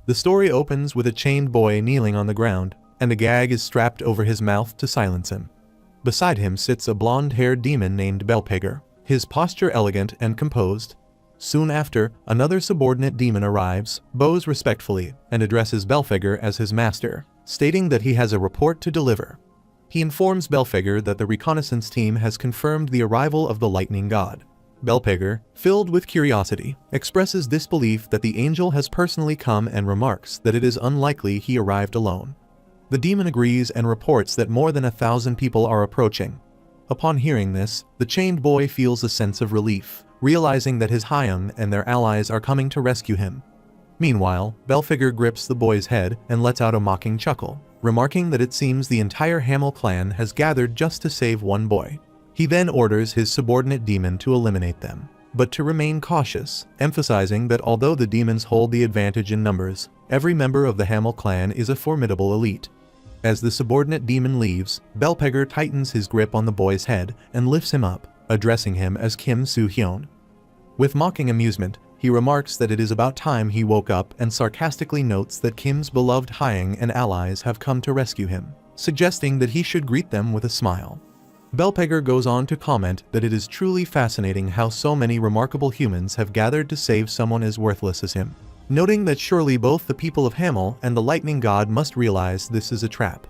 The story opens with a chained boy kneeling on the ground, and a gag is strapped over his mouth to silence him. Beside him sits a blonde-haired demon named Belpeger, his posture elegant and composed. Soon after, another subordinate demon arrives, bows respectfully, and addresses Belpeger as his master, stating that he has a report to deliver. He informs Belpeger that the reconnaissance team has confirmed the arrival of the lightning god. Belpeger, filled with curiosity, expresses disbelief that the angel has personally come and remarks that it is unlikely he arrived alone. The demon agrees and reports that more than 1,000 people are approaching. Upon hearing this, the chained boy feels a sense of relief, realizing that his Hyung and their allies are coming to rescue him. Meanwhile, Belpeger grips the boy's head and lets out a mocking chuckle, remarking that it seems the entire Hamel clan has gathered just to save one boy. He then orders his subordinate demon to eliminate them, but to remain cautious, emphasizing that although the demons hold the advantage in numbers, every member of the Hamel clan is a formidable elite. As the subordinate demon leaves, Belpeger tightens his grip on the boy's head and lifts him up, addressing him as Kim Soo-hyun. With mocking amusement, he remarks that it is about time he woke up and sarcastically notes that Kim's beloved Hyung and allies have come to rescue him, suggesting that he should greet them with a smile. Belpeger goes on to comment that it is truly fascinating how so many remarkable humans have gathered to save someone as worthless as him, noting that surely both the people of Hamel and the lightning god must realize this is a trap.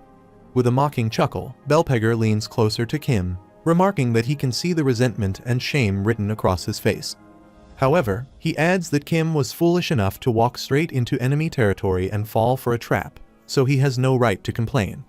With a mocking chuckle, Belpeger leans closer to Kim, remarking that he can see the resentment and shame written across his face. However, he adds that Kim was foolish enough to walk straight into enemy territory and fall for a trap, so he has no right to complain.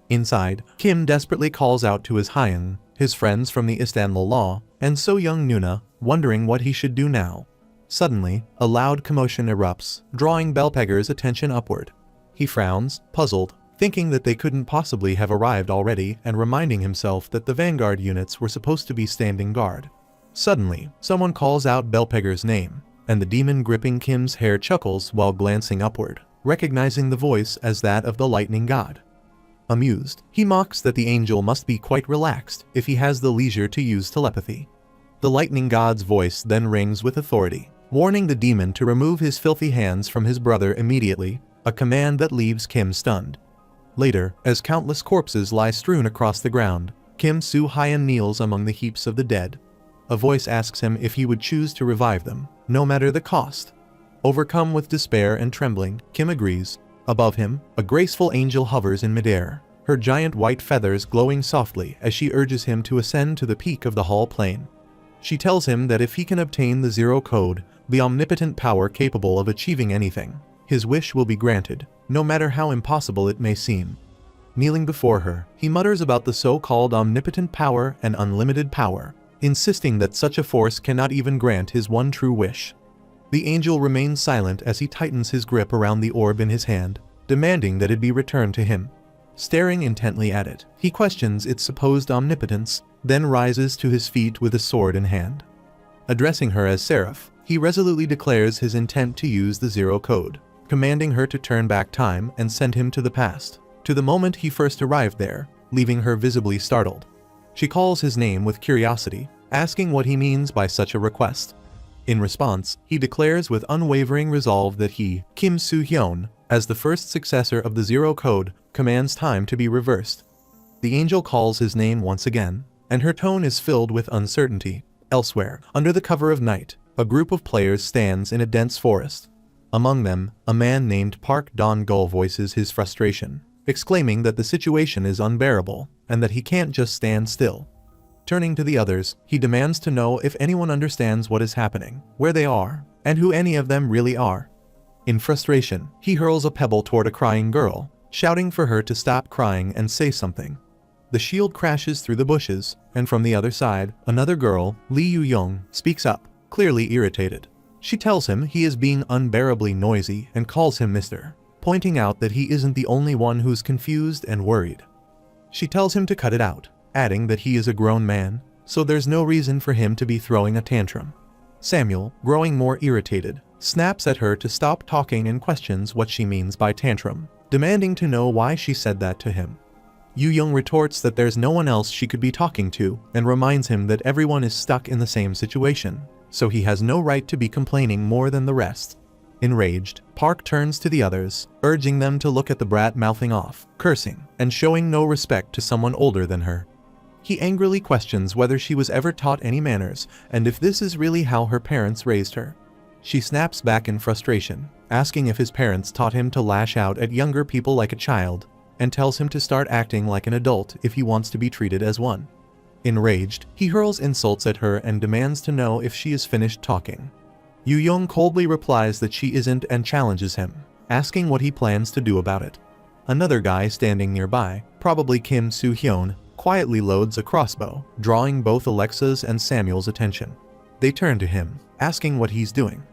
Inside, Kim desperately calls out to his Hyung, his friends from the Istanbul law, and So-young Nuna, wondering what he should do now. Suddenly, a loud commotion erupts, drawing Belpeger's attention upward. He frowns, puzzled, thinking that they couldn't possibly have arrived already and reminding himself that the vanguard units were supposed to be standing guard. Suddenly, someone calls out Belpeger's name, and the demon gripping Kim's hair chuckles while glancing upward, recognizing the voice as that of the lightning god. Amused, he mocks that the angel must be quite relaxed if he has the leisure to use telepathy. The lightning god's voice then rings with authority, warning the demon to remove his filthy hands from his brother immediately, a command that leaves Kim stunned. Later, as countless corpses lie strewn across the ground, Kim Soo-hyun kneels among the heaps of the dead. A voice asks him if he would choose to revive them, no matter the cost. Overcome with despair and trembling, Kim agrees. Above him, a graceful angel hovers in midair, her giant white feathers glowing softly as she urges him to ascend to the peak of the Hall Plain. She tells him that if he can obtain the Zero Code, the omnipotent power capable of achieving anything, his wish will be granted, no matter how impossible it may seem. Kneeling before her, he mutters about the so-called omnipotent power and unlimited power, insisting that such a force cannot even grant his one true wish. The angel remains silent as he tightens his grip around the orb in his hand, demanding that it be returned to him. Staring intently at it, he questions its supposed omnipotence, then rises to his feet with a sword in hand. Addressing her as Seraph, he resolutely declares his intent to use the Zero Code, commanding her to turn back time and send him to the past, to the moment he first arrived there, leaving her visibly startled. She calls his name with curiosity, asking what he means by such a request. In response, he declares with unwavering resolve that he, Kim Soo-hyun, as the first successor of the Zero Code, commands time to be reversed. The angel calls his name once again, and her tone is filled with uncertainty. Elsewhere, under the cover of night, a group of players stands in a dense forest. Among them, a man named Park Dong-gul voices his frustration, exclaiming that the situation is unbearable, and that he can't just stand still. Turning to the others, he demands to know if anyone understands what is happening, where they are, and who any of them really are. In frustration, he hurls a pebble toward a crying girl, shouting for her to stop crying and say something. The shield crashes through the bushes, and from the other side, another girl, Lee Yu-young, speaks up, clearly irritated. She tells him he is being unbearably noisy and calls him Mr., pointing out that he isn't the only one who's confused and worried. She tells him to cut it out, adding that he is a grown man, so there's no reason for him to be throwing a tantrum. Samuel, growing more irritated, snaps at her to stop talking and questions what she means by tantrum, demanding to know why she said that to him. Yu-young retorts that there's no one else she could be talking to and reminds him that everyone is stuck in the same situation, so he has no right to be complaining more than the rest. Enraged, Park turns to the others, urging them to look at the brat mouthing off, cursing, and showing no respect to someone older than her. He angrily questions whether she was ever taught any manners, and if this is really how her parents raised her. She snaps back in frustration, asking if his parents taught him to lash out at younger people like a child, and tells him to start acting like an adult if he wants to be treated as one. Enraged, he hurls insults at her and demands to know if she is finished talking. Yu Young coldly replies that she isn't and challenges him, asking what he plans to do about it. Another guy standing nearby, probably Kim Soo-hyun, quietly loads a crossbow, drawing both Alexa's and Samuel's attention. They turn to him, asking what he's doing.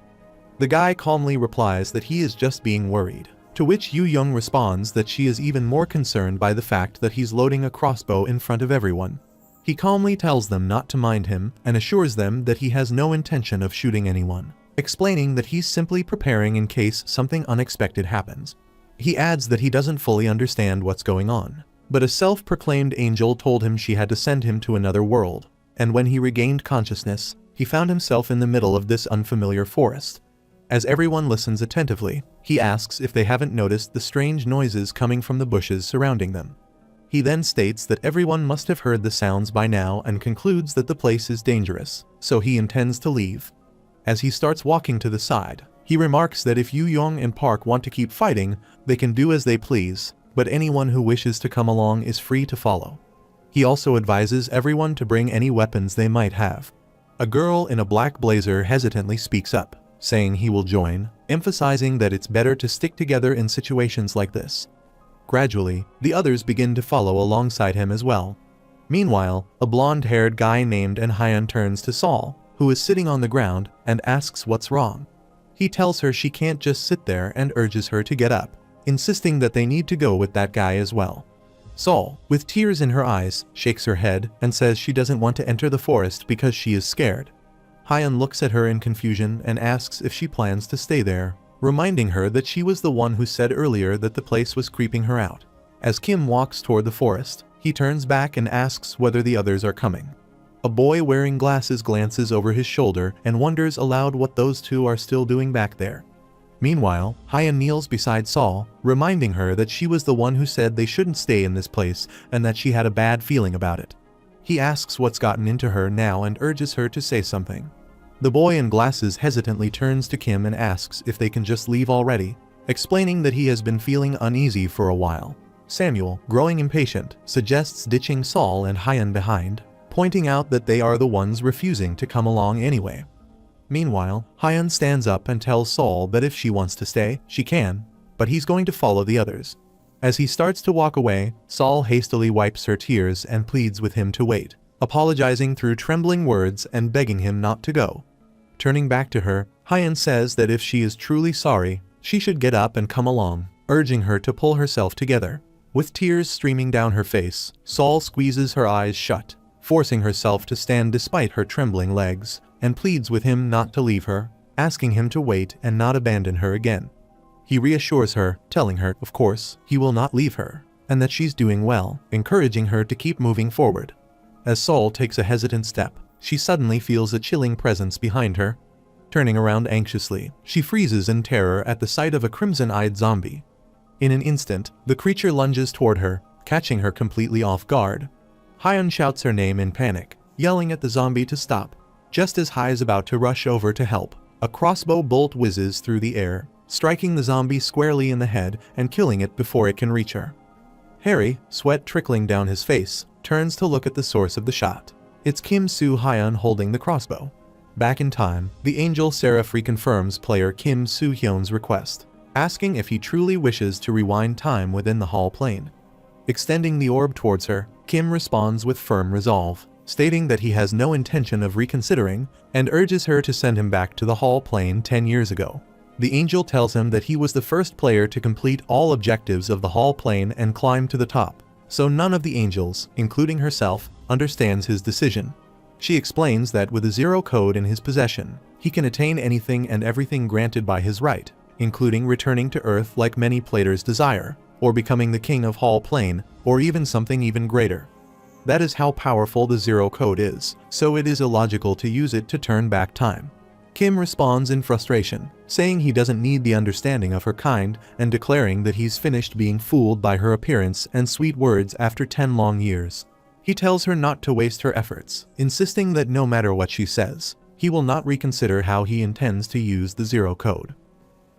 The guy calmly replies that he is just being worried, to which Yu Young responds that she is even more concerned by the fact that he's loading a crossbow in front of everyone. He calmly tells them not to mind him and assures them that he has no intention of shooting anyone, explaining that he's simply preparing in case something unexpected happens. He adds that he doesn't fully understand what's going on, but a self-proclaimed angel told him she had to send him to another world, and when he regained consciousness, he found himself in the middle of this unfamiliar forest. As everyone listens attentively, he asks if they haven't noticed the strange noises coming from the bushes surrounding them. He then states that everyone must have heard the sounds by now and concludes that the place is dangerous, so he intends to leave. As he starts walking to the side, he remarks that if Yu Young and Park want to keep fighting, they can do as they please, but anyone who wishes to come along is free to follow. He also advises everyone to bring any weapons they might have. A girl in a black blazer hesitantly speaks up, saying he will join, emphasizing that it's better to stick together in situations like this. Gradually, the others begin to follow alongside him as well. Meanwhile, a blonde-haired guy named Hyun turns to Saul, who is sitting on the ground, and asks what's wrong. He tells her she can't just sit there and urges her to get up, insisting that they need to go with that guy as well. Saul, with tears in her eyes, shakes her head and says she doesn't want to enter the forest because she is scared. Hyun looks at her in confusion and asks if she plans to stay there, reminding her that she was the one who said earlier that the place was creeping her out. As Kim walks toward the forest, he turns back and asks whether the others are coming. A boy wearing glasses glances over his shoulder and wonders aloud what those two are still doing back there. Meanwhile, Hyun kneels beside Saul, reminding her that she was the one who said they shouldn't stay in this place and that she had a bad feeling about it. He asks what's gotten into her now and urges her to say something. The boy in glasses hesitantly turns to Kim and asks if they can just leave already, explaining that he has been feeling uneasy for a while. Samuel, growing impatient, suggests ditching Saul and Hyun behind, pointing out that they are the ones refusing to come along anyway. Meanwhile, Hyun stands up and tells Saul that if she wants to stay, she can, but he's going to follow the others. As he starts to walk away, Saul hastily wipes her tears and pleads with him to wait, apologizing through trembling words and begging him not to go. Turning back to her, Hyun says that if she is truly sorry, she should get up and come along, urging her to pull herself together. With tears streaming down her face, Saul squeezes her eyes shut, forcing herself to stand despite her trembling legs, and pleads with him not to leave her, asking him to wait and not abandon her again. He reassures her, telling her, of course, he will not leave her, and that she's doing well, encouraging her to keep moving forward. As Saul takes a hesitant step, she suddenly feels a chilling presence behind her. Turning around anxiously, she freezes in terror at the sight of a crimson-eyed zombie. In an instant, the creature lunges toward her, catching her completely off guard. Hyun shouts her name in panic, yelling at the zombie to stop. Just as Hai is about to rush over to help, a crossbow bolt whizzes through the air, striking the zombie squarely in the head and killing it before it can reach her. Harry, sweat trickling down his face, turns to look at the source of the shot. It's Kim Soo-hyun holding the crossbow. Back in time, the angel Seraph reconfirms player Kim Soo-hyun's request, asking if he truly wishes to rewind time within the Hall plane. Extending the orb towards her, Kim responds with firm resolve, stating that he has no intention of reconsidering, and urges her to send him back to the Hall plane 10 years ago. The angel tells him that he was the first player to complete all objectives of the Hall plane and climb to the top, so none of the angels, including herself, understands his decision. She explains that with a zero code in his possession, he can attain anything and everything granted by his right, including returning to Earth like many players desire, or becoming the king of Hall Plane, or even something even greater. That is how powerful the zero code is, so it is illogical to use it to turn back time. Kim responds in frustration, saying he doesn't need the understanding of her kind and declaring that he's finished being fooled by her appearance and sweet words after 10 long years. He tells her not to waste her efforts, insisting that no matter what she says, he will not reconsider how he intends to use the Zero Code.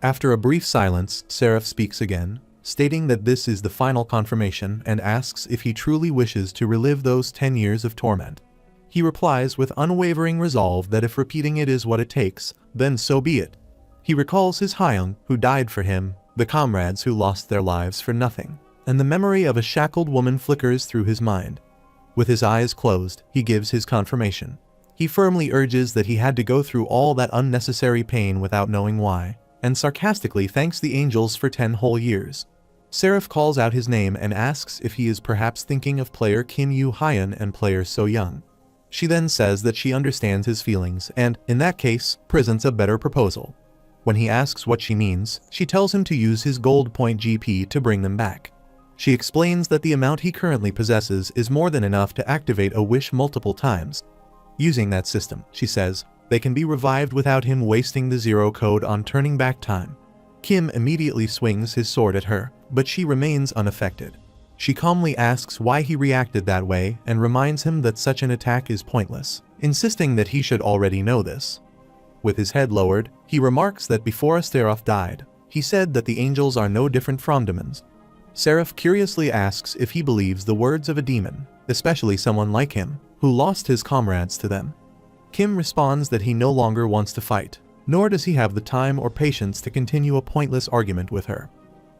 After a brief silence, Seraph speaks again, stating that this is the final confirmation and asks if he truly wishes to relive those 10 years of torment. He replies with unwavering resolve that if repeating it is what it takes, then so be it. He recalls his Hyung, who died for him, the comrades who lost their lives for nothing, and the memory of a shackled woman flickers through his mind. With his eyes closed, he gives his confirmation. He firmly urges that he had to go through all that unnecessary pain without knowing why, and sarcastically thanks the angels for 10 whole years. Seraph calls out his name and asks if he is perhaps thinking of player Kim Yoo-hyun and player So Young. She then says that she understands his feelings and, in that case, presents a better proposal. When he asks what she means, she tells him to use his gold point GP to bring them back. She explains that the amount he currently possesses is more than enough to activate a wish multiple times. Using that system, she says, they can be revived without him wasting the Zero Code on turning back time. Kim immediately swings his sword at her, but she remains unaffected. She calmly asks why he reacted that way and reminds him that such an attack is pointless, insisting that he should already know this. With his head lowered, he remarks that before Astaroth died, he said that the angels are no different from demons. Seraph curiously asks if he believes the words of a demon, especially someone like him, who lost his comrades to them. Kim responds that he no longer wants to fight, nor does he have the time or patience to continue a pointless argument with her.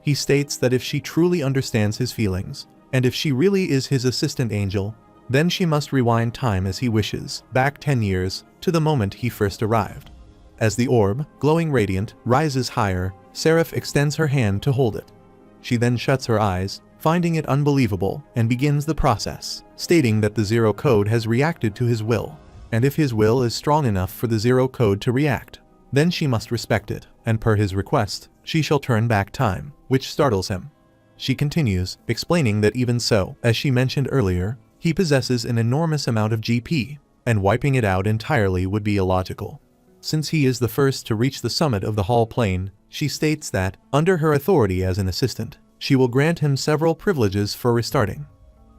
He states that if she truly understands his feelings, and if she really is his assistant angel, then she must rewind time as he wishes, back 10 years, to the moment he first arrived. As the orb, glowing radiant, rises higher, Seraph extends her hand to hold it. She then shuts her eyes, finding it unbelievable, and begins the process, stating that the Zero Code has reacted to his will, and if his will is strong enough for the Zero Code to react, then she must respect it, and per his request, she shall turn back time, which startles him. She continues, explaining that even so, as she mentioned earlier, he possesses an enormous amount of GP, and wiping it out entirely would be illogical. Since he is the first to reach the summit of the Hall Plane, she states that, under her authority as an assistant, she will grant him several privileges for restarting.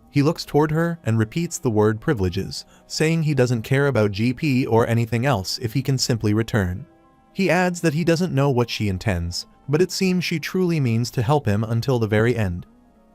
He looks toward her and repeats the word privileges, saying he doesn't care about GP or anything else if he can simply return. He adds that he doesn't know what she intends, but it seems she truly means to help him until the very end.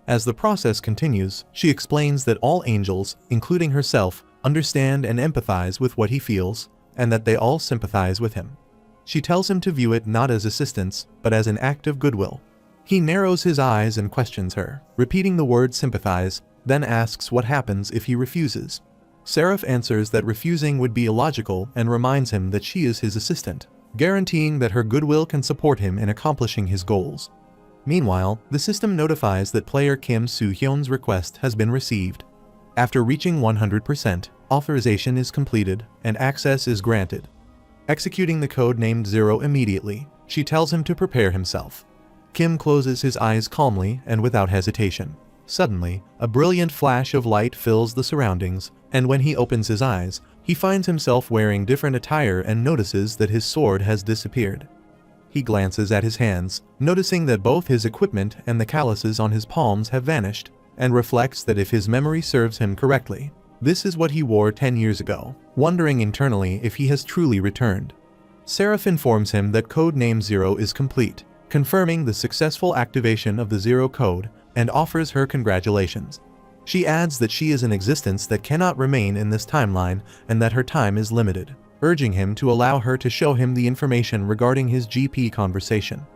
As the process continues, she explains that all angels, including herself, understand and empathize with what he feels, and that they all sympathize with him. She tells him to view it not as assistance, but as an act of goodwill. He narrows his eyes and questions her, repeating the word sympathize, then asks what happens if he refuses. Seraph answers that refusing would be illogical and reminds him that she is his assistant, guaranteeing that her goodwill can support him in accomplishing his goals. Meanwhile, the system notifies that player Kim Soo-hyun's request has been received. After reaching 100%, authorization is completed and access is granted. Executing the code named Zero immediately, she tells him to prepare himself. Kim closes his eyes calmly and without hesitation. Suddenly, a brilliant flash of light fills the surroundings, and when he opens his eyes, he finds himself wearing different attire and notices that his sword has disappeared. He glances at his hands, noticing that both his equipment and the calluses on his palms have vanished, and reflects that if his memory serves him correctly, this is what he wore 10 years ago, wondering internally if he has truly returned. Seraph informs him that code name Zero is complete, confirming the successful activation of the Zero Code, and offers her congratulations. She adds that she is an existence that cannot remain in this timeline and that her time is limited, urging him to allow her to show him the information regarding his GP conversation.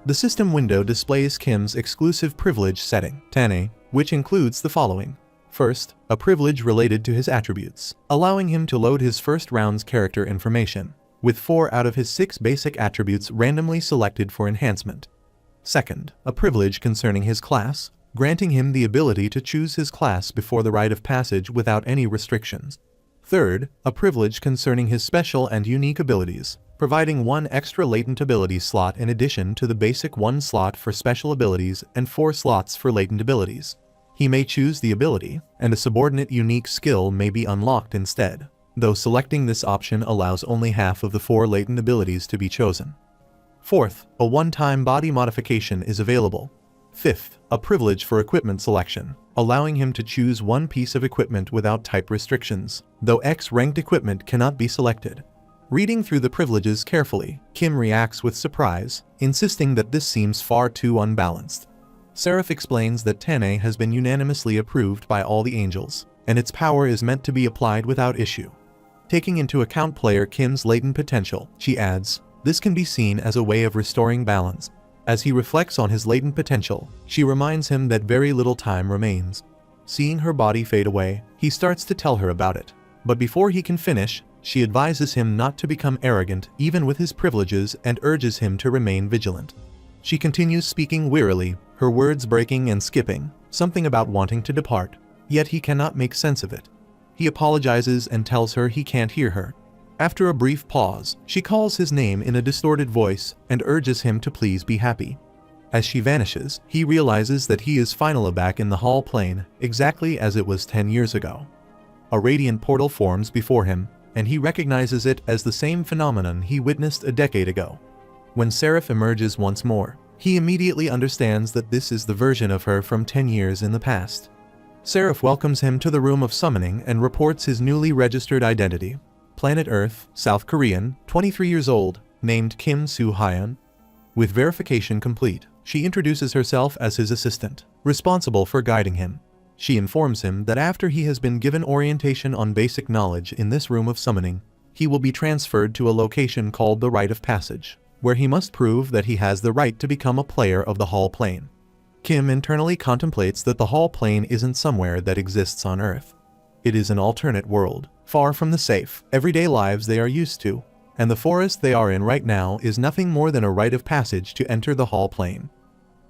The system window displays Kim's exclusive privilege setting, Tane, which includes the following. First, a privilege related to his attributes, allowing him to load his first round's character information, with 4 out of his 6 basic attributes randomly selected for enhancement. Second, a privilege concerning his class, granting him the ability to choose his class before the rite of passage without any restrictions. Third, a privilege concerning his special and unique abilities, providing 1 extra latent ability slot in addition to the basic 1 slot for special abilities and 4 slots for latent abilities. He may choose the ability, and a subordinate unique skill may be unlocked instead. though selecting this option allows only half of the 4 latent abilities to be chosen. Fourth, a one-time body modification is available. Fifth, a privilege for equipment selection, allowing him to choose one piece of equipment without type restrictions, though X-ranked equipment cannot be selected. Reading through the privileges carefully, Kim reacts with surprise, insisting that this seems far too unbalanced. Seraph explains that Tene has been unanimously approved by all the angels, and its power is meant to be applied without issue. Taking into account player Kim's latent potential, she adds, this can be seen as a way of restoring balance. As he reflects on his latent potential, she reminds him that very little time remains. Seeing her body fade away, he starts to tell her about it. But before he can finish, she advises him not to become arrogant even with his privileges and urges him to remain vigilant. She continues speaking wearily, her words breaking and skipping, something about wanting to depart, yet he cannot make sense of it. He apologizes and tells her he can't hear her. After a brief pause, she calls his name in a distorted voice and urges him to please be happy. As she vanishes, he realizes that he is finally back in the hall plane, exactly as it was 10 years ago. A radiant portal forms before him, and he recognizes it as the same phenomenon he witnessed a decade ago. When Seraph emerges once more, he immediately understands that this is the version of her from 10 years in the past. Seraph welcomes him to the room of summoning and reports his newly registered identity. Planet Earth, South Korean, 23 years old, named Kim Soo-hyun. With verification complete, she introduces herself as his assistant, responsible for guiding him. She informs him that after he has been given orientation on basic knowledge in this room of summoning, he will be transferred to a location called the Rite of Passage, where he must prove that he has the right to become a player of the Hall Plane. Kim internally contemplates that the Hall Plane isn't somewhere that exists on Earth. It is an alternate world, far from the safe, everyday lives they are used to, and the forest they are in right now is nothing more than a rite of passage to enter the Hall Plane.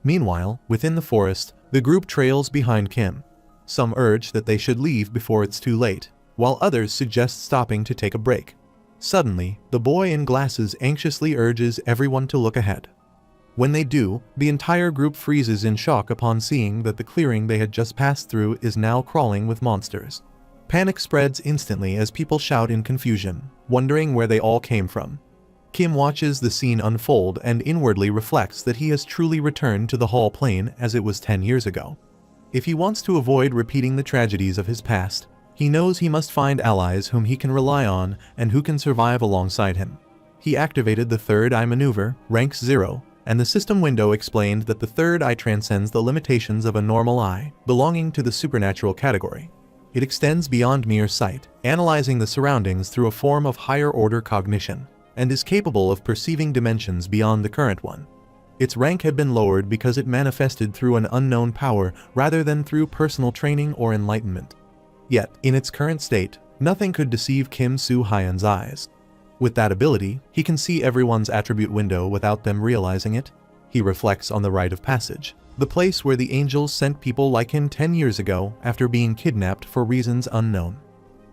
Meanwhile, within the forest, the group trails behind Kim. Some urge that they should leave before it's too late, while others suggest stopping to take a break. Suddenly, the boy in glasses anxiously urges everyone to look ahead. When they do, the entire group freezes in shock upon seeing that the clearing they had just passed through is now crawling with monsters. Panic spreads instantly as people shout in confusion, wondering where they all came from. Kim watches the scene unfold and inwardly reflects that he has truly returned to the Hall Plane as it was 10 years ago. If he wants to avoid repeating the tragedies of his past, he knows he must find allies whom he can rely on and who can survive alongside him. He activated the Third Eye maneuver, rank 0, and the system window explained that the Third Eye transcends the limitations of a normal eye, belonging to the supernatural category. It extends beyond mere sight, analyzing the surroundings through a form of higher-order cognition, and is capable of perceiving dimensions beyond the current one. Its rank had been lowered because it manifested through an unknown power rather than through personal training or enlightenment. Yet, in its current state, nothing could deceive Kim Soo-hyun's eyes. With that ability, he can see everyone's attribute window without them realizing it. He reflects on the Rite of Passage, the place where the angels sent people like him 10 years ago after being kidnapped for reasons unknown.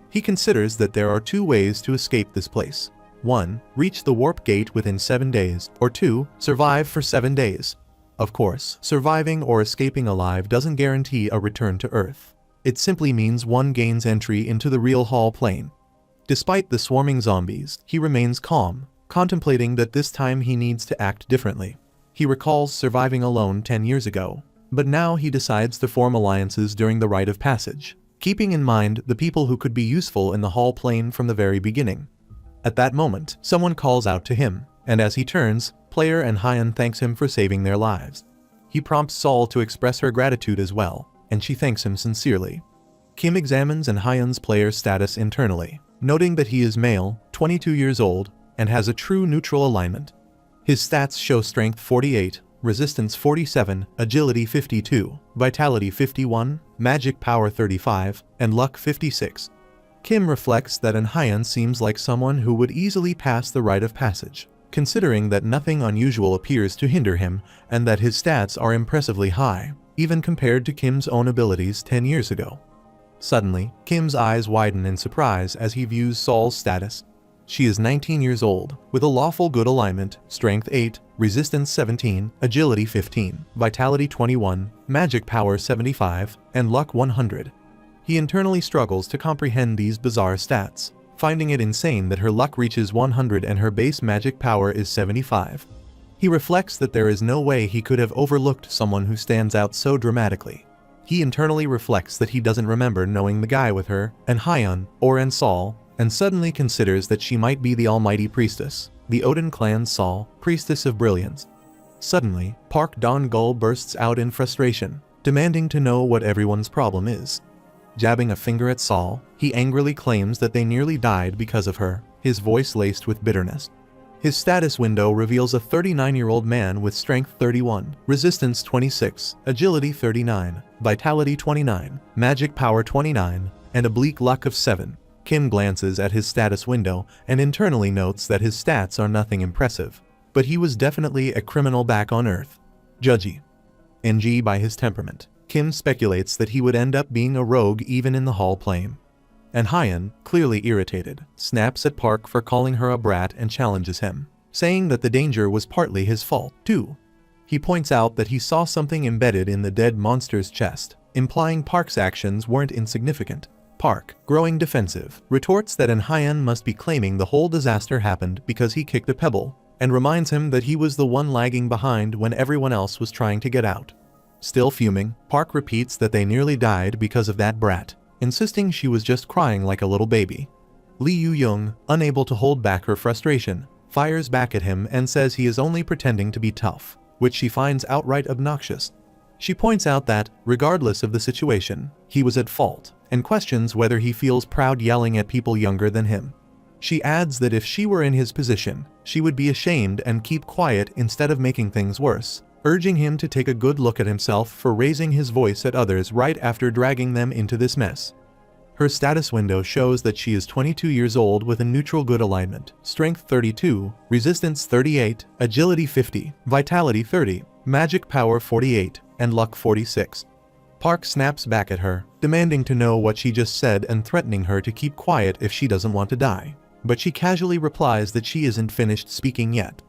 He considers that there are 2 ways to escape this place. 1. Reach the warp gate within 7 days, or 2. Survive for 7 days. Of course, surviving or escaping alive doesn't guarantee a return to Earth. It simply means one gains entry into the real Hall Plane. Despite the swarming zombies, he remains calm, contemplating that this time he needs to act differently. He recalls surviving alone 10 years ago, but now he decides to form alliances during the Rite of Passage, keeping in mind the people who could be useful in the Hall Plane from the very beginning. At that moment, someone calls out to him, and as he turns, Player and Hyun thanks him for saving their lives. He prompts Sol to express her gratitude as well, and she thanks him sincerely. Kim examines and Hyun's player status internally, noting that he is male, 22 years old, and has a true neutral alignment. His stats show strength 48, resistance 47, agility 52, vitality 51, magic power 35, and luck 56. Kim reflects that Hyun seems like someone who would easily pass the Rite of Passage, considering that nothing unusual appears to hinder him and that his stats are impressively high, even compared to Kim's own abilities 10 years ago. Suddenly, Kim's eyes widen in surprise as he views Sol's status. She is 19 years old, with a lawful good alignment, strength 8, resistance 17, agility 15, vitality 21, magic power 75, and luck 100. He internally struggles to comprehend these bizarre stats, finding it insane that her luck reaches 100 and her base magic power is 75. He reflects that there is no way he could have overlooked someone who stands out so dramatically. He internally reflects that he doesn't remember knowing the guy with her, and Hyun, or Sol, and suddenly considers that she might be the almighty priestess, the Odin clan's Sol, priestess of brilliance. Suddenly, Park Dong-gul bursts out in frustration, demanding to know what everyone's problem is. Jabbing a finger at Sol, he angrily claims that they nearly died because of her, his voice laced with bitterness. His status window reveals a 39-year-old man with strength 31, resistance 26, agility 39, vitality 29, magic power 29, and a bleak luck of 7. Kim glances at his status window and internally notes that his stats are nothing impressive, but he was definitely a criminal back on Earth. Judgy. NG by his temperament, Kim speculates that he would end up being a rogue even in the Hall Plane. And Hyun, clearly irritated, snaps at Park for calling her a brat and challenges him, saying that the danger was partly his fault, too. He points out that he saw something embedded in the dead monster's chest, implying Park's actions weren't insignificant. Park, growing defensive, retorts that Hyun must be claiming the whole disaster happened because he kicked a pebble, and reminds him that he was the one lagging behind when everyone else was trying to get out. Still fuming, Park repeats that they nearly died because of that brat, insisting she was just crying like a little baby. Lee Yu-young, unable to hold back her frustration, fires back at him and says he is only pretending to be tough, which she finds outright obnoxious. She points out that, regardless of the situation, he was at fault, and questions whether he feels proud yelling at people younger than him. She adds that if she were in his position, she would be ashamed and keep quiet instead of making things worse, urging him to take a good look at himself for raising his voice at others right after dragging them into this mess. Her status window shows that she is 22 years old with a neutral good alignment, strength 32, resistance 38, agility 50, vitality 30, magic power 48, and luck 46. Park snaps back at her, demanding to know what she just said and threatening her to keep quiet if she doesn't want to die. But she casually replies that she isn't finished speaking yet.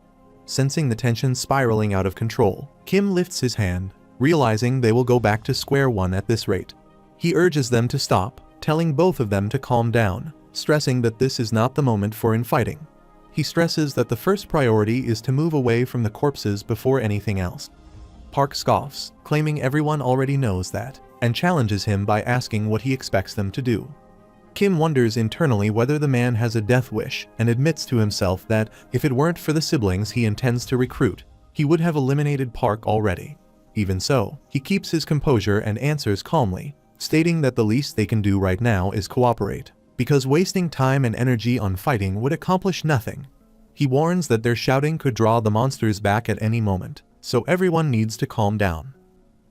Sensing the tension spiraling out of control, Kim lifts his hand, realizing they will go back to square one at this rate. He urges them to stop, telling both of them to calm down, stressing that this is not the moment for infighting. He stresses that the first priority is to move away from the corpses before anything else. Park scoffs, claiming everyone already knows that, and challenges him by asking what he expects them to do. Kim wonders internally whether the man has a death wish and admits to himself that, if it weren't for the siblings he intends to recruit, he would have eliminated Park already. Even so, he keeps his composure and answers calmly, stating that the least they can do right now is cooperate, because wasting time and energy on fighting would accomplish nothing. He warns that their shouting could draw the monsters back at any moment, so everyone needs to calm down.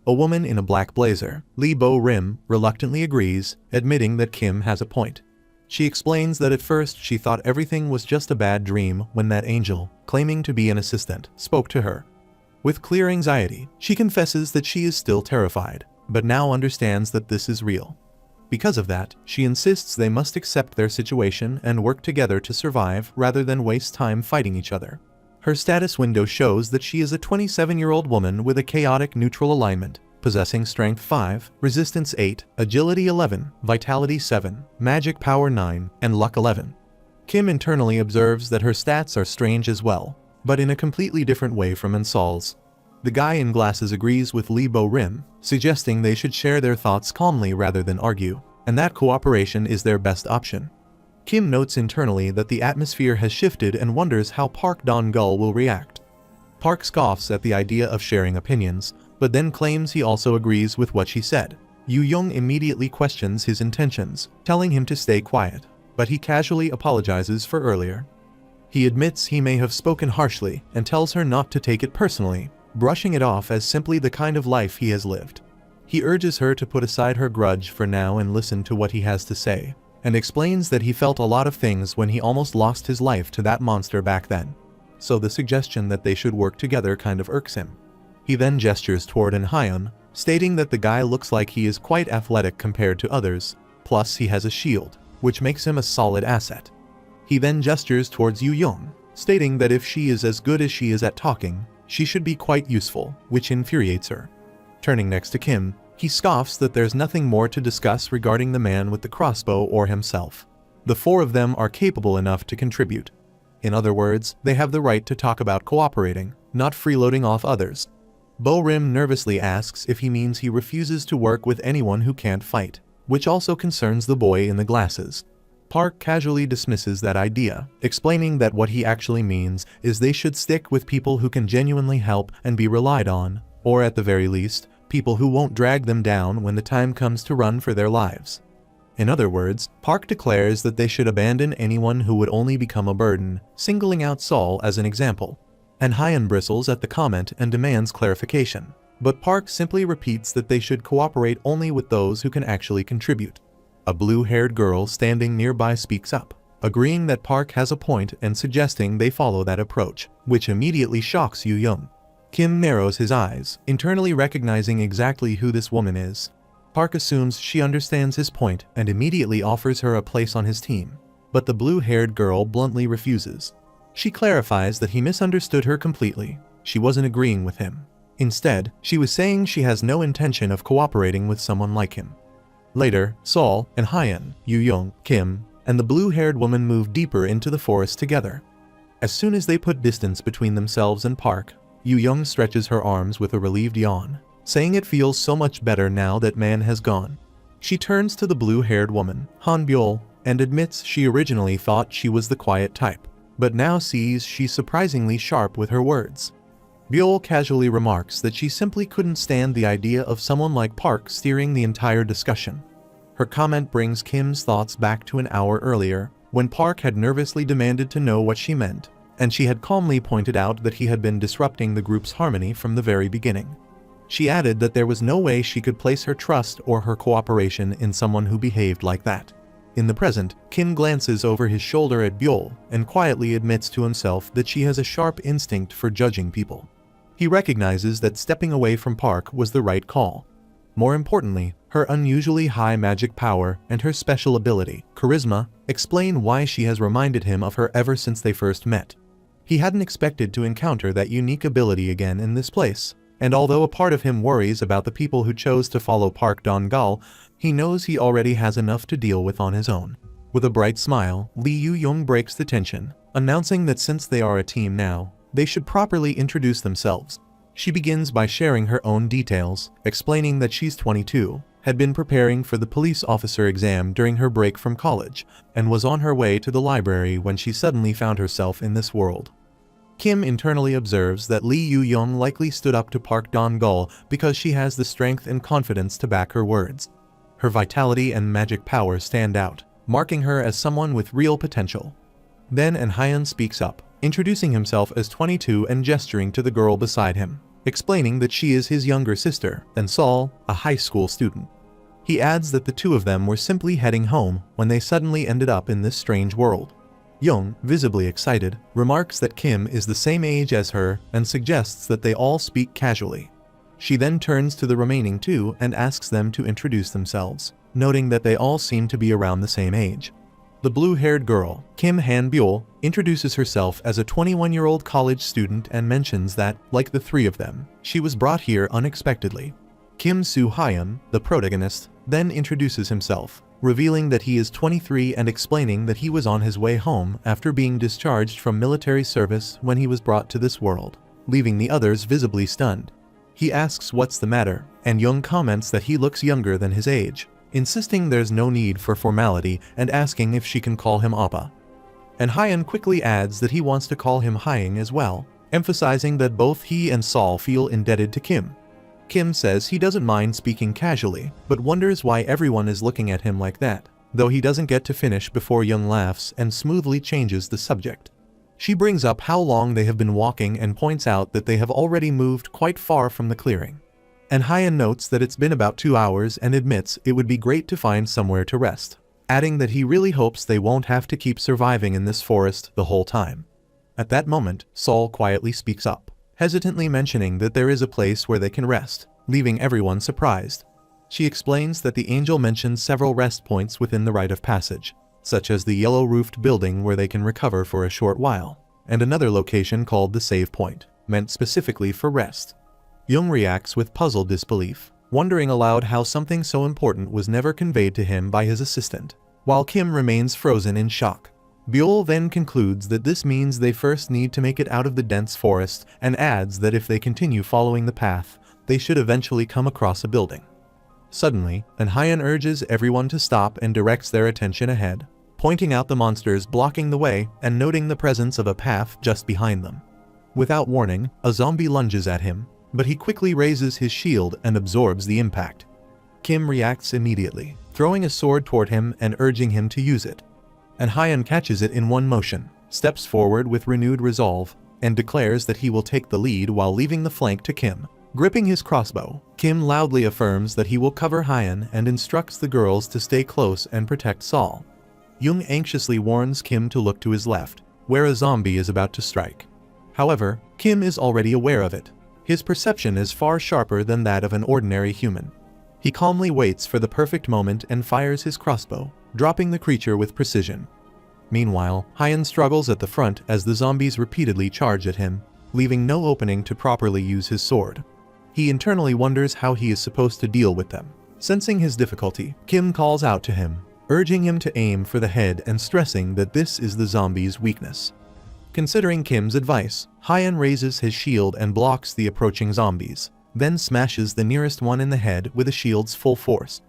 A woman in a black blazer, Lee Bo-rim, reluctantly agrees, admitting that Kim has a point. She explains that at first she thought everything was just a bad dream when that angel, claiming to be an assistant, spoke to her. With clear anxiety, she confesses that she is still terrified, but now understands that this is real. Because of that, she insists they must accept their situation and work together to survive rather than waste time fighting each other. Her status window shows that she is a 27-year-old woman with a chaotic neutral alignment, possessing strength 5, resistance 8, agility 11, vitality 7, magic power 9, and luck 11. Kim internally observes that her stats are strange as well, but in a completely different way from Sol's. The guy in glasses agrees with Lee Bo-rim, suggesting they should share their thoughts calmly rather than argue, and that cooperation is their best option. Kim notes internally that the atmosphere has shifted and wonders how Park Dong-gul will react. Park scoffs at the idea of sharing opinions, but then claims he also agrees with what she said. Yu-young immediately questions his intentions, telling him to stay quiet, but he casually apologizes for earlier. He admits he may have spoken harshly and tells her not to take it personally, brushing it off as simply the kind of life he has lived. He urges her to put aside her grudge for now and listen to what he has to say, and explains that he felt a lot of things when he almost lost his life to that monster back then. So the suggestion that they should work together kind of irks him. He then gestures toward Hyun, stating that the guy looks like he is quite athletic compared to others, plus he has a shield, which makes him a solid asset. He then gestures towards Yu-young, stating that if she is as good as she is at talking, she should be quite useful, which infuriates her. Turning next to Kim, he scoffs that there's nothing more to discuss regarding the man with the crossbow or himself. The four of them are capable enough to contribute. In other words, they have the right to talk about cooperating, not freeloading off others. Bo-rim nervously asks if he means he refuses to work with anyone who can't fight, which also concerns the boy in the glasses. Park casually dismisses that idea, explaining that what he actually means is they should stick with people who can genuinely help and be relied on, or at the very least, people who won't drag them down when the time comes to run for their lives. In other words, Park declares that they should abandon anyone who would only become a burden, singling out Saul as an example. And Hyun bristles at the comment and demands clarification, but Park simply repeats that they should cooperate only with those who can actually contribute. A blue-haired girl standing nearby speaks up, agreeing that Park has a point and suggesting they follow that approach, which immediately shocks Yoo-young. Kim narrows his eyes, internally recognizing exactly who this woman is. Park assumes she understands his point and immediately offers her a place on his team, but the blue-haired girl bluntly refuses. She clarifies that he misunderstood her completely. She wasn't agreeing with him. Instead, she was saying she has no intention of cooperating with someone like him. Later, Saul and Hyun, Yoo-young, Kim, and the blue-haired woman move deeper into the forest together. As soon as they put distance between themselves and Park, Yoo-young stretches her arms with a relieved yawn, saying it feels so much better now that man has gone. She turns to the blue-haired woman, Han Byul, and admits she originally thought she was the quiet type, but now sees she's surprisingly sharp with her words. Byul casually remarks that she simply couldn't stand the idea of someone like Park steering the entire discussion. Her comment brings Kim's thoughts back to an hour earlier, when Park had nervously demanded to know what she meant, and she had calmly pointed out that he had been disrupting the group's harmony from the very beginning. She added that there was no way she could place her trust or her cooperation in someone who behaved like that. In the present, Kim glances over his shoulder at Byul and quietly admits to himself that she has a sharp instinct for judging people. He recognizes that stepping away from Park was the right call. More importantly, her unusually high magic power and her special ability, charisma, explain why she has reminded him of her ever since they first met. He hadn't expected to encounter that unique ability again in this place, and although a part of him worries about the people who chose to follow Park Dong-gal, he knows he already has enough to deal with on his own. With a bright smile, Lee Yoo-young breaks the tension, announcing that since they are a team now, they should properly introduce themselves. She begins by sharing her own details, explaining that she's 22, had been preparing for the police officer exam during her break from college, and was on her way to the library when she suddenly found herself in this world. Kim internally observes that Lee Yoo-young likely stood up to Park Dong-gal because she has the strength and confidence to back her words. Her vitality and magic power stand out, marking her as someone with real potential. Then Hyun speaks up, introducing himself as 22 and gesturing to the girl beside him, explaining that she is his younger sister, and Saul, a high school student. He adds that the two of them were simply heading home when they suddenly ended up in this strange world. Young, visibly excited, remarks that Kim is the same age as her and suggests that they all speak casually. She then turns to the remaining two and asks them to introduce themselves, noting that they all seem to be around the same age. The blue-haired girl, Kim Han-byul, introduces herself as a 21-year-old college student and mentions that, like the three of them, she was brought here unexpectedly. Kim Soo-hyun, the protagonist, then introduces himself, revealing that he is 23 and explaining that he was on his way home after being discharged from military service when he was brought to this world, leaving the others visibly stunned. He asks what's the matter, and Young comments that he looks younger than his age, insisting there's no need for formality and asking if she can call him Appa. And Hyun quickly adds that he wants to call him Hyung as well, emphasizing that both he and Saul feel indebted to Kim. Kim says he doesn't mind speaking casually, but wonders why everyone is looking at him like that, though he doesn't get to finish before Young laughs and smoothly changes the subject. She brings up how long they have been walking and points out that they have already moved quite far from the clearing. And Hyun notes that it's been about 2 hours and admits it would be great to find somewhere to rest, adding that he really hopes they won't have to keep surviving in this forest the whole time. At that moment, Saul quietly speaks up, hesitantly mentioning that there is a place where they can rest, leaving everyone surprised. She explains that the angel mentions several rest points within the rite of passage, such as the yellow-roofed building where they can recover for a short while, and another location called the save point, meant specifically for rest. Young reacts with puzzled disbelief, wondering aloud how something so important was never conveyed to him by his assistant. while Kim remains frozen in shock. Byul then concludes that this means they first need to make it out of the dense forest and adds that if they continue following the path, they should eventually come across a building. Suddenly, Hyun urges everyone to stop and directs their attention ahead, pointing out the monsters blocking the way and noting the presence of a path just behind them. Without warning, a zombie lunges at him, but he quickly raises his shield and absorbs the impact. Kim reacts immediately, throwing a sword toward him and urging him to use it. Hyun catches it in one motion, steps forward with renewed resolve, and declares that he will take the lead while leaving the flank to Kim. Gripping his crossbow, Kim loudly affirms that he will cover Hyun and instructs the girls to stay close and protect Sol. Jung anxiously warns Kim to look to his left, where a zombie is about to strike. However, Kim is already aware of it. His perception is far sharper than that of an ordinary human. He calmly waits for the perfect moment and fires his crossbow, dropping the creature with precision. Meanwhile, Hyun struggles at the front as the zombies repeatedly charge at him, leaving no opening to properly use his sword. He internally wonders how he is supposed to deal with them. Sensing his difficulty, Kim calls out to him, urging him to aim for the head and stressing that this is the zombie's weakness. Considering Kim's advice, Hyun raises his shield and blocks the approaching zombies, then smashes the nearest one in the head with the shield's full force.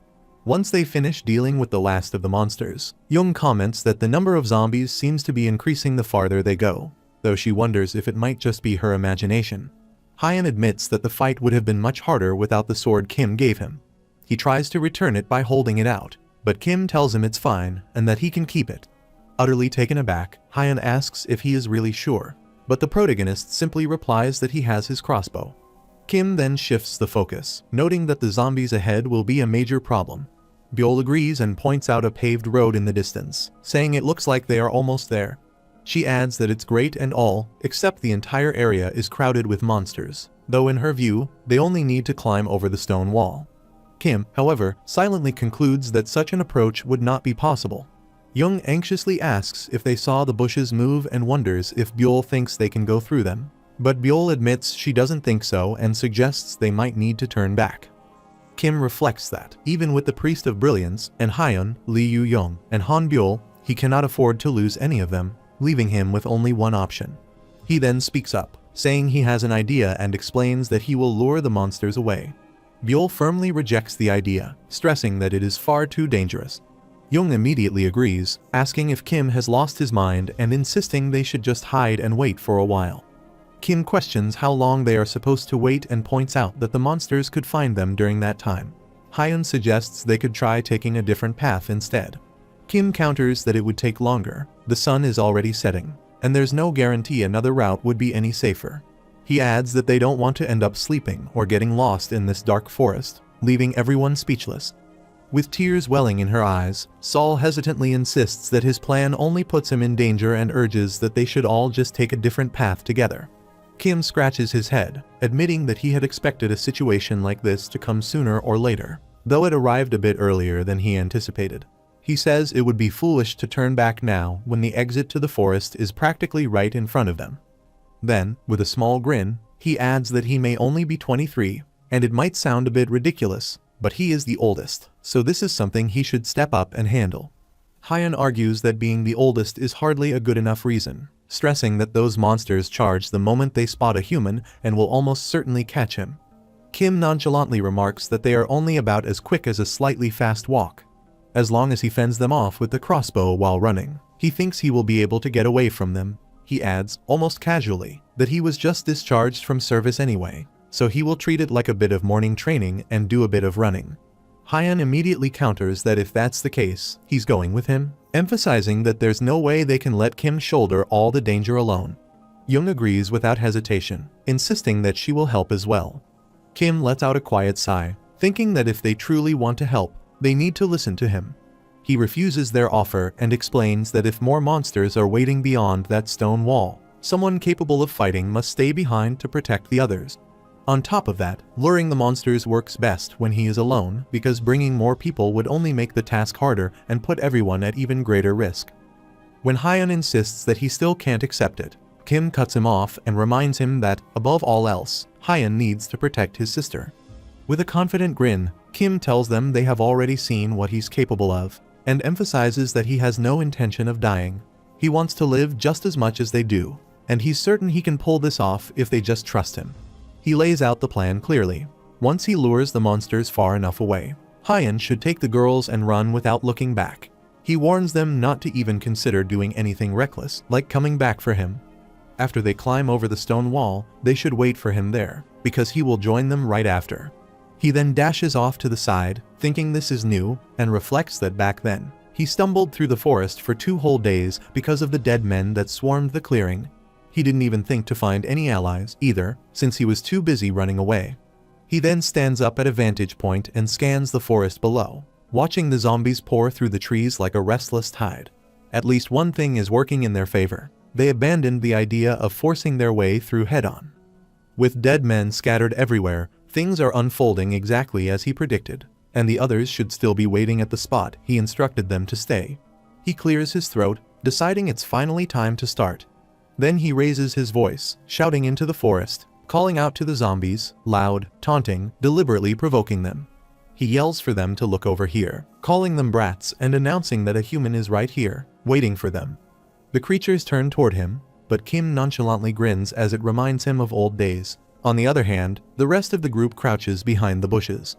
Once they finish dealing with the last of the monsters, Jung comments that the number of zombies seems to be increasing the farther they go, though she wonders if it might just be her imagination. Hyun admits that the fight would have been much harder without the sword Kim gave him. He tries to return it by holding it out, but Kim tells him it's fine and that he can keep it. Utterly taken aback, Hyun asks if he is really sure, but the protagonist simply replies that he has his crossbow. Kim then shifts the focus, noting that the zombies ahead will be a major problem. Byul agrees and points out a paved road in the distance, saying it looks like they are almost there. She adds that it's great and all, except the entire area is crowded with monsters, though in her view, they only need to climb over the stone wall. Kim, however, silently concludes that such an approach would not be possible. Jung anxiously asks if they saw the bushes move and wonders if Byul thinks they can go through them, but Byul admits she doesn't think so and suggests they might need to turn back. Kim reflects that, even with the Priest of Brilliance, and Hyun, Lee Yu-young, and Han Byul, he cannot afford to lose any of them, leaving him with only one option. He then speaks up, saying he has an idea and explains that he will lure the monsters away. Byul firmly rejects the idea, stressing that it is far too dangerous. Jung immediately agrees, asking if Kim has lost his mind and insisting they should just hide and wait for a while. Kim questions how long they are supposed to wait and points out that the monsters could find them during that time. Hyun suggests they could try taking a different path instead. Kim counters that it would take longer, the sun is already setting, and there's no guarantee another route would be any safer. He adds that they don't want to end up sleeping or getting lost in this dark forest, leaving everyone speechless. With tears welling in her eyes, Sol hesitantly insists that his plan only puts him in danger and urges that they should all just take a different path together. Kim scratches his head, admitting that he had expected a situation like this to come sooner or later, though it arrived a bit earlier than he anticipated. He says it would be foolish to turn back now when the exit to the forest is practically right in front of them. Then, with a small grin, he adds that he may only be 23, and it might sound a bit ridiculous, but he is the oldest, so this is something he should step up and handle. Hyun argues that being the oldest is hardly a good enough reason, stressing that those monsters charge the moment they spot a human and will almost certainly catch him. Kim nonchalantly remarks that they are only about as quick as a slightly fast walk. As long as he fends them off with the crossbow while running, he thinks he will be able to get away from them. He adds, almost casually, that he was just discharged from service anyway, so he will treat it like a bit of morning training and do a bit of running. Hyun immediately counters that if that's the case, he's going with him, emphasizing that there's no way they can let Kim shoulder all the danger alone. Jung agrees without hesitation, insisting that she will help as well. Kim lets out a quiet sigh, thinking that if they truly want to help, they need to listen to him. He refuses their offer and explains that if more monsters are waiting beyond that stone wall, someone capable of fighting must stay behind to protect the others. On top of that, luring the monsters works best when he is alone because bringing more people would only make the task harder and put everyone at even greater risk. When Hyun insists that he still can't accept it, Kim cuts him off and reminds him that, above all else, Hyun needs to protect his sister. With a confident grin, Kim tells them they have already seen what he's capable of, and emphasizes that he has no intention of dying. He wants to live just as much as they do, and he's certain he can pull this off if they just trust him. He lays out the plan clearly. Once he lures the monsters far enough away, Hyan should take the girls and run without looking back. He warns them not to even consider doing anything reckless, like coming back for him. After they climb over the stone wall, they should wait for him there, because he will join them right after. He then dashes off to the side, thinking this is new, and reflects that back then, he stumbled through the forest for 2 whole days because of the dead men that swarmed the clearing. He didn't even think to find any allies either, since he was too busy running away. He then stands up at a vantage point and scans the forest below, watching the zombies pour through the trees like a restless tide. At least one thing is working in their favor. They abandoned the idea of forcing their way through head-on. With dead men scattered everywhere, things are unfolding exactly as he predicted, and the others should still be waiting at the spot he instructed them to stay. He clears his throat, deciding it's finally time to start. Then he raises his voice, shouting into the forest, calling out to the zombies, loud, taunting, deliberately provoking them. He yells for them to look over here, calling them brats and announcing that a human is right here, waiting for them. The creatures turn toward him, but Kim nonchalantly grins as it reminds him of old days. On the other hand, the rest of the group crouches behind the bushes.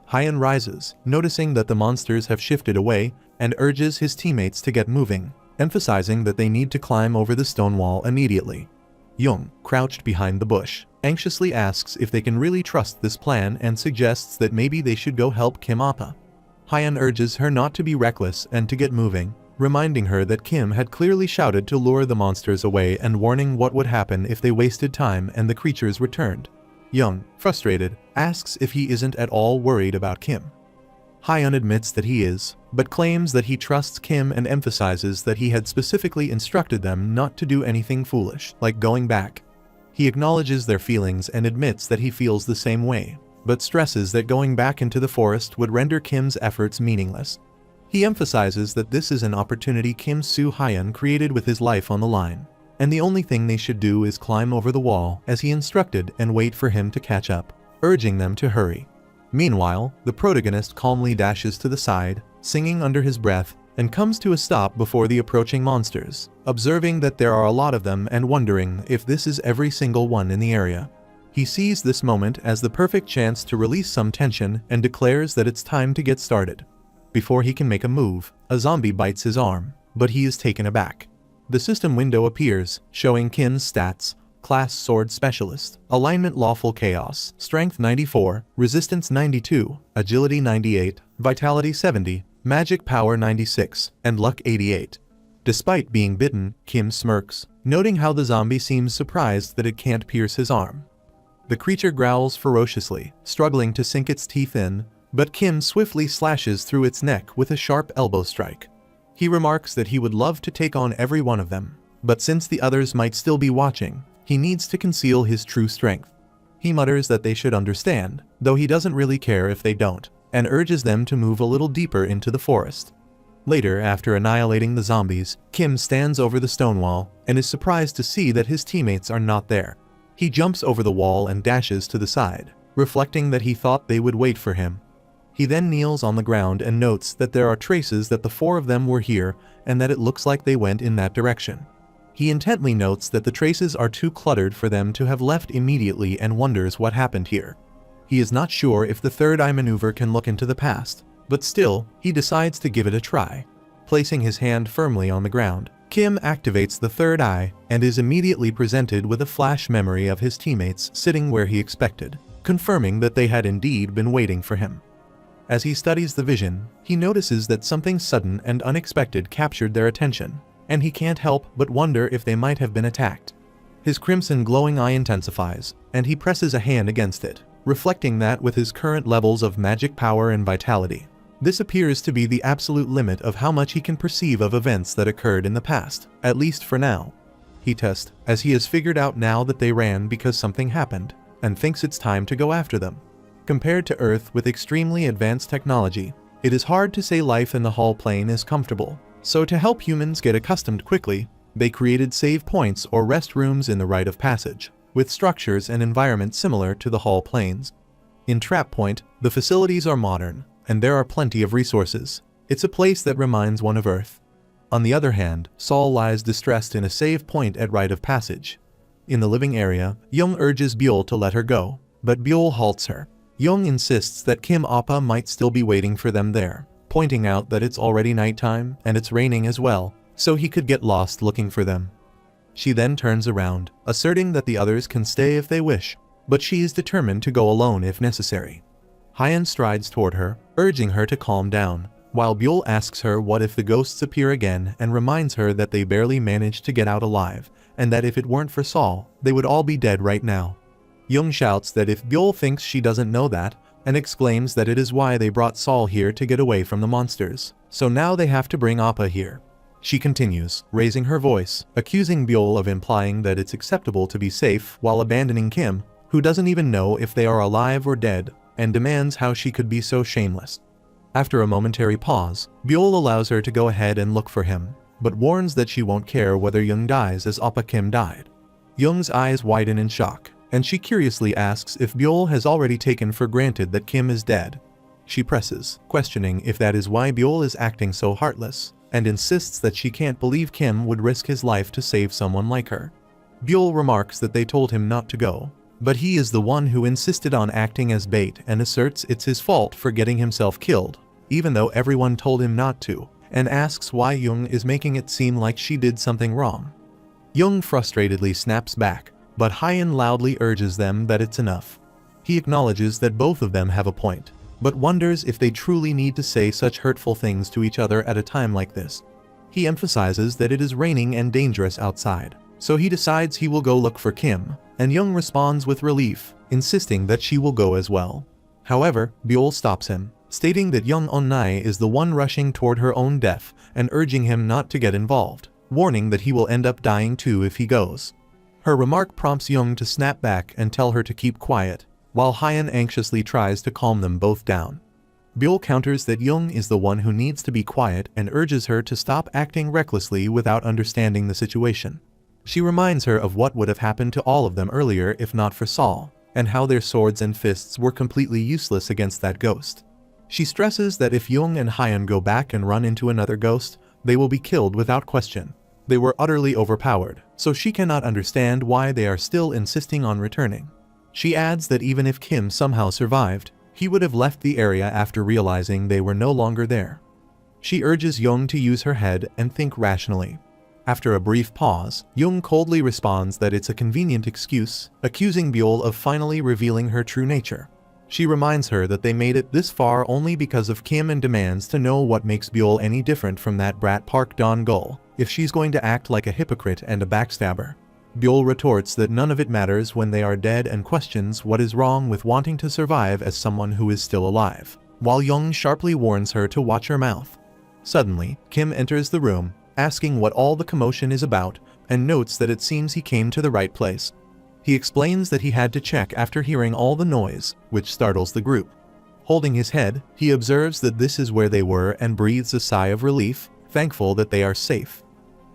Hyan rises, noticing that the monsters have shifted away, and urges his teammates to get moving, emphasizing that they need to climb over the stone wall immediately. Young, crouched behind the bush, anxiously asks if they can really trust this plan and suggests that maybe they should go help Kim Appa. Hyan urges her not to be reckless and to get moving, reminding her that Kim had clearly shouted to lure the monsters away and warning what would happen if they wasted time and the creatures returned. Young, frustrated, asks if he isn't at all worried about Kim. Hyan admits that he is, but claims that he trusts Kim and emphasizes that he had specifically instructed them not to do anything foolish, like going back. He acknowledges their feelings and admits that he feels the same way, but stresses that going back into the forest would render Kim's efforts meaningless. He emphasizes that this is an opportunity Kim Soo-hyun created with his life on the line, and the only thing they should do is climb over the wall as he instructed and wait for him to catch up, urging them to hurry. Meanwhile, the protagonist calmly dashes to the side, singing under his breath, and comes to a stop before the approaching monsters, observing that there are a lot of them and wondering if this is every single one in the area. He sees this moment as the perfect chance to release some tension and declares that it's time to get started. Before he can make a move, a zombie bites his arm, but he is taken aback. The system window appears, showing Kim's stats: Class Sword Specialist, Alignment Lawful Chaos, Strength 94, Resistance 92, Agility 98, Vitality 70, Magic Power 96, and Luck 88. Despite being bitten, Kim smirks, noting how the zombie seems surprised that it can't pierce his arm. The creature growls ferociously, struggling to sink its teeth in, but Kim swiftly slashes through its neck with a sharp elbow strike. He remarks that he would love to take on every one of them, but since the others might still be watching, he needs to conceal his true strength. He mutters that they should understand, though he doesn't really care if they don't, and urges them to move a little deeper into the forest. Later, after annihilating the zombies, Kim stands over the stone wall and is surprised to see that his teammates are not there. He jumps over the wall and dashes to the side, reflecting that he thought they would wait for him. He then kneels on the ground and notes that there are traces that the 4 of them were here and that it looks like they went in that direction. He intently notes that the traces are too cluttered for them to have left immediately and wonders what happened here. He is not sure if the third eye maneuver can look into the past, but still, he decides to give it a try. Placing his hand firmly on the ground, Kim activates the third eye and is immediately presented with a flash memory of his teammates sitting where he expected, confirming that they had indeed been waiting for him. As he studies the vision, he notices that something sudden and unexpected captured their attention, and he can't help but wonder if they might have been attacked. His crimson glowing eye intensifies, and he presses a hand against it, reflecting that with his current levels of magic power and vitality, this appears to be the absolute limit of how much he can perceive of events that occurred in the past, at least for now. He tests, as he has figured out now that they ran because something happened, and thinks it's time to go after them. Compared to Earth with extremely advanced technology, it is hard to say life in the Hall plane is comfortable, so to help humans get accustomed quickly, they created save points or rest rooms in the rite of passage, with structures and environment similar to the Hall planes. In Trap Point, the facilities are modern, and there are plenty of resources. It's a place that reminds one of Earth. On the other hand, Sol lies distressed in a save point at rite of passage. In the living area, Young urges Byul to let her go, but Byul halts her. Young insists that Kim Appa might still be waiting for them there, pointing out that it's already nighttime and it's raining as well, so he could get lost looking for them. She then turns around, asserting that the others can stay if they wish, but she is determined to go alone if necessary. Hyan strides toward her, urging her to calm down, while Byul asks her what if the ghosts appear again and reminds her that they barely managed to get out alive, and that if it weren't for Sol, they would all be dead right now. Young shouts that if Byul thinks she doesn't know that, and exclaims that it is why they brought Sol here to get away from the monsters, so now they have to bring Appa here. She continues, raising her voice, accusing Byul of implying that it's acceptable to be safe while abandoning Kim, who doesn't even know if they are alive or dead, and demands how she could be so shameless. After a momentary pause, Byul allows her to go ahead and look for him, but warns that she won't care whether Young dies as Appa Kim died. Young's eyes widen in shock, and she curiously asks if Byul has already taken for granted that Kim is dead. She presses, questioning if that is why Byul is acting so heartless, and insists that she can't believe Kim would risk his life to save someone like her. Byul remarks that they told him not to go, but he is the one who insisted on acting as bait and asserts it's his fault for getting himself killed, even though everyone told him not to, and asks why Young is making it seem like she did something wrong. Young frustratedly snaps back, but Hyan loudly urges them that it's enough. He acknowledges that both of them have a point, but wonders if they truly need to say such hurtful things to each other at a time like this. He emphasizes that it is raining and dangerous outside, so he decides he will go look for Kim, and Young responds with relief, insisting that she will go as well. However, Byul stops him, stating that Young Onnai is the one rushing toward her own death and urging him not to get involved, warning that he will end up dying too if he goes. Her remark prompts Young to snap back and tell her to keep quiet, while Hyan anxiously tries to calm them both down. Byul counters that Young is the one who needs to be quiet and urges her to stop acting recklessly without understanding the situation. She reminds her of what would have happened to all of them earlier if not for Sol, and how their swords and fists were completely useless against that ghost. She stresses that if Young and Hyan go back and run into another ghost, they will be killed without question. They were utterly overpowered, so she cannot understand why they are still insisting on returning. She adds that even if Kim somehow survived, he would have left the area after realizing they were no longer there. She urges Young to use her head and think rationally. After a brief pause, Young coldly responds that it's a convenient excuse, accusing Byul of finally revealing her true nature. She reminds her that they made it this far only because of Kim and demands to know what makes Byul any different from that brat Park Don-gul, if she's going to act like a hypocrite and a backstabber. Byul retorts that none of it matters when they are dead and questions what is wrong with wanting to survive as someone who is still alive, while Young sharply warns her to watch her mouth. Suddenly, Kim enters the room, asking what all the commotion is about, and notes that it seems he came to the right place. He explains that he had to check after hearing all the noise, which startles the group. Holding his head, he observes that this is where they were and breathes a sigh of relief, thankful that they are safe.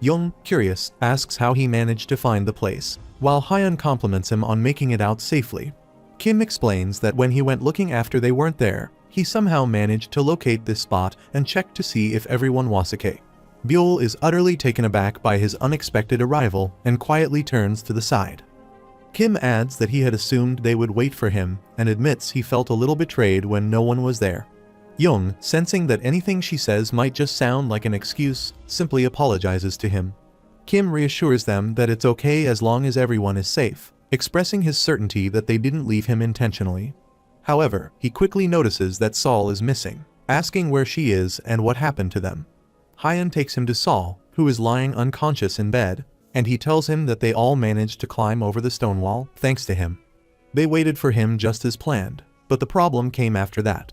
Young, curious, asks how he managed to find the place, while Hyan compliments him on making it out safely. Kim explains that when he went looking after they weren't there, he somehow managed to locate this spot and check to see if everyone was okay. Byul is utterly taken aback by his unexpected arrival and quietly turns to the side. Kim adds that he had assumed they would wait for him and admits he felt a little betrayed when no one was there. Young, sensing that anything she says might just sound like an excuse, simply apologizes to him. Kim reassures them that it's okay as long as everyone is safe, expressing his certainty that they didn't leave him intentionally. However, he quickly notices that Sol is missing, asking where she is and what happened to them. Hyan takes him to Sol, who is lying unconscious in bed, and he tells him that they all managed to climb over the stone wall thanks to him. They waited for him just as planned, but the problem came after that.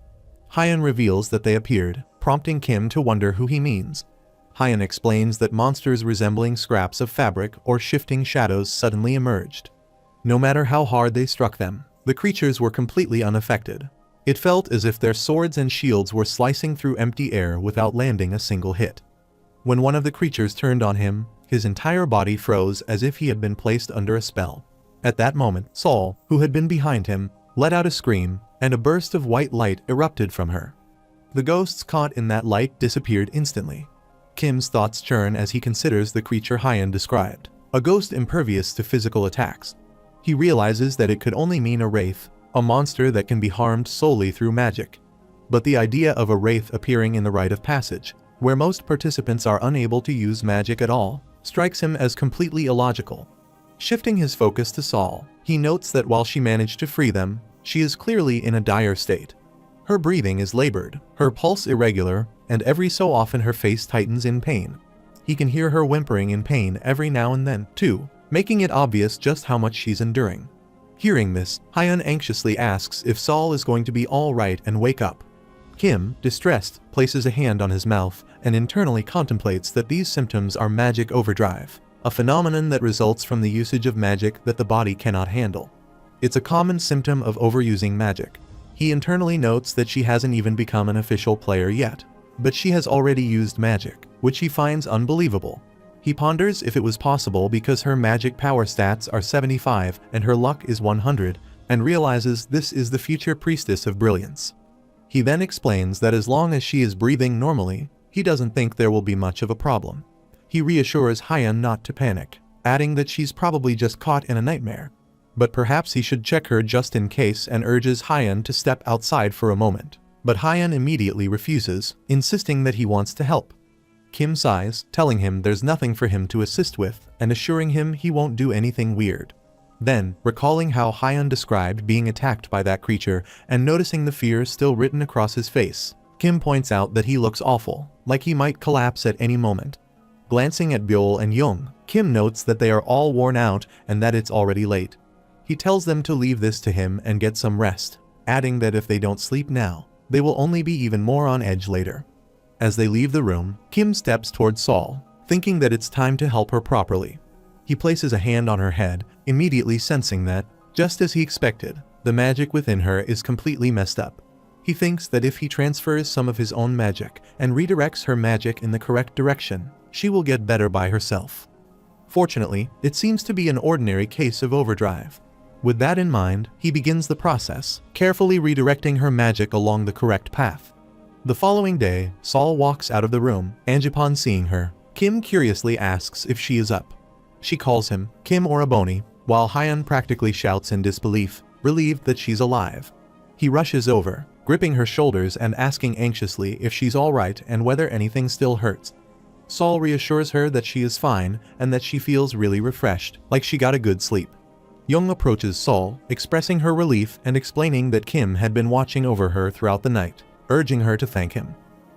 Hyan reveals that they appeared, prompting Kim to wonder who he means. Hyan explains that monsters resembling scraps of fabric or shifting shadows suddenly emerged. No matter how hard they struck them, the creatures were completely unaffected. It felt as if their swords and shields were slicing through empty air without landing a single hit. When one of the creatures turned on him, his entire body froze as if he had been placed under a spell. At that moment, Sol, who had been behind him, let out a scream, and a burst of white light erupted from her. The ghosts caught in that light disappeared instantly. Kim's thoughts churn as he considers the creature Hyan described, a ghost impervious to physical attacks. He realizes that it could only mean a wraith, a monster that can be harmed solely through magic. But the idea of a wraith appearing in the rite of passage, where most participants are unable to use magic at all, strikes him as completely illogical. Shifting his focus to Saul, he notes that while she managed to free them, she is clearly in a dire state. Her breathing is labored, her pulse irregular, and every so often her face tightens in pain. He can hear her whimpering in pain every now and then, too, making it obvious just how much she's enduring. Hearing this, Hyan anxiously asks if Saul is going to be all right and wake up. Kim, distressed, places a hand on his mouth and internally contemplates that these symptoms are magic overdrive, a phenomenon that results from the usage of magic that the body cannot handle. It's a common symptom of overusing magic. He internally notes that she hasn't even become an official player yet, but she has already used magic, which he finds unbelievable. He ponders if it was possible because her magic power stats are 75 and her luck is 100, and realizes this is the future priestess of brilliance. He then explains that as long as she is breathing normally, he doesn't think there will be much of a problem. He reassures Hyan not to panic, adding that she's probably just caught in a nightmare. But perhaps he should check her just in case and urges Hyan to step outside for a moment. But Hyan immediately refuses, insisting that he wants to help. Kim sighs, telling him there's nothing for him to assist with and assuring him he won't do anything weird. Then, recalling how Hyan described being attacked by that creature and noticing the fear still written across his face, Kim points out that he looks awful, like he might collapse at any moment. Glancing at Byul and Young, Kim notes that they are all worn out and that it's already late. He tells them to leave this to him and get some rest, adding that if they don't sleep now, they will only be even more on edge later. As they leave the room, Kim steps towards Saul, thinking that it's time to help her properly. He places a hand on her head, immediately sensing that, just as he expected, the magic within her is completely messed up. He thinks that if he transfers some of his own magic and redirects her magic in the correct direction, she will get better by herself. Fortunately, it seems to be an ordinary case of overdrive. With that in mind, he begins the process, carefully redirecting her magic along the correct path. The following day, Saul walks out of the room, and upon seeing her, Kim curiously asks if she is up. She calls him Kim Oraboni, while Hyan practically shouts in disbelief, relieved that she's alive. He rushes over, gripping her shoulders and asking anxiously if she's all right and whether anything still hurts. Saul reassures her that she is fine and that she feels really refreshed, like she got a good sleep. Young approaches Saul, expressing her relief and explaining that Kim had been watching over her throughout the night, urging her to thank him.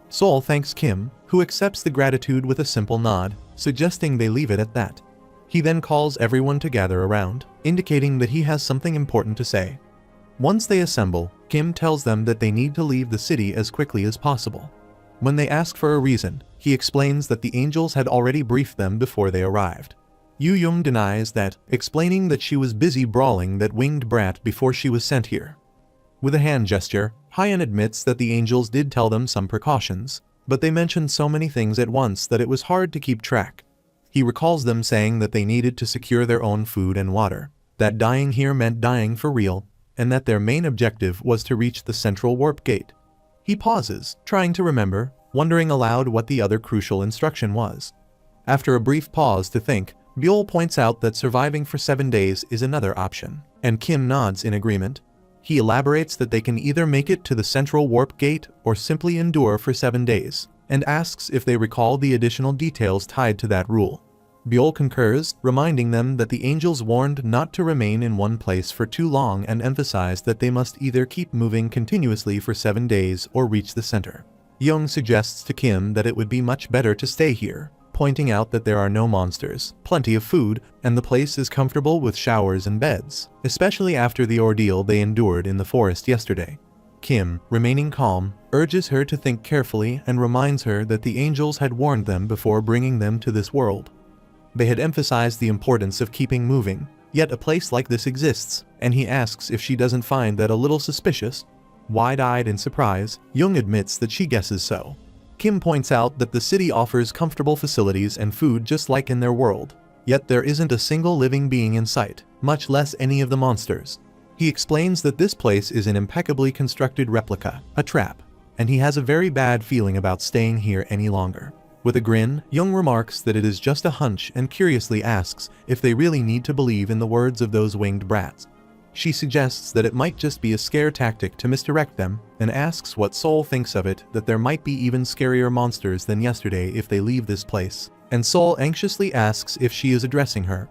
Saul thanks Kim, who accepts the gratitude with a simple nod, suggesting they leave it at that. He then calls everyone to gather around, indicating that he has something important to say. Once they assemble, Kim tells them that they need to leave the city as quickly as possible. When they ask for a reason, he explains that the angels had already briefed them before they arrived. Yu Yung denies that, explaining that she was busy brawling that winged brat before she was sent here. With a hand gesture, Hyan admits that the angels did tell them some precautions, but they mentioned so many things at once that it was hard to keep track. He recalls them saying that they needed to secure their own food and water, that dying here meant dying for real, and that their main objective was to reach the central warp gate. He pauses, trying to remember, wondering aloud what the other crucial instruction was. After a brief pause to think, Byul points out that surviving for 7 days is another option, and Kim nods in agreement. He elaborates that they can either make it to the central warp gate or simply endure for 7 days, and asks if they recall the additional details tied to that rule. Byul concurs, reminding them that the angels warned not to remain in one place for too long and emphasized that they must either keep moving continuously for 7 days or reach the center. Young suggests to Kim that it would be much better to stay here, pointing out that there are no monsters, plenty of food, and the place is comfortable with showers and beds, especially after the ordeal they endured in the forest yesterday. Kim, remaining calm, urges her to think carefully and reminds her that the angels had warned them before bringing them to this world. They had emphasized the importance of keeping moving, yet a place like this exists, and he asks if she doesn't find that a little suspicious. Wide-eyed in surprise, Young admits that she guesses so. Kim points out that the city offers comfortable facilities and food just like in their world, yet there isn't a single living being in sight, much less any of the monsters. He explains that this place is an impeccably constructed replica, a trap. and he has a very bad feeling about staying here any longer. With a grin, Young remarks that it is just a hunch and curiously asks if they really need to believe in the words of those winged brats. She suggests that it might just be a scare tactic to misdirect them, and asks what Sol thinks of it, that there might be even scarier monsters than yesterday if they leave this place, and Sol anxiously asks if she is addressing her.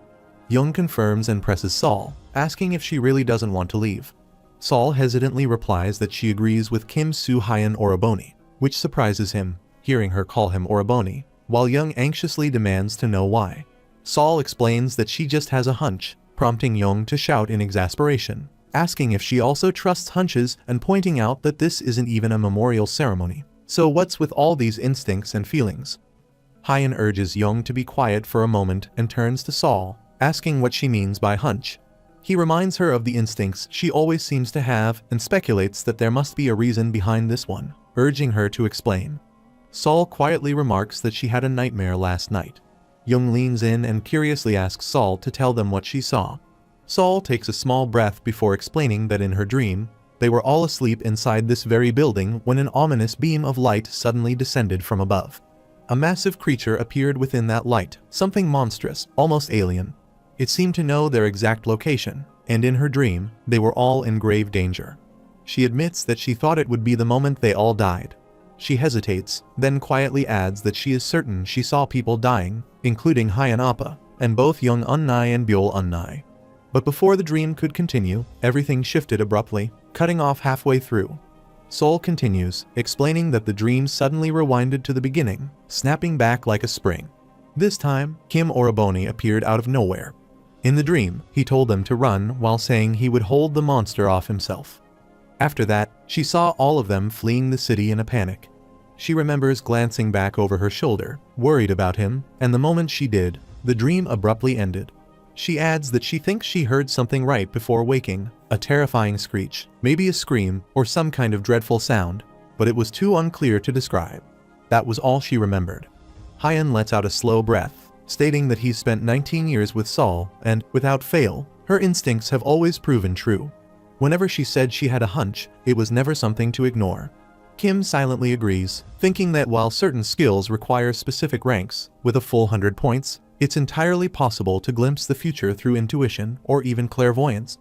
Young confirms and presses Sol, asking if she really doesn't want to leave. Sol hesitantly replies that she agrees with Kim Soo-hyun Oroboni, which surprises him, hearing her call him Oroboni, while Young anxiously demands to know why. Sol explains that she just has a hunch, prompting Young to shout in exasperation, asking if she also trusts hunches and pointing out that this isn't even a memorial ceremony. So what's with all these instincts and feelings? Hyun urges Young to be quiet for a moment and turns to Sol, asking what she means by hunch. He reminds her of the instincts she always seems to have and speculates that there must be a reason behind this one, urging her to explain. Sol quietly remarks that she had a nightmare last night. Young leans in and curiously asks Sol to tell them what she saw. Sol takes a small breath before explaining that in her dream, they were all asleep inside this very building when an ominous beam of light suddenly descended from above. A massive creature appeared within that light, something monstrous, almost alien. It seemed to know their exact location, and in her dream, they were all in grave danger. She admits that she thought it would be the moment they all died. She hesitates, then quietly adds that she is certain she saw people dying, including Hyun Appa, and both Young Unnai and Byul Unnai. But before the dream could continue, everything shifted abruptly, cutting off halfway through. Sol continues, explaining that the dream suddenly rewinded to the beginning, snapping back like a spring. This time, Kim Oroboni appeared out of nowhere. In the dream, he told them to run while saying he would hold the monster off himself. After that, she saw all of them fleeing the city in a panic. She remembers glancing back over her shoulder, worried about him, and the moment she did, the dream abruptly ended. She adds that she thinks she heard something right before waking, a terrifying screech, maybe a scream, or some kind of dreadful sound, but it was too unclear to describe. That was all she remembered. Hyun lets out a slow breath, stating that he's spent 19 years with Sol, and, without fail, her instincts have always proven true. Whenever she said she had a hunch, it was never something to ignore. Kim silently agrees, thinking that while certain skills require specific ranks, with a full 100 points, it's entirely possible to glimpse the future through intuition or even clairvoyance.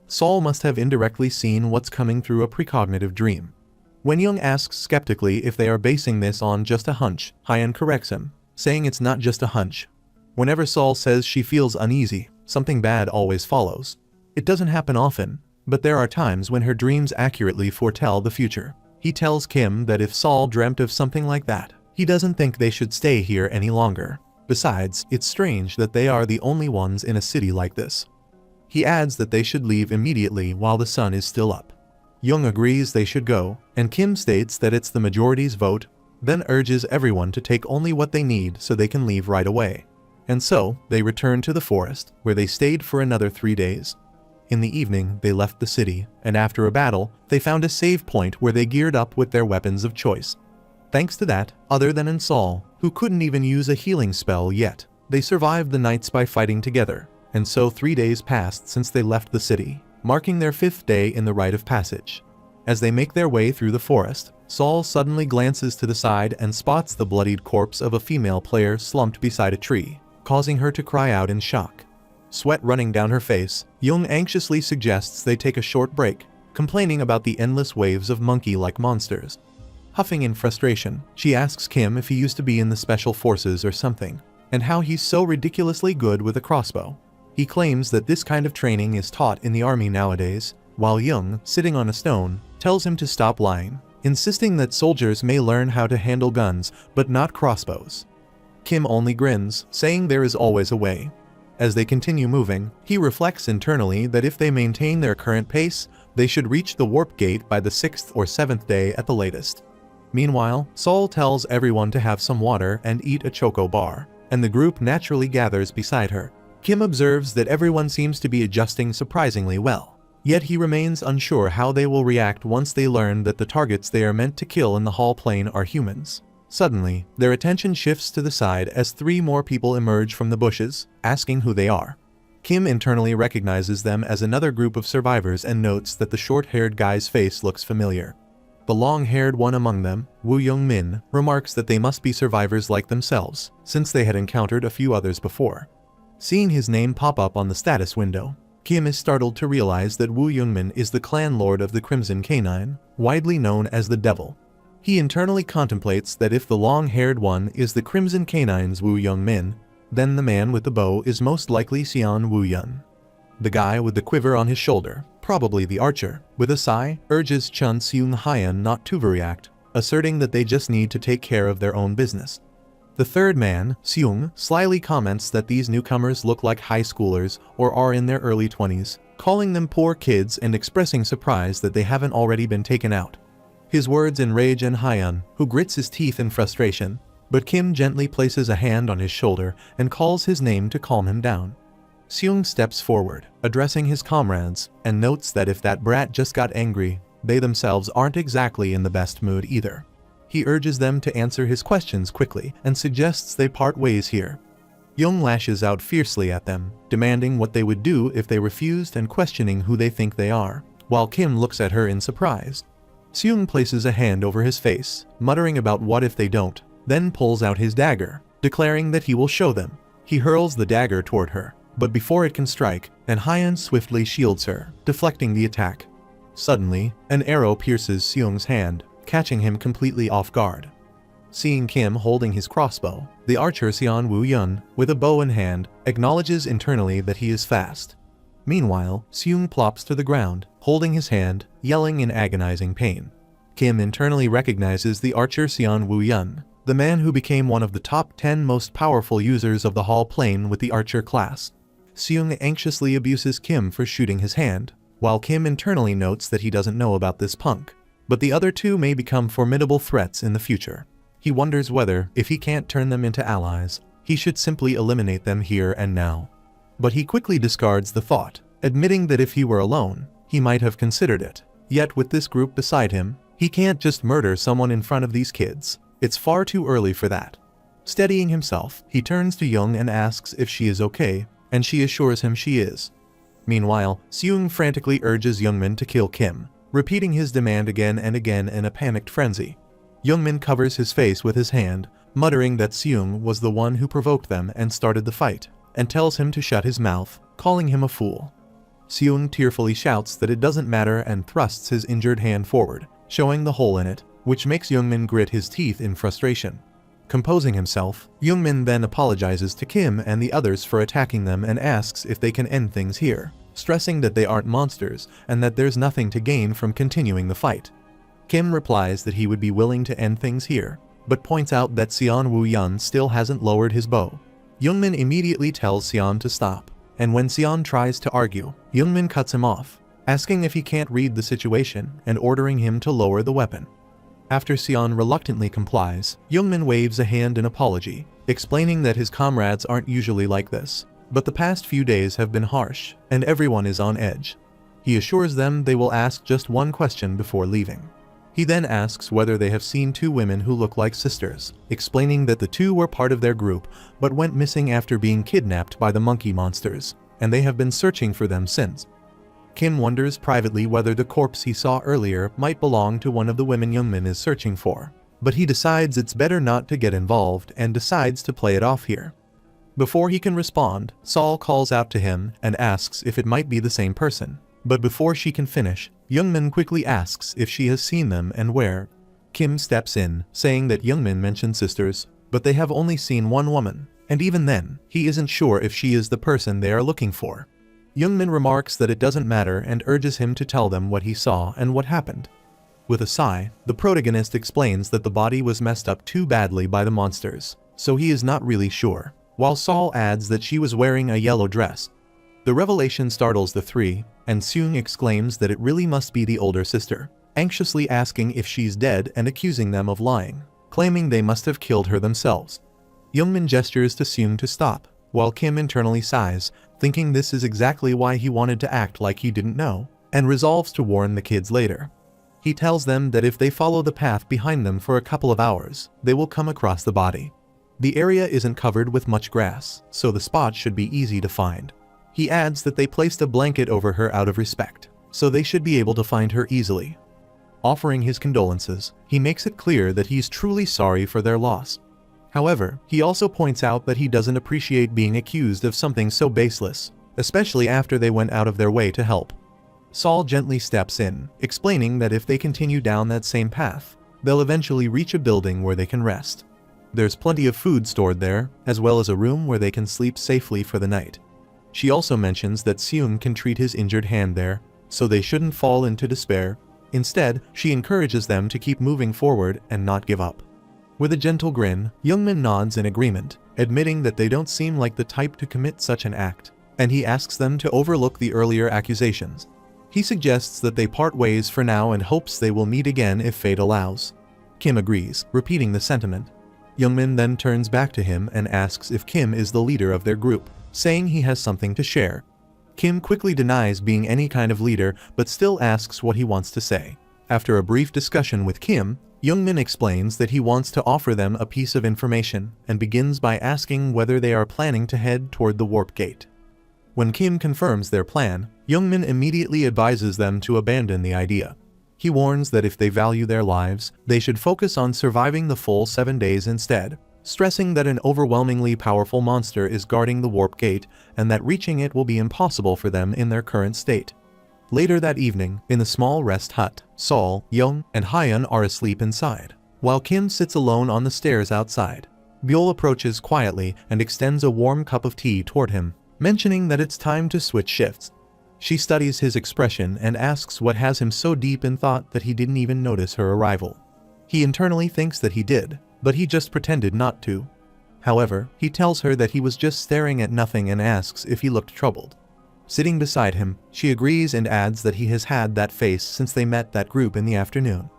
Sol must have indirectly seen what's coming through a precognitive dream. When Young asks skeptically if they are basing this on just a hunch, Hyun corrects him, saying it's not just a hunch. Whenever Sol says she feels uneasy, something bad always follows. It doesn't happen often, but there are times when her dreams accurately foretell the future. He tells Kim that if Sol dreamt of something like that, he doesn't think they should stay here any longer. Besides, it's strange that they are the only ones in a city like this. He adds that they should leave immediately while the sun is still up. Young agrees they should go, and Kim states that it's the majority's vote, then urges everyone to take only what they need so they can leave right away. And so, they return to the forest, where they stayed for another 3 days. In the evening, they left the city, and after a battle, they found a save point where they geared up with their weapons of choice. Thanks to that, other than in Sol, who couldn't even use a healing spell yet, they survived the nights by fighting together, and so 3 days passed since they left the city, marking their 5th day in the rite of passage. As they make their way through the forest, Sol suddenly glances to the side and spots the bloodied corpse of a female player slumped beside a tree, causing her to cry out in shock. Sweat running down her face, Young anxiously suggests they take a short break, complaining about the endless waves of monkey-like monsters. Huffing in frustration, she asks Kim if he used to be in the special forces or something, and how he's so ridiculously good with a crossbow. He claims that this kind of training is taught in the army nowadays, while Young, sitting on a stone, tells him to stop lying, insisting that soldiers may learn how to handle guns, but not crossbows. Kim only grins, saying there is always a way. As they continue moving, he reflects internally that if they maintain their current pace, they should reach the warp gate by the 6th or 7th day at the latest. Meanwhile, Sol tells everyone to have some water and eat a choco bar, and the group naturally gathers beside her. Kim observes that everyone seems to be adjusting surprisingly well, yet he remains unsure how they will react once they learn that the targets they are meant to kill in the hall plane are humans. Suddenly, their attention shifts to the side as 3 more people emerge from the bushes, asking who they are. Kim internally recognizes them as another group of survivors and notes that the short-haired guy's face looks familiar. The long-haired one among them, Woo Young-min, remarks that they must be survivors like themselves, since they had encountered a few others before. Seeing his name pop up on the status window, Kim is startled to realize that Woo Young-min is the clan lord of the Crimson Canine, widely known as the Devil. He internally contemplates that if the long-haired one is the Crimson Canine's Woo Young-min, then the man with the bow is most likely Seon Woo-yun. The guy with the quiver on his shoulder, probably the archer, with a sigh, urges Chun Seung-hyun not to overreact, asserting that they just need to take care of their own business. The third man, Seung, slyly comments that these newcomers look like high schoolers or are in their early 20s, calling them poor kids and expressing surprise that they haven't already been taken out. His words enrage Hyun, who grits his teeth in frustration, but Kim gently places a hand on his shoulder and calls his name to calm him down. Seung steps forward, addressing his comrades, and notes that if that brat just got angry, they themselves aren't exactly in the best mood either. He urges them to answer his questions quickly and suggests they part ways here. Young lashes out fiercely at them, demanding what they would do if they refused and questioning who they think they are, while Kim looks at her in surprise. Seung places a hand over his face, muttering about what if they don't, then pulls out his dagger, declaring that he will show them. He hurls the dagger toward her, but before it can strike, Hyun swiftly shields her, deflecting the attack. Suddenly, an arrow pierces Seung's hand, catching him completely off guard. Seeing Kim holding his crossbow, the archer Seon Woo-yun, with a bow in hand, acknowledges internally that he is fast. Meanwhile, Seung plops to the ground, holding his hand, yelling in agonizing pain. Kim internally recognizes the archer Seon Woo-yun, the man who became one of the top 10 most powerful users of the Hall Plane with the archer class. Seung anxiously abuses Kim for shooting his hand, while Kim internally notes that he doesn't know about this punk. But the other two may become formidable threats in the future. He wonders whether, if he can't turn them into allies, he should simply eliminate them here and now. But he quickly discards the thought, admitting that if he were alone, he might have considered it. Yet with this group beside him, he can't just murder someone in front of these kids. It's far too early for that. Steadying himself, he turns to Young and asks if she is okay, and she assures him she is. Meanwhile, Seung frantically urges Youngmin to kill Kim, repeating his demand again and again in a panicked frenzy. Youngmin covers his face with his hand, muttering that Seung was the one who provoked them and started the fight, and tells him to shut his mouth, calling him a fool. Seung tearfully shouts that it doesn't matter and thrusts his injured hand forward, showing the hole in it, which makes Youngmin grit his teeth in frustration. Composing himself, Youngmin then apologizes to Kim and the others for attacking them and asks if they can end things here, stressing that they aren't monsters and that there's nothing to gain from continuing the fight. Kim replies that he would be willing to end things here, but points out that Seon Woo-yun still hasn't lowered his bow. Youngmin immediately tells Seon to stop, and when Seon tries to argue, Youngmin cuts him off, asking if he can't read the situation and ordering him to lower the weapon. After Seon reluctantly complies, Youngmin waves a hand in apology, explaining that his comrades aren't usually like this, but the past few days have been harsh, and everyone is on edge. He assures them they will ask just one question before leaving. He then asks whether they have seen two women who look like sisters, explaining that the two were part of their group but went missing after being kidnapped by the monkey monsters, and they have been searching for them since. Kim wonders privately whether the corpse he saw earlier might belong to one of the women Youngmin is searching for, but he decides it's better not to get involved and decides to play it off here. Before he can respond, Sol calls out to him and asks if it might be the same person, but before she can finish, Youngmin quickly asks if she has seen them and where. Kim steps in, saying that Youngmin mentioned sisters, but they have only seen one woman, and even then, he isn't sure if she is the person they are looking for. Youngmin remarks that it doesn't matter and urges him to tell them what he saw and what happened. With a sigh, the protagonist explains that the body was messed up too badly by the monsters, so he is not really sure, while Sol adds that she was wearing a yellow dress. The revelation startles the three, and Seung exclaims that it really must be the older sister, anxiously asking if she's dead and accusing them of lying, claiming they must have killed her themselves. Youngmin gestures to Seung to stop, while Kim internally sighs, thinking this is exactly why he wanted to act like he didn't know, and resolves to warn the kids later. He tells them that if they follow the path behind them for a couple of hours, they will come across the body. The area isn't covered with much grass, so the spot should be easy to find. He adds that they placed a blanket over her out of respect, so they should be able to find her easily. offering his condolences. He makes it clear that he's truly sorry for their loss. However, he also points out that he doesn't appreciate being accused of something so baseless, especially after they went out of their way to help. Saul gently steps in, explaining that if they continue down that same path, they'll eventually reach a building where they can rest. There's plenty of food stored there, as well as a room where they can sleep safely for the night. She also mentions that Seung can treat his injured hand there, so they shouldn't fall into despair. Instead, she encourages them to keep moving forward and not give up. With a gentle grin, Youngmin nods in agreement, admitting that they don't seem like the type to commit such an act, and he asks them to overlook the earlier accusations. He suggests that they part ways for now and hopes they will meet again if fate allows. Kim agrees, repeating the sentiment. Youngmin then turns back to him and asks if Kim is the leader of their group, saying he has something to share. Kim quickly denies being any kind of leader but still asks what he wants to say. After a brief discussion with Kim, Youngmin explains that he wants to offer them a piece of information and begins by asking whether they are planning to head toward the warp gate. When Kim confirms their plan, Youngmin immediately advises them to abandon the idea. He warns that if they value their lives, they should focus on surviving the full 7 days instead, stressing that an overwhelmingly powerful monster is guarding the warp gate and that reaching it will be impossible for them in their current state. Later that evening, in the small rest hut, Sol, Young, and Hyun are asleep inside, while Kim sits alone on the stairs outside. Byul approaches quietly and extends a warm cup of tea toward him, mentioning that it's time to switch shifts. She studies his expression and asks what has him so deep in thought that he didn't even notice her arrival. He internally thinks that he did, but he just pretended not to. However, he tells her that he was just staring at nothing and asks if he looked troubled. Sitting beside him, she agrees and adds that he has had that face since they met that group in the afternoon.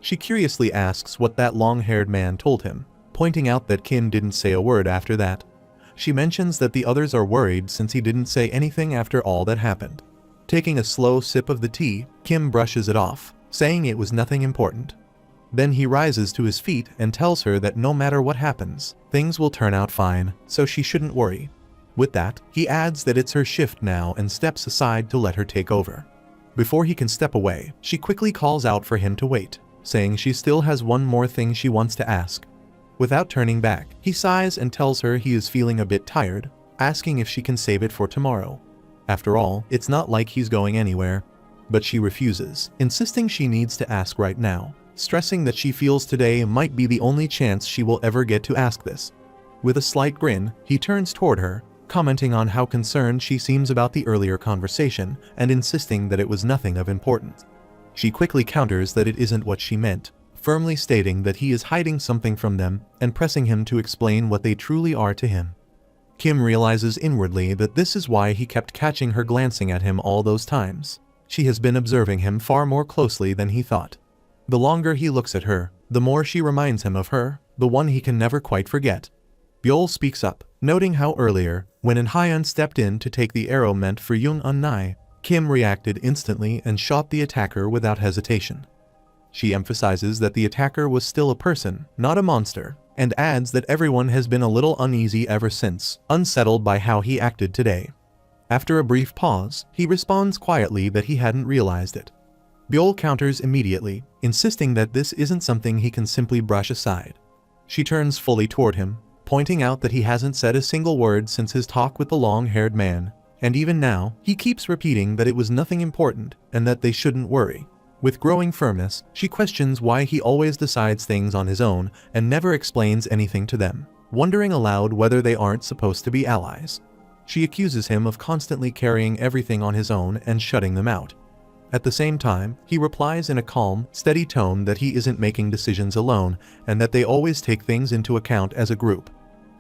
She curiously asks what that long-haired man told him, pointing out that Kim didn't say a word after that. She mentions that the others are worried since he didn't say anything after all that happened. Taking a slow sip of the tea, Kim brushes it off, saying it was nothing important. Then he rises to his feet and tells her that no matter what happens, things will turn out fine, so she shouldn't worry. With that, he adds that it's her shift now and steps aside to let her take over. Before he can step away, she quickly calls out for him to wait, saying she still has one more thing she wants to ask. Without turning back, he sighs and tells her he is feeling a bit tired, asking if she can save it for tomorrow. After all, it's not like he's going anywhere. But she refuses, insisting she needs to ask right now, stressing that she feels today might be the only chance she will ever get to ask this. With a slight grin, he turns toward her, commenting on how concerned she seems about the earlier conversation and insisting that it was nothing of importance. She quickly counters that it isn't what she meant, firmly stating that he is hiding something from them and pressing him to explain what they truly are to him. Kim realizes inwardly that this is why he kept catching her glancing at him all those times. She has been observing him far more closely than he thought. The longer he looks at her, the more she reminds him of her, the one he can never quite forget. Byul speaks up, noting how earlier, when Hyun stepped in to take the arrow meant for Young Un-nai, Kim reacted instantly and shot the attacker without hesitation. She emphasizes that the attacker was still a person, not a monster, and adds that everyone has been a little uneasy ever since, unsettled by how he acted today. After a brief pause, he responds quietly that he hadn't realized it. Byul counters immediately, insisting that this isn't something he can simply brush aside. She turns fully toward him, pointing out that he hasn't said a single word since his talk with the long-haired man, and even now, he keeps repeating that it was nothing important and that they shouldn't worry. With growing firmness, she questions why he always decides things on his own and never explains anything to them, wondering aloud whether they aren't supposed to be allies. She accuses him of constantly carrying everything on his own and shutting them out. At the same time, he replies in a calm, steady tone that he isn't making decisions alone and that they always take things into account as a group.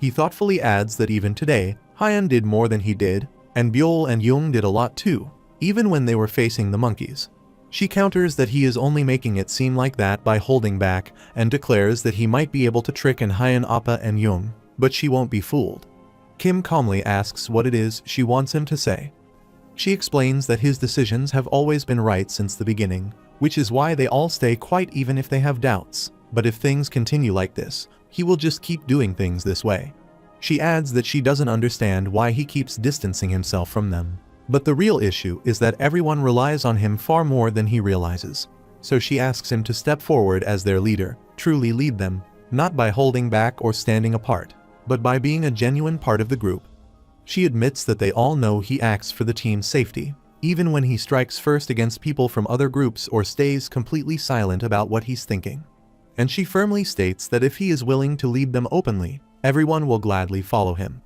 He thoughtfully adds that even today, Hyun did more than he did, and Byul and Young did a lot too, even when they were facing the monkeys. She counters that he is only making it seem like that by holding back and declares that he might be able to trick Hyun Appa and Young, but she won't be fooled. Kim calmly asks what it is she wants him to say. She explains that his decisions have always been right since the beginning, which is why they all stay quiet even if they have doubts, but if things continue like this, he will just keep doing things this way. She adds that she doesn't understand why he keeps distancing himself from them. But the real issue is that everyone relies on him far more than he realizes. so she asks him to step forward as their leader, truly lead them, not by holding back or standing apart, but by being a genuine part of the group. She admits that they all know he acts for the team's safety, even when he strikes first against people from other groups or stays completely silent about what he's thinking. And she firmly states that if he is willing to lead them openly, everyone will gladly follow him.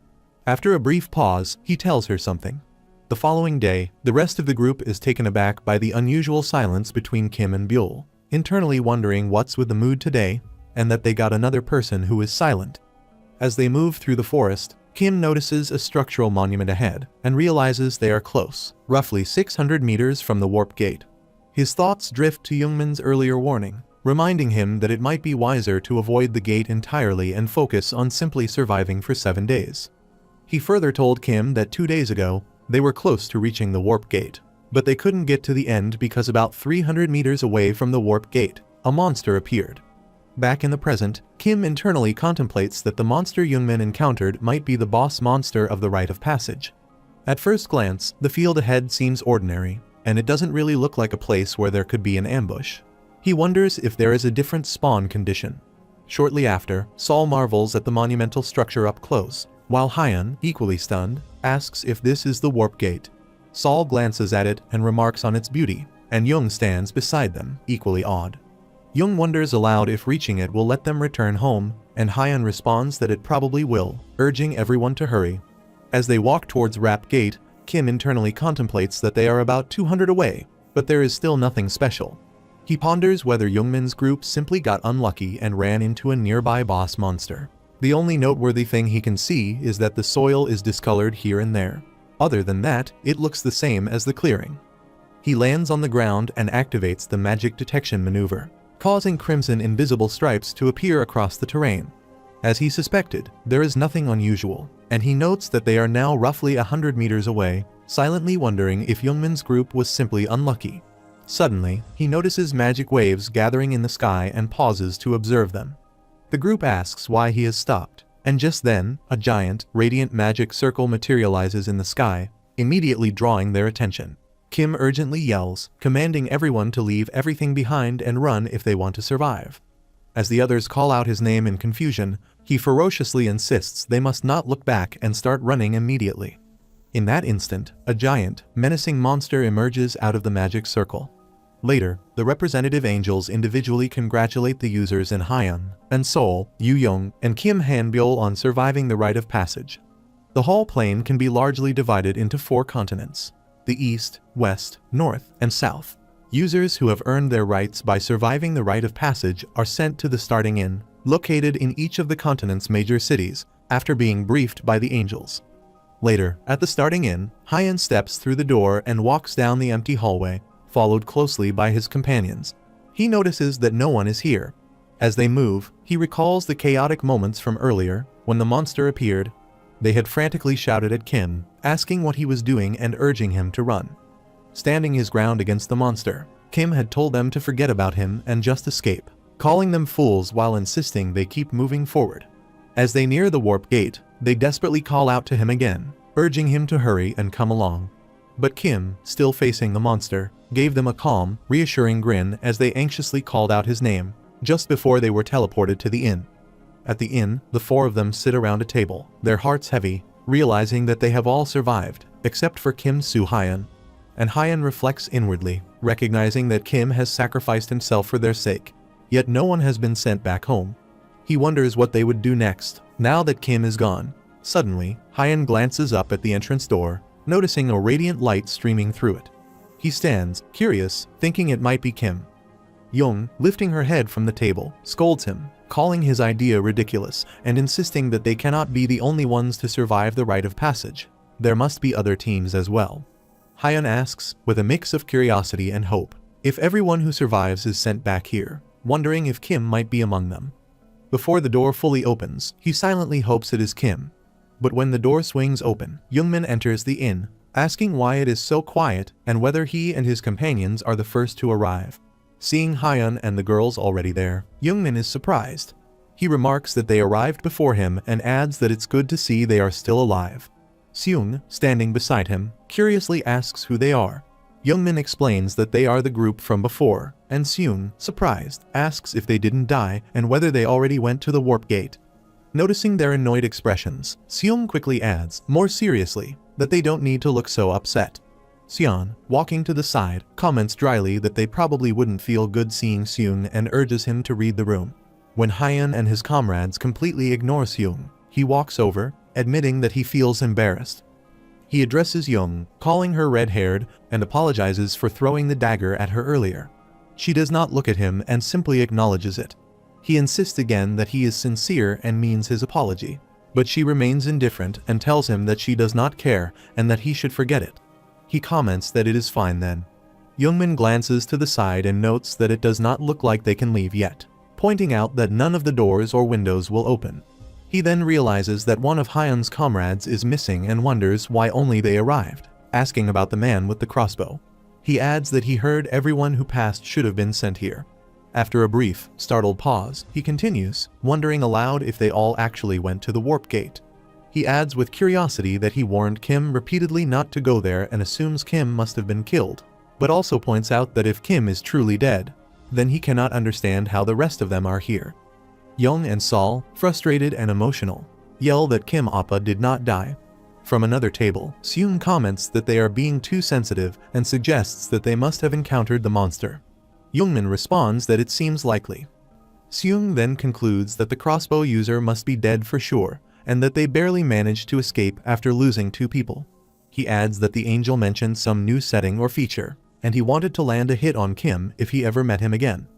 After a brief pause, he tells her something. The following day, the rest of the group is taken aback by the unusual silence between Kim and Buell, internally wondering what's with the mood today, and that they got another person who is silent. As they move through the forest, Kim notices a structural monument ahead and realizes they are close, roughly 600 meters from the warp gate. His thoughts drift to Youngmin's earlier warning, reminding him that it might be wiser to avoid the gate entirely and focus on simply surviving for 7 days. He further told Kim that 2 days ago, they were close to reaching the warp gate, but they couldn't get to the end because about 300 meters away from the warp gate, a monster appeared. Back in the present, Kim internally contemplates that the monster Youngmin encountered might be the boss monster of the rite of passage. At first glance, the field ahead seems ordinary, and it doesn't really look like a place where there could be an ambush. He wonders if there is a different spawn condition. Shortly after, Saul marvels at the monumental structure up close, while Hyun, equally stunned, asks if this is the warp gate. Saul glances at it and remarks on its beauty, and Young stands beside them, equally awed. Young wonders aloud if reaching it will let them return home, and Hyun responds that it probably will, urging everyone to hurry. As they walk towards Rap Gate, Kim internally contemplates that they are about 200 away, but there is still nothing special. He ponders whether Youngmin's group simply got unlucky and ran into a nearby boss monster. The only noteworthy thing he can see is that the soil is discolored here and there. Other than that, it looks the same as the clearing. He lands on the ground and activates the magic detection maneuver, causing crimson invisible stripes to appear across the terrain. As he suspected, there is nothing unusual, and he notes that they are now roughly 100 meters away, silently wondering if Youngmin's group was simply unlucky. Suddenly, he notices magic waves gathering in the sky and pauses to observe them. The group asks why he has stopped, and just then, a giant, radiant magic circle materializes in the sky, immediately drawing their attention. Kim urgently yells, commanding everyone to leave everything behind and run if they want to survive. As the others call out his name in confusion, he ferociously insists they must not look back and start running immediately. In that instant, a giant, menacing monster emerges out of the magic circle. Later, the representative angels individually congratulate the users in Hyun, and Seoul, Yu Young, and Kim Han-byul on surviving the rite of passage. The whole plane can be largely divided into 4 continents: the East, West, North, and South. Users who have earned their rights by surviving the rite of passage are sent to the starting inn, located in each of the continent's major cities, after being briefed by the angels. Later, at the starting inn, Hyun steps through the door and walks down the empty hallway, followed closely by his companions. He notices that no one is here. As they move, he recalls the chaotic moments from earlier, when the monster appeared. They had frantically shouted at Kim, asking what he was doing and urging him to run. Standing his ground against the monster, Kim had told them to forget about him and just escape, calling them fools while insisting they keep moving forward. As they near the warp gate, they desperately call out to him again, urging him to hurry and come along. But Kim, still facing the monster, gave them a calm, reassuring grin as they anxiously called out his name, just before they were teleported to the inn. At the inn, the 4 of them sit around a table, their hearts heavy, realizing that they have all survived, except for Kim Soo Hyun. And Hyun reflects inwardly, recognizing that Kim has sacrificed himself for their sake, yet no one has been sent back home. He wonders what they would do next, now that Kim is gone. Suddenly, Hyun glances up at the entrance door, noticing a radiant light streaming through it. He stands, curious, thinking it might be Kim. Young, lifting her head from the table, scolds him, calling his idea ridiculous and insisting that they cannot be the only ones to survive the rite of passage. There must be other teams as well. Hyun asks, with a mix of curiosity and hope, if everyone who survives is sent back here, wondering if Kim might be among them. Before the door fully opens, he silently hopes it is Kim. But when the door swings open, Youngmin enters the inn, asking why it is so quiet and whether he and his companions are the first to arrive. Seeing Hyun and the girls already there, Youngmin is surprised. He remarks that they arrived before him and adds that it's good to see they are still alive. Seung, standing beside him, curiously asks who they are. Youngmin explains that they are the group from before, and Seung, surprised, asks if they didn't die and whether they already went to the warp gate. Noticing their annoyed expressions, Seung quickly adds, more seriously, that they don't need to look so upset. Seon, walking to the side, comments dryly that they probably wouldn't feel good seeing Seung and urges him to read the room. When Hyun and his comrades completely ignore Seung, he walks over, admitting that he feels embarrassed. He addresses Young, calling her red-haired, and apologizes for throwing the dagger at her earlier. She does not look at him and simply acknowledges it. He insists again that he is sincere and means his apology, but she remains indifferent and tells him that she does not care and that he should forget it. He comments that it is fine then. Youngmin glances to the side and notes that it does not look like they can leave yet, pointing out that none of the doors or windows will open. He then realizes that one of Hyun's comrades is missing and wonders why only they arrived, asking about the man with the crossbow. He adds that he heard everyone who passed should have been sent here. After a brief, startled pause, he continues, wondering aloud if they all actually went to the warp gate. He adds with curiosity that he warned Kim repeatedly not to go there and assumes Kim must have been killed, but also points out that if Kim is truly dead, then he cannot understand how the rest of them are here. Young and Sol, frustrated and emotional, yell that Kim Appa did not die. From another table, Seung comments that they are being too sensitive and suggests that they must have encountered the monster. Youngmin responds that it seems likely. Seung then concludes that the crossbow user must be dead for sure, and that they barely managed to escape after losing 2 people. He adds that the angel mentioned some new setting or feature, and he wanted to land a hit on Kim if he ever met him again.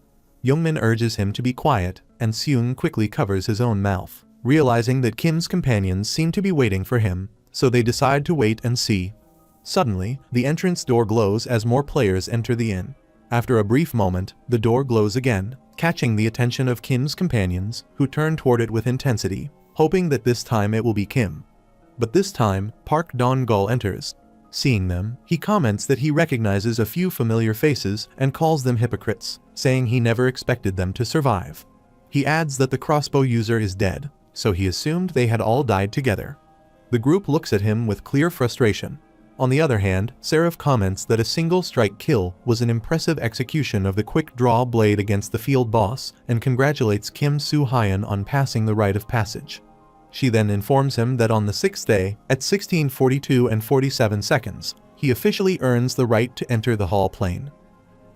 Youngmin urges him to be quiet, and Seung quickly covers his own mouth, realizing that Kim's companions seem to be waiting for him, so they decide to wait and see. Suddenly, the entrance door glows as more players enter the inn. After a brief moment, the door glows again, catching the attention of Kim's companions, who turn toward it with intensity, hoping that this time it will be Kim. But this time, Park Dong-gul enters. Seeing them, he comments that he recognizes a few familiar faces and calls them hypocrites, saying he never expected them to survive. He adds that the crossbow user is dead, so he assumed they had all died together. The group looks at him with clear frustration. On the other hand, Seraph comments that a single strike kill was an impressive execution of the quick draw blade against the field boss and congratulates Kim Soo-hyun on passing the rite of passage. She then informs him that on the 6th day, at 16:42 and 47 seconds, he officially earns the right to enter the hall plane.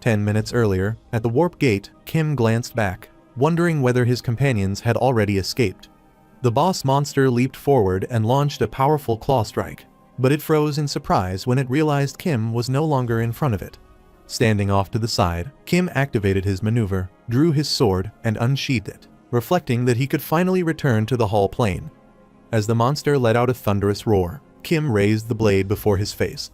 10 minutes earlier, at the warp gate, Kim glanced back, wondering whether his companions had already escaped. The boss monster leaped forward and launched a powerful claw strike, but it froze in surprise when it realized Kim was no longer in front of it. Standing off to the side, Kim activated his maneuver, drew his sword, and unsheathed it, reflecting that he could finally return to the hall plane. As the monster let out a thunderous roar, Kim raised the blade before his face.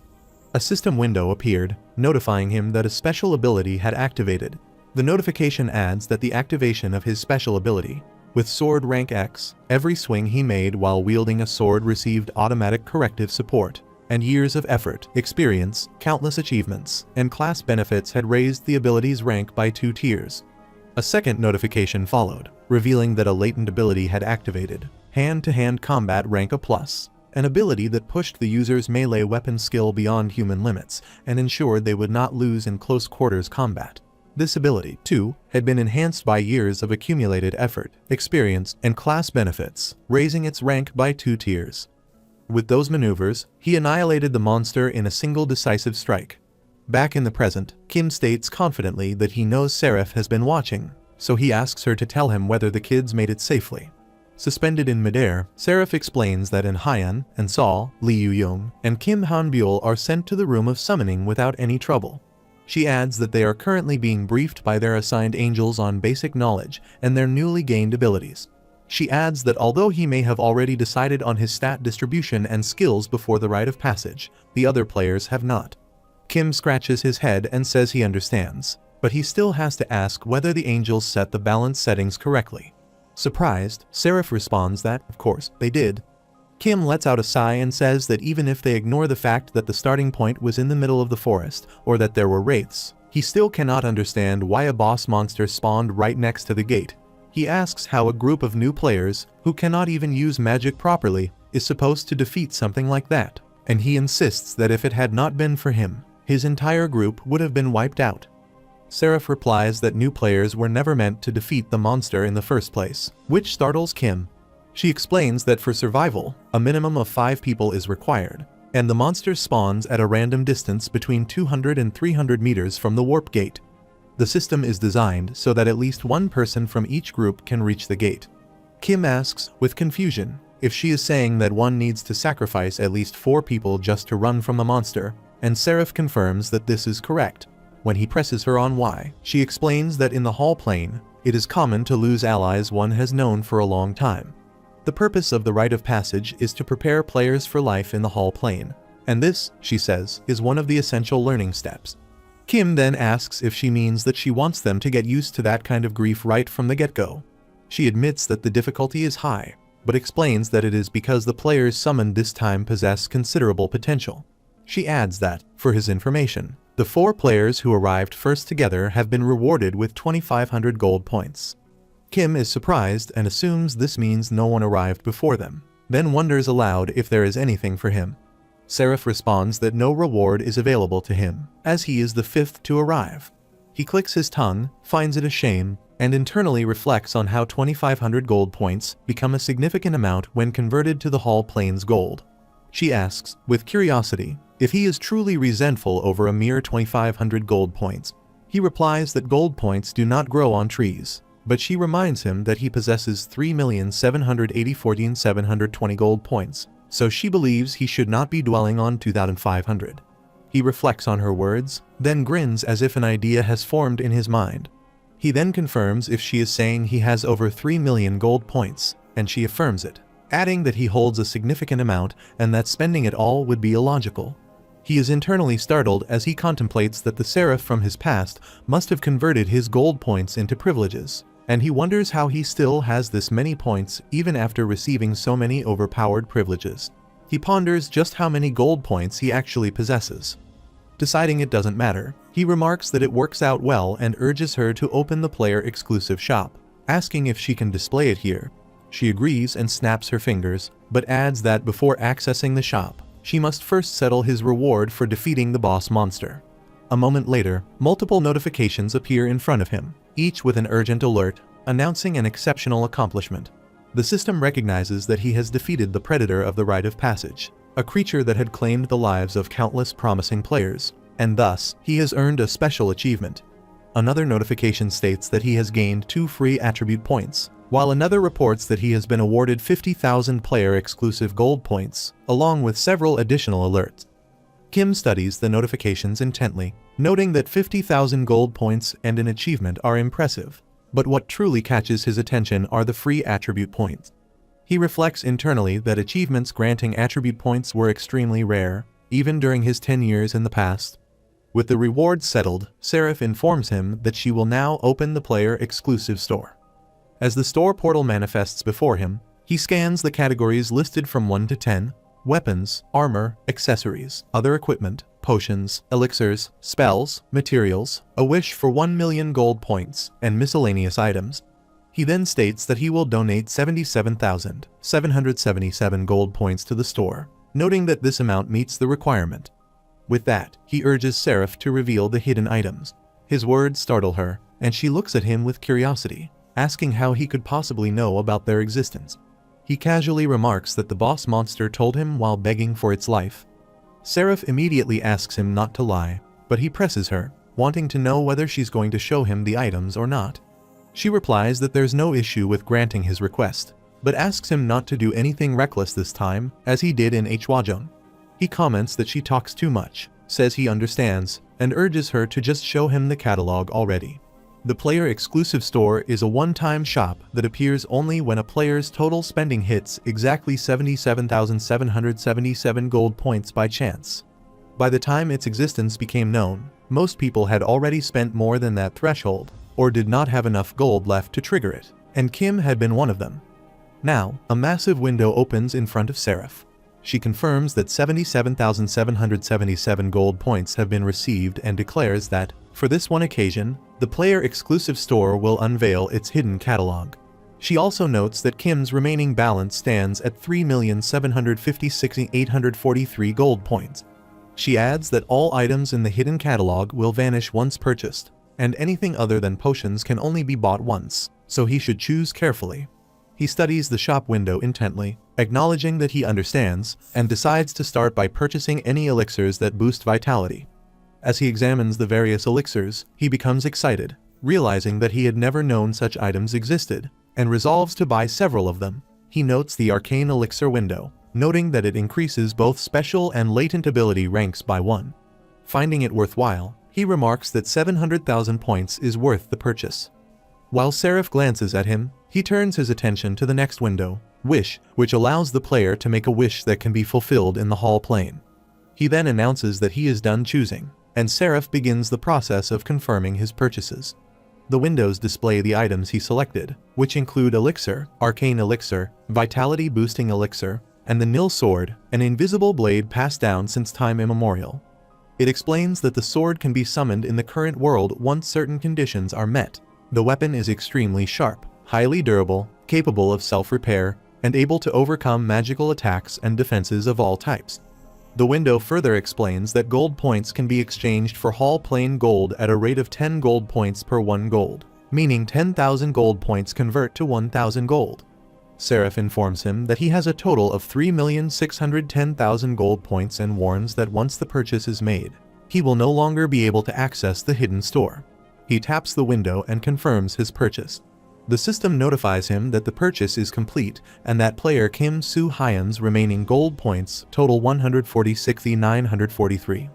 A system window appeared, notifying him that a special ability had activated. The notification adds that the activation of his special ability, with sword rank X, every swing he made while wielding a sword received automatic corrective support, and years of effort, experience, countless achievements, and class benefits had raised the ability's rank by 2 tiers. A second notification followed, revealing that a latent ability had activated, hand-to-hand combat rank A+, an ability that pushed the user's melee weapon skill beyond human limits and ensured they would not lose in close quarters combat. This ability, too, had been enhanced by years of accumulated effort, experience, and class benefits, raising its rank by 2 tiers. With those maneuvers, he annihilated the monster in a single decisive strike. Back in the present, Kim states confidently that he knows Seraph has been watching, so he asks her to tell him whether the kids made it safely. Suspended in midair, Seraph explains that In Hyun and Sol, Lee Yu-young, and Kim Han-byul are sent to the room of summoning without any trouble. She adds that they are currently being briefed by their assigned angels on basic knowledge and their newly gained abilities. She adds that although he may have already decided on his stat distribution and skills before the rite of passage, the other players have not. Kim scratches his head and says he understands, but he still has to ask whether the angels set the balance settings correctly. Surprised, Seraph responds that, of course, they did. Kim lets out a sigh and says that even if they ignore the fact that the starting point was in the middle of the forest, or that there were wraiths, he still cannot understand why a boss monster spawned right next to the gate. He asks how a group of new players, who cannot even use magic properly, is supposed to defeat something like that, and he insists that if it had not been for him, his entire group would have been wiped out. Seraph replies that new players were never meant to defeat the monster in the first place, which startles Kim. She explains that for survival, a minimum of 5 people is required, and the monster spawns at a random distance between 200 and 300 meters from the warp gate. The system is designed so that at least one person from each group can reach the gate. Kim asks, with confusion, if she is saying that one needs to sacrifice at least 4 people just to run from the monster, and Seraph confirms that this is correct. When he presses her on why, she explains that in the Hall Plane, it is common to lose allies one has known for a long time. The purpose of the rite of passage is to prepare players for life in the Hall Plane, and this, she says, is one of the essential learning steps. Kim then asks if she means that she wants them to get used to that kind of grief right from the get-go. She admits that the difficulty is high, but explains that it is because the players summoned this time possess considerable potential. She adds that, for his information, the 4 players who arrived first together have been rewarded with 2,500 gold points. Kim is surprised and assumes this means no one arrived before them, then wonders aloud if there is anything for him. Seraph responds that no reward is available to him, as he is the 5th to arrive. He clicks his tongue, finds it a shame, and internally reflects on how 2,500 gold points become a significant amount when converted to the Hall Plane's gold. She asks, with curiosity, if he is truly resentful over a mere 2,500 gold points. He replies that gold points do not grow on trees, but she reminds him that he possesses 3,780,720 gold points, so she believes he should not be dwelling on 2,500. He reflects on her words, then grins as if an idea has formed in his mind. He then confirms if she is saying he has over 3 million gold points, and she affirms it, adding that he holds a significant amount and that spending it all would be illogical. He is internally startled as he contemplates that the Seraph from his past must have converted his gold points into privileges, and he wonders how he still has this many points even after receiving so many overpowered privileges. He ponders just how many gold points he actually possesses. Deciding it doesn't matter, he remarks that it works out well and urges her to open the player-exclusive shop, asking if she can display it here. She agrees and snaps her fingers, but adds that before accessing the shop, she must first settle his reward for defeating the boss monster. A moment later, multiple notifications appear in front of him, each with an urgent alert, announcing an exceptional accomplishment. The system recognizes that he has defeated the predator of the rite of passage, a creature that had claimed the lives of countless promising players, and thus, he has earned a special achievement. Another notification states that he has gained 2 free attribute points, while another reports that he has been awarded 50,000 player-exclusive gold points, along with several additional alerts. Kim studies the notifications intently, noting that 50,000 gold points and an achievement are impressive, but what truly catches his attention are the free attribute points. He reflects internally that achievements granting attribute points were extremely rare, even during his 10 years in the past. With the rewards settled, Seraph informs him that she will now open the player-exclusive store. As the store portal manifests before him, he scans the categories listed from 1 to 10, weapons, armor, accessories, other equipment, potions, elixirs, spells, materials, a wish for 1 million gold points, and miscellaneous items. He then states that he will donate 77,777 gold points to the store, noting that this amount meets the requirement. With that, he urges Seraph to reveal the hidden items. His words startle her, and she looks at him with curiosity, asking how he could possibly know about their existence. He casually remarks that the boss monster told him while begging for its life. Seraph immediately asks him not to lie, but he presses her, wanting to know whether she's going to show him the items or not. She replies that there's no issue with granting his request, but asks him not to do anything reckless this time, as he did in Hwajeon. He comments that she talks too much, says he understands, and urges her to just show him the catalog already. The player-exclusive store is a one-time shop that appears only when a player's total spending hits exactly 77,777 gold points by chance. By the time its existence became known, most people had already spent more than that threshold, or did not have enough gold left to trigger it, and Kim had been one of them. Now, a massive window opens in front of Seraph. She confirms that 77,777 gold points have been received and declares that, for this one occasion, the player-exclusive store will unveil its hidden catalog. She also notes that Kim's remaining balance stands at 3,756,843 gold points. She adds that all items in the hidden catalog will vanish once purchased, and anything other than potions can only be bought once, so he should choose carefully. He studies the shop window intently, acknowledging that he understands, and decides to start by purchasing any elixirs that boost vitality. As he examines the various elixirs, he becomes excited, realizing that he had never known such items existed, and resolves to buy several of them. He notes the arcane elixir window, noting that it increases both special and latent ability ranks by 1. Finding it worthwhile, he remarks that 700,000 points is worth the purchase. While Seraph glances at him, he turns his attention to the next window, Wish, which allows the player to make a wish that can be fulfilled in the hall plane. He then announces that he is done choosing, and Seraph begins the process of confirming his purchases. The windows display the items he selected, which include Elixir, Arcane Elixir, Vitality Boosting Elixir, and the Nil Sword, an invisible blade passed down since time immemorial. It explains that the sword can be summoned in the current world once certain conditions are met. The weapon is extremely sharp, highly durable, capable of self-repair, and able to overcome magical attacks and defenses of all types. The window further explains that gold points can be exchanged for hall plane gold at a rate of 10 gold points per 1 gold, meaning 10,000 gold points convert to 1,000 gold. Seraph informs him that he has a total of 3,610,000 gold points and warns that once the purchase is made, he will no longer be able to access the hidden store. He taps the window and confirms his purchase. The system notifies him that the purchase is complete and that player Kim Soo-hyun's remaining gold points total 146,943.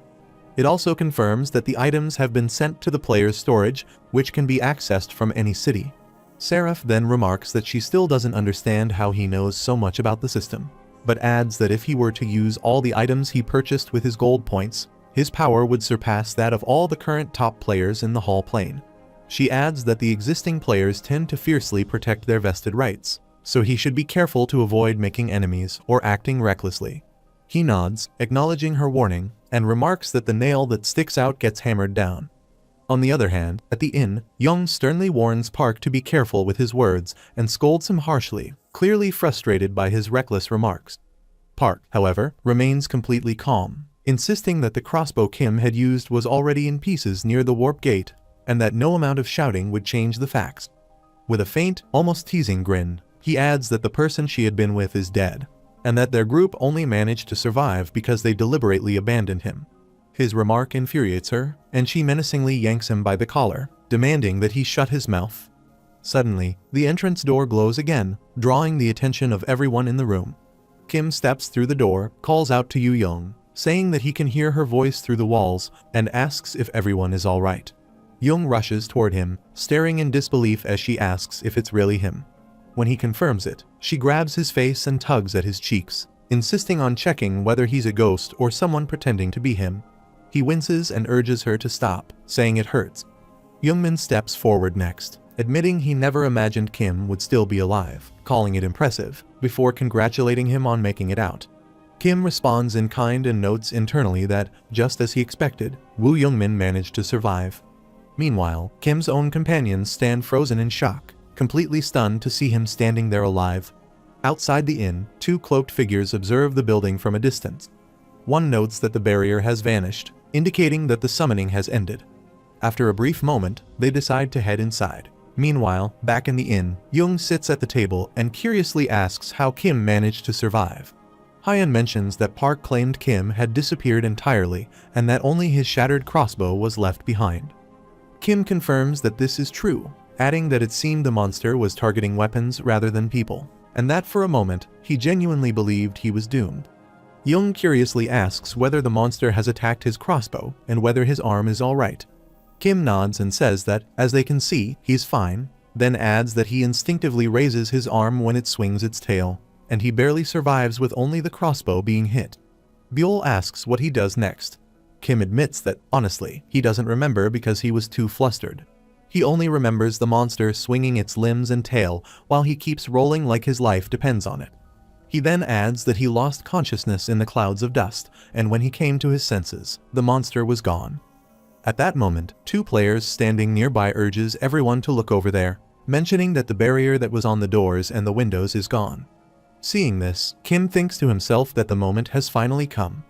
It also confirms that the items have been sent to the player's storage, which can be accessed from any city. Seraph then remarks that she still doesn't understand how he knows so much about the system, but adds that if he were to use all the items he purchased with his gold points, his power would surpass that of all the current top players in the hall plane. She adds that the existing players tend to fiercely protect their vested rights, so he should be careful to avoid making enemies or acting recklessly. He nods, acknowledging her warning, and remarks that the nail that sticks out gets hammered down. On the other hand, at the inn, Young sternly warns Park to be careful with his words and scolds him harshly, clearly frustrated by his reckless remarks. Park, however, remains completely calm, insisting that the crossbow Kim had used was already in pieces near the warp gate, and that no amount of shouting would change the facts. With a faint, almost teasing grin, he adds that the person she had been with is dead, and that their group only managed to survive because they deliberately abandoned him. His remark infuriates her, and she menacingly yanks him by the collar, demanding that he shut his mouth. Suddenly, the entrance door glows again, drawing the attention of everyone in the room. Kim steps through the door, calls out to Yu Young, saying that he can hear her voice through the walls, and asks if everyone is all right. Young rushes toward him, staring in disbelief as she asks if it's really him. When he confirms it, she grabs his face and tugs at his cheeks, insisting on checking whether he's a ghost or someone pretending to be him. He winces and urges her to stop, saying it hurts. Youngmin steps forward next, admitting he never imagined Kim would still be alive, calling it impressive, before congratulating him on making it out. Kim responds in kind and notes internally that, just as he expected, Woo Youngmin managed to survive. Meanwhile, Kim's own companions stand frozen in shock, completely stunned to see him standing there alive. Outside the inn, 2 cloaked figures observe the building from a distance. One notes that the barrier has vanished, indicating that the summoning has ended. After a brief moment, they decide to head inside. Meanwhile, back in the inn, Young sits at the table and curiously asks how Kim managed to survive. Hyun mentions that Park claimed Kim had disappeared entirely and that only his shattered crossbow was left behind. Kim confirms that this is true, adding that it seemed the monster was targeting weapons rather than people, and that for a moment, he genuinely believed he was doomed. Young curiously asks whether the monster has attacked his crossbow and whether his arm is alright. Kim nods and says that, as they can see, he's fine, then adds that he instinctively raises his arm when it swings its tail, and he barely survives with only the crossbow being hit. Byul asks what he does next. Kim admits that, honestly, he doesn't remember because he was too flustered. He only remembers the monster swinging its limbs and tail while he keeps rolling like his life depends on it. He then adds that he lost consciousness in the clouds of dust, and when he came to his senses, the monster was gone. At that moment, 2 players standing nearby urges everyone to look over there, mentioning that the barrier that was on the doors and the windows is gone. Seeing this, Kim thinks to himself that the moment has finally come.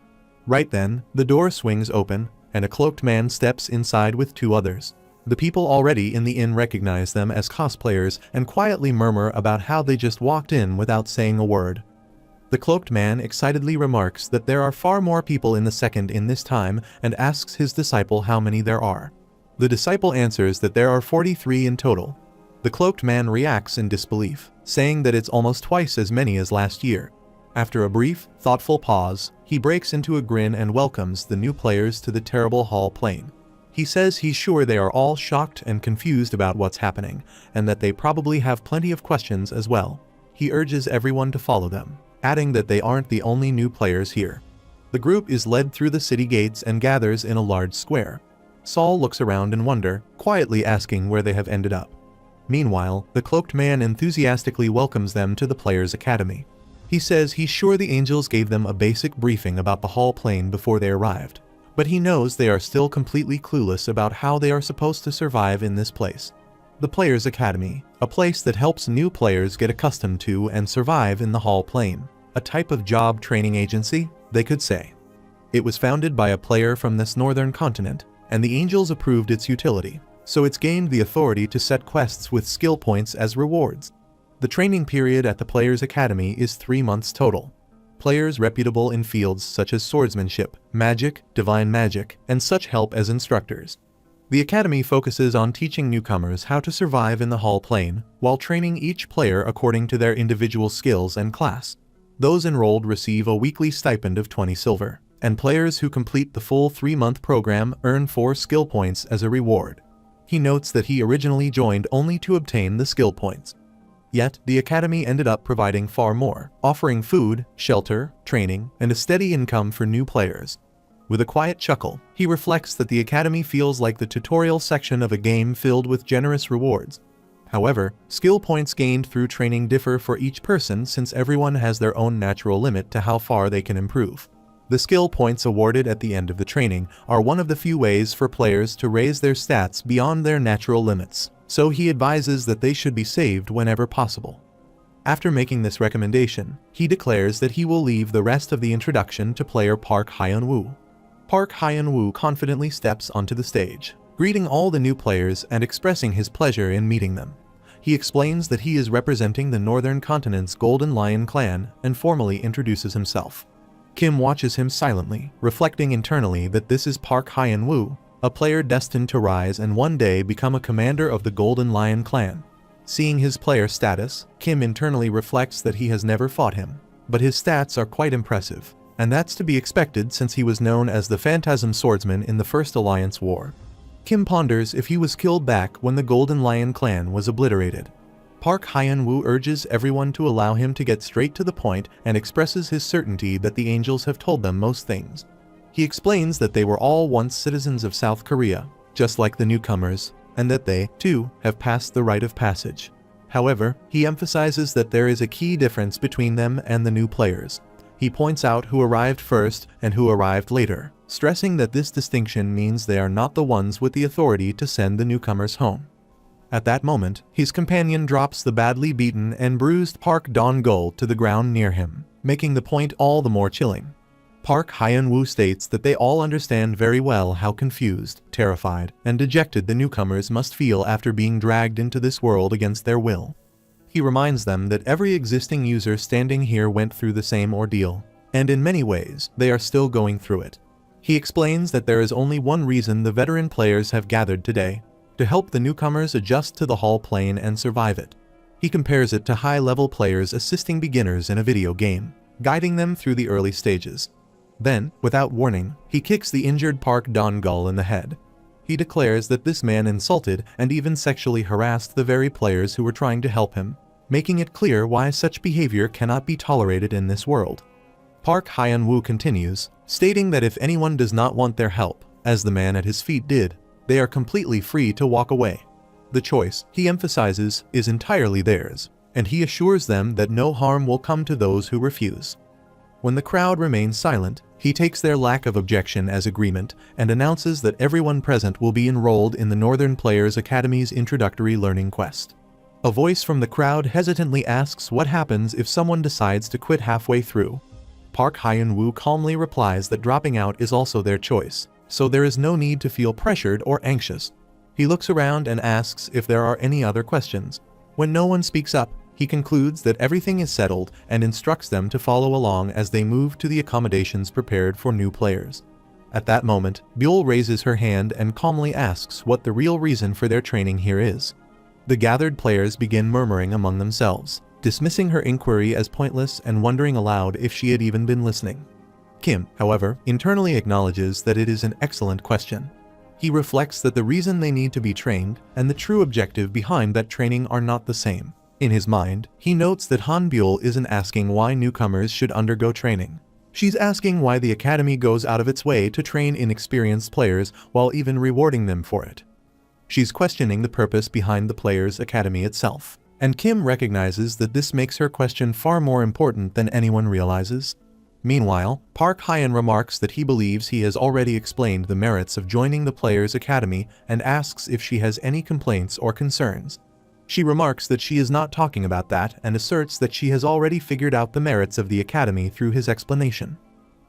Right then, the door swings open, and a cloaked man steps inside with two others. The people already in the inn recognize them as cosplayers and quietly murmur about how they just walked in without saying a word. The cloaked man excitedly remarks that there are far more people in the second in this time and asks his disciple how many there are. The disciple answers that there are 43 in total. The cloaked man reacts in disbelief, saying that it's almost twice as many as last year. After a brief, thoughtful pause, he breaks into a grin and welcomes the new players to the terrible hall plane. He says he's sure they are all shocked and confused about what's happening, and that they probably have plenty of questions as well. He urges everyone to follow them, adding that they aren't the only new players here. The group is led through the city gates and gathers in a large square. Saul looks around in wonder, quietly asking where they have ended up. Meanwhile, the cloaked man enthusiastically welcomes them to the Players' Academy. He says he's sure the angels gave them a basic briefing about the hall plane before they arrived, but he knows they are still completely clueless about how they are supposed to survive in this place. The Players' Academy, a place that helps new players get accustomed to and survive in the hall plane, a type of job training agency, they could say. It was founded by a player from this northern continent, and the angels approved its utility, so it's gained the authority to set quests with skill points as rewards. The training period at the Players' Academy is 3 months total. Players reputable in fields such as swordsmanship, magic, divine magic, and such help as instructors. The Academy focuses on teaching newcomers how to survive in the hall plane, while training each player according to their individual skills and class. Those enrolled receive a weekly stipend of 20 silver, and players who complete the full 3-month program earn 4 skill points as a reward. He notes that he originally joined only to obtain the skill points. Yet, the Academy ended up providing far more, offering food, shelter, training, and a steady income for new players. With a quiet chuckle, he reflects that the Academy feels like the tutorial section of a game filled with generous rewards. However, skill points gained through training differ for each person since everyone has their own natural limit to how far they can improve. The skill points awarded at the end of the training are one of the few ways for players to raise their stats beyond their natural limits, so he advises that they should be saved whenever possible. After making this recommendation, he declares that he will leave the rest of the introduction to player Park Hyun-woo. Park Hyun-woo confidently steps onto the stage, greeting all the new players and expressing his pleasure in meeting them. He explains that he is representing the Northern Continent's Golden Lion clan and formally introduces himself. Kim watches him silently, reflecting internally that this is Park Hyun-woo, a player destined to rise and one day become a commander of the Golden Lion clan. Seeing his player status, Kim internally reflects that he has never fought him, but his stats are quite impressive, and that's to be expected since he was known as the Phantasm Swordsman in the First Alliance War. Kim ponders if he was killed back when the Golden Lion clan was obliterated. Park Hyun-woo urges everyone to allow him to get straight to the point and expresses his certainty that the angels have told them most things. He explains that they were all once citizens of South Korea, just like the newcomers, and that they, too, have passed the rite of passage. However, he emphasizes that there is a key difference between them and the new players. He points out who arrived first and who arrived later, stressing that this distinction means they are not the ones with the authority to send the newcomers home. At that moment, his companion drops the badly beaten and bruised Park Dong-gul to the ground near him, making the point all the more chilling. Park Hyun-woo states that they all understand very well how confused, terrified, and dejected the newcomers must feel after being dragged into this world against their will. He reminds them that every existing user standing here went through the same ordeal, and in many ways, they are still going through it. He explains that there is only one reason the veteran players have gathered today: to help the newcomers adjust to the hall plane and survive it. He compares it to high-level players assisting beginners in a video game, guiding them through the early stages. Then, without warning, he kicks the injured Park Dong-gul in the head. He declares that this man insulted and even sexually harassed the very players who were trying to help him, making it clear why such behavior cannot be tolerated in this world. Park Hyun-woo continues, stating that if anyone does not want their help, as the man at his feet did, they are completely free to walk away. The choice, he emphasizes, is entirely theirs, and he assures them that no harm will come to those who refuse. When the crowd remains silent, he takes their lack of objection as agreement and announces that everyone present will be enrolled in the Northern Players Academy's introductory learning quest. A voice from the crowd hesitantly asks what happens if someone decides to quit halfway through. Park Hyun-woo calmly replies that dropping out is also their choice, so there is no need to feel pressured or anxious. He looks around and asks if there are any other questions. When no one speaks up, he concludes that everything is settled and instructs them to follow along as they move to the accommodations prepared for new players. At that moment, Byul raises her hand and calmly asks what the real reason for their training here is. The gathered players begin murmuring among themselves, dismissing her inquiry as pointless and wondering aloud if she had even been listening. Kim, however, internally acknowledges that it is an excellent question. He reflects that the reason they need to be trained and the true objective behind that training are not the same. In his mind, he notes that Han Byul isn't asking why newcomers should undergo training. She's asking why the academy goes out of its way to train inexperienced players while even rewarding them for it. She's questioning the purpose behind the players' academy itself, and Kim recognizes that this makes her question far more important than anyone realizes. Meanwhile, Park Hyun remarks that he believes he has already explained the merits of joining the players' academy and asks if she has any complaints or concerns. She remarks that she is not talking about that and asserts that she has already figured out the merits of the academy through his explanation.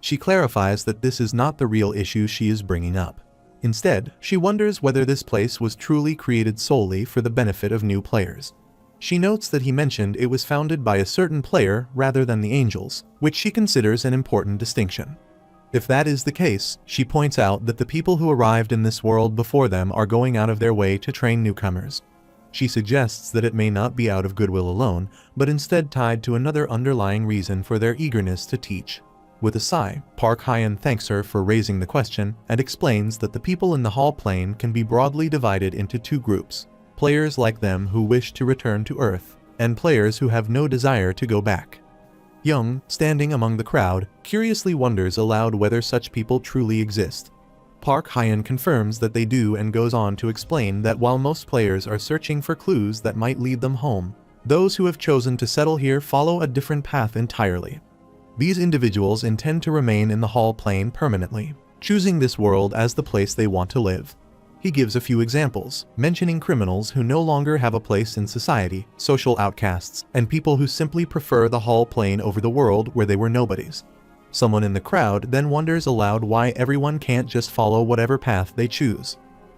She clarifies that this is not the real issue she is bringing up. Instead, she wonders whether this place was truly created solely for the benefit of new players. She notes that he mentioned it was founded by a certain player rather than the angels, which she considers an important distinction. If that is the case, she points out that the people who arrived in this world before them are going out of their way to train newcomers. She suggests that it may not be out of goodwill alone, but instead tied to another underlying reason for their eagerness to teach. With a sigh, Park Hyun thanks her for raising the question and explains that the people in the hall plane can be broadly divided into two groups: players like them who wish to return to Earth, and players who have no desire to go back. Young, standing among the crowd, curiously wonders aloud whether such people truly exist. Park Hyun confirms that they do and goes on to explain that while most players are searching for clues that might lead them home, those who have chosen to settle here follow a different path entirely. These individuals intend to remain in the hall plane permanently, choosing this world as the place they want to live. He gives a few examples, mentioning criminals who no longer have a place in society, social outcasts, and people who simply prefer the hall plane over the world where they were nobodies. Someone in the crowd then wonders aloud why everyone can't just follow whatever path they choose.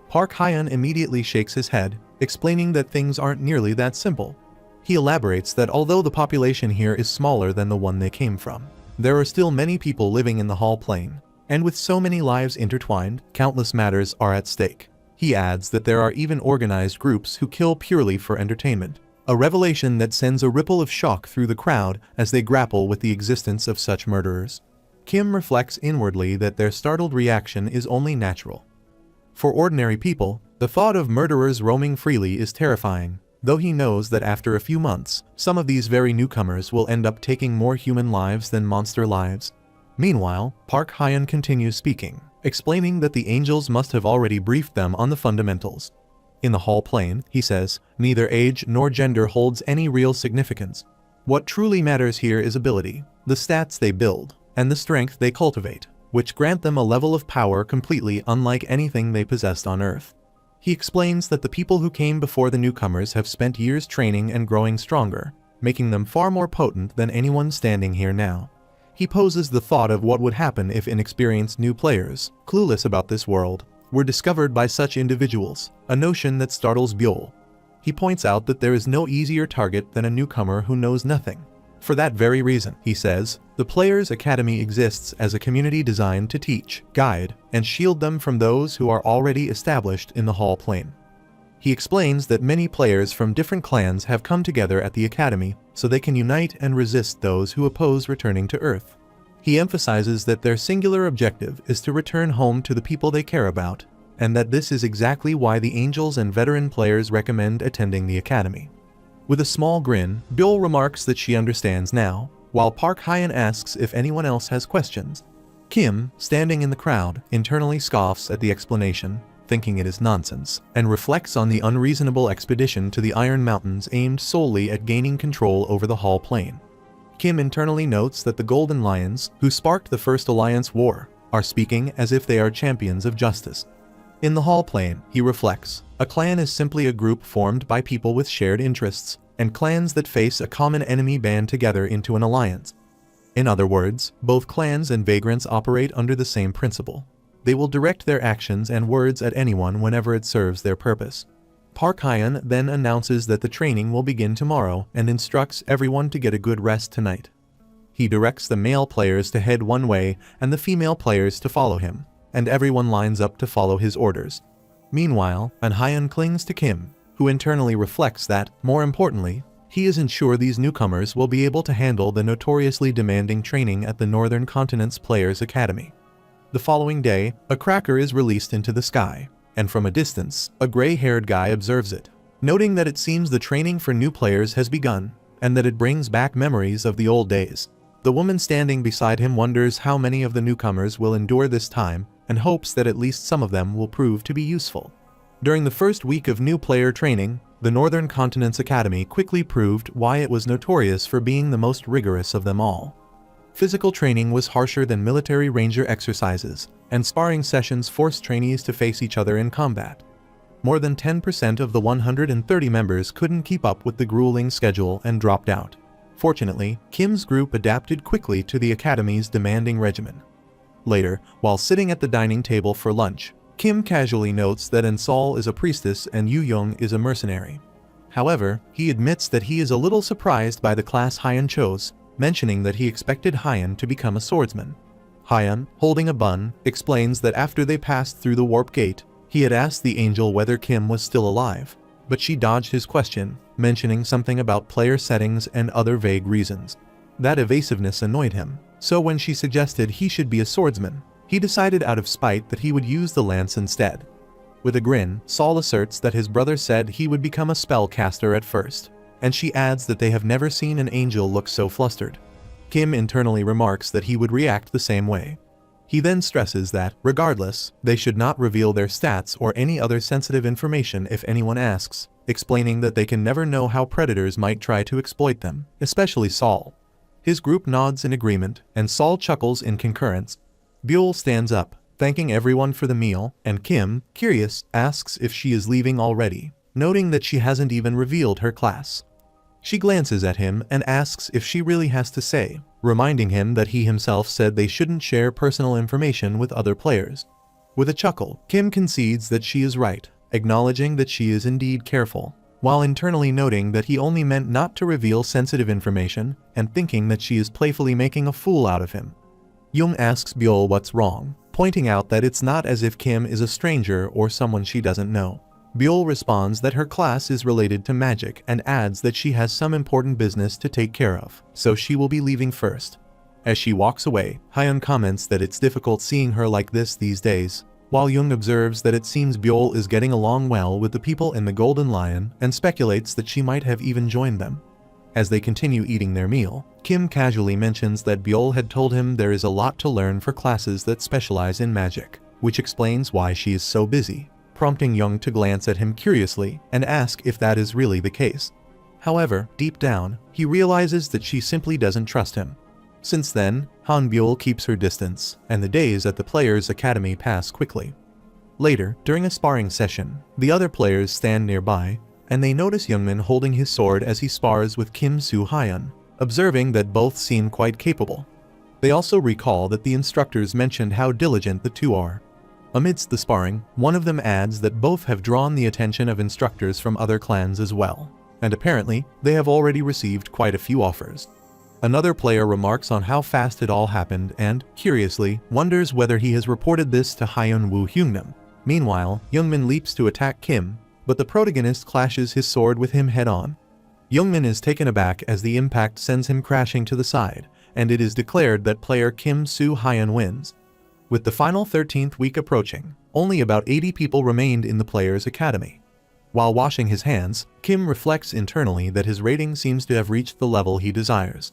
Park Hyun immediately shakes his head, explaining that things aren't nearly that simple. He elaborates that although the population here is smaller than the one they came from, there are still many people living in the hall plane, and with so many lives intertwined, countless matters are at stake. He adds that there are even organized groups who kill purely for entertainment, a revelation that sends a ripple of shock through the crowd as they grapple with the existence of such murderers. Kim reflects inwardly that their startled reaction is only natural. For ordinary people, the thought of murderers roaming freely is terrifying, though he knows that after a few months, some of these very newcomers will end up taking more human lives than monster lives. Meanwhile, Park Hyun continues speaking, explaining that the angels must have already briefed them on the fundamentals. In the hall plane, he says, neither age nor gender holds any real significance. What truly matters here is ability, the stats they build, and the strength they cultivate, which grant them a level of power completely unlike anything they possessed on Earth. He explains that the people who came before the newcomers have spent years training and growing stronger, making them far more potent than anyone standing here now. He poses the thought of what would happen if inexperienced new players, clueless about this world, were discovered by such individuals, a notion that startles Byul. He points out that there is no easier target than a newcomer who knows nothing. For that very reason, he says, the Players' Academy exists as a community designed to teach, guide, and shield them from those who are already established in the hall plane. He explains that many players from different clans have come together at the Academy so they can unite and resist those who oppose returning to Earth. He emphasizes that their singular objective is to return home to the people they care about, and that this is exactly why the angels and veteran players recommend attending the Academy. With a small grin, Byul remarks that she understands now, while Park Hyun asks if anyone else has questions. Kim, standing in the crowd, internally scoffs at the explanation, thinking it is nonsense, and reflects on the unreasonable expedition to the Iron Mountains aimed solely at gaining control over the hall plane. Kim internally notes that the Golden Lions, who sparked the First Alliance War, are speaking as if they are champions of justice. In the hall plane, he reflects, a clan is simply a group formed by people with shared interests, and clans that face a common enemy band together into an alliance. In other words, both clans and vagrants operate under the same principle. They will direct their actions and words at anyone whenever it serves their purpose. Park Hyun then announces that the training will begin tomorrow and instructs everyone to get a good rest tonight. He directs the male players to head one way and the female players to follow him, and everyone lines up to follow his orders. Meanwhile, An Hyun clings to Kim, who internally reflects that, more importantly, he isn't sure these newcomers will be able to handle the notoriously demanding training at the Northern Continent's Players Academy. The following day, a cracker is released into the sky, and from a distance, a gray-haired guy observes it, noting that it seems the training for new players has begun, and that it brings back memories of the old days. The woman standing beside him wonders how many of the newcomers will endure this time, and hopes that at least some of them will prove to be useful. During the first week of new player training, the Northern Continent's Academy quickly proved why it was notorious for being the most rigorous of them all. Physical training was harsher than military ranger exercises, and sparring sessions forced trainees to face each other in combat. More than 10% of the 130 members couldn't keep up with the grueling schedule and dropped out. Fortunately, Kim's group adapted quickly to the Academy's demanding regimen. Later, while sitting at the dining table for lunch, Kim casually notes that Sol is a priestess and Yu Young is a mercenary. However, he admits that he is a little surprised by the class Hyun chose, mentioning that he expected Hyun to become a swordsman. Hyun, holding a bun, explains that after they passed through the warp gate, he had asked the angel whether Kim was still alive, but she dodged his question, mentioning something about player settings and other vague reasons. That evasiveness annoyed him, so when she suggested he should be a swordsman, he decided out of spite that he would use the lance instead. With a grin, Sol asserts that his brother said he would become a spellcaster at first, and she adds that they have never seen an angel look so flustered. Kim internally remarks that he would react the same way. He then stresses that, regardless, they should not reveal their stats or any other sensitive information if anyone asks, explaining that they can never know how predators might try to exploit them, especially Sol. His group nods in agreement, and Sol chuckles in concurrence. Buell stands up, thanking everyone for the meal, and Kim, curious, asks if she is leaving already, noting that she hasn't even revealed her class. She glances at him and asks if she really has to say, reminding him that he himself said they shouldn't share personal information with other players. With a chuckle, Kim concedes that she is right, acknowledging that she is indeed careful, while internally noting that he only meant not to reveal sensitive information and thinking that she is playfully making a fool out of him. Jung asks Buell what's wrong, pointing out that it's not as if Kim is a stranger or someone she doesn't know. Buell responds that her class is related to magic and adds that she has some important business to take care of, so she will be leaving first. As she walks away, Hyun comments that it's difficult seeing her like this these days, while Jung observes that it seems Buell is getting along well with the people in the Golden Lion and speculates that she might have even joined them. As they continue eating their meal, Kim casually mentions that Buell had told him there is a lot to learn for classes that specialize in magic, which explains why she is so busy, prompting Jung to glance at him curiously and ask if that is really the case. However, deep down, he realizes that she simply doesn't trust him. Since then, Han Buell keeps her distance, and the days at the Players' Academy pass quickly. Later, during a sparring session, the other players stand nearby, and they notice Youngmin holding his sword as he spars with Kim Soo Hyun, observing that both seem quite capable. They also recall that the instructors mentioned how diligent the two are. Amidst the sparring, one of them adds that both have drawn the attention of instructors from other clans as well, and apparently, they have already received quite a few offers. Another player remarks on how fast it all happened and, curiously, wonders whether he has reported this to Hyun Woo Hyungnam. Meanwhile, Youngmin leaps to attack Kim, but the protagonist clashes his sword with him head-on. Youngmin is taken aback as the impact sends him crashing to the side, and it is declared that player Kim Soo Hyun wins. With the final 13th week approaching, only about 80 people remained in the Players' Academy. While washing his hands, Kim reflects internally that his rating seems to have reached the level he desires.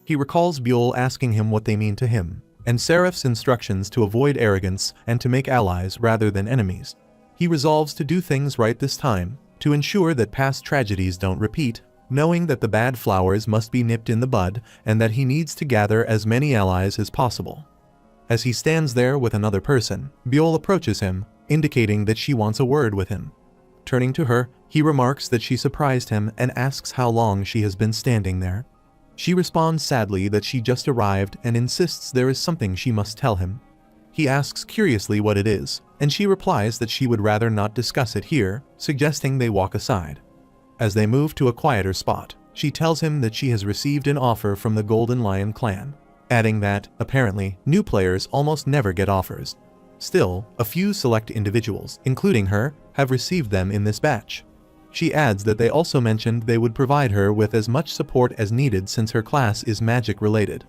He recalls Buell asking him what they mean to him, and Seraph's instructions to avoid arrogance and to make allies rather than enemies. He resolves to do things right this time, to ensure that past tragedies don't repeat, knowing that the bad flowers must be nipped in the bud and that he needs to gather as many allies as possible. As he stands there with another person, Buell approaches him, indicating that she wants a word with him. Turning to her, he remarks that she surprised him and asks how long she has been standing there. She responds sadly that she just arrived and insists there is something she must tell him. He asks curiously what it is, and she replies that she would rather not discuss it here, suggesting they walk aside. As they move to a quieter spot, she tells him that she has received an offer from the Golden Lion clan, adding that, apparently, new players almost never get offers. Still, a few select individuals, including her, have received them in this batch. She adds that they also mentioned they would provide her with as much support as needed since her class is magic-related.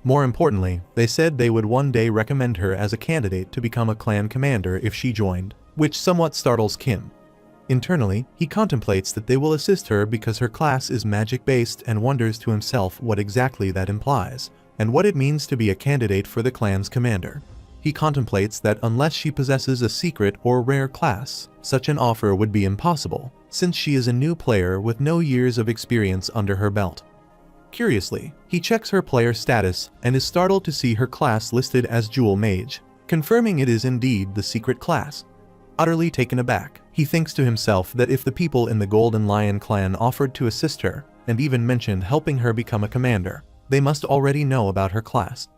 More importantly, they said they would one day recommend her as a candidate to become a clan commander if she joined, which somewhat startles Kim. Internally, he contemplates that they will assist her because her class is magic-based and wonders to himself what exactly that implies, and what it means to be a candidate for the clan's commander. He contemplates that unless she possesses a secret or rare class, such an offer would be impossible, since she is a new player with no years of experience under her belt. Curiously, he checks her player status and is startled to see her class listed as Jewel Mage, confirming it is indeed the secret class. Utterly taken aback, he thinks to himself that if the people in the Golden Lion clan offered to assist her, and even mentioned helping her become a commander, they must already know about her class.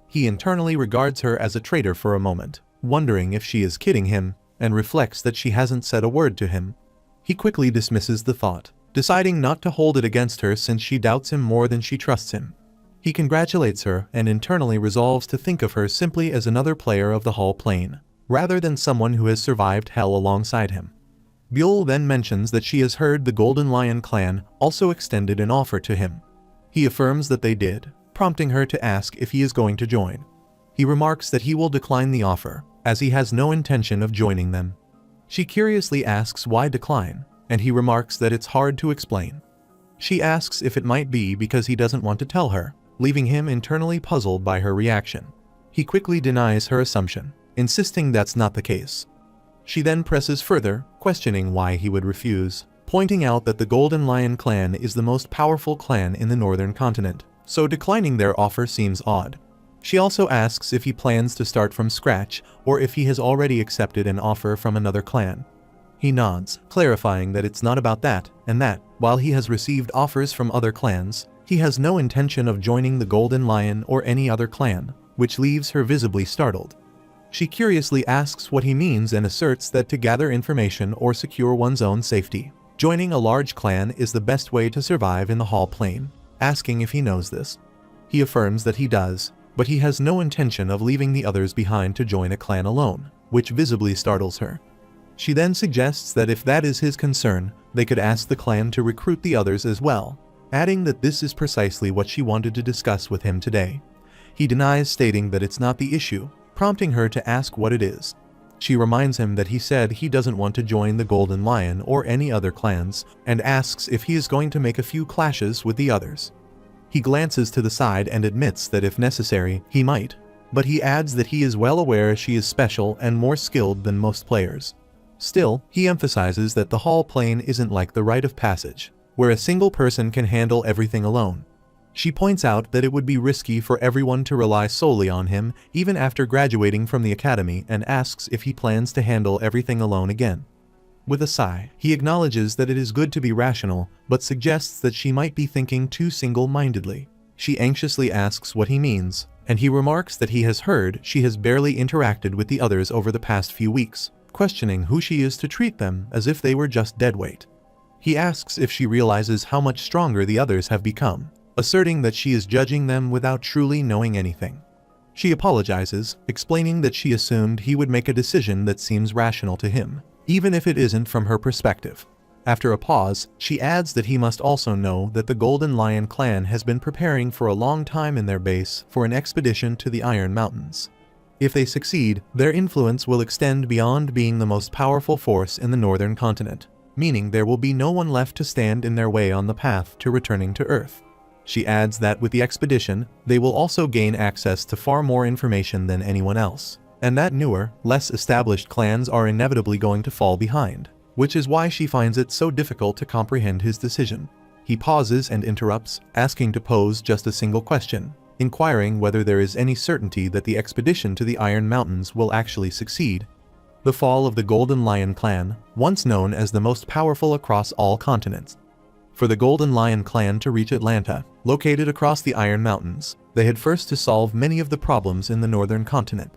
He internally regards her as a traitor for a moment, wondering if she is kidding him, and reflects that she hasn't said a word to him. He quickly dismisses the thought, deciding not to hold it against her since she doubts him more than she trusts him. He congratulates her and internally resolves to think of her simply as another player of the Hall Plane, rather than someone who has survived hell alongside him. Buell then mentions that she has heard the Golden Lion clan also extended an offer to him. He affirms that they did, prompting her to ask if he is going to join. He remarks that he will decline the offer, as he has no intention of joining them. She curiously asks why decline, and he remarks that it's hard to explain. She asks if it might be because he doesn't want to tell her, leaving him internally puzzled by her reaction. He quickly denies her assumption, insisting that's not the case. She then presses further, questioning why he would refuse, pointing out that the Golden Lion clan is the most powerful clan in the northern continent, so declining their offer seems odd. She also asks if he plans to start from scratch or if he has already accepted an offer from another clan. He nods, clarifying that it's not about that, and that, while he has received offers from other clans, he has no intention of joining the Golden Lion or any other clan, which leaves her visibly startled. She curiously asks what he means and asserts that to gather information or secure one's own safety, joining a large clan is the best way to survive in the Hall Plane, asking if he knows this. He affirms that he does, but he has no intention of leaving the others behind to join a clan alone, which visibly startles her. She then suggests that if that is his concern, they could ask the clan to recruit the others as well, adding that this is precisely what she wanted to discuss with him today. He denies, stating that it's not the issue, prompting her to ask what it is. She reminds him that he said he doesn't want to join the Golden Lion or any other clans, and asks if he is going to make a few clashes with the others. He glances to the side and admits that if necessary, he might, but he adds that he is well aware she is special and more skilled than most players. Still, he emphasizes that the Hall Plane isn't like the Rite of Passage, where a single person can handle everything alone. She points out that it would be risky for everyone to rely solely on him even after graduating from the academy, and asks if he plans to handle everything alone again. With a sigh, he acknowledges that it is good to be rational, but suggests that she might be thinking too single-mindedly. She anxiously asks what he means, and he remarks that he has heard she has barely interacted with the others over the past few weeks, questioning who she is to treat them as if they were just deadweight. He asks if she realizes how much stronger the others have become, asserting that she is judging them without truly knowing anything. She apologizes, explaining that she assumed he would make a decision that seems rational to him, even if it isn't from her perspective. After a pause, she adds that he must also know that the Golden Lion clan has been preparing for a long time in their base for an expedition to the Iron Mountains. If they succeed, their influence will extend beyond being the most powerful force in the northern continent, meaning there will be no one left to stand in their way on the path to returning to Earth. She adds that with the expedition, they will also gain access to far more information than anyone else, and that newer, less established clans are inevitably going to fall behind, which is why she finds it so difficult to comprehend his decision. He pauses and interrupts, asking to pose just a single question, inquiring whether there is any certainty that the expedition to the Iron Mountains will actually succeed. The fall of the Golden Lion clan, once known as the most powerful across all continents. For the Golden Lion clan to reach Atlanta, located across the Iron Mountains, they had first to solve many of the problems in the northern continent.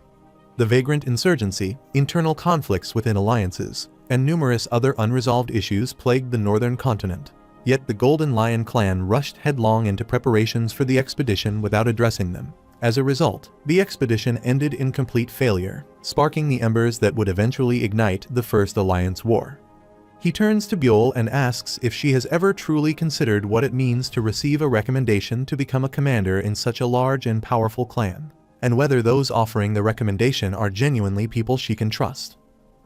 The vagrant insurgency, internal conflicts within alliances, and numerous other unresolved issues plagued the northern continent. Yet the Golden Lion clan rushed headlong into preparations for the expedition without addressing them. As a result, the expedition ended in complete failure, sparking the embers that would eventually ignite the First Alliance War. He turns to Buell and asks if she has ever truly considered what it means to receive a recommendation to become a commander in such a large and powerful clan, and whether those offering the recommendation are genuinely people she can trust.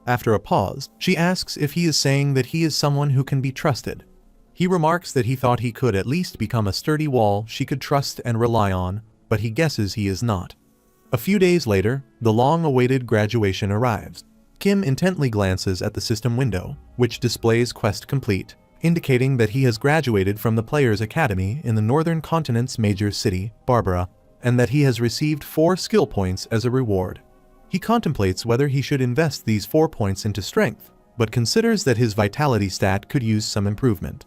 After a pause, she asks if he is saying that he is someone who can be trusted. He remarks that he thought he could at least become a sturdy wall she could trust and rely on, but he guesses he is not. A few days later, the long-awaited graduation arrives. Kim intently glances at the system window, which displays quest complete, indicating that he has graduated from the Players Academy in the northern continent's major city, Barbara, and that he has received 4 skill points as a reward. He contemplates whether he should invest these 4 points into strength, but considers that his vitality stat could use some improvement.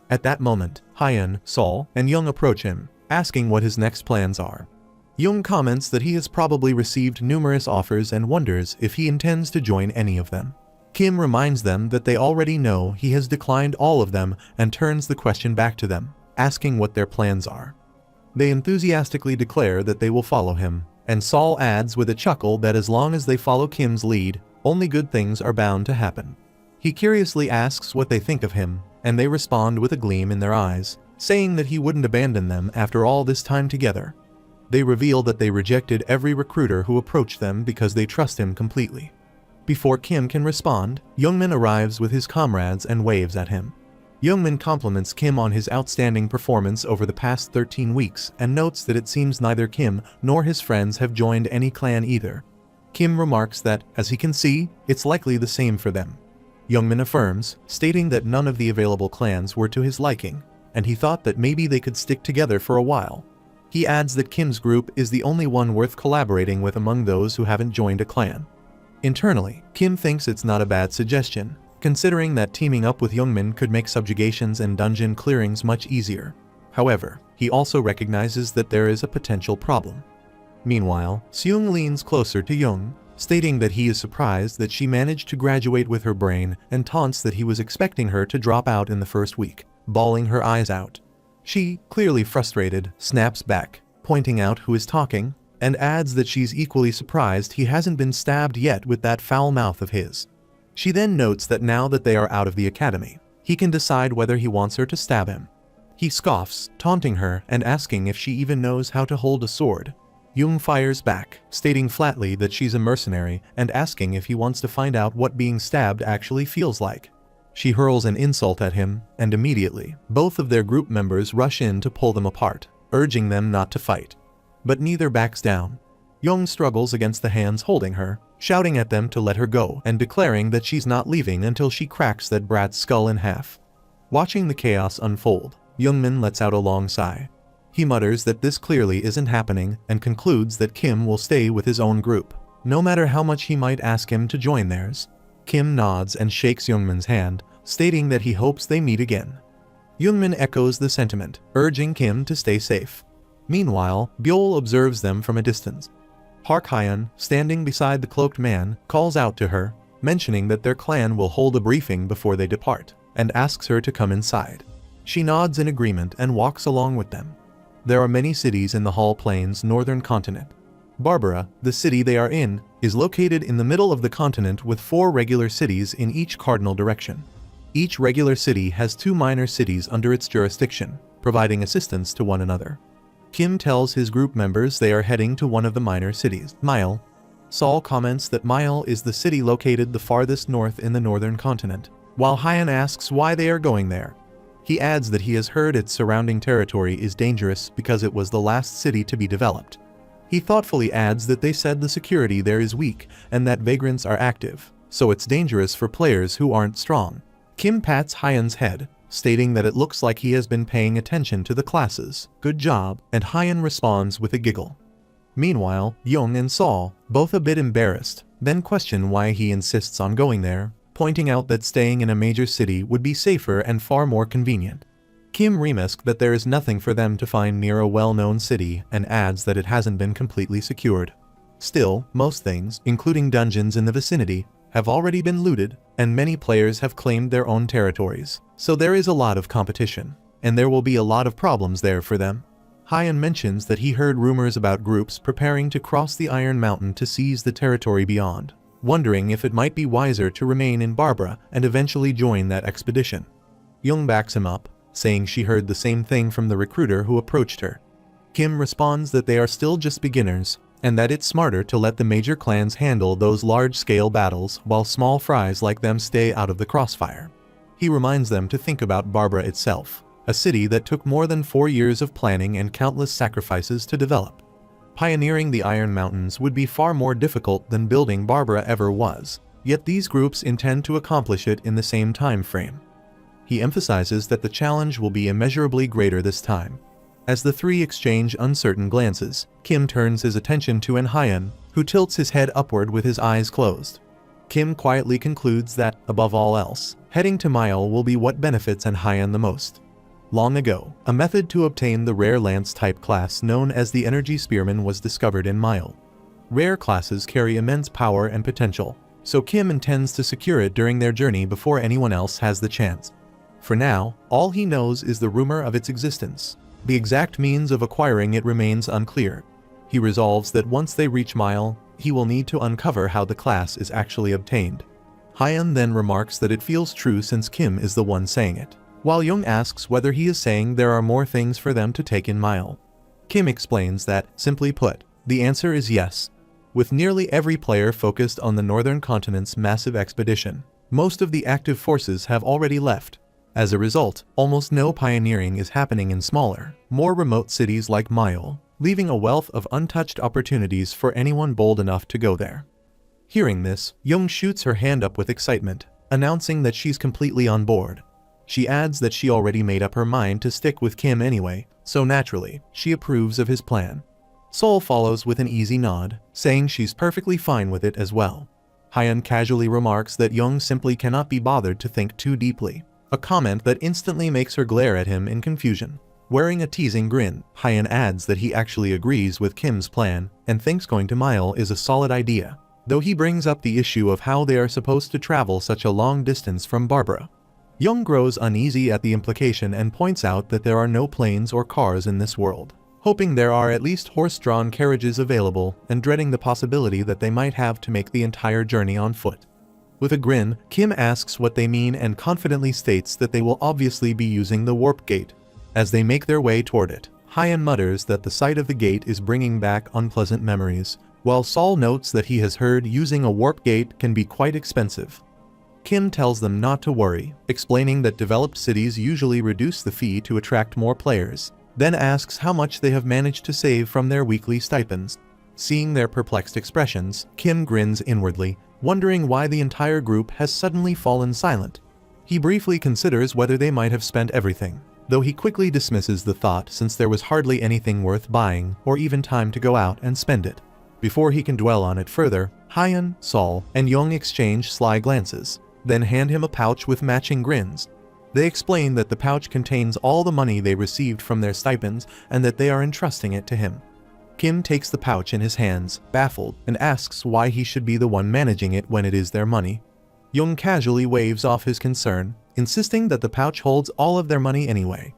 At that moment, Hyun, Sol, and Young approach him, asking what his next plans are. Young comments that he has probably received numerous offers and wonders if he intends to join any of them. Kim reminds them that they already know he has declined all of them and turns the question back to them, asking what their plans are. They enthusiastically declare that they will follow him, and Sol adds with a chuckle that as long as they follow Kim's lead, only good things are bound to happen. He curiously asks what they think of him, and they respond with a gleam in their eyes, saying that he wouldn't abandon them after all this time together. They reveal that they rejected every recruiter who approached them because they trust him completely. Before Kim can respond, Youngmin arrives with his comrades and waves at him. Youngmin compliments Kim on his outstanding performance over the past 13 weeks and notes that it seems neither Kim nor his friends have joined any clan either. Kim remarks that, as he can see, it's likely the same for them. Youngmin affirms, stating that none of the available clans were to his liking, and he thought that maybe they could stick together for a while. He adds that Kim's group is the only one worth collaborating with among those who haven't joined a clan. Internally, Kim thinks it's not a bad suggestion, considering that teaming up with Youngmin could make subjugations and dungeon clearings much easier. However, he also recognizes that there is a potential problem. Meanwhile, Seung leans closer to Young, stating that he is surprised that she managed to graduate with her brain and taunts that he was expecting her to drop out in the first week, bawling her eyes out. She, clearly frustrated, snaps back, pointing out who is talking, and adds that she's equally surprised he hasn't been stabbed yet with that foul mouth of his. She then notes that now that they are out of the academy, he can decide whether he wants her to stab him. He scoffs, taunting her and asking if she even knows how to hold a sword. Young fires back, stating flatly that she's a mercenary and asking if he wants to find out what being stabbed actually feels like. She hurls an insult at him, and immediately, both of their group members rush in to pull them apart, urging them not to fight. But neither backs down. Young struggles against the hands holding her, shouting at them to let her go and declaring that she's not leaving until she cracks that brat's skull in half. Watching the chaos unfold, Youngmin lets out a long sigh. He mutters that this clearly isn't happening and concludes that Kim will stay with his own group, no matter how much he might ask him to join theirs. Kim nods and shakes Youngmin's hand, stating that he hopes they meet again. Youngmin echoes the sentiment, urging Kim to stay safe. Meanwhile, Buell observes them from a distance. Park Hyun, standing beside the cloaked man, calls out to her, mentioning that their clan will hold a briefing before they depart, and asks her to come inside. She nods in agreement and walks along with them. There are many cities in the Hall Plains northern continent. Barbara, the city they are in, is located in the middle of the continent with 4 regular cities in each cardinal direction. Each regular city has 2 minor cities under its jurisdiction, providing assistance to one another. Kim tells his group members they are heading to one of the minor cities, Mile. Sol comments that Mile is the city located the farthest north in the northern continent, while Hyun asks why they are going there. He adds that he has heard its surrounding territory is dangerous because it was the last city to be developed. He thoughtfully adds that they said the security there is weak and that vagrants are active, so it's dangerous for players who aren't strong. Kim pats Hyun's head, stating that it looks like he has been paying attention to the classes. Good job, and Hyun responds with a giggle. Meanwhile, Young and Sol, both a bit embarrassed, then question why he insists on going there, pointing out that staying in a major city would be safer and far more convenient. Kim remarks that there is nothing for them to find near a well-known city and adds that it hasn't been completely secured. Still, most things, including dungeons in the vicinity, have already been looted, and many players have claimed their own territories. So there is a lot of competition, and there will be a lot of problems there for them. Hyan mentions that he heard rumors about groups preparing to cross the Iron Mountain to seize the territory beyond, wondering if it might be wiser to remain in Barbara and eventually join that expedition. Young backs him up, saying she heard the same thing from the recruiter who approached her. Kim responds that they are still just beginners, and that it's smarter to let the major clans handle those large-scale battles while small fries like them stay out of the crossfire. He reminds them to think about Barbara itself, a city that took more than 4 years of planning and countless sacrifices to develop. Pioneering the Iron Mountains would be far more difficult than building Barbara ever was, yet these groups intend to accomplish it in the same time frame. He emphasizes that the challenge will be immeasurably greater this time. As the three exchange uncertain glances, Kim turns his attention to Hyan, who tilts his head upward with his eyes closed. Kim quietly concludes that, above all else, heading to Mile will be what benefits Hyan the most. Long ago, a method to obtain the rare lance-type class known as the Energy Spearman was discovered in Mile. Rare classes carry immense power and potential, so Kim intends to secure it during their journey before anyone else has the chance. For now, all he knows is the rumor of its existence. The exact means of acquiring it remains unclear. He resolves that once they reach Mile, he will need to uncover how the class is actually obtained. Hyan then remarks that it feels true since Kim is the one saying it, while Young asks whether he is saying there are more things for them to take in Mile. Kim explains that, simply put, the answer is yes. With nearly every player focused on the northern continent's massive expedition, most of the active forces have already left. As a result, almost no pioneering is happening in smaller, more remote cities like Mile, leaving a wealth of untouched opportunities for anyone bold enough to go there. Hearing this, Young shoots her hand up with excitement, announcing that she's completely on board. She adds that she already made up her mind to stick with Kim anyway, so naturally, she approves of his plan. Sol follows with an easy nod, saying she's perfectly fine with it as well. Hyan casually remarks that Young simply cannot be bothered to think too deeply, a comment that instantly makes her glare at him in confusion. Wearing a teasing grin, Hyan adds that he actually agrees with Kim's plan and thinks going to Mile is a solid idea, though he brings up the issue of how they are supposed to travel such a long distance from Barbara. Young grows uneasy at the implication and points out that there are no planes or cars in this world, hoping there are at least horse-drawn carriages available and dreading the possibility that they might have to make the entire journey on foot. With a grin, Kim asks what they mean and confidently states that they will obviously be using the warp gate. As they make their way toward it, Hyan mutters that the sight of the gate is bringing back unpleasant memories, while Sol notes that he has heard using a warp gate can be quite expensive. Kim tells them not to worry, explaining that developed cities usually reduce the fee to attract more players, then asks how much they have managed to save from their weekly stipends. Seeing their perplexed expressions, Kim grins inwardly, wondering why the entire group has suddenly fallen silent. He briefly considers whether they might have spent everything, though he quickly dismisses the thought since there was hardly anything worth buying or even time to go out and spend it. Before he can dwell on it further, Hyan, Sol, and Young exchange sly glances, then hand him a pouch with matching grins. They explain that the pouch contains all the money they received from their stipends and that they are entrusting it to him. Kim takes the pouch in his hands, baffled, and asks why he should be the one managing it when it is their money. Young casually waves off his concern, insisting that the pouch holds all of their money anyway.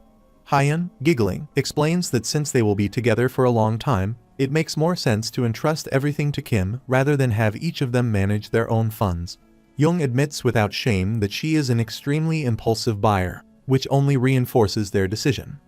Hyan, giggling, explains that since they will be together for a long time, it makes more sense to entrust everything to Kim rather than have each of them manage their own funds. Young admits without shame that she is an extremely impulsive buyer, which only reinforces their decision.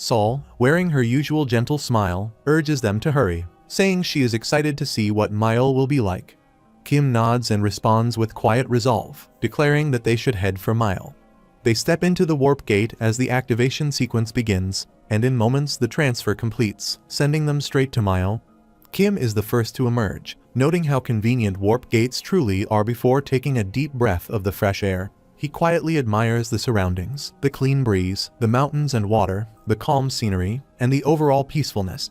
Sol, wearing her usual gentle smile, urges them to hurry, saying she is excited to see what Mile will be like. Kim nods and responds with quiet resolve, declaring that they should head for Mile. They step into the warp gate as the activation sequence begins, and in moments the transfer completes, sending them straight to Mile. Kim is the first to emerge, noting how convenient warp gates truly are before taking a deep breath of the fresh air. He quietly admires the surroundings, the clean breeze, the mountains and water, the calm scenery, and the overall peacefulness.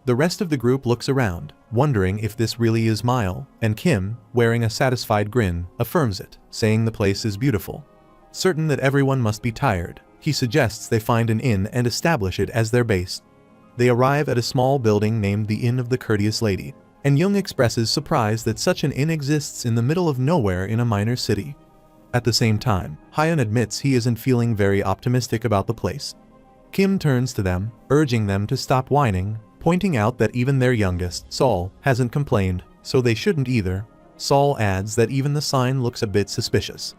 The rest of the group looks around, wondering if this really is Mile, and Kim, wearing a satisfied grin, affirms it, saying the place is beautiful. Certain that everyone must be tired, He suggests they find an inn and establish it as their base. They arrive at a small building named the Inn of the Courteous Lady, and Young expresses surprise that such an inn exists in the middle of nowhere in a minor city. At the same time, Hyun admits he isn't feeling very optimistic about the place. Kim turns to them, urging them to stop whining, pointing out that even their youngest, Sol, hasn't complained, so they shouldn't either. Sol adds that even the sign looks a bit suspicious.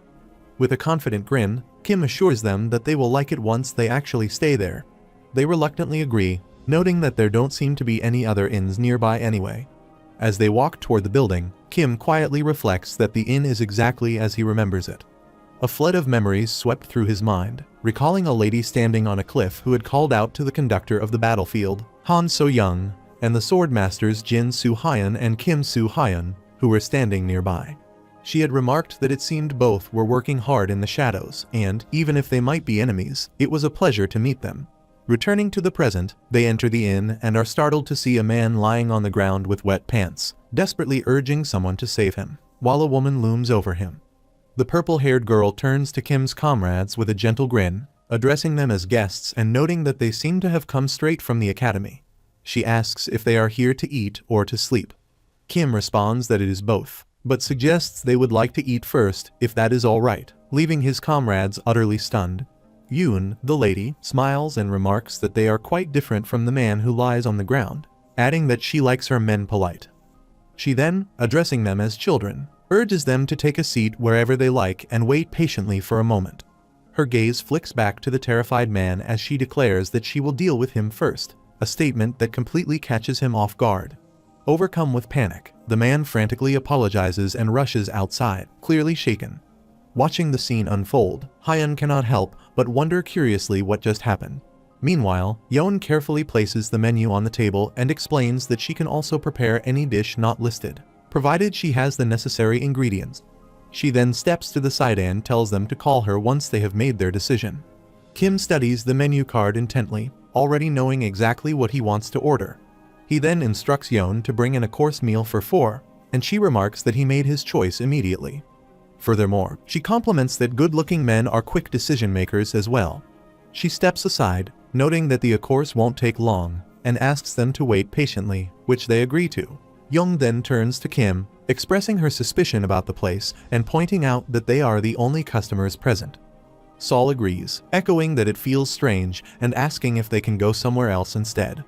With a confident grin, Kim assures them that they will like it once they actually stay there. They reluctantly agree, noting that there don't seem to be any other inns nearby anyway. As they walk toward the building, Kim quietly reflects that the inn is exactly as he remembers it. A flood of memories swept through his mind, recalling a lady standing on a cliff who had called out to the conductor of the battlefield, Han So-young, and the sword masters Jin Soo-hyun and Kim Soo-hyun, who were standing nearby. She had remarked that it seemed both were working hard in the shadows, and, even if they might be enemies, it was a pleasure to meet them. Returning to the present, they enter the inn and are startled to see a man lying on the ground with wet pants, desperately urging someone to save him, while a woman looms over him. The purple-haired girl turns to Kim's comrades with a gentle grin, addressing them as guests and noting that they seem to have come straight from the academy. She asks if they are here to eat or to sleep. Kim responds that it is both, but suggests they would like to eat first if that is all right, leaving his comrades utterly stunned. Yoon, the lady, smiles and remarks that they are quite different from the man who lies on the ground, adding that she likes her men polite. She then, addressing them as children, urges them to take a seat wherever they like and wait patiently for a moment. Her gaze flicks back to the terrified man as she declares that she will deal with him first, a statement that completely catches him off guard. Overcome with panic, the man frantically apologizes and rushes outside, clearly shaken. Watching the scene unfold, Hyun cannot help but wonder curiously what just happened. Meanwhile, Yeon carefully places the menu on the table and explains that she can also prepare any dish not listed, provided she has the necessary ingredients. She then steps to the side and tells them to call her once they have made their decision. Kim studies the menu card intently, already knowing exactly what he wants to order. He then instructs Yeon to bring in a course meal for 4, and she remarks that he made his choice immediately. Furthermore, she compliments that good-looking men are quick decision-makers as well. She steps aside, noting that the course won't take long, and asks them to wait patiently, which they agree to. Young then turns to Kim, expressing her suspicion about the place and pointing out that they are the only customers present. Sol agrees, echoing that it feels strange and asking if they can go somewhere else instead.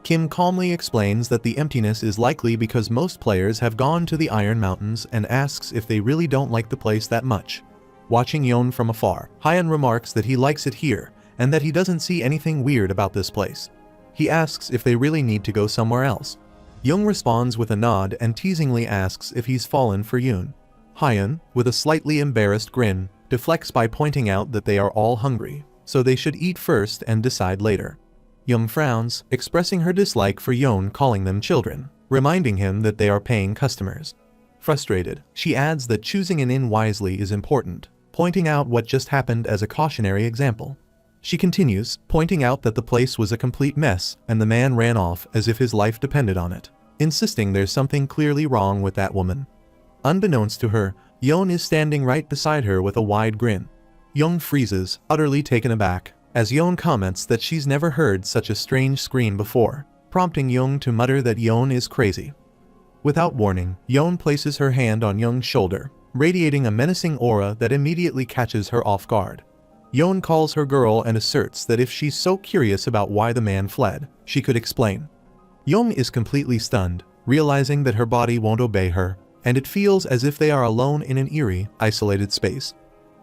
Kim calmly explains that the emptiness is likely because most players have gone to the Iron Mountains and asks if they really don't like the place that much. Watching Yeon from afar, Hyun remarks that he likes it here and that he doesn't see anything weird about this place. He asks if they really need to go somewhere else. Young responds with a nod and teasingly asks if he's fallen for Yoon. Hyun, with a slightly embarrassed grin, deflects by pointing out that they are all hungry, so they should eat first and decide later. Young frowns, expressing her dislike for Yeon calling them children, reminding him that they are paying customers. Frustrated, she adds that choosing an inn wisely is important, pointing out what just happened as a cautionary example. She continues, pointing out that the place was a complete mess and the man ran off as if his life depended on it, insisting there's something clearly wrong with that woman. Unbeknownst to her, Yeon is standing right beside her with a wide grin. Young freezes, utterly taken aback, as Yeon comments that she's never heard such a strange scream before, prompting Yeon to mutter that Yeon is crazy. Without warning, Yeon places her hand on Young's shoulder, radiating a menacing aura that immediately catches her off guard. Yeon calls her girl and asserts that if she's so curious about why the man fled, she could explain. Young is completely stunned, realizing that her body won't obey her, and it feels as if they are alone in an eerie, isolated space.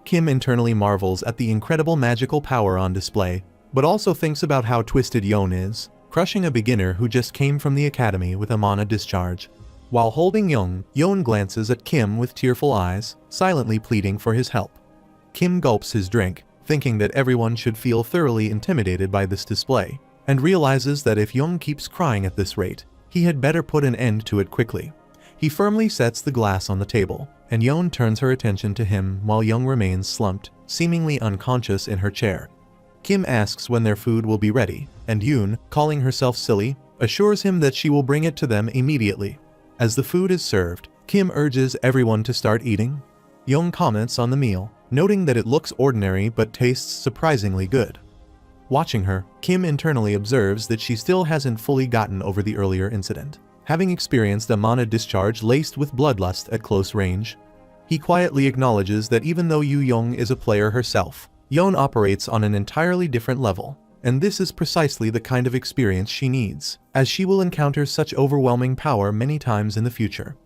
Kim internally marvels at the incredible magical power on display, but also thinks about how twisted Yeon is, crushing a beginner who just came from the academy with a mana discharge. While holding Yeon glances at Kim with tearful eyes, silently pleading for his help. Kim gulps his drink, thinking that everyone should feel thoroughly intimidated by this display, and realizes that if Yeon keeps crying at this rate, he had better put an end to it quickly. He firmly sets the glass on the table, and Yeon turns her attention to him while Young remains slumped, seemingly unconscious in her chair. Kim asks when their food will be ready, and Yoon, calling herself silly, assures him that she will bring it to them immediately. As the food is served, Kim urges everyone to start eating. Young comments on the meal, noting that it looks ordinary but tastes surprisingly good. Watching her, Kim internally observes that she still hasn't fully gotten over the earlier incident, having experienced a mana discharge laced with bloodlust at close range. He quietly acknowledges that even though Yu Young is a player herself, Yeon operates on an entirely different level, and this is precisely the kind of experience she needs, as she will encounter such overwhelming power many times in the future.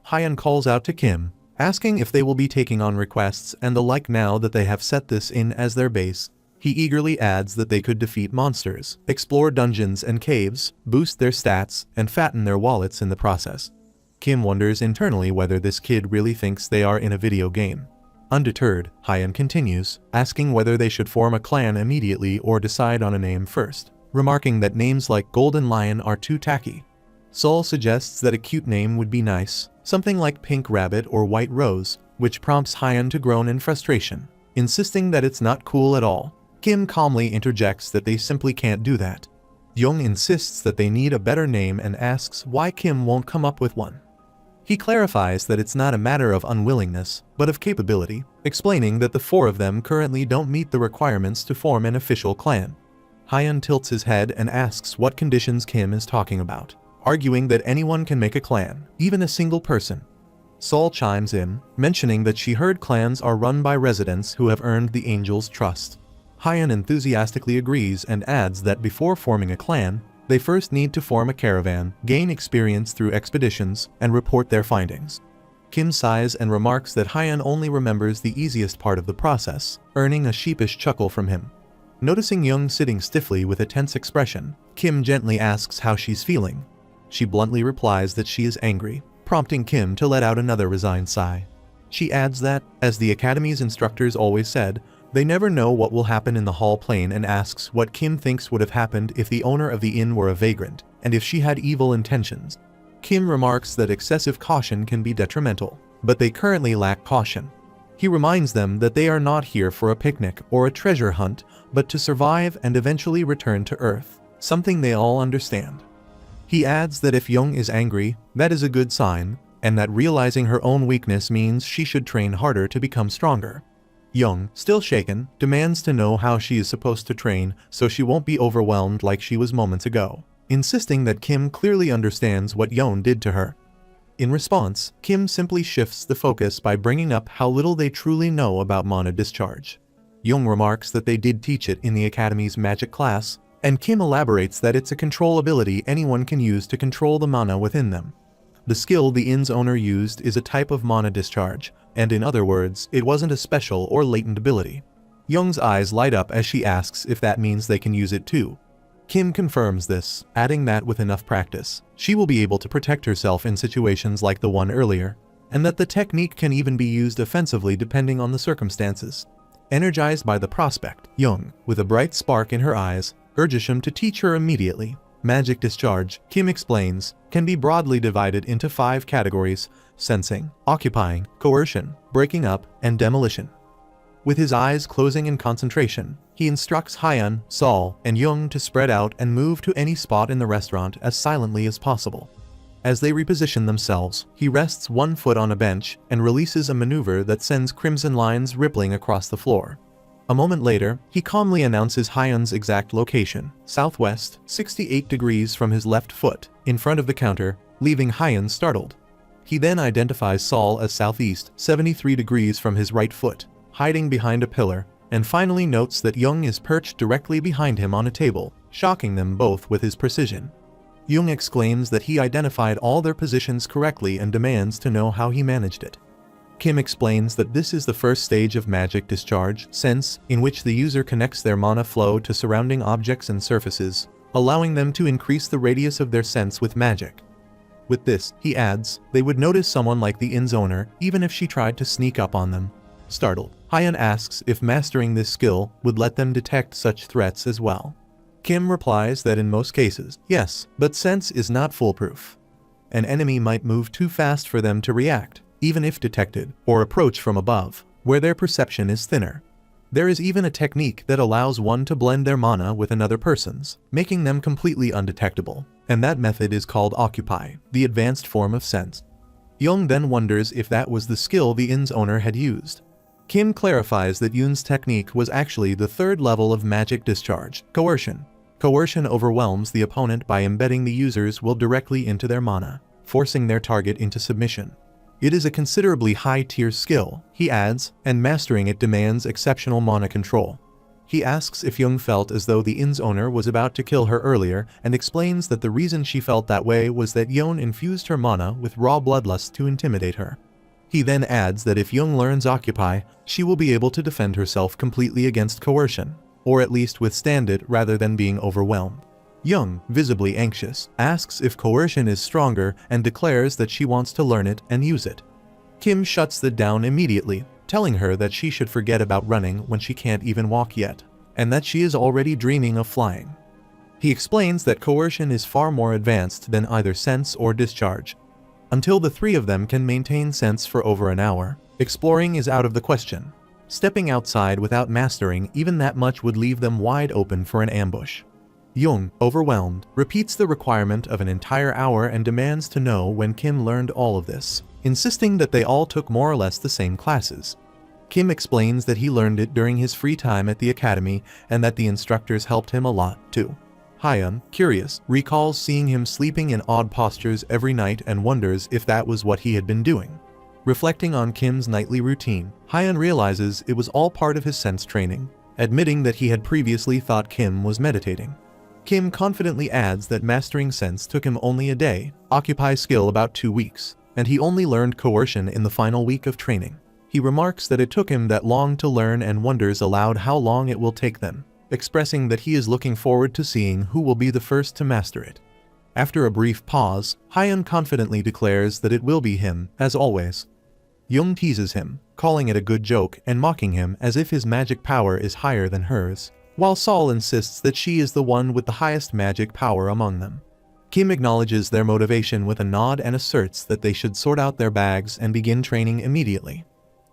Hyun calls out to Kim, asking if they will be taking on requests and the like now that they have set this in as their base. He eagerly adds that they could defeat monsters, explore dungeons and caves, boost their stats, and fatten their wallets in the process. Kim wonders internally whether this kid really thinks they are in a video game. Undeterred, Hyun continues, asking whether they should form a clan immediately or decide on a name first, remarking that names like Golden Lion are too tacky. Sol suggests that a cute name would be nice, something like Pink Rabbit or White Rose, which prompts Hyun to groan in frustration, insisting that it's not cool at all. Kim calmly interjects that they simply can't do that. Young insists that they need a better name and asks why Kim won't come up with one. He clarifies that it's not a matter of unwillingness, but of capability, explaining that the four of them currently don't meet the requirements to form an official clan. Hyun tilts his head and asks what conditions Kim is talking about, arguing that anyone can make a clan, even a single person. Sol chimes in, mentioning that she heard clans are run by residents who have earned the Angel's trust. Hyun enthusiastically agrees and adds that before forming a clan, they first need to form a caravan, gain experience through expeditions, and report their findings. Kim sighs and remarks that Hyun only remembers the easiest part of the process, earning a sheepish chuckle from him. Noticing Young sitting stiffly with a tense expression, Kim gently asks how she's feeling. She bluntly replies that she is angry, prompting Kim to let out another resigned sigh. She adds that, as the Academy's instructors always said, they never know what will happen in the hall plane and asks what Kim thinks would have happened if the owner of the inn were a vagrant, and if she had evil intentions. Kim remarks that excessive caution can be detrimental, but they currently lack caution. He reminds them that they are not here for a picnic or a treasure hunt, but to survive and eventually return to Earth, something they all understand. He adds that if Young is angry, that is a good sign, and that realizing her own weakness means she should train harder to become stronger. Young, still shaken, demands to know how she is supposed to train so she won't be overwhelmed like she was moments ago, insisting that Kim clearly understands what Young did to her. In response, Kim simply shifts the focus by bringing up how little they truly know about mana discharge. Young remarks that they did teach it in the Academy's magic class, and Kim elaborates that it's a control ability anyone can use to control the mana within them. The skill the inn's owner used is a type of mana discharge, and in other words, it wasn't a special or latent ability. Young's eyes light up as she asks if that means they can use it too. Kim confirms this, adding that with enough practice, she will be able to protect herself in situations like the one earlier, and that the technique can even be used offensively depending on the circumstances. Energized by the prospect, Young, with a bright spark in her eyes, urges him to teach her immediately. Magic discharge, Kim explains, can be broadly divided into 5 categories: sensing, occupying, coercion, breaking up, and demolition. With his eyes closing in concentration, he instructs Hyun, Sol, and Young to spread out and move to any spot in the restaurant as silently as possible. As they reposition themselves, he rests one foot on a bench and releases a maneuver that sends crimson lines rippling across the floor. A moment later, he calmly announces Hyun's exact location, southwest, 68 degrees from his left foot, in front of the counter, leaving Hyun startled. He then identifies Sol as southeast, 73 degrees from his right foot, hiding behind a pillar, and finally notes that Young is perched directly behind him on a table, shocking them both with his precision. Young exclaims that he identified all their positions correctly and demands to know how he managed it. Kim explains that this is the first stage of magic discharge, sense, in which the user connects their mana flow to surrounding objects and surfaces, allowing them to increase the radius of their sense with magic. With this, he adds, they would notice someone like the inn's owner, even if she tried to sneak up on them. Startled, Hyun asks if mastering this skill would let them detect such threats as well. Kim replies that in most cases, yes, but sense is not foolproof. An enemy might move too fast for them to react, even if detected, or approach from above, where their perception is thinner. There is even a technique that allows one to blend their mana with another person's, making them completely undetectable, and that method is called Occupy, the advanced form of sense. Young then wonders if that was the skill the inn's owner had used. Kim clarifies that Yoon's technique was actually the third level of magic discharge, coercion. Coercion overwhelms the opponent by embedding the user's will directly into their mana, forcing their target into submission. It is a considerably high-tier skill, he adds, and mastering it demands exceptional mana control. He asks if Yoon felt as though the inn's owner was about to kill her earlier and explains that the reason she felt that way was that Yoon infused her mana with raw bloodlust to intimidate her. He then adds that if Yoon learns Occupy, she will be able to defend herself completely against coercion, or at least withstand it rather than being overwhelmed. Yoon, visibly anxious, asks if coercion is stronger and declares that she wants to learn it and use it. Kim shuts that down immediately, telling her that she should forget about running when she can't even walk yet, and that she is already dreaming of flying. He explains that coercion is far more advanced than either sense or discharge. Until the three of them can maintain sense for over an hour, exploring is out of the question. Stepping outside without mastering even that much would leave them wide open for an ambush. Yoon, overwhelmed, repeats the requirement of an entire hour and demands to know when Kim learned all of this, insisting that they all took more or less the same classes. Kim explains that he learned it during his free time at the academy and that the instructors helped him a lot, too. Hyun, curious, recalls seeing him sleeping in odd postures every night and wonders if that was what he had been doing. Reflecting on Kim's nightly routine, Hyun realizes it was all part of his sense training, admitting that he had previously thought Kim was meditating. Kim confidently adds that mastering sense took him only a day, Occupy skill about 2 weeks, and he only learned coercion in the final week of training. He remarks that it took him that long to learn and wonders aloud how long it will take them, expressing that he is looking forward to seeing who will be the first to master it. After a brief pause, Hyun confidently declares that it will be him, as always. Yoon teases him, calling it a good joke and mocking him as if his magic power is higher than hers, while Sol insists that she is the one with the highest magic power among them. Kim acknowledges their motivation with a nod and asserts that they should sort out their bags and begin training immediately.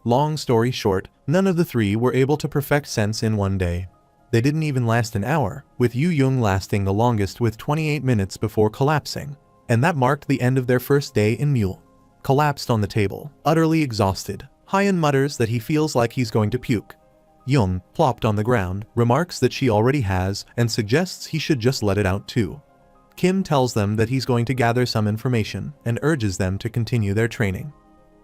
Long story short, none of the three were able to perfect sense in one day. They didn't even last an hour, with Yu Young lasting the longest with 28 minutes before collapsing, and that marked the end of their first day in Mule. Collapsed on the table, utterly exhausted, Hyun mutters that he feels like he's going to puke. Young, plopped on the ground, remarks that she already has and suggests he should just let it out too. Kim tells them that he's going to gather some information and urges them to continue their training.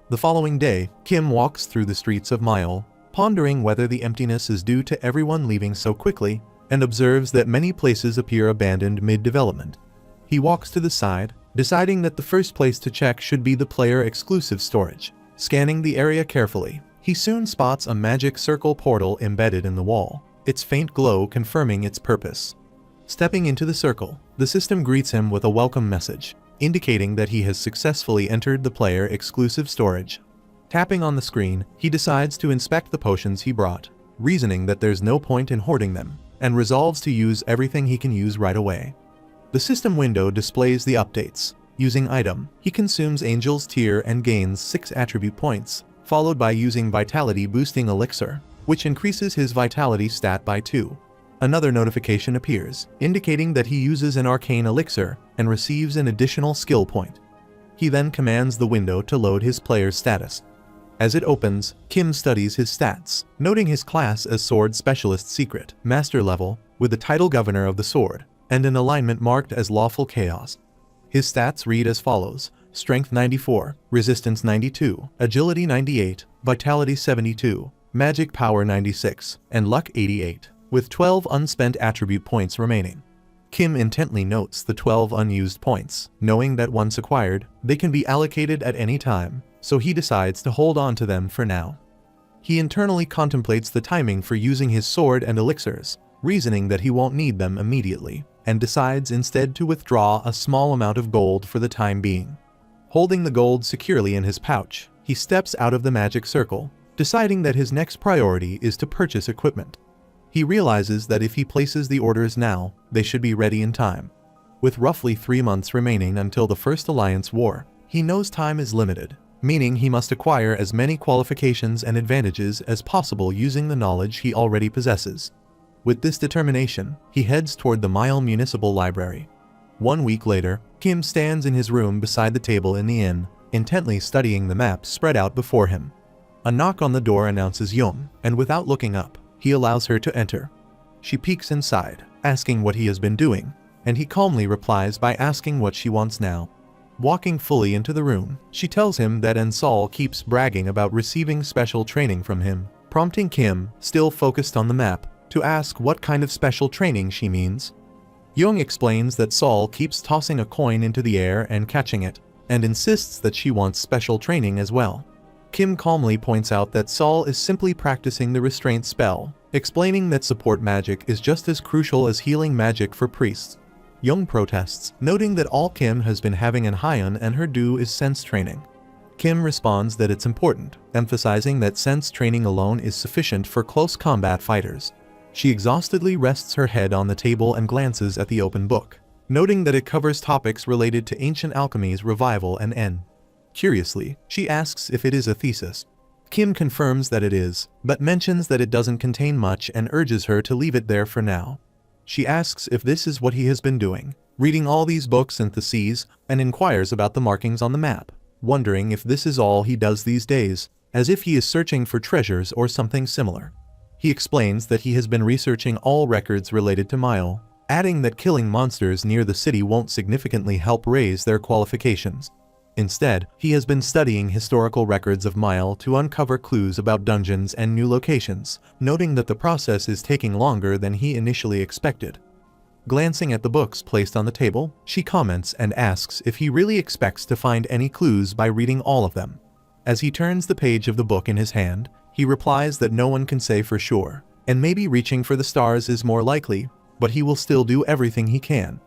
The following day, Kim walks through the streets of Myeol, pondering whether the emptiness is due to everyone leaving so quickly, and observes that many places appear abandoned mid-development. He walks to the side, deciding that the first place to check should be the player-exclusive storage. Scanning the area carefully, he soon spots a magic circle portal embedded in the wall, its faint glow confirming its purpose. Stepping into the circle, the system greets him with a welcome message, indicating that he has successfully entered the player-exclusive storage. Tapping on the screen, he decides to inspect the potions he brought, reasoning that there's no point in hoarding them, and resolves to use everything he can use right away. The system window displays the updates. Using item, he consumes Angel's Tear and gains 6 attribute points, followed by using Vitality Boosting Elixir, which increases his Vitality stat by 2. Another notification appears, indicating that he uses an Arcane Elixir and receives an additional skill point. He then commands the window to load his player's status. As it opens, Kim studies his stats, noting his class as Sword Specialist Secret, Master level, with the title Governor of the Sword, and an alignment marked as Lawful Chaos. His stats read as follows: Strength 94, Resistance 92, Agility 98, Vitality 72, Magic Power 96, and Luck 88, with 12 unspent attribute points remaining. Kim intently notes the 12 unused points, knowing that once acquired, they can be allocated at any time, so he decides to hold on to them for now. He internally contemplates the timing for using his sword and elixirs, reasoning that he won't need them immediately, and decides instead to withdraw a small amount of gold for the time being. Holding the gold securely in his pouch, he steps out of the magic circle, deciding that his next priority is to purchase equipment. He realizes that if he places the orders now, they should be ready in time. With roughly 3 months remaining until the First Alliance War, he knows time is limited, meaning he must acquire as many qualifications and advantages as possible using the knowledge he already possesses. With this determination, he heads toward the Myeol Municipal Library. 1 week later, Kim stands in his room beside the table in the inn, intently studying the maps spread out before him. A knock on the door announces Young, and without looking up, he allows her to enter. She peeks inside, asking what he has been doing, and he calmly replies by asking what she wants now. Walking fully into the room, she tells him that Sol keeps bragging about receiving special training from him, prompting Kim, still focused on the map, to ask what kind of special training she means. Young explains that Sol keeps tossing a coin into the air and catching it, and insists that she wants special training as well. Kim calmly points out that Sol is simply practicing the restraint spell, explaining that support magic is just as crucial as healing magic for priests. Young protests, noting that all Kim has been having an eye on and her do is sense training. Kim responds that it's important, emphasizing that sense training alone is sufficient for close combat fighters. She exhaustedly rests her head on the table and glances at the open book, noting that it covers topics related to ancient alchemy's revival and end. Curiously, she asks if it is a thesis. Kim confirms that it is, but mentions that it doesn't contain much and urges her to leave it there for now. She asks if this is what he has been doing, reading all these books and theses, and inquires about the markings on the map, wondering if this is all he does these days, as if he is searching for treasures or something similar. He explains that he has been researching all records related to Mile, adding that killing monsters near the city won't significantly help raise their qualifications. Instead, he has been studying historical records of Mile to uncover clues about dungeons and new locations, noting that the process is taking longer than he initially expected. Glancing at the books placed on the table, she comments and asks if he really expects to find any clues by reading all of them. As he turns the page of the book in his hand, he replies that no one can say for sure, and maybe reaching for the stars is more likely, but he will still do everything he can.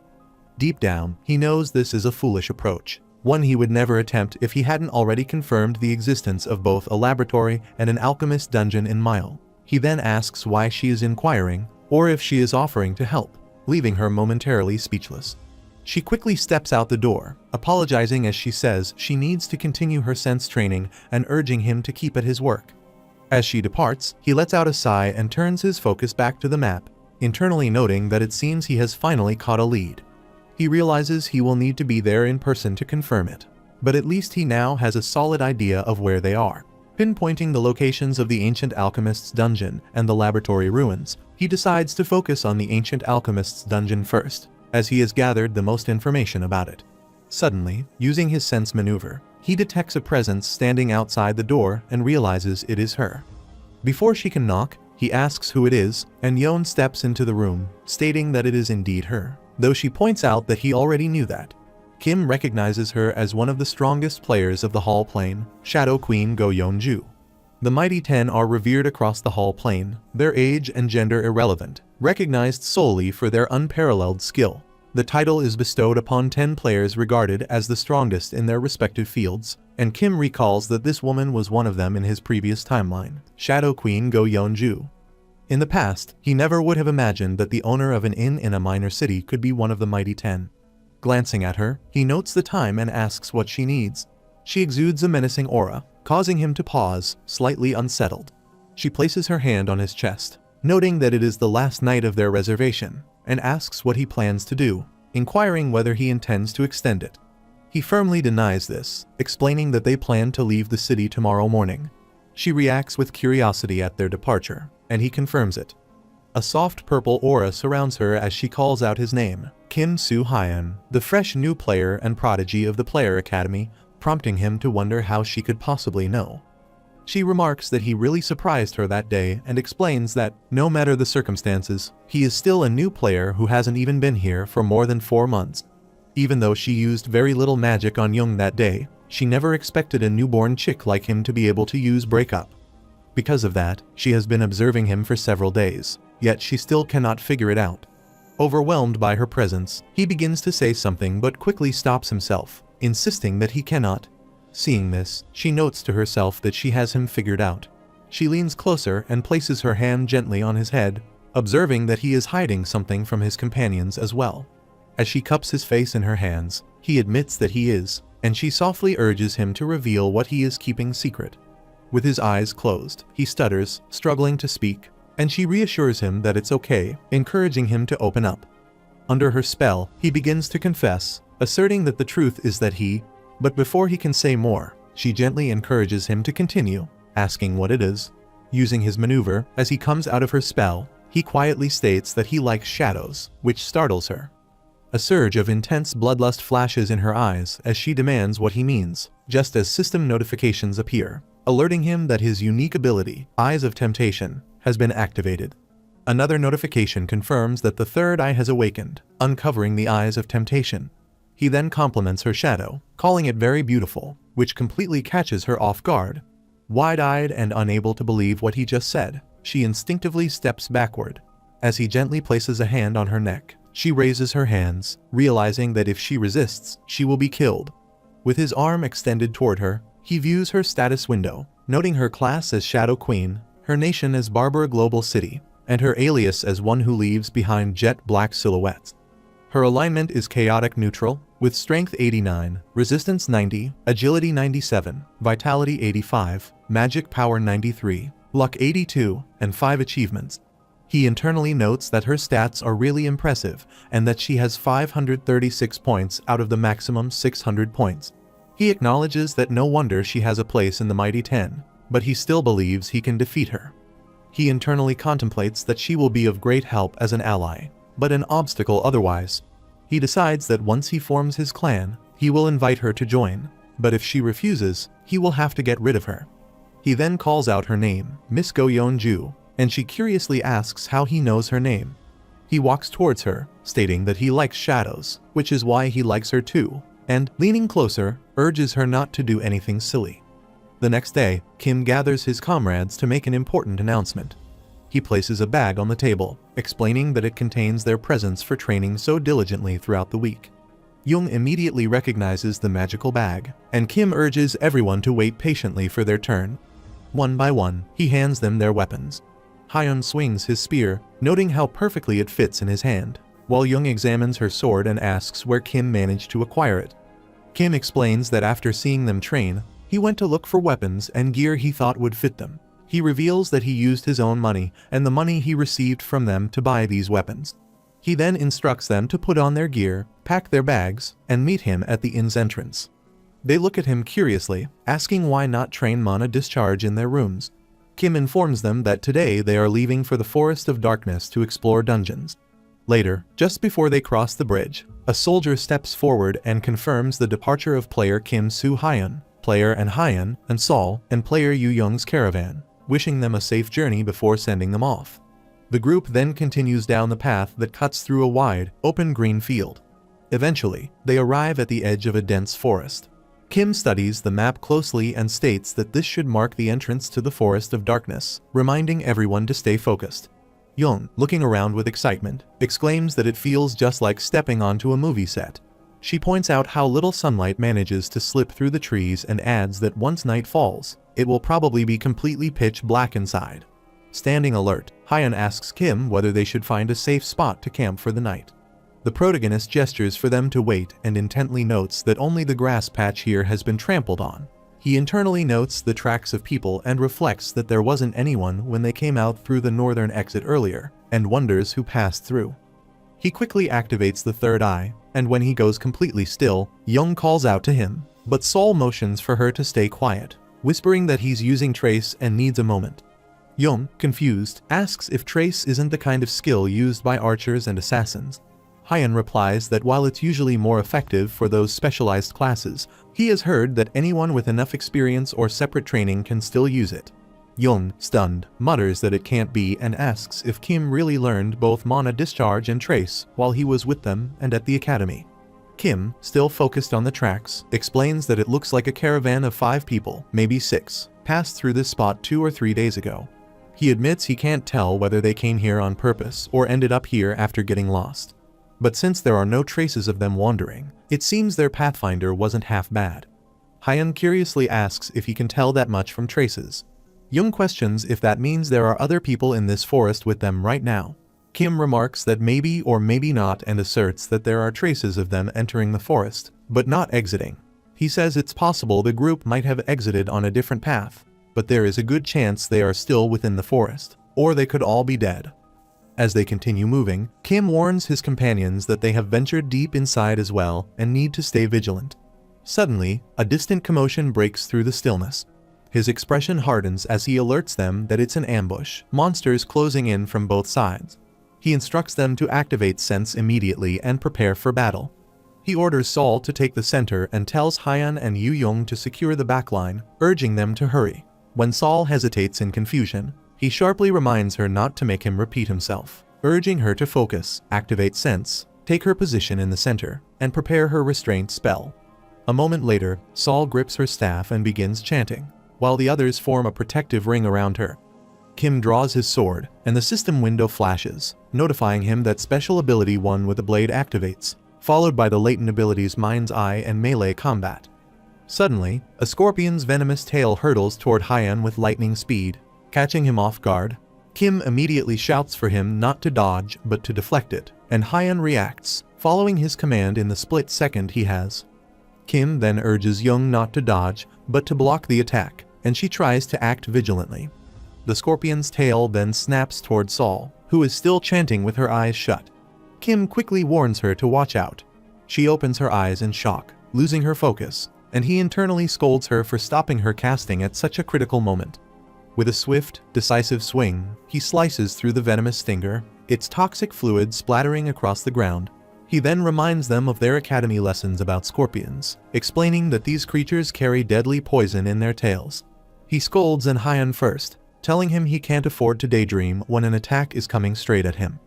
Deep down, he knows this is a foolish approach, one he would never attempt if he hadn't already confirmed the existence of both a laboratory and an alchemist dungeon in Mile. He then asks why she is inquiring, or if she is offering to help, leaving her momentarily speechless. She quickly steps out the door, apologizing as she says she needs to continue her sense training and urging him to keep at his work. As she departs, he lets out a sigh and turns his focus back to the map, internally noting that it seems he has finally caught a lead. He realizes he will need to be there in person to confirm it, but at least he now has a solid idea of where they are. Pinpointing the locations of the ancient alchemist's dungeon and the laboratory ruins, he decides to focus on the ancient alchemist's dungeon first, as he has gathered the most information about it. Suddenly, using his sense maneuver, he detects a presence standing outside the door and realizes it is her. Before she can knock, he asks who it is, and Yeon steps into the room, stating that it is indeed her, though she points out that he already knew that. Kim recognizes her as one of the strongest players of the Hall Plane, Shadow Queen Go Yeonju. The Mighty Ten are revered across the Hall Plane, their age and gender irrelevant, recognized solely for their unparalleled skill. The title is bestowed upon 10 players regarded as the strongest in their respective fields, and Kim recalls that this woman was one of them in his previous timeline, Shadow Queen Go Yeonju. In the past, he never would have imagined that the owner of an inn in a minor city could be one of the Mighty Ten. Glancing at her, he notes the time and asks what she needs. She exudes a menacing aura, causing him to pause, slightly unsettled. She places her hand on his chest, noting that it is the last night of their reservation, and asks what he plans to do, inquiring whether he intends to extend it. He firmly denies this, explaining that they plan to leave the city tomorrow morning. She reacts with curiosity at their departure, and he confirms it. A soft purple aura surrounds her as she calls out his name, Kim Soo-hyun, the fresh new player and prodigy of the Player Academy, prompting him to wonder how she could possibly know. She remarks that he really surprised her that day and explains that, no matter the circumstances, he is still a new player who hasn't even been here for more than 4 months. Even though she used very little magic on Young that day, she never expected a newborn chick like him to be able to use breakup. Because of that, she has been observing him for several days, yet she still cannot figure it out. Overwhelmed by her presence, he begins to say something but quickly stops himself, insisting that he cannot. Seeing this, she notes to herself that she has him figured out. She leans closer and places her hand gently on his head, observing that he is hiding something from his companions as well. As she cups his face in her hands, he admits that he is, and she softly urges him to reveal what he is keeping secret. With his eyes closed, he stutters, struggling to speak, and she reassures him that it's okay, encouraging him to open up. Under her spell, he begins to confess, asserting that the truth is that but before he can say more, she gently encourages him to continue, asking what it is. Using his maneuver, as he comes out of her spell, he quietly states that he likes shadows, which startles her. A surge of intense bloodlust flashes in her eyes as she demands what he means, just as system notifications appear, alerting him that his unique ability, Eyes of Temptation, has been activated. Another notification confirms that the third eye has awakened, uncovering the Eyes of Temptation. He then compliments her shadow, calling it very beautiful, which completely catches her off guard. Wide-eyed and unable to believe what he just said, she instinctively steps backward. As he gently places a hand on her neck, she raises her hands, realizing that if she resists, she will be killed. With his arm extended toward her, he views her status window, noting her class as Shadow Queen, her nation as Barbara Global City, and her alias as one who leaves behind jet black silhouettes. Her alignment is chaotic neutral, with strength 89, resistance 90, agility 97, vitality 85, magic power 93, luck 82, and 5 achievements. He internally notes that her stats are really impressive and that she has 536 points out of the maximum 600 points. He acknowledges that no wonder she has a place in the Mighty 10, but he still believes he can defeat her. He internally contemplates that she will be of great help as an ally, but an obstacle otherwise. He decides that once he forms his clan, he will invite her to join, but if she refuses, he will have to get rid of her. He then calls out her name, Miss Go Yeon-ju, and she curiously asks how he knows her name. He walks towards her, stating that he likes shadows, which is why he likes her too, and, leaning closer, urges her not to do anything silly. The next day, Kim gathers his comrades to make an important announcement. He places a bag on the table, explaining that it contains their presents for training so diligently throughout the week. Jung immediately recognizes the magical bag, and Kim urges everyone to wait patiently for their turn. One by one, he hands them their weapons. Hyun swings his spear, noting how perfectly it fits in his hand, while Jung examines her sword and asks where Kim managed to acquire it. Kim explains that after seeing them train, he went to look for weapons and gear he thought would fit them. He reveals that he used his own money and the money he received from them to buy these weapons. He then instructs them to put on their gear, pack their bags, and meet him at the inn's entrance. They look at him curiously, asking why not train mana discharge in their rooms. Kim informs them that today they are leaving for the Forest of Darkness to explore dungeons. Later, just before they cross the bridge, a soldier steps forward and confirms the departure of player Kim Soo-hyun, player and Hyun, and Sol, and player Yu Young's caravan, wishing them a safe journey before sending them off. The group then continues down the path that cuts through a wide, open green field. Eventually, they arrive at the edge of a dense forest. Kim studies the map closely and states that this should mark the entrance to the Forest of Darkness, reminding everyone to stay focused. Jung, looking around with excitement, exclaims that it feels just like stepping onto a movie set. She points out how little sunlight manages to slip through the trees and adds that once night falls, it will probably be completely pitch black inside. Standing alert, Hyun asks Kim whether they should find a safe spot to camp for the night. The protagonist gestures for them to wait and intently notes that only the grass patch here has been trampled on. He internally notes the tracks of people and reflects that there wasn't anyone when they came out through the northern exit earlier, and wonders who passed through. He quickly activates the third eye, and when he goes completely still, Jung calls out to him, but Sol motions for her to stay quiet, whispering that he's using Trace and needs a moment. Jung, confused, asks if Trace isn't the kind of skill used by archers and assassins. Hyun replies that while it's usually more effective for those specialized classes, he has heard that anyone with enough experience or separate training can still use it. Jung, stunned, mutters that it can't be and asks if Kim really learned both mana discharge and trace while he was with them and at the academy. Kim, still focused on the tracks, explains that it looks like a caravan of 5 people, maybe 6, passed through this spot 2 or 3 days ago. He admits he can't tell whether they came here on purpose or ended up here after getting lost. But since there are no traces of them wandering, it seems their pathfinder wasn't half bad. Hyun curiously asks if he can tell that much from traces. Jung questions if that means there are other people in this forest with them right now. Kim remarks that maybe or maybe not and asserts that there are traces of them entering the forest, but not exiting. He says it's possible the group might have exited on a different path, but there is a good chance they are still within the forest, or they could all be dead. As they continue moving, Kim warns his companions that they have ventured deep inside as well and need to stay vigilant. Suddenly, a distant commotion breaks through the stillness. His expression hardens as he alerts them that it's an ambush, monsters closing in from both sides. He instructs them to activate sense immediately and prepare for battle. He orders Sol to take the center and tells Hyan and Yu Yong to secure the backline, urging them to hurry. When Sol hesitates in confusion, he sharply reminds her not to make him repeat himself, urging her to focus, activate sense, take her position in the center, and prepare her restraint spell. A moment later, Sol grips her staff and begins chanting, while the others form a protective ring around her. Kim draws his sword, and the system window flashes, notifying him that Special Ability 1 with the blade activates, followed by the latent abilities Mind's Eye and Melee Combat. Suddenly, a scorpion's venomous tail hurtles toward Hyan with lightning speed, catching him off guard. Kim immediately shouts for him not to dodge but to deflect it, and Hyan reacts, following his command in the split second he has. Kim then urges Young not to dodge but to block the attack, and she tries to act vigilantly. The scorpion's tail then snaps toward Sol, who is still chanting with her eyes shut. Kim quickly warns her to watch out. She opens her eyes in shock, losing her focus, and he internally scolds her for stopping her casting at such a critical moment. With a swift, decisive swing, he slices through the venomous stinger, its toxic fluid splattering across the ground. He then reminds them of their academy lessons about scorpions, explaining that these creatures carry deadly poison in their tails. He scolds Hyan first, telling him he can't afford to daydream when an attack is coming straight at him.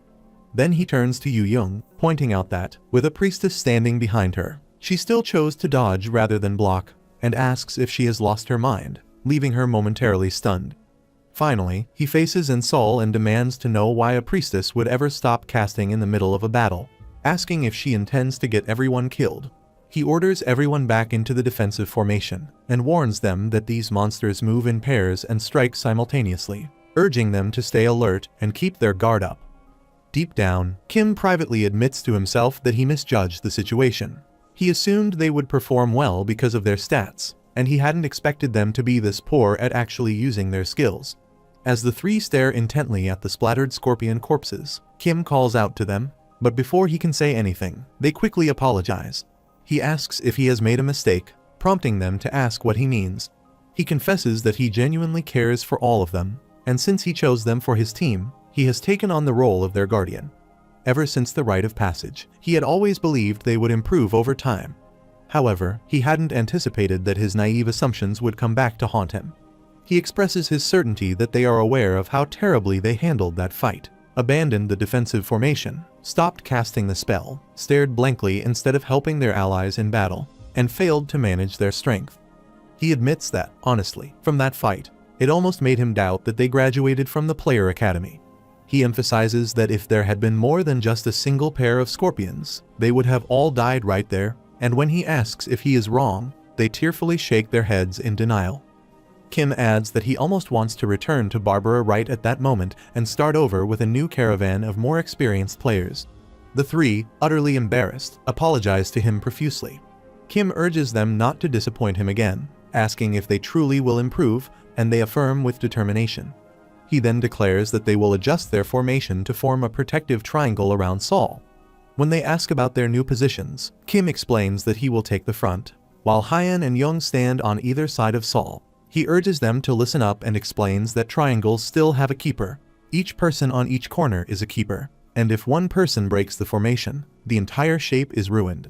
Then he turns to Yu Young, pointing out that, with a priestess standing behind her, she still chose to dodge rather than block, and asks if she has lost her mind, leaving her momentarily stunned. Finally, he faces Sol and demands to know why a priestess would ever stop casting in the middle of a battle, asking if she intends to get everyone killed. He orders everyone back into the defensive formation, and warns them that these monsters move in pairs and strike simultaneously, urging them to stay alert and keep their guard up. Deep down, Kim privately admits to himself that he misjudged the situation. He assumed they would perform well because of their stats, and he hadn't expected them to be this poor at actually using their skills. As the three stare intently at the splattered scorpion corpses, Kim calls out to them, but before he can say anything, they quickly apologize. He asks if he has made a mistake, prompting them to ask what he means. He confesses that he genuinely cares for all of them, and since he chose them for his team, he has taken on the role of their guardian. Ever since the rite of passage, he had always believed they would improve over time. However, he hadn't anticipated that his naive assumptions would come back to haunt him. He expresses his certainty that they are aware of how terribly they handled that fight, abandoned the defensive formation, stopped casting the spell, stared blankly instead of helping their allies in battle, and failed to manage their strength. He admits that, honestly, from that fight, it almost made him doubt that they graduated from the player academy. He emphasizes that if there had been more than just a single pair of scorpions, they would have all died right there, and when he asks if he is wrong, they tearfully shake their heads in denial. Kim adds that he almost wants to return to Barbara right at that moment and start over with a new caravan of more experienced players. The three, utterly embarrassed, apologize to him profusely. Kim urges them not to disappoint him again, asking if they truly will improve, and they affirm with determination. He then declares that they will adjust their formation to form a protective triangle around Sol. When they ask about their new positions, Kim explains that he will take the front, while Hyan and Young stand on either side of Sol. He urges them to listen up and explains that triangles still have a keeper. Each person on each corner is a keeper, and if one person breaks the formation, the entire shape is ruined.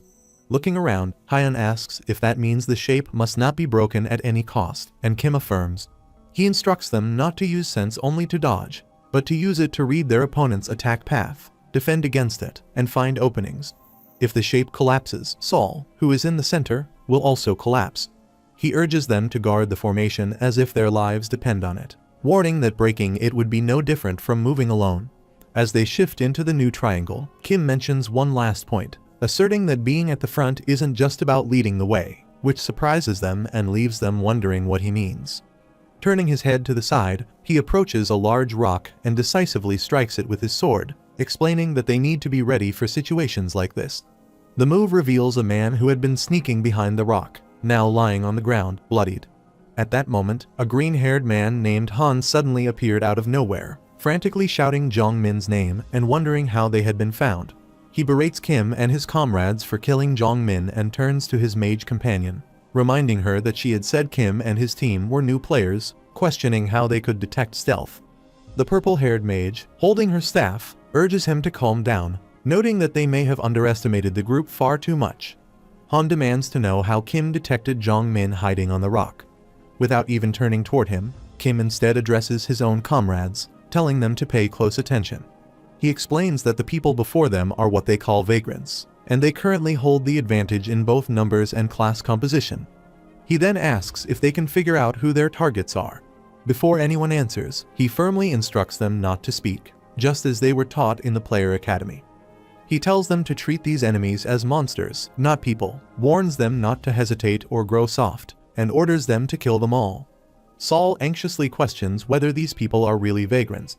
Looking around, Hyan asks if that means the shape must not be broken at any cost, and Kim affirms. He instructs them not to use sense only to dodge, but to use it to read their opponent's attack path, defend against it, and find openings. If the shape collapses, Sol, who is in the center, will also collapse. He urges them to guard the formation as if their lives depend on it, warning that breaking it would be no different from moving alone. As they shift into the new triangle, Kim mentions one last point, asserting that being at the front isn't just about leading the way, which surprises them and leaves them wondering what he means. Turning his head to the side, he approaches a large rock and decisively strikes it with his sword, explaining that they need to be ready for situations like this. The move reveals a man who had been sneaking behind the rock, now lying on the ground, bloodied. At that moment, a green-haired man named Han suddenly appeared out of nowhere, frantically shouting Jong Min's name and wondering how they had been found. He berates Kim and his comrades for killing Jong Min and turns to his mage companion. reminding her that she had said Kim and his team were new players, questioning how they could detect stealth. The purple-haired mage, holding her staff, urges him to calm down, noting that they may have underestimated the group far too much. Han demands to know how Kim detected Zhang Min hiding on the rock. Without even turning toward him, Kim instead addresses his own comrades, telling them to pay close attention. He explains that the people before them are what they call vagrants, and they currently hold the advantage in both numbers and class composition. He then asks if they can figure out who their targets are. Before anyone answers, he firmly instructs them not to speak, just as they were taught in the player academy. He tells them to treat these enemies as monsters, not people, warns them not to hesitate or grow soft, and orders them to kill them all. Saul anxiously questions whether these people are really vagrants.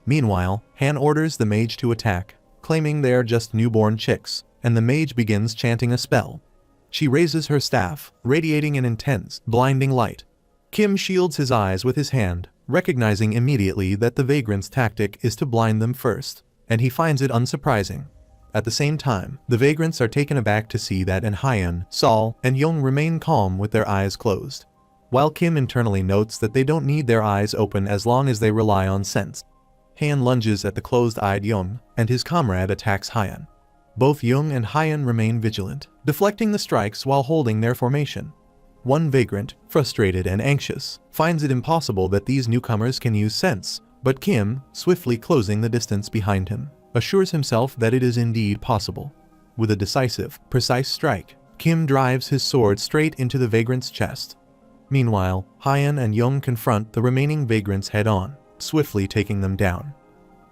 Meanwhile, Han orders the mage to attack, claiming they are just newborn chicks, and the mage begins chanting a spell. She raises her staff, radiating an intense, blinding light. Kim shields his eyes with his hand, recognizing immediately that the vagrant's tactic is to blind them first, and he finds it unsurprising. At the same time, the vagrants are taken aback to see that Hyun, Saul, and Young remain calm with their eyes closed, while Kim internally notes that they don't need their eyes open as long as they rely on sense. Han lunges at the closed-eyed Young, and his comrade attacks Hyun. Both Young and Hyun remain vigilant, deflecting the strikes while holding their formation. One vagrant, frustrated and anxious, finds it impossible that these newcomers can use sense, but Kim, swiftly closing the distance behind him, assures himself that it is indeed possible. With a decisive, precise strike, Kim drives his sword straight into the vagrant's chest. Meanwhile, Hyun and Young confront the remaining vagrants head-on, swiftly taking them down.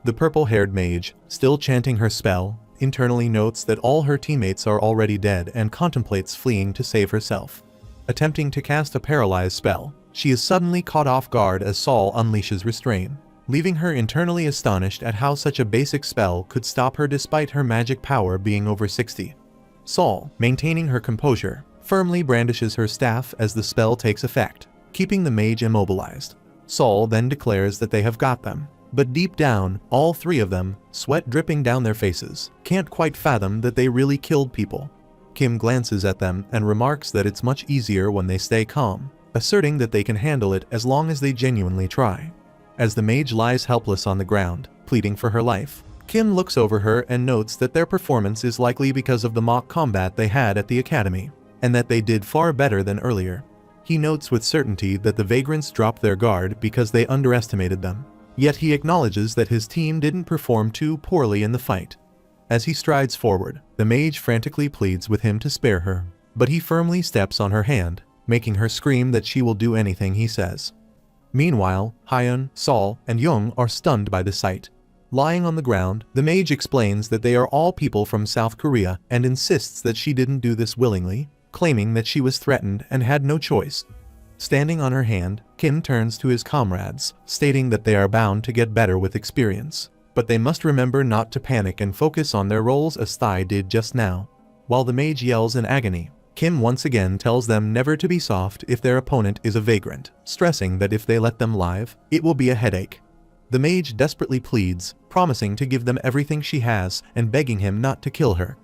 The purple-haired mage, still chanting her spell, internally notes that all her teammates are already dead and contemplates fleeing to save herself. Attempting to cast a paralyze spell, she is suddenly caught off guard as Saul unleashes restrain, leaving her internally astonished at how such a basic spell could stop her despite her magic power being over 60. Saul, maintaining her composure, firmly brandishes her staff as the spell takes effect, keeping the mage immobilized. Saul then declares that they have got them, but deep down, all three of them, sweat dripping down their faces, can't quite fathom that they really killed people. Kim glances at them and remarks that it's much easier when they stay calm, asserting that they can handle it as long as they genuinely try. As the mage lies helpless on the ground, pleading for her life, Kim looks over her and notes that their performance is likely because of the mock combat they had at the academy, and that they did far better than earlier. He notes with certainty that the vagrants dropped their guard because they underestimated them, yet he acknowledges that his team didn't perform too poorly in the fight. As he strides forward, the mage frantically pleads with him to spare her, but he firmly steps on her hand, making her scream that she will do anything he says. Meanwhile, Hyun, Saul, and Young are stunned by the sight. Lying on the ground, the mage explains that they are all people from South Korea and insists that she didn't do this willingly, claiming that she was threatened and had no choice. Standing on her hand, Kim turns to his comrades, stating that they are bound to get better with experience, but they must remember not to panic and focus on their roles as Thai did just now. While the mage yells in agony, Kim once again tells them never to be soft if their opponent is a vagrant, stressing that if they let them live, it will be a headache. The mage desperately pleads, promising to give them everything she has and begging him not to kill her.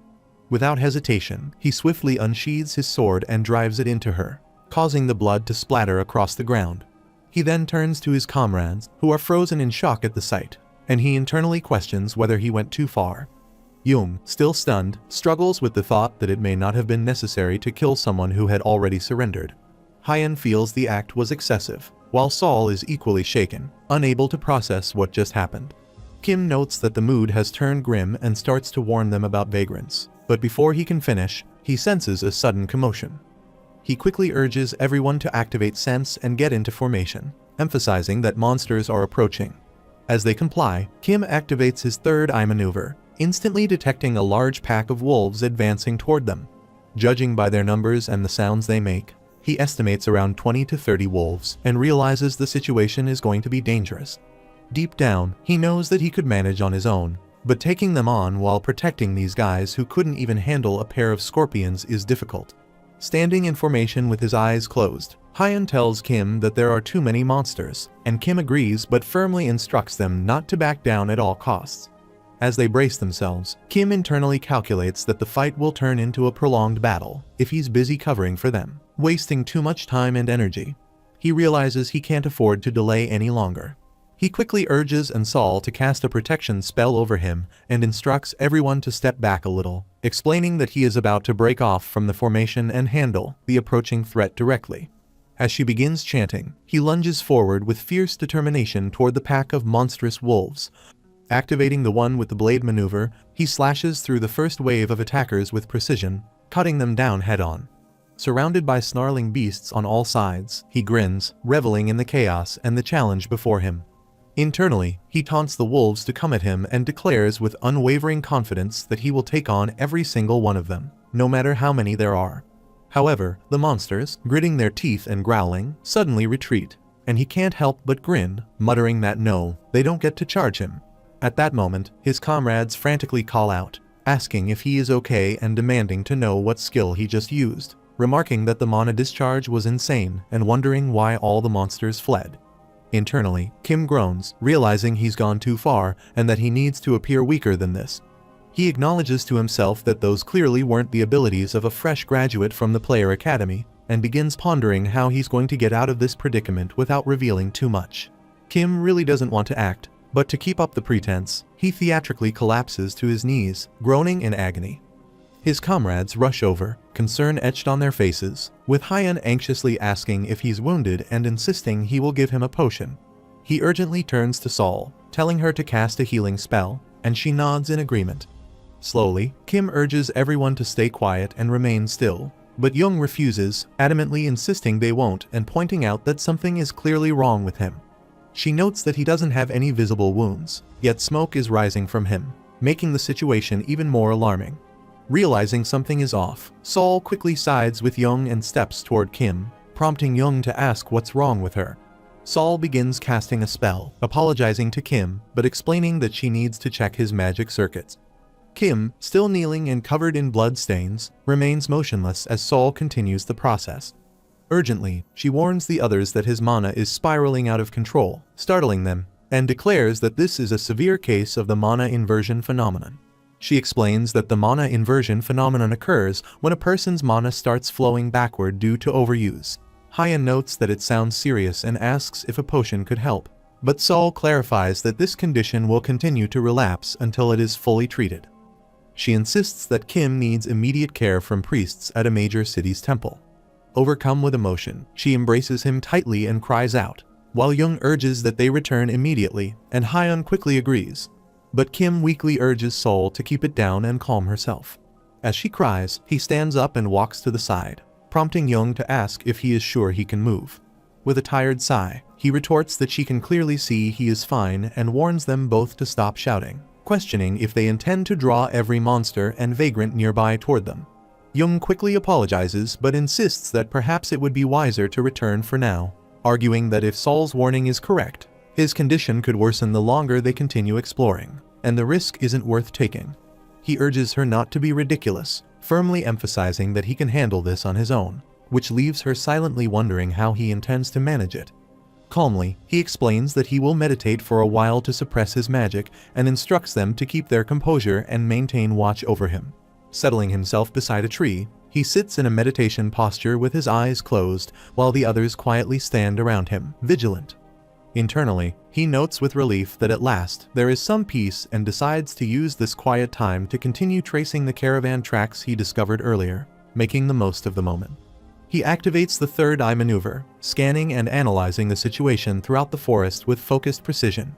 Without hesitation, he swiftly unsheathes his sword and drives it into her, causing the blood to splatter across the ground. He then turns to his comrades, who are frozen in shock at the sight, and he internally questions whether he went too far. Young, still stunned, struggles with the thought that it may not have been necessary to kill someone who had already surrendered. Hyun feels the act was excessive, while Saul is equally shaken, unable to process what just happened. Kim notes that the mood has turned grim and starts to warn them about vagrants, but before he can finish, he senses a sudden commotion. He quickly urges everyone to activate sense and get into formation, emphasizing that monsters are approaching. As they comply, Kim activates his third eye maneuver, instantly detecting a large pack of wolves advancing toward them. Judging by their numbers and the sounds they make, he estimates around 20 to 30 wolves and realizes the situation is going to be dangerous. Deep down, he knows that he could manage on his own, but taking them on while protecting these guys who couldn't even handle a pair of scorpions is difficult. Standing in formation with his eyes closed, Hyun tells Kim that there are too many monsters, and Kim agrees but firmly instructs them not to back down at all costs. As they brace themselves, Kim internally calculates that the fight will turn into a prolonged battle if he's busy covering for them, wasting too much time and energy. He realizes he can't afford to delay any longer. He quickly urges Sol to cast a protection spell over him and instructs everyone to step back a little, explaining that he is about to break off from the formation and handle the approaching threat directly. As she begins chanting, he lunges forward with fierce determination toward the pack of monstrous wolves. Activating the one with the blade maneuver, he slashes through the first wave of attackers with precision, cutting them down head-on. Surrounded by snarling beasts on all sides, he grins, reveling in the chaos and the challenge before him. Internally, he taunts the wolves to come at him and declares with unwavering confidence that he will take on every single one of them, no matter how many there are. However, the monsters, gritting their teeth and growling, suddenly retreat, and he can't help but grin, muttering that no, they don't get to charge him. At that moment, his comrades frantically call out, asking if he is okay and demanding to know what skill he just used, remarking that the mana discharge was insane and wondering why all the monsters fled. Internally, Kim groans, realizing he's gone too far and that he needs to appear weaker than this. He acknowledges to himself that those clearly weren't the abilities of a fresh graduate from the Player Academy, and begins pondering how he's going to get out of this predicament without revealing too much. Kim really doesn't want to act, but to keep up the pretense, he theatrically collapses to his knees, groaning in agony. His comrades rush over, concern etched on their faces, with Hyan anxiously asking if he's wounded and insisting he will give him a potion. He urgently turns to Sol, telling her to cast a healing spell, and she nods in agreement. Slowly, Kim urges everyone to stay quiet and remain still, but Young refuses, adamantly insisting they won't and pointing out that something is clearly wrong with him. She notes that he doesn't have any visible wounds, yet smoke is rising from him, making the situation even more alarming. Realizing something is off, Sol quickly sides with Young and steps toward Kim, prompting Young to ask what's wrong with her. Sol begins casting a spell, apologizing to Kim, but explaining that she needs to check his magic circuits. Kim, still kneeling and covered in blood stains, remains motionless as Sol continues the process. Urgently, she warns the others that his mana is spiraling out of control, startling them, and declares that this is a severe case of the mana inversion phenomenon. She explains that the mana inversion phenomenon occurs when a person's mana starts flowing backward due to overuse. Hyan notes that it sounds serious and asks if a potion could help, but Sol clarifies that this condition will continue to relapse until it is fully treated. She insists that Kim needs immediate care from priests at a major city's temple. Overcome with emotion, she embraces him tightly and cries out, while Young urges that they return immediately, and Hyan quickly agrees. But Kim weakly urges Sol to keep it down and calm herself. As she cries, he stands up and walks to the side, prompting Young to ask if he is sure he can move. With a tired sigh, he retorts that she can clearly see he is fine and warns them both to stop shouting, questioning if they intend to draw every monster and vagrant nearby toward them. Young quickly apologizes but insists that perhaps it would be wiser to return for now, arguing that if Sol's warning is correct, his condition could worsen the longer they continue exploring, and the risk isn't worth taking. He urges her not to be ridiculous, firmly emphasizing that he can handle this on his own, which leaves her silently wondering how he intends to manage it. Calmly, he explains that he will meditate for a while to suppress his magic and instructs them to keep their composure and maintain watch over him. Settling himself beside a tree, he sits in a meditation posture with his eyes closed while the others quietly stand around him, vigilant. Internally, he notes with relief that at last there is some peace and decides to use this quiet time to continue tracing the caravan tracks he discovered earlier, making the most of the moment. He activates the third eye maneuver, scanning and analyzing the situation throughout the forest with focused precision.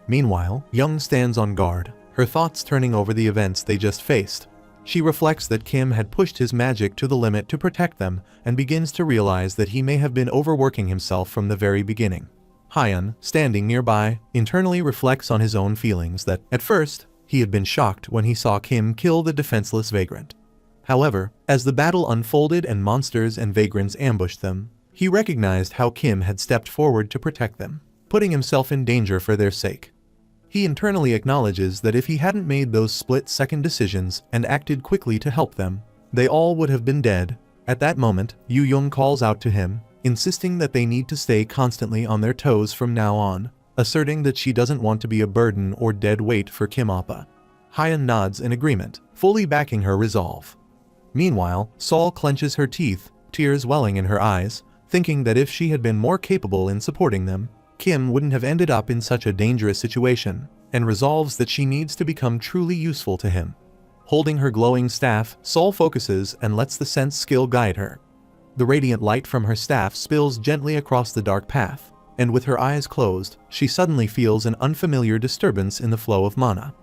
Meanwhile, Young stands on guard, her thoughts turning over the events they just faced. She reflects that Kim had pushed his magic to the limit to protect them and begins to realize that he may have been overworking himself from the very beginning. Hyan, standing nearby, internally reflects on his own feelings that, at first, he had been shocked when he saw Kim kill the defenseless vagrant. However, as the battle unfolded and monsters and vagrants ambushed them, he recognized how Kim had stepped forward to protect them, putting himself in danger for their sake. He internally acknowledges that if he hadn't made those split-second decisions and acted quickly to help them, they all would have been dead. At that moment, Yu Young calls out to him, insisting that they need to stay constantly on their toes from now on, asserting that she doesn't want to be a burden or dead weight for Kim Appa. Hyan nods in agreement, fully backing her resolve. Meanwhile, Sol clenches her teeth, tears welling in her eyes, thinking that if she had been more capable in supporting them, Kim wouldn't have ended up in such a dangerous situation, and resolves that she needs to become truly useful to him. Holding her glowing staff, Sol focuses and lets the sense skill guide her. The radiant light from her staff spills gently across the dark path, and with her eyes closed, she suddenly feels an unfamiliar disturbance in the flow of mana.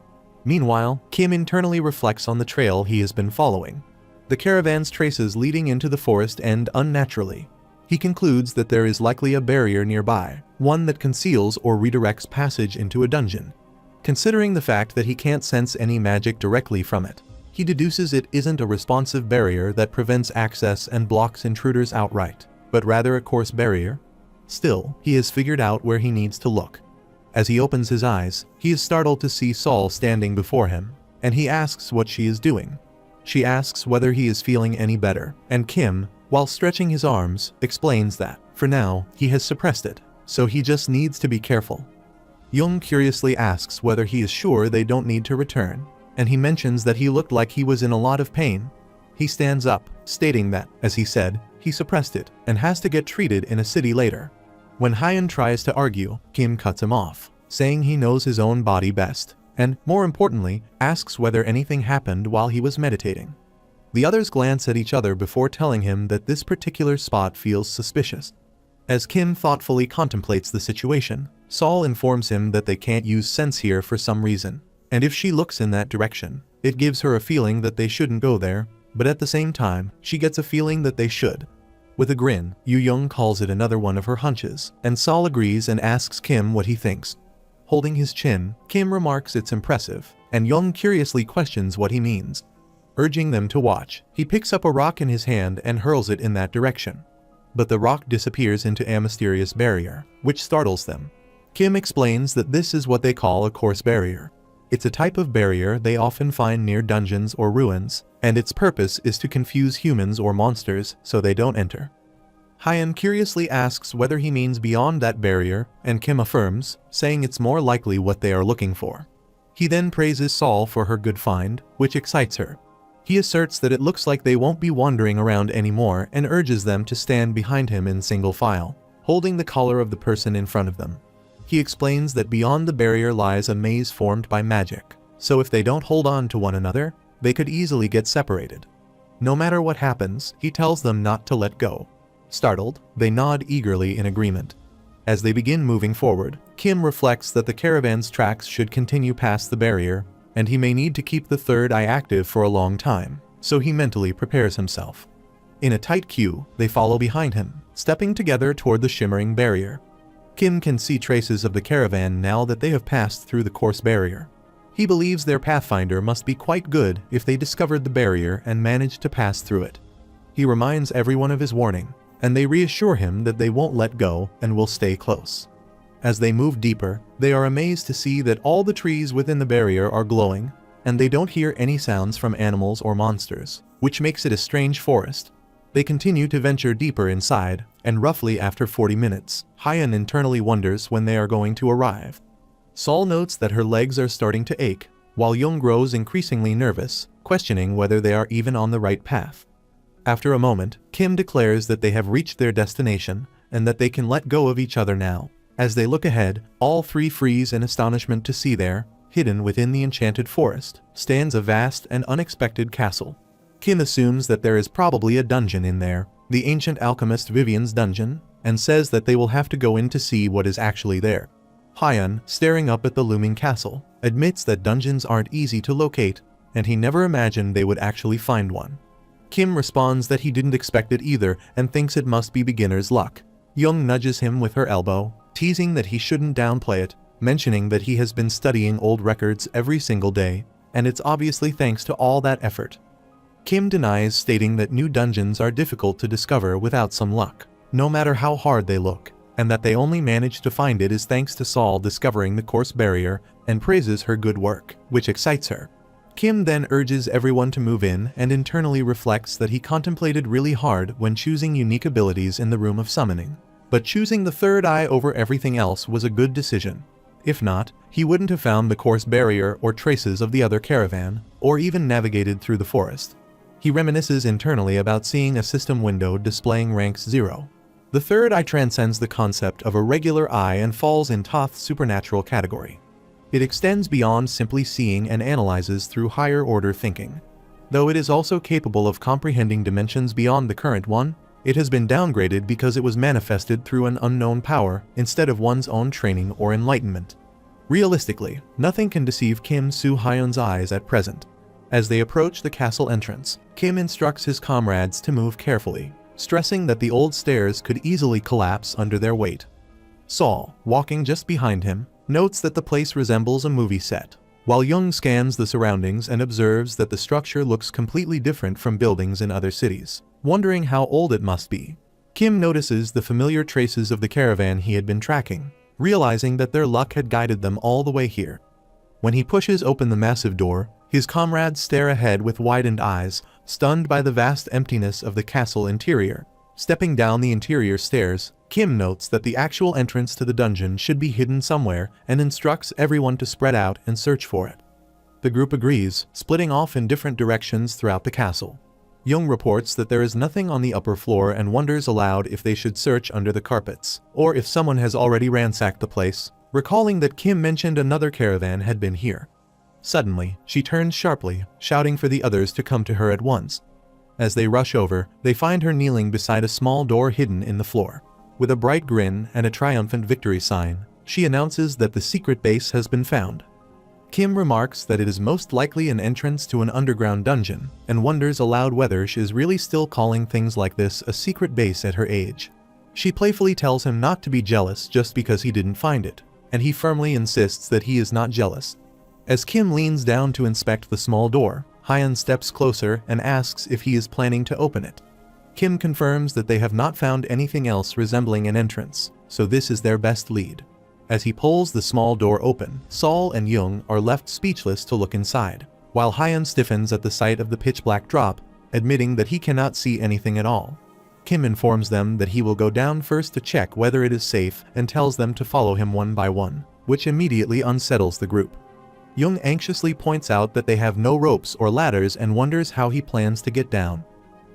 Meanwhile, Kim internally reflects on the trail he has been following. The caravan's traces leading into the forest end unnaturally. He concludes that there is likely a barrier nearby, one that conceals or redirects passage into a dungeon. Considering the fact that he can't sense any magic directly from it, he deduces it isn't a responsive barrier that prevents access and blocks intruders outright, but rather a coarse barrier. Still, he has figured out where he needs to look. As he opens his eyes, he is startled to see Sol standing before him, and he asks what she is doing. She asks whether he is feeling any better, and Kim, while stretching his arms, explains that, for now, he has suppressed it, so he just needs to be careful. Jung curiously asks whether he is sure they don't need to return, and he mentions that he looked like he was in a lot of pain. He stands up, stating that, as he said, he suppressed it and has to get treated in a city later. When Hyan tries to argue, Kim cuts him off, saying he knows his own body best, and, more importantly, asks whether anything happened while he was meditating. The others glance at each other before telling him that this particular spot feels suspicious. As Kim thoughtfully contemplates the situation, Sol informs him that they can't use sense here for some reason, and if she looks in that direction, it gives her a feeling that they shouldn't go there, but at the same time, she gets a feeling that they should. With a grin, Yu-young calls it another one of her hunches, and Sol agrees and asks Kim what he thinks. Holding his chin, Kim remarks it's impressive, and Young curiously questions what he means. Urging them to watch, he picks up a rock in his hand and hurls it in that direction. But the rock disappears into a mysterious barrier, which startles them. Kim explains that this is what they call a coarse barrier. It's a type of barrier they often find near dungeons or ruins, and its purpose is to confuse humans or monsters so they don't enter. Hyan curiously asks whether he means beyond that barrier, and Kim affirms, saying it's more likely what they are looking for. He then praises Sol for her good find, which excites her. He asserts that it looks like they won't be wandering around anymore and urges them to stand behind him in single file, holding the collar of the person in front of them. He explains that beyond the barrier lies a maze formed by magic, so if they don't hold on to one another, they could easily get separated. No matter what happens, he tells them not to let go. Startled, they nod eagerly in agreement. As they begin moving forward, Kim reflects that the caravan's tracks should continue past the barrier, and he may need to keep the third eye active for a long time, so he mentally prepares himself. In a tight queue, they follow behind him, stepping together toward the shimmering barrier. Kim can see traces of the caravan now that they have passed through the coarse barrier. He believes their pathfinder must be quite good if they discovered the barrier and managed to pass through it. He reminds everyone of his warning, and they reassure him that they won't let go and will stay close. As they move deeper, they are amazed to see that all the trees within the barrier are glowing, and they don't hear any sounds from animals or monsters, which makes it a strange forest. They continue to venture deeper inside, and roughly after 40 minutes, Hyan internally wonders when they are going to arrive. Sol notes that her legs are starting to ache, while Young grows increasingly nervous, questioning whether they are even on the right path. After a moment, Kim declares that they have reached their destination, and that they can let go of each other now. As they look ahead, all three freeze in astonishment to see there, hidden within the enchanted forest, stands a vast and unexpected castle. Kim assumes that there is probably a dungeon in there, the ancient alchemist Vivian's dungeon, and says that they will have to go in to see what is actually there. Hyan, staring up at the looming castle, admits that dungeons aren't easy to locate, and he never imagined they would actually find one. Kim responds that he didn't expect it either and thinks it must be beginner's luck. Young nudges him with her elbow, teasing that he shouldn't downplay it, mentioning that he has been studying old records every single day, and it's obviously thanks to all that effort. Kim denies, stating that new dungeons are difficult to discover without some luck, no matter how hard they look, and that they only managed to find it is thanks to Sol discovering the coarse barrier, and praises her good work, which excites her. Kim then urges everyone to move in and internally reflects that he contemplated really hard when choosing unique abilities in the Room of Summoning. But choosing the third eye over everything else was a good decision. If not, He wouldn't have found the course barrier or traces of the other caravan, or even navigated through the forest. He reminisces internally about seeing a system window displaying ranks 0. The third eye transcends the concept of a regular eye and falls in Thoth's supernatural category. It extends beyond simply seeing and analyzes through higher-order thinking. Though it is also capable of comprehending dimensions beyond the current one, it has been downgraded because it was manifested through an unknown power instead of one's own training or enlightenment. Realistically, nothing can deceive Kim Soo-hyun's eyes at present. As they approach the castle entrance, Kim instructs his comrades to move carefully, stressing that the old stairs could easily collapse under their weight. Saul, walking just behind him, notes that the place resembles a movie set, while Young scans the surroundings and observes that the structure looks completely different from buildings in other cities, wondering how old it must be. Kim notices the familiar traces of the caravan he had been tracking, realizing that their luck had guided them all the way here. When he pushes open the massive door, his comrades stare ahead with widened eyes, stunned by the vast emptiness of the castle interior. Stepping down the interior stairs, Kim notes that the actual entrance to the dungeon should be hidden somewhere and instructs everyone to spread out and search for it. The group agrees, splitting off in different directions throughout the castle. Young reports that there is nothing on the upper floor and wonders aloud if they should search under the carpets, or if someone has already ransacked the place, recalling that Kim mentioned another caravan had been here. Suddenly, she turns sharply, shouting for the others to come to her at once. As they rush over, they find her kneeling beside a small door hidden in the floor. With a bright grin and a triumphant victory sign, she announces that the secret base has been found. Kim remarks that it is most likely an entrance to an underground dungeon, and wonders aloud whether she is really still calling things like this a secret base at her age. She playfully tells him not to be jealous just because he didn't find it, and he firmly insists that he is not jealous. As Kim leans down to inspect the small door, Hyun steps closer and asks if he is planning to open it. Kim confirms that they have not found anything else resembling an entrance, so this is their best lead. As he pulls the small door open, Saul and Young are left speechless to look inside, while Hyun stiffens at the sight of the pitch-black drop, admitting that he cannot see anything at all. Kim informs them that he will go down first to check whether it is safe and tells them to follow him one by one, which immediately unsettles the group. Young anxiously points out that they have no ropes or ladders and wonders how he plans to get down.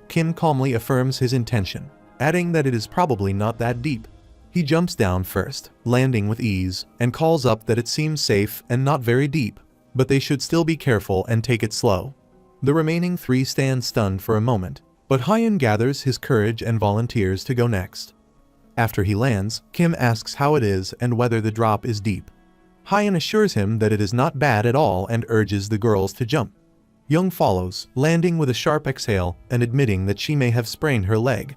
Kim calmly affirms his intention, adding that it is probably not that deep. He jumps down first, landing with ease, and calls up that it seems safe and not very deep, but they should still be careful and take it slow. The remaining 3 stand stunned for a moment, but Hyun gathers his courage and volunteers to go next. After he lands, Kim asks how it is and whether the drop is deep. Hyun assures him that it is not bad at all and urges the girls to jump. Young follows, landing with a sharp exhale and admitting that she may have sprained her leg.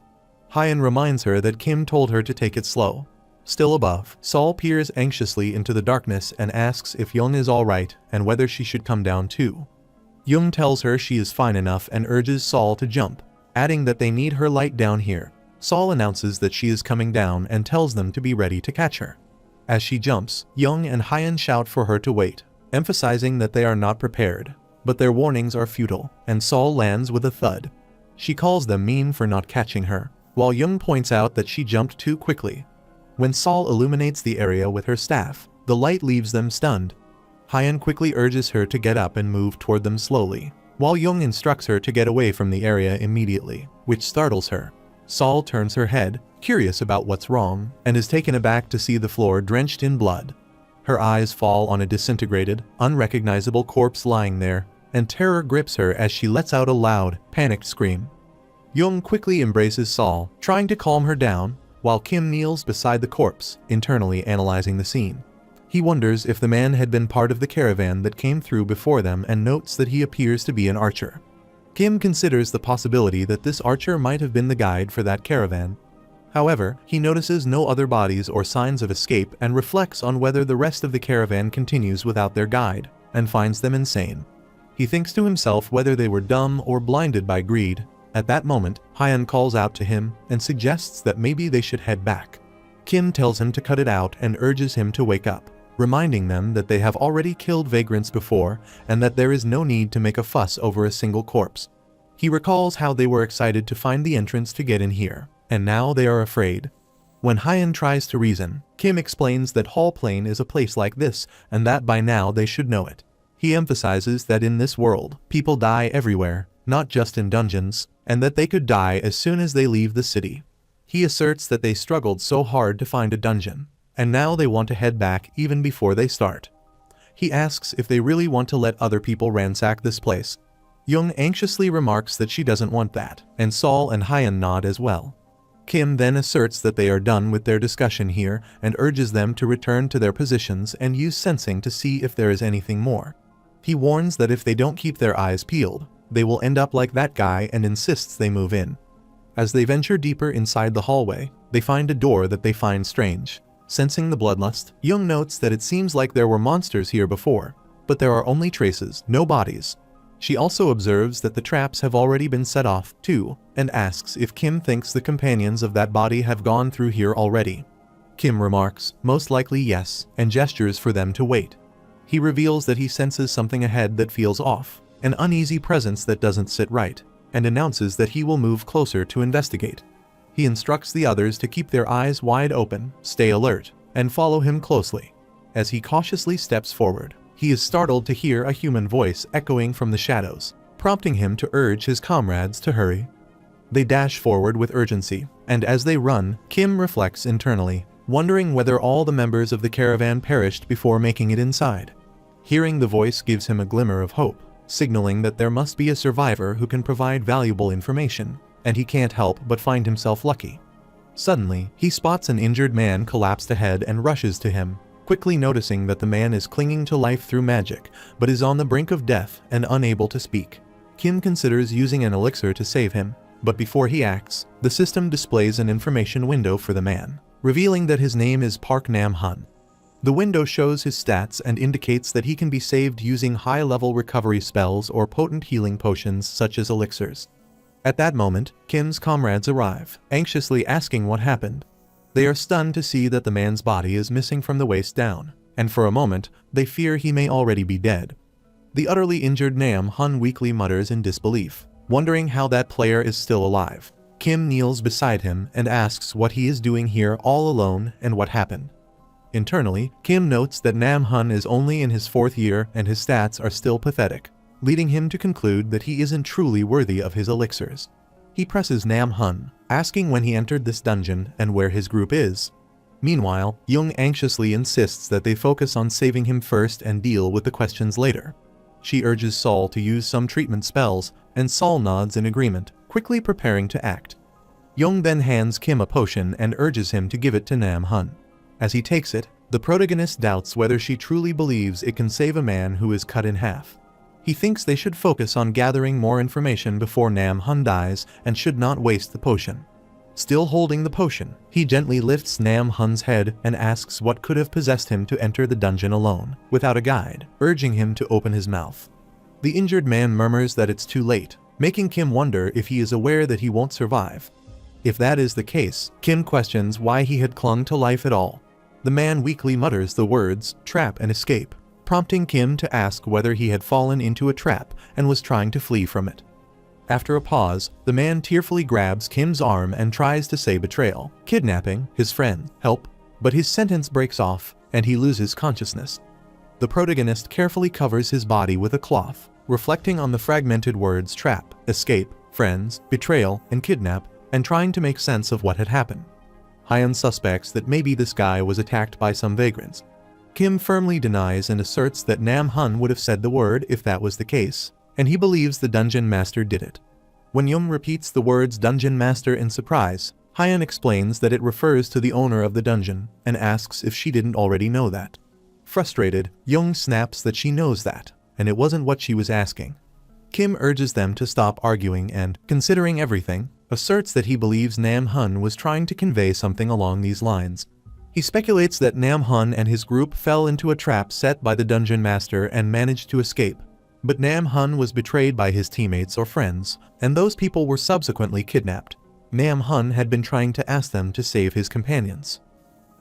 Hyun reminds her that Kim told her to take it slow. Still above, Saul peers anxiously into the darkness and asks if Young is alright and whether she should come down too. Young tells her she is fine enough and urges Saul to jump, adding that they need her light down here. Saul announces that she is coming down and tells them to be ready to catch her. As she jumps, Young and Hyun shout for her to wait, emphasizing that they are not prepared, but their warnings are futile, and Saul lands with a thud. She calls them mean for not catching her, while Young points out that she jumped too quickly. When Saul illuminates the area with her staff, the light leaves them stunned. Hyun quickly urges her to get up and move toward them slowly, while Young instructs her to get away from the area immediately, which startles her. Saul turns her head, curious about what's wrong, and is taken aback to see the floor drenched in blood. Her eyes fall on a disintegrated, unrecognizable corpse lying there, and terror grips her as she lets out a loud, panicked scream. Young quickly embraces Saul, trying to calm her down, while Kim kneels beside the corpse, internally analyzing the scene. He wonders if the man had been part of the caravan that came through before them and notes that he appears to be an archer. Kim considers the possibility that this archer might have been the guide for that caravan. However, he notices no other bodies or signs of escape and reflects on whether the rest of the caravan continues without their guide, and finds them insane. He thinks to himself whether they were dumb or blinded by greed. At that moment, Hyun calls out to him and suggests that maybe they should head back. Kim tells him to cut it out and urges him to wake up, reminding them that they have already killed vagrants before and that there is no need to make a fuss over a single corpse. He recalls how they were excited to find the entrance to get in here, and now they are afraid. When Hyan tries to reason, Kim explains that Hall Plain is a place like this and that by now they should know it. He emphasizes that in this world, people die everywhere, not just in dungeons, and that they could die as soon as they leave the city. He asserts that they struggled so hard to find a dungeon, and now they want to head back even before they start. He asks if they really want to let other people ransack this place. Young anxiously remarks that she doesn't want that, and Sol and Hyan nod as well. Kim then asserts that they are done with their discussion here and urges them to return to their positions and use sensing to see if there is anything more. He warns that if they don't keep their eyes peeled, they will end up like that guy and insists they move in. As they venture deeper inside the hallway, they find a door that they find strange. Sensing the bloodlust, Young notes that it seems like there were monsters here before, but there are only traces, no bodies. She also observes that the traps have already been set off, too, and asks if Kim thinks the companions of that body have gone through here already. Kim remarks, most likely yes, and gestures for them to wait. He reveals that he senses something ahead that feels off, an uneasy presence that doesn't sit right, and announces that he will move closer to investigate. He instructs the others to keep their eyes wide open, stay alert, and follow him closely. As he cautiously steps forward, he is startled to hear a human voice echoing from the shadows, prompting him to urge his comrades to hurry. They dash forward with urgency, and as they run, Kim reflects internally, wondering whether all the members of the caravan perished before making it inside. Hearing the voice gives him a glimmer of hope, signaling that there must be a survivor who can provide valuable information, and he can't help but find himself lucky. Suddenly, he spots an injured man collapsed ahead and rushes to him, quickly noticing that the man is clinging to life through magic, but is on the brink of death and unable to speak. Kim considers using an elixir to save him, but before he acts, the system displays an information window for the man, revealing that his name is Park Nam-hun. The window shows his stats and indicates that he can be saved using high-level recovery spells or potent healing potions such as elixirs. At that moment, Kim's comrades arrive, anxiously asking what happened. They are stunned to see that the man's body is missing from the waist down, and for a moment, they fear he may already be dead. The utterly injured Nam-hun weakly mutters in disbelief, wondering how that player is still alive. Kim kneels beside him and asks what he is doing here all alone and what happened. Internally, Kim notes that Nam-hun is only in his 4th year and his stats are still pathetic, leading him to conclude that he isn't truly worthy of his elixirs. He presses Nam-hun, asking when he entered this dungeon and where his group is. Meanwhile, Young anxiously insists that they focus on saving him first and deal with the questions later. She urges Sol to use some treatment spells, and Sol nods in agreement, quickly preparing to act. Young then hands Kim a potion and urges him to give it to Nam-hun. As he takes it, the protagonist doubts whether she truly believes it can save a man who is cut in half. He thinks they should focus on gathering more information before Nam-hun dies and should not waste the potion. Still holding the potion, he gently lifts Nam-hun's head and asks what could have possessed him to enter the dungeon alone, without a guide, urging him to open his mouth. The injured man murmurs that it's too late, making Kim wonder if he is aware that he won't survive. If that is the case, Kim questions why he had clung to life at all. The man weakly mutters the words, "trap and escape," prompting Kim to ask whether he had fallen into a trap and was trying to flee from it. After a pause, the man tearfully grabs Kim's arm and tries to say betrayal, kidnapping, his friend, help, but his sentence breaks off, and he loses consciousness. The protagonist carefully covers his body with a cloth, reflecting on the fragmented words trap, escape, friends, betrayal, and kidnap, and trying to make sense of what had happened. Hyan suspects that maybe this guy was attacked by some vagrants. Kim firmly denies and asserts that Nam-hun would have said the word if that was the case, and he believes the dungeon master did it. When Young repeats the words dungeon master in surprise, Hyan explains that it refers to the owner of the dungeon and asks if she didn't already know that. Frustrated, Young snaps that she knows that, and it wasn't what she was asking. Kim urges them to stop arguing and, considering everything, asserts that he believes Nam-hun was trying to convey something along these lines. He speculates that Nam-hun and his group fell into a trap set by the dungeon master and managed to escape. But Nam-hun was betrayed by his teammates or friends, and those people were subsequently kidnapped. Nam-hun had been trying to ask them to save his companions.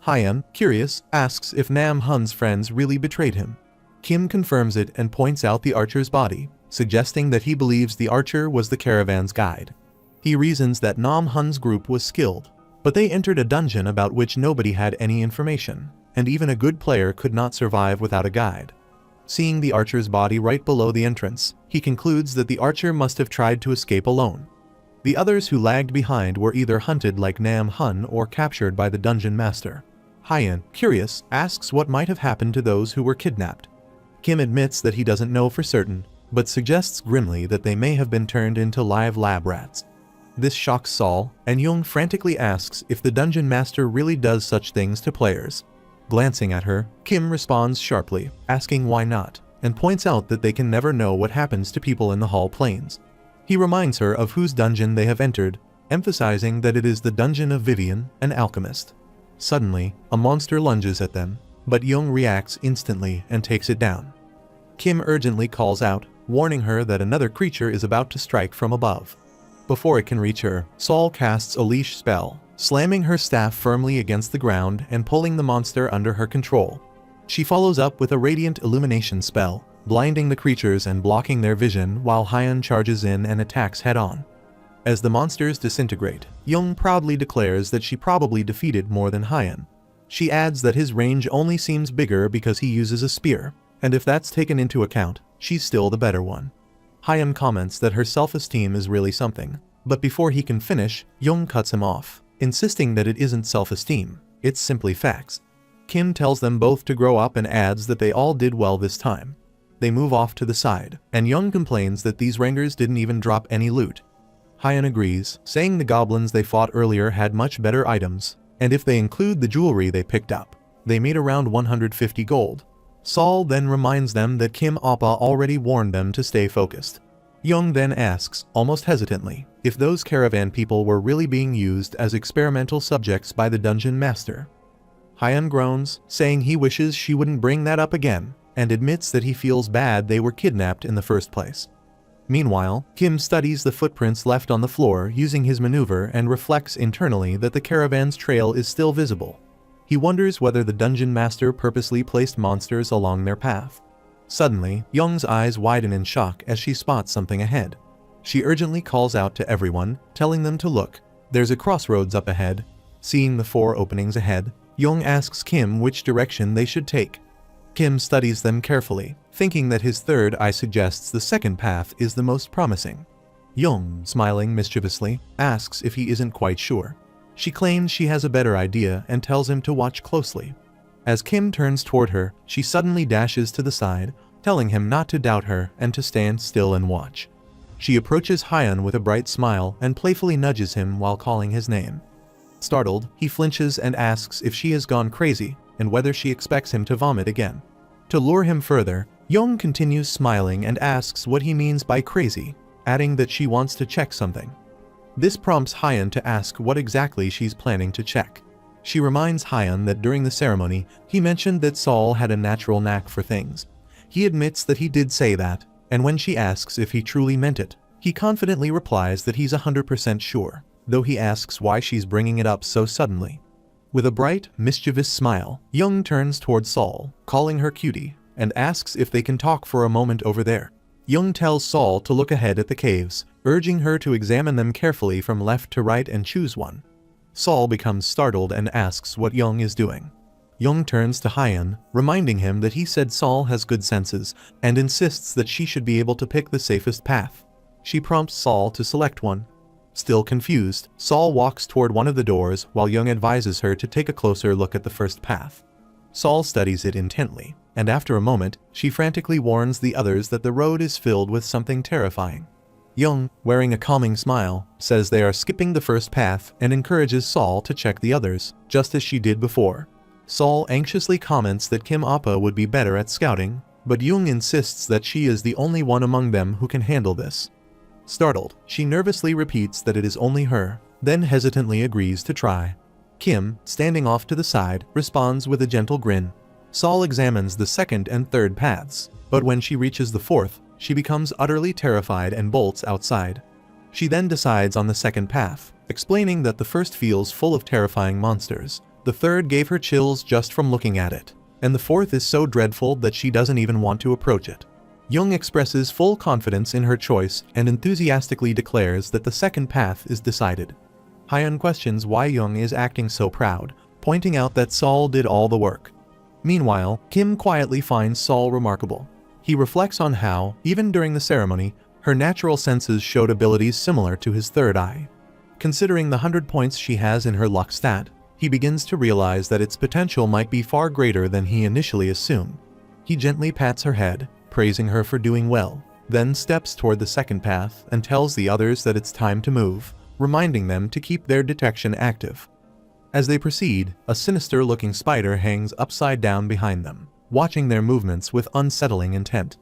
Hyan, curious, asks if Nam-hun's friends really betrayed him. Kim confirms it and points out the archer's body, suggesting that he believes the archer was the caravan's guide. He reasons that Nam-hun's group was skilled, But they entered a dungeon about which nobody had any information, and even a good player could not survive without a guide. Seeing the archer's body right below the entrance, he concludes that the archer must have tried to escape alone. The others who lagged behind were either hunted like Nam Hun or captured by the dungeon master. Hyan, curious, asks what might have happened to those who were kidnapped. Kim admits that he doesn't know for certain, but suggests grimly that they may have been turned into live lab rats. This shocks Saul, and Jung frantically asks if the dungeon master really does such things to players. Glancing at her, Kim responds sharply, asking why not, and points out that they can never know what happens to people in the Hall Plains. He reminds her of whose dungeon they have entered, emphasizing that it is the dungeon of Vivian, an alchemist. Suddenly, a monster lunges at them, but Jung reacts instantly and takes it down. Kim urgently calls out, warning her that another creature is about to strike from above. Before it can reach her, Saul casts a leash spell, slamming her staff firmly against the ground and pulling the monster under her control. She follows up with a radiant illumination spell, blinding the creatures and blocking their vision while Hyan charges in and attacks head-on. As the monsters disintegrate, Jung proudly declares that she probably defeated more than Hyan. She adds that his range only seems bigger because he uses a spear, and if that's taken into account, she's still the better one. Hyan comments that her self-esteem is really something, but before he can finish, Jung cuts him off, insisting that it isn't self-esteem, it's simply facts. Kim tells them both to grow up and adds that they all did well this time. They move off to the side, and Jung complains that these Rangers didn't even drop any loot. Hyan agrees, saying the goblins they fought earlier had much better items, and if they include the jewelry they picked up, they made around 150 gold. Saul then reminds them that Kim Appa already warned them to stay focused. Jung then asks, almost hesitantly, if those caravan people were really being used as experimental subjects by the dungeon master. Hyan groans, saying he wishes she wouldn't bring that up again, and admits that he feels bad they were kidnapped in the first place. Meanwhile, Kim studies the footprints left on the floor using his maneuver and reflects internally that the caravan's trail is still visible. He wonders whether the dungeon master purposely placed monsters along their path. Suddenly, Jung's eyes widen in shock as she spots something ahead. She urgently calls out to everyone, telling them to look. There's a crossroads up ahead. Seeing the 4 openings ahead, Jung asks Kim which direction they should take. Kim studies them carefully, thinking that his third eye suggests the second path is the most promising. Jung, smiling mischievously, asks if he isn't quite sure. She claims she has a better idea and tells him to watch closely. As Kim turns toward her, she suddenly dashes to the side, telling him not to doubt her and to stand still and watch. She approaches Hyan with a bright smile and playfully nudges him while calling his name. Startled, he flinches and asks if she has gone crazy and whether she expects him to vomit again. To lure him further, Jung continues smiling and asks what he means by crazy, adding that she wants to check something. This prompts Hyan to ask what exactly she's planning to check. She reminds Hyan that during the ceremony, he mentioned that Saul had a natural knack for things. He admits that he did say that, and when she asks if he truly meant it, he confidently replies that he's 100% sure, though he asks why she's bringing it up so suddenly. With a bright, mischievous smile, Jung turns toward Saul, calling her cutie, and asks if they can talk for a moment over there. Jung tells Saul to look ahead at the caves, urging her to examine them carefully from left to right and choose one. Saul becomes startled and asks what Jung is doing. Jung turns to Hyan, reminding him that he said Saul has good senses, and insists that she should be able to pick the safest path. She prompts Saul to select one. Still confused, Saul walks toward one of the doors while Jung advises her to take a closer look at the first path. Saul studies it intently, and after a moment, she frantically warns the others that the road is filled with something terrifying. Jung, wearing a calming smile, says they are skipping the first path and encourages Saul to check the others, just as she did before. Saul anxiously comments that Kim Appa would be better at scouting, but Jung insists that she is the only one among them who can handle this. Startled, she nervously repeats that it is only her, then hesitantly agrees to try. Kim, standing off to the side, responds with a gentle grin. Saul examines the second and third paths, but when she reaches the fourth, she becomes utterly terrified and bolts outside. She then decides on the second path, explaining that the first feels full of terrifying monsters, the third gave her chills just from looking at it, and the fourth is so dreadful that she doesn't even want to approach it. Jung expresses full confidence in her choice and enthusiastically declares that the second path is decided. Hyun questions why Young is acting so proud, pointing out that Sol did all the work. Meanwhile, Kim quietly finds Sol remarkable. He reflects on how, even during the ceremony, her natural senses showed abilities similar to his third eye. Considering the 100 points she has in her luck stat, he begins to realize that its potential might be far greater than he initially assumed. He gently pats her head, praising her for doing well, then steps toward the second path and tells the others that it's time to move, reminding them to keep their detection active. As they proceed, a sinister-looking spider hangs upside down behind them, watching their movements with unsettling intent.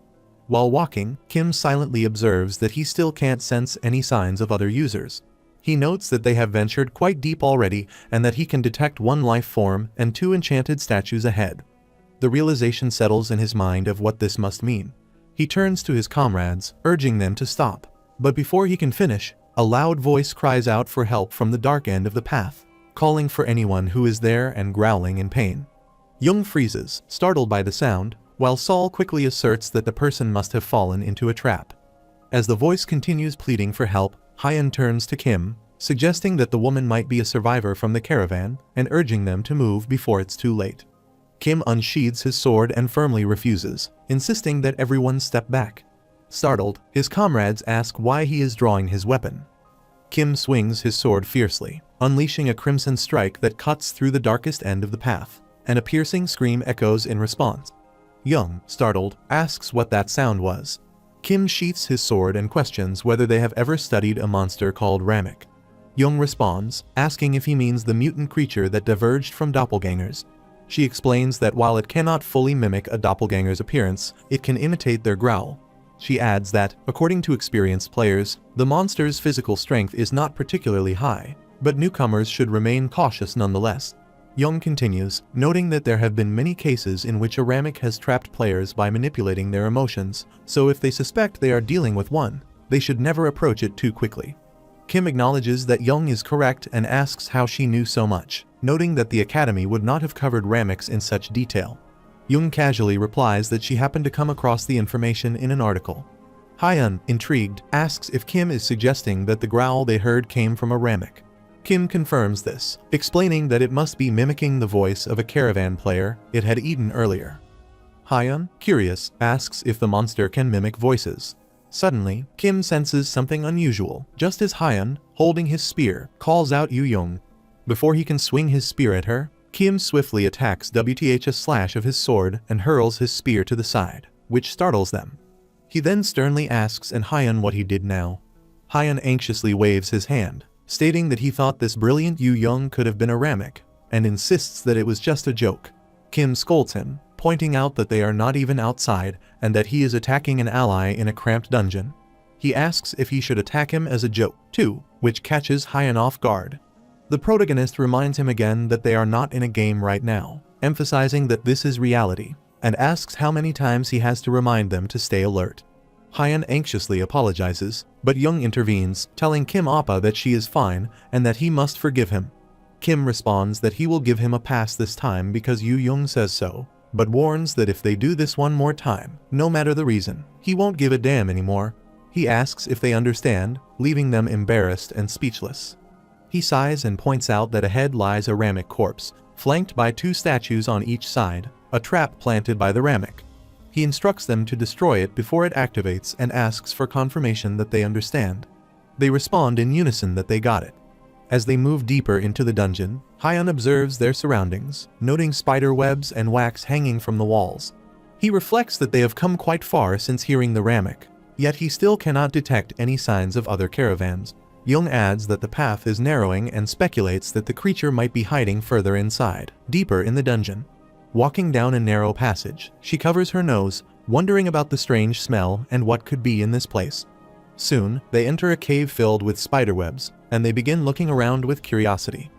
While walking, Kim silently observes that he still can't sense any signs of other users. He notes that they have ventured quite deep already and that he can detect one life form and 2 enchanted statues ahead. The realization settles in his mind of what this must mean. He turns to his comrades, urging them to stop. But before he can finish, a loud voice cries out for help from the dark end of the path, calling for anyone who is there and growling in pain. Young freezes, startled by the sound, while Sol quickly asserts that the person must have fallen into a trap. As the voice continues pleading for help, Hyun turns to Kim, suggesting that the woman might be a survivor from the caravan and urging them to move before it's too late. Kim unsheathes his sword and firmly refuses, insisting that everyone step back. Startled, his comrades ask why he is drawing his weapon. Kim swings his sword fiercely, unleashing a crimson strike that cuts through the darkest end of the path, and a piercing scream echoes in response. Young, startled, asks what that sound was. Kim sheaths his sword and questions whether they have ever studied a monster called Ramek. Young responds, asking if he means the mutant creature that diverged from doppelgangers. She explains that while it cannot fully mimic a doppelganger's appearance, it can imitate their growl. She adds that, according to experienced players, the monster's physical strength is not particularly high, but newcomers should remain cautious nonetheless. Young continues, noting that there have been many cases in which a Ramek has trapped players by manipulating their emotions, so if they suspect they are dealing with one, they should never approach it too quickly. Kim acknowledges that Young is correct and asks how she knew so much, noting that the Academy would not have covered Rameks in such detail. Young casually replies that she happened to come across the information in an article. Hyun, intrigued, asks if Kim is suggesting that the growl they heard came from a Ramek. Kim confirms this, explaining that it must be mimicking the voice of a caravan player it had eaten earlier. Hyun, curious, asks if the monster can mimic voices. Suddenly, Kim senses something unusual, just as Hyun, holding his spear, calls out Yu Young. Before he can swing his spear at her, Kim swiftly attacks with a slash of his sword and hurls his spear to the side, which startles them. He then sternly asks Hyun what he did now. Hyun anxiously waves his hand, stating that he thought this brilliant Yu Young could have been a Ramek, and insists that it was just a joke. Kim scolds him, pointing out that they are not even outside and that he is attacking an ally in a cramped dungeon. He asks if he should attack him as a joke, too, which catches Hyun off guard. The protagonist reminds him again that they are not in a game right now, emphasizing that this is reality, and asks how many times he has to remind them to stay alert. Hyun anxiously apologizes, but Young intervenes, telling Kim Appa that she is fine and that he must forgive him. Kim responds that he will give him a pass this time because Yu Young says so, but warns that if they do this one more time, no matter the reason, he won't give a damn anymore. He asks if they understand, leaving them embarrassed and speechless. He sighs and points out that ahead lies a Ramek corpse, flanked by 2 statues on each side, a trap planted by the Ramek. He instructs them to destroy it before it activates and asks for confirmation that they understand. They respond in unison that they got it. As they move deeper into the dungeon, Hyun observes their surroundings, noting spider webs and wax hanging from the walls. He reflects that they have come quite far since hearing the Ramek, yet he still cannot detect any signs of other caravans. Young adds that the path is narrowing and speculates that the creature might be hiding further inside, deeper in the dungeon. Walking down a narrow passage, she covers her nose, wondering about the strange smell and what could be in this place. Soon, they enter a cave filled with spiderwebs, and they begin looking around with curiosity.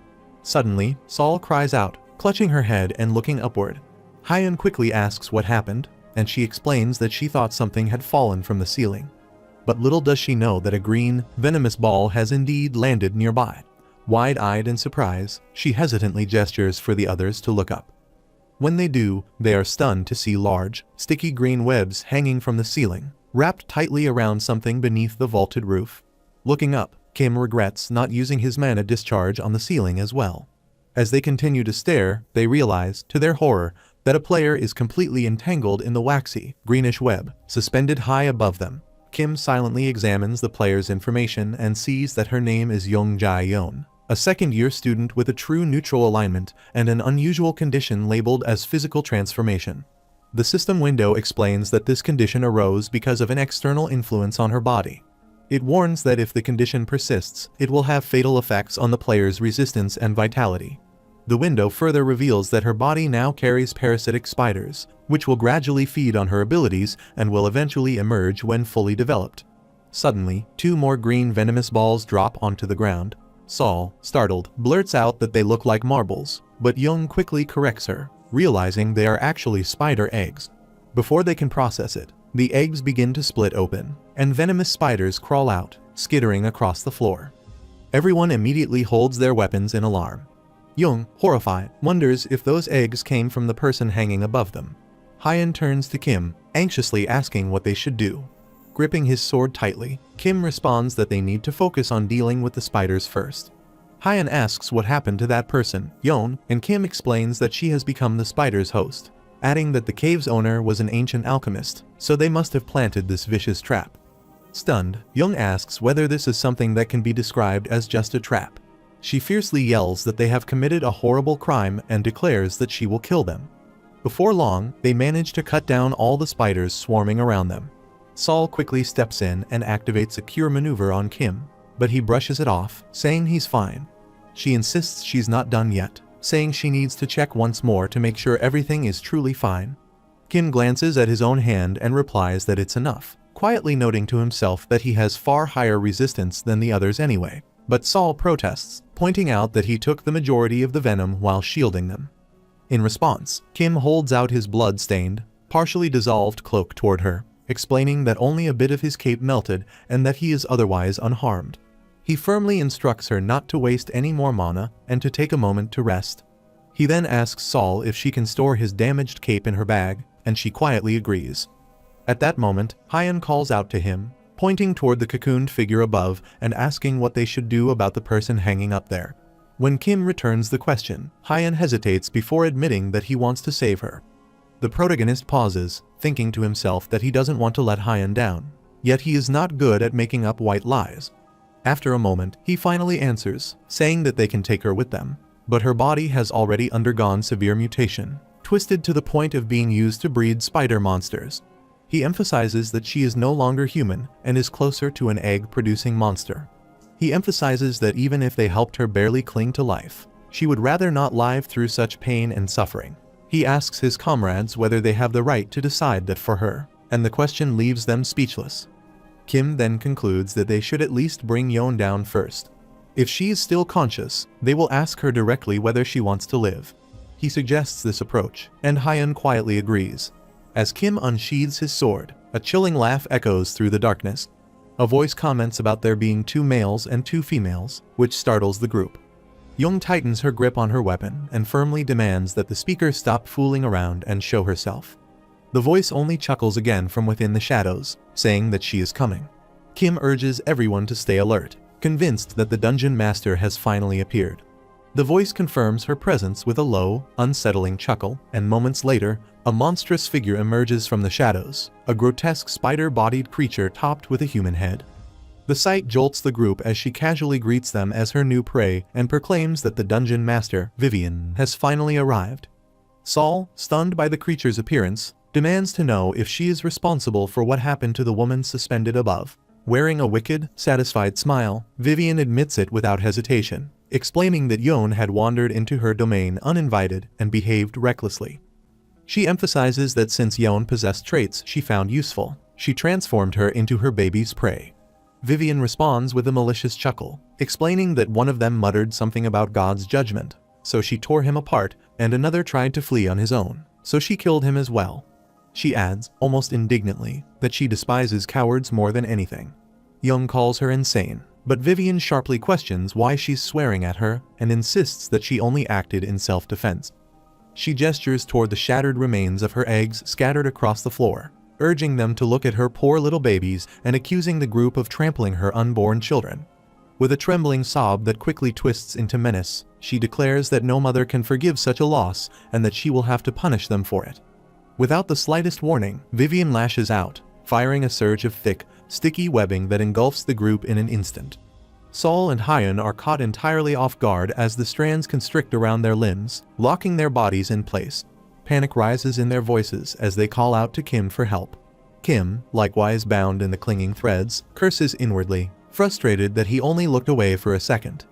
Suddenly, Sol cries out, clutching her head and looking upward. Hyun quickly asks what happened, and she explains that she thought something had fallen from the ceiling. But little does she know that a green, venomous ball has indeed landed nearby. Wide-eyed in surprise, she hesitantly gestures for the others to look up. When they do, they are stunned to see large, sticky green webs hanging from the ceiling, wrapped tightly around something beneath the vaulted roof. Looking up, Kim regrets not using his mana discharge on the ceiling as well. As they continue to stare, they realize, to their horror, that a player is completely entangled in the waxy, greenish web, suspended high above them. Kim silently examines the player's information and sees that her name is Young Jae-yeon, a second-year student with a true neutral alignment and an unusual condition labeled as physical transformation. The system window explains that this condition arose because of an external influence on her body. It warns that if the condition persists, it will have fatal effects on the player's resistance and vitality. The window further reveals that her body now carries parasitic spiders, which will gradually feed on her abilities and will eventually emerge when fully developed. Suddenly, 2 more green venomous balls drop onto the ground. Saul, startled, blurts out that they look like marbles, but Young quickly corrects her, realizing they are actually spider eggs. Before they can process it, the eggs begin to split open, and venomous spiders crawl out, skittering across the floor. Everyone immediately holds their weapons in alarm. Young, horrified, wonders if those eggs came from the person hanging above them. Hyeon turns to Kim, anxiously asking what they should do. Gripping his sword tightly, Kim responds that they need to focus on dealing with the spiders first. Hyeon asks what happened to that person, Yeon, and Kim explains that she has become the spider's host, adding that the cave's owner was an ancient alchemist, so they must have planted this vicious trap. Stunned, Young asks whether this is something that can be described as just a trap. She fiercely yells that they have committed a horrible crime and declares that she will kill them. Before long, they manage to cut down all the spiders swarming around them. Saul quickly steps in and activates a cure maneuver on Kim, but he brushes it off, saying he's fine. She insists she's not done yet, saying she needs to check once more to make sure everything is truly fine. Kim glances at his own hand and replies that it's enough, quietly noting to himself that he has far higher resistance than the others anyway. But Saul protests, pointing out that he took the majority of the venom while shielding them. In response, Kim holds out his blood-stained, partially dissolved cloak toward her, explaining that only a bit of his cape melted and that he is otherwise unharmed. He firmly instructs her not to waste any more mana and to take a moment to rest. He then asks Saul if she can store his damaged cape in her bag, and she quietly agrees. At that moment, Hyeon calls out to him, pointing toward the cocooned figure above and asking what they should do about the person hanging up there. When Kim returns the question, Hyeon hesitates before admitting that he wants to save her. The protagonist pauses, thinking to himself that he doesn't want to let Hyeon down, yet he is not good at making up white lies. After a moment, he finally answers, saying that they can take her with them, but her body has already undergone severe mutation, twisted to the point of being used to breed spider monsters. He emphasizes that she is no longer human and is closer to an egg-producing monster. He emphasizes that even if they helped her barely cling to life, she would rather not live through such pain and suffering. He asks his comrades whether they have the right to decide that for her, and the question leaves them speechless. Kim then concludes that they should at least bring Yeon down first. If she is still conscious, they will ask her directly whether she wants to live. He suggests this approach, and Hyeon quietly agrees. As Kim unsheathes his sword, a chilling laugh echoes through the darkness. A voice comments about there being 2 males and 2 females, which startles the group. Young tightens her grip on her weapon and firmly demands that the speaker stop fooling around and show herself. The voice only chuckles again from within the shadows, saying that she is coming. Kim urges everyone to stay alert, convinced that the dungeon master has finally appeared. The voice confirms her presence with a low, unsettling chuckle, and moments later, a monstrous figure emerges from the shadows, a grotesque spider-bodied creature topped with a human head. The sight jolts the group as she casually greets them as her new prey and proclaims that the dungeon master, Vivian, has finally arrived. Saul, stunned by the creature's appearance, demands to know if she is responsible for what happened to the woman suspended above. Wearing a wicked, satisfied smile, Vivian admits it without hesitation, explaining that Yeon had wandered into her domain uninvited and behaved recklessly. She emphasizes that since Yeon possessed traits she found useful, she transformed her into her baby's prey. Vivian responds with a malicious chuckle, explaining that one of them muttered something about God's judgment, so she tore him apart, and another tried to flee on his own, so she killed him as well. She adds, almost indignantly, that she despises cowards more than anything. Young calls her insane, but Vivian sharply questions why she's swearing at her and insists that she only acted in self-defense. She gestures toward the shattered remains of her eggs scattered across the floor, urging them to look at her poor little babies and accusing the group of trampling her unborn children. With a trembling sob that quickly twists into menace, she declares that no mother can forgive such a loss and that she will have to punish them for it. Without the slightest warning, Vivian lashes out, firing a surge of thick, sticky webbing that engulfs the group in an instant. Sol and Hyun are caught entirely off guard as the strands constrict around their limbs, locking their bodies in place. Panic rises in their voices as they call out to Kim for help. Kim, likewise bound in the clinging threads, curses inwardly, frustrated that he only looked away for a second.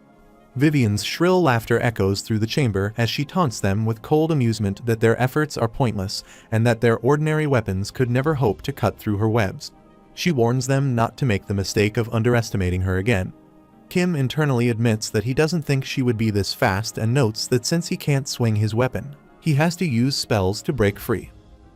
Vivian's shrill laughter echoes through the chamber as she taunts them with cold amusement that their efforts are pointless and that their ordinary weapons could never hope to cut through her webs. She warns them not to make the mistake of underestimating her again. Kim internally admits that he doesn't think she would be this fast and notes that since he can't swing his weapon, he has to use spells to break free.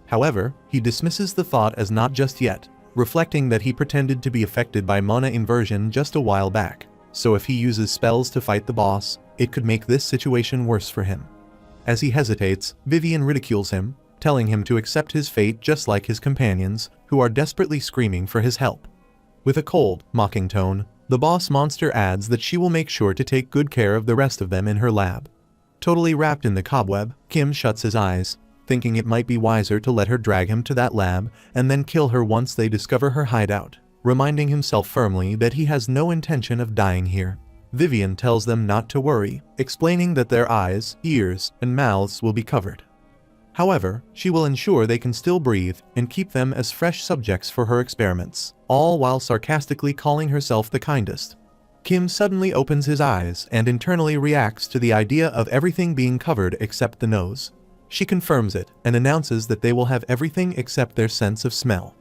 However, he dismisses the thought as not just yet, reflecting that he pretended to be affected by mana inversion just a while back, so if he uses spells to fight the boss, it could make this situation worse for him. As he hesitates, Vivian ridicules him, telling him to accept his fate just like his companions, who are desperately screaming for his help. With a cold, mocking tone, the boss monster adds that she will make sure to take good care of the rest of them in her lab. Totally wrapped in the cobweb, Kim shuts his eyes, thinking it might be wiser to let her drag him to that lab and then kill her once they discover her hideout, reminding himself firmly that he has no intention of dying here. Vivian tells them not to worry, explaining that their eyes, ears, and mouths will be covered. However, she will ensure they can still breathe and keep them as fresh subjects for her experiments, all while sarcastically calling herself the kindest. Kim suddenly opens his eyes and internally reacts to the idea of everything being covered except the nose. She confirms it and announces that they will have everything except their sense of smell.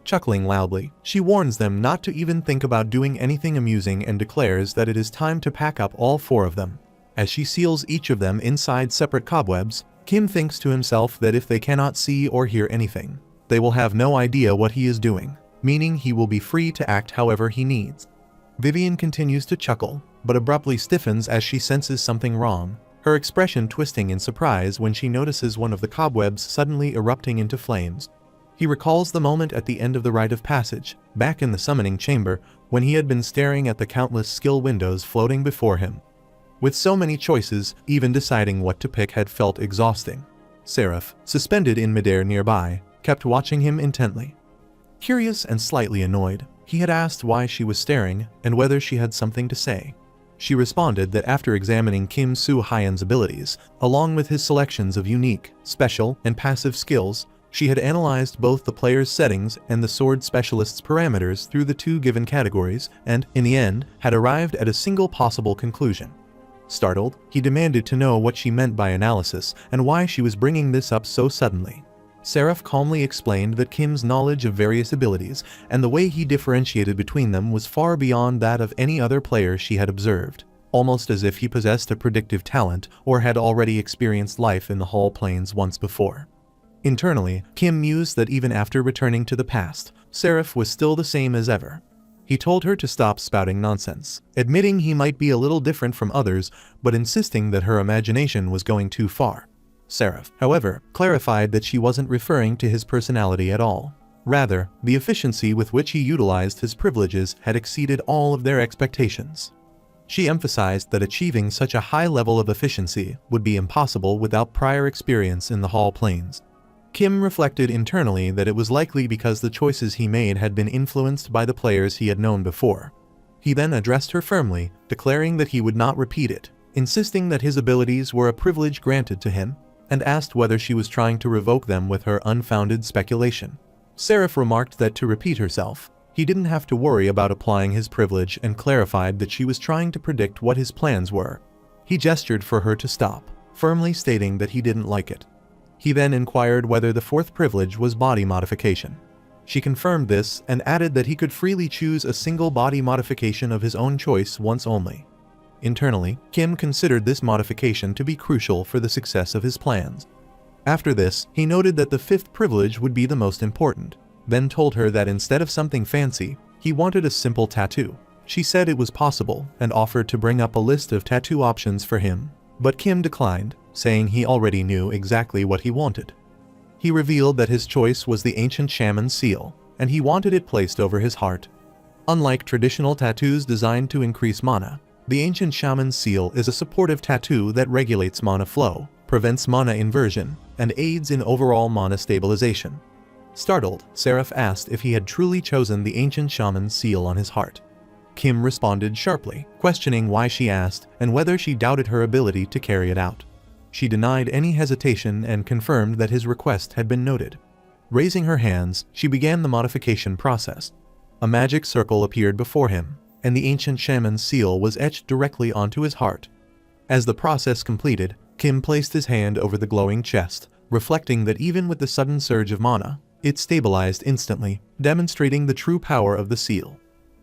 Chuckling loudly, she warns them not to even think about doing anything amusing and declares that it is time to pack up all 4 of them. As she seals each of them inside separate cobwebs, Kim thinks to himself that if they cannot see or hear anything, they will have no idea what he is doing, meaning he will be free to act however he needs. Vivian continues to chuckle, but abruptly stiffens as she senses something wrong, her expression twisting in surprise when she notices one of the cobwebs suddenly erupting into flames. He recalls the moment at the end of the rite of passage, back in the summoning chamber, when he had been staring at the countless skill windows floating before him. With so many choices, even deciding what to pick had felt exhausting. Seraph, suspended in midair nearby, kept watching him intently. Curious and slightly annoyed, he had asked why she was staring and whether she had something to say. She responded that after examining Kim Soo-hyun's abilities, along with his selections of unique, special, and passive skills, she had analyzed both the player's settings and the sword specialist's parameters through the 2 given categories and, in the end, had arrived at a single possible conclusion. Startled, he demanded to know what she meant by analysis and why she was bringing this up so suddenly. Seraph calmly explained that Kim's knowledge of various abilities and the way he differentiated between them was far beyond that of any other player she had observed, almost as if he possessed a predictive talent or had already experienced life in the Hall Plains once before. Internally, Kim mused that even after returning to the past, Seraph was still the same as ever. He told her to stop spouting nonsense, admitting he might be a little different from others, but insisting that her imagination was going too far. Seraph, however, clarified that she wasn't referring to his personality at all. Rather, the efficiency with which he utilized his privileges had exceeded all of their expectations. She emphasized that achieving such a high level of efficiency would be impossible without prior experience in the Hall Plains. Kim reflected internally that it was likely because the choices he made had been influenced by the players he had known before. He then addressed her firmly, declaring that he would not repeat it, insisting that his abilities were a privilege granted to him, and asked whether she was trying to revoke them with her unfounded speculation. Seraph remarked that to repeat herself, he didn't have to worry about applying his privilege and clarified that she was trying to predict what his plans were. He gestured for her to stop, firmly stating that he didn't like it. He then inquired whether the 4th privilege was body modification. She confirmed this and added that he could freely choose a single body modification of his own choice once only. Internally, Kim considered this modification to be crucial for the success of his plans. After this, he noted that the 5th privilege would be the most important, then told her that instead of something fancy, he wanted a simple tattoo. She said it was possible and offered to bring up a list of tattoo options for him, but Kim declined, saying he already knew exactly what he wanted. He revealed that his choice was the ancient shaman seal, and he wanted it placed over his heart. Unlike traditional tattoos designed to increase mana, the ancient shaman's seal is a supportive tattoo that regulates mana flow, prevents mana inversion, and aids in overall mana stabilization. Startled, Seraph asked if he had truly chosen the ancient shaman's seal on his heart. Kim responded sharply, questioning why she asked and whether she doubted her ability to carry it out. She denied any hesitation and confirmed that his request had been noted. Raising her hands, she began the modification process. A magic circle appeared before him, and the ancient shaman's seal was etched directly onto his heart. As the process completed, Kim placed his hand over the glowing chest, reflecting that even with the sudden surge of mana, it stabilized instantly, demonstrating the true power of the seal.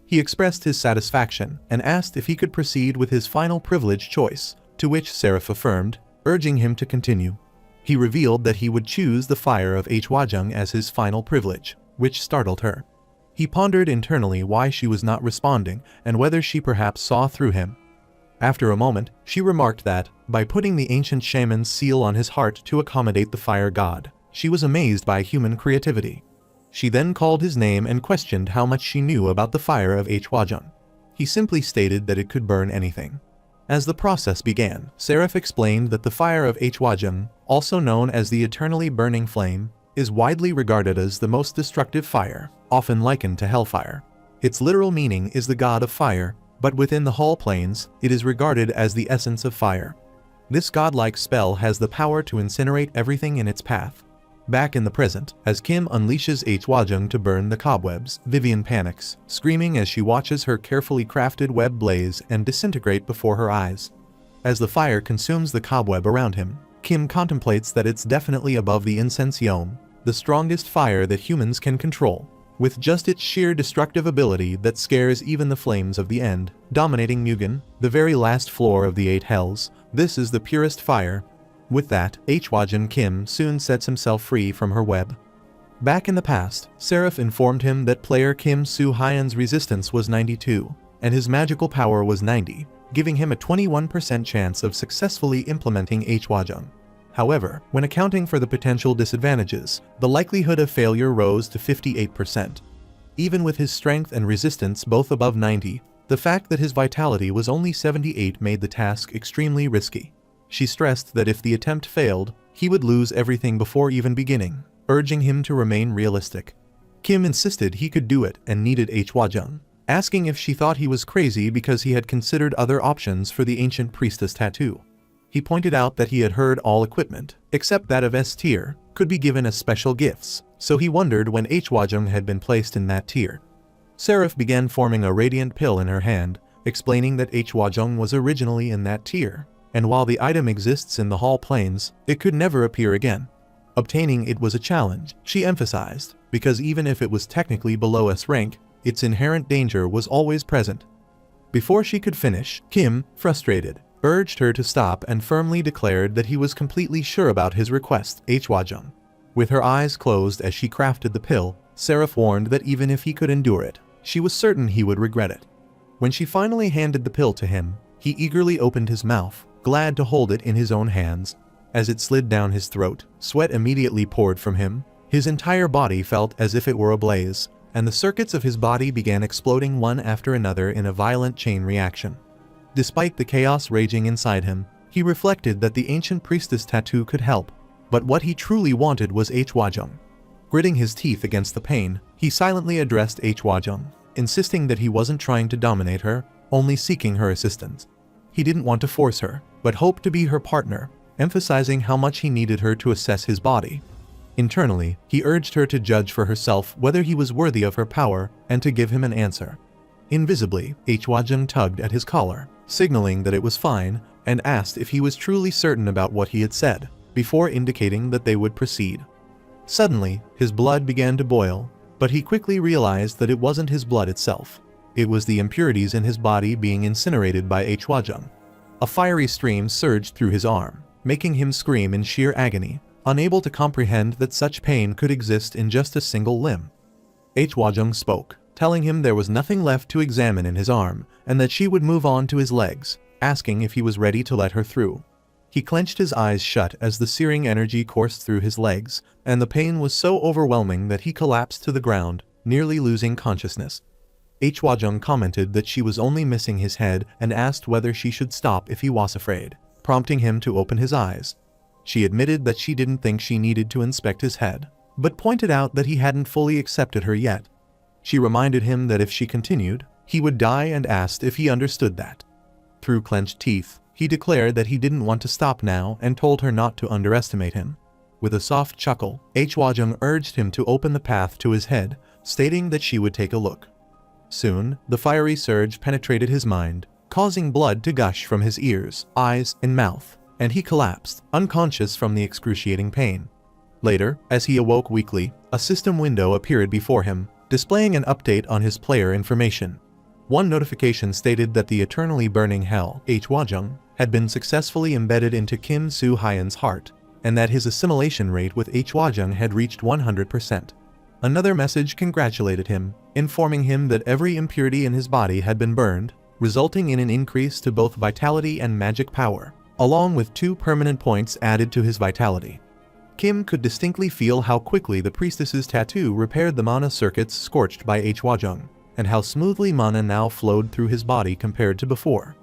He expressed his satisfaction and asked if he could proceed with his final privilege choice, to which Seraph affirmed, urging him to continue. He revealed that he would choose the fire of Hwajung as his final privilege, which startled her. He pondered internally why she was not responding and whether she perhaps saw through him. After a moment, she remarked that, by putting the ancient shaman's seal on his heart to accommodate the fire god, she was amazed by human creativity. She then called his name and questioned how much she knew about the fire of Hwajung. He simply stated that it could burn anything. As the process began, Seraph explained that the fire of Hwajung, also known as the eternally burning flame, is widely regarded as the most destructive fire, often likened to hellfire. Its literal meaning is the god of fire, but within the Hall Plains, it is regarded as the essence of fire. This godlike spell has the power to incinerate everything in its path. Back in the present, as Kim unleashes Hwajung to burn the cobwebs, Vivian panics, screaming as she watches her carefully crafted web blaze and disintegrate before her eyes. As the fire consumes the cobweb around him, Kim contemplates that it's definitely above the incense yom, the strongest fire that humans can control, with just its sheer destructive ability that scares even the flames of the end, dominating Mugen, the very last floor of the 8 hells. This is the purest fire. With that, Hwajung Kim soon sets himself free from her web. Back in the past, Seraph informed him that player Kim Soo-hyun's resistance was 92, and his magical power was 90, giving him a 21% chance of successfully implementing Hwajung. However, when accounting for the potential disadvantages, the likelihood of failure rose to 58%. Even with his strength and resistance both above 90, the fact that his vitality was only 78 made the task extremely risky. She stressed that if the attempt failed, he would lose everything before even beginning, urging him to remain realistic. Kim insisted he could do it and needed Hwajung, asking if she thought he was crazy because he had considered other options for the ancient priestess tattoo. He pointed out that he had heard all equipment, except that of S tier, could be given as special gifts, so he wondered when Hwajung had been placed in that tier. Seraph began forming a radiant pill in her hand, explaining that Hwajung was originally in that tier, and while the item exists in the Hall Plains, it could never appear again. Obtaining it was a challenge, she emphasized, because even if it was technically below S rank, its inherent danger was always present. Before she could finish, Kim, frustrated, urged her to stop and firmly declared that he was completely sure about his request, Hwajung. With her eyes closed as she crafted the pill, Seraph warned that even if he could endure it, she was certain he would regret it. When she finally handed the pill to him, he eagerly opened his mouth, glad to hold it in his own hands. As it slid down his throat, sweat immediately poured from him. His entire body felt as if it were ablaze, and the circuits of his body began exploding one after another in a violent chain reaction. Despite the chaos raging inside him, he reflected that the ancient priestess tattoo could help, but what he truly wanted was Hwajung. Gritting his teeth against the pain, he silently addressed Hwajung, insisting that he wasn't trying to dominate her, only seeking her assistance. He didn't want to force her, but hoped to be her partner, emphasizing how much he needed her to assess his body. Internally, he urged her to judge for herself whether he was worthy of her power and to give him an answer. Invisibly, Hwajung tugged at his collar, signaling that it was fine, and asked if he was truly certain about what he had said, before indicating that they would proceed. Suddenly, his blood began to boil, but he quickly realized that it wasn't his blood itself. It was the impurities in his body being incinerated by Hwajung. A fiery stream surged through his arm, making him scream in sheer agony, unable to comprehend that such pain could exist in just a single limb. Hwajung spoke, telling him there was nothing left to examine in his arm, and that she would move on to his legs, asking if he was ready to let her through. He clenched his eyes shut as the searing energy coursed through his legs, and the pain was so overwhelming that he collapsed to the ground, nearly losing consciousness. Hwajung commented that she was only missing his head and asked whether she should stop if he was afraid, prompting him to open his eyes. She admitted that she didn't think she needed to inspect his head, but pointed out that he hadn't fully accepted her yet. She reminded him that if she continued, he would die and asked if he understood that. Through clenched teeth, he declared that he didn't want to stop now and told her not to underestimate him. With a soft chuckle, Hwajung urged him to open the path to his head, stating that she would take a look. Soon, the fiery surge penetrated his mind, causing blood to gush from his ears, eyes, and mouth, and he collapsed, unconscious from the excruciating pain. Later, as he awoke weakly, a system window appeared before him, displaying an update on his player information. One notification stated that the eternally burning hell, Hwajung, had been successfully embedded into Kim Soo-hyun's heart, and that his assimilation rate with Hwajung had reached 100%. Another message congratulated him, informing him that every impurity in his body had been burned, resulting in an increase to both vitality and magic power, along with 2 permanent points added to his vitality. Kim could distinctly feel how quickly the priestess's tattoo repaired the mana circuits scorched by Hwajung, and how smoothly mana now flowed through his body compared to before.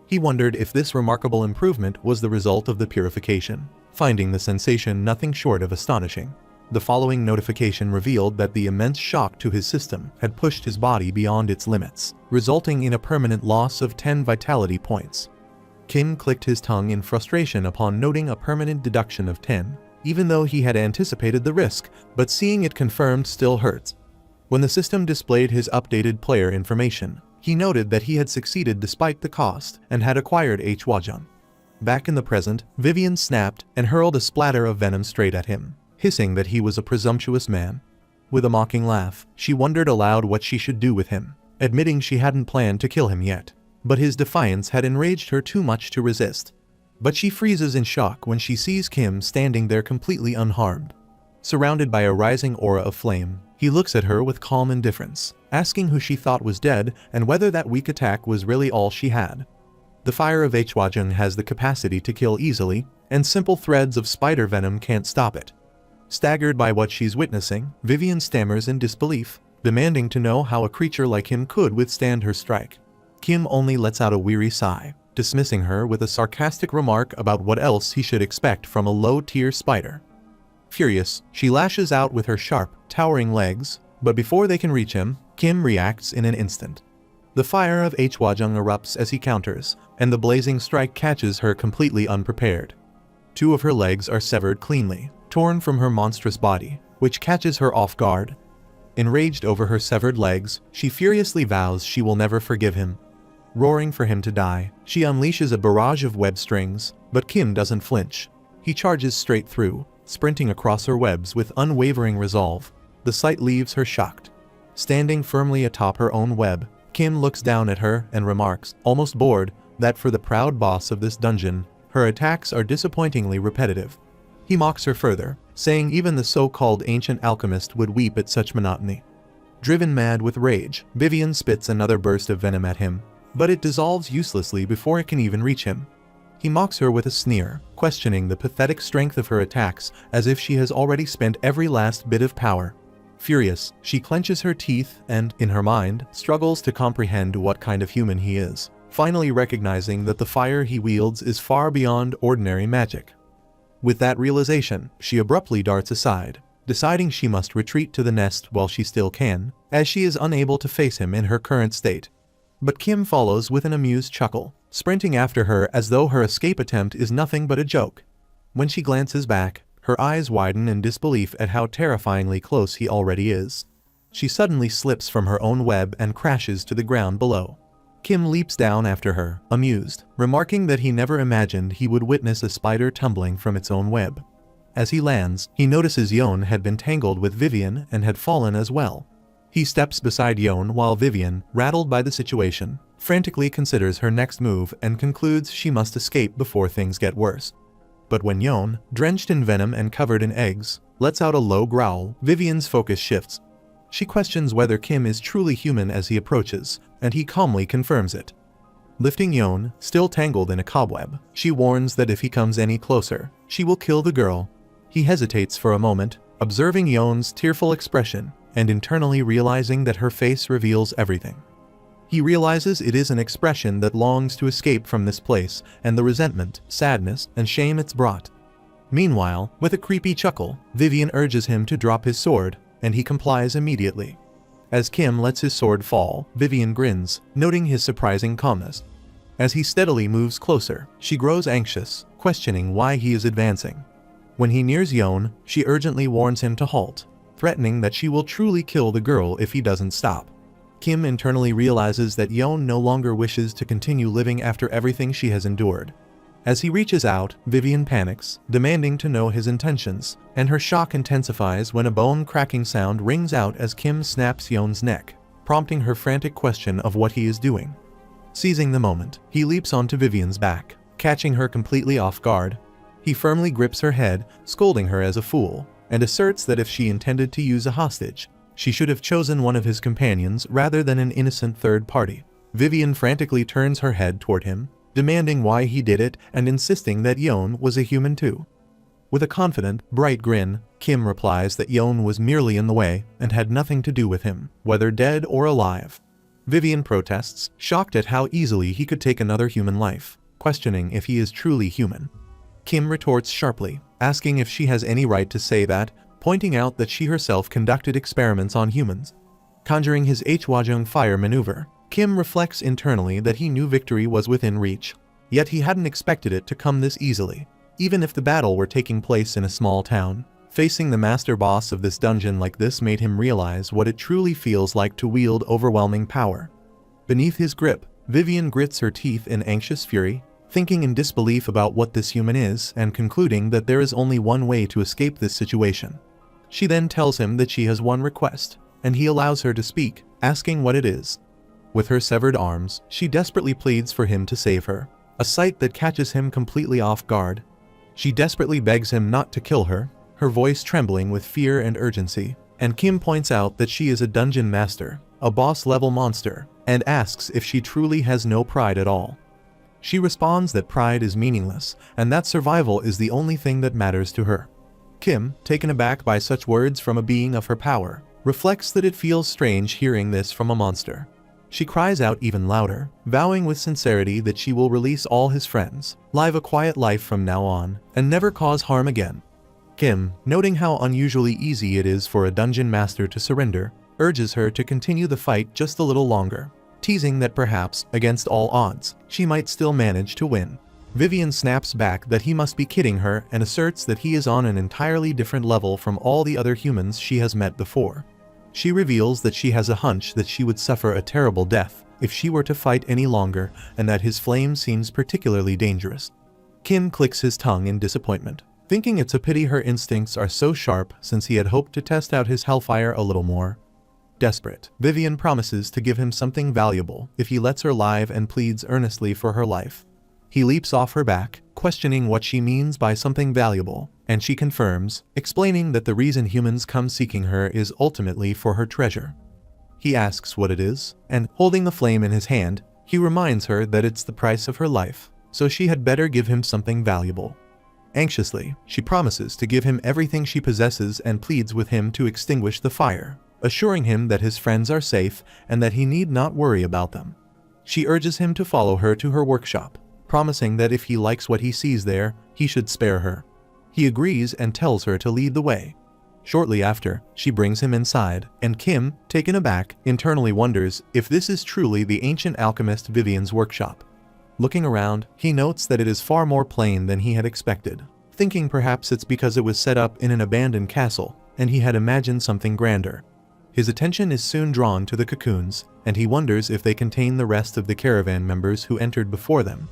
He wondered if this remarkable improvement was the result of the purification, finding the sensation nothing short of astonishing. The following notification revealed that the immense shock to his system had pushed his body beyond its limits, resulting in a permanent loss of 10 vitality points. Kim clicked his tongue in frustration upon noting a permanent deduction of 10, even though he had anticipated the risk, but seeing it confirmed still hurts. When the system displayed his updated player information, he noted that he had succeeded despite the cost and had acquired Hwajung. Back in the present, Vivian snapped and hurled a splatter of venom straight at him, hissing that he was a presumptuous man. With a mocking laugh, she wondered aloud what she should do with him, admitting she hadn't planned to kill him yet. But his defiance had enraged her too much to resist. But she freezes in shock when she sees Kim standing there completely unharmed. Surrounded by a rising aura of flame, he looks at her with calm indifference, asking who she thought was dead and whether that weak attack was really all she had. The fire of Hwajung has the capacity to kill easily, and simple threads of spider venom can't stop it. Staggered by what she's witnessing, Vivian stammers in disbelief, demanding to know how a creature like him could withstand her strike. Kim only lets out a weary sigh, dismissing her with a sarcastic remark about what else he should expect from a low-tier spider. Furious, she lashes out with her sharp, towering legs, but before they can reach him, Kim reacts in an instant. The fire of Hwajung erupts as he counters, and the blazing strike catches her completely unprepared. 2 of her legs are severed cleanly, torn from her monstrous body, which catches her off guard. Enraged over her severed legs, she furiously vows she will never forgive him. Roaring for him to die, she unleashes a barrage of web strings, but Kim doesn't flinch. He charges straight through, sprinting across her webs with unwavering resolve. The sight leaves her shocked. Standing firmly atop her own web, Kim looks down at her and remarks, almost bored, that for the proud boss of this dungeon, her attacks are disappointingly repetitive. He mocks her further, saying even the so-called ancient alchemist would weep at such monotony. Driven mad with rage, Vivian spits another burst of venom at him, but it dissolves uselessly before it can even reach him. He mocks her with a sneer, questioning the pathetic strength of her attacks as if she has already spent every last bit of power. Furious, she clenches her teeth and, in her mind, struggles to comprehend what kind of human he is, finally recognizing that the fire he wields is far beyond ordinary magic. With that realization, she abruptly darts aside, deciding she must retreat to the nest while she still can, as she is unable to face him in her current state. But Kim follows with an amused chuckle, sprinting after her as though her escape attempt is nothing but a joke. When she glances back, her eyes widen in disbelief at how terrifyingly close he already is. She suddenly slips from her own web and crashes to the ground below. Kim leaps down after her, amused, remarking that he never imagined he would witness a spider tumbling from its own web. As he lands, he notices Yeon had been tangled with Vivian and had fallen as well. He steps beside Yeon while Vivian, rattled by the situation, frantically considers her next move and concludes she must escape before things get worse. But when Yeon, drenched in venom and covered in eggs, lets out a low growl, Vivian's focus shifts. She questions whether Kim is truly human as he approaches, and he calmly confirms it. Lifting Yeon, still tangled in a cobweb, she warns that if he comes any closer, she will kill the girl. He hesitates for a moment, observing Yeon's tearful expression, and internally realizing that her face reveals everything. He realizes it is an expression that longs to escape from this place and the resentment, sadness, and shame it's brought. Meanwhile, with a creepy chuckle, Vivian urges him to drop his sword, and he complies immediately. As Kim lets his sword fall, Vivian grins, noting his surprising calmness. As he steadily moves closer, she grows anxious, questioning why he is advancing. When he nears Yeon, she urgently warns him to halt, threatening that she will truly kill the girl if he doesn't stop. Kim internally realizes that Yeon no longer wishes to continue living after everything she has endured. As he reaches out, Vivian panics, demanding to know his intentions, and her shock intensifies when a bone-cracking sound rings out as Kim snaps Yeon's neck, prompting her frantic question of what he is doing. Seizing the moment, he leaps onto Vivian's back, catching her completely off guard. He firmly grips her head, scolding her as a fool, and asserts that if she intended to use a hostage, she should have chosen one of his companions rather than an innocent third party. Vivian frantically turns her head toward him, demanding why he did it and insisting that Yeon was a human too. With a confident, bright grin, Kim replies that Yeon was merely in the way and had nothing to do with him, whether dead or alive. Vivian protests, shocked at how easily he could take another human life, questioning if he is truly human. Kim retorts sharply, asking if she has any right to say that, pointing out that she herself conducted experiments on humans. Conjuring his Hwajong fire maneuver, Kim reflects internally that he knew victory was within reach, yet he hadn't expected it to come this easily. Even if the battle were taking place in a small town, facing the master boss of this dungeon like this made him realize what it truly feels like to wield overwhelming power. Beneath his grip, Vivian grits her teeth in anxious fury, thinking in disbelief about what this human is and concluding that there is only one way to escape this situation. She then tells him that she has one request, and he allows her to speak, asking what it is. With her severed arms, she desperately pleads for him to save her, a sight that catches him completely off guard. She desperately begs him not to kill her, her voice trembling with fear and urgency, and Kim points out that she is a dungeon master, a boss-level monster, and asks if she truly has no pride at all. She responds that pride is meaningless, and that survival is the only thing that matters to her. Kim, taken aback by such words from a being of her power, reflects that it feels strange hearing this from a monster. She cries out even louder, vowing with sincerity that she will release all his friends, live a quiet life from now on, and never cause harm again. Kim, noting how unusually easy it is for a dungeon master to surrender, urges her to continue the fight just a little longer, teasing that perhaps, against all odds, she might still manage to win. Vivian snaps back that he must be kidding her and asserts that he is on an entirely different level from all the other humans she has met before. She reveals that she has a hunch that she would suffer a terrible death if she were to fight any longer and that his flame seems particularly dangerous. Kim clicks his tongue in disappointment, thinking it's a pity her instincts are so sharp since he had hoped to test out his hellfire a little more. Desperate, Vivian promises to give him something valuable if he lets her live and pleads earnestly for her life. He leaps off her back, questioning what she means by something valuable, and she confirms, explaining that the reason humans come seeking her is ultimately for her treasure. He asks what it is, and, holding the flame in his hand, he reminds her that it's the price of her life, so she had better give him something valuable. Anxiously, she promises to give him everything she possesses and pleads with him to extinguish the fire, assuring him that his friends are safe and that he need not worry about them. She urges him to follow her to her workshop, promising that if he likes what he sees there, he should spare her. He agrees and tells her to lead the way. Shortly after, she brings him inside, and Kim, taken aback, internally wonders if this is truly the ancient alchemist Vivian's workshop. Looking around, he notes that it is far more plain than he had expected, thinking perhaps it's because it was set up in an abandoned castle, and he had imagined something grander. His attention is soon drawn to the cocoons, and he wonders if they contain the rest of the caravan members who entered before them.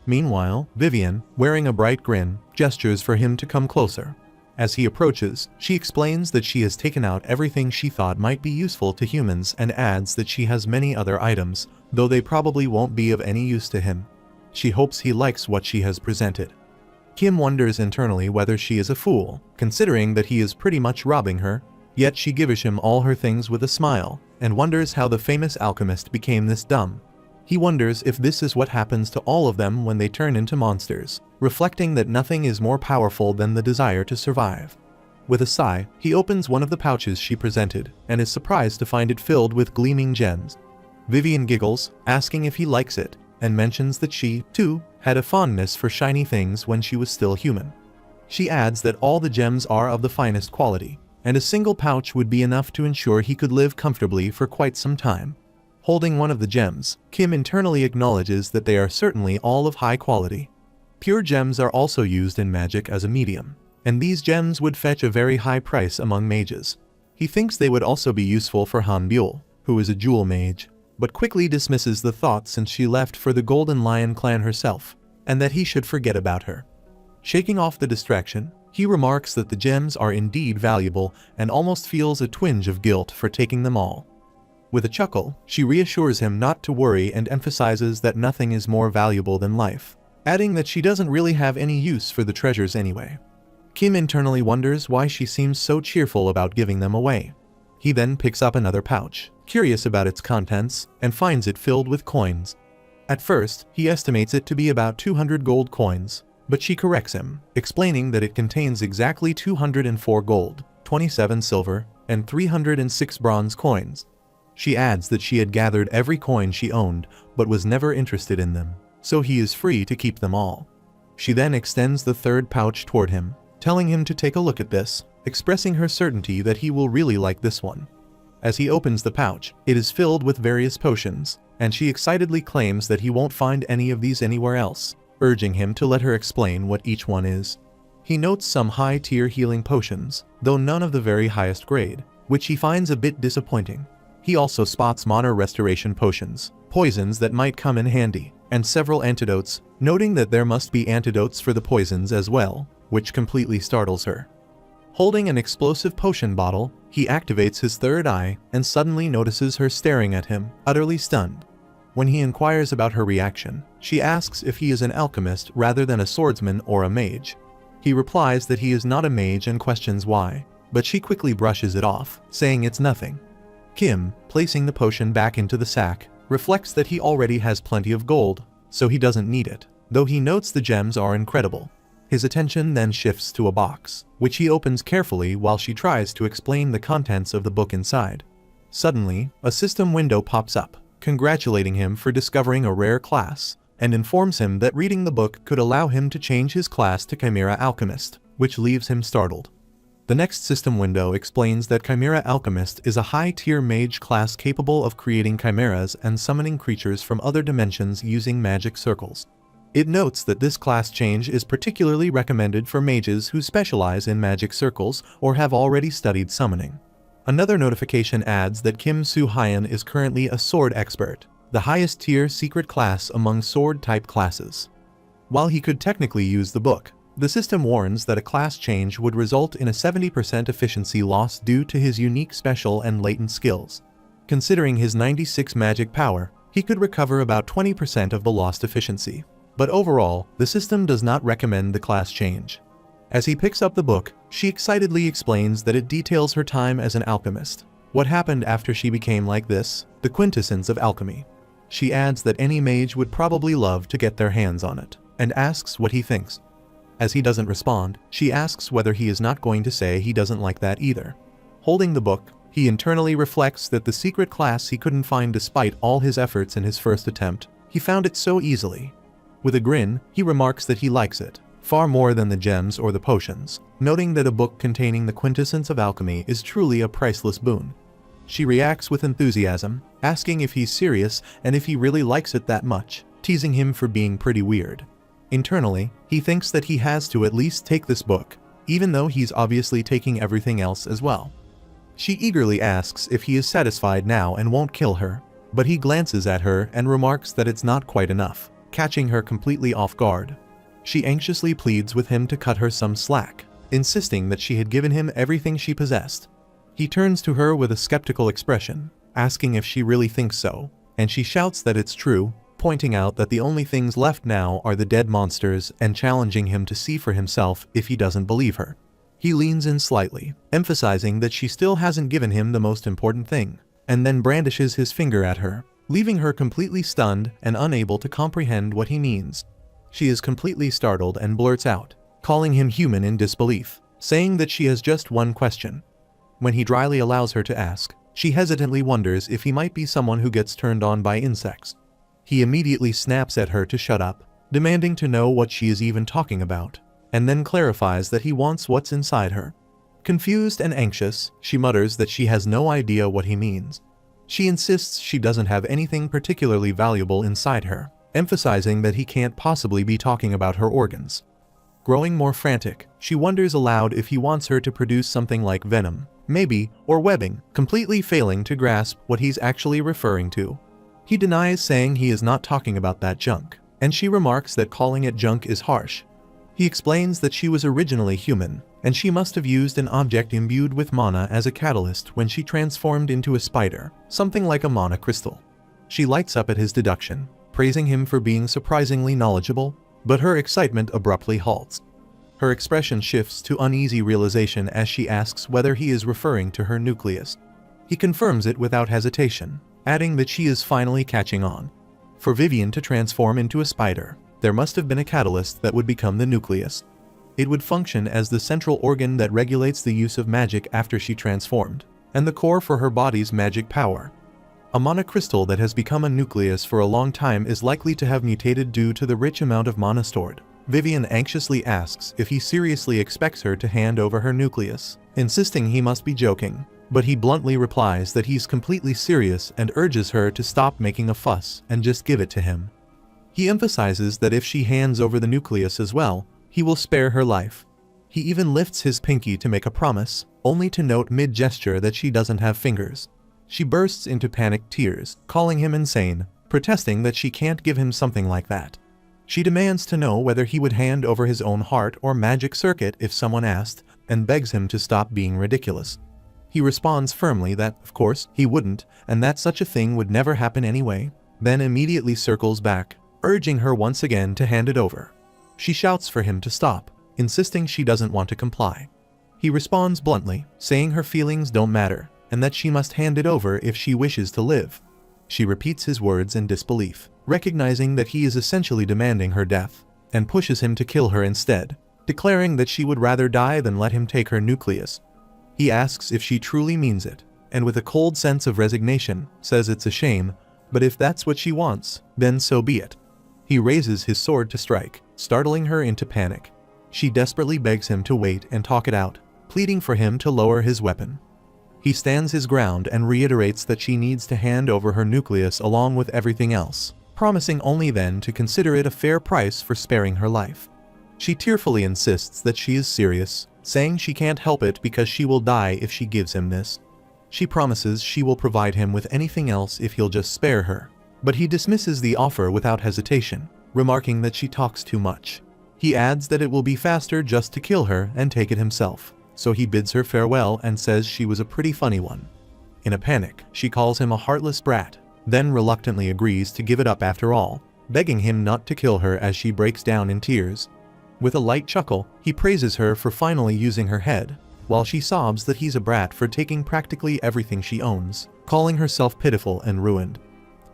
Meanwhile, Vivian, wearing a bright grin, gestures for him to come closer. As he approaches, she explains that she has taken out everything she thought might be useful to humans and adds that she has many other items, though they probably won't be of any use to him. She hopes he likes what she has presented. Kim wonders internally whether she is a fool, considering that he is pretty much robbing her, yet she gives him all her things with a smile, and wonders how the famous alchemist became this dumb. He wonders if this is what happens to all of them when they turn into monsters, reflecting that nothing is more powerful than the desire to survive. With a sigh, he opens one of the pouches she presented, and is surprised to find it filled with gleaming gems. Vivian giggles, asking if he likes it, and mentions that she, too, had a fondness for shiny things when she was still human. She adds that all the gems are of the finest quality, and a single pouch would be enough to ensure he could live comfortably for quite some time. Holding one of the gems, Kim internally acknowledges that they are certainly all of high quality. Pure gems are also used in magic as a medium, and these gems would fetch a very high price among mages. He thinks they would also be useful for Han Buell, who is a jewel mage, but quickly dismisses the thought since she left for the Golden Lion clan herself, and that he should forget about her. Shaking off the distraction, he remarks that the gems are indeed valuable and almost feels a twinge of guilt for taking them all. With a chuckle, she reassures him not to worry and emphasizes that nothing is more valuable than life, adding that she doesn't really have any use for the treasures anyway. Kim internally wonders why she seems so cheerful about giving them away. He then picks up another pouch, curious about its contents, and finds it filled with coins. At first, he estimates it to be about 200 gold coins, but she corrects him, explaining that it contains exactly 204 gold, 27 silver, and 306 bronze coins. She adds that she had gathered every coin she owned, but was never interested in them, so he is free to keep them all. She then extends the third pouch toward him, telling him to take a look at this, expressing her certainty that he will really like this one. As he opens the pouch, it is filled with various potions, and she excitedly claims that he won't find any of these anywhere else, urging him to let her explain what each one is. He notes some high-tier healing potions, though none of the very highest grade, which he finds a bit disappointing. He also spots mana restoration potions, poisons that might come in handy, and several antidotes, noting that there must be antidotes for the poisons as well, which completely startles her. Holding an explosive potion bottle, he activates his third eye and suddenly notices her staring at him, utterly stunned. When he inquires about her reaction, she asks if he is an alchemist rather than a swordsman or a mage. He replies that he is not a mage and questions why, but she quickly brushes it off, saying it's nothing. Kim, placing the potion back into the sack, reflects that he already has plenty of gold, so he doesn't need it, though he notes the gems are incredible. His attention then shifts to a box, which he opens carefully while she tries to explain the contents of the book inside. Suddenly, a system window pops up, congratulating him for discovering a rare class, and informs him that reading the book could allow him to change his class to Chimera Alchemist, which leaves him startled. The next system window explains that Chimera Alchemist is a high-tier mage class capable of creating chimeras and summoning creatures from other dimensions using magic circles. It notes that this class change is particularly recommended for mages who specialize in magic circles or have already studied summoning. Another notification adds that Kim Soo-hyun is currently a sword expert, the highest tier secret class among sword-type classes. While he could technically use the book, the system warns that a class change would result in a 70% efficiency loss due to his unique special and latent skills. Considering his 96 magic power, he could recover about 20% of the lost efficiency. But overall, the system does not recommend the class change. As he picks up the book, she excitedly explains that it details her time as an alchemist, what happened after she became like this, the quintessence of alchemy. She adds that any mage would probably love to get their hands on it, and asks what he thinks. As he doesn't respond, she asks whether he is not going to say he doesn't like that either. Holding the book, he internally reflects that the secret class he couldn't find despite all his efforts in his first attempt, he found it so easily. With a grin, he remarks that he likes it, far more than the gems or the potions, noting that a book containing the quintessence of alchemy is truly a priceless boon. She reacts with enthusiasm, asking if he's serious and if he really likes it that much, teasing him for being pretty weird. Internally, he thinks that he has to at least take this book, even though he's obviously taking everything else as well. She eagerly asks if he is satisfied now and won't kill her, but he glances at her and remarks that it's not quite enough, catching her completely off guard. She anxiously pleads with him to cut her some slack, insisting that she had given him everything she possessed. He turns to her with a skeptical expression, asking if she really thinks so, and she shouts that it's true, pointing out that the only things left now are the dead monsters and challenging him to see for himself if he doesn't believe her. He leans in slightly, emphasizing that she still hasn't given him the most important thing, and then brandishes his finger at her, leaving her completely stunned and unable to comprehend what he means. She is completely startled and blurts out, calling him human in disbelief, saying that she has just one question. When he dryly allows her to ask, She hesitantly wonders if he might be someone who gets turned on by insects. He immediately snaps at her to shut up, demanding to know what she is even talking about, and then clarifies that he wants what's inside her. Confused and anxious, she mutters that she has no idea what he means. She insists she doesn't have anything particularly valuable inside her, emphasizing that he can't possibly be talking about her organs. Growing more frantic, she wonders aloud if he wants her to produce something like venom, maybe, or webbing, completely failing to grasp what he's actually referring to. He denies, saying he is not talking about that junk, and she remarks that calling it junk is harsh. He explains that she was originally human, and she must have used an object imbued with mana as a catalyst when she transformed into a spider, something like a mana crystal. She lights up at his deduction, praising him for being surprisingly knowledgeable, but her excitement abruptly halts. Her expression shifts to uneasy realization as she asks whether he is referring to her nucleus. He confirms it without hesitation, adding that she is finally catching on. For Vivian to transform into a spider, there must have been a catalyst that would become the nucleus. It would function as the central organ that regulates the use of magic after she transformed, and the core for her body's magic power. A mana crystal that has become a nucleus for a long time is likely to have mutated due to the rich amount of mana stored. Vivian anxiously asks if he seriously expects her to hand over her nucleus, insisting he must be joking, but he bluntly replies that he's completely serious and urges her to stop making a fuss and just give it to him. He emphasizes that if she hands over the nucleus as well, he will spare her life. He even lifts his pinky to make a promise, only to note mid-gesture that she doesn't have fingers. She bursts into panicked tears, calling him insane, protesting that she can't give him something like that. She demands to know whether he would hand over his own heart or magic circuit if someone asked, and begs him to stop being ridiculous. He responds firmly that, of course, he wouldn't, and that such a thing would never happen anyway, then immediately circles back, urging her once again to hand it over. She shouts for him to stop, insisting she doesn't want to comply. He responds bluntly, saying her feelings don't matter, and that she must hand it over if she wishes to live. She repeats his words in disbelief, recognizing that he is essentially demanding her death, and pushes him to kill her instead, declaring that she would rather die than let him take her nucleus. He asks if she truly means it, and with a cold sense of resignation, says it's a shame, but if that's what she wants, then so be it. He raises his sword to strike, startling her into panic. She desperately begs him to wait and talk it out, pleading for him to lower his weapon. He stands his ground and reiterates that she needs to hand over her nucleus along with everything else, promising only then to consider it a fair price for sparing her life. She tearfully insists that she is serious, saying she can't help it because she will die if she gives him this. She promises she will provide him with anything else if he'll just spare her, but he dismisses the offer without hesitation, remarking that she talks too much. He adds that it will be faster just to kill her and take it himself, so he bids her farewell and says she was a pretty funny one. In a panic, she calls him a heartless brat, then reluctantly agrees to give it up after all, begging him not to kill her as she breaks down in tears. With a light chuckle, he praises her for finally using her head, while she sobs that he's a brat for taking practically everything she owns, calling herself pitiful and ruined.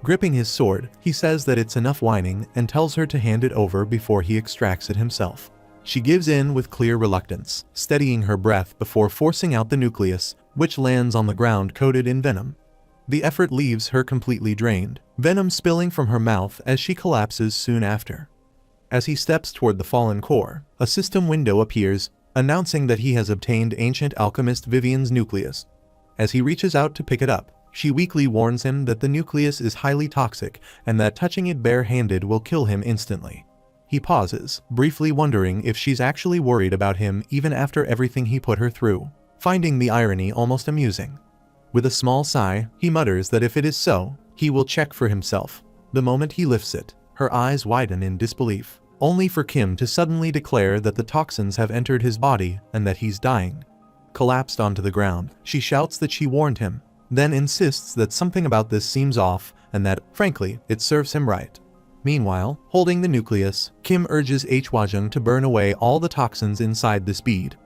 Gripping his sword, he says that it's enough whining and tells her to hand it over before he extracts it himself. She gives in with clear reluctance, steadying her breath before forcing out the nucleus, which lands on the ground coated in venom. The effort leaves her completely drained, venom spilling from her mouth as she collapses soon after. As he steps toward the fallen core, a system window appears, announcing that he has obtained ancient alchemist Vivian's nucleus. As he reaches out to pick it up, she weakly warns him that the nucleus is highly toxic and that touching it bare-handed will kill him instantly. He pauses, briefly wondering if she's actually worried about him even after everything he put her through, finding the irony almost amusing. With a small sigh, he mutters that if it is so, he will check for himself. The moment he lifts it, her eyes widen in disbelief, only for Kim to suddenly declare that the toxins have entered his body and that he's dying. Collapsed onto the ground, she shouts that she warned him, then insists that something about this seems off and that, frankly, it serves him right. Meanwhile, holding the nucleus, Kim urges Hwajung to burn away all the toxins inside this bead.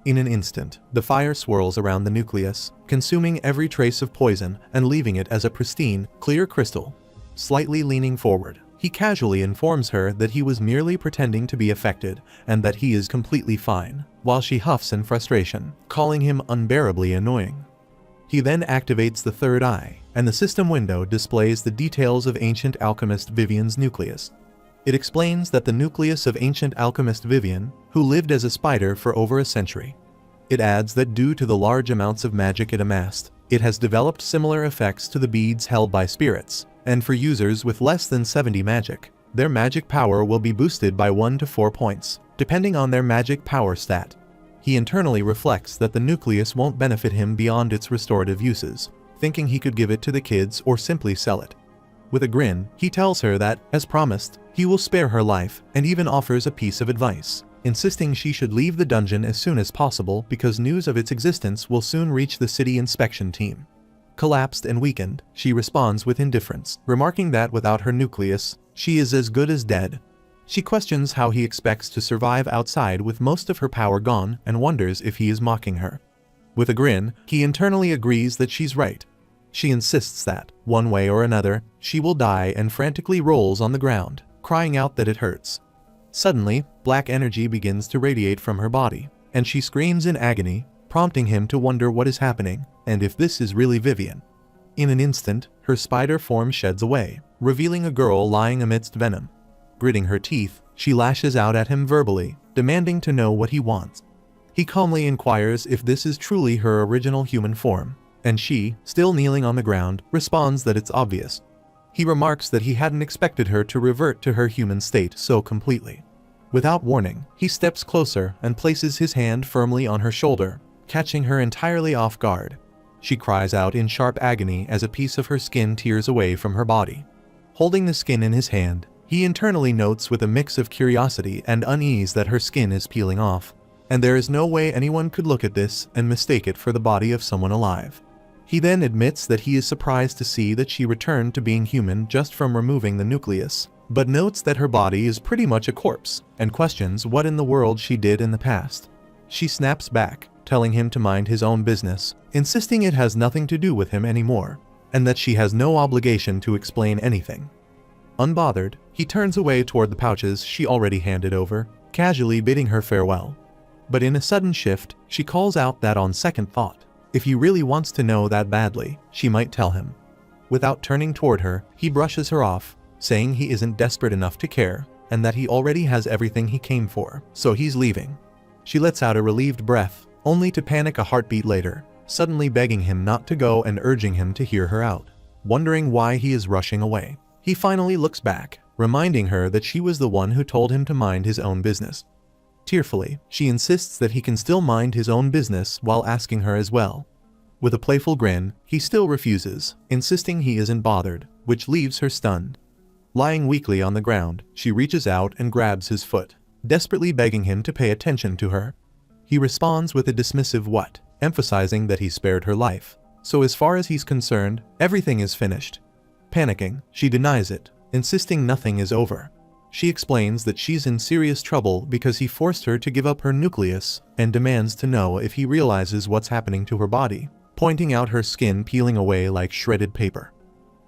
In an instant, the fire swirls around the nucleus, consuming every trace of poison and leaving it as a pristine, clear crystal. Slightly leaning forward, he casually informs her that he was merely pretending to be affected and that he is completely fine, while she huffs in frustration, calling him unbearably annoying. He then activates the third eye, and the system window displays the details of ancient alchemist Vivian's nucleus. It explains that the nucleus of ancient alchemist Vivian, who lived as a spider for over a century. It adds that due to the large amounts of magic it amassed, it has developed similar effects to the beads held by spirits, and for users with less than 70 magic, their magic power will be boosted by 1 to 4 points, depending on their magic power stat. He internally reflects that the nucleus won't benefit him beyond its restorative uses, thinking he could give it to the kids or simply sell it. With a grin, he tells her that, as promised, he will spare her life and even offers a piece of advice, insisting she should leave the dungeon as soon as possible because news of its existence will soon reach the city inspection team. Collapsed and weakened, she responds with indifference, remarking that without her nucleus, she is as good as dead. She questions how he expects to survive outside with most of her power gone and wonders if he is mocking her. With a grin, he internally agrees that she's right. She insists that, one way or another, she will die and frantically rolls on the ground, crying out that it hurts. Suddenly, black energy begins to radiate from her body, and she screams in agony, prompting him to wonder what is happening and if this is really Vivian. In an instant, her spider form sheds away, revealing a girl lying amidst venom. Gritting her teeth, she lashes out at him verbally, demanding to know what he wants. He calmly inquires if this is truly her original human form, and she, still kneeling on the ground, responds that it's obvious. He remarks that he hadn't expected her to revert to her human state so completely. Without warning, he steps closer and places his hand firmly on her shoulder, catching her entirely off guard. She cries out in sharp agony as a piece of her skin tears away from her body. Holding the skin in his hand, he internally notes with a mix of curiosity and unease that her skin is peeling off, and there is no way anyone could look at this and mistake it for the body of someone alive. He then admits that he is surprised to see that she returned to being human just from removing the nucleus, but notes that her body is pretty much a corpse, and questions what in the world she did in the past. She snaps back, telling him to mind his own business, insisting it has nothing to do with him anymore, and that she has no obligation to explain anything. Unbothered, he turns away toward the pouches she already handed over, casually bidding her farewell. But in a sudden shift, she calls out that on second thought, if he really wants to know that badly, she might tell him. Without turning toward her, he brushes her off, saying he isn't desperate enough to care, and that he already has everything he came for, so he's leaving. She lets out a relieved breath, only to panic a heartbeat later, suddenly begging him not to go and urging him to hear her out. Wondering why he is rushing away, he finally looks back, reminding her that she was the one who told him to mind his own business. Tearfully, she insists that he can still mind his own business while asking her as well. With a playful grin, he still refuses, insisting he isn't bothered, which leaves her stunned. Lying weakly on the ground, she reaches out and grabs his foot, desperately begging him to pay attention to her. He responds with a dismissive what, emphasizing that he spared her life. So as far as he's concerned, everything is finished. Panicking, she denies it, insisting nothing is over. She explains that she's in serious trouble because he forced her to give up her nucleus and demands to know if he realizes what's happening to her body, pointing out her skin peeling away like shredded paper.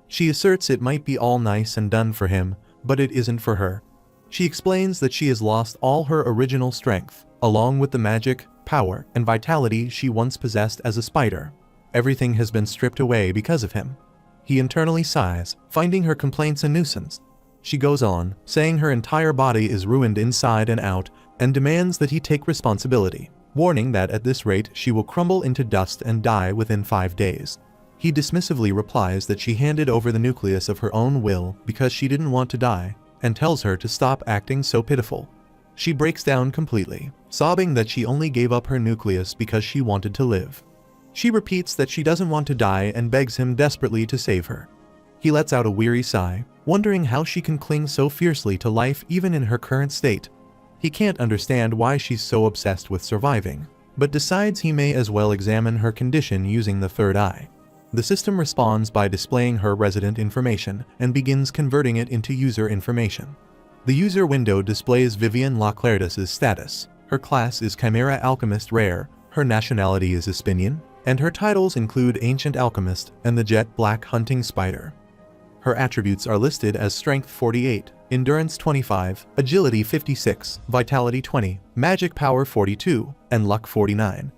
She asserts it might be all nice and done for him, but it isn't for her. She explains that she has lost all her original strength, along with the magic, power, and vitality she once possessed as a spider. Everything has been stripped away because of him. He internally sighs, finding her complaints a nuisance. She goes on, saying her entire body is ruined inside and out, and demands that he take responsibility, warning that at this rate she will crumble into dust and die within 5 days. He dismissively replies that she handed over the nucleus of her own will because she didn't want to die, and tells her to stop acting so pitiful. She breaks down completely, sobbing that she only gave up her nucleus because she wanted to live. She repeats that she doesn't want to die and begs him desperately to save her. He lets out a weary sigh, wondering how she can cling so fiercely to life even in her current state. He can't understand why she's so obsessed with surviving, but decides he may as well examine her condition using the third eye. The system responds by displaying her resident information and begins converting it into user information. The user window displays Vivian Laclairdis' status. Her class is Chimera Alchemist Rare, her nationality is Ispinian, and her titles include Ancient Alchemist and the Jet Black Hunting Spider. Her attributes are listed as Strength 48, Endurance 25, Agility 56, Vitality 20, Magic Power 42, and Luck 49.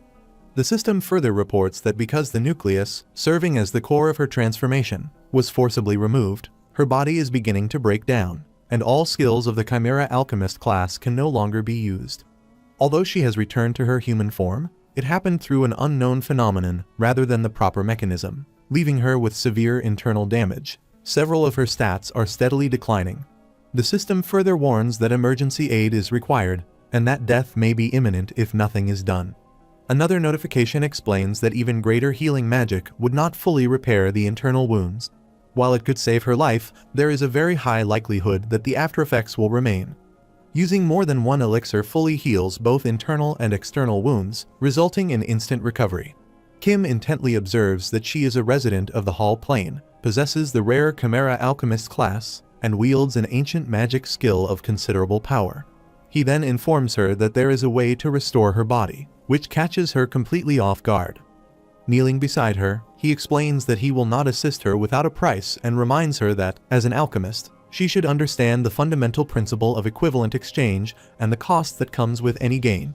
The system further reports that because the nucleus, serving as the core of her transformation, was forcibly removed, her body is beginning to break down, and all skills of the Chimera Alchemist class can no longer be used. Although she has returned to her human form, it happened through an unknown phenomenon rather than the proper mechanism, leaving her with severe internal damage. Several of her stats are steadily declining. The system further warns that emergency aid is required, and that death may be imminent if nothing is done. Another notification explains that even greater healing magic would not fully repair the internal wounds. While it could save her life, there is a very high likelihood that the aftereffects will remain. Using more than one elixir fully heals both internal and external wounds, resulting in instant recovery. Kim intently observes that she is a resident of the Hall Plane, possesses the rare Chimera Alchemist class, and wields an ancient magic skill of considerable power. He then informs her that there is a way to restore her body, which catches her completely off guard. Kneeling beside her, he explains that he will not assist her without a price and reminds her that, as an alchemist, she should understand the fundamental principle of equivalent exchange and the cost that comes with any gain.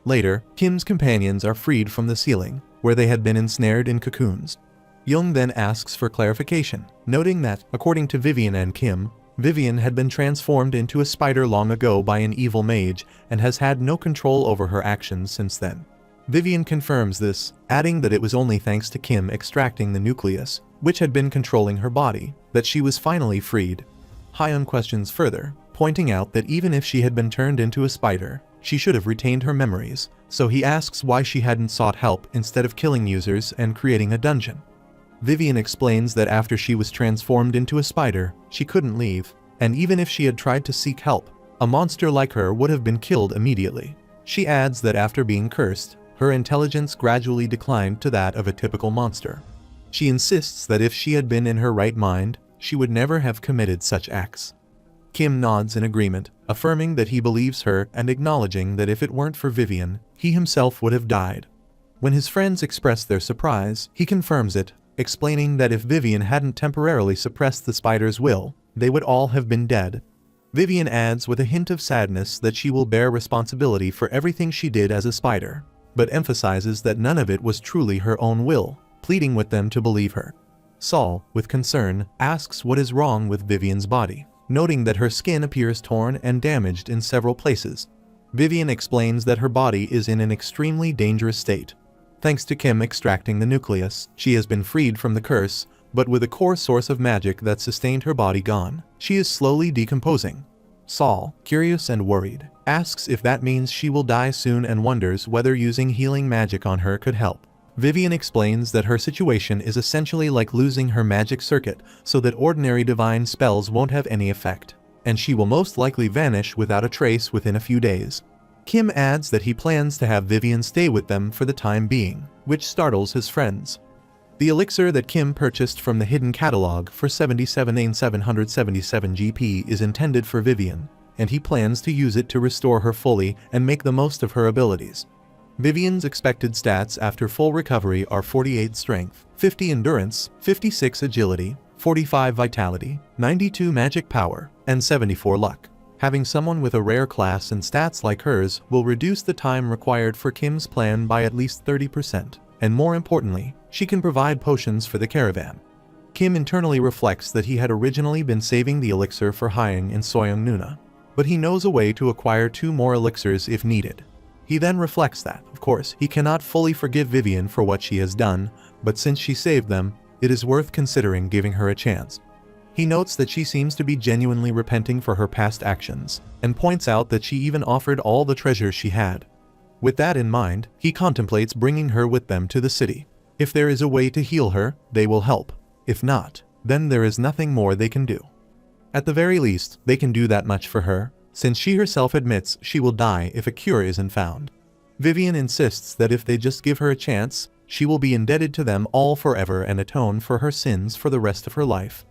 Later, Kim's companions are freed from the ceiling, where they had been ensnared in cocoons. Young then asks for clarification, noting that, according to Vivian and Kim, Vivian had been transformed into a spider long ago by an evil mage and has had no control over her actions since then. Vivian confirms this, adding that it was only thanks to Kim extracting the nucleus, which had been controlling her body, that she was finally freed. Hyun questions further, pointing out that even if she had been turned into a spider, she should have retained her memories, so he asks why she hadn't sought help instead of killing users and creating a dungeon. Vivian explains that after she was transformed into a spider, she couldn't leave, and even if she had tried to seek help, a monster like her would have been killed immediately. She adds that after being cursed, her intelligence gradually declined to that of a typical monster. She insists that if she had been in her right mind, she would never have committed such acts. Kim nods in agreement, affirming that he believes her and acknowledging that if it weren't for Vivian, he himself would have died. When his friends express their surprise, he confirms it, explaining that if Vivian hadn't temporarily suppressed the spider's will, they would all have been dead. Vivian adds with a hint of sadness that she will bear responsibility for everything she did as a spider, but emphasizes that none of it was truly her own will, pleading with them to believe her. Saul, with concern, asks what is wrong with Vivian's body, noting that her skin appears torn and damaged in several places. Vivian explains that her body is in an extremely dangerous state. Thanks to Kim extracting the nucleus, she has been freed from the curse, but with a core source of magic that sustained her body gone, she is slowly decomposing. Saul, curious and worried, asks if that means she will die soon and wonders whether using healing magic on her could help. Vivian explains that her situation is essentially like losing her magic circuit, so that ordinary divine spells won't have any effect, and she will most likely vanish without a trace within a few days. Kim adds that he plans to have Vivian stay with them for the time being, which startles his friends. The elixir that Kim purchased from the hidden catalog for 77,777 GP is intended for Vivian, and he plans to use it to restore her fully and make the most of her abilities. Vivian's expected stats after full recovery are 48 strength, 50 endurance, 56 agility, 45 vitality, 92 magic power, and 74 luck. Having someone with a rare class and stats like hers will reduce the time required for Kim's plan by at least 30%, and more importantly, she can provide potions for the caravan. Kim internally reflects that he had originally been saving the elixir for Hyung and Soyoung Nuna, but he knows a way to acquire 2 more elixirs if needed. He then reflects that, of course, he cannot fully forgive Vivian for what she has done, but since she saved them, it is worth considering giving her a chance. He notes that she seems to be genuinely repenting for her past actions, and points out that she even offered all the treasures she had. With that in mind, he contemplates bringing her with them to the city. If there is a way to heal her, they will help. If not, then there is nothing more they can do. At the very least, they can do that much for her, since she herself admits she will die if a cure isn't found. Vivian insists that if they just give her a chance, she will be indebted to them all forever and atone for her sins for the rest of her life.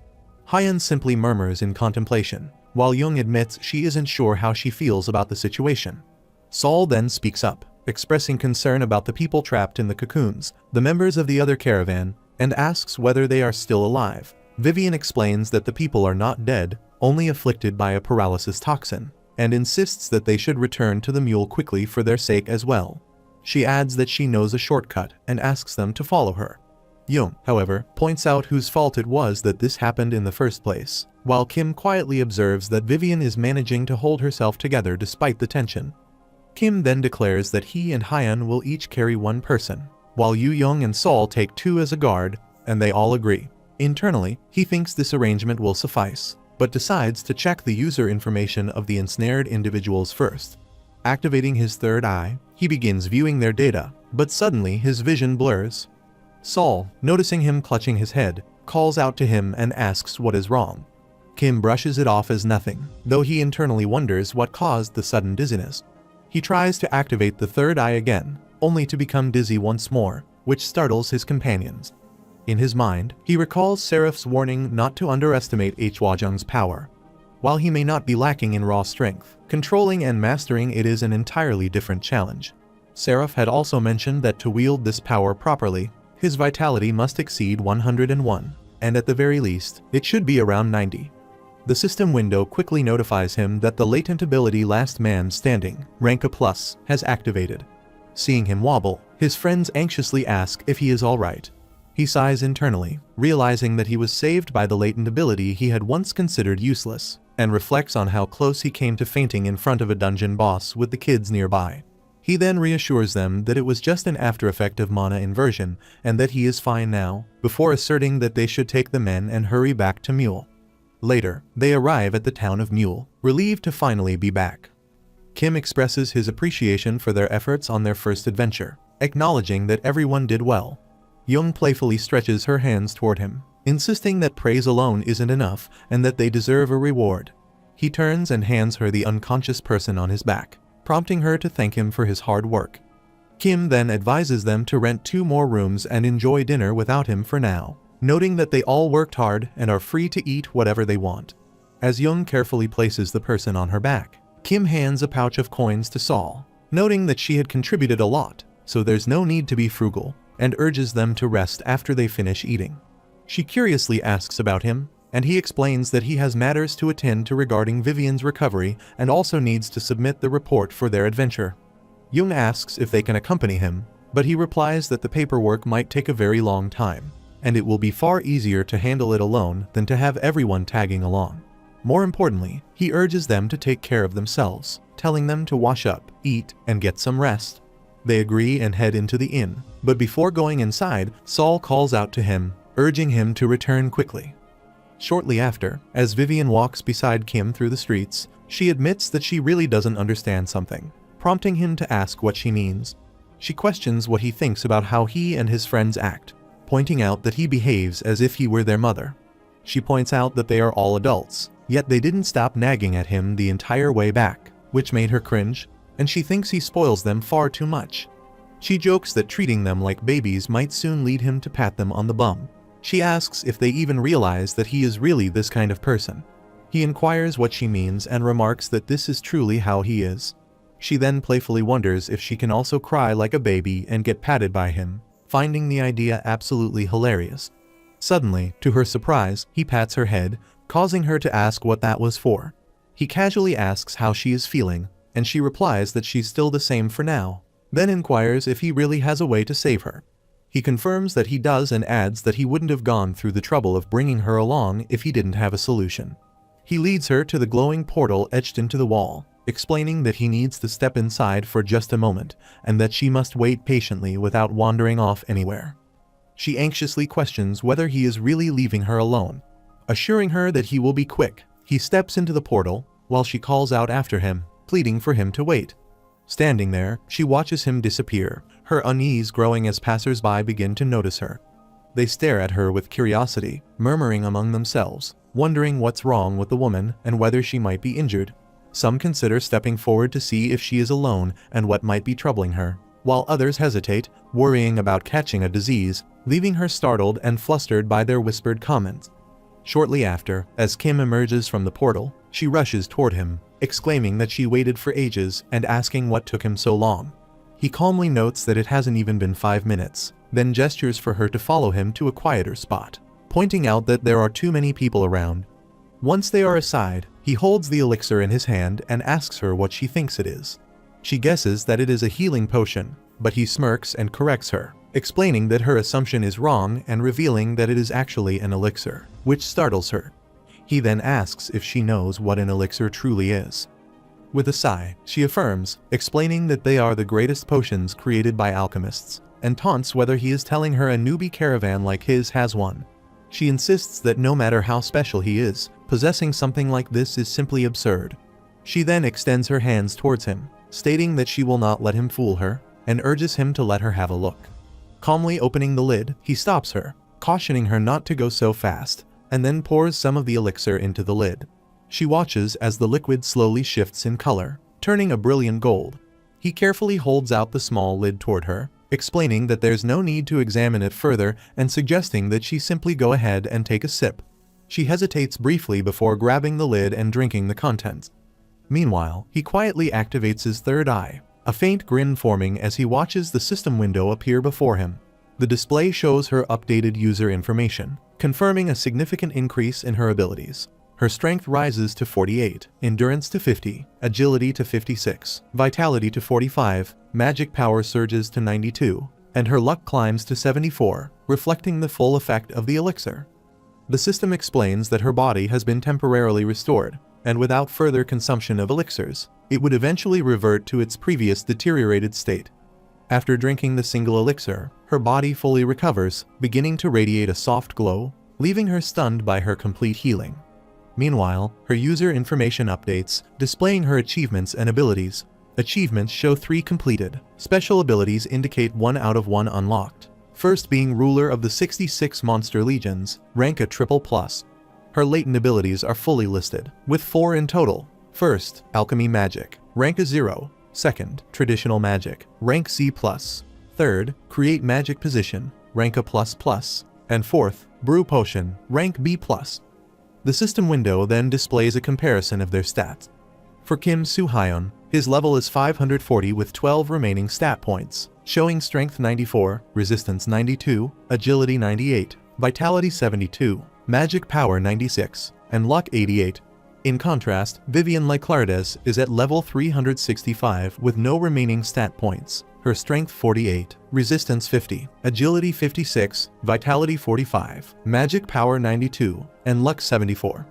Hyun simply murmurs in contemplation, while Young admits she isn't sure how she feels about the situation. Saul then speaks up, expressing concern about the people trapped in the cocoons, the members of the other caravan, and asks whether they are still alive. Vivian explains that the people are not dead, only afflicted by a paralysis toxin, and insists that they should return to the mule quickly for their sake as well. She adds that she knows a shortcut and asks them to follow her. Young, however, points out whose fault it was that this happened in the first place, while Kim quietly observes that Vivian is managing to hold herself together despite the tension. Kim then declares that he and Hyun will each carry one person, while Yu Young and Sol take two as a guard, and they all agree. Internally, he thinks this arrangement will suffice, but decides to check the user information of the ensnared individuals first. Activating his third eye, he begins viewing their data, but suddenly his vision blurs. Sol, noticing him clutching his head, calls out to him and asks what is wrong. Kim brushes it off as nothing, though he internally wonders what caused the sudden dizziness. He tries to activate the third eye again, only to become dizzy once more, which startles his companions. In his mind, he recalls Seraph's warning not to underestimate Hwajung's power. While he may not be lacking in raw strength, controlling and mastering it is an entirely different challenge. Seraph had also mentioned that to wield this power properly, his vitality must exceed 101, and at the very least, it should be around 90. The system window quickly notifies him that the latent ability Last Man Standing, rank A+, has activated. Seeing him wobble, his friends anxiously ask if he is alright. He sighs internally, realizing that he was saved by the latent ability he had once considered useless, and reflects on how close he came to fainting in front of a dungeon boss with the kids nearby. He then reassures them that it was just an after-effect of mana inversion, and that he is fine now, before asserting that they should take the men and hurry back to Mule. Later, they arrive at the town of Mule, relieved to finally be back. Kim expresses his appreciation for their efforts on their first adventure, acknowledging that everyone did well. Young playfully stretches her hands toward him, insisting that praise alone isn't enough and that they deserve a reward. He turns and hands her the unconscious person on his back, prompting her to thank him for his hard work. Kim then advises them to rent 2 more rooms and enjoy dinner without him for now, noting that they all worked hard and are free to eat whatever they want. As Young carefully places the person on her back, Kim hands a pouch of coins to Sol, noting that she had contributed a lot, so there's no need to be frugal, and urges them to rest after they finish eating. She curiously asks about him, and he explains that he has matters to attend to regarding Vivian's recovery and also needs to submit the report for their adventure. Young asks if they can accompany him, but he replies that the paperwork might take a very long time, and it will be far easier to handle it alone than to have everyone tagging along. More importantly, he urges them to take care of themselves, telling them to wash up, eat, and get some rest. They agree and head into the inn, but before going inside, Sol calls out to him, urging him to return quickly. Shortly after, as Vivian walks beside Kim through the streets, she admits that she really doesn't understand something, prompting him to ask what she means. She questions what he thinks about how he and his friends act, pointing out that he behaves as if he were their mother. She points out that they are all adults, yet they didn't stop nagging at him the entire way back, which made her cringe, and she thinks he spoils them far too much. She jokes that treating them like babies might soon lead him to pat them on the bum. She asks if they even realize that he is really this kind of person. He inquires what she means and remarks that this is truly how he is. She then playfully wonders if she can also cry like a baby and get patted by him, finding the idea absolutely hilarious. Suddenly, to her surprise, he pats her head, causing her to ask what that was for. He casually asks how she is feeling, and she replies that she's still the same for now, then inquires if he really has a way to save her. He confirms that he does and adds that he wouldn't have gone through the trouble of bringing her along if he didn't have a solution. He leads her to the glowing portal etched into the wall, explaining that he needs to step inside for just a moment, and that she must wait patiently without wandering off anywhere. She anxiously questions whether he is really leaving her alone. Assuring her that he will be quick, he steps into the portal, while she calls out after him, pleading for him to wait. Standing there, she watches him disappear, her unease growing as passers-by begin to notice her. They stare at her with curiosity, murmuring among themselves, wondering what's wrong with the woman and whether she might be injured. Some consider stepping forward to see if she is alone and what might be troubling her, while others hesitate, worrying about catching a disease, leaving her startled and flustered by their whispered comments. Shortly after, as Kim emerges from the portal, she rushes toward him, exclaiming that she waited for ages and asking what took him so long. He calmly notes that it hasn't even been 5 minutes, then gestures for her to follow him to a quieter spot, pointing out that there are too many people around. Once they are aside, he holds the elixir in his hand and asks her what she thinks it is. She guesses that it is a healing potion, but he smirks and corrects her, explaining that her assumption is wrong and revealing that it is actually an elixir, which startles her. He then asks if she knows what an elixir truly is. With a sigh, she affirms, explaining that they are the greatest potions created by alchemists, and taunts whether he is telling her a newbie caravan like his has one. She insists that no matter how special he is, possessing something like this is simply absurd. She then extends her hands towards him, stating that she will not let him fool her, and urges him to let her have a look. Calmly opening the lid, he stops her, cautioning her not to go so fast, and then pours some of the elixir into the lid. She watches as the liquid slowly shifts in color, turning a brilliant gold. He carefully holds out the small lid toward her, explaining that there's no need to examine it further and suggesting that she simply go ahead and take a sip. She hesitates briefly before grabbing the lid and drinking the contents. Meanwhile, he quietly activates his third eye, a faint grin forming as he watches the system window appear before him. The display shows her updated user information, confirming a significant increase in her abilities. Her strength rises to 48, endurance to 50, agility to 56, vitality to 45, magic power surges to 92, and her luck climbs to 74, reflecting the full effect of the elixir. The system explains that her body has been temporarily restored, and without further consumption of elixirs, it would eventually revert to its previous deteriorated state. After drinking the single elixir, her body fully recovers, beginning to radiate a soft glow, leaving her stunned by her complete healing. Meanwhile, her user information updates, displaying her achievements and abilities. Achievements show 3 completed. Special abilities indicate 1 out of 1 unlocked. First being Ruler of the 66 Monster Legions, rank a triple plus. Her latent abilities are fully listed, with 4 in total. First, Alchemy Magic, rank a 0. Second, Traditional Magic, rank C+. Third, Create Magic Position, rank a ++. And fourth, Brew Potion, rank B+. The system window then displays a comparison of their stats. For Kim Soo-hyun, his level is 540 with 12 remaining stat points, showing strength 94, resistance 92, agility 98, vitality 72, magic power 96, and luck 88. In contrast, Vivian Leclardes is at level 365 with no remaining stat points. Her strength 48, resistance 50, agility 56, vitality 45, magic power 92, and luck 74.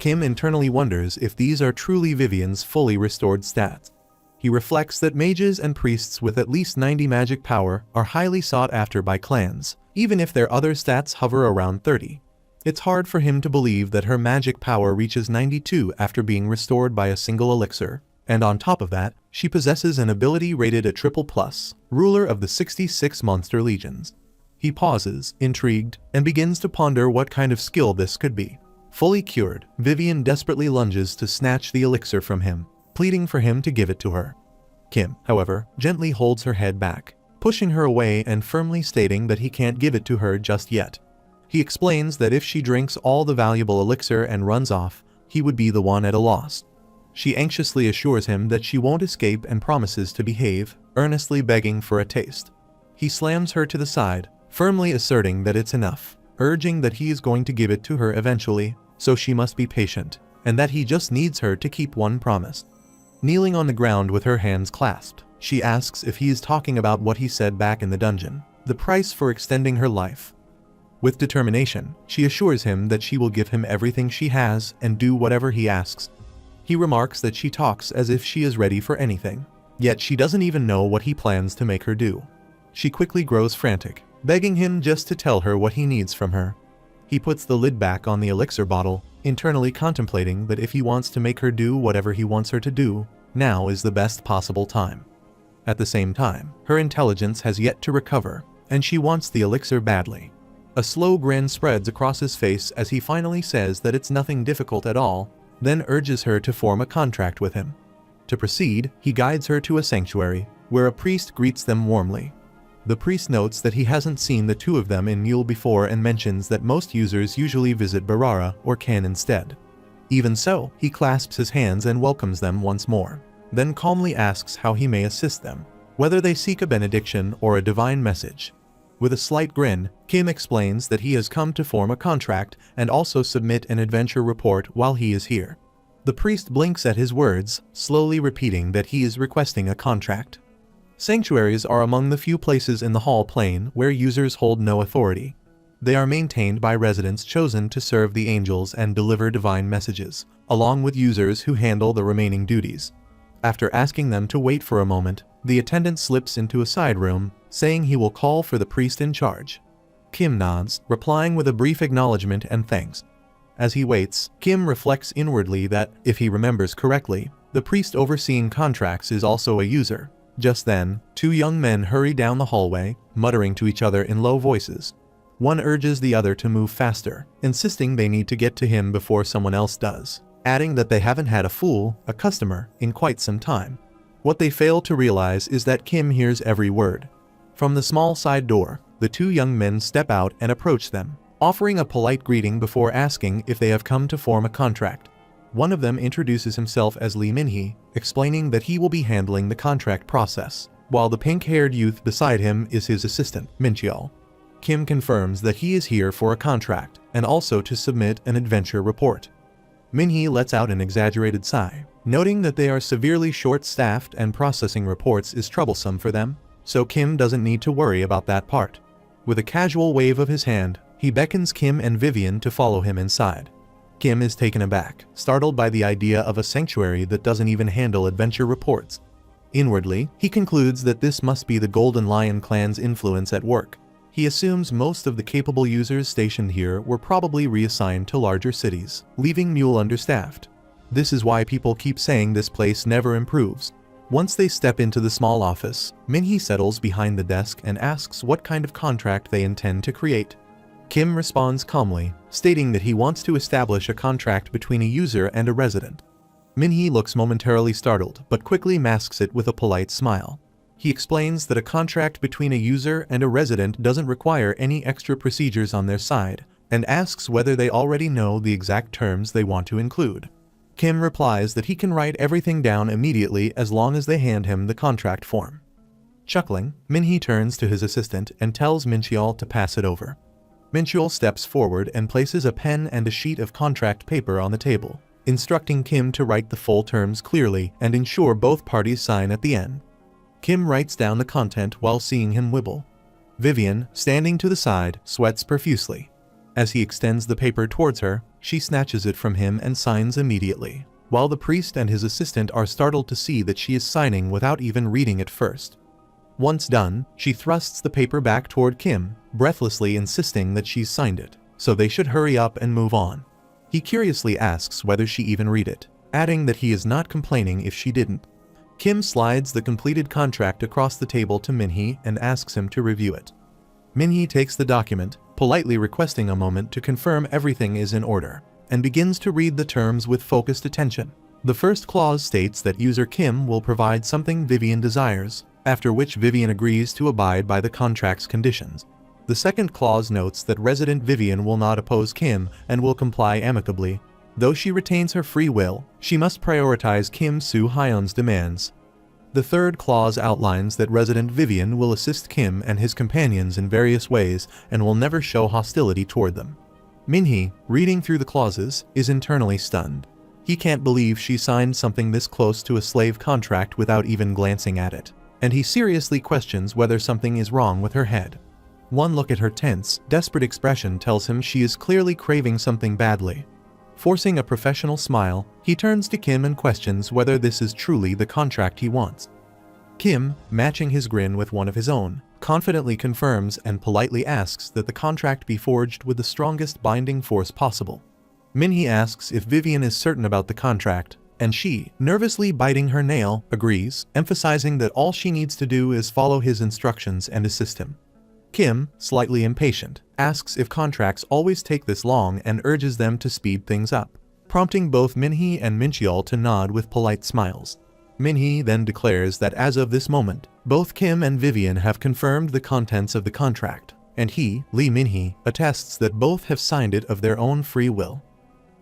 Kim internally wonders if these are truly Vivian's fully restored stats. He reflects that mages and priests with at least 90 magic power are highly sought after by clans, even if their other stats hover around 30. It's hard for him to believe that her magic power reaches 92 after being restored by a single elixir. And on top of that, she possesses an ability rated a triple plus, Ruler of the 66 Monster Legions. He pauses, intrigued, and begins to ponder what kind of skill this could be. Fully cured, Vivian desperately lunges to snatch the elixir from him, pleading for him to give it to her. Kim, however, gently holds her head back, pushing her away and firmly stating that he can't give it to her just yet. He explains that if she drinks all the valuable elixir and runs off, he would be the one at a loss. She anxiously assures him that she won't escape and promises to behave, earnestly begging for a taste. He slams her to the side, firmly asserting that it's enough, urging that he is going to give it to her eventually, so she must be patient, and that he just needs her to keep one promise. Kneeling on the ground with her hands clasped, she asks if he is talking about what he said back in the dungeon, the price for extending her life. With determination, she assures him that she will give him everything she has and do whatever he asks. He remarks that she talks as if she is ready for anything, yet she doesn't even know what he plans to make her do. She quickly grows frantic, begging him just to tell her what he needs from her. He puts the lid back on the elixir bottle, internally contemplating that if he wants to make her do whatever he wants her to do, now is the best possible time. At the same time, her intelligence has yet to recover, and she wants the elixir badly. A slow grin spreads across his face as he finally says that it's nothing difficult at all, then urges her to form a contract with him. To proceed, he guides her to a sanctuary, where a priest greets them warmly. The priest notes that he hasn't seen the two of them in Mule before and mentions that most users usually visit Barara or Can instead. Even so, he clasps his hands and welcomes them once more, then calmly asks how he may assist them, whether they seek a benediction or a divine message. With a slight grin, Kim explains that he has come to form a contract and also submit an adventure report while he is here. The priest blinks at his words, slowly repeating that he is requesting a contract. Sanctuaries are among the few places in the Hall Plane where users hold no authority. They are maintained by residents chosen to serve the angels and deliver divine messages, along with users who handle the remaining duties. After asking them to wait for a moment, the attendant slips into a side room, saying he will call for the priest in charge. Kim nods, replying with a brief acknowledgement and thanks. As he waits, Kim reflects inwardly that, if he remembers correctly, the priest overseeing contracts is also a user. Just then, two young men hurry down the hallway, muttering to each other in low voices. One urges the other to move faster, insisting they need to get to him before someone else does, adding that they haven't had a customer, in quite some time. What they fail to realize is that Kim hears every word. From the small side door, the two young men step out and approach them, offering a polite greeting before asking if they have come to form a contract. One of them introduces himself as Lee Min-hee, explaining that he will be handling the contract process, while the pink-haired youth beside him is his assistant, Min-cheol. Kim confirms that he is here for a contract, and also to submit an adventure report. Min-hee lets out an exaggerated sigh, noting that they are severely short-staffed and processing reports is troublesome for them, so Kim doesn't need to worry about that part. With a casual wave of his hand, he beckons Kim and Vivian to follow him inside. Kim is taken aback, startled by the idea of a sanctuary that doesn't even handle adventure reports. Inwardly, he concludes that this must be the Golden Lion clan's influence at work. He assumes most of the capable users stationed here were probably reassigned to larger cities, leaving Mule understaffed. This is why people keep saying this place never improves. Once they step into the small office, Min-hee settles behind the desk and asks what kind of contract they intend to create. Kim responds calmly, stating that he wants to establish a contract between a user and a resident. Min-hee looks momentarily startled, but quickly masks it with a polite smile. He explains that a contract between a user and a resident doesn't require any extra procedures on their side, and asks whether they already know the exact terms they want to include. Kim replies that he can write everything down immediately as long as they hand him the contract form. Chuckling, Min-hee turns to his assistant and tells Min-cheol to pass it over. Min-cheol steps forward and places a pen and a sheet of contract paper on the table, instructing Kim to write the full terms clearly and ensure both parties sign at the end. Kim writes down the content while seeing him wibble. Vivian, standing to the side, sweats profusely. As he extends the paper towards her, she snatches it from him and signs immediately, while the priest and his assistant are startled to see that she is signing without even reading it first. Once done, she thrusts the paper back toward Kim, breathlessly insisting that she's signed it, so they should hurry up and move on. He curiously asks whether she even read it, adding that he is not complaining if she didn't. Kim slides the completed contract across the table to Min-hee and asks him to review it. Min-hee takes the document, politely requesting a moment to confirm everything is in order, and begins to read the terms with focused attention. The first clause states that user Kim will provide something Vivian desires, after which Vivian agrees to abide by the contract's conditions. The second clause notes that resident Vivian will not oppose Kim and will comply amicably. Though she retains her free will, she must prioritize Kim Soo-hyun's demands. The third clause outlines that resident Vivian will assist Kim and his companions in various ways and will never show hostility toward them. Min-hee, reading through the clauses, is internally stunned. He can't believe she signed something this close to a slave contract without even glancing at it, and he seriously questions whether something is wrong with her head. One look at her tense, desperate expression tells him she is clearly craving something badly. Forcing a professional smile, he turns to Kim and questions whether this is truly the contract he wants. Kim, matching his grin with one of his own, confidently confirms and politely asks that the contract be forged with the strongest binding force possible. Min-hee asks if Vivian is certain about the contract, and she, nervously biting her nail, agrees, emphasizing that all she needs to do is follow his instructions and assist him. Kim, slightly impatient, asks if contracts always take this long and urges them to speed things up, prompting both Min-hee and Min-cheol to nod with polite smiles. Min-hee then declares that as of this moment, both Kim and Vivian have confirmed the contents of the contract, and he, Lee Min-hee, attests that both have signed it of their own free will.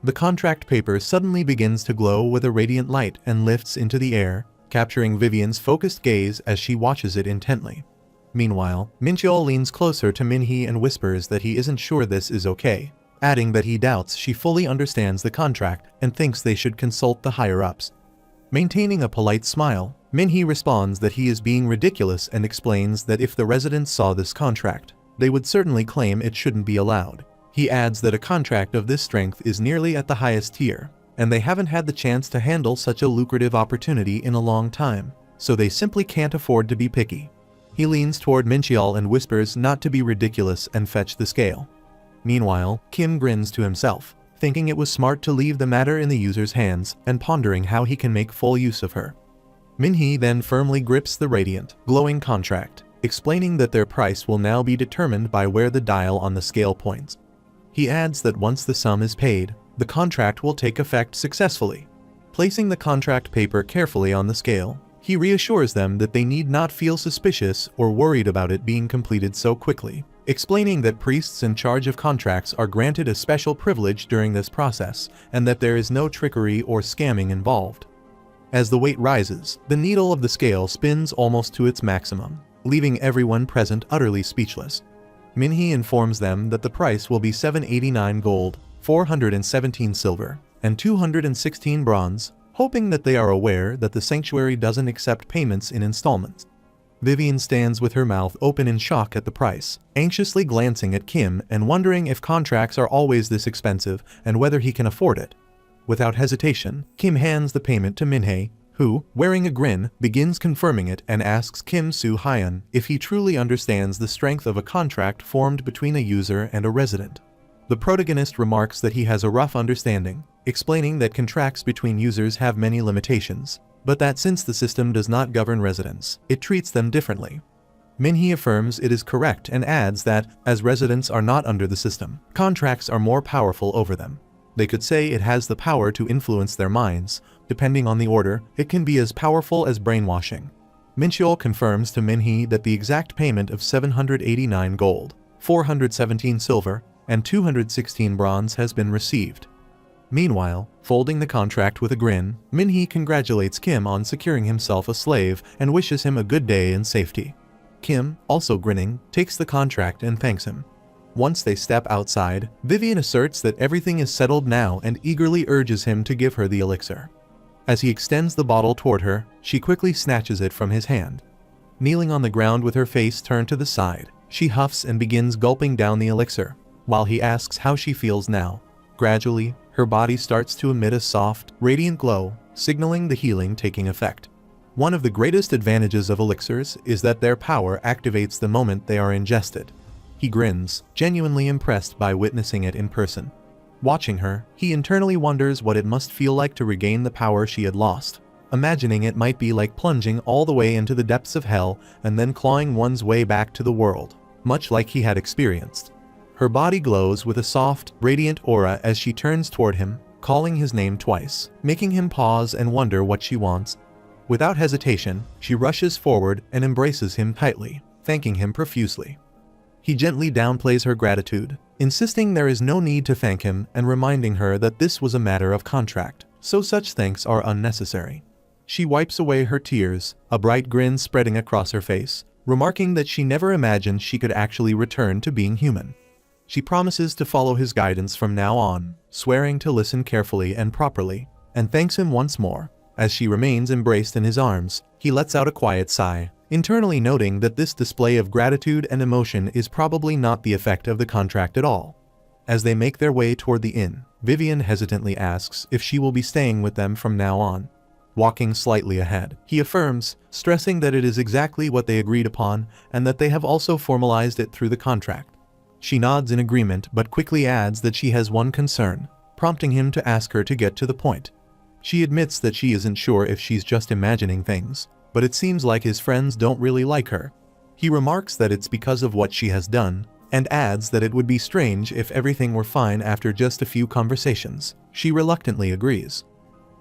The contract paper suddenly begins to glow with a radiant light and lifts into the air, capturing Vivian's focused gaze as she watches it intently. Meanwhile, Min-cheol leans closer to Min-hee and whispers that he isn't sure this is okay, adding that he doubts she fully understands the contract and thinks they should consult the higher-ups. Maintaining a polite smile, Minhee responds that he is being ridiculous and explains that if the residents saw this contract, they would certainly claim it shouldn't be allowed. He adds that a contract of this strength is nearly at the highest tier, and they haven't had the chance to handle such a lucrative opportunity in a long time, so they simply can't afford to be picky. He leans toward Mincheol and whispers not to be ridiculous and fetch the scale. Meanwhile, Kim grins to himself, thinking it was smart to leave the matter in the user's hands and pondering how he can make full use of her. Minhee then firmly grips the radiant, glowing contract, explaining that their price will now be determined by where the dial on the scale points. He adds that once the sum is paid, the contract will take effect successfully. Placing the contract paper carefully on the scale, he reassures them that they need not feel suspicious or worried about it being completed so quickly, explaining that priests in charge of contracts are granted a special privilege during this process and that there is no trickery or scamming involved. As the weight rises, the needle of the scale spins almost to its maximum, leaving everyone present utterly speechless. Minhee informs them that the price will be 789 gold, 417 silver, and 216 bronze, hoping that they are aware that the sanctuary doesn't accept payments in installments. Vivian stands with her mouth open in shock at the price, anxiously glancing at Kim and wondering if contracts are always this expensive and whether he can afford it. Without hesitation, Kim hands the payment to Minhee, who, wearing a grin, begins confirming it and asks Kim Soo-hyun if he truly understands the strength of a contract formed between a user and a resident. The protagonist remarks that he has a rough understanding, explaining that contracts between users have many limitations, but that since the system does not govern residents, it treats them differently. Minhee affirms it is correct and adds that, as residents are not under the system, contracts are more powerful over them. They could say it has the power to influence their minds. Depending on the order, it can be as powerful as brainwashing. Mincheol confirms to Minhee that the exact payment of 789 gold, 417 silver, and 216 bronze has been received. Meanwhile, folding the contract with a grin, Minhee congratulates Kim on securing himself a slave and wishes him a good day in safety. Kim, also grinning, takes the contract and thanks him. Once they step outside, Vivian asserts that everything is settled now and eagerly urges him to give her the elixir. As he extends the bottle toward her, she quickly snatches it from his hand. Kneeling on the ground with her face turned to the side, she huffs and begins gulping down the elixir, while he asks how she feels now. Gradually, her body starts to emit a soft, radiant glow, signaling the healing taking effect. One of the greatest advantages of elixirs is that their power activates the moment they are ingested. He grins, genuinely impressed by witnessing it in person. Watching her, he internally wonders what it must feel like to regain the power she had lost, imagining it might be like plunging all the way into the depths of hell and then clawing one's way back to the world, much like he had experienced. Her body glows with a soft, radiant aura as she turns toward him, calling his name twice, making him pause and wonder what she wants. Without hesitation, she rushes forward and embraces him tightly, thanking him profusely. He gently downplays her gratitude, insisting there is no need to thank him and reminding her that this was a matter of contract, so such thanks are unnecessary. She wipes away her tears, a bright grin spreading across her face, remarking that she never imagined she could actually return to being human. She promises to follow his guidance from now on, swearing to listen carefully and properly, and thanks him once more. As she remains embraced in his arms, he lets out a quiet sigh, internally noting that this display of gratitude and emotion is probably not the effect of the contract at all. As they make their way toward the inn, Vivian hesitantly asks if she will be staying with them from now on. Walking slightly ahead, he affirms, stressing that it is exactly what they agreed upon and that they have also formalized it through the contract. She nods in agreement but quickly adds that she has one concern, prompting him to ask her to get to the point. She admits that she isn't sure if she's just imagining things, but it seems like his friends don't really like her. He remarks that it's because of what she has done, and adds that it would be strange if everything were fine after just a few conversations. She reluctantly agrees.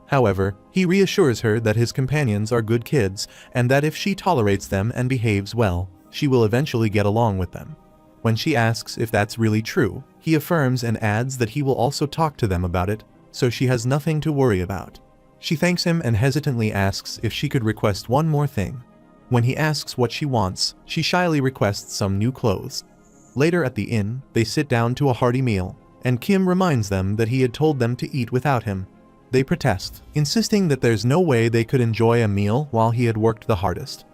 However, he reassures her that his companions are good kids, and that if she tolerates them and behaves well, she will eventually get along with them. When she asks if that's really true, he affirms and adds that he will also talk to them about it, so she has nothing to worry about. She thanks him and hesitantly asks if she could request one more thing. When he asks what she wants, she shyly requests some new clothes. Later at the inn, they sit down to a hearty meal, and Kim reminds them that he had told them to eat without him. They protest, insisting that there's no way they could enjoy a meal while he had worked the hardest.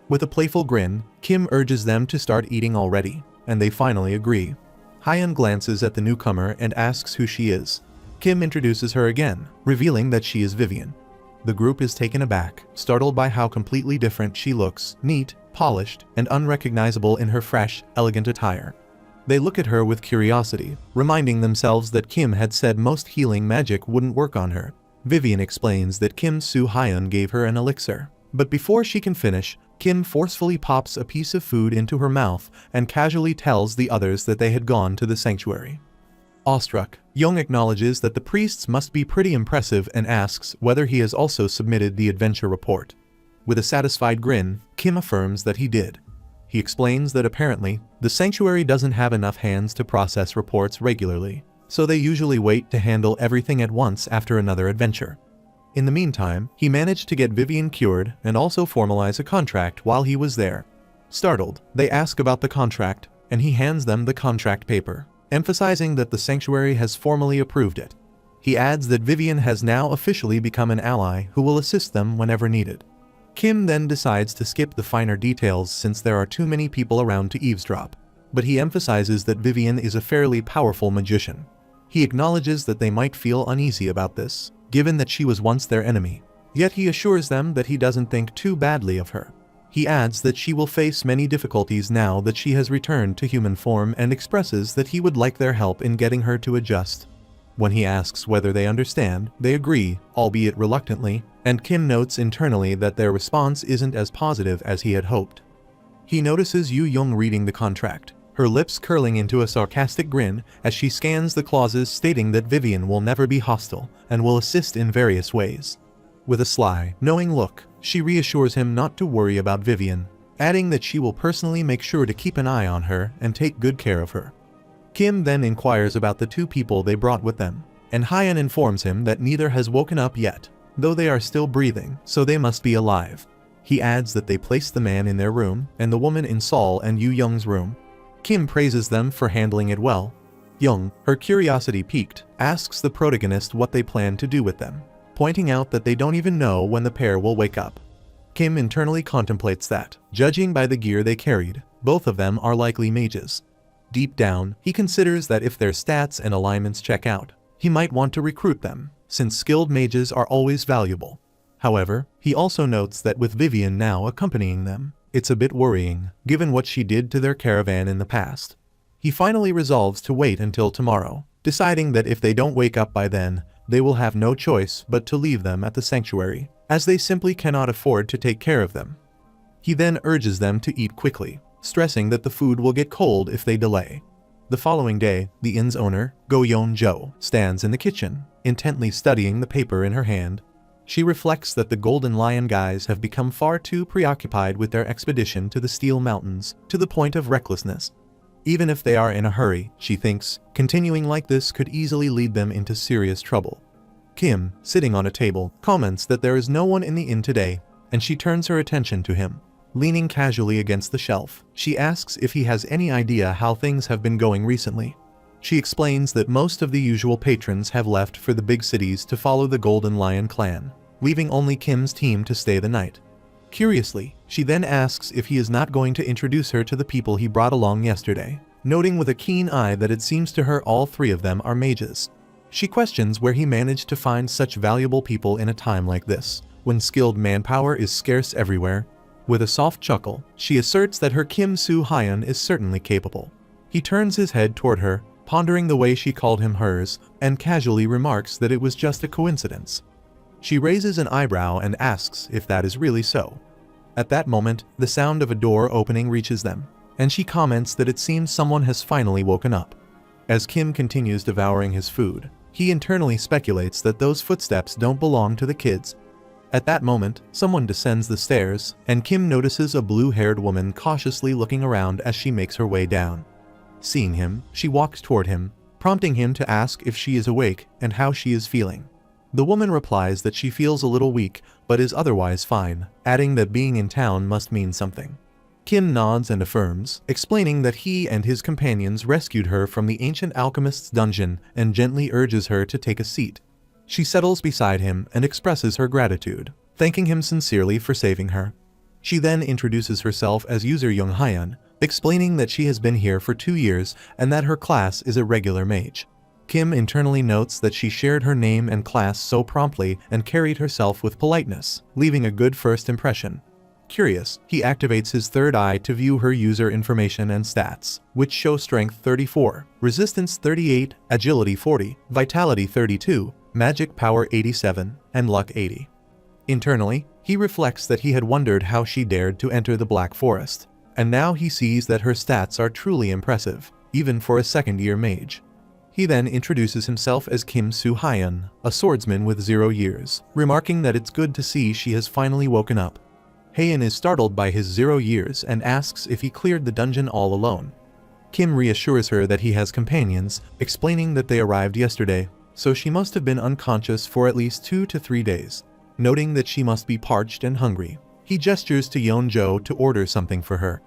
With a playful grin, Kim urges them to start eating already, and they finally agree. Hyun glances at the newcomer and asks who she is. Kim introduces her again, revealing that she is Vivian. The group is taken aback, startled by how completely different she looks, neat, polished, and unrecognizable in her fresh, elegant attire. They look at her with curiosity, reminding themselves that Kim had said most healing magic wouldn't work on her. Vivian explains that Kim Soo Hyun gave her an elixir. But before she can finish, Kim forcefully pops a piece of food into her mouth and casually tells the others that they had gone to the sanctuary. Awestruck, Young acknowledges that the priests must be pretty impressive and asks whether he has also submitted the adventure report. With a satisfied grin, Kim affirms that he did. He explains that apparently, the sanctuary doesn't have enough hands to process reports regularly, so they usually wait to handle everything at once after another adventure. In the meantime, he managed to get Vivian cured and also formalize a contract while he was there. Startled, they ask about the contract, and he hands them the contract paper, emphasizing that the sanctuary has formally approved it. He adds that Vivian has now officially become an ally who will assist them whenever needed. Kim then decides to skip the finer details since there are too many people around to eavesdrop, but he emphasizes that Vivian is a fairly powerful magician. He acknowledges that they might feel uneasy about this, given that she was once their enemy, yet he assures them that he doesn't think too badly of her. He adds that she will face many difficulties now that she has returned to human form and expresses that he would like their help in getting her to adjust. When he asks whether they understand, they agree, albeit reluctantly, and Kim notes internally that their response isn't as positive as he had hoped. He notices Yu Young reading the contract, her lips curling into a sarcastic grin as she scans the clauses stating that Vivian will never be hostile and will assist in various ways. With a sly, knowing look, she reassures him not to worry about Vivian, adding that she will personally make sure to keep an eye on her and take good care of her. Kim then inquires about the two people they brought with them, and Hyun informs him that neither has woken up yet, though they are still breathing, so they must be alive. He adds that they placed the man in their room and the woman in Sol and Yu Young's room. Kim praises them for handling it well. Young, her curiosity piqued, asks the protagonist what they plan to do with them, pointing out that they don't even know when the pair will wake up. Kim internally contemplates that, judging by the gear they carried, both of them are likely mages. Deep down, he considers that if their stats and alignments check out, he might want to recruit them, since skilled mages are always valuable. However, he also notes that with Vivian now accompanying them, it's a bit worrying, given what she did to their caravan in the past. He finally resolves to wait until tomorrow, deciding that if they don't wake up by then, they will have no choice but to leave them at the sanctuary, as they simply cannot afford to take care of them. He then urges them to eat quickly, stressing that the food will get cold if they delay. The following day, the inn's owner, Go-yeon-jo, stands in the kitchen, intently studying the paper in her hand. She reflects that the Golden Lion guys have become far too preoccupied with their expedition to the Steel Mountains, to the point of recklessness. Even if they are in a hurry, she thinks, continuing like this could easily lead them into serious trouble. Kim, sitting on a table, comments that there is no one in the inn today, and she turns her attention to him. Leaning casually against the shelf, she asks if he has any idea how things have been going recently. She explains that most of the usual patrons have left for the big cities to follow the Golden Lion clan, leaving only Kim's team to stay the night. Curiously, she then asks if he is not going to introduce her to the people he brought along yesterday, noting with a keen eye that it seems to her all three of them are mages. She questions where he managed to find such valuable people in a time like this, when skilled manpower is scarce everywhere. With a soft chuckle, she asserts that her Kim Soo Hyun is certainly capable. He turns his head toward her, pondering the way she called him hers, and casually remarks that it was just a coincidence. She raises an eyebrow and asks if that is really so. At that moment, the sound of a door opening reaches them, and she comments that it seems someone has finally woken up. As Kim continues devouring his food, he internally speculates that those footsteps don't belong to the kids. At that moment, someone descends the stairs, and Kim notices a blue-haired woman cautiously looking around as she makes her way down. Seeing him, she walks toward him, prompting him to ask if she is awake and how she is feeling. The woman replies that she feels a little weak, but is otherwise fine, adding that being in town must mean something. Kim nods and affirms, explaining that he and his companions rescued her from the ancient alchemist's dungeon and gently urges her to take a seat. She settles beside him and expresses her gratitude, thanking him sincerely for saving her. She then introduces herself as user Young Hyeon, explaining that she has been here for 2 years and that her class is a regular mage. Kim internally notes that she shared her name and class so promptly and carried herself with politeness, leaving a good first impression. Curious, he activates his third eye to view her user information and stats, which show strength 34, resistance 38, agility 40, vitality 32, magic power 87, and luck 80. Internally, he reflects that he had wondered how she dared to enter the Black Forest, and now he sees that her stats are truly impressive, even for a second-year mage. He then introduces himself as Kim Soo-hyun, a swordsman with 0 years, remarking that it's good to see she has finally woken up. Hyun is startled by his 0 years and asks if he cleared the dungeon all alone. Kim reassures her that he has companions, explaining that they arrived yesterday, so she must have been unconscious for at least 2 to 3 days. Noting that she must be parched and hungry, he gestures to Yeonjo to order something for her.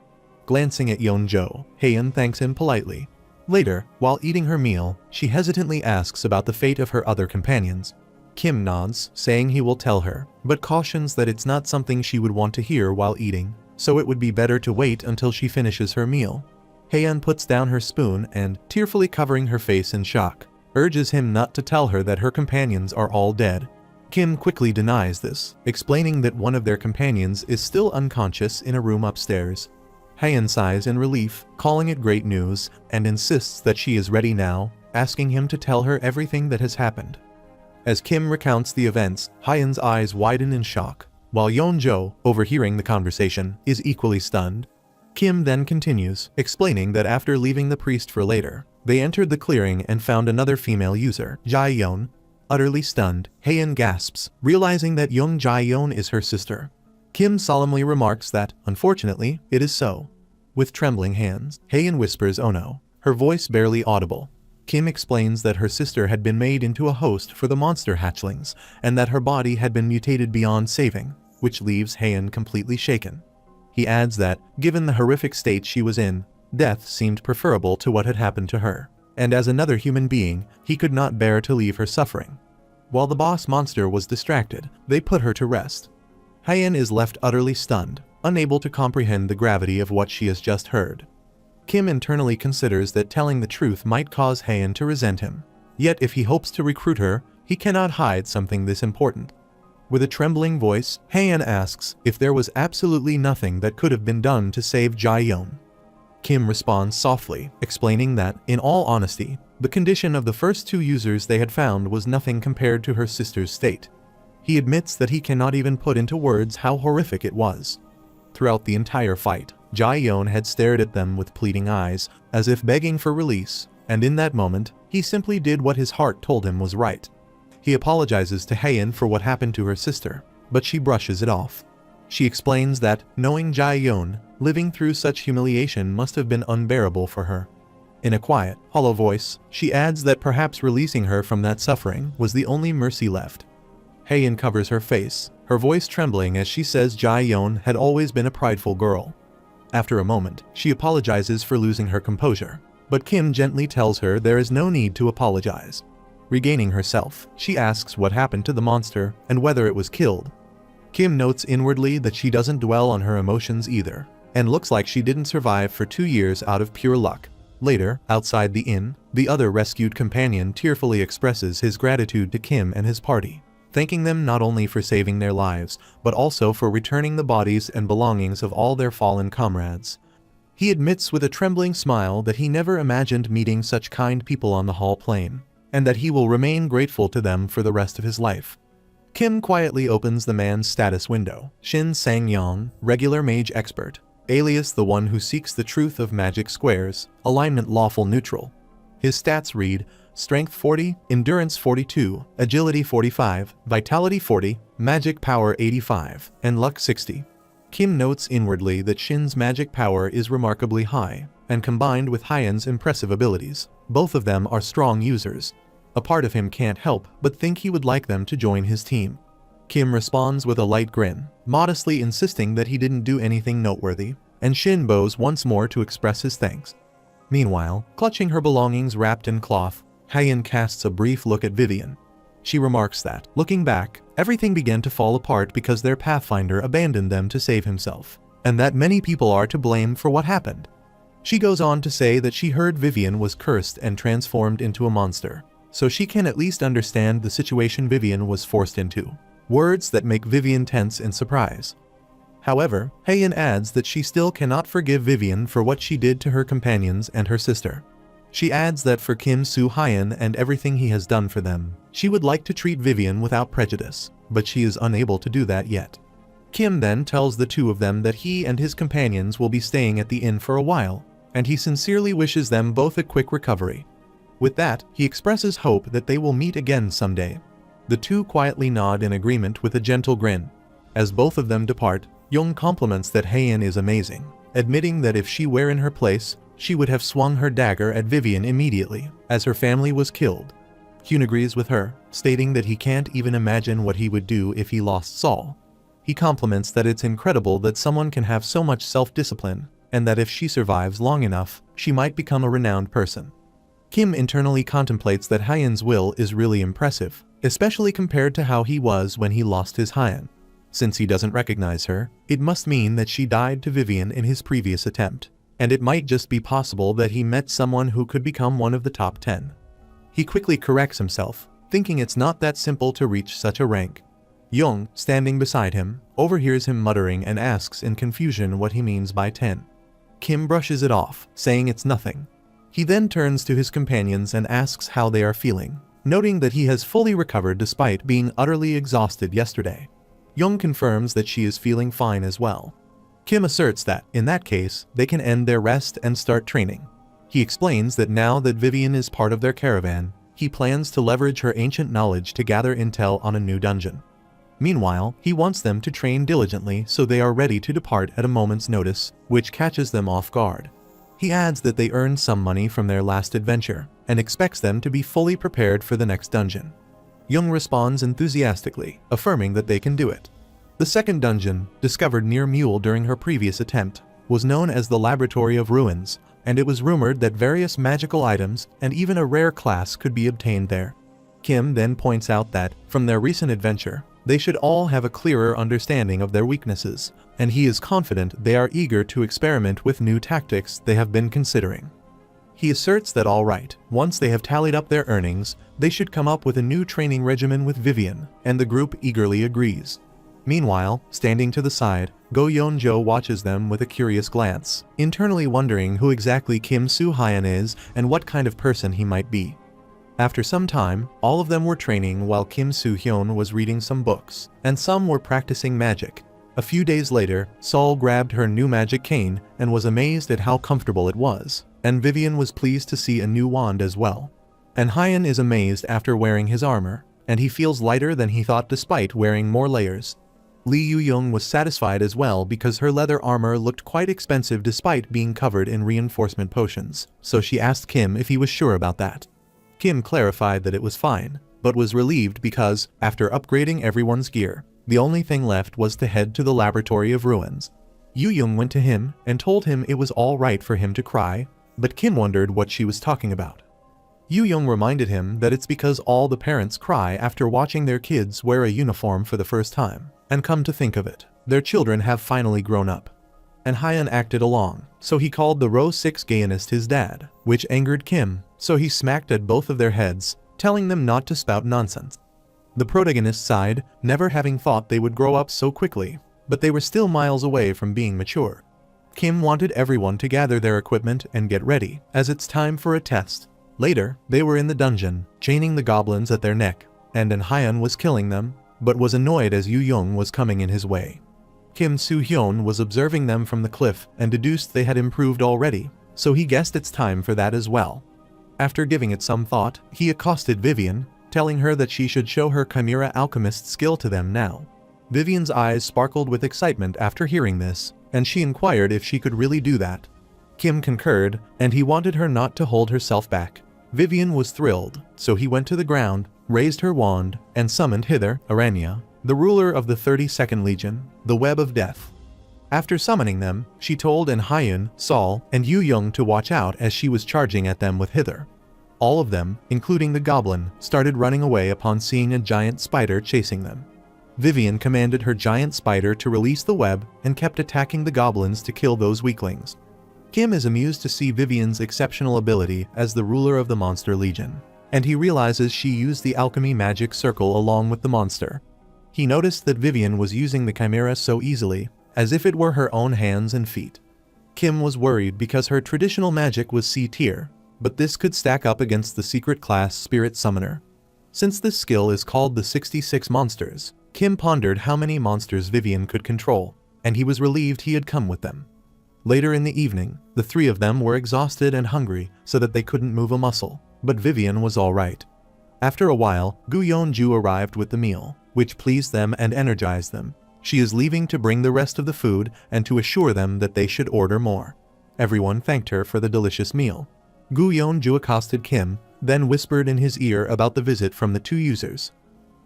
Glancing at Yeonjo, Hyun thanks him politely. Later, while eating her meal, she hesitantly asks about the fate of her other companions. Kim nods, saying he will tell her, but cautions that it's not something she would want to hear while eating, so it would be better to wait until she finishes her meal. Hyun puts down her spoon and, tearfully covering her face in shock, urges him not to tell her that her companions are all dead. Kim quickly denies this, explaining that one of their companions is still unconscious in a room upstairs. Hyun sighs in relief, calling it great news, and insists that she is ready now, asking him to tell her everything that has happened. As Kim recounts the events, Hyun's eyes widen in shock, while Yeonjo, overhearing the conversation, is equally stunned. Kim then continues, explaining that after leaving the priest for later, they entered the clearing and found another female user, Jae-yeon. Utterly stunned, Hyun gasps, realizing that Young Jae-yeon is her sister. Kim solemnly remarks that, unfortunately, it is so. With trembling hands, Hyun whispers "oh no," her voice barely audible. Kim explains that her sister had been made into a host for the monster hatchlings, and that her body had been mutated beyond saving, which leaves Hyun completely shaken. He adds that, given the horrific state she was in, death seemed preferable to what had happened to her, and as another human being, he could not bear to leave her suffering. While the boss monster was distracted, they put her to rest. Hyun is left utterly stunned, unable to comprehend the gravity of what she has just heard. Kim internally considers that telling the truth might cause Hyun to resent him. Yet if he hopes to recruit her, he cannot hide something this important. With a trembling voice, Hyun asks if there was absolutely nothing that could have been done to save Jae-yeon. Kim responds softly, explaining that, in all honesty, the condition of the first 2 users they had found was nothing compared to her sister's state. He admits that he cannot even put into words how horrific it was. Throughout the entire fight, Jae-yeon had stared at them with pleading eyes, as if begging for release, and in that moment, he simply did what his heart told him was right. He apologizes to Hyun for what happened to her sister, but she brushes it off. She explains that, knowing Jae-yeon, living through such humiliation must have been unbearable for her. In a quiet, hollow voice, she adds that perhaps releasing her from that suffering was the only mercy left. Hyun covers her face, her voice trembling as she says Jae-yeon had always been a prideful girl. After a moment, she apologizes for losing her composure, but Kim gently tells her there is no need to apologize. Regaining herself, she asks what happened to the monster and whether it was killed. Kim notes inwardly that she doesn't dwell on her emotions either, and looks like she didn't survive for 2 years out of pure luck. Later, outside the inn, the other rescued companion tearfully expresses his gratitude to Kim and his party, thanking them not only for saving their lives, but also for returning the bodies and belongings of all their fallen comrades. He admits with a trembling smile that he never imagined meeting such kind people on the hall plane, and that he will remain grateful to them for the rest of his life. Kim quietly opens the man's status window. Shin Sang-yong, regular mage expert, alias the one who seeks the truth of magic squares, alignment lawful neutral. His stats read, Strength 40, Endurance 42, Agility 45, Vitality 40, Magic Power 85, and Luck 60. Kim notes inwardly that Shin's magic power is remarkably high, and combined with Hyun's impressive abilities, both of them are strong users. A part of him can't help but think he would like them to join his team. Kim responds with a light grin, modestly insisting that he didn't do anything noteworthy, and Shin bows once more to express his thanks. Meanwhile, clutching her belongings wrapped in cloth, Hyun casts a brief look at Vivian. She remarks that, looking back, everything began to fall apart because their pathfinder abandoned them to save himself, and that many people are to blame for what happened. She goes on to say that she heard Vivian was cursed and transformed into a monster, so she can at least understand the situation Vivian was forced into. Words that make Vivian tense in surprise. However, Haein adds that she still cannot forgive Vivian for what she did to her companions and her sister. She adds that for Kim Soo-hyun and everything he has done for them, she would like to treat Vivian without prejudice, but she is unable to do that yet. Kim then tells the two of them that he and his companions will be staying at the inn for a while, and he sincerely wishes them both a quick recovery. With that, he expresses hope that they will meet again someday. The two quietly nod in agreement with a gentle grin. As both of them depart, Young compliments that Haein is amazing, admitting that if she were in her place, she would have swung her dagger at Vivian immediately, as her family was killed. Hyun agrees with her, stating that he can't even imagine what he would do if he lost Saul. He compliments that it's incredible that someone can have so much self-discipline, and that if she survives long enough, she might become a renowned person. Kim internally contemplates that Haein's will is really impressive, especially compared to how he was when he lost his Haein. Since he doesn't recognize her, it must mean that she died to Vivian in his previous attempt, and it might just be possible that he met someone who could become one of the top 10. He quickly corrects himself, thinking it's not that simple to reach such a rank. Young, standing beside him, overhears him muttering and asks in confusion what he means by 10. Kim brushes it off, saying it's nothing. He then turns to his companions and asks how they are feeling, noting that he has fully recovered despite being utterly exhausted yesterday. Young confirms that she is feeling fine as well. Kim asserts that, in that case, they can end their rest and start training. He explains that now that Vivian is part of their caravan, he plans to leverage her ancient knowledge to gather intel on a new dungeon. Meanwhile, he wants them to train diligently so they are ready to depart at a moment's notice, which catches them off guard. He adds that they earned some money from their last adventure, and expects them to be fully prepared for the next dungeon. Young responds enthusiastically, affirming that they can do it. The second dungeon, discovered near Mule during her previous attempt, was known as the Laboratory of Ruins, and it was rumored that various magical items and even a rare class could be obtained there. Kim then points out that, from their recent adventure, they should all have a clearer understanding of their weaknesses, and he is confident they are eager to experiment with new tactics they have been considering. He asserts that alright, once they have tallied up their earnings, they should come up with a new training regimen with Vivian, and the group eagerly agrees. Meanwhile, standing to the side, Go Yeon-jo watches them with a curious glance, internally wondering who exactly Kim Soo-hyun is and what kind of person he might be. After some time, all of them were training while Kim Soo-hyun was reading some books, and some were practicing magic. A few days later, Saul grabbed her new magic cane and was amazed at how comfortable it was, and Vivian was pleased to see a new wand as well. And Haein is amazed after wearing his armor, and he feels lighter than he thought despite wearing more layers. Lee Yu-young was satisfied as well because her leather armor looked quite expensive despite being covered in reinforcement potions, so she asked Kim if he was sure about that. Kim clarified that it was fine, but was relieved because, after upgrading everyone's gear, the only thing left was to head to the Laboratory of Ruins. Yu-young went to him and told him it was all right for him to cry, but Kim wondered what she was talking about. Yu-young reminded him that it's because all the parents cry after watching their kids wear a uniform for the first time, and come to think of it, their children have finally grown up. And Haein acted along, so he called the row 6 Gayanist his dad, which angered Kim, so he smacked at both of their heads, telling them not to spout nonsense. The protagonists sighed, never having thought they would grow up so quickly, but they were still miles away from being mature. Kim wanted everyone to gather their equipment and get ready, as it's time for a test. Later, they were in the dungeon, chaining the goblins at their neck, and Haein was killing them, but was annoyed as Yu-young was coming in his way. Kim Soo-hyun was observing them from the cliff and deduced they had improved already, so he guessed it's time for that as well. After giving it some thought, he accosted Vivian, telling her that she should show her Chimera alchemist skill to them now. Vivian's eyes sparkled with excitement after hearing this, and she inquired if she could really do that. Kim concurred, and he wanted her not to hold herself back. Vivian was thrilled, so he went to the ground, raised her wand, and summoned hither Aranya, the ruler of the 32nd Legion, the Web of Death. After summoning them, she told Haein, Saul, and Yu-young to watch out as she was charging at them with hither. All of them, including the goblin, started running away upon seeing a giant spider chasing them. Vivian commanded her giant spider to release the web and kept attacking the goblins to kill those weaklings. Kim is amused to see Vivian's exceptional ability as the ruler of the Monster Legion, and he realizes she used the alchemy magic circle along with the monster. He noticed that Vivian was using the chimera so easily, as if it were her own hands and feet. Kim was worried because her traditional magic was C tier, but this could stack up against the secret class Spirit Summoner. Since this skill is called the 66 Monsters, Kim pondered how many monsters Vivian could control, and he was relieved he had come with them. Later in the evening, the three of them were exhausted and hungry so that they couldn't move a muscle, but Vivian was all right. After a while, Gu Yeonju arrived with the meal, which pleased them and energized them. She is leaving to bring the rest of the food and to assure them that they should order more. Everyone thanked her for the delicious meal. Gu Yeonju accosted Kim, then whispered in his ear about the visit from the two users.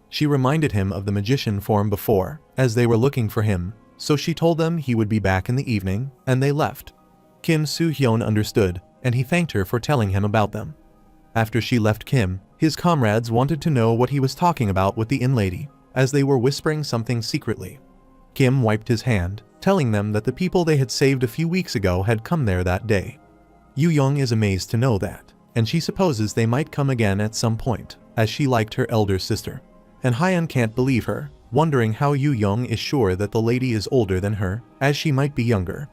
She reminded him of the magician form before, as they were looking for him, so she told them he would be back in the evening, and they left. Kim Soo-hyun understood, and he thanked her for telling him about them. After she left Kim, his comrades wanted to know what he was talking about with the inn lady, as they were whispering something secretly. Kim wiped his hand, telling them that the people they had saved a few weeks ago had come there that day. Yu Young is amazed to know that, and she supposes they might come again at some point, as she liked her elder sister. And Hyun can't believe her, wondering how Yu Young is sure that the lady is older than her, as she might be younger.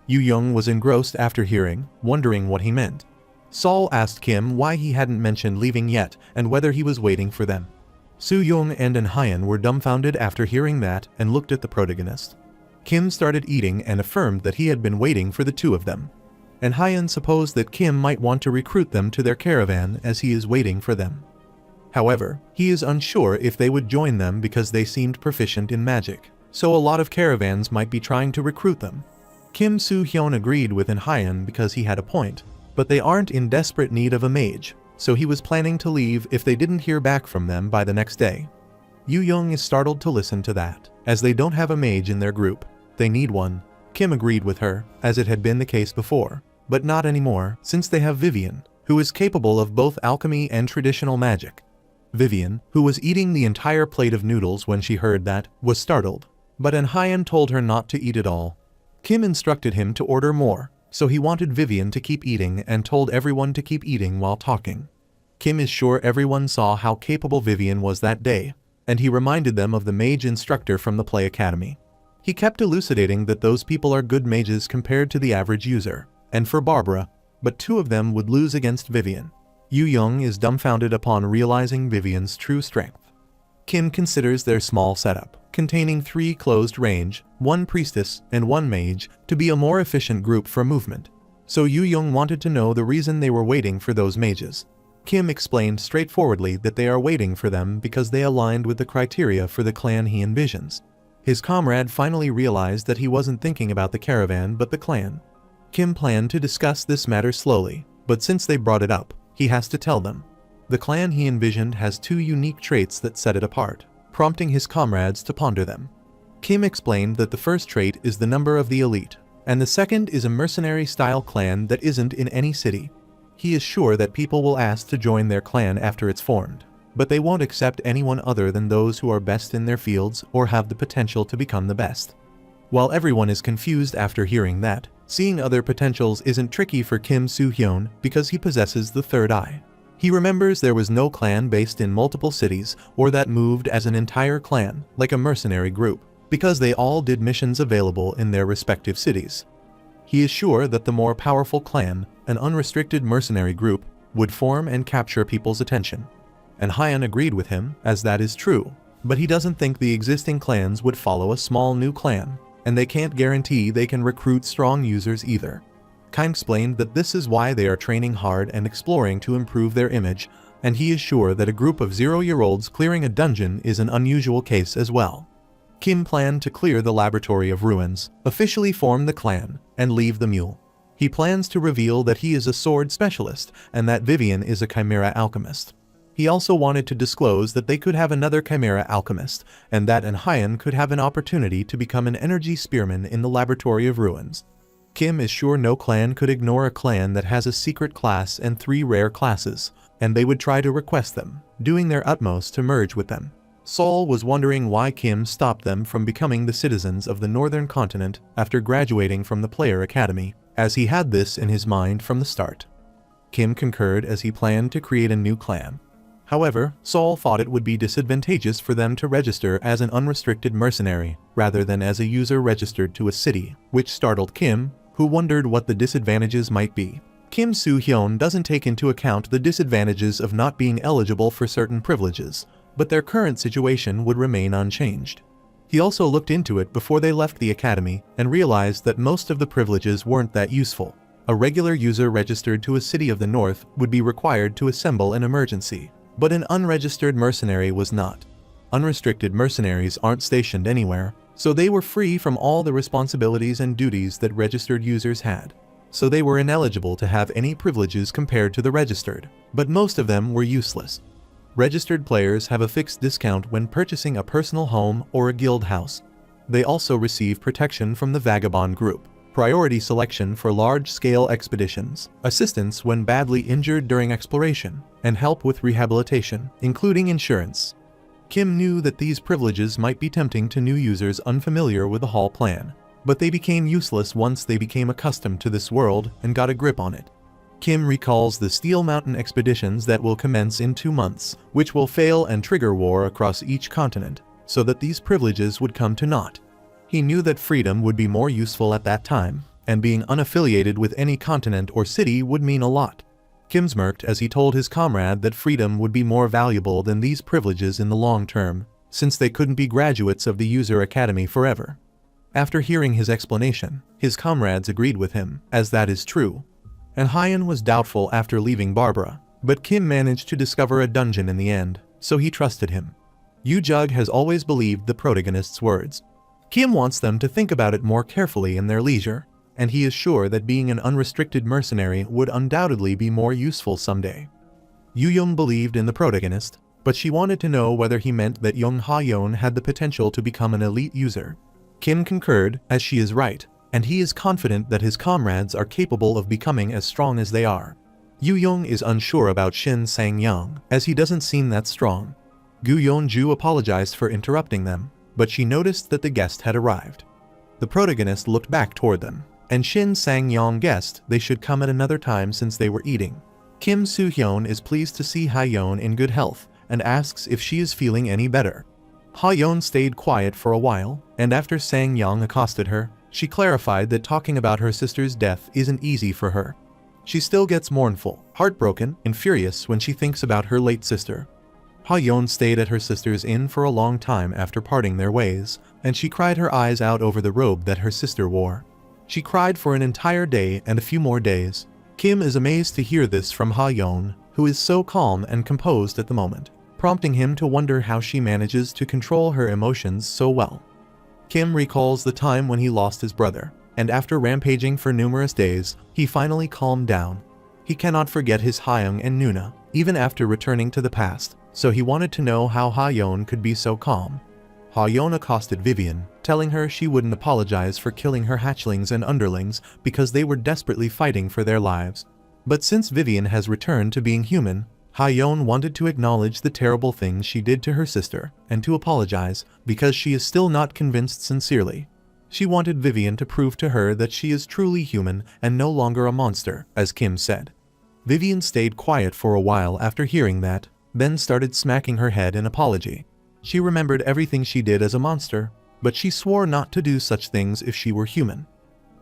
Yu Young was engrossed after hearing, wondering what he meant. Saul asked Kim why he hadn't mentioned leaving yet and whether he was waiting for them. Soo-young and An Hyun were dumbfounded after hearing that and looked at the protagonist. Kim started eating and affirmed that he had been waiting for the two of them. And Hyun supposed that Kim might want to recruit them to their caravan as he is waiting for them. However, he is unsure if they would join them because they seemed proficient in magic, so a lot of caravans might be trying to recruit them. Kim Soo-hyun agreed with An Hyun because he had a point, but they aren't in desperate need of a mage, so he was planning to leave if they didn't hear back from them by the next day. Yu Young is startled to listen to that, as they don't have a mage in their group. They need one. Kim agreed with her, as it had been the case before, but not anymore since they have Vivian, who is capable of both alchemy and traditional magic. Vivian, who was eating the entire plate of noodles when she heard that, was startled, but An Hyun told her not to eat it all. Kim instructed him to order more, so he wanted Vivian to keep eating and told everyone to keep eating while talking. Kim is sure everyone saw how capable Vivian was that day, and he reminded them of the mage instructor from the Play Academy. He kept elucidating that those people are good mages compared to the average user, and for Barbara, but two of them would lose against Vivian. Yu Young is dumbfounded upon realizing Vivian's true strength. Kim considers their small setup, containing 3 closed range, 1 priestess, and 1 mage, to be a more efficient group for movement. So Yu Young wanted to know the reason they were waiting for those mages. Kim explained straightforwardly that they are waiting for them because they aligned with the criteria for the clan he envisions. His comrade finally realized that he wasn't thinking about the caravan but the clan. Kim planned to discuss this matter slowly, but since they brought it up, he has to tell them. The clan he envisioned has 2 unique traits that set it apart, prompting his comrades to ponder them. Kim explained that the first trait is the number of the elite, and the second is a mercenary-style clan that isn't in any city. He is sure that people will ask to join their clan after it's formed, but they won't accept anyone other than those who are best in their fields or have the potential to become the best. While everyone is confused after hearing that, seeing other potentials isn't tricky for Kim Soo-hyun because he possesses the third eye. He remembers there was no clan based in multiple cities or that moved as an entire clan, like a mercenary group, because they all did missions available in their respective cities. He is sure that the more powerful clan, an unrestricted mercenary group, would form and capture people's attention. And Hyun agreed with him, as that is true, but he doesn't think the existing clans would follow a small new clan, and they can't guarantee they can recruit strong users either. Kim explained that this is why they are training hard and exploring to improve their image, and he is sure that a group of 0-year-olds clearing a dungeon is an unusual case as well. Kim planned to clear the Laboratory of Ruins, officially form the clan, and leave the mule. He plans to reveal that he is a sword specialist and that Vivian is a chimera alchemist. He also wanted to disclose that they could have another chimera alchemist, and that An Hyun could have an opportunity to become an energy spearman in the Laboratory of Ruins. Kim is sure no clan could ignore a clan that has a secret class and 3 rare classes, and they would try to request them, doing their utmost to merge with them. Sol was wondering why Kim stopped them from becoming the citizens of the northern continent after graduating from the Player Academy, as he had this in his mind from the start. Kim concurred as he planned to create a new clan. However, Sol thought it would be disadvantageous for them to register as an unrestricted mercenary, rather than as a user registered to a city, which startled Kim, who wondered what the disadvantages might be. Kim Soo-hyun doesn't take into account the disadvantages of not being eligible for certain privileges, but their current situation would remain unchanged. He also looked into it before they left the academy and realized that most of the privileges weren't that useful. A regular user registered to a city of the north would be required to assemble an emergency, but an unregistered mercenary was not. Unrestricted mercenaries aren't stationed anywhere, so they were free from all the responsibilities and duties that registered users had. So they were ineligible to have any privileges compared to the registered, but most of them were useless. Registered players have a fixed discount when purchasing a personal home or a guild house. They also receive protection from the Vagabond Group, priority selection for large-scale expeditions, assistance when badly injured during exploration, and help with rehabilitation, including insurance. Kim knew that these privileges might be tempting to new users unfamiliar with the Hall plan, but they became useless once they became accustomed to this world and got a grip on it. Kim recalls the Steel Mountain expeditions that will commence in 2 months, which will fail and trigger war across each continent, so that these privileges would come to naught. He knew that freedom would be more useful at that time, and being unaffiliated with any continent or city would mean a lot. Kim smirked as he told his comrade that freedom would be more valuable than these privileges in the long term, since they couldn't be graduates of the User Academy forever. After hearing his explanation, his comrades agreed with him, as that is true. And Hyun was doubtful after leaving Barbara, but Kim managed to discover a dungeon in the end, so he trusted him. Yoo-jug has always believed the protagonist's words. Kim wants them to think about it more carefully in their leisure, and he is sure that being an unrestricted mercenary would undoubtedly be more useful someday. Yoo-young believed in the protagonist, but she wanted to know whether he meant that Young Ha-yeon had the potential to become an elite user. Kim concurred, as she is right, and he is confident that his comrades are capable of becoming as strong as they are. Yoo-young is unsure about Shin Sang-young, as he doesn't seem that strong. Gu Yeon-ju apologized for interrupting them, but she noticed that the guest had arrived. The protagonist looked back toward them, and Shin Sang-young guessed they should come at another time since they were eating. Kim Soo-hyun is pleased to see Ha-yeon in good health, and asks if she is feeling any better. Ha-yeon stayed quiet for a while, and after Sang-young accosted her, she clarified that talking about her sister's death isn't easy for her. She still gets mournful, heartbroken, and furious when she thinks about her late sister. Ha-yeon stayed at her sister's inn for a long time after parting their ways, and she cried her eyes out over the robe that her sister wore. She cried for an entire day and a few more days. Kim is amazed to hear this from Ha-yeon, who is so calm and composed at the moment, prompting him to wonder how she manages to control her emotions so well. Kim recalls the time when he lost his brother, and after rampaging for numerous days, he finally calmed down. He cannot forget his Hyung and Nuna, even after returning to the past, so he wanted to know how Ha-yeon could be so calm. Ha-yeon accosted Vivian, telling her she wouldn't apologize for killing her hatchlings and underlings because they were desperately fighting for their lives. But since Vivian has returned to being human, Ha-yeon wanted to acknowledge the terrible things she did to her sister, and to apologize, because she is still not convinced sincerely. She wanted Vivian to prove to her that she is truly human and no longer a monster, as Kim said. Vivian stayed quiet for a while after hearing that, then started smacking her head in apology. She remembered everything she did as a monster, but she swore not to do such things if she were human.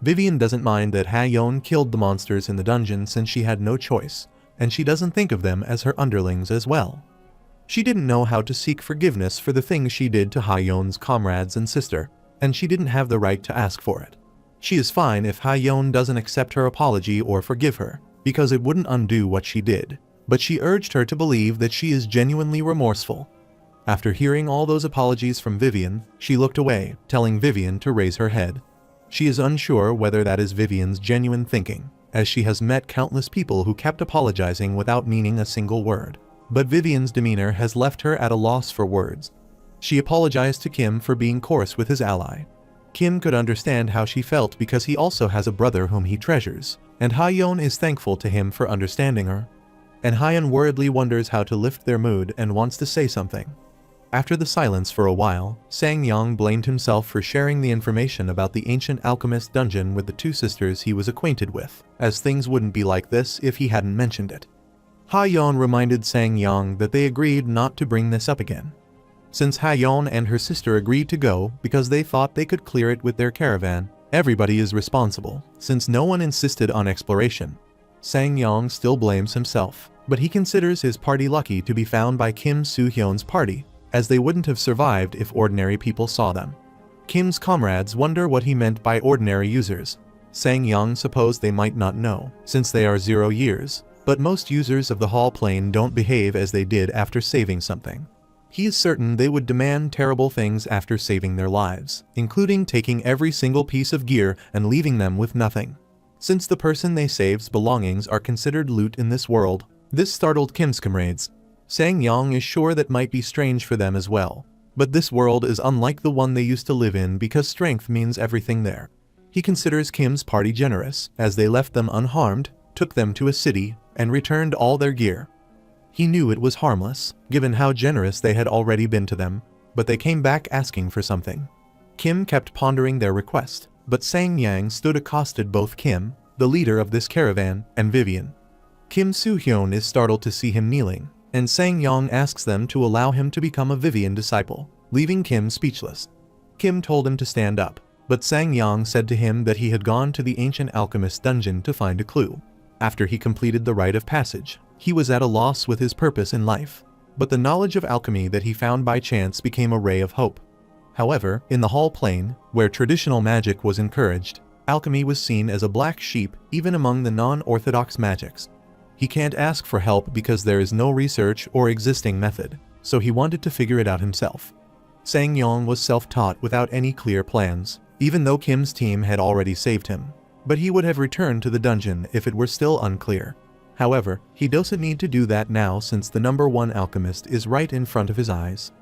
Vivian doesn't mind that Ha-yeon killed the monsters in the dungeon since she had no choice, and she doesn't think of them as her underlings as well. She didn't know how to seek forgiveness for the things she did to Ha-yeon's comrades and sister, and she didn't have the right to ask for it. She is fine if Ha-yeon doesn't accept her apology or forgive her, because it wouldn't undo what she did, but she urged her to believe that she is genuinely remorseful. After hearing all those apologies from Vivian, she looked away, telling Vivian to raise her head. She is unsure whether that is Vivian's genuine thinking, as she has met countless people who kept apologizing without meaning a single word. But Vivian's demeanor has left her at a loss for words. She apologized to Kim for being coarse with his ally. Kim could understand how she felt because he also has a brother whom he treasures, and Ha-yeon is thankful to him for understanding her. and Hyan worriedly wonders how to lift their mood and wants to say something. After the silence for a while, Sang-Yang blamed himself for sharing the information about the ancient alchemist dungeon with the two sisters he was acquainted with, as things wouldn't be like this if he hadn't mentioned it. Ha-Yeon reminded Sang-Yang that they agreed not to bring this up again. Since Ha-Yeon and her sister agreed to go because they thought they could clear it with their caravan, everybody is responsible, since no one insisted on exploration. Sang-Yang still blames himself, but he considers his party lucky to be found by Kim Soo-hyun's party, as they wouldn't have survived if ordinary people saw them. Kim's comrades wonder what he meant by ordinary users. Sang-Yang supposed they might not know, since they are 0 years, but most users of the Hall Plane don't behave as they did after saving something. He is certain they would demand terrible things after saving their lives, including taking every single piece of gear and leaving them with nothing. Since the person they saved's belongings are considered loot in this world, this startled Kim's comrades. Sang-Yang is sure that might be strange for them as well, but this world is unlike the one they used to live in because strength means everything there. He considers Kim's party generous, as they left them unharmed, took them to a city, and returned all their gear. He knew it was harmless, given how generous they had already been to them, but they came back asking for something. Kim kept pondering their request, but Sang-Yang stood accosted both Kim, the leader of this caravan, and Vivian. Kim Soo-hyun is startled to see him kneeling, and Sang-Yang asks them to allow him to become a Vivian disciple, leaving Kim speechless. Kim told him to stand up, but Sang-Yang said to him that he had gone to the ancient alchemist dungeon to find a clue. After he completed the rite of passage, he was at a loss with his purpose in life, but the knowledge of alchemy that he found by chance became a ray of hope. However, in the Hall Plane, where traditional magic was encouraged, alchemy was seen as a black sheep even among the non-orthodox magics. He can't ask for help because there is no research or existing method, so he wanted to figure it out himself. Sang-Yang was self-taught without any clear plans, even though Kim's team had already saved him, but he would have returned to the dungeon if it were still unclear. However, he doesn't need to do that now since the number 1 alchemist is right in front of his eyes.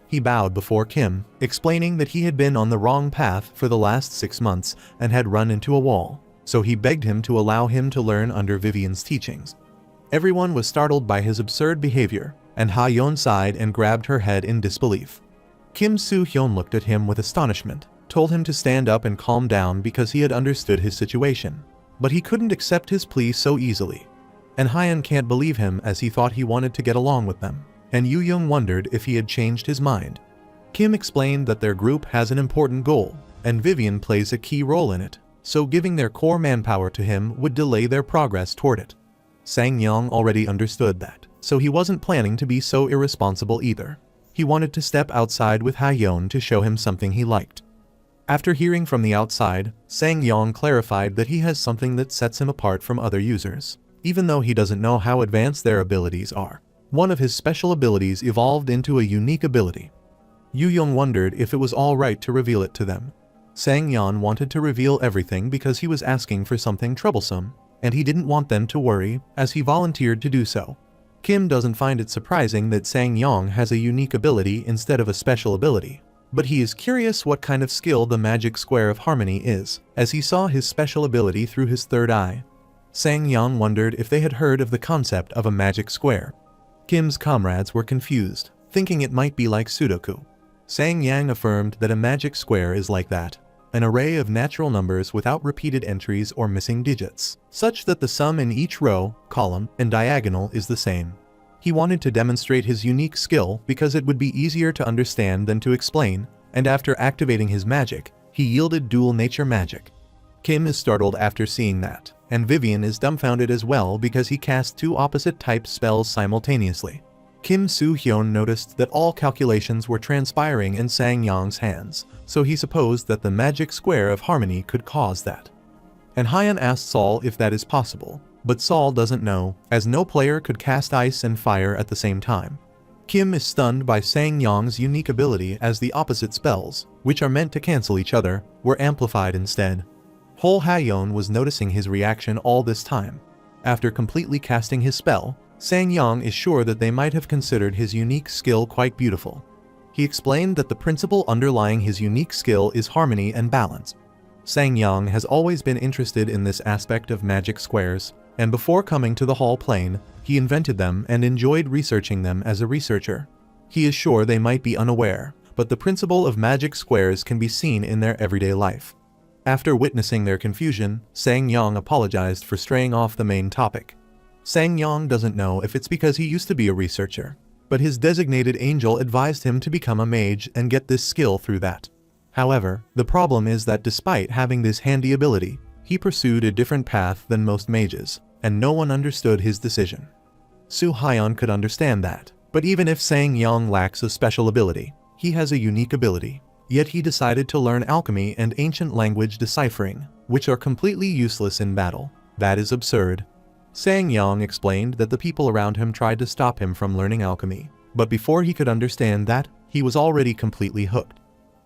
He bowed before Kim, explaining that he had been on the wrong path for the last 6 months and had run into a wall, so he begged him to allow him to learn under Vivian's teachings. Everyone was startled by his absurd behavior, and Ha-Yeon sighed and grabbed her head in disbelief. Kim Soo-hyun looked at him with astonishment, told him to stand up and calm down because he had understood his situation, but he couldn't accept his plea so easily. And Hyan can't believe him as he thought he wanted to get along with them, and Yu-young wondered if he had changed his mind. Kim explained that their group has an important goal, and Vivian plays a key role in it, so giving their core manpower to him would delay their progress toward it. Sang-Yang already understood that, so he wasn't planning to be so irresponsible either. He wanted to step outside with Ha-Yeon to show him something he liked. After hearing from the outside, Sang-Yang clarified that he has something that sets him apart from other users, even though he doesn't know how advanced their abilities are. One of his special abilities evolved into a unique ability. Yu-young wondered if it was all right to reveal it to them. Sang-Yang wanted to reveal everything because he was asking for something troublesome, and he didn't want them to worry, as he volunteered to do so. Kim doesn't find it surprising that Sang-Yang has a unique ability instead of a special ability, but he is curious what kind of skill the magic square of harmony is, as he saw his special ability through his third eye. Sang-Yang wondered if they had heard of the concept of a magic square. Kim's comrades were confused, thinking it might be like Sudoku. Sang-Yang affirmed that a magic square is like that, an array of natural numbers without repeated entries or missing digits, such that the sum in each row, column, and diagonal is the same. He wanted to demonstrate his unique skill because it would be easier to understand than to explain, and after activating his magic, he yielded dual nature magic. Kim is startled after seeing that, and Vivian is dumbfounded as well because he cast 2 opposite type spells simultaneously. Kim Soo-hyun noticed that all calculations were transpiring in Sang-Yang's hands, so he supposed that the magic square of harmony could cause that. And Hyan asked Saul if that is possible, but Saul doesn't know, as no player could cast ice and fire at the same time. Kim is stunned by Sang-Yang's unique ability as the opposite spells, which are meant to cancel each other, were amplified instead. Hol Ha-yeon was noticing his reaction all this time. After completely casting his spell, Sang-Yang is sure that they might have considered his unique skill quite beautiful. He explained that the principle underlying his unique skill is harmony and balance. Sang-Yang has always been interested in this aspect of magic squares, and before coming to the Hall Plane, he invented them and enjoyed researching them as a researcher. He is sure they might be unaware, but the principle of magic squares can be seen in their everyday life. After witnessing their confusion, Sang-yong apologized for straying off the main topic. Sang-yong doesn't know if it's because he used to be a researcher, but his designated angel advised him to become a mage and get this skill through that. However, the problem is that despite having this handy ability, he pursued a different path than most mages, and no one understood his decision. Soo-hyun could understand that, but even if Sang-yong lacks a special ability, he has a unique ability. Yet he decided to learn alchemy and ancient language deciphering, which are completely useless in battle. That is absurd. Sang-yong explained that the people around him tried to stop him from learning alchemy, but before he could understand that, he was already completely hooked.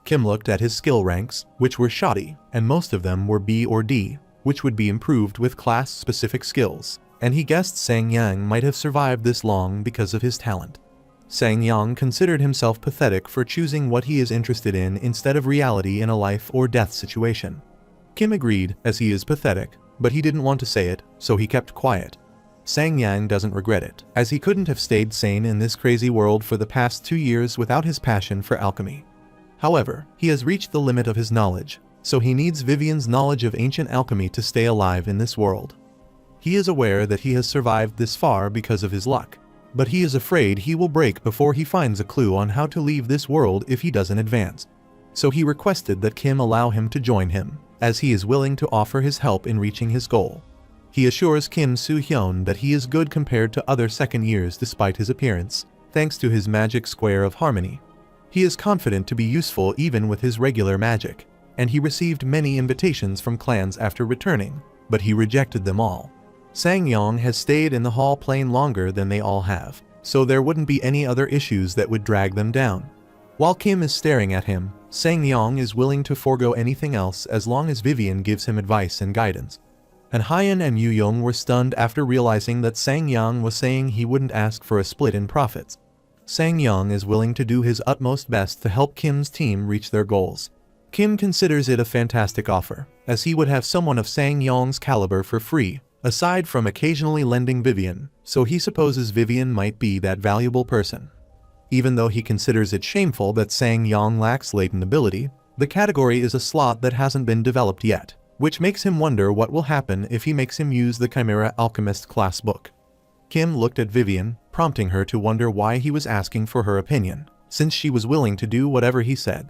Kim looked at his skill ranks, which were shoddy, and most of them were B or D, which would be improved with class-specific skills, and he guessed Sang-yang might have survived this long because of his talent. Sang-yong considered himself pathetic for choosing what he is interested in instead of reality in a life or death situation. Kim agreed, as he is pathetic, but he didn't want to say it, so he kept quiet. Sang-yang doesn't regret it, as he couldn't have stayed sane in this crazy world for the past 2 years without his passion for alchemy. However, he has reached the limit of his knowledge, so he needs Vivian's knowledge of ancient alchemy to stay alive in this world. He is aware that he has survived this far because of his luck, but he is afraid he will break before he finds a clue on how to leave this world if he doesn't advance. So he requested that Kim allow him to join him, as he is willing to offer his help in reaching his goal. He assures Kim Soo-hyun that he is good compared to other second years despite his appearance, thanks to his magic square of harmony. He is confident to be useful even with his regular magic, and he received many invitations from clans after returning, but he rejected them all. Sang-yong has stayed in the Hall Plane longer than they all have, so there wouldn't be any other issues that would drag them down. While Kim is staring at him, Sang-yong is willing to forego anything else as long as Vivian gives him advice and guidance. And Hyun and Yu-yong were stunned after realizing that Sang-yong was saying he wouldn't ask for a split in profits. Sang-yong is willing to do his utmost best to help Kim's team reach their goals. Kim considers it a fantastic offer, as he would have someone of Sang-yong's caliber for free, aside from occasionally lending Vivian, so he supposes Vivian might be that valuable person. Even though he considers it shameful that Sang-yong lacks latent ability, the category is a slot that hasn't been developed yet, which makes him wonder what will happen if he makes him use the Chimera Alchemist class book. Kim looked at Vivian, prompting her to wonder why he was asking for her opinion, since she was willing to do whatever he said.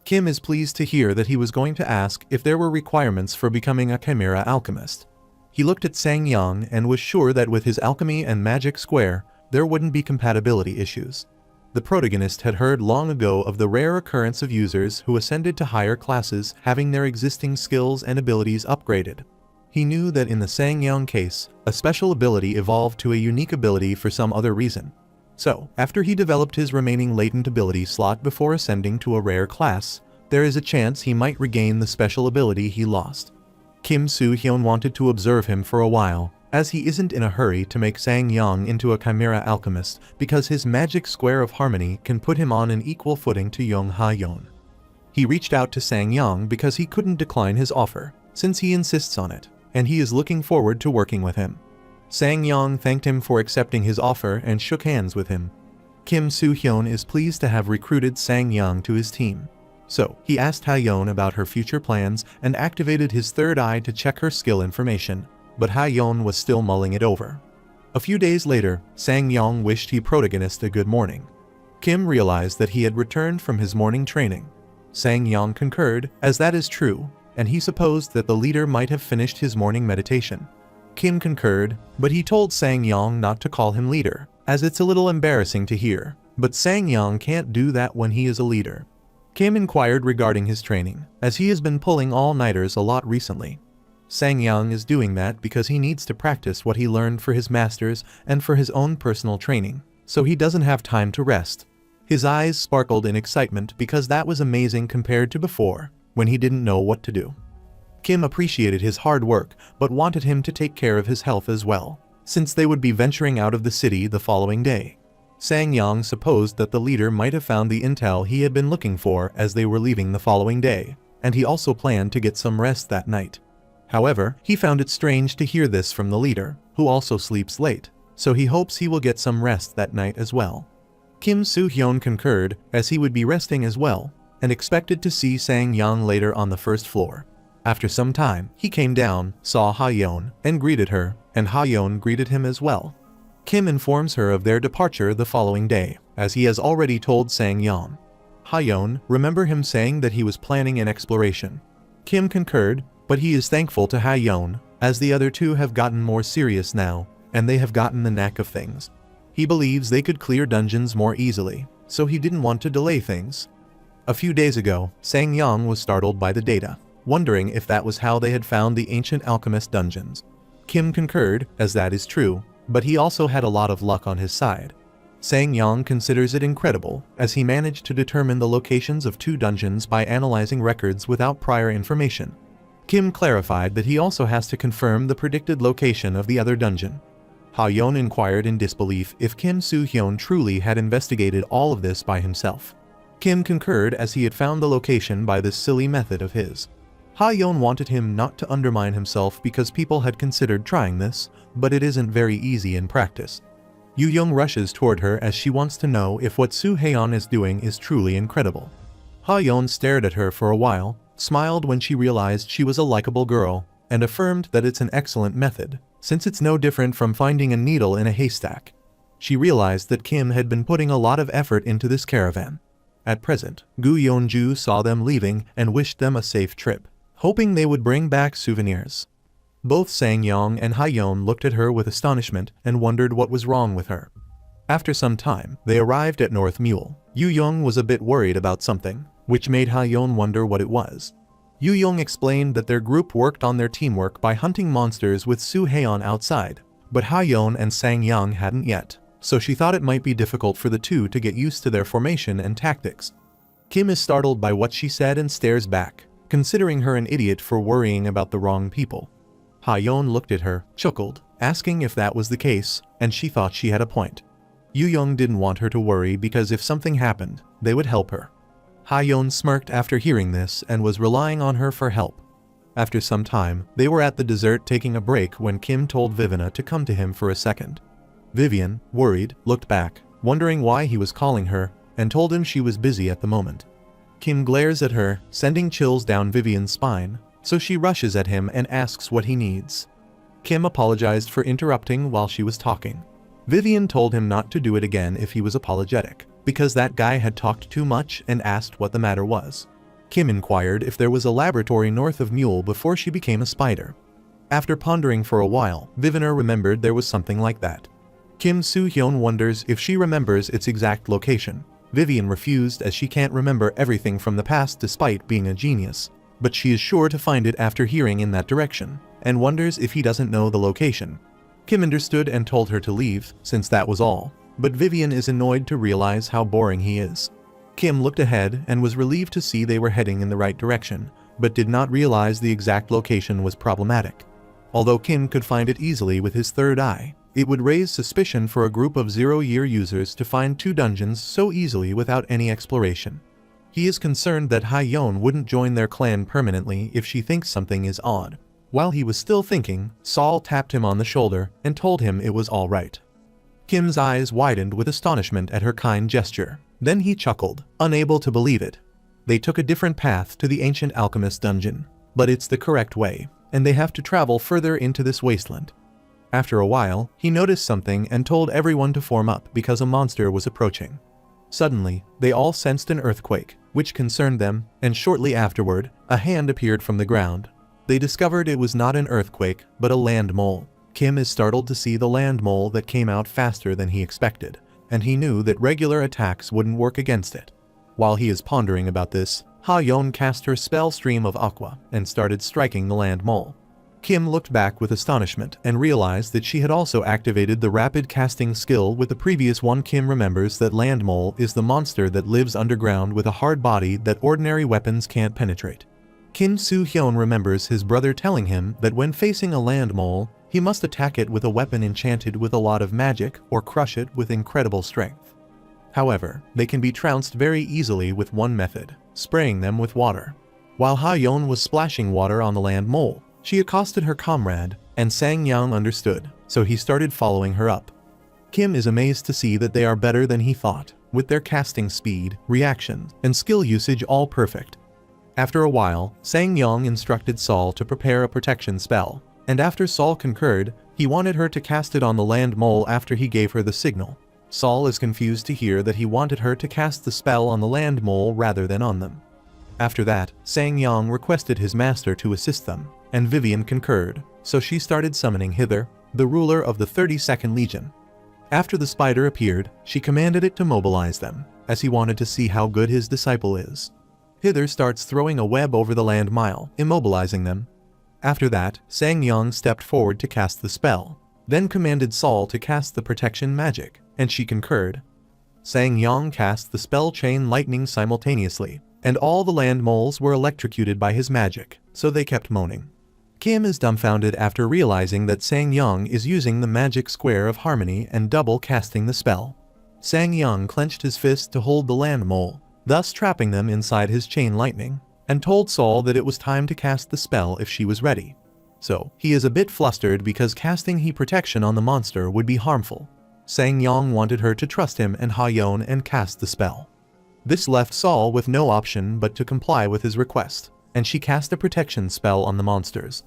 Kim is pleased to hear that he was going to ask if there were requirements for becoming a Chimera Alchemist. He looked at Sang-yong and was sure that with his alchemy and magic square, there wouldn't be compatibility issues. The protagonist had heard long ago of the rare occurrence of users who ascended to higher classes having their existing skills and abilities upgraded. He knew that in the Sang-yong case, a special ability evolved to a unique ability for some other reason. So, after he developed his remaining latent ability slot before ascending to a rare class, there is a chance he might regain the special ability he lost. Kim Soo-hyun wanted to observe him for a while, as he isn't in a hurry to make Sang-yong into a Chimera Alchemist because his magic square of harmony can put him on an equal footing to Yong Ha-yeon. He reached out to Sang-yong because he couldn't decline his offer, since he insists on it, and he is looking forward to working with him. Sang-yong thanked him for accepting his offer and shook hands with him. Kim Soo-hyun is pleased to have recruited Sang-yong to his team. So, he asked Ha-yeon about her future plans and activated his third eye to check her skill information, but Ha-yeon was still mulling it over. A few days later, Sang-yong wished his protagonist a good morning. Kim realized that he had returned from his morning training. Sang-yong concurred, as that is true, and he supposed that the leader might have finished his morning meditation. Kim concurred, but he told Sang-yong not to call him leader, as it's a little embarrassing to hear, but Sang-yong can't do that when he is a leader. Kim inquired regarding his training, as he has been pulling all-nighters a lot recently. Sang-yong is doing that because he needs to practice what he learned for his masters and for his own personal training, so he doesn't have time to rest. His eyes sparkled in excitement because that was amazing compared to before, when he didn't know what to do. Kim appreciated his hard work, but wanted him to take care of his health as well, since they would be venturing out of the city the following day. Sang-yong supposed that the leader might have found the intel he had been looking for as they were leaving the following day, and he also planned to get some rest that night. However, he found it strange to hear this from the leader, who also sleeps late, so he hopes he will get some rest that night as well. Kim Soo-hyun concurred, as he would be resting as well, and expected to see Sang-yang later on the first floor. After some time, he came down, saw Ha-yeon, and greeted her, and Ha-yeon greeted him as well. Kim informs her of their departure the following day, as he has already told Sang-yang. Ha-yeon remember him saying that he was planning an exploration. Kim concurred, but he is thankful to Ha-yeon, as the other two have gotten more serious now, and they have gotten the knack of things. He believes they could clear dungeons more easily, so he didn't want to delay things. A few days ago, Sang-yang was startled by the data, wondering if that was how they had found the ancient alchemist dungeons. Kim concurred, as that is true, but he also had a lot of luck on his side. Sang-yang considers it incredible, as he managed to determine the locations of 2 dungeons by analyzing records without prior information. Kim clarified that he also has to confirm the predicted location of the other dungeon. Ha-yeon inquired in disbelief if Kim Soo-hyun truly had investigated all of this by himself. Kim concurred, as he had found the location by this silly method of his. Ha-yeon wanted him not to undermine himself because people had considered trying this, but it isn't very easy in practice. Yu-young rushes toward her as she wants to know if what Soo-hyun is doing is truly incredible. Ha-yeon stared at her for a while, smiled when she realized she was a likable girl, and affirmed that it's an excellent method, since it's no different from finding a needle in a haystack. She realized that Kim had been putting a lot of effort into this caravan. At present, Gu Yeonju saw them leaving and wished them a safe trip, hoping they would bring back souvenirs. Both Sang-yang and Ha-yeon looked at her with astonishment and wondered what was wrong with her. After some time, they arrived at North Mule. Yu-young was a bit worried about something, which made Ha-yeon wonder what it was. Yu-young explained that their group worked on their teamwork by hunting monsters with Soo-hyun outside, but Ha-yeon and Sang-yang hadn't yet, so she thought it might be difficult for the two to get used to their formation and tactics. Kim is startled by what she said and stares back, considering her an idiot for worrying about the wrong people. Ha-yeon looked at her, chuckled, asking if that was the case, and she thought she had a point. Yu-young didn't want her to worry because if something happened, they would help her. Ha-yeon smirked after hearing this and was relying on her for help. After some time, they were at the dessert taking a break when Kim told Vivina to come to him for a second. Vivian, worried, looked back, wondering why he was calling her, and told him she was busy at the moment. Kim glares at her, sending chills down Vivian's spine, so she rushes at him and asks what he needs. Kim apologized for interrupting while she was talking. Vivian told him not to do it again if he was apologetic, because that guy had talked too much and asked what the matter was. Kim inquired if there was a laboratory north of Mule before she became a spider. After pondering for a while, Vivina remembered there was something like that. Kim Soo-hyun wonders if she remembers its exact location. Vivian refused as she can't remember everything from the past despite being a genius, but she is sure to find it after hearing in that direction, and wonders if he doesn't know the location. Kim understood and told her to leave, since that was all, but Vivian is annoyed to realize how boring he is. Kim looked ahead and was relieved to see they were heading in the right direction, but did not realize the exact location was problematic. Although Kim could find it easily with his third eye, it would raise suspicion for a group of 0-year users to find 2 dungeons so easily without any exploration. He is concerned that Ha-yeon wouldn't join their clan permanently if she thinks something is odd. While he was still thinking, Saul tapped him on the shoulder and told him it was all right. Kim's eyes widened with astonishment at her kind gesture. Then he chuckled, unable to believe it. They took a different path to the ancient alchemist dungeon, but it's the correct way, and they have to travel further into this wasteland. After a while, he noticed something and told everyone to form up because a monster was approaching. Suddenly, they all sensed an earthquake, which concerned them, and shortly afterward, a hand appeared from the ground. They discovered it was not an earthquake, but a land mole. Kim is startled to see the land mole that came out faster than he expected, and he knew that regular attacks wouldn't work against it. While he is pondering about this, Ha-yeon cast her spell Stream of Aqua and started striking the land mole. Kim looked back with astonishment and realized that she had also activated the rapid casting skill with the previous one. Kim remembers that land mole is the monster that lives underground with a hard body that ordinary weapons can't penetrate. Kim Soo-hyun remembers his brother telling him that when facing a land mole, he must attack it with a weapon enchanted with a lot of magic or crush it with incredible strength. However, they can be trounced very easily with one method, spraying them with water. While Ha-yeon was splashing water on the land mole, She accosted her comrade, and Sang Yang understood, so he started following her up. Kim is amazed to see that they are better than he thought, with their casting speed, reaction, and skill usage all perfect. After a while, Sang Yang instructed Saul to prepare a protection spell, and after Saul concurred, he wanted her to cast it on the land mole after he gave her the signal. Saul is confused to hear that he wanted her to cast the spell on the land mole rather than on them. After that, Sang Yang requested his master to assist them, and Vivian concurred, so she started summoning Hither, the ruler of the 32nd Legion. After the spider appeared, she commanded it to mobilize them, as he wanted to see how good his disciple is. Hither starts throwing a web over the land mile, immobilizing them. After that, Sang Yang stepped forward to cast the spell, then commanded Saul to cast the protection magic, and she concurred. Sang Yang cast the spell chain lightning simultaneously, and all the land moles were electrocuted by his magic, so they kept moaning. Kim is dumbfounded after realizing that Sang Yang is using the magic square of harmony and double casting the spell. Sang Yang clenched his fist to hold the land mole, thus trapping them inside his chain lightning, and told Saul that it was time to cast the spell if she was ready. So, he is a bit flustered because casting heat protection on the monster would be harmful. Sang Yang wanted her to trust him and Ha-yon and cast the spell. This left Saul with no option but to comply with his request, and she cast a protection spell on the monsters.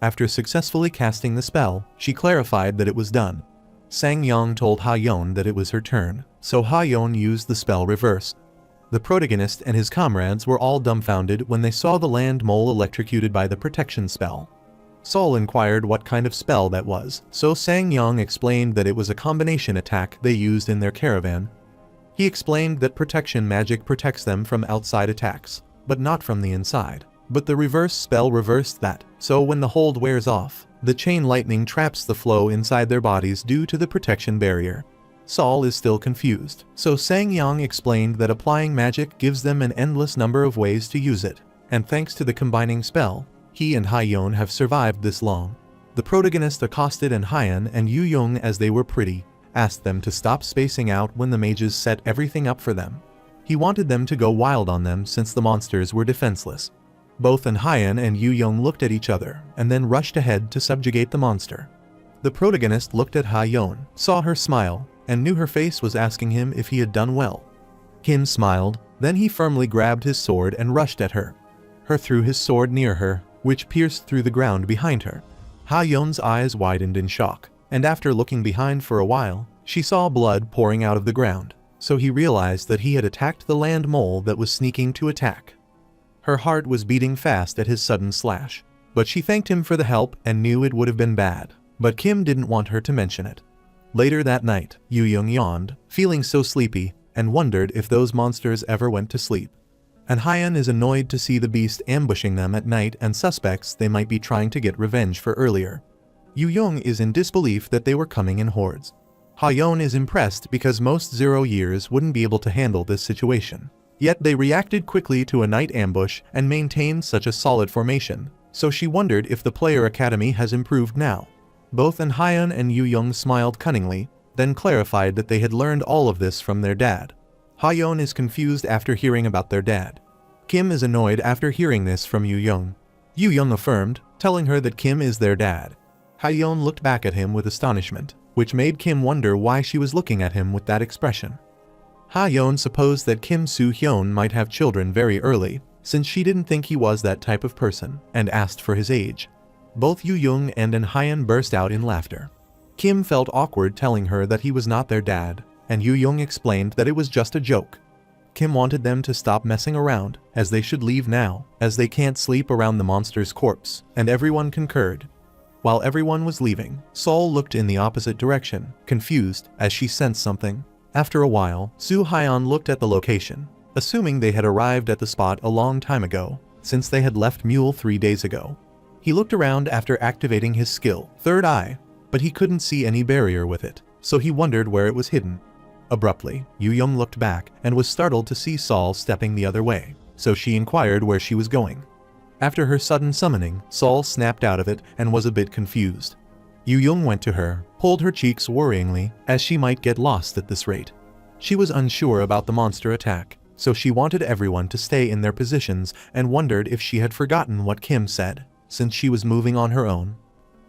After successfully casting the spell, she clarified that it was done. Sang Yang told Ha-yon that it was her turn, so Ha-yon used the spell reverse. The protagonist and his comrades were all dumbfounded when they saw the land mole electrocuted by the protection spell. Saul inquired what kind of spell that was, so Sang Yang explained that it was a combination attack they used in their caravan. He explained that protection magic protects them from outside attacks, but not from the inside. But the reverse spell reversed that, so when the hold wears off, the chain lightning traps the flow inside their bodies due to the protection barrier. Saul is still confused, so Sang Yang explained that applying magic gives them an endless number of ways to use it, and thanks to the combining spell, he and Ha-yon have survived this long. The protagonist accosted Han and Yu-young as they were pretty, asked them to stop spacing out when the mages set everything up for them. He wanted them to go wild on them since the monsters were defenseless. Both Han and Yu-young looked at each other and then rushed ahead to subjugate the monster. The protagonist looked at Ha-yon, saw her smile, and knew her face was asking him if he had done well. Kim smiled, then he firmly grabbed his sword and rushed at her. Threw his sword near her, which pierced through the ground behind her. Ha-yon's eyes widened in shock, and after looking behind for a while, she saw blood pouring out of the ground, so he realized that he had attacked the land mole that was sneaking to attack. Her heart was beating fast at his sudden slash, but she thanked him for the help and knew it would have been bad, but Kim didn't want her to mention it. Later that night, Yu-young yawned, feeling so sleepy, and wondered if those monsters ever went to sleep. And Ha-yon is annoyed to see the beast ambushing them at night and suspects they might be trying to get revenge for earlier. Yu-young is in disbelief that they were coming in hordes. Ha-yon is impressed because most 0 years wouldn't be able to handle this situation. Yet they reacted quickly to a night ambush and maintained such a solid formation, so she wondered if the player academy has improved now. Both Ha-yon and Yu-young smiled cunningly, then clarified that they had learned all of this from their dad. Ha-yon is confused after hearing about their dad. Kim is annoyed after hearing this from Yu-young. Yu-young affirmed, telling her that Kim is their dad. Ha-yon looked back at him with astonishment, which made Kim wonder why she was looking at him with that expression. Ha-yon supposed that Kim Soo-hyun might have children very early, since she didn't think he was that type of person, and asked for his age. Both Yu-young and Ha-yon burst out in laughter. Kim felt awkward telling her that he was not their dad, and Yu-young explained that it was just a joke. Kim wanted them to stop messing around, as they should leave now, as they can't sleep around the monster's corpse, and everyone concurred. While everyone was leaving, Saul looked in the opposite direction, confused, as she sensed something. After a while, Soo-hyun looked at the location, assuming they had arrived at the spot a long time ago, since they had left Mule 3 days ago. He looked around after activating his skill, Third Eye, but he couldn't see any barrier with it, so he wondered where it was hidden. Abruptly, Yu-young looked back and was startled to see Saul stepping the other way, so she inquired where she was going. After her sudden summoning, Saul snapped out of it and was a bit confused. Yu-young went to her, pulled her cheeks worryingly, as she might get lost at this rate. She was unsure about the monster attack, so she wanted everyone to stay in their positions and wondered if she had forgotten what Kim said. since she was moving on her own.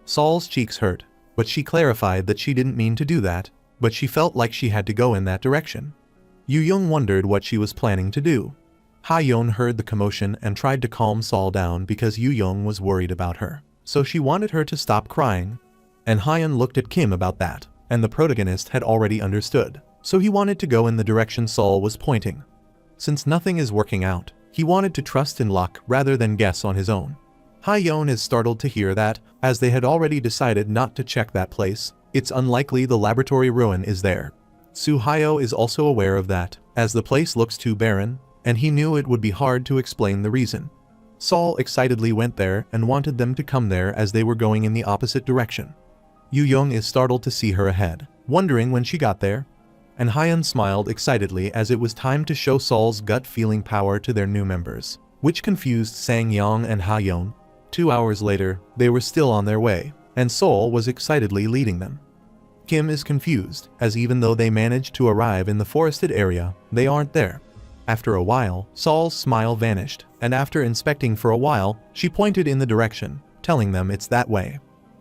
Sol's cheeks hurt, but she clarified that she didn't mean to do that, but she felt like she had to go in that direction. Yu-young wondered what she was planning to do. Ha-yeon heard the commotion and tried to calm Sol down because Yu-young was worried about her, so she wanted her to stop crying. And Ha-yeon looked at Kim about that, and the protagonist had already understood, so he wanted to go in the direction Sol was pointing. Since nothing is working out, he wanted to trust in luck rather than guess on his own. Ha-yeon is startled to hear that, as they had already decided not to check that place, it's unlikely the laboratory ruin is there. Soo-hyo is also aware of that, as the place looks too barren, and he knew it would be hard to explain the reason. Sol excitedly went there and wanted them to come there as they were going in the opposite direction. Yu-young is startled to see her ahead, wondering when she got there, and Ha-yeon smiled excitedly as it was time to show Sol's gut feeling power to their new members, which confused Sang-young and Ha-yeon. 2 hours later, they were still on their way, and Sol was excitedly leading them. Kim is confused, as even though they managed to arrive in the forested area, they aren't there. After a while, Sol's smile vanished, and after inspecting for a while, she pointed in the direction, telling them it's that way.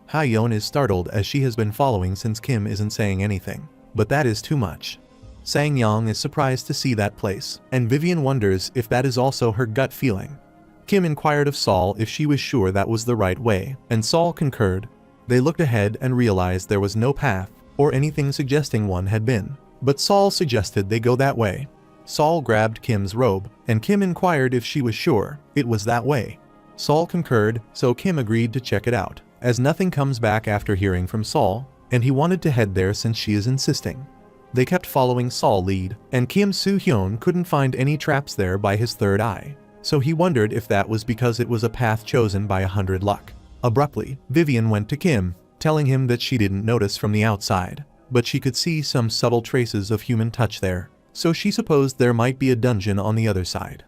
Ha-yeon is startled as she has been following since Kim isn't saying anything, but that is too much. Sang-young is surprised to see that place, and Vivian wonders if that is also her gut feeling. Kim inquired of Sol if she was sure that was the right way, and Sol concurred. They looked ahead and realized there was no path, or anything suggesting one had been, but Sol suggested they go that way. Sol grabbed Kim's robe, and Kim inquired if she was sure it was that way. Sol concurred, so Kim agreed to check it out, as nothing comes back after hearing from Sol, and he wanted to head there since she is insisting. They kept following Sol's lead, and Kim Soo-hyun couldn't find any traps there by his third eye, so he wondered if that was because it was a path chosen by 100 luck. Abruptly, Vivian went to Kim, telling him that she didn't notice from the outside, but she could see some subtle traces of human touch there, so she supposed there might be a dungeon on the other side.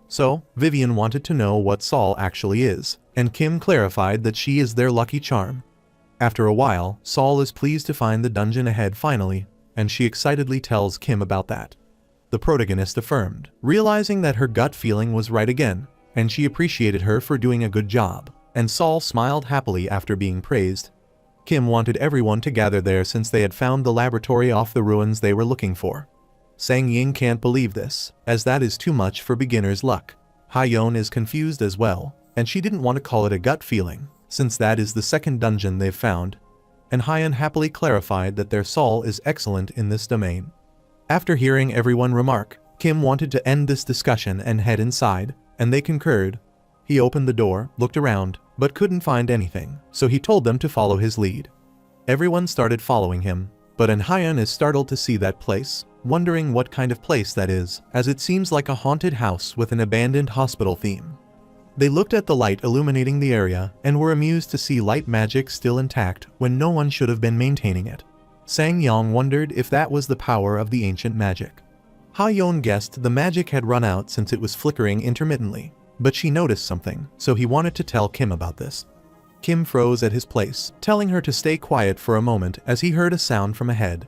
So, Vivian wanted to know what Sol actually is, and Kim clarified that she is their lucky charm. After a while, Sol is pleased to find the dungeon ahead finally, and she excitedly tells Kim about that. The protagonist affirmed, realizing that her gut feeling was right again, and she appreciated her for doing a good job, and Sol smiled happily after being praised. Kim wanted everyone to gather there since they had found the laboratory off the ruins they were looking for. Sang-ying can't believe this, as that is too much for beginner's luck. Ha-yeon is confused as well, and she didn't want to call it a gut feeling, since that is the second dungeon they've found. And Ha-yeon happily clarified that their Sol is excellent in this domain. After hearing everyone remark, Kim wanted to end this discussion and head inside, and they concurred. He opened the door, looked around, but couldn't find anything, so he told them to follow his lead. Everyone started following him, but Ha-yeon is startled to see that place, wondering what kind of place that is, as it seems like a haunted house with an abandoned hospital theme. They looked at the light illuminating the area and were amused to see light magic still intact when no one should have been maintaining it. Sang-young wondered if that was the power of the ancient magic. Ha-yeon guessed the magic had run out since it was flickering intermittently, but she noticed something, so he wanted to tell Kim about this. Kim froze at his place, telling her to stay quiet for a moment as he heard a sound from ahead.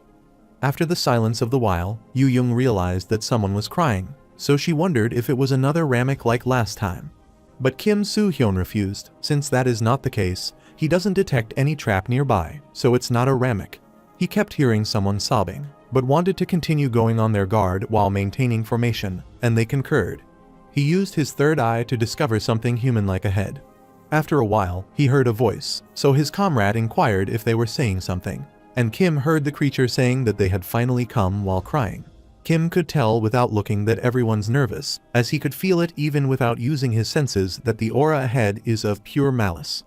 After the silence of the while, Yu-young realized that someone was crying, so she wondered if it was another Ramek like last time. But Kim Soo-hyun refused, since that is not the case, he doesn't detect any trap nearby, so it's not a Ramek. He kept hearing someone sobbing, but wanted to continue going on their guard while maintaining formation, and they concurred. He used his third eye to discover something human-like ahead. After a while, he heard a voice, so his comrade inquired if they were saying something, and Kim heard the creature saying that they had finally come while crying. Kim could tell without looking that everyone's nervous, as he could feel it even without using his senses that the aura ahead is of pure malice.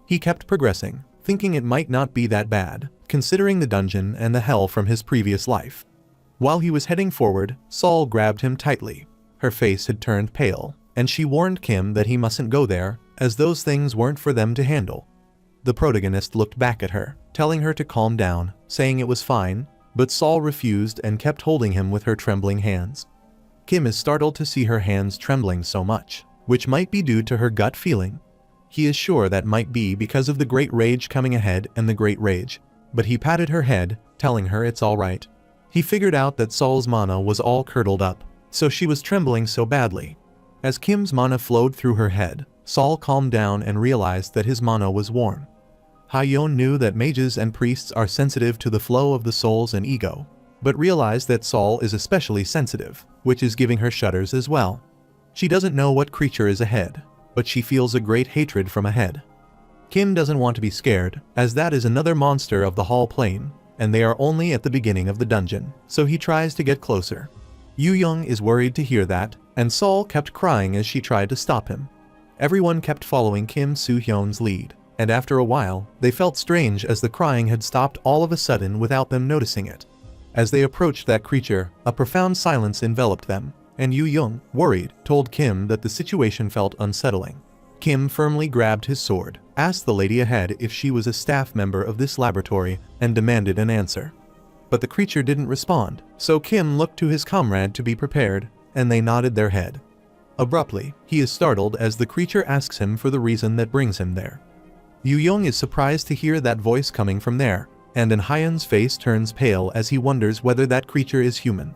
He kept progressing, thinking it might not be that bad, considering the dungeon and the hell from his previous life. While he was heading forward, Sol grabbed him tightly. Her face had turned pale, and she warned Kim that he mustn't go there, as those things weren't for them to handle. The protagonist looked back at her, telling her to calm down, saying it was fine, but Sol refused and kept holding him with her trembling hands. Kim is startled to see her hands trembling so much, which might be due to her gut feeling. He is sure that might be because of the great rage coming ahead and the great rage, but he patted her head, telling her it's all right. He figured out that Sol's mana was all curdled up, so she was trembling so badly. As Kim's mana flowed through her head, Sol calmed down and realized that his mana was worn. Ha-Yon knew that mages and priests are sensitive to the flow of the souls and ego, but realized that Sol is especially sensitive, which is giving her shudders as well. She doesn't know what creature is ahead, but she feels a great hatred from ahead. Kim doesn't want to be scared, as that is another monster of the Hall Plane, and they are only at the beginning of the dungeon, so he tries to get closer. Yu-Young is worried to hear that, and Sol kept crying as she tried to stop him. Everyone kept following Kim Soo-hyun's lead, and after a while, they felt strange as the crying had stopped all of a sudden without them noticing it. As they approached that creature, a profound silence enveloped them, and Yu-Young, worried, told Kim that the situation felt unsettling. Kim firmly grabbed his sword, asked the lady ahead if she was a staff member of this laboratory, and demanded an answer. But the creature didn't respond, so Kim looked to his comrade to be prepared, and they nodded their head. Abruptly, he is startled as the creature asks him for the reason that brings him there. Yu-Young is surprised to hear that voice coming from there, and Ha-Yon's face turns pale as he wonders whether that creature is human.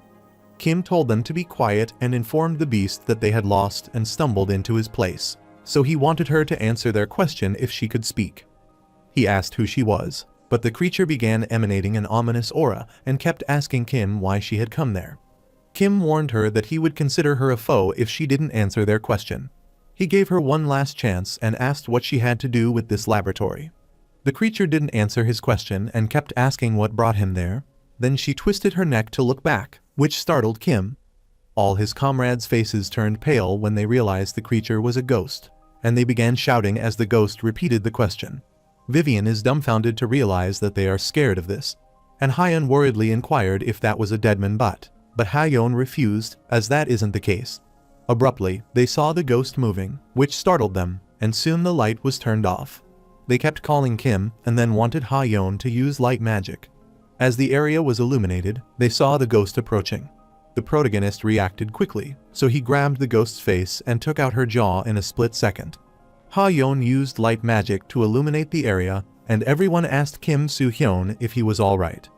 Kim told them to be quiet and informed the beast that they had lost and stumbled into his place, so he wanted her to answer their question if she could speak. He asked who she was, but the creature began emanating an ominous aura and kept asking Kim why she had come there. Kim warned her that he would consider her a foe if she didn't answer their question. He gave her one last chance and asked what she had to do with this laboratory. The creature didn't answer his question and kept asking what brought him there. Then she twisted her neck to look back, which startled Kim. All his comrades' faces turned pale when they realized the creature was a ghost, and they began shouting as the ghost repeated the question. Vivian is dumbfounded to realize that they are scared of this, and Ha-Yon worriedly inquired if that was a deadman but Ha-Yon refused, as that isn't the case. Abruptly, they saw the ghost moving, which startled them, and soon the light was turned off. They kept calling Kim and then wanted Ha-Yon to use light magic. As the area was illuminated, they saw the ghost approaching. The protagonist reacted quickly, so he grabbed the ghost's face and took out her jaw in a split second. Ha-Yon used light magic to illuminate the area, and everyone asked Kim Soo-hyun if he was alright.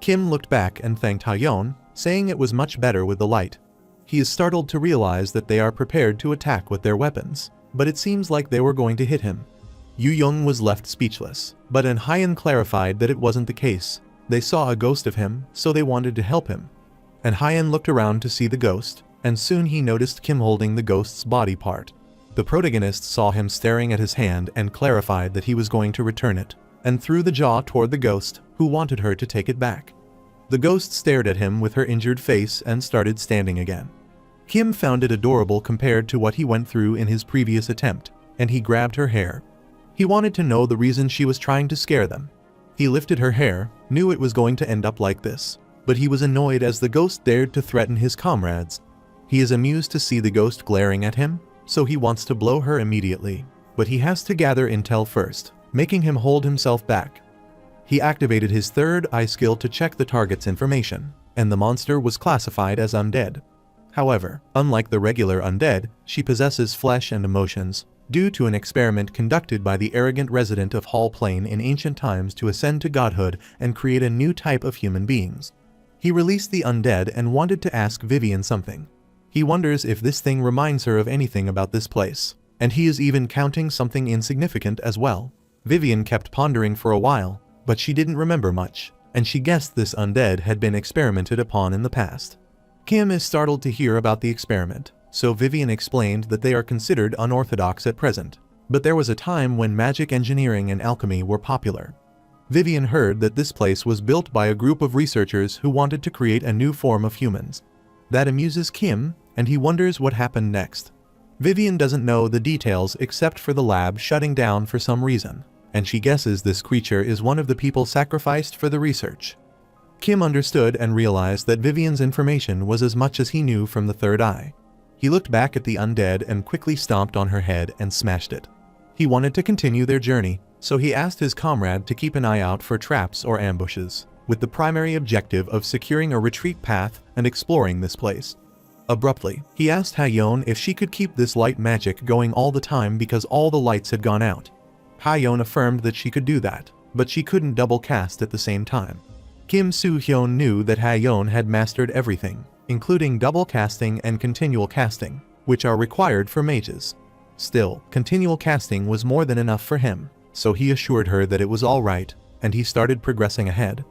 Kim looked back and thanked Ha-Yon, saying it was much better with the light. He is startled to realize that they are prepared to attack with their weapons, but it seems like they were going to hit him. Yu-Young was left speechless, but Ha-Yon clarified that it wasn't the case. They saw a ghost of him, so they wanted to help him. And Ha-Yon looked around to see the ghost, and soon he noticed Kim holding the ghost's body part. The protagonist saw him staring at his hand and clarified that he was going to return it, and threw the jaw toward the ghost, who wanted her to take it back. The ghost stared at him with her injured face and started standing again. Kim found it adorable compared to what he went through in his previous attempt, and he grabbed her hair. He wanted to know the reason she was trying to scare them. He lifted her hair, knew it was going to end up like this, but he was annoyed as the ghost dared to threaten his comrades. He is amused to see the ghost glaring at him, so he wants to blow her immediately, but he has to gather intel first, making him hold himself back. He activated his third eye skill to check the target's information, and the monster was classified as undead. However, unlike the regular undead, she possesses flesh and emotions, due to an experiment conducted by the arrogant resident of Hall Plane in ancient times to ascend to godhood and create a new type of human beings. He released the undead and wanted to ask Vivian something. He wonders if this thing reminds her of anything about this place, and he is even counting something insignificant as well. Vivian kept pondering for a while, but she didn't remember much, and she guessed this undead had been experimented upon in the past. Kim is startled to hear about the experiment, so Vivian explained that they are considered unorthodox at present, but there was a time when magic engineering and alchemy were popular. Vivian heard that this place was built by a group of researchers who wanted to create a new form of humans. That amuses Kim, and he wonders what happened next. Vivian doesn't know the details except for the lab shutting down for some reason, and she guesses this creature is one of the people sacrificed for the research. Kim understood and realized that Vivian's information was as much as he knew from the third eye. He looked back at the undead and quickly stomped on her head and smashed it. He wanted to continue their journey, so he asked his comrade to keep an eye out for traps or ambushes, with the primary objective of securing a retreat path and exploring this place. Abruptly, he asked Ha-Yon if she could keep this light magic going all the time because all the lights had gone out. Ha-Yon affirmed that she could do that, but she couldn't double cast at the same time. Kim Soo-hyun knew that Ha-Yon had mastered everything, including double casting and continual casting, which are required for mages. Still, continual casting was more than enough for him, so he assured her that it was all right, and he started progressing ahead.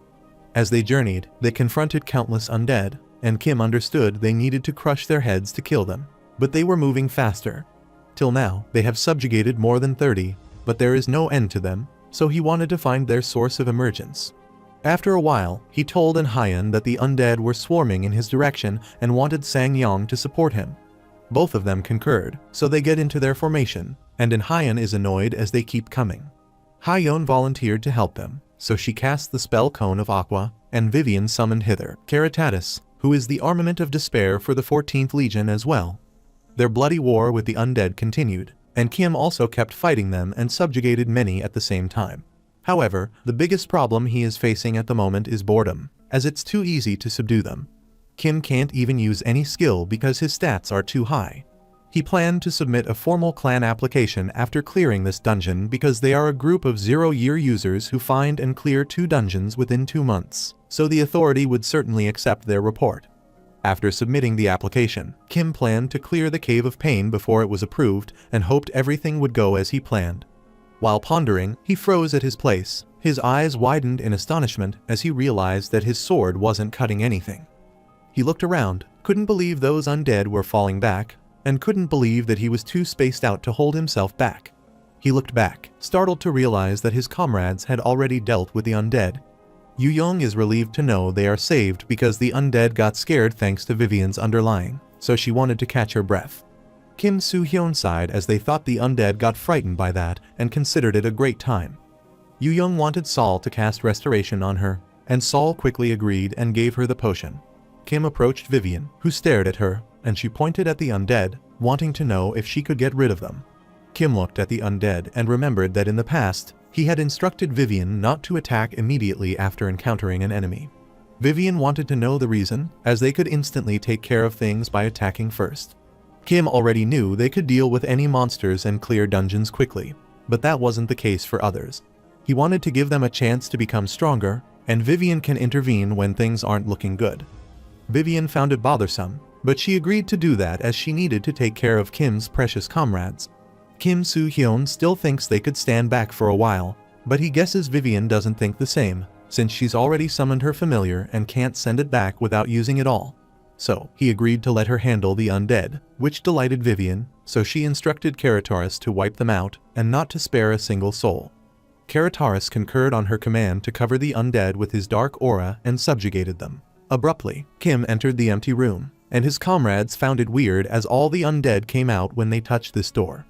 As they journeyed, they confronted countless undead, and Kim understood they needed to crush their heads to kill them. But they were moving faster. Till now, they have subjugated more than 30, but there is no end to them, so he wanted to find their source of emergence. After a while, he told Hyun that the undead were swarming in his direction and wanted Sang-yong to support him. Both of them concurred, so they get into their formation, and Hyun is annoyed as they keep coming. Hyun volunteered to help them, so she cast the spell Cone of Aqua, and Vivian summoned hither Caritatis, who is the armament of despair for the 14th Legion as well. Their bloody war with the undead continued, and Kim also kept fighting them and subjugated many at the same time. However, the biggest problem he is facing at the moment is boredom, as it's too easy to subdue them. Kim can't even use any skill because his stats are too high. He planned to submit a formal clan application after clearing this dungeon because they are a group of 0-year users who find and clear 2 dungeons within 2 months, so the authority would certainly accept their report. After submitting the application, Kim planned to clear the Cave of Pain before it was approved and hoped everything would go as he planned. While pondering, he froze at his place. His eyes widened in astonishment as he realized that his sword wasn't cutting anything. He looked around, couldn't believe those undead were falling back, and couldn't believe that he was too spaced out to hold himself back. He looked back, startled to realize that his comrades had already dealt with the undead. Yu-young is relieved to know they are saved because the undead got scared thanks to Vivian's underlying, so she wanted to catch her breath. Kim Soo-hyun sighed as they thought the undead got frightened by that and considered it a great time. Yu-young wanted Saul to cast restoration on her, and Saul quickly agreed and gave her the potion. Kim approached Vivian, who stared at her, and she pointed at the undead, wanting to know if she could get rid of them. Kim looked at the undead and remembered that in the past, he had instructed Vivian not to attack immediately after encountering an enemy. Vivian wanted to know the reason, as they could instantly take care of things by attacking first. Kim already knew they could deal with any monsters and clear dungeons quickly, but that wasn't the case for others. He wanted to give them a chance to become stronger, and Vivian can intervene when things aren't looking good. Vivian found it bothersome, but she agreed to do that as she needed to take care of Kim's precious comrades. Kim Soo-hyun still thinks they could stand back for a while, but he guesses Vivian doesn't think the same, since she's already summoned her familiar and can't send it back without using it all. So, he agreed to let her handle the undead, which delighted Vivian, so she instructed Caritaris to wipe them out and not to spare a single soul. Caritaris concurred on her command to cover the undead with his dark aura and subjugated them. Abruptly, Kim entered the empty room, and his comrades found it weird as all the undead came out when they touched this door.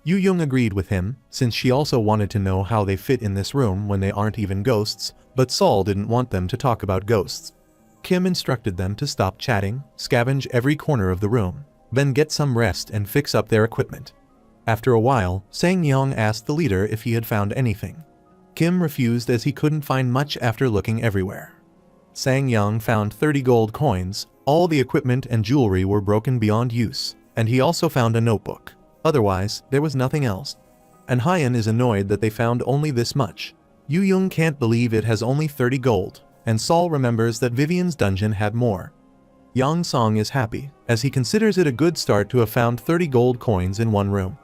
Yu-young agreed with him, since she also wanted to know how they fit in this room when they aren't even ghosts, but Saul didn't want them to talk about ghosts. Kim instructed them to stop chatting, scavenge every corner of the room, then get some rest and fix up their equipment. After a while, Sang-yong asked the leader if he had found anything. Kim refused as he couldn't find much after looking everywhere. Sang-yong found 30 gold coins, all the equipment and jewelry were broken beyond use, and he also found a notebook. Otherwise, there was nothing else. And Hyun is annoyed that they found only this much. Yu-young can't believe it has only 30 gold, and Saul remembers that Vivian's dungeon had more. Yang Song is happy, as he considers it a good start to have found 30 gold coins in one room.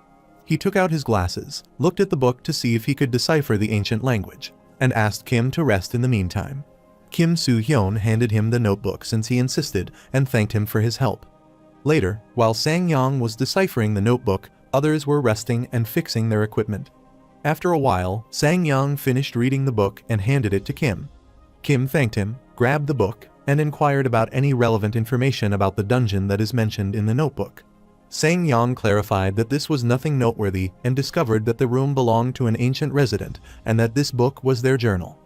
He took out his glasses, looked at the book to see if he could decipher the ancient language, and asked Kim to rest in the meantime. Kim Soo-hyun handed him the notebook since he insisted and thanked him for his help. Later, while Sang-yong was deciphering the notebook, others were resting and fixing their equipment. After a while, Sang-yong finished reading the book and handed it to Kim. Kim thanked him, grabbed the book, and inquired about any relevant information about the dungeon that is mentioned in the notebook. Sang-yong clarified that this was nothing noteworthy and discovered that the room belonged to an ancient resident and that this book was their journal.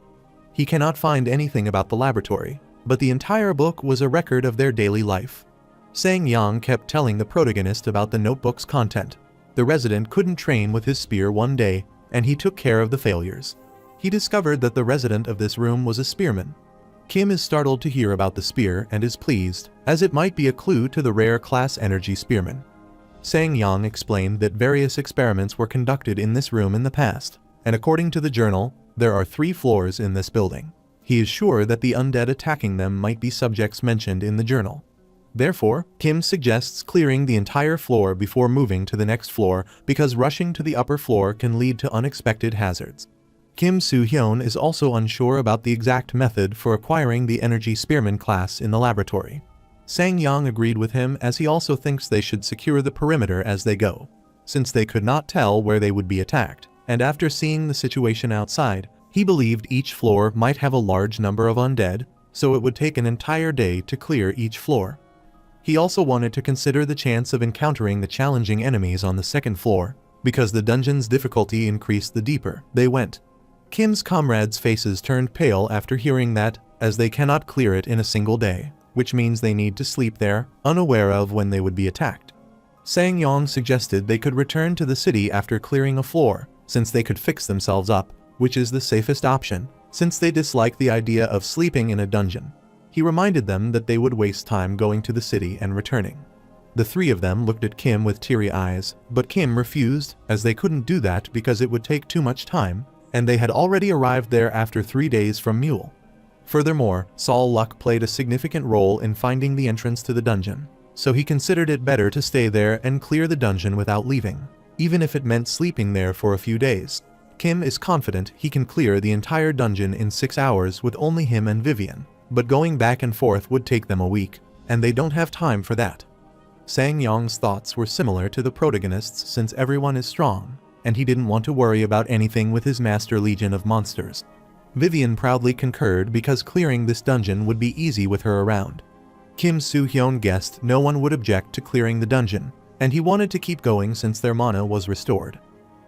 He cannot find anything about the laboratory, but the entire book was a record of their daily life. Sang-yong kept telling the protagonist about the notebook's content. The resident couldn't train with his spear one day, and he took care of the failures. He discovered that the resident of this room was a spearman. Kim is startled to hear about the spear and is pleased, as it might be a clue to the rare class energy spearman. Sang-yong explained that various experiments were conducted in this room in the past, and according to the journal, there are 3 floors in this building. He is sure that the undead attacking them might be subjects mentioned in the journal. Therefore, Kim suggests clearing the entire floor before moving to the next floor because rushing to the upper floor can lead to unexpected hazards. Kim Soo-hyun is also unsure about the exact method for acquiring the energy spearman class in the laboratory. Sang-yang agreed with him as he also thinks they should secure the perimeter as they go, since they could not tell where they would be attacked, and after seeing the situation outside, he believed each floor might have a large number of undead, so it would take an entire day to clear each floor. He also wanted to consider the chance of encountering the challenging enemies on the second floor, because the dungeon's difficulty increased the deeper they went. Kim's comrades' faces turned pale after hearing that, as they cannot clear it in a single day, which means they need to sleep there, unaware of when they would be attacked. Sang-yang suggested they could return to the city after clearing a floor, since they could fix themselves up, which is the safest option, since they dislike the idea of sleeping in a dungeon. He reminded them that they would waste time going to the city and returning. The three of them looked at Kim with teary eyes, but Kim refused, as they couldn't do that because it would take too much time, and they had already arrived there after 3 days from Mule. Furthermore, Sol luck played a significant role in finding the entrance to the dungeon, so he considered it better to stay there and clear the dungeon without leaving, even if it meant sleeping there for a few days. Kim is confident he can clear the entire dungeon in 6 hours with only him and Vivian, but going back and forth would take them a week, and they don't have time for that. Sang-yang's thoughts were similar to the protagonists since everyone is strong, and he didn't want to worry about anything with his master legion of monsters. Vivian proudly concurred because clearing this dungeon would be easy with her around. Kim Soo-hyun guessed no one would object to clearing the dungeon, and he wanted to keep going since their mana was restored.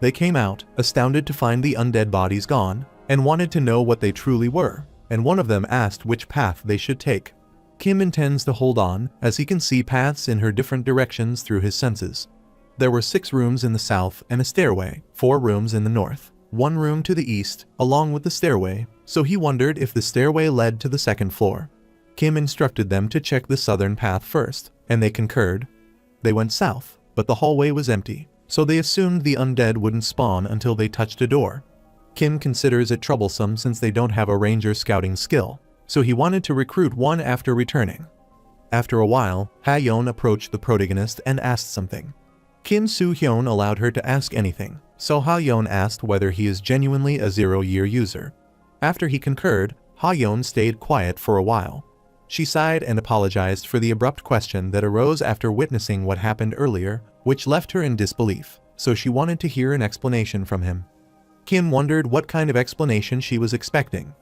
They came out, astounded to find the undead bodies gone, and wanted to know what they truly were, and one of them asked which path they should take. Kim intends to hold on, as he can see paths in her different directions through his senses. There were 6 rooms in the south and a stairway, 4 rooms in the north, 1 room to the east, along with the stairway, so he wondered if the stairway led to the second floor. Kim instructed them to check the southern path first, and they concurred. They went south, but the hallway was empty, so they assumed the undead wouldn't spawn until they touched a door. Kim considers it troublesome since they don't have a ranger scouting skill, so he wanted to recruit one after returning. After a while, Ha-yeon approached the protagonist and asked something. Kim Soo-hyun allowed her to ask anything, so Ha-yeon asked whether he is genuinely a 0-year user. After he concurred, Ha-yeon stayed quiet for a while. She sighed and apologized for the abrupt question that arose after witnessing what happened earlier, which left her in disbelief, so she wanted to hear an explanation from him. Kim wondered what kind of explanation she was expecting.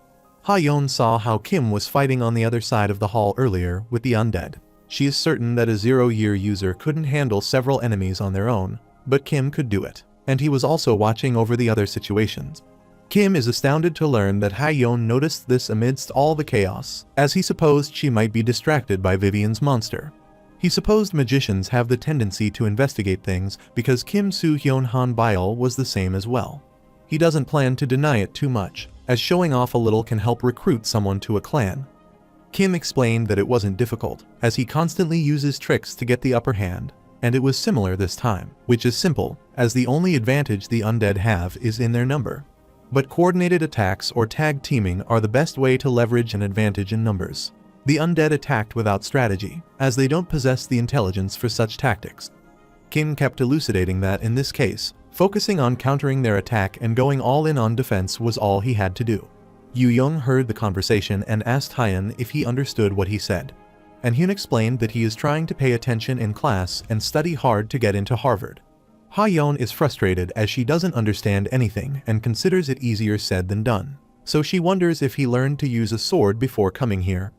Ha-yeon saw how Kim was fighting on the other side of the hall earlier with the undead. She is certain that a 0-year user couldn't handle several enemies on their own, but Kim could do it, and he was also watching over the other situations. Kim is astounded to learn that Ha-yeon noticed this amidst all the chaos, as he supposed she might be distracted by Vivian's monster. He supposed magicians have the tendency to investigate things because Kim Soo-hyun Han-byul was the same as well. He doesn't plan to deny it too much, as showing off a little can help recruit someone to a clan. Kim explained that it wasn't difficult, as he constantly uses tricks to get the upper hand, and it was similar this time, which is simple, as the only advantage the undead have is in their number. But coordinated attacks or tag teaming are the best way to leverage an advantage in numbers. The undead attacked without strategy, as they don't possess the intelligence for such tactics. Kim kept elucidating that in this case, focusing on countering their attack and going all in on defense was all he had to do. Yu-young heard the conversation and asked Hyun if he understood what he said. And Hyun explained that he is trying to pay attention in class and study hard to get into Harvard. Ha-yeon is frustrated as she doesn't understand anything and considers it easier said than done, so she wonders if he learned to use a sword before coming here.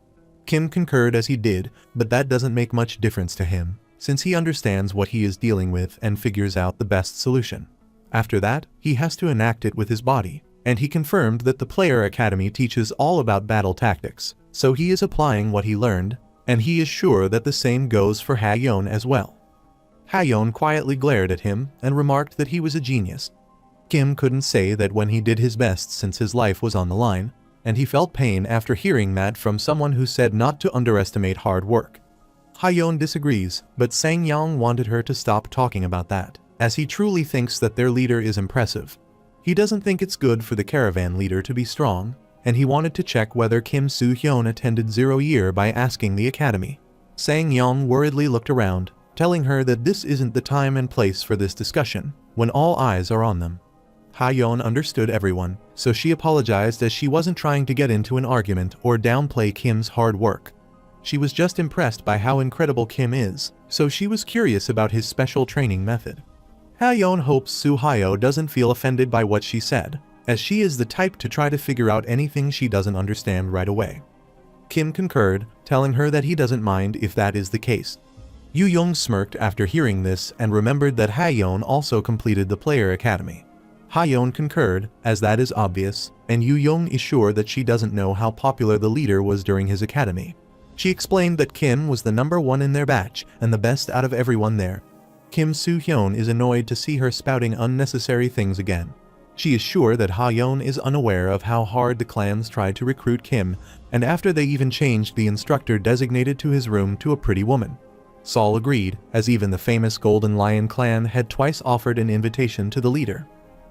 Kim concurred as he did, but that doesn't make much difference to him, since he understands what he is dealing with and figures out the best solution. After that, he has to enact it with his body, and he confirmed that the Player Academy teaches all about battle tactics, so he is applying what he learned, and he is sure that the same goes for Ha-yeon as well. Ha-yeon quietly glared at him and remarked that he was a genius. Kim couldn't say that when he did his best since his life was on the line, and he felt pain after hearing that from someone who said not to underestimate hard work. Ha-yeon disagrees, but Sang-yang wanted her to stop talking about that, as he truly thinks that their leader is impressive. He doesn't think it's good for the caravan leader to be strong, and he wanted to check whether Kim Soo-hyun attended 0 year by asking the academy. Sang-yong worriedly looked around, telling her that this isn't the time and place for this discussion, when all eyes are on them. Ha-yeon understood everyone, so she apologized as she wasn't trying to get into an argument or downplay Kim's hard work. She was just impressed by how incredible Kim is, so she was curious about his special training method. Ha-yeon hopes Soo-hyo doesn't feel offended by what she said, as she is the type to try to figure out anything she doesn't understand right away. Kim concurred, telling her that he doesn't mind if that is the case. Yoo-young smirked after hearing this and remembered that Ha-yeon also completed the player academy. Ha-yeon concurred, as that is obvious, and Yoo-young is sure that she doesn't know how popular the leader was during his academy. She explained that Kim was the #1 in their batch and the best out of everyone there. Kim Soo-hyun is annoyed to see her spouting unnecessary things again. She is sure that Ha-yeon is unaware of how hard the clans tried to recruit Kim, and after they even changed the instructor designated to his room to a pretty woman. Sol agreed, as even the famous Golden Lion clan had twice offered an invitation to the leader.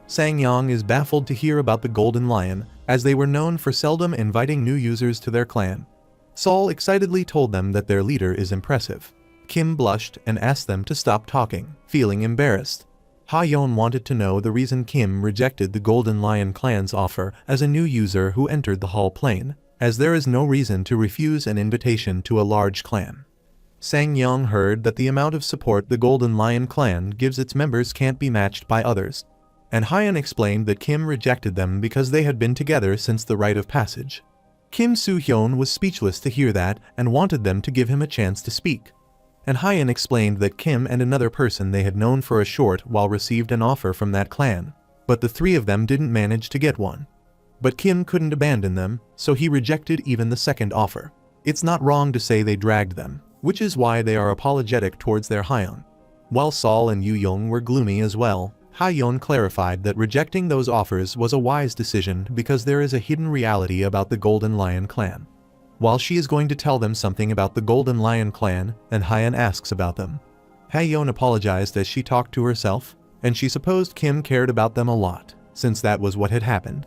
Sang-yong is baffled to hear about the Golden Lion, as they were known for seldom inviting new users to their clan. Sol excitedly told them that their leader is impressive. Kim blushed and asked them to stop talking, feeling embarrassed. Ha-yeon wanted to know the reason Kim rejected the Golden Lion clan's offer as a new user who entered the hall plane, as there is no reason to refuse an invitation to a large clan. Sang-yong heard that the amount of support the Golden Lion clan gives its members can't be matched by others, and Ha-yeon explained that Kim rejected them because they had been together since the rite of passage. Kim Soo-hyun was speechless to hear that and wanted them to give him a chance to speak. And Ha-yeon explained that Kim and another person they had known for a short while received an offer from that clan, but the three of them didn't manage to get one. But Kim couldn't abandon them, so he rejected even the second offer. It's not wrong to say they dragged them, which is why they are apologetic towards their Ha-yeon. While Sol and Yoo-young were gloomy as well, Ha-yeon clarified that rejecting those offers was a wise decision because there is a hidden reality about the Golden Lion clan. While she is going to tell them something about the Golden Lion clan, and Ha-yeon asks about them. Ha-yeon apologized as she talked to herself, and she supposed Kim cared about them a lot, since that was what had happened.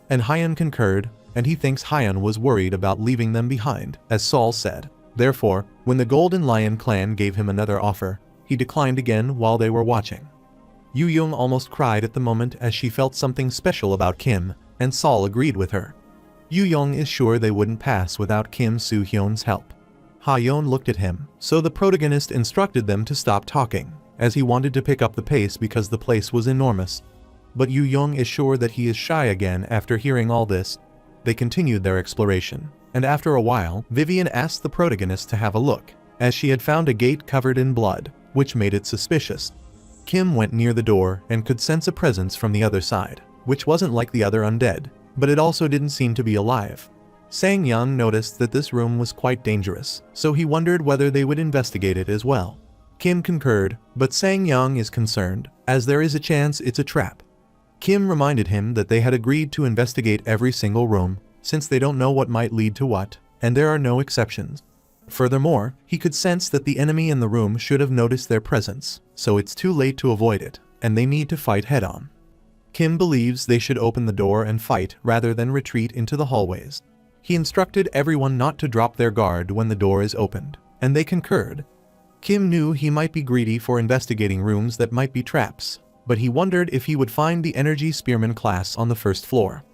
And Ha-yeon concurred, and he thinks Ha-yeon was worried about leaving them behind, as Sol said. Therefore, when the Golden Lion clan gave him another offer, he declined again while they were watching. Yoo-young almost cried at the moment as she felt something special about Kim, and Sol agreed with her. Yoo-young is sure they wouldn't pass without Kim Soo-hyun's help. Ha-yeon looked at him, so the protagonist instructed them to stop talking, as he wanted to pick up the pace because the place was enormous. But Yoo-young is sure that he is shy again after hearing all this. They continued their exploration, and after a while, Vivian asked the protagonist to have a look, as she had found a gate covered in blood, which made it suspicious. Kim went near the door and could sense a presence from the other side, which wasn't like the other undead, but it also didn't seem to be alive. Sang-yong noticed that this room was quite dangerous, so he wondered whether they would investigate it as well. Kim concurred, but Sang-yong is concerned, as there is a chance it's a trap. Kim reminded him that they had agreed to investigate every single room, since they don't know what might lead to what, and there are no exceptions. Furthermore, he could sense that the enemy in the room should have noticed their presence, so it's too late to avoid it, and they need to fight head-on. Kim believes they should open the door and fight rather than retreat into the hallways. He instructed everyone not to drop their guard when the door is opened, and they concurred. Kim knew he might be greedy for investigating rooms that might be traps, but he wondered if he would find the Energy Spearman class on the first floor.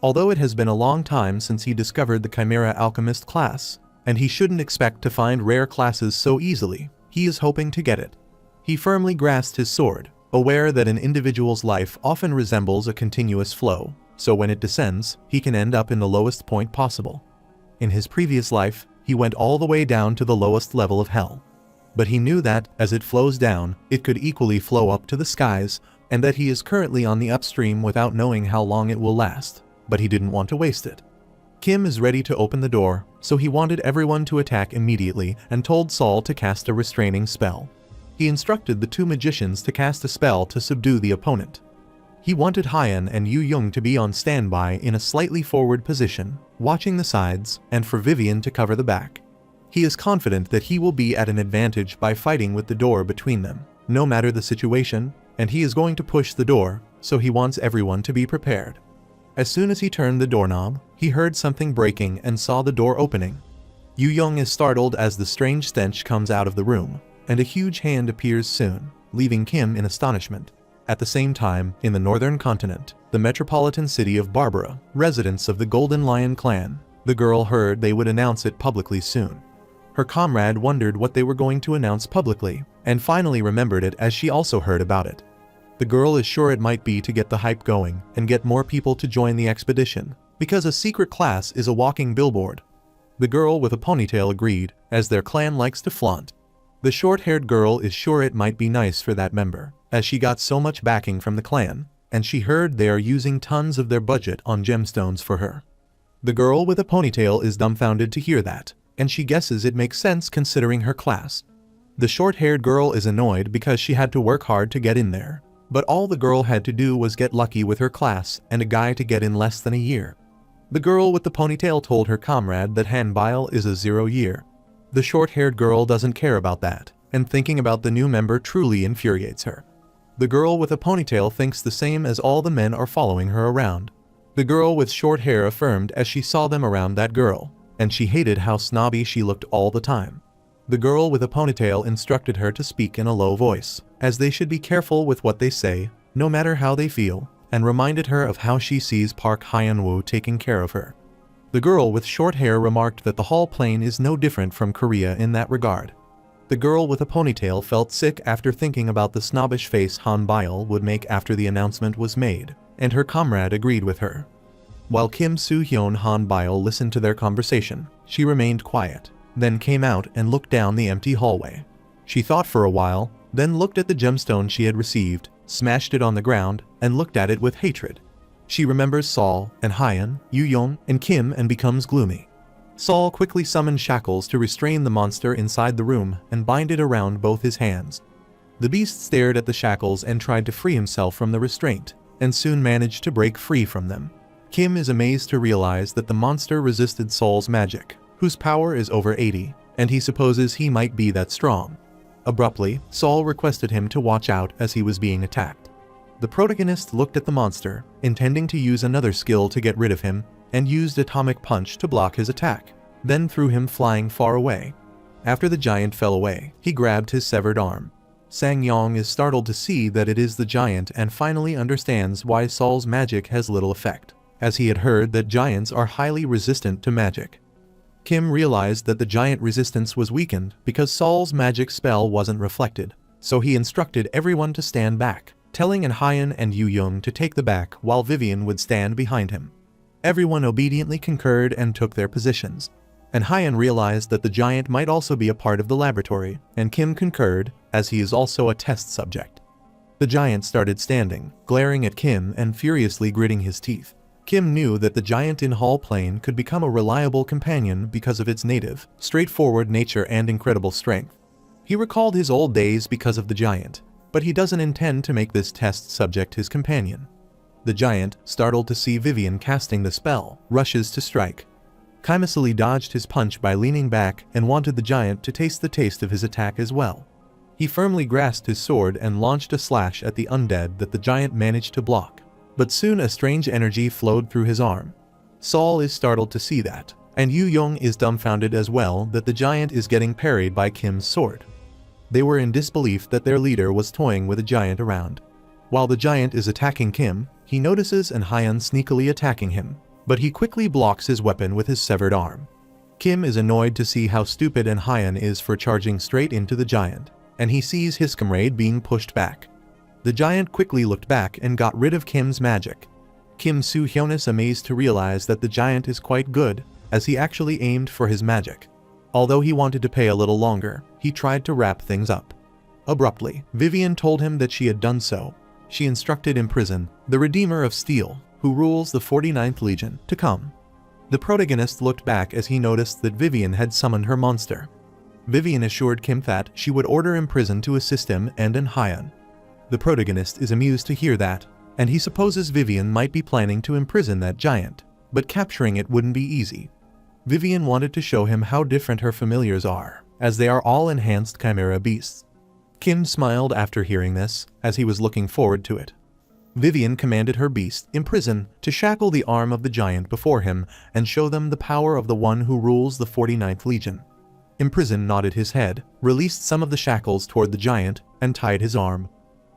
Although it has been a long time since he discovered the Chimera Alchemist class, and he shouldn't expect to find rare classes so easily, he is hoping to get it. He firmly grasped his sword, aware that an individual's life often resembles a continuous flow, so when it descends, he can end up in the lowest point possible. In his previous life, he went all the way down to the lowest level of hell. But he knew that, as it flows down, it could equally flow up to the skies, and that he is currently on the upstream without knowing how long it will last, but he didn't want to waste it. Kim is ready to open the door, so he wanted everyone to attack immediately and told Sol to cast a restraining spell. He instructed the two magicians to cast a spell to subdue the opponent. He wanted Ha-yeon and Yoo-young to be on standby in a slightly forward position, watching the sides, and for Vivian to cover the back. He is confident that he will be at an advantage by fighting with the door between them, no matter the situation, and he is going to push the door, so he wants everyone to be prepared. As soon as he turned the doorknob, he heard something breaking and saw the door opening. Yu Young is startled as the strange stench comes out of the room, and a huge hand appears soon, leaving Kim in astonishment. At the same time, in the northern continent, the metropolitan city of Barbara, residents of the Golden Lion clan, the girl heard they would announce it publicly soon. Her comrade wondered what they were going to announce publicly, and finally remembered it as she also heard about it. The girl is sure it might be to get the hype going and get more people to join the expedition, because a secret class is a walking billboard. The girl with a ponytail agreed, as their clan likes to flaunt. The short-haired girl is sure it might be nice for that member, as she got so much backing from the clan, and she heard they are using tons of their budget on gemstones for her. The girl with a ponytail is dumbfounded to hear that, and she guesses it makes sense considering her class. The short-haired girl is annoyed because she had to work hard to get in there, but all the girl had to do was get lucky with her class and a guy to get in less than a year. The girl with the ponytail told her comrade that Hanbile is a 0 year. The short-haired girl doesn't care about that, and thinking about the new member truly infuriates her. The girl with a ponytail thinks the same as all the men are following her around. The girl with short hair affirmed as she saw them around that girl, and she hated how snobby she looked all the time. The girl with a ponytail instructed her to speak in a low voice, as they should be careful with what they say, no matter how they feel, and reminded her of how she sees Park Hyun-woo taking care of her. The girl with short hair remarked that the Hall Plain is no different from Korea in that regard. The girl with a ponytail felt sick after thinking about the snobbish face Han Bile would make after the announcement was made, and her comrade agreed with her. While Kim Soo-hyun Han Bile listened to their conversation, she remained quiet, then came out and looked down the empty hallway. She thought for a while, then looked at the gemstone she had received, smashed it on the ground, and looked at it with hatred. She remembers Saul and Hyun, Yu Young, and Kim and becomes gloomy. Saul quickly summoned shackles to restrain the monster inside the room and bind it around both his hands. The beast stared at the shackles and tried to free himself from the restraint, and soon managed to break free from them. Kim is amazed to realize that the monster resisted Saul's magic, whose power is over 80, and he supposes he might be that strong. Abruptly, Saul requested him to watch out as he was being attacked. The protagonist looked at the monster, intending to use another skill to get rid of him, and used Atomic Punch to block his attack, then threw him flying far away. After the giant fell away, he grabbed his severed arm. Sang-yong is startled to see that it is the giant and finally understands why Saul's magic has little effect, as he had heard that giants are highly resistant to magic. Kim realized that the giant resistance was weakened because Saul's magic spell wasn't reflected, so he instructed everyone to stand back, telling Hyun and Yu Young to take the back while Vivian would stand behind him. Everyone obediently concurred and took their positions. And Hyun realized that the giant might also be a part of the laboratory, and Kim concurred, as he is also a test subject. The giant started standing, glaring at Kim and furiously gritting his teeth. Kim knew that the giant in Hall Plain could become a reliable companion because of its native, straightforward nature and incredible strength. He recalled his old days because of the giant, but he doesn't intend to make this test subject his companion. The giant, startled to see Vivian casting the spell, rushes to strike. Kimisali dodged his punch by leaning back and wanted the giant to taste the taste of his attack as well. He firmly grasped his sword and launched a slash at the undead that the giant managed to block. But soon a strange energy flowed through his arm. Saul is startled to see that, and Yu Young is dumbfounded as well that the giant is getting parried by Kim's sword. They were in disbelief that their leader was toying with a giant around. While the giant is attacking Kim, he notices Hyun sneakily attacking him, but he quickly blocks his weapon with his severed arm. Kim is annoyed to see how stupid Hyun is for charging straight into the giant, and he sees his comrade being pushed back. The giant quickly looked back and got rid of Kim's magic. Kim Soo-hyun is amazed to realize that the giant is quite good, as he actually aimed for his magic. Although he wanted to pay a little longer, he tried to wrap things up. Abruptly, Vivian told him that she had done so. She instructed Imprison, the Redeemer of Steel, who rules the 49th Legion, to come. The protagonist looked back as he noticed that Vivian had summoned her monster. Vivian assured Kim that she would order Imprison to assist him and Hyun. The protagonist is amused to hear that, and he supposes Vivian might be planning to imprison that giant, but capturing it wouldn't be easy. Vivian wanted to show him how different her familiars are, as they are all enhanced chimera beasts. Kim smiled after hearing this, as he was looking forward to it. Vivian commanded her beast, Imprison, to shackle the arm of the giant before him and show them the power of the one who rules the 49th Legion. Imprison nodded his head, released some of the shackles toward the giant, and tied his arm.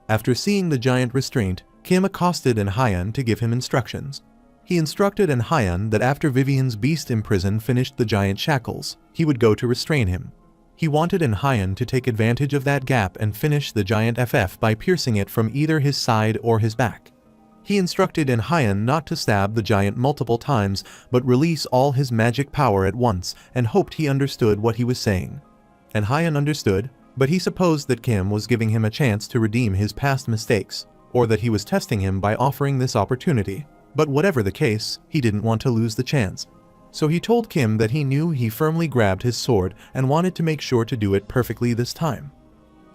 After seeing the giant restraint, Kim accosted Enhyan to give him instructions. He instructed Enhyan that after Vivian's beast Imprison finished the giant shackles, he would go to restrain him. He wanted Enhyan to take advantage of that gap and finish the giant FF by piercing it from either his side or his back. He instructed Enhyan not to stab the giant multiple times, but release all his magic power at once, and hoped he understood what he was saying. Enhyan understood, but he supposed that Kim was giving him a chance to redeem his past mistakes, or that he was testing him by offering this opportunity. But whatever the case, he didn't want to lose the chance. So he told Kim that he knew he firmly grabbed his sword and wanted to make sure to do it perfectly this time.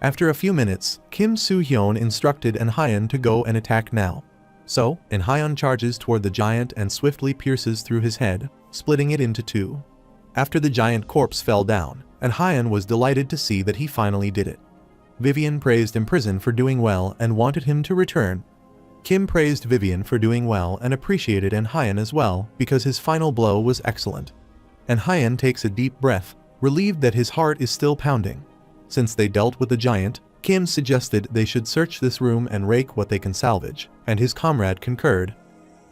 After a few minutes, Kim Soo-hyun instructed Enhyan to go and attack now. So, Enhyan charges toward the giant and swiftly pierces through his head, splitting it into two. After the giant corpse fell down, Enhyan was delighted to see that he finally did it. Vivian praised Imprison for doing well and wanted him to return. Kim praised Vivian for doing well and appreciated Enhyan as well because his final blow was excellent. Enhyan takes a deep breath, relieved that his heart is still pounding. Since they dealt with the giant, Kim suggested they should search this room and rake what they can salvage, and his comrade concurred.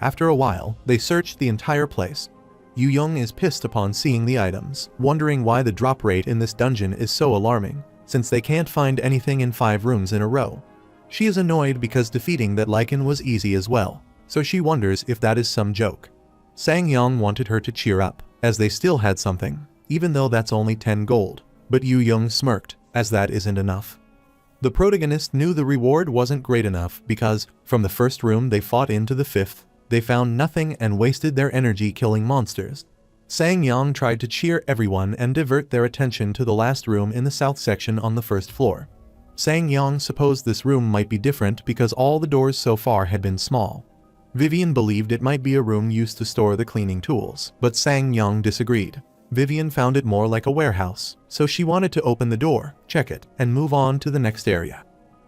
After a while, they searched the entire place. Yu Young is pissed upon seeing the items, wondering why the drop rate in this dungeon is so alarming, since they can't find anything in 5 rooms in a row. She is annoyed because defeating that Lycan was easy as well, so she wonders if that is some joke. Sang-yong wanted her to cheer up, as they still had something, even though that's only 10 gold, but Yu Young smirked, as that isn't enough. The protagonist knew the reward wasn't great enough because, from the first room they fought into the 5th, they found nothing and wasted their energy killing monsters. Sang-yong tried to cheer everyone and divert their attention to the last room in the south section on the 1st floor. Sang-yong supposed this room might be different because all the doors so far had been small. Vivian believed it might be a room used to store the cleaning tools, but Sang-yong disagreed. Vivian found it more like a warehouse, so she wanted to open the door, check it, and move on to the next area.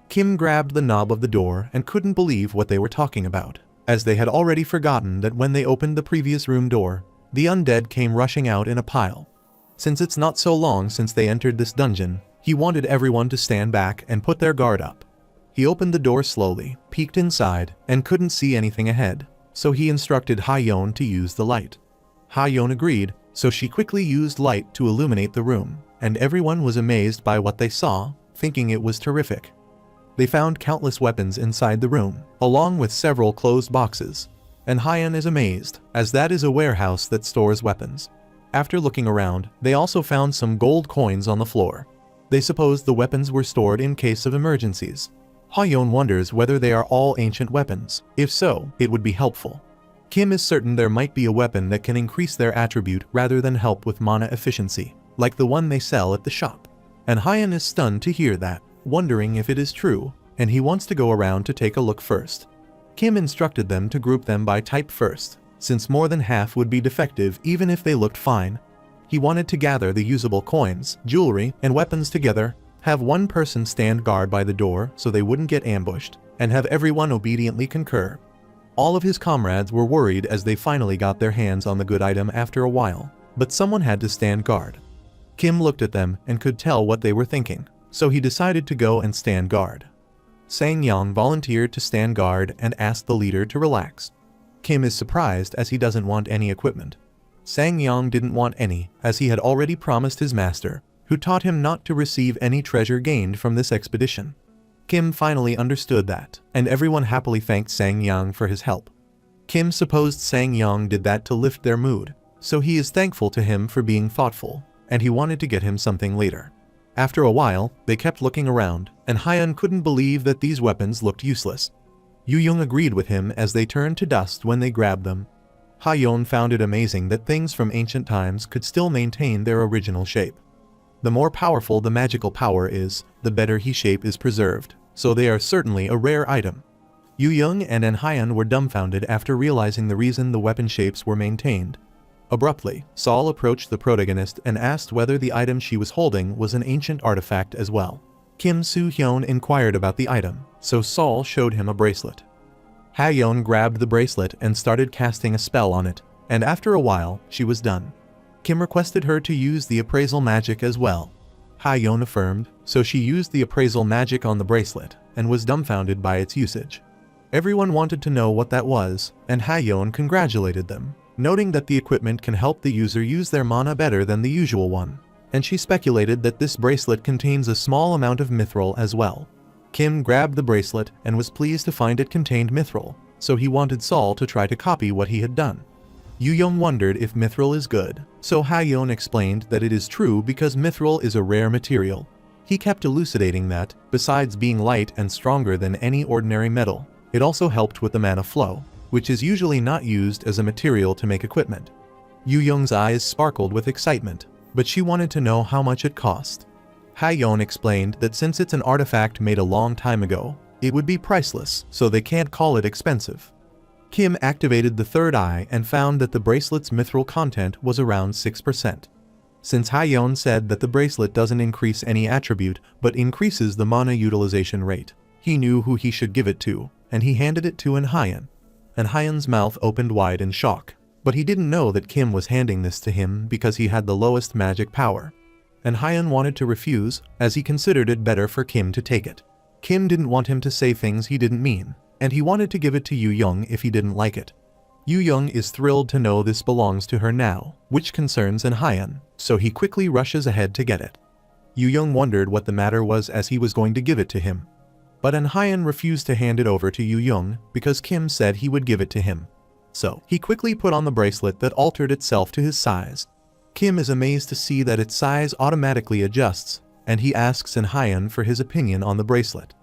Kim grabbed the knob of the door and couldn't believe what they were talking about, as they had already forgotten that when they opened the previous room door, the undead came rushing out in a pile. Since it's not so long since they entered this dungeon, he wanted everyone to stand back and put their guard up. He opened the door slowly, peeked inside, and couldn't see anything ahead, so he instructed Ha-yeon to use the light. Ha-yeon agreed, so she quickly used light to illuminate the room, and everyone was amazed by what they saw, thinking it was terrific. They found countless weapons inside the room, along with several closed boxes, and Ha-yeon is amazed, as that is a warehouse that stores weapons. After looking around, they also found some gold coins on the floor. They supposed the weapons were stored in case of emergencies. Ha-yeon wonders whether they are all ancient weapons. If so, it would be helpful. Kim is certain there might be a weapon that can increase their attribute rather than help with mana efficiency, like the one they sell at the shop. And Ha-yeon is stunned to hear that, wondering if it is true, and he wants to go around to take a look first. Kim instructed them to group them by type first, since more than half would be defective even if they looked fine. He wanted to gather the usable coins, jewelry, and weapons together, have one person stand guard by the door so they wouldn't get ambushed, and have everyone obediently concur. All of his comrades were worried as they finally got their hands on the good item after a while, but someone had to stand guard. Kim looked at them and could tell what they were thinking, so he decided to go and stand guard. Sang-yong volunteered to stand guard and asked the leader to relax. Kim is surprised as he doesn't want any equipment. Sang-yong didn't want any, as he had already promised his master, who taught him not to receive any treasure gained from this expedition. Kim finally understood that, and everyone happily thanked Sang-yong for his help. Kim supposed Sang-yong did that to lift their mood, so he is thankful to him for being thoughtful, and he wanted to get him something later. After a while, they kept looking around, and Ha-yeon couldn't believe that these weapons looked useless. Yu Young agreed with him as they turned to dust when they grabbed them. Ha-yeon found it amazing that things from ancient times could still maintain their original shape. The more powerful the magical power is, the better his shape is preserved, so they are certainly a rare item. Yu Young and Ha-yeon were dumbfounded after realizing the reason the weapon shapes were maintained. Abruptly, Saul approached the protagonist and asked whether the item she was holding was an ancient artifact as well. Kim Soo-hyun inquired about the item, so Saul showed him a bracelet. Ha-yeon grabbed the bracelet and started casting a spell on it, and after a while, she was done. Kim requested her to use the appraisal magic as well. Ha-yeon affirmed, so she used the appraisal magic on the bracelet, and was dumbfounded by its usage. Everyone wanted to know what that was, and Ha-yeon congratulated them, noting that the equipment can help the user use their mana better than the usual one, and she speculated that this bracelet contains a small amount of mithril as well. Kim grabbed the bracelet and was pleased to find it contained mithril, so he wanted Sol to try to copy what he had done. Yu-young wondered if mithril is good, so Ha-yeon explained that it is true because mithril is a rare material. He kept elucidating that, besides being light and stronger than any ordinary metal, it also helped with the mana flow, which is usually not used as a material to make equipment. Yu-young's eyes sparkled with excitement, but she wanted to know how much it cost. Ha-yeon explained that since it's an artifact made a long time ago, it would be priceless, so they can't call it expensive. Kim activated the third eye and found that the bracelet's mithril content was around 6%. Since Ha-yeon said that the bracelet doesn't increase any attribute but increases the mana utilization rate, he knew who he should give it to, and he handed it to Ha-yeon. And Ha-yeon's mouth opened wide in shock, but he didn't know that Kim was handing this to him because he had the lowest magic power. And Ha-yeon wanted to refuse, as he considered it better for Kim to take it. Kim didn't want him to say things he didn't mean, and he wanted to give it to Yu-young if he didn't like it. Yu-young is thrilled to know this belongs to her now, which concerns Ha-yeon, so he quickly rushes ahead to get it. Yu-young wondered what the matter was as he was going to give it to him. But Ha-yeon refused to hand it over to Yu-young because Kim said he would give it to him. So, he quickly put on the bracelet that altered itself to his size. Kim is amazed to see that its size automatically adjusts, and he asks Ha-yeon for his opinion on the bracelet.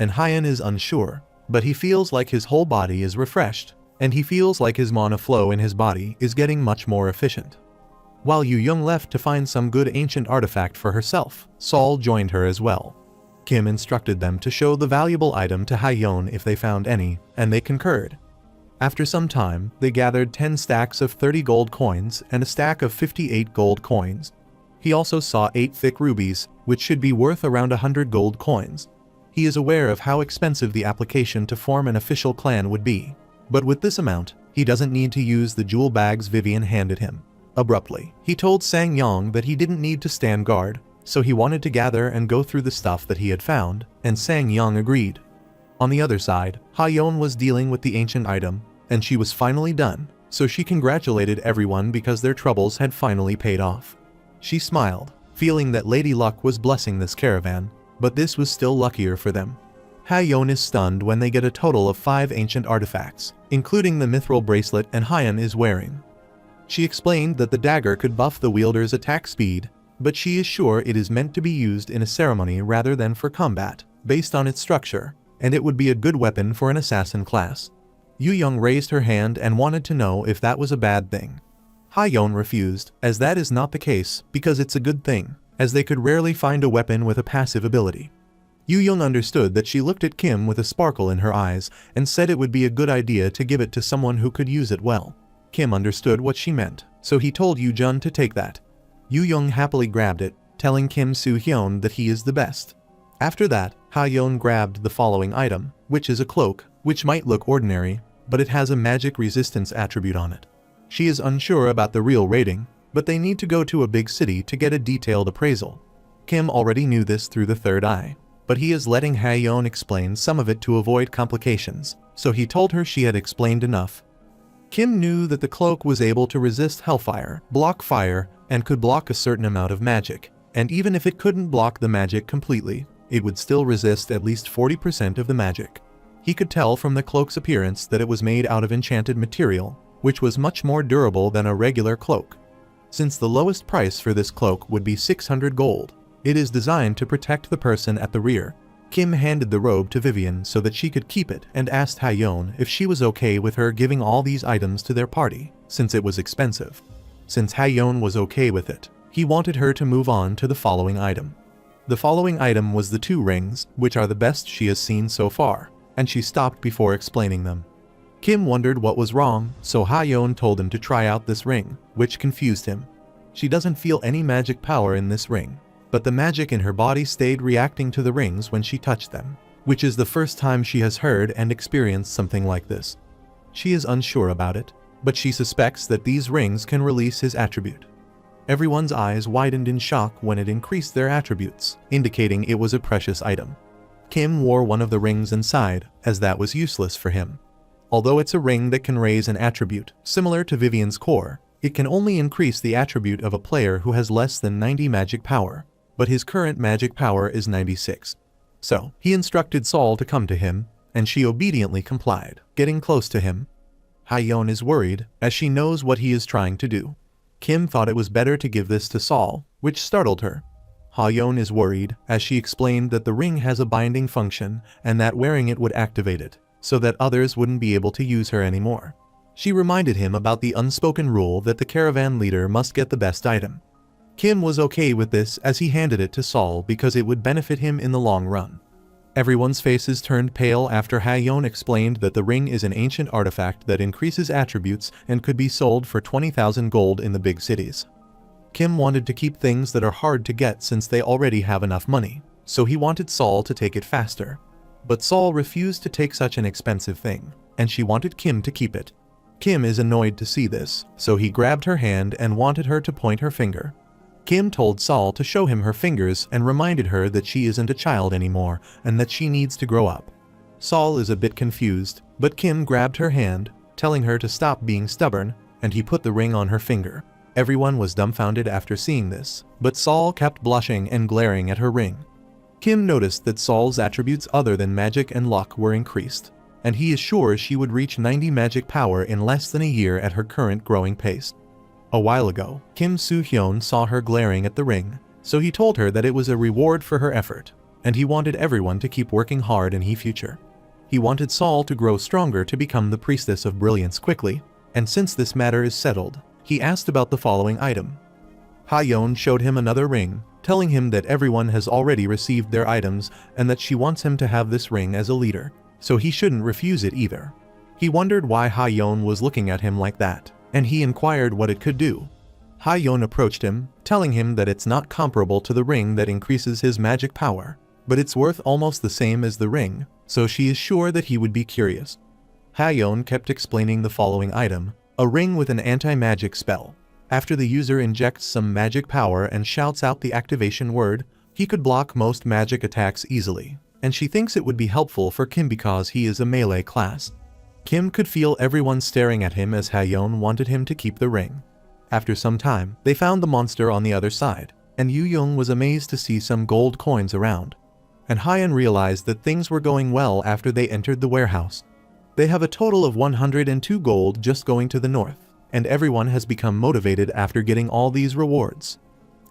Ha-yeon is unsure, but he feels like his whole body is refreshed, and he feels like his mana flow in his body is getting much more efficient. While Yu-young left to find some good ancient artifact for herself, Sol joined her as well. Kim instructed them to show the valuable item to Ha-yeon if they found any, and they concurred. After some time, they gathered 10 stacks of 30 gold coins and a stack of 58 gold coins. He also saw 8 thick rubies, which should be worth around 100 gold coins. He is aware of how expensive the application to form an official clan would be. But with this amount, he doesn't need to use the jewel bags Vivian handed him. Abruptly, he told Sang-yong that he didn't need to stand guard, so he wanted to gather and go through the stuff that he had found, and Sang-yong agreed. On the other side, Ha-yeon was dealing with the ancient item, and she was finally done, so she congratulated everyone because their troubles had finally paid off. She smiled, feeling that Lady Luck was blessing this caravan, but this was still luckier for them. Ha-yeon is stunned when they get a total of 5 ancient artifacts, including the mithril bracelet Ha-yeon is wearing. She explained that the dagger could buff the wielder's attack speed, but she is sure it is meant to be used in a ceremony rather than for combat, based on its structure, and it would be a good weapon for an assassin class. Yu-young raised her hand and wanted to know if that was a bad thing. Ha-yeon refused, as that is not the case because it's a good thing, as they could rarely find a weapon with a passive ability. Yu-young understood that she looked at Kim with a sparkle in her eyes and said it would be a good idea to give it to someone who could use it well. Kim understood what she meant, so he told Yu-jun to take that. Yu-young happily grabbed it, telling Kim Soo-hyun that he is the best. After that, Ha-yeon grabbed the following item, which is a cloak, which might look ordinary, but it has a magic resistance attribute on it. She is unsure about the real rating, but they need to go to a big city to get a detailed appraisal. Kim already knew this through the third eye, but he is letting Ha-yeon explain some of it to avoid complications, so he told her she had explained enough. Kim knew that the cloak was able to resist hellfire, block fire, and could block a certain amount of magic, and even if it couldn't block the magic completely, it would still resist at least 40% of the magic. He could tell from the cloak's appearance that it was made out of enchanted material, which was much more durable than a regular cloak. Since the lowest price for this cloak would be 600 gold, it is designed to protect the person at the rear. Kim handed the robe to Vivian so that she could keep it and asked Ha-yeon if she was okay with her giving all these items to their party, since it was expensive. Since Ha-yeon was okay with it, he wanted her to move on to the following item. The following item was the 2 rings, which are the best she has seen so far, and she stopped before explaining them. Kim wondered what was wrong, so Ha-yeon told him to try out this ring, which confused him. She doesn't feel any magic power in this ring, but the magic in her body stayed reacting to the rings when she touched them. which is the first time she has heard and experienced something like this. She is unsure about it, but she suspects that these rings can release his attribute. Everyone's eyes widened in shock when it increased their attributes, indicating it was a precious item. Kim wore one of the rings inside, as that was useless for him. Although it's a ring that can raise an attribute, similar to Vivian's core, it can only increase the attribute of a player who has less than 90 magic power, but his current magic power is 96. So, he instructed Saul to come to him, and she obediently complied, getting close to him. Ha-yeon is worried, as she knows what he is trying to do. Kim thought it was better to give this to Saul, which startled her. Ha-yeon is worried, as she explained that the ring has a binding function and that wearing it would activate it, so that others wouldn't be able to use her anymore. She reminded him about the unspoken rule that the caravan leader must get the best item. Kim was okay with this as he handed it to Saul because it would benefit him in the long run. Everyone's faces turned pale after Ha-yeon explained that the ring is an ancient artifact that increases attributes and could be sold for 20,000 gold in the big cities. Kim wanted to keep things that are hard to get since they already have enough money, so he wanted Saul to take it faster. But Saul refused to take such an expensive thing, and she wanted Kim to keep it. Kim is annoyed to see this, so he grabbed her hand and wanted her to point her finger. Kim told Saul to show him her fingers and reminded her that she isn't a child anymore and that she needs to grow up. Saul is a bit confused, but Kim grabbed her hand, telling her to stop being stubborn, and he put the ring on her finger. Everyone was dumbfounded after seeing this, but Saul kept blushing and glaring at her ring. Kim noticed that Saul's attributes other than magic and luck were increased, and he is sure she would reach 90 magic power in less than a year at her current growing pace. A while ago, Kim Soo-hyun saw her glaring at the ring, so he told her that it was a reward for her effort, and he wanted everyone to keep working hard in the future. He wanted Saul to grow stronger to become the priestess of brilliance quickly, and since this matter is settled, he asked about the following item. Ha-yeon showed him another ring, telling him that everyone has already received their items and that she wants him to have this ring as a leader, so he shouldn't refuse it either. He wondered why Ha-yeon was looking at him like that, and he inquired what it could do. Ha-yeon approached him, telling him that it's not comparable to the ring that increases his magic power, but it's worth almost the same as the ring, so she is sure that he would be curious. Ha-yeon kept explaining the following item, a ring with an anti-magic spell. After the user injects some magic power and shouts out the activation word, he could block most magic attacks easily, and she thinks it would be helpful for Kim because he is a melee class. Kim could feel everyone staring at him as Ha-yeon wanted him to keep the ring. After some time, they found the monster on the other side, and Yu-young was amazed to see some gold coins around. And Ha-yeon realized that things were going well after they entered the warehouse. They have a total of 102 gold just going to the north, and everyone has become motivated after getting all these rewards.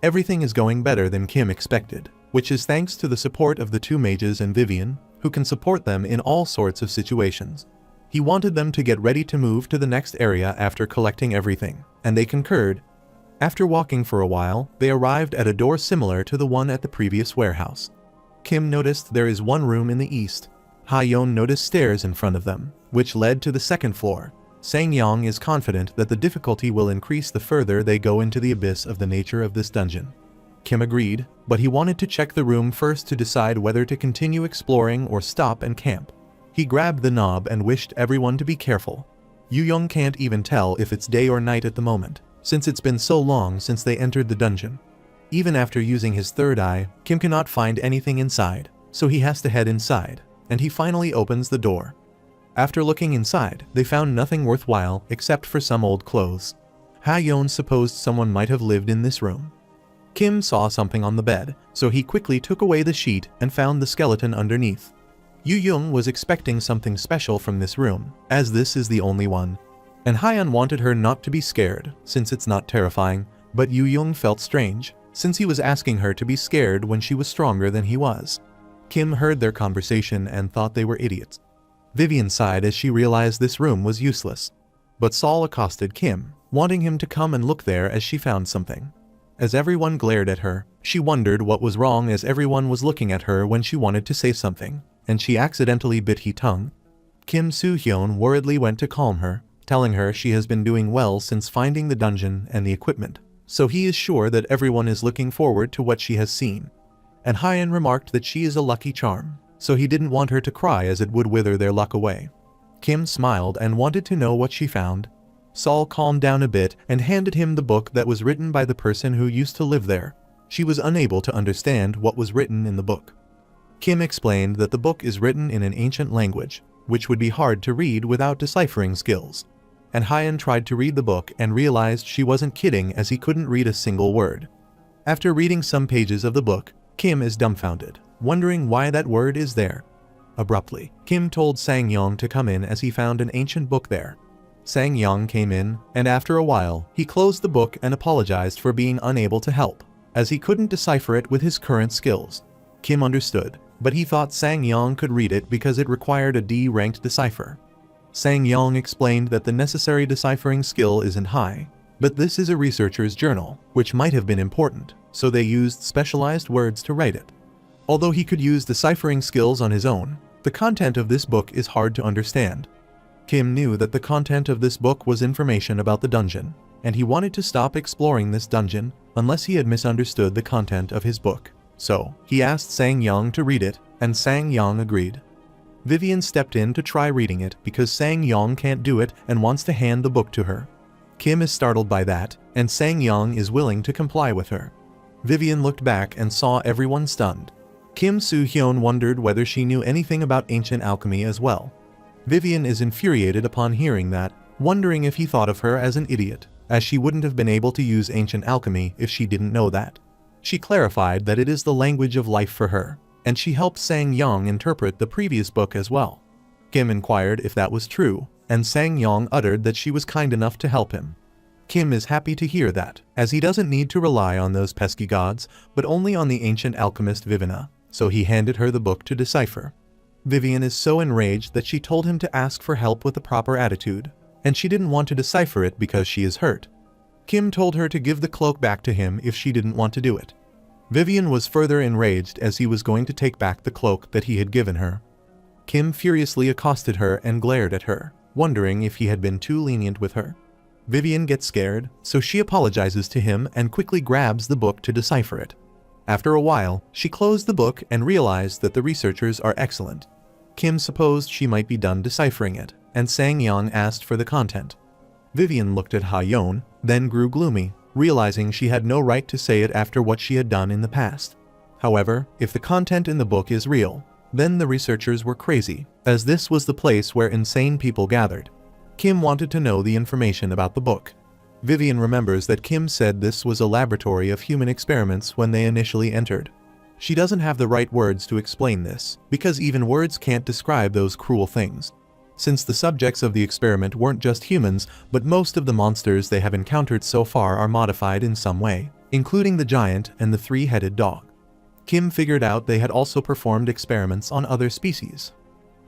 Everything is going better than Kim expected, which is thanks to the support of the two mages and Vivian, who can support them in all sorts of situations. He wanted them to get ready to move to the next area after collecting everything, and they concurred. After walking for a while, they arrived at a door similar to the one at the previous warehouse. Kim noticed there is one room in the east. Ha-yeon noticed stairs in front of them, which led to the second floor. Sang-yong is confident that the difficulty will increase the further they go into the abyss of the nature of this dungeon. Kim agreed, but he wanted to check the room first to decide whether to continue exploring or stop and camp. He grabbed the knob and wished everyone to be careful. Yu-young can't even tell if it's day or night at the moment, since it's been so long since they entered the dungeon. Even after using his third eye, Kim cannot find anything inside, so he has to head inside, and he finally opens the door. After looking inside, they found nothing worthwhile except for some old clothes. Ha-yeon supposed someone might have lived in this room. Kim saw something on the bed, so he quickly took away the sheet and found the skeleton underneath. Yu-young was expecting something special from this room, as this is the only one. And Ha-yeon wanted her not to be scared, since it's not terrifying, but Yu-young felt strange, since he was asking her to be scared when she was stronger than he was. Kim heard their conversation and thought they were idiots. Vivian sighed as she realized this room was useless. But Saul accosted Kim, wanting him to come and look there as she found something. As everyone glared at her, she wondered what was wrong as everyone was looking at her when she wanted to say something, and she accidentally bit her tongue. Kim Soo-hyun worriedly went to calm her, telling her she has been doing well since finding the dungeon and the equipment, so he is sure that everyone is looking forward to what she has seen. And Ha-yeon remarked that she is a lucky charm, so he didn't want her to cry as it would wither their luck away. Kim smiled and wanted to know what she found. Saul calmed down a bit and handed him the book that was written by the person who used to live there. She was unable to understand what was written in the book. Kim explained that the book is written in an ancient language, which would be hard to read without deciphering skills. And Hyan tried to read the book and realized she wasn't kidding as he couldn't read a single word. After reading some pages of the book, Kim is dumbfounded, wondering why that word is there. Abruptly, Kim told Sang-yong to come in as he found an ancient book there. Sang-yong came in, and after a while, he closed the book and apologized for being unable to help, as he couldn't decipher it with his current skills. Kim understood, but he thought Sang-yong could read it because it required a D-ranked decipher. Sang-yong explained that the necessary deciphering skill isn't high, but this is a researcher's journal, which might have been important, so they used specialized words to write it. Although he could use deciphering skills on his own, the content of this book is hard to understand. Kim knew that the content of this book was information about the dungeon, and he wanted to stop exploring this dungeon unless he had misunderstood the content of his book. So, he asked Sang-yong to read it, and Sang-yong agreed. Vivian stepped in to try reading it because Sang-yong can't do it and wants to hand the book to her. Kim is startled by that, and Sang-yong is willing to comply with her. Vivian looked back and saw everyone stunned. Kim Soo-hyun wondered whether she knew anything about ancient alchemy as well. Vivian is infuriated upon hearing that, wondering if he thought of her as an idiot, as she wouldn't have been able to use ancient alchemy if she didn't know that. She clarified that it is the language of life for her, and she helped Sang-yong interpret the previous book as well. Kim inquired if that was true, and Sang-yong uttered that she was kind enough to help him. Kim is happy to hear that, as he doesn't need to rely on those pesky gods, but only on the ancient alchemist Vivina, so he handed her the book to decipher. Vivian is so enraged that she told him to ask for help with the proper attitude, and she didn't want to decipher it because she is hurt. Kim told her to give the cloak back to him if she didn't want to do it. Vivian was further enraged as he was going to take back the cloak that he had given her. Kim furiously accosted her and glared at her, wondering if he had been too lenient with her. Vivian gets scared, so she apologizes to him and quickly grabs the book to decipher it. After a while, she closed the book and realized that the researchers are excellent. Kim supposed she might be done deciphering it, and Sang-yong asked for the content. Vivian looked at Ha-yeon, then grew gloomy, realizing she had no right to say it after what she had done in the past. However, if the content in the book is real, then the researchers were crazy, as this was the place where insane people gathered. Kim wanted to know the information about the book. Vivian remembers that Kim said this was a laboratory of human experiments when they initially entered. She doesn't have the right words to explain this, because even words can't describe those cruel things. Since the subjects of the experiment weren't just humans, but most of the monsters they have encountered so far are modified in some way, including the giant and the three-headed dog. Kim figured out they had also performed experiments on other species.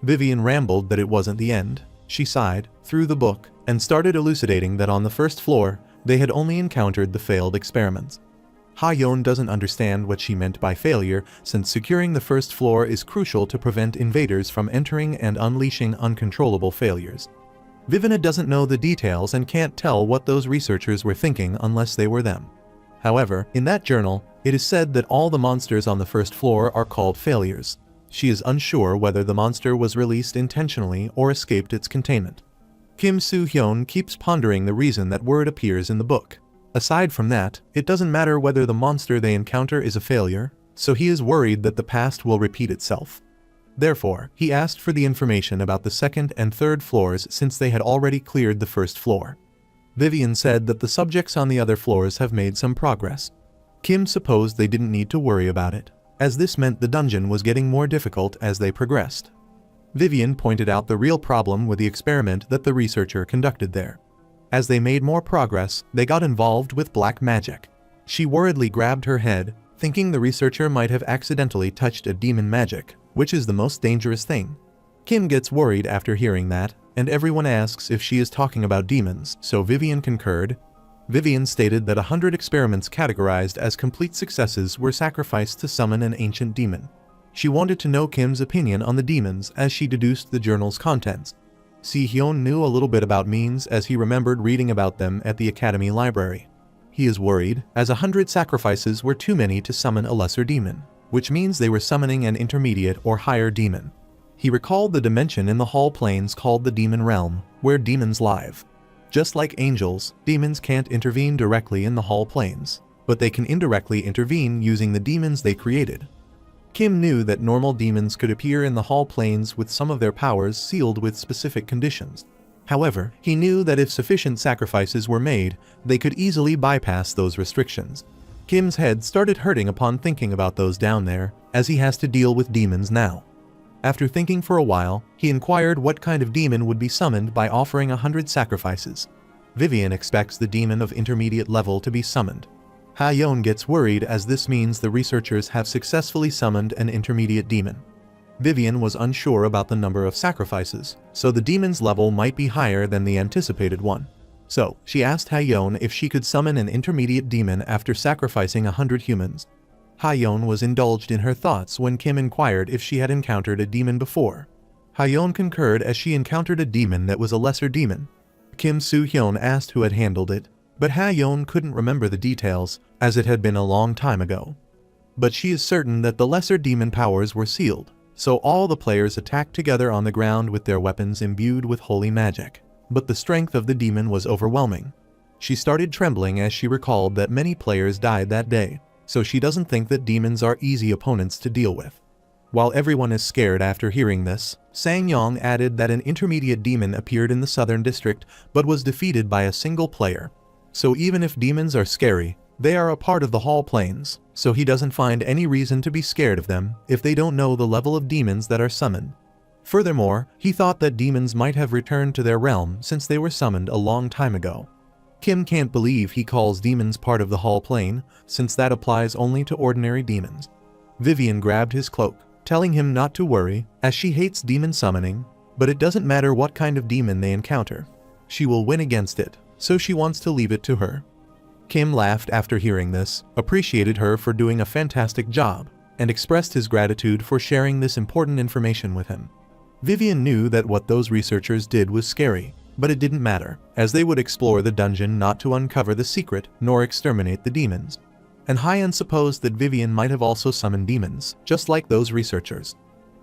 Vivian rambled that it wasn't the end. She sighed, threw the book, and started elucidating that on the first floor, they had only encountered the failed experiments. Ha-yeon doesn't understand what she meant by failure, since securing the first floor is crucial to prevent invaders from entering and unleashing uncontrollable failures. Vivina doesn't know the details and can't tell what those researchers were thinking unless they were them. However, in that journal, it is said that all the monsters on the first floor are called failures. She is unsure whether the monster was released intentionally or escaped its containment. Kim Soo-hyun keeps pondering the reason that word appears in the book. Aside from that, it doesn't matter whether the monster they encounter is a failure, so he is worried that the past will repeat itself. Therefore, he asked for the information about the second and third floors since they had already cleared the first floor. Vivian said that the subjects on the other floors have made some progress. Kim supposed they didn't need to worry about it, as this meant the dungeon was getting more difficult as they progressed. Vivian pointed out the real problem with the experiment that the researcher conducted there. As they made more progress, they got involved with black magic. She worriedly grabbed her head, thinking the researcher might have accidentally touched a demon magic, which is the most dangerous thing. Kim gets worried after hearing that, and everyone asks if she is talking about demons, so Vivian concurred. Vivian stated that 100 experiments categorized as complete successes were sacrificed to summon an ancient demon. She wanted to know Kim's opinion on the demons as she deduced the journal's contents. Si-hyun knew a little bit about means as he remembered reading about them at the academy library. He is worried, as 100 sacrifices were too many to summon a lesser demon. which means they were summoning an intermediate or higher demon. He recalled the dimension in the Hall Plains called the Demon Realm, where demons live. Just like angels, demons can't intervene directly in the Hall Plains, but they can indirectly intervene using the demons they created. Kim knew that normal demons could appear in the Hall Plains with some of their powers sealed with specific conditions. However, he knew that if sufficient sacrifices were made, they could easily bypass those restrictions. Kim's head started hurting upon thinking about those down there, as he has to deal with demons now. After thinking for a while, he inquired what kind of demon would be summoned by offering 100 sacrifices. Vivian expects the demon of intermediate level to be summoned. Ha-Yeon gets worried as this means the researchers have successfully summoned an intermediate demon. Vivian was unsure about the number of sacrifices, so the demon's level might be higher than the anticipated one. So, she asked Ha-Yeon if she could summon an intermediate demon after sacrificing 100 humans. Ha-Yeon was indulged in her thoughts when Kim inquired if she had encountered a demon before. Ha-Yeon concurred as she encountered a demon that was a lesser demon. Kim Soo-hyun asked who had handled it, but Ha-Yeon couldn't remember the details, as it had been a long time ago. But she is certain that the lesser demon powers were sealed, so all the players attacked together on the ground with their weapons imbued with holy magic. But the strength of the demon was overwhelming. She started trembling as she recalled that many players died that day, so she doesn't think that demons are easy opponents to deal with. While everyone is scared after hearing this, Sang-yong added that an intermediate demon appeared in the southern district but was defeated by a single player. So even if demons are scary, they are a part of the Hall Plains, so he doesn't find any reason to be scared of them if they don't know the level of demons that are summoned. Furthermore, he thought that demons might have returned to their realm since they were summoned a long time ago. Kim can't believe he calls demons part of the Hall Plane, since that applies only to ordinary demons. Vivian grabbed his cloak, telling him not to worry, as she hates demon summoning, but it doesn't matter what kind of demon they encounter. She will win against it, so she wants to leave it to her. Kim laughed after hearing this, appreciated her for doing a fantastic job, and expressed his gratitude for sharing this important information with him. Vivian knew that what those researchers did was scary, but it didn't matter, as they would explore the dungeon not to uncover the secret nor exterminate the demons. And Ha-Yeon supposed that Vivian might have also summoned demons, just like those researchers.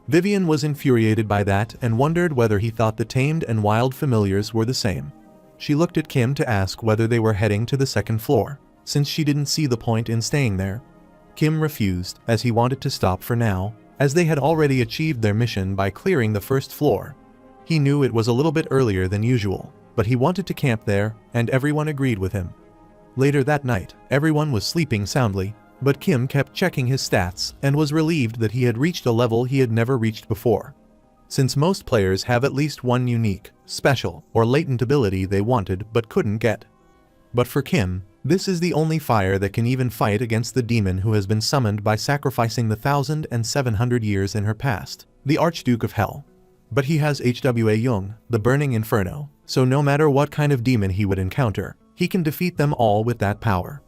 Vivian was infuriated by that and wondered whether he thought the tamed and wild familiars were the same. She looked at Kim to ask whether they were heading to the second floor, since she didn't see the point in staying there. Kim refused, as he wanted to stop for now, as they had already achieved their mission by clearing the first floor. He knew it was a little bit earlier than usual, but he wanted to camp there, and everyone agreed with him. Later that night, everyone was sleeping soundly, but Kim kept checking his stats and was relieved that he had reached a level he had never reached before. Since most players have at least one unique, special, or latent ability they wanted but couldn't get. But for Kim, this is the only fire that can even fight against the demon who has been summoned by sacrificing the 1,700 years in her past, the Archduke of Hell. But he has Hwa Young, the Burning Inferno, so no matter what kind of demon he would encounter, he can defeat them all with that power.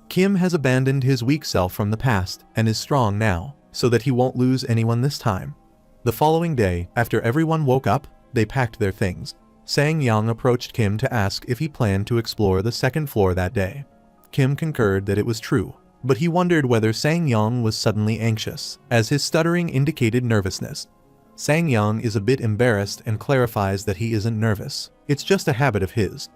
Kim has abandoned his weak self from the past and is strong now, so that he won't lose anyone this time. The following day, after everyone woke up, they packed their things. Sang-yong approached Kim to ask if he planned to explore the second floor that day. Kim concurred that it was true, but he wondered whether Sang-yong was suddenly anxious, as his stuttering indicated nervousness. Sang-yong is a bit embarrassed and clarifies that he isn't nervous, it's just a habit of his.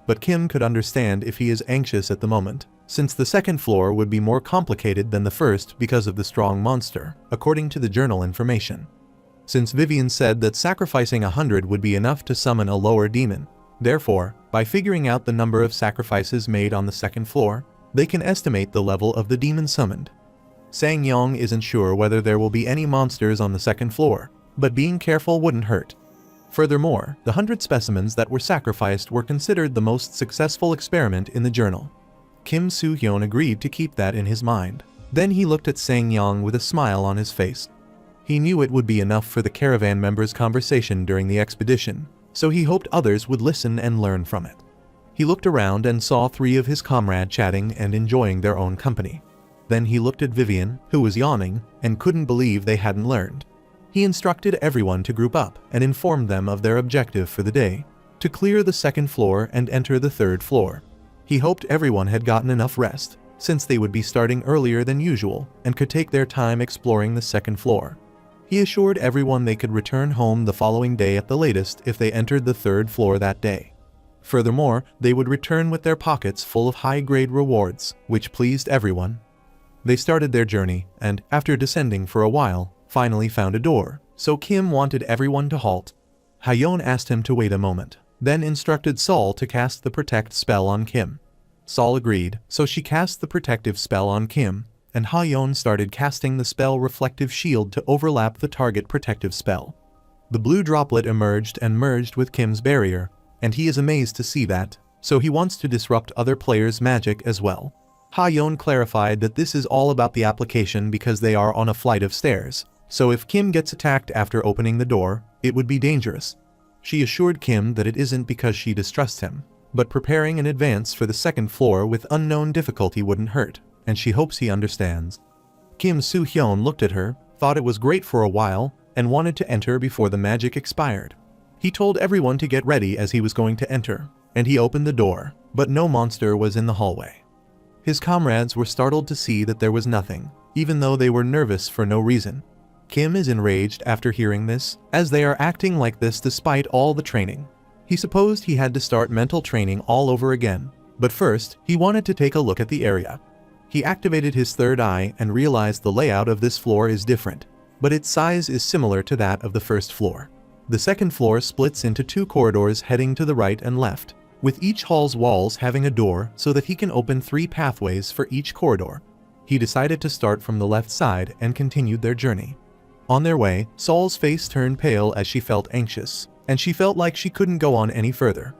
But Kim could understand if he is anxious at the moment, since the second floor would be more complicated than the first because of the strong monster, according to the journal information. Since Vivian said that sacrificing 100 would be enough to summon a lower demon, therefore, by figuring out the number of sacrifices made on the second floor, they can estimate the level of the demon summoned. Sang-yong isn't sure whether there will be any monsters on the second floor, but being careful wouldn't hurt. Furthermore, the 100 specimens that were sacrificed were considered the most successful experiment in the journal. Kim Soo-hyun agreed to keep that in his mind. Then he looked at Sang-yong with a smile on his face. He knew it would be enough for the caravan members' conversation during the expedition, so he hoped others would listen and learn from it. He looked around and saw 3 of his comrades chatting and enjoying their own company. Then he looked at Vivian, who was yawning, and couldn't believe they hadn't learned. He instructed everyone to group up and informed them of their objective for the day, to clear the second floor and enter the third floor. He hoped everyone had gotten enough rest, since they would be starting earlier than usual and could take their time exploring the second floor. He assured everyone they could return home the following day at the latest if they entered the third floor that day. Furthermore, they would return with their pockets full of high-grade rewards, which pleased everyone. They started their journey and, after descending for a while, finally found a door, so Kim wanted everyone to halt. Hyeon asked him to wait a moment, then instructed Sol to cast the protect spell on Kim. Sol agreed, so she cast the protective spell on Kim, and Hyeon started casting the spell Reflective Shield to overlap the target protective spell. The blue droplet emerged and merged with Kim's barrier, and he is amazed to see that, so he wants to disrupt other players' magic as well. Hyeon clarified that this is all about the application because they are on a flight of stairs, so if Kim gets attacked after opening the door, it would be dangerous. She assured Kim that it isn't because she distrusts him, but preparing in advance for the second floor with unknown difficulty wouldn't hurt, and she hopes he understands. Kim Soo-hyun looked at her, thought it was great for a while, and wanted to enter before the magic expired. He told everyone to get ready as he was going to enter, and he opened the door, but no monster was in the hallway. His comrades were startled to see that there was nothing, even though they were nervous for no reason. Kim is enraged after hearing this, as they are acting like this despite all the training. He supposed he had to start mental training all over again, but first, he wanted to take a look at the area. He activated his third eye and realized the layout of this floor is different, but its size is similar to that of the first floor. The second floor splits into two corridors heading to the right and left, with each hall's walls having a door so that he can open 3 pathways for each corridor. He decided to start from the left side and continued their journey. On their way, Sol's face turned pale as she felt anxious, and she felt like she couldn't go on any further.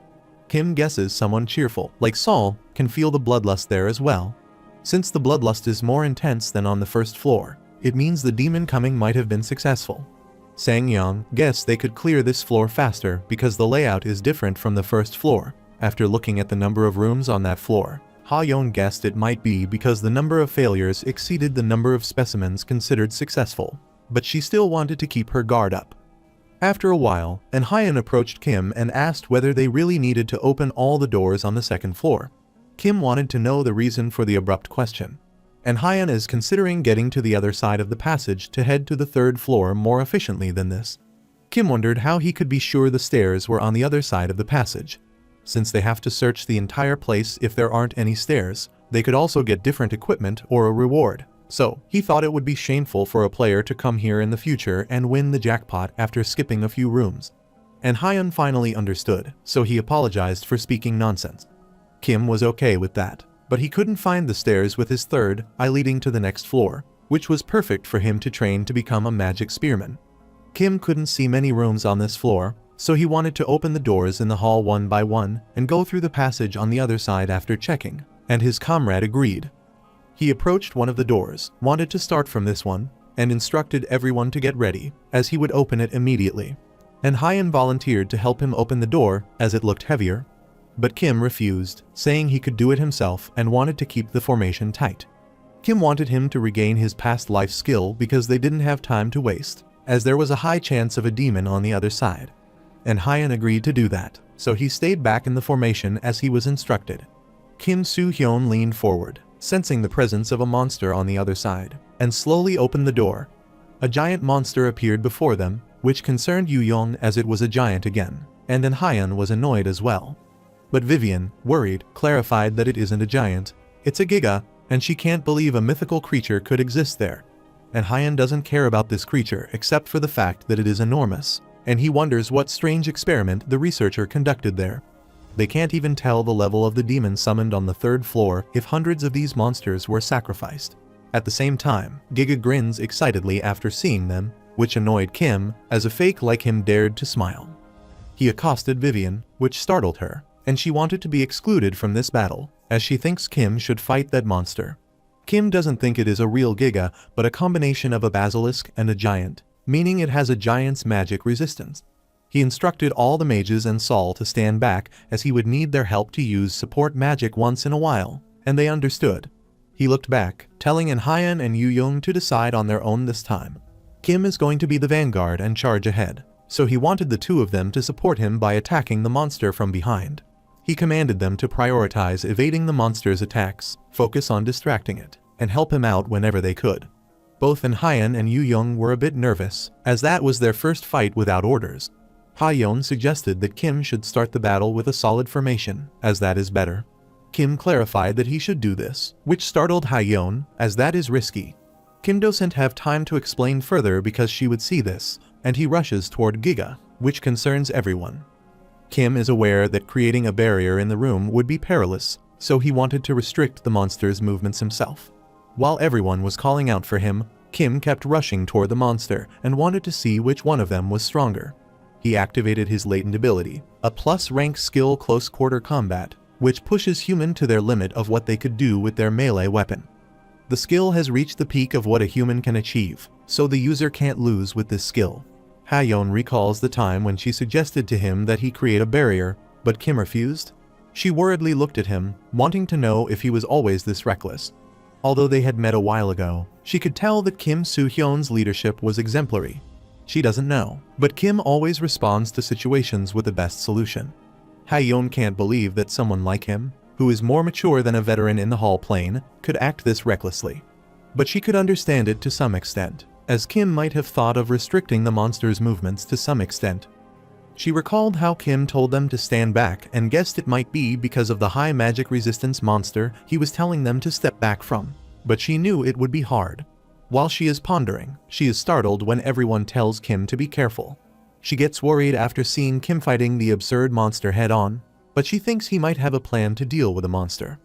Kim guesses someone cheerful, like Sol, can feel the bloodlust there as well. Since the bloodlust is more intense than on the first floor, it means the demon coming might have been successful. Sang-young guessed they could clear this floor faster because the layout is different from the first floor. After looking at the number of rooms on that floor, Ha-yeon guessed it might be because the number of failures exceeded the number of specimens considered successful, but she still wanted to keep her guard up. After a while, En-hyeon approached Kim and asked whether they really needed to open all the doors on the second floor. Kim wanted to know the reason for the abrupt question. En-hyeon is considering getting to the other side of the passage to head to the third floor more efficiently than this. Kim wondered how he could be sure the stairs were on the other side of the passage. Since they have to search the entire place if there aren't any stairs, they could also get different equipment or a reward. So, he thought it would be shameful for a player to come here in the future and win the jackpot after skipping a few rooms. En-hyeon finally understood, so he apologized for speaking nonsense. Kim was okay with that, but he couldn't find the stairs with his third eye leading to the next floor, which was perfect for him to train to become a magic spearman. Kim couldn't see many rooms on this floor, so he wanted to open the doors in the hall one by one and go through the passage on the other side after checking, and his comrade agreed. He approached one of the doors, wanted to start from this one, and instructed everyone to get ready, as he would open it immediately. En-hyeon volunteered to help him open the door, as it looked heavier. But Kim refused, saying he could do it himself and wanted to keep the formation tight. Kim wanted him to regain his past life skill because they didn't have time to waste, as there was a high chance of a demon on the other side. En-hyeon agreed to do that, so he stayed back in the formation as he was instructed. Kim Soo-hyun leaned forward, sensing the presence of a monster on the other side, and slowly opened the door. A giant monster appeared before them, which concerned Yu-yong as it was a giant again, and En-hyeon was annoyed as well. But Vivian, worried, clarified that it isn't a giant, it's a giga, and she can't believe a mythical creature could exist there. En-hyeon doesn't care about this creature except for the fact that it is enormous, and he wonders what strange experiment the researcher conducted there. They can't even tell the level of the demon summoned on the third floor if hundreds of these monsters were sacrificed. At the same time, Giga grins excitedly after seeing them, which annoyed Kim, as a fake like him dared to smile. He accosted Vivian, which startled her, and she wanted to be excluded from this battle, as she thinks Kim should fight that monster. Kim doesn't think it is a real Giga, but a combination of a basilisk and a giant, meaning it has a giant's magic resistance. He instructed all the mages and Sol to stand back as he would need their help to use support magic once in a while, and they understood. He looked back, telling En-hyeon and Yu-yong to decide on their own this time. Kim is going to be the vanguard and charge ahead, so he wanted the two of them to support him by attacking the monster from behind. He commanded them to prioritize evading the monster's attacks, focus on distracting it, and help him out whenever they could. Both Hyun and Yu Young were a bit nervous, as that was their first fight without orders. Hyun suggested that Kim should start the battle with a solid formation, as that is better. Kim clarified that he should do this, which startled Hyun, as that is risky. Kim doesn't have time to explain further because she would see this, and he rushes toward Giga, which concerns everyone. Kim is aware that creating a barrier in the room would be perilous, so he wanted to restrict the monster's movements himself. While everyone was calling out for him, Kim kept rushing toward the monster and wanted to see which one of them was stronger. He activated his latent ability, a plus-rank skill close-quarter combat, which pushes human to their limit of what they could do with their melee weapon. The skill has reached the peak of what a human can achieve, so the user can't lose with this skill. Hyun recalls the time when she suggested to him that he create a barrier, but Kim refused. She worriedly looked at him, wanting to know if he was always this reckless. Although they had met a while ago, she could tell that Kim Soo-hyun's leadership was exemplary. She doesn't know, but Kim always responds to situations with the best solution. Hyun can't believe that someone like him, who is more mature than a veteran in the Hall plane, could act this recklessly. But she could understand it to some extent, as Kim might have thought of restricting the monster's movements to some extent. She recalled how Kim told them to stand back and guessed it might be because of the high magic resistance monster he was telling them to step back from, but she knew it would be hard. While she is pondering, she is startled when everyone tells Kim to be careful. She gets worried after seeing Kim fighting the absurd monster head-on, but she thinks he might have a plan to deal with the monster.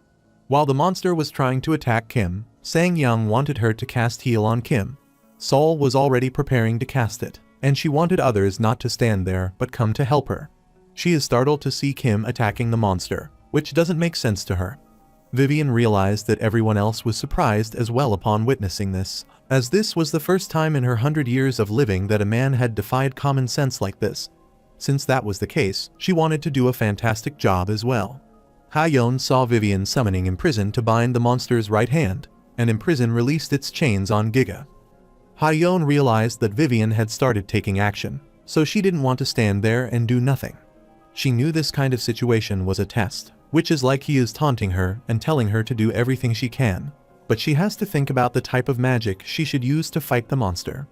While the monster was trying to attack Kim, Sang-young wanted her to cast heal on Kim. Sol was already preparing to cast it, and she wanted others not to stand there but come to help her. She is startled to see Kim attacking the monster, which doesn't make sense to her. Vivian realized that everyone else was surprised as well upon witnessing this, as this was the first time in her 100 years of living that a man had defied common sense like this. Since that was the case, she wanted to do a fantastic job as well. Hyun saw Vivian summoning Imprison to bind the monster's right hand, and Imprison released its chains on Giga. Hyun realized that Vivian had started taking action, so she didn't want to stand there and do nothing. She knew this kind of situation was a test, which is like he is taunting her and telling her to do everything she can, but she has to think about the type of magic she should use to fight the monster.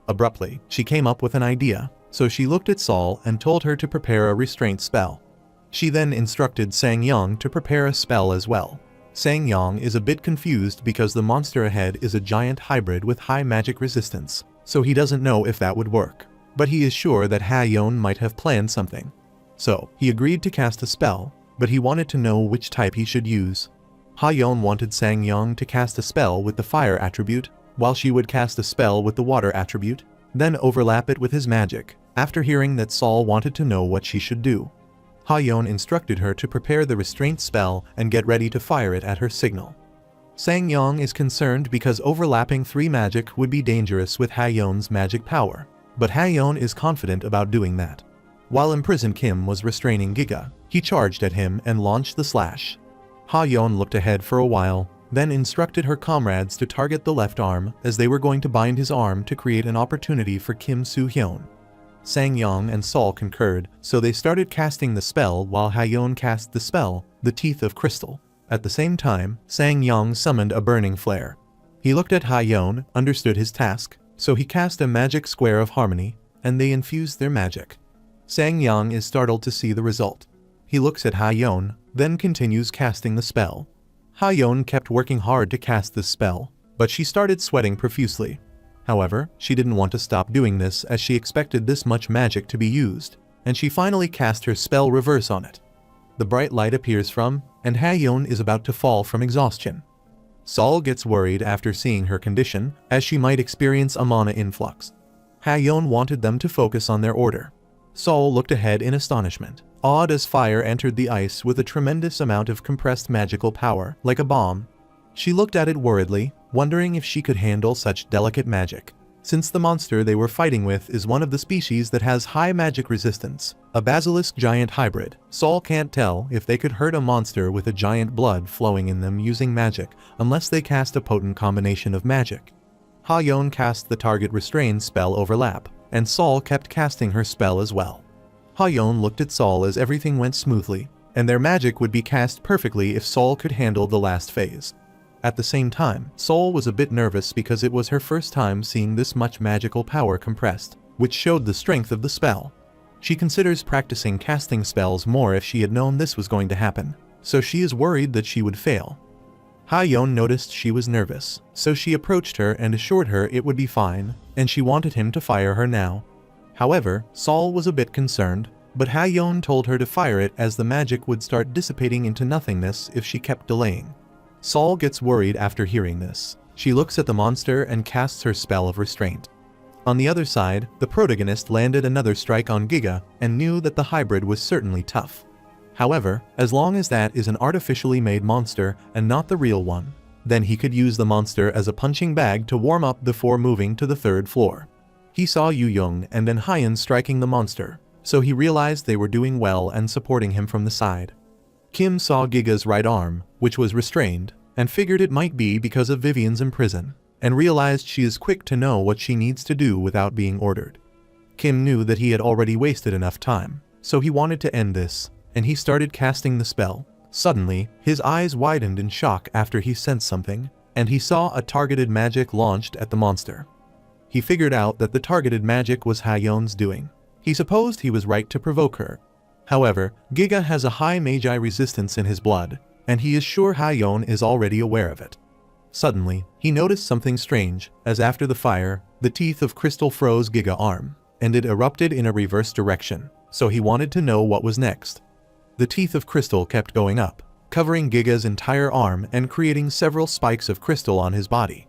Abruptly, she came up with an idea, so she looked at Sol and told her to prepare a restraint spell. She then instructed Sang-young to prepare a spell as well. Sang-young is a bit confused because the monster ahead is a giant hybrid with high magic resistance, so he doesn't know if that would work, but he is sure that Hyun might have planned something. So, he agreed to cast a spell, but he wanted to know which type he should use. Hyun wanted Sang-young to cast a spell with the fire attribute, while she would cast a spell with the water attribute, then overlap it with his magic, after hearing that Sol wanted to know what she should do. Hyun instructed her to prepare the restraint spell and get ready to fire it at her signal. Sang-young is concerned because overlapping 3 magic would be dangerous with Hyun's magic power, but Hyun is confident about doing that. While imprisoned Kim was restraining Giga, he charged at him and launched the slash. Hyun looked ahead for a while, then instructed her comrades to target the left arm as they were going to bind his arm to create an opportunity for Kim Soo-hyun. Sang-young and Sol concurred, so they started casting the spell while Hyun cast the spell, the Teeth of Crystal. At the same time, Sang-young summoned a burning flare. He looked at Hyun, understood his task, so he cast a magic square of harmony, and they infused their magic. Sang-young is startled to see the result. He looks at Hyun, then continues casting the spell. Hyun kept working hard to cast this spell, but she started sweating profusely. However, she didn't want to stop doing this as she expected this much magic to be used, and she finally cast her spell reverse on it. The bright light appears from, and Hyun is about to fall from exhaustion. Sol gets worried after seeing her condition, as she might experience a mana influx. Hyun wanted them to focus on their order. Sol looked ahead in astonishment, awed as fire entered the ice with a tremendous amount of compressed magical power, like a bomb. She looked at it worriedly, wondering if she could handle such delicate magic. Since the monster they were fighting with is one of the species that has high magic resistance, a basilisk giant hybrid, Sol can't tell if they could hurt a monster with a giant blood flowing in them using magic, unless they cast a potent combination of magic. Hyun cast the target restrain spell overlap, and Sol kept casting her spell as well. Hyun looked at Sol as everything went smoothly, and their magic would be cast perfectly if Sol could handle the last phase. At the same time, Sol was a bit nervous because it was her first time seeing this much magical power compressed, which showed the strength of the spell. She considers practicing casting spells more if she had known this was going to happen, so she is worried that she would fail. Ha-Yeon noticed she was nervous, so she approached her and assured her it would be fine, and she wanted him to fire her now. However, Sol was a bit concerned, but Ha-Yeon told her to fire it as the magic would start dissipating into nothingness if she kept delaying. Sol gets worried after hearing this. She looks at the monster and casts her spell of restraint. On the other side, the protagonist landed another strike on Giga and knew that the hybrid was certainly tough. However, as long as that is an artificially made monster and not the real one, then he could use the monster as a punching bag to warm up before moving to the third floor. He saw Yu Young and then Hyan striking the monster, so he realized they were doing well and supporting him from the side. Kim saw Giga's right arm, which was restrained, and figured it might be because of Vivian's imprison, and realized she is quick to know what she needs to do without being ordered. Kim knew that he had already wasted enough time, so he wanted to end this, and he started casting the spell. Suddenly, his eyes widened in shock after he sensed something, and he saw a targeted magic launched at the monster. He figured out that the targeted magic was Ha-Yeon's doing. He supposed he was right to provoke her. However, Giga has a high Magi resistance in his blood, and he is sure Ha-Yeon is already aware of it. Suddenly, he noticed something strange, as after the fire, the teeth of crystal froze Giga's arm, and it erupted in a reverse direction, so he wanted to know what was next. The teeth of crystal kept going up, covering Giga's entire arm and creating several spikes of crystal on his body.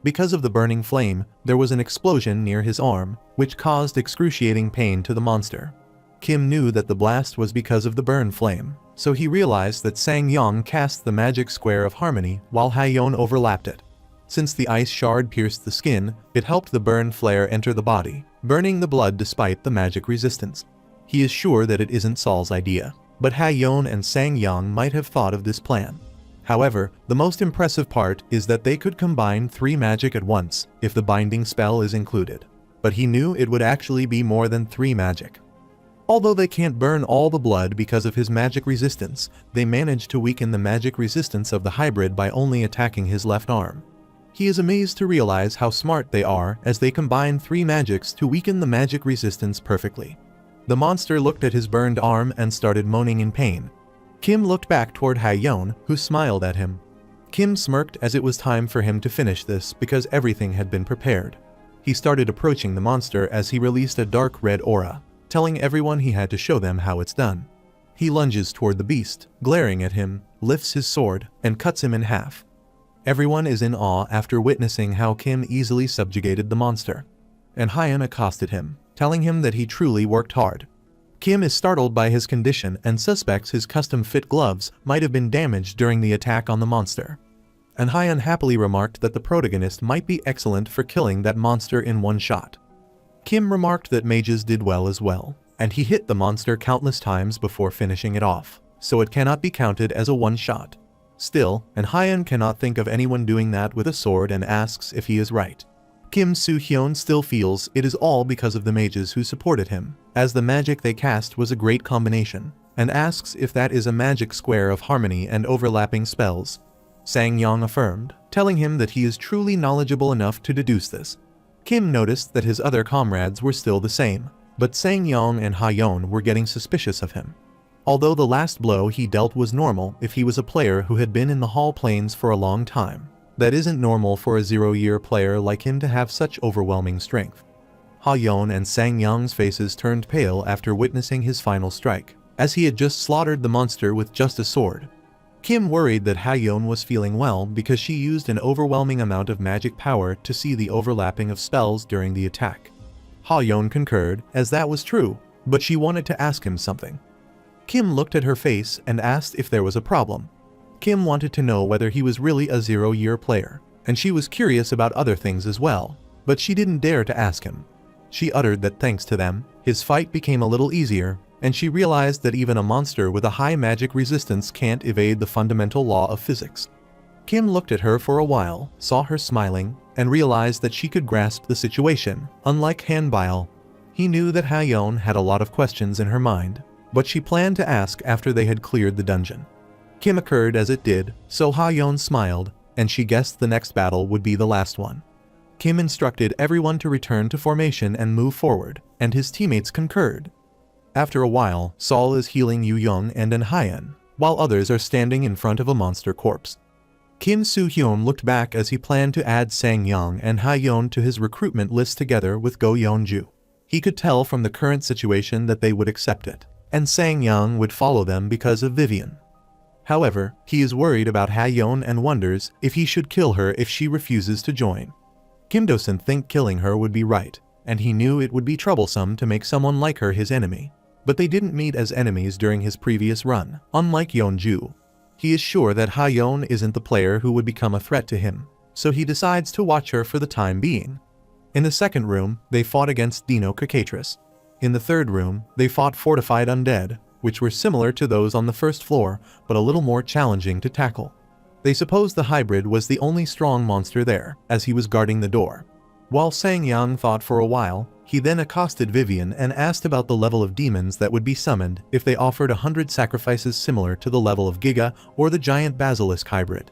Because of the burning flame, there was an explosion near his arm, which caused excruciating pain to the monster. Kim knew that the blast was because of the burn flame, so he realized that Sang-Yong cast the magic square of harmony while Ha-Yeon overlapped it. Since the ice shard pierced the skin, it helped the burn flare enter the body, burning the blood despite the magic resistance. He is sure that it isn't Sol's idea, but Ha-Yeon and Sang-Yong might have thought of this plan. However, the most impressive part is that they could combine 3 magic at once if the binding spell is included. But he knew it would actually be more than 3 magic. Although they can't burn all the blood because of his magic resistance, they manage to weaken the magic resistance of the hybrid by only attacking his left arm. He is amazed to realize how smart they are as they combine 3 magics to weaken the magic resistance perfectly. The monster looked at his burned arm and started moaning in pain. Kim looked back toward Ha-Yeon, who smiled at him. Kim smirked as it was time for him to finish this because everything had been prepared. He started approaching the monster as he released a dark red aura, telling everyone he had to show them how it's done. He lunges toward the beast, glaring at him, lifts his sword, and cuts him in half. Everyone is in awe after witnessing how Kim easily subjugated the monster. And Hyan accosted him, telling him that he truly worked hard. Kim is startled by his condition and suspects his custom-fit gloves might have been damaged during the attack on the monster. And Hyan happily remarked that the protagonist might be excellent for killing that monster in one shot. Kim remarked that mages did well as well, and he hit the monster countless times before finishing it off, so it cannot be counted as a one-shot. Still, and Hyan cannot think of anyone doing that with a sword and asks if he is right. Kim Soo-hyun still feels it is all because of the mages who supported him, as the magic they cast was a great combination, and asks if that is a magic square of harmony and overlapping spells. Sang-Yong affirmed, telling him that he is truly knowledgeable enough to deduce this. Kim noticed that his other comrades were still the same, but Sang-Yong and Ha-Yeon were getting suspicious of him. Although the last blow he dealt was normal if he was a player who had been in the Hall Plains for a long time, that isn't normal for a 0-year player like him to have such overwhelming strength. Ha-Yeon and Sang-Yong's faces turned pale after witnessing his final strike, as he had just slaughtered the monster with just a sword. Kim worried that Ha-Yeon was feeling well because she used an overwhelming amount of magic power to see the overlapping of spells during the attack. Ha-Yeon concurred, as that was true, but she wanted to ask him something. Kim looked at her face and asked if there was a problem. Kim wanted to know whether he was really a 0-year player, and she was curious about other things as well, but she didn't dare to ask him. She uttered that thanks to them, his fight became a little easier, and she realized that even a monster with a high magic resistance can't evade the fundamental law of physics. Kim looked at her for a while, saw her smiling, and realized that she could grasp the situation, unlike Han Bile. He knew that Ha-Yeon had a lot of questions in her mind, but she planned to ask after they had cleared the dungeon. Kim occurred as it did, so Ha-yeon smiled, and she guessed the next battle would be the last one. Kim instructed everyone to return to formation and move forward, and his teammates concurred. After a while, Sol is healing Yu-young and En-hyeon, while others are standing in front of a monster corpse. Kim Soo-hyun looked back as he planned to add Sang-young and Ha-yeon to his recruitment list together with Go Yeon-ju. He could tell from the current situation that they would accept it, and Sang-young would follow them because of Vivian. However, he is worried about Ha-yeon and wonders if he should kill her if she refuses to join. Kim doesn't think killing her would be right, and he knew it would be troublesome to make someone like her his enemy. But they didn't meet as enemies during his previous run, unlike Yeon-ju. He is sure that Ha-yeon isn't the player who would become a threat to him, so he decides to watch her for the time being. In the second room, they fought against Dino Cocatris. In the third room, they fought fortified undead, which were similar to those on the first floor, but a little more challenging to tackle. They supposed the hybrid was the only strong monster there, as he was guarding the door. While Sang-young thought for a while, he then accosted Vivian and asked about the level of demons that would be summoned if they offered 100 sacrifices similar to the level of Giga or the giant basilisk hybrid.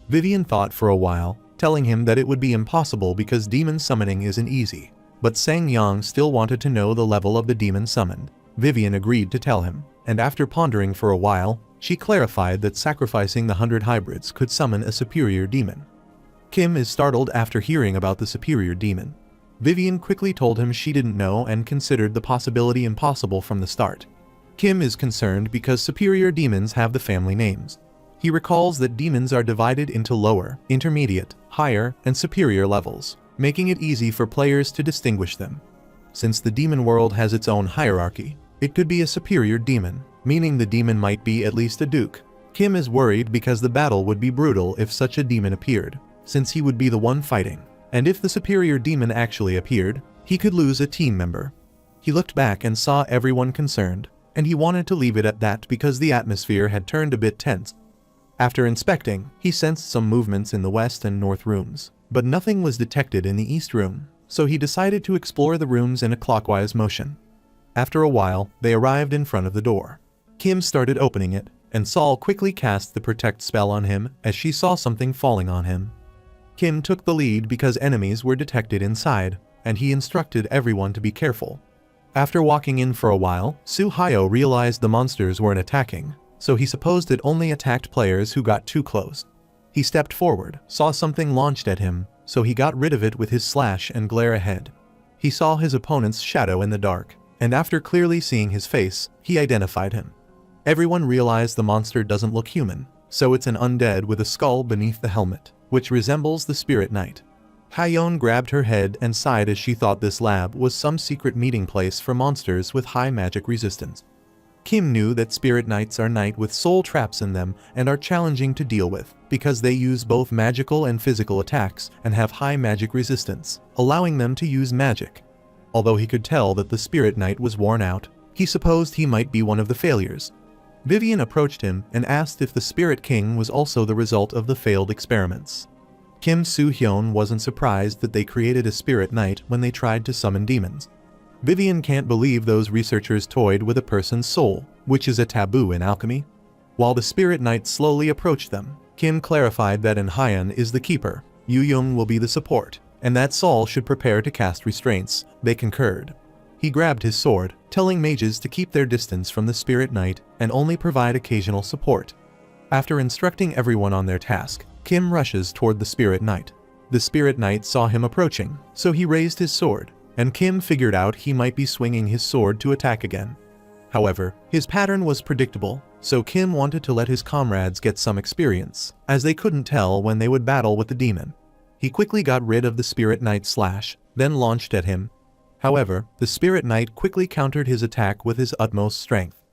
Vivian thought for a while, telling him that it would be impossible because demon summoning isn't easy, but Sang-young still wanted to know the level of the demon summoned. Vivian agreed to tell him, and after pondering for a while, she clarified that sacrificing the 100 hybrids could summon a superior demon. Kim is startled after hearing about the superior demon. Vivian quickly told him she didn't know and considered the possibility impossible from the start. Kim is concerned because superior demons have the family names. He recalls that demons are divided into lower, intermediate, higher, and superior levels, making it easy for players to distinguish them. Since the demon world has its own hierarchy, it could be a superior demon, meaning the demon might be at least a duke. Kim is worried because the battle would be brutal if such a demon appeared, since he would be the one fighting. And if the superior demon actually appeared, he could lose a team member. He looked back and saw everyone concerned, and he wanted to leave it at that because the atmosphere had turned a bit tense. After inspecting, he sensed some movements in the west and north rooms, but nothing was detected in the east room, so he decided to explore the rooms in a clockwise motion. After a while, they arrived in front of the door. Kim started opening it, and Sol quickly cast the protect spell on him as she saw something falling on him. Kim took the lead because enemies were detected inside, and he instructed everyone to be careful. After walking in for a while, Soo-hyo realized the monsters weren't attacking, so he supposed it only attacked players who got too close. He stepped forward, saw something launched at him, so he got rid of it with his slash and glare ahead. He saw his opponent's shadow in the dark, and after clearly seeing his face, he identified him. Everyone realized the monster doesn't look human, so it's an undead with a skull beneath the helmet, which resembles the Spirit Knight. Ha-yeon grabbed her head and sighed as she thought this lab was some secret meeting place for monsters with high magic resistance. Kim knew that Spirit Knights are knight with soul traps in them and are challenging to deal with, because they use both magical and physical attacks and have high magic resistance, allowing them to use magic. Although he could tell that the Spirit Knight was worn out, he supposed he might be one of the failures. Vivian approached him and asked if the Spirit King was also the result of the failed experiments. Kim Soo-hyun wasn't surprised that they created a Spirit Knight when they tried to summon demons. Vivian can't believe those researchers toyed with a person's soul, which is a taboo in alchemy. While the Spirit Knight slowly approached them, Kim clarified that En-hyeon is the keeper, Yu-young will be the support, and that Sol should prepare to cast restraints. They concurred. He grabbed his sword, telling mages to keep their distance from the Spirit Knight and only provide occasional support. After instructing everyone on their task, Kim rushes toward the Spirit Knight. The Spirit Knight saw him approaching, so he raised his sword, and Kim figured out he might be swinging his sword to attack again. However, his pattern was predictable, so Kim wanted to let his comrades get some experience, as they couldn't tell when they would battle with the demon. He quickly got rid of the Spirit Knight's slash, then launched at him. However, the Spirit Knight quickly countered his attack with his utmost strength.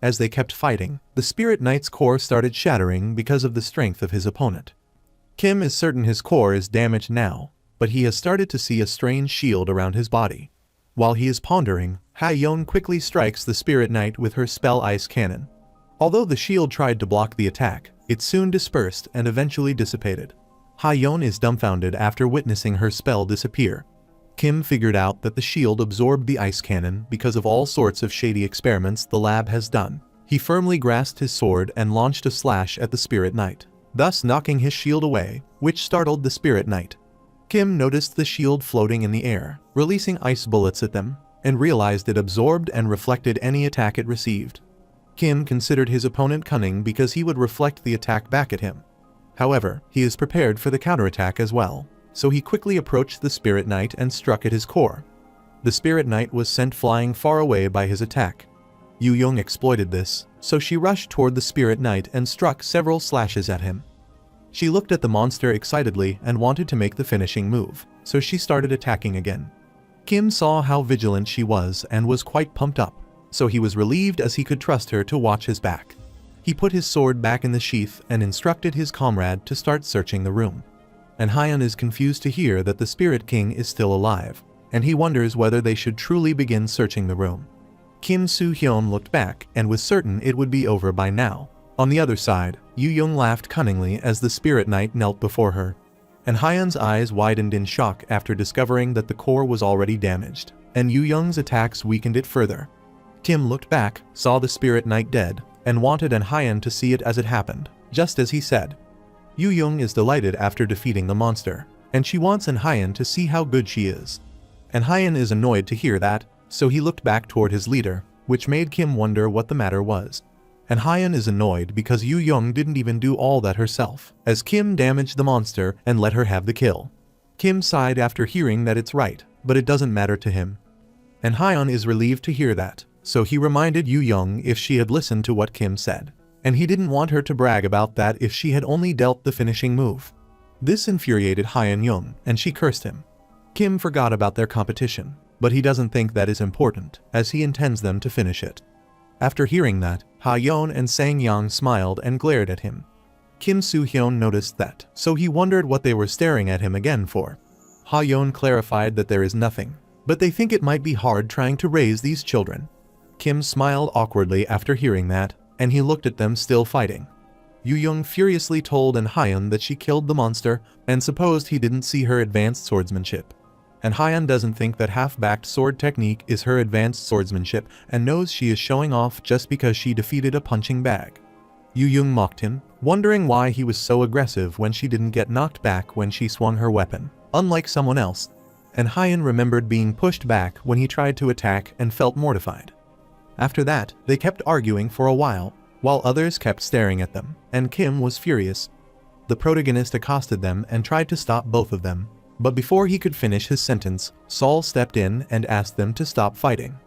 As they kept fighting, the Spirit Knight's core started shattering because of the strength of his opponent. Kim is certain his core is damaged now, but he has started to see a strange shield around his body. While he is pondering, Ha-yeon quickly strikes the Spirit Knight with her spell Ice Cannon. Although the shield tried to block the attack, it soon dispersed and eventually dissipated. Ha-yeon is dumbfounded after witnessing her spell disappear. Kim figured out that the shield absorbed the ice cannon because of all sorts of shady experiments the lab has done. He firmly grasped his sword and launched a slash at the Spirit Knight, thus knocking his shield away, which startled the Spirit Knight. Kim noticed the shield floating in the air, releasing ice bullets at them, and realized it absorbed and reflected any attack it received. Kim considered his opponent cunning because he would reflect the attack back at him. However, he is prepared for the counterattack as well, so he quickly approached the Spirit Knight and struck at his core. The Spirit Knight was sent flying far away by his attack. Yu Young exploited this, so she rushed toward the Spirit Knight and struck several slashes at him. She looked at the monster excitedly and wanted to make the finishing move, so she started attacking again. Kim saw how vigilant she was and was quite pumped up, so he was relieved as he could trust her to watch his back. He put his sword back in the sheath and instructed his comrade to start searching the room. And Hyun is confused to hear that the Spirit King is still alive, and he wonders whether they should truly begin searching the room. Kim Soo-hyun looked back and was certain it would be over by now. On the other side, Yu Young laughed cunningly as the Spirit Knight knelt before her. And Hyun's eyes widened in shock after discovering that the core was already damaged, and Yu Young's attacks weakened it further. Kim looked back, saw the Spirit Knight dead, and wanted An Hyun to see it as it happened, just as he said. Yu Young is delighted after defeating the monster, and she wants An Hyun to see how good she is. An Hyun is annoyed to hear that, so he looked back toward his leader, which made Kim wonder what the matter was. And Hyun is annoyed because Yu Young didn't even do all that herself, as Kim damaged the monster and let her have the kill. Kim sighed after hearing that it's right, but it doesn't matter to him. And Hyun is relieved to hear that, so he reminded Yu Young if she had listened to what Kim said. And he didn't want her to brag about that if she had only dealt the finishing move. This infuriated Hyun Young, and she cursed him. Kim forgot about their competition, but he doesn't think that is important, as he intends them to finish it. After hearing that, Ha-yeon and Sang-yang smiled and glared at him. Kim Soo-hyun noticed that, so he wondered what they were staring at him again for. Ha-yeon clarified that there is nothing, but they think it might be hard trying to raise these children. Kim smiled awkwardly after hearing that, and he looked at them still fighting. Yu Young furiously told An Hyun that she killed the monster and supposed he didn't see her advanced swordsmanship. And Hyun doesn't think that half-backed sword technique is her advanced swordsmanship and knows she is showing off just because she defeated a punching bag. Yu Young mocked him, wondering why he was so aggressive when she didn't get knocked back when she swung her weapon, unlike someone else. And Hyun remembered being pushed back when he tried to attack and felt mortified. After that, they kept arguing for a while others kept staring at them, and Kim was furious. The protagonist accosted them and tried to stop both of them, but before he could finish his sentence, Sol stepped in and asked them to stop fighting.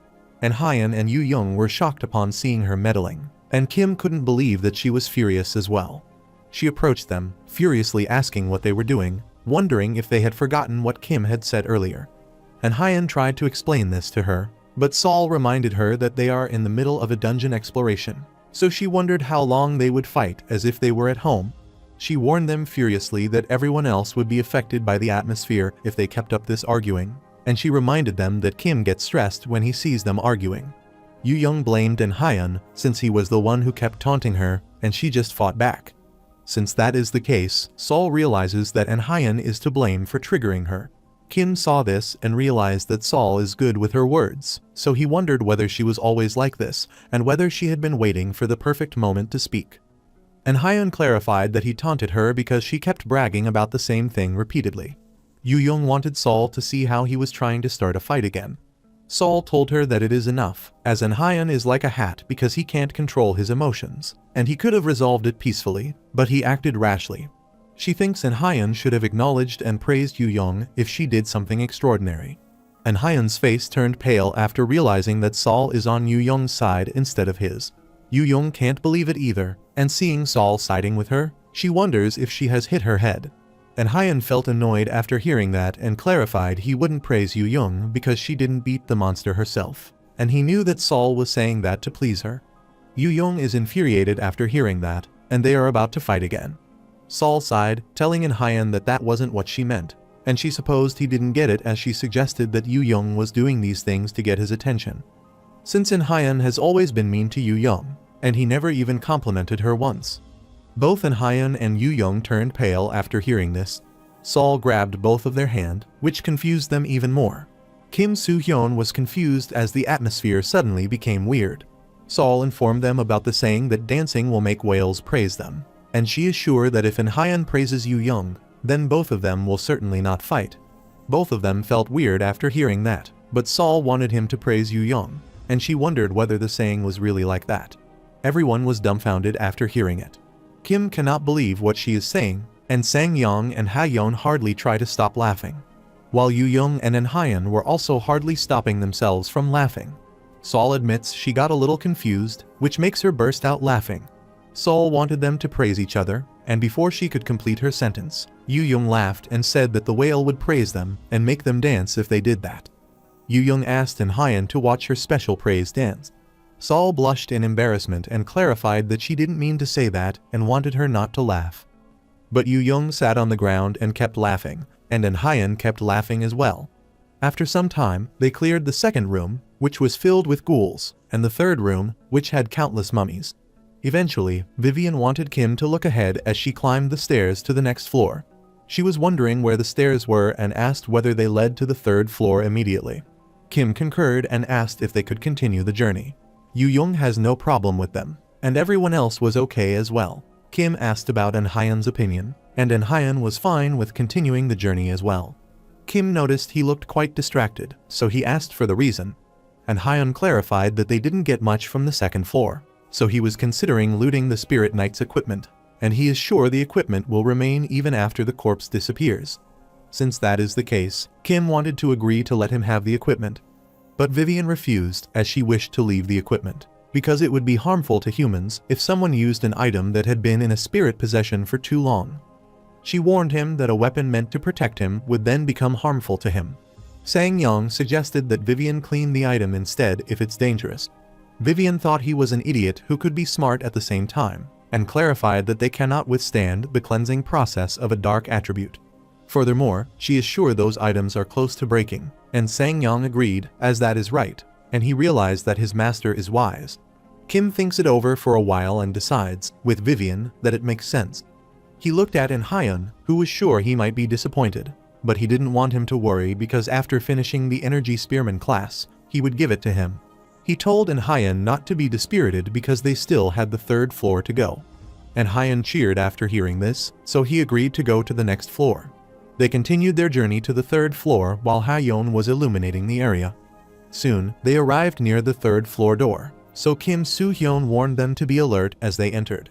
And Hyun and Yu Young were shocked upon seeing her meddling, and Kim couldn't believe that she was furious as well. She approached them, furiously asking what they were doing, wondering if they had forgotten what Kim had said earlier. And Hyun tried to explain this to her, but Sol reminded her that they are in the middle of a dungeon exploration, so she wondered how long they would fight as if they were at home. She warned them furiously that everyone else would be affected by the atmosphere if they kept up this arguing, and she reminded them that Kim gets stressed when he sees them arguing. Yu Young blamed An Hyun since he was the one who kept taunting her, and she just fought back. Since that is the case, Sol realizes that An Hyun is to blame for triggering her. Kim saw this and realized that Sol is good with her words, so he wondered whether she was always like this and whether she had been waiting for the perfect moment to speak. And Hyun clarified that he taunted her because she kept bragging about the same thing repeatedly. Yu Young wanted Sol to see how he was trying to start a fight again. Sol told her that it is enough, as An Hyun is like a hat because he can't control his emotions, and he could have resolved it peacefully, but he acted rashly. She thinks An Hyun should have acknowledged and praised Yu Young if she did something extraordinary. An Hyun's face turned pale after realizing that Sol is on Yu Young's side instead of his. Yu Young can't believe it either, and seeing Sol siding with her, she wonders if she has hit her head. And Hyun felt annoyed after hearing that and clarified he wouldn't praise Yu Young because she didn't beat the monster herself, and he knew that Sol was saying that to please her. Yu Young is infuriated after hearing that, and they are about to fight again. Sol sighed, telling An Hyun that that wasn't what she meant, and she supposed he didn't get it as she suggested that Yu Young was doing these things to get his attention. Since An Hyun has always been mean to Yu Young, and he never even complimented her once. Both An Hyun and Yu Young turned pale after hearing this. Sol grabbed both of their hand, which confused them even more. Kim Soo-hyun was confused as the atmosphere suddenly became weird. Sol informed them about the saying that dancing will make whales praise them, and she is sure that if In-hyun praises Yu-young, then both of them will certainly not fight. Both of them felt weird after hearing that, but Sol wanted him to praise Yu-young, and she wondered whether the saying was really like that. Everyone was dumbfounded after hearing it. Kim cannot believe what she is saying, and Sang-young and Ha-yeon hardly try to stop laughing, while Yu-young and In-hyun were also hardly stopping themselves from laughing. Sol admits she got a little confused, which makes her burst out laughing. Sol wanted them to praise each other, and before she could complete her sentence, Yu-young laughed and said that the whale would praise them and make them dance if they did that. Yu-young asked In-hyun to watch her special praise dance. Sol blushed in embarrassment and clarified that she didn't mean to say that and wanted her not to laugh. But Yu-young sat on the ground and kept laughing, and In-hyun kept laughing as well. After some time, they cleared the second room, which was filled with ghouls, and the third room, which had countless mummies. Eventually, Vivian wanted Kim to look ahead as she climbed the stairs to the next floor. She was wondering where the stairs were and asked whether they led to the third floor immediately. Kim concurred and asked if they could continue the journey. Yu-young has no problem with them, and everyone else was okay as well. Kim asked about In-hyun's opinion, and In-hyun was fine with continuing the journey as well. Kim noticed he looked quite distracted, so he asked for the reason. In-hyun clarified that they didn't get much from the second floor, so he was considering looting the Spirit Knight's equipment, and he is sure the equipment will remain even after the corpse disappears. Since that is the case, Kim wanted to agree to let him have the equipment. But Vivian refused as she wished to leave the equipment, because it would be harmful to humans if someone used an item that had been in a spirit possession for too long. She warned him that a weapon meant to protect him would then become harmful to him. Sang-young suggested that Vivian clean the item instead if it's dangerous. Vivian thought he was an idiot who could be smart at the same time, and clarified that they cannot withstand the cleansing process of a dark attribute. Furthermore, she is sure those items are close to breaking, and Sang-young agreed, as that is right, and he realized that his master is wise. Kim thinks it over for a while and decides, with Vivian, that it makes sense. He looked at In-hyun, who was sure he might be disappointed, but he didn't want him to worry because after finishing the Energy Spearman class, he would give it to him. He told In-hyun not to be dispirited because they still had the third floor to go. In-hyun cheered after hearing this, so he agreed to go to the next floor. They continued their journey to the third floor while Ha-yeon was illuminating the area. Soon, they arrived near the third floor door, so Kim Soo-hyun warned them to be alert as they entered.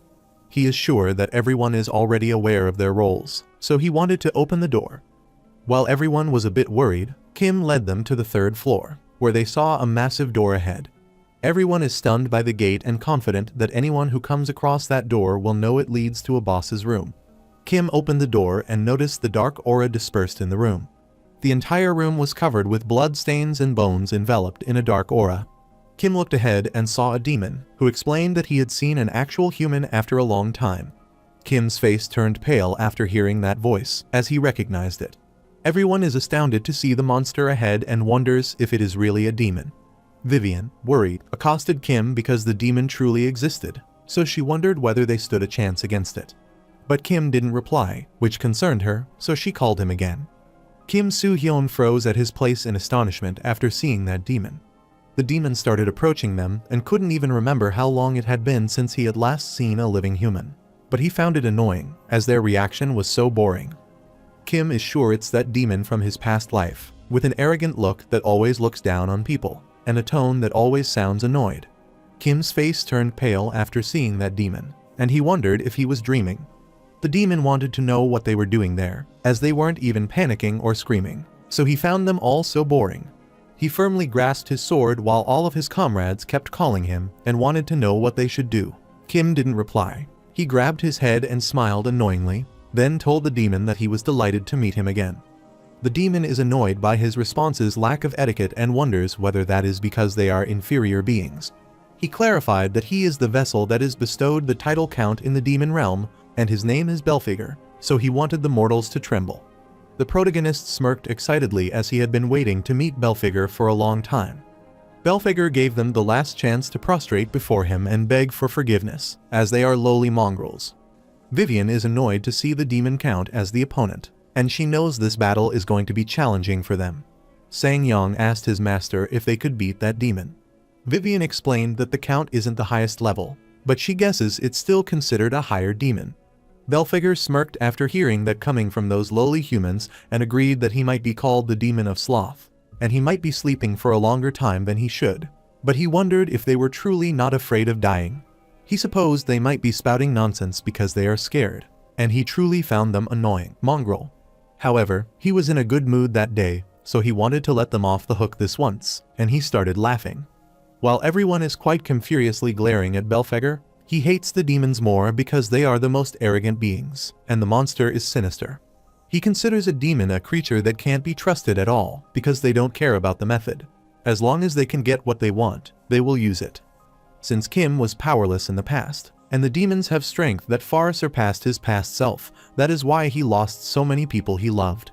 He is sure that everyone is already aware of their roles, so he wanted to open the door. While everyone was a bit worried, Kim led them to the third floor, where they saw a massive door ahead. Everyone is stunned by the gate and confident that anyone who comes across that door will know it leads to a boss's room. Kim opened the door and noticed the dark aura dispersed in the room. The entire room was covered with blood stains and bones enveloped in a dark aura. Kim looked ahead and saw a demon, who explained that he had seen an actual human after a long time. Kim's face turned pale after hearing that voice, as he recognized it. Everyone is astounded to see the monster ahead and wonders if it is really a demon. Vivian, worried, accosted Kim because the demon truly existed, so she wondered whether they stood a chance against it. But Kim didn't reply, which concerned her, so she called him again. Kim Soo-hyun froze at his place in astonishment after seeing that demon. The demon started approaching them and couldn't even remember how long it had been since he had last seen a living human. But he found it annoying, as their reaction was so boring. Kim is sure it's that demon from his past life, with an arrogant look that always looks down on people, and a tone that always sounds annoyed. Kim's face turned pale after seeing that demon, and he wondered if he was dreaming. The demon wanted to know what they were doing there, as they weren't even panicking or screaming, so he found them all so boring. He firmly grasped his sword while all of his comrades kept calling him and wanted to know what they should do. Kim didn't reply. He grabbed his head and smiled annoyingly, then told the demon that he was delighted to meet him again. The demon is annoyed by his response's lack of etiquette and wonders whether that is because they are inferior beings. He clarified that he is the vessel that is bestowed the title count in the demon realm, and his name is Belphegor, so he wanted the mortals to tremble. The protagonist smirked excitedly as he had been waiting to meet Belphegor for a long time. Belphegor gave them the last chance to prostrate before him and beg for forgiveness, as they are lowly mongrels. Vivian is annoyed to see the demon count as the opponent. and she knows this battle is going to be challenging for them. Sang-yong asked his master if they could beat that demon. Vivian explained that the count isn't the highest level, but she guesses it's still considered a higher demon. Belphegor smirked after hearing that coming from those lowly humans and agreed that he might be called the demon of sloth, and he might be sleeping for a longer time than he should, but he wondered if they were truly not afraid of dying. He supposed they might be spouting nonsense because they are scared, and he truly found them annoying. Mongrel. However, he was in a good mood that day, so he wanted to let them off the hook this once, and he started laughing. While everyone is quite furiously glaring at Belphegor, he hates the demons more because they are the most arrogant beings, and the monster is sinister. He considers a demon a creature that can't be trusted at all because they don't care about the method. As long as they can get what they want, they will use it. Since Kim was powerless in the past, and the demons have strength that far surpassed his past self, that is why he lost so many people he loved.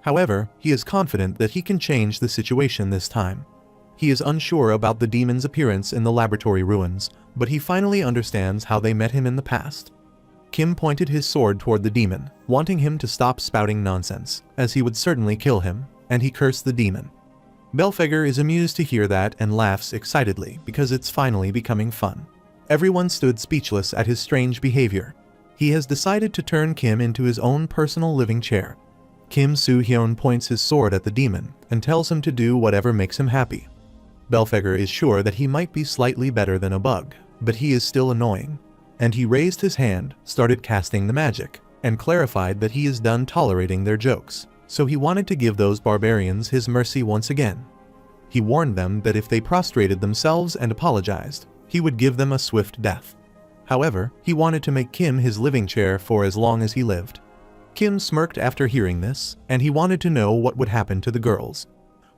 However, he is confident that he can change the situation this time. He is unsure about the demon's appearance in the laboratory ruins, but he finally understands how they met him in the past. Kim pointed his sword toward the demon, wanting him to stop spouting nonsense, as he would certainly kill him, and he cursed the demon. Belphegor is amused to hear that and laughs excitedly because it's finally becoming fun. Everyone stood speechless at his strange behavior. He has decided to turn Kim into his own personal living chair. Kim Soo-hyun points his sword at the demon and tells him to do whatever makes him happy. Belphegor is sure that he might be slightly better than a bug, but he is still annoying. And he raised his hand, started casting the magic, and clarified that he is done tolerating their jokes, so he wanted to give those barbarians his mercy once again. He warned them that if they prostrated themselves and apologized, he would give them a swift death. However, he wanted to make Kim his living chair for as long as he lived. Kim smirked after hearing this, and he wanted to know what would happen to the girls.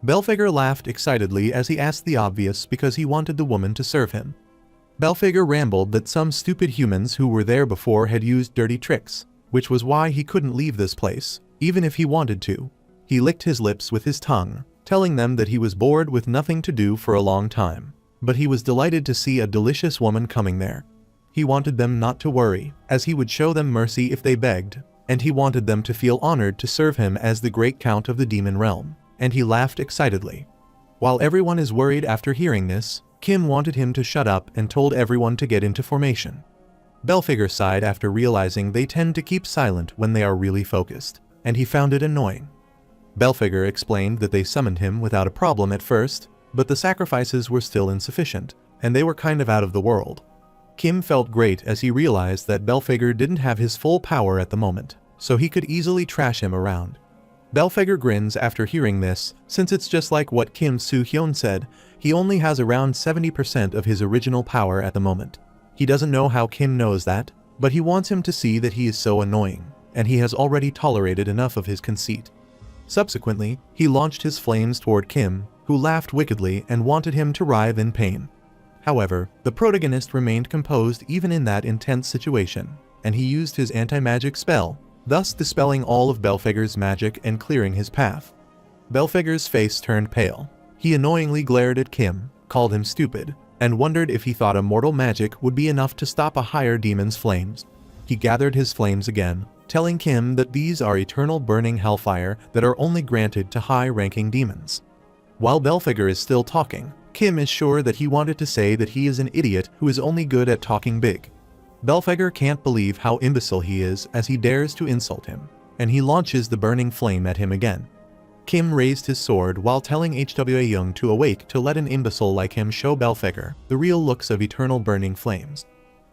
Belphegor laughed excitedly as he asked the obvious because he wanted the woman to serve him. Belphegor rambled that some stupid humans who were there before had used dirty tricks, which was why he couldn't leave this place, even if he wanted to. He licked his lips with his tongue, telling them that he was bored with nothing to do for a long time, but he was delighted to see a delicious woman coming there. He wanted them not to worry, as he would show them mercy if they begged, and he wanted them to feel honored to serve him as the great count of the demon realm, and he laughed excitedly. While everyone is worried after hearing this, Kim wanted him to shut up and told everyone to get into formation. Belphegor sighed after realizing they tend to keep silent when they are really focused, and he found it annoying. Belphegor explained that they summoned him without a problem at first, but the sacrifices were still insufficient, and they were kind of out of the world. Kim felt great as he realized that Belphegor didn't have his full power at the moment, so he could easily trash him around. Belphegor grins after hearing this, since it's just like what Kim Soo-hyun said, he only has around 70% of his original power at the moment. He doesn't know how Kim knows that, but he wants him to see that he is so annoying, and he has already tolerated enough of his conceit. Subsequently, he launched his flames toward Kim, who laughed wickedly and wanted him to writhe in pain. However, the protagonist remained composed even in that intense situation, and he used his anti-magic spell, thus dispelling all of Belphegor's magic and clearing his path. Belphegor's face turned pale. He annoyingly glared at Kim, called him stupid, and wondered if he thought immortal magic would be enough to stop a higher demon's flames. He gathered his flames again, telling Kim that these are eternal burning hellfire that are only granted to high-ranking demons. While Belphegor is still talking, Kim is sure that he wanted to say that he is an idiot who is only good at talking big. Belphegor can't believe how imbecile he is as he dares to insult him, and he launches the burning flame at him again. Kim raised his sword while telling Hwa Young to awake to let an imbecile like him show Belphegor the real looks of eternal burning flames.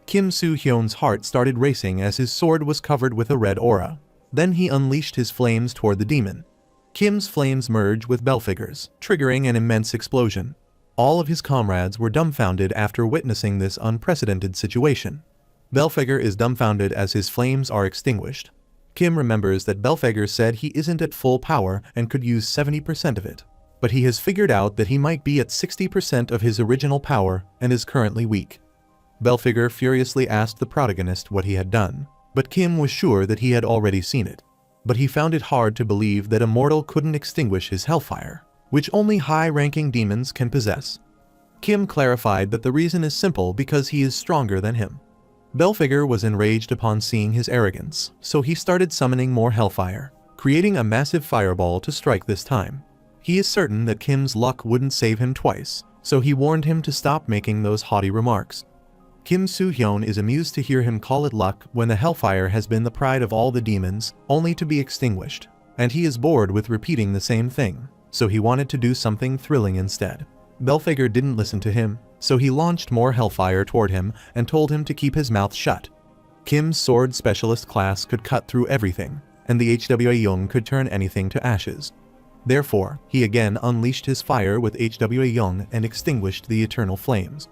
Kim Soo-hyun's heart started racing as his sword was covered with a red aura. Then he unleashed his flames toward the demon. Kim's flames merged with Belphegor's, triggering an immense explosion. All of his comrades were dumbfounded after witnessing this unprecedented situation. Belphegor is dumbfounded as his flames are extinguished. Kim remembers that Belphegor said he isn't at full power and could use 70% of it, but he has figured out that he might be at 60% of his original power and is currently weak. Belphegor furiously asked the protagonist what he had done, but Kim was sure that he had already seen it. But he found it hard to believe that a mortal couldn't extinguish his hellfire, which only high-ranking demons can possess. Kim clarified that the reason is simple because he is stronger than him. Belphegor was enraged upon seeing his arrogance, so he started summoning more hellfire, creating a massive fireball to strike this time. He is certain that Kim's luck wouldn't save him twice, so he warned him to stop making those haughty remarks. Kim Soo-hyun is amused to hear him call it luck when the hellfire has been the pride of all the demons, only to be extinguished, and he is bored with repeating the same thing, so he wanted to do something thrilling instead. Belphegor didn't listen to him, so he launched more hellfire toward him and told him to keep his mouth shut. Kim's sword specialist class could cut through everything, and the HWA Young could turn anything to ashes. Therefore, he again unleashed his fire with HWA Young and extinguished the eternal flames.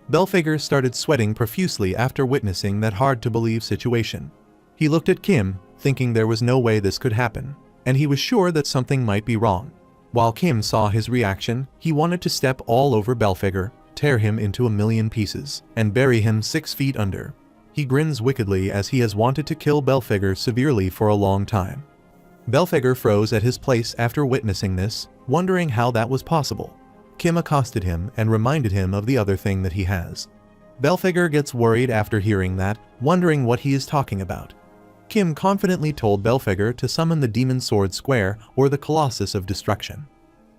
Belphegor started sweating profusely after witnessing that hard-to-believe situation. He looked at Kim, thinking there was no way this could happen, and he was sure that something might be wrong. While Kim saw his reaction, he wanted to step all over Belphegor, tear him into a million pieces, and bury him 6 feet under. He grins wickedly as he has wanted to kill Belphegor severely for a long time. Belphegor froze at his place after witnessing this, wondering how that was possible. Kim accosted him and reminded him of the other thing that he has. Belphegor gets worried after hearing that, wondering what he is talking about. Kim confidently told Belphegor to summon the Demon Sword Square or the Colossus of Destruction.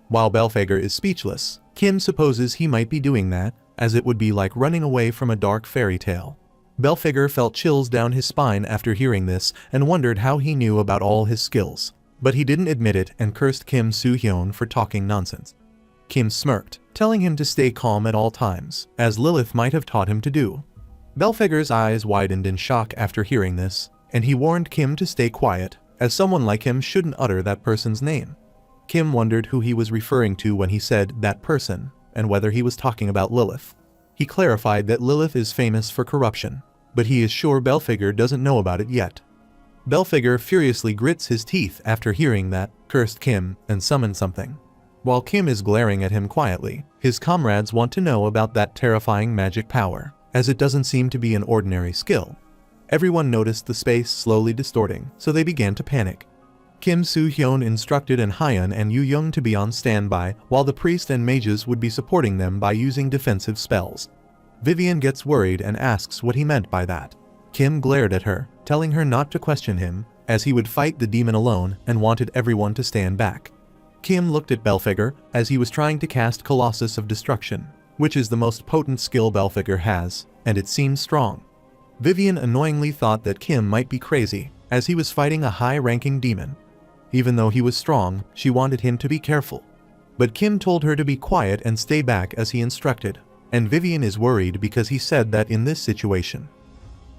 While Belphegor is speechless, Kim supposes he might be doing that, as it would be like running away from a dark fairy tale. Belphegor felt chills down his spine after hearing this and wondered how he knew about all his skills, but he didn't admit it and cursed Kim Soo-hyun for talking nonsense. Kim smirked, telling him to stay calm at all times, as Lilith might have taught him to do. Belphegor's eyes widened in shock after hearing this, and he warned Kim to stay quiet, as someone like him shouldn't utter that person's name. Kim wondered who he was referring to when he said that person, and whether he was talking about Lilith. He clarified that Lilith is famous for corruption, but he is sure Belphegor doesn't know about it yet. Belphegor furiously grits his teeth after hearing that, cursed Kim, and summoned something. While Kim is glaring at him quietly, his comrades want to know about that terrifying magic power, as it doesn't seem to be an ordinary skill. Everyone noticed the space slowly distorting, so they began to panic. Kim Soo-hyun instructed An Hyun and Yu Young to be on standby, while the priest and mages would be supporting them by using defensive spells. Vivian gets worried and asks what he meant by that. Kim glared at her, telling her not to question him, as he would fight the demon alone and wanted everyone to stand back. Kim looked at Belphegor as he was trying to cast Colossus of Destruction, which is the most potent skill Belphegor has, and it seemed strong. Vivian annoyingly thought that Kim might be crazy, as he was fighting a high-ranking demon. Even though he was strong, she wanted him to be careful. But Kim told her to be quiet and stay back as he instructed, and Vivian is worried because he said that in this situation.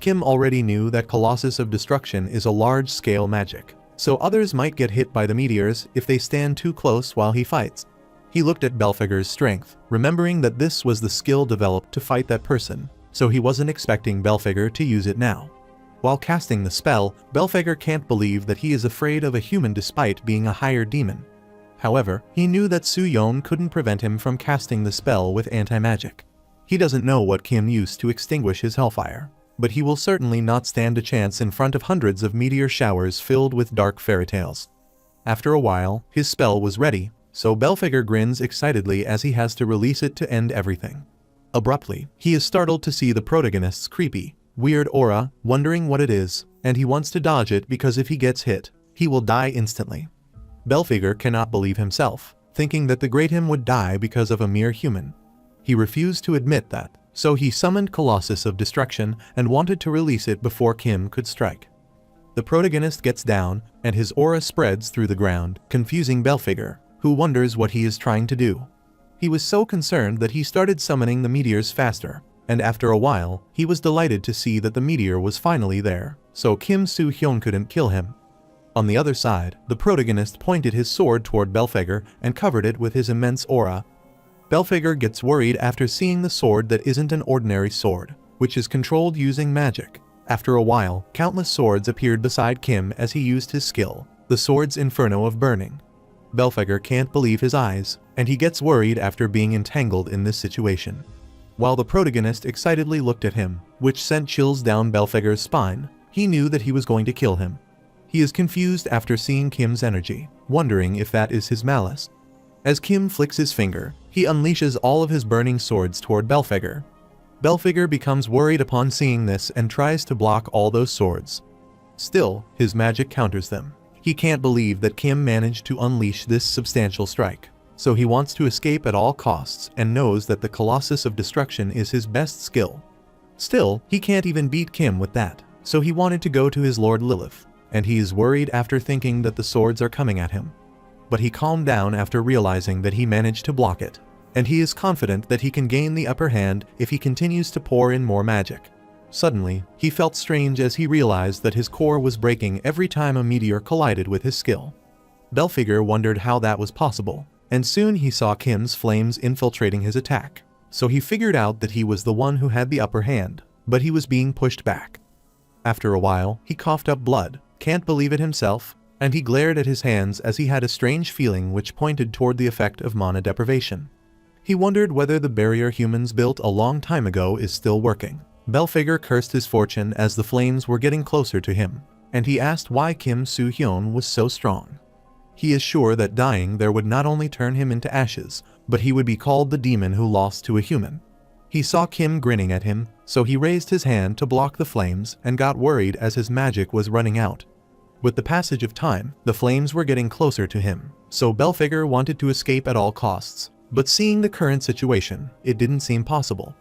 Kim already knew that Colossus of Destruction is a large-scale magic, so others might get hit by the meteors if they stand too close while he fights. He looked at Belphegor's strength, remembering that this was the skill developed to fight that person, so he wasn't expecting Belphegor to use it now. While casting the spell, Belphegor can't believe that he is afraid of a human despite being a higher demon. However, he knew that Soo-hyun couldn't prevent him from casting the spell with anti-magic. He doesn't know what Kim used to extinguish his hellfire, but he will certainly not stand a chance in front of hundreds of meteor showers filled with dark fairy tales. After a while, his spell was ready, so Belphegor grins excitedly as he has to release it to end everything. Abruptly, he is startled to see the protagonist's creepy, weird aura, wondering what it is, and he wants to dodge it because if he gets hit, he will die instantly. Belphegor cannot believe himself, thinking that the great him would die because of a mere human. He refused to admit that, so he summoned Colossus of Destruction and wanted to release it before Kim could strike. The protagonist gets down, and his aura spreads through the ground, confusing Belphegor, who wonders what he is trying to do. He was so concerned that he started summoning the meteors faster, and after a while, he was delighted to see that the meteor was finally there, so Kim Soo-hyun couldn't kill him. On the other side, the protagonist pointed his sword toward Belphegor and covered it with his immense aura. Belphegor gets worried after seeing the sword that isn't an ordinary sword, which is controlled using magic. After a while, countless swords appeared beside Kim as he used his skill, the sword's inferno of burning. Belphegor can't believe his eyes, and he gets worried after being entangled in this situation. While the protagonist excitedly looked at him, which sent chills down Belphegor's spine, he knew that he was going to kill him. He is confused after seeing Kim's energy, wondering if that is his malice. As Kim flicks his finger, he unleashes all of his burning swords toward Belphegor. Belphegor becomes worried upon seeing this and tries to block all those swords. Still, his magic counters them. He can't believe that Kim managed to unleash this substantial strike. So he wants to escape at all costs and knows that the Colossus of Destruction is his best skill. Still, he can't even beat Kim with that, so he wanted to go to his Lord Lilith, and he is worried after thinking that the swords are coming at him. But he calmed down after realizing that he managed to block it, and he is confident that he can gain the upper hand if he continues to pour in more magic. Suddenly, he felt strange as he realized that his core was breaking every time a meteor collided with his skill. Belphegor wondered how that was possible, and soon he saw Kim's flames infiltrating his attack, so he figured out that he was the one who had the upper hand, but he was being pushed back. After a while, he coughed up blood, can't believe it himself, and he glared at his hands as he had a strange feeling which pointed toward the effect of mana deprivation. He wondered whether the barrier humans built a long time ago is still working. Belphegor cursed his fortune as the flames were getting closer to him, and he asked why Kim Soo-hyun was so strong. He is sure that dying there would not only turn him into ashes, but he would be called the demon who lost to a human. He saw Kim grinning at him, so he raised his hand to block the flames and got worried as his magic was running out. With the passage of time, the flames were getting closer to him, so Belphegor wanted to escape at all costs, but seeing the current situation, it didn't seem possible.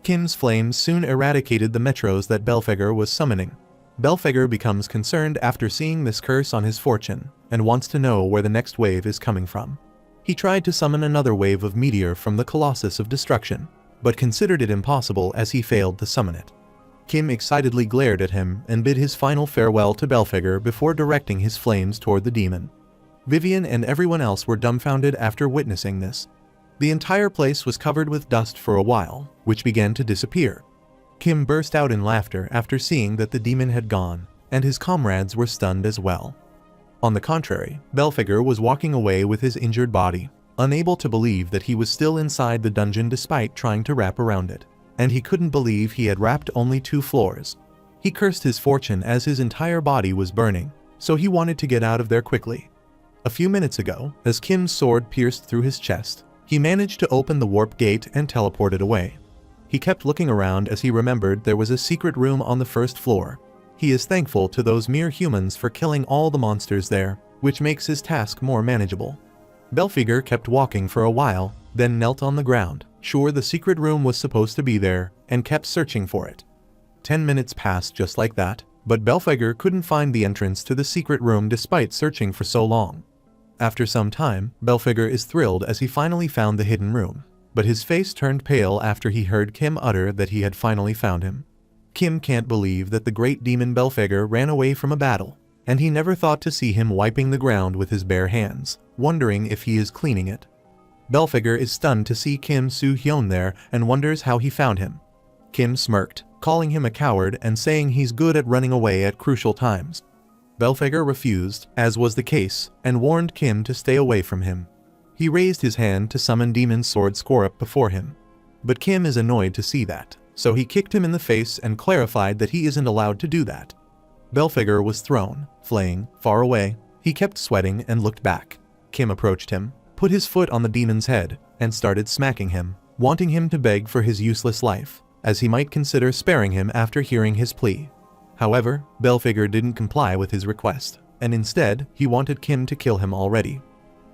Kim's flames soon eradicated the metros that Belphegor was summoning. Belphegor becomes concerned after seeing this curse on his fortune, and wants to know where the next wave is coming from. He tried to summon another wave of meteor from the Colossus of Destruction, but considered it impossible as he failed to summon it. Kim excitedly glared at him and bid his final farewell to Belphegor before directing his flames toward the demon. Vivian and everyone else were dumbfounded after witnessing this. The entire place was covered with dust for a while, which began to disappear. Kim burst out in laughter after seeing that the demon had gone, and his comrades were stunned as well. On the contrary, Belphegor was walking away with his injured body, unable to believe that he was still inside the dungeon despite trying to wrap around it, and he couldn't believe he had wrapped only 2 floors. He cursed his fortune as his entire body was burning, so he wanted to get out of there quickly. A few minutes ago, as Kim's sword pierced through his chest, he managed to open the warp gate and teleported away. He kept looking around as he remembered there was a secret room on the 1st floor. He is thankful to those mere humans for killing all the monsters there, which makes his task more manageable. Belphegor kept walking for a while, then knelt on the ground, sure the secret room was supposed to be there, and kept searching for it. 10 minutes passed just like that, but Belphegor couldn't find the entrance to the secret room despite searching for so long. After some time, Belphegor is thrilled as he finally found the hidden room, but his face turned pale after he heard Kim utter that he had finally found him. Kim can't believe that the great demon Belphegor ran away from a battle, and he never thought to see him wiping the ground with his bare hands, wondering if he is cleaning it. Belphegor is stunned to see Kim Soo-hyun there and wonders how he found him. Kim smirked, calling him a coward and saying he's good at running away at crucial times. Belphegor refused, as was the case, and warned Kim to stay away from him. He raised his hand to summon demon sword Scorp before him. But Kim is annoyed to see that, so he kicked him in the face and clarified that he isn't allowed to do that. Belphegor was thrown, flaying, far away. He kept sweating and looked back. Kim approached him, put his foot on the demon's head, and started smacking him, wanting him to beg for his useless life, as he might consider sparing him after hearing his plea. However, Belphegor didn't comply with his request, and instead, he wanted Kim to kill him already.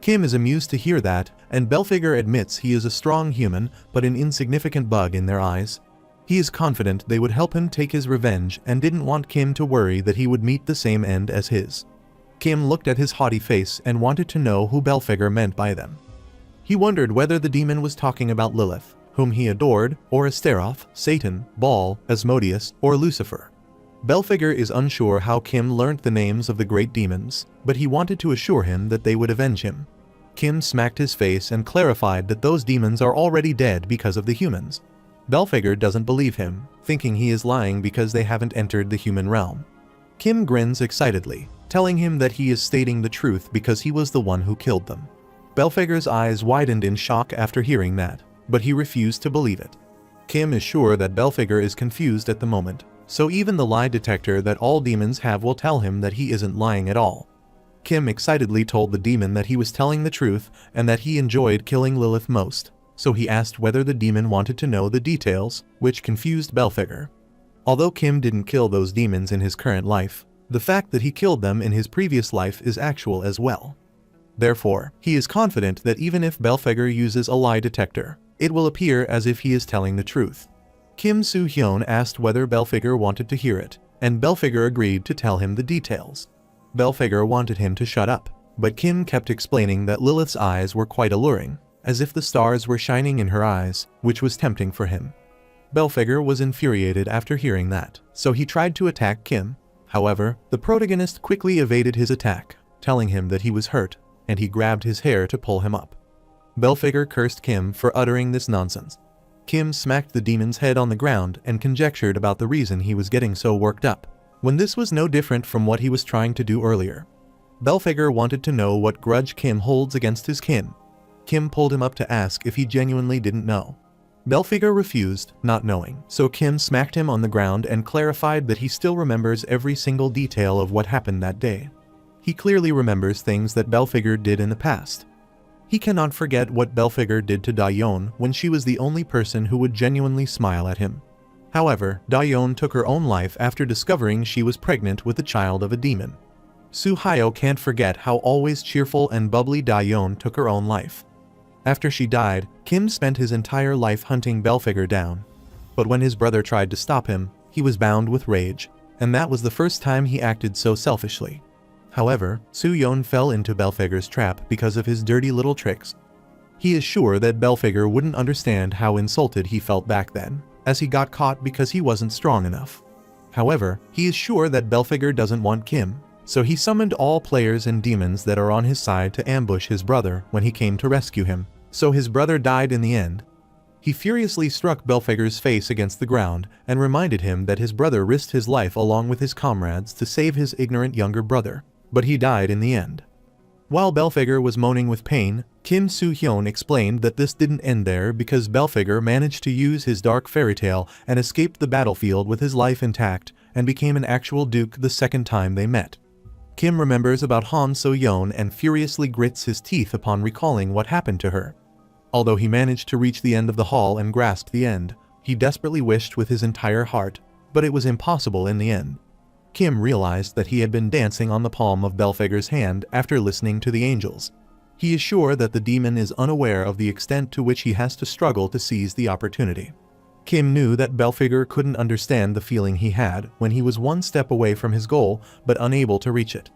Kim is amused to hear that, and Belphegor admits he is a strong human but an insignificant bug in their eyes. He is confident they would help him take his revenge and didn't want Kim to worry that he would meet the same end as his. Kim looked at his haughty face and wanted to know who Belphegor meant by them. He wondered whether the demon was talking about Lilith, whom he adored, or Astaroth, Satan, Baal, Asmodeus, or Lucifer. Belphegor is unsure how Kim learnt the names of the great demons, but he wanted to assure him that they would avenge him. Kim smacked his face and clarified that those demons are already dead because of the humans. Belphegor doesn't believe him, thinking he is lying because they haven't entered the human realm. Kim grins excitedly, telling him that he is stating the truth because he was the one who killed them. Belphegor's eyes widened in shock after hearing that, but he refused to believe it. Kim is sure that Belphegor is confused at the moment, so even the lie detector that all demons have will tell him that he isn't lying at all. Kim excitedly told the demon that he was telling the truth and that he enjoyed killing Lilith most, so he asked whether the demon wanted to know the details, which confused Belphegor. Although Kim didn't kill those demons in his current life, The fact that he killed them in his previous life is actual as well. Therefore, he is confident that even if Belphegor uses a lie detector, it will appear as if he is telling the truth. Kim Soo-hyun asked whether Belphegor wanted to hear it, and Belphegor agreed to tell him the details. Belphegor wanted him to shut up, but Kim kept explaining that Lilith's eyes were quite alluring, as if the stars were shining in her eyes, which was tempting for him. Belphegor was infuriated after hearing that, so he tried to attack Kim. However, the protagonist quickly evaded his attack, telling him that he was hurt, and he grabbed his hair to pull him up. Belphegor cursed Kim for uttering this nonsense. Kim smacked the demon's head on the ground and conjectured about the reason he was getting so worked up, when this was no different from what he was trying to do earlier. Belphegor wanted to know what grudge Kim holds against his kin. Kim pulled him up to ask if he genuinely didn't know. Belphegor refused, not knowing, so Kim smacked him on the ground and clarified that he still remembers every single detail of what happened that day. He clearly remembers things that Belphegor did in the past. He cannot forget what Belphegor did to Dayeon when she was the only person who would genuinely smile at him. However, Dayeon took her own life after discovering she was pregnant with the child of a demon. Soo-hyo can't forget how always cheerful and bubbly Dayeon took her own life. After she died, Kim spent his entire life hunting Belphegor down. But when his brother tried to stop him, he was bound with rage, and that was the first time he acted so selfishly. However, Soo-yeon fell into Belphegor's trap because of his dirty little tricks. He is sure that Belphegor wouldn't understand how insulted he felt back then, as he got caught because he wasn't strong enough. However, he is sure that Belphegor doesn't want Kim, so he summoned all players and demons that are on his side to ambush his brother when he came to rescue him, so his brother died in the end. He furiously struck Belphegor's face against the ground and reminded him that his brother risked his life along with his comrades to save his ignorant younger brother, but he died in the end. While Belphegor was moaning with pain, Kim Soo-hyun explained that this didn't end there because Belphegor managed to use his dark fairy tale and escaped the battlefield with his life intact and became an actual duke the second time they met. Kim remembers about Han So-yeon and furiously grits his teeth upon recalling what happened to her. Although he managed to reach the end of the hall and grasp the end, he desperately wished with his entire heart, but it was impossible in the end. Kim realized that he had been dancing on the palm of Belphegor's hand after listening to the angels. He is sure that the demon is unaware of the extent to which he has to struggle to seize the opportunity. Kim knew that Belphegor couldn't understand the feeling he had when he was one step away from his goal but unable to reach it.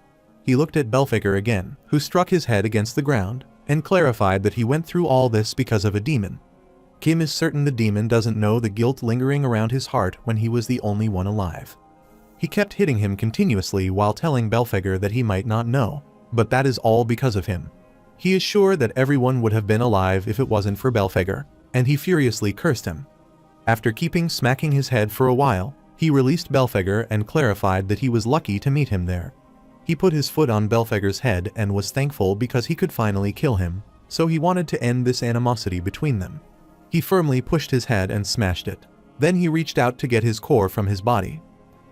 He looked at Belphegor again, who struck his head against the ground, and clarified that he went through all this because of a demon. Kim is certain the demon doesn't know the guilt lingering around his heart when he was the only one alive. He kept hitting him continuously while telling Belphegor that he might not know, but that is all because of him. He is sure that everyone would have been alive if it wasn't for Belphegor, and he furiously cursed him. After keeping smacking his head for a while, he released Belphegor and clarified that he was lucky to meet him there. He put his foot on Belphegor's head and was thankful because he could finally kill him, so he wanted to end this animosity between them. He firmly pushed his head and smashed it. Then he reached out to get his core from his body.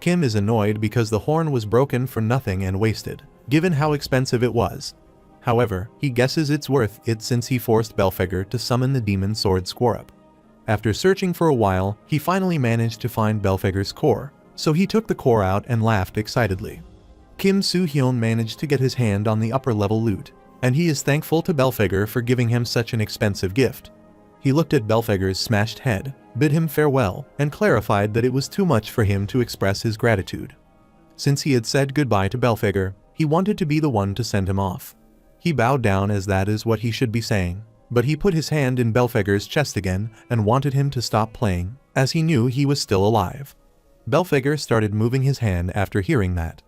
Kim is annoyed because the horn was broken for nothing and wasted, given how expensive it was. However, he guesses it's worth it since he forced Belphegor to summon the demon sword Scorp. After searching for a while, he finally managed to find Belphegor's core, so he took the core out and laughed excitedly. Kim Soo-hyun managed to get his hand on the upper-level loot, and he is thankful to Belphegor for giving him such an expensive gift. He looked at Belphegor's smashed head, bid him farewell, and clarified that it was too much for him to express his gratitude. Since he had said goodbye to Belphegor, he wanted to be the one to send him off. He bowed down as that is what he should be saying, but he put his hand in Belphegor's chest again and wanted him to stop playing, as he knew he was still alive. Belphegor started moving his hand after hearing that.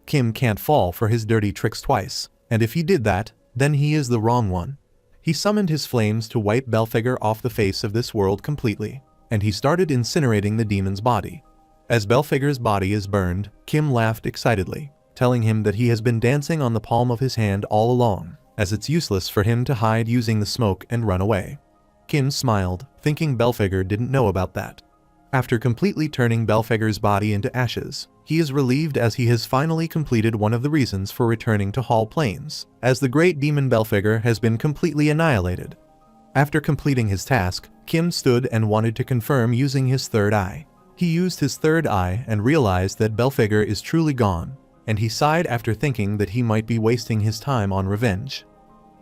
Kim can't fall for his dirty tricks twice, and if he did that, then he is the wrong one. He summoned his flames to wipe Belphegor off the face of this world completely, and he started incinerating the demon's body. As Belphegor's body is burned, Kim laughed excitedly, telling him that he has been dancing on the palm of his hand all along, as it's useless for him to hide using the smoke and run away. Kim smiled, thinking Belphegor didn't know about that. After completely turning Belphegor's body into ashes, he is relieved as he has finally completed one of the reasons for returning to Hall Plains, as the great demon Belphegor has been completely annihilated. After completing his task, Kim stood and wanted to confirm using his third eye. He used his third eye and realized that Belphegor is truly gone. and he sighed after thinking that he might be wasting his time on revenge.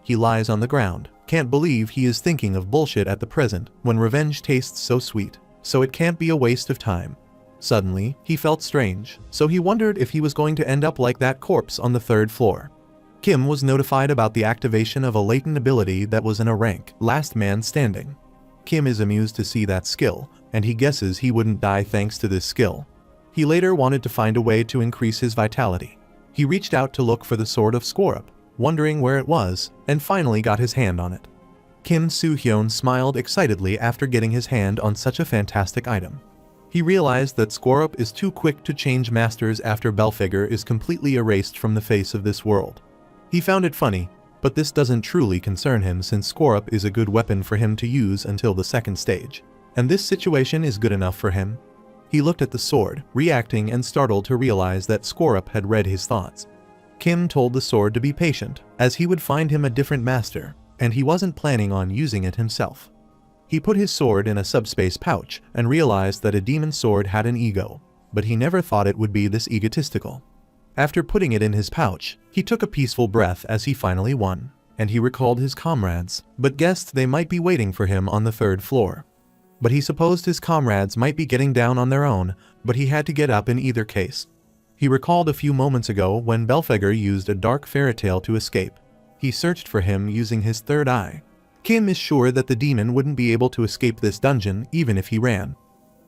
He lies on the ground, can't believe he is thinking of bullshit at the present when revenge tastes so sweet, so it can't be a waste of time. Suddenly, he felt strange, so he wondered if he was going to end up like that corpse on the 3rd floor. Kim was notified about the activation of a latent ability that was in a rank, last man standing. Kim is amused to see that skill, and he guesses he wouldn't die thanks to this skill. He later wanted to find a way to increase his vitality. He reached out to look for the sword of Scorp, wondering where it was, and finally got his hand on it. Kim Soo-hyun smiled excitedly after getting his hand on such a fantastic item. He realized that Scorp is too quick to change masters after Belphegor is completely erased from the face of this world. He found it funny, but this doesn't truly concern him since Scorp is a good weapon for him to use until the 2nd stage, and this situation is good enough for him. He looked at the sword, reacting and startled to realize that Scorp had read his thoughts. Kim told the sword to be patient, as he would find him a different master, and he wasn't planning on using it himself. He put his sword in a subspace pouch and realized that a demon sword had an ego, but he never thought it would be this egotistical. After putting it in his pouch, he took a peaceful breath as he finally won, and he recalled his comrades, but guessed they might be waiting for him on the 3rd floor. But he supposed his comrades might be getting down on their own, but he had to get up in either case. He recalled a few moments ago when Belphegor used a dark fairy tale to escape. He searched for him using his 3rd eye. Kim is sure that the demon wouldn't be able to escape this dungeon even if he ran.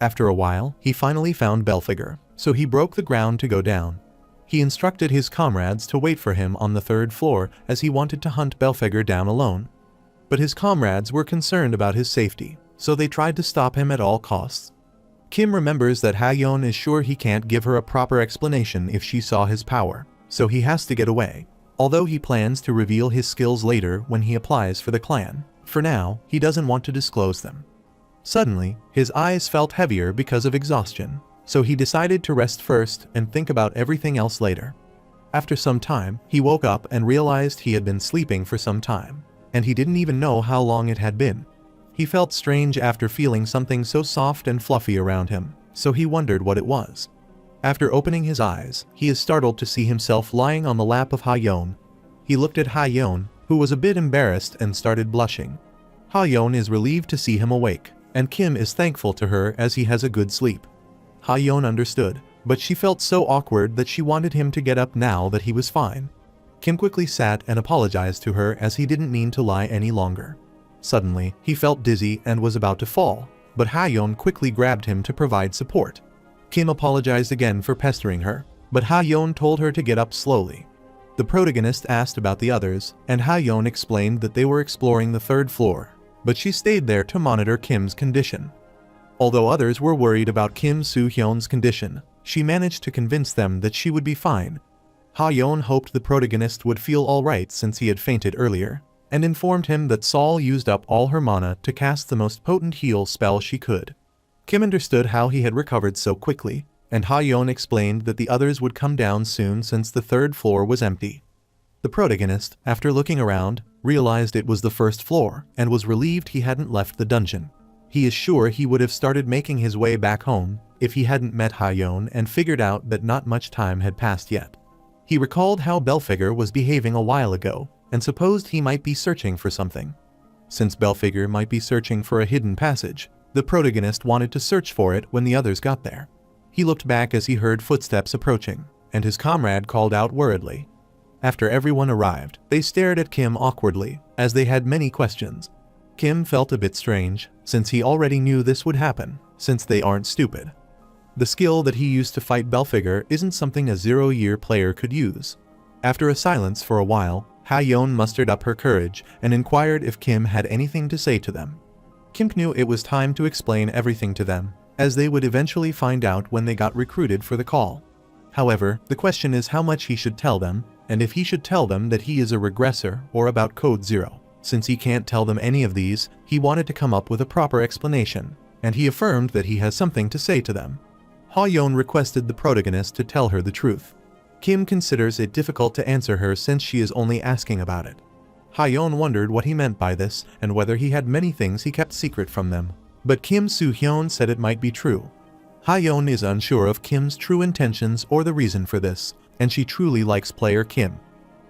After a while, he finally found Belphegor, so he broke the ground to go down. He instructed his comrades to wait for him on the 3rd floor as he wanted to hunt Belphegor down alone. But his comrades were concerned about his safety, so they tried to stop him at all costs. Kim remembers that Ha-yeon is sure he can't give her a proper explanation if she saw his power, so he has to get away. Although he plans to reveal his skills later when he applies for the clan, for now, he doesn't want to disclose them. Suddenly, his eyes felt heavier because of exhaustion, so he decided to rest first and think about everything else later. After some time, he woke up and realized he had been sleeping for some time, and he didn't even know how long it had been. He felt strange after feeling something so soft and fluffy around him, so he wondered what it was. After opening his eyes, he is startled to see himself lying on the lap of Ha-yeon. He looked at Ha-yeon, who was a bit embarrassed and started blushing. Ha-yeon is relieved to see him awake, and Kim is thankful to her as he has a good sleep. Ha-yeon understood, but she felt so awkward that she wanted him to get up now that he was fine. Kim quickly sat and apologized to her as he didn't mean to lie any longer. Suddenly, he felt dizzy and was about to fall, but Ha-yeon quickly grabbed him to provide support. Kim apologized again for pestering her, but Ha-yeon told her to get up slowly. The protagonist asked about the others, and Ha-yeon explained that they were exploring the 3rd floor, but she stayed there to monitor Kim's condition. Although others were worried about Kim Soo-hyun's condition, she managed to convince them that she would be fine. Ha-yeon hoped the protagonist would feel alright since he had fainted earlier, and informed him that Sol used up all her mana to cast the most potent heal spell she could. Kim understood how he had recovered so quickly, and Ha-yeon explained that the others would come down soon since the 3rd floor was empty. The protagonist, after looking around, realized it was the 1st floor and was relieved he hadn't left the dungeon. He is sure he would have started making his way back home if he hadn't met Ha-yeon and figured out that not much time had passed yet. He recalled how Belphegor was behaving a while ago and supposed he might be searching for something. Since Belphegor might be searching for a hidden passage, the protagonist wanted to search for it when the others got there. He looked back as he heard footsteps approaching, and his comrade called out worriedly. After everyone arrived, they stared at Kim awkwardly, as they had many questions. Kim felt a bit strange, since he already knew this would happen, since they aren't stupid. The skill that he used to fight Belphegor isn't something a 0-year player could use. After a silence for a while, Ha-yeon mustered up her courage and inquired if Kim had anything to say to them. Kim knew it was time to explain everything to them, as they would eventually find out when they got recruited for the call. However, the question is how much he should tell them, and if he should tell them that he is a regressor or about Code Zero. Since he can't tell them any of these, he wanted to come up with a proper explanation, and he affirmed that he has something to say to them. Ha-yeon requested the protagonist to tell her the truth. Kim considers it difficult to answer her since she is only asking about it. Ha-yeon wondered what he meant by this and whether he had many things he kept secret from them, but Kim Soo-hyun said it might be true. Ha-yeon is unsure of Kim's true intentions or the reason for this, and she truly likes player Kim.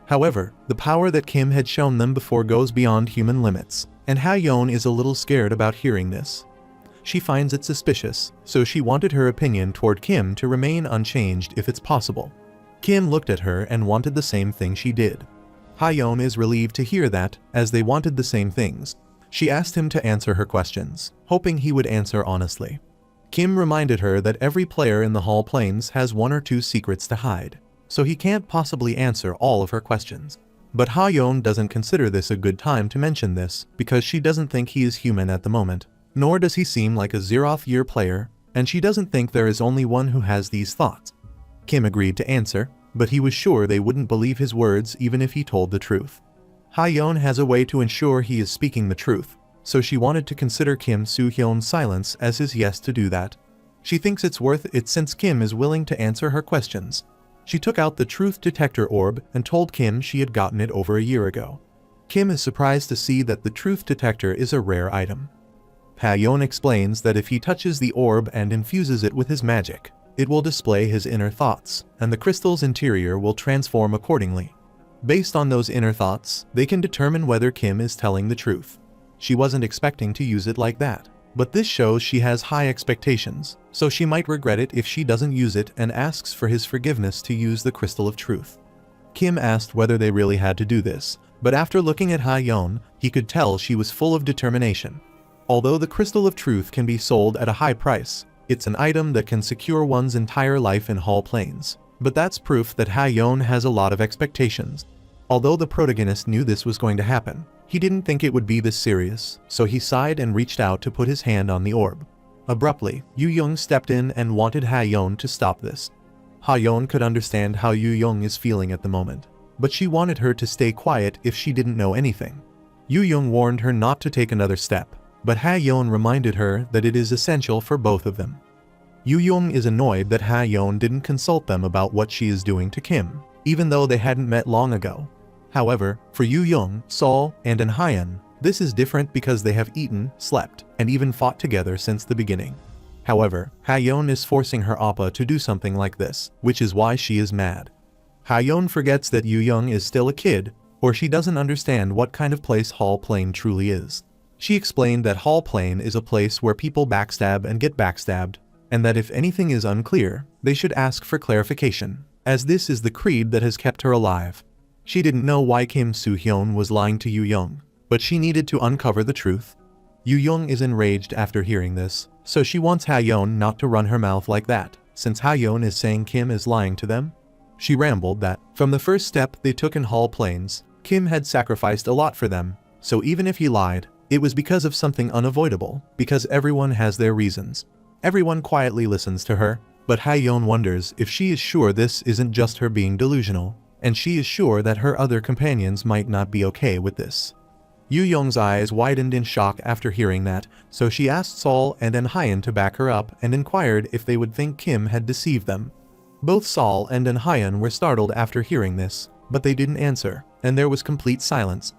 However, the power that Kim had shown them before goes beyond human limits, and Ha-yeon is a little scared about hearing this. She finds it suspicious, so she wanted her opinion toward Kim to remain unchanged if it's possible. Kim looked at her and wanted the same thing she did. Ha-yeon is relieved to hear that, as they wanted the same things. She asked him to answer her questions, hoping he would answer honestly. Kim reminded her that every player in the Hall Plains has one or two secrets to hide, so he can't possibly answer all of her questions. But Ha-yeon doesn't consider this a good time to mention this because she doesn't think he is human at the moment, nor does he seem like a zeroth-year player, and she doesn't think there is only one who has these thoughts. Kim agreed to answer, but he was sure they wouldn't believe his words even if he told the truth. Ha-yeon has a way to ensure he is speaking the truth, so she wanted to consider Kim Soo-hyun's silence as his yes to do that. She thinks it's worth it since Kim is willing to answer her questions. She took out the truth detector orb and told Kim she had gotten it over a year ago. Kim is surprised to see that the truth detector is a rare item. Ha-yeon explains that if he touches the orb and infuses it with his magic, it will display his inner thoughts, and the crystal's interior will transform accordingly. Based on those inner thoughts, they can determine whether Kim is telling the truth. She wasn't expecting to use it like that, but this shows she has high expectations, so she might regret it if she doesn't use it and asks for his forgiveness to use the crystal of truth. Kim asked whether they really had to do this, but after looking at Ha-yeon, he could tell she was full of determination. Although the crystal of truth can be sold at a high price, it's an item that can secure one's entire life in Hall Plains. But that's proof that Ha-yeon has a lot of expectations. Although the protagonist knew this was going to happen, he didn't think it would be this serious, so he sighed and reached out to put his hand on the orb. Abruptly, Yu-young stepped in and wanted Ha-yeon to stop this. Ha-yeon could understand how Yu-young is feeling at the moment, but she wanted her to stay quiet if she didn't know anything. Yu-young warned her not to take another step, but Ha-yeon reminded her that it is essential for both of them. Yu-young is annoyed that Ha-yeon didn't consult them about what she is doing to Kim, even though they hadn't met long ago. However, for Yu-young, Sol, and An-hyeon, this is different because they have eaten, slept, and even fought together since the beginning. However, Ha-yeon is forcing her oppa to do something like this, which is why she is mad. Ha-yeon forgets that Yu-young is still a kid, or she doesn't understand what kind of place Hall Plain truly is. She explained that Hall Plain is a place where people backstab and get backstabbed, and that if anything is unclear, they should ask for clarification, as this is the creed that has kept her alive. She didn't know why Kim Soo-hyun was lying to Yu-young, but she needed to uncover the truth. Yu-young is enraged after hearing this, so she wants Ha-yeon not to run her mouth like that, since Ha-yeon is saying Kim is lying to them. She rambled that, from the first step they took in Hall Plains, Kim had sacrificed a lot for them, so even if he lied, it was because of something unavoidable, because everyone has their reasons. Everyone quietly listens to her, but Ha-yeon wonders if she is sure this isn't just her being delusional, and she is sure that her other companions might not be okay with this. Yu-young's eyes widened in shock after hearing that, so she asked Sol and An-hyeon to back her up and inquired if they would think Kim had deceived them. Both Sol and An-hyeon were startled after hearing this, but they didn't answer, and there was complete silence.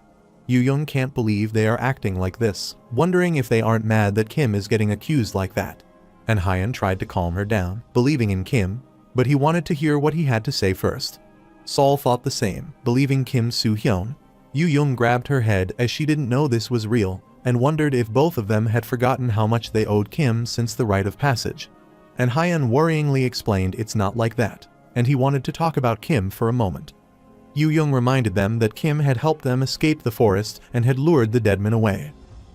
Yu-young can't believe they are acting like this, wondering if they aren't mad that Kim is getting accused like that. An-hyeon tried to calm her down, believing in Kim, but he wanted to hear what he had to say first. Sol thought the same, believing Kim Soo-hyun. Yu-young grabbed her head as she didn't know this was real, and wondered if both of them had forgotten how much they owed Kim since the rite of passage. An-hyeon worryingly explained it's not like that, and he wanted to talk about Kim for a moment. Yu-young reminded them that Kim had helped them escape the forest and had lured the deadmen away.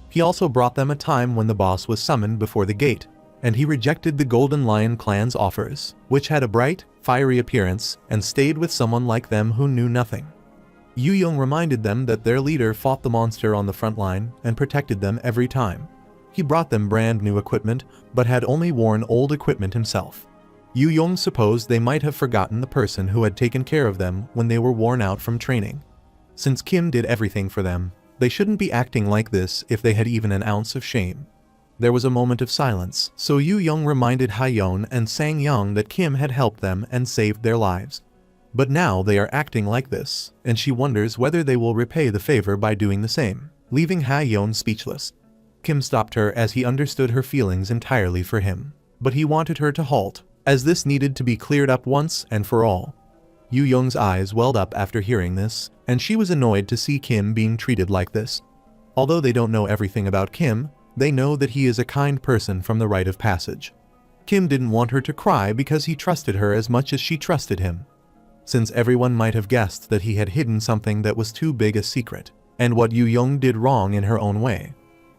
He also brought them a time when the boss was summoned before the gate, and he rejected the Golden Lion clan's offers, which had a bright, fiery appearance, and stayed with someone like them who knew nothing. Yu-young reminded them that their leader fought the monster on the front line and protected them every time. He brought them brand new equipment, but had only worn old equipment himself. Yu-young supposed they might have forgotten the person who had taken care of them when they were worn out from training. Since Kim did everything for them, they shouldn't be acting like this if they had even an ounce of shame. There was a moment of silence, so Yu-young reminded Ha-yeon and Sang-young that Kim had helped them and saved their lives. But now they are acting like this, and she wonders whether they will repay the favor by doing the same, leaving Ha-yeon speechless. Kim stopped her as he understood her feelings entirely for him. but he wanted her to halt, as this needed to be cleared up once and for all. Yu Young's eyes welled up after hearing this, and she was annoyed to see Kim being treated like this. Although they don't know everything about Kim, they know that he is a kind person from the rite of passage. Kim didn't want her to cry because he trusted her as much as she trusted him. Since everyone might have guessed that he had hidden something that was too big a secret, and what Yu Young did wrong in her own way.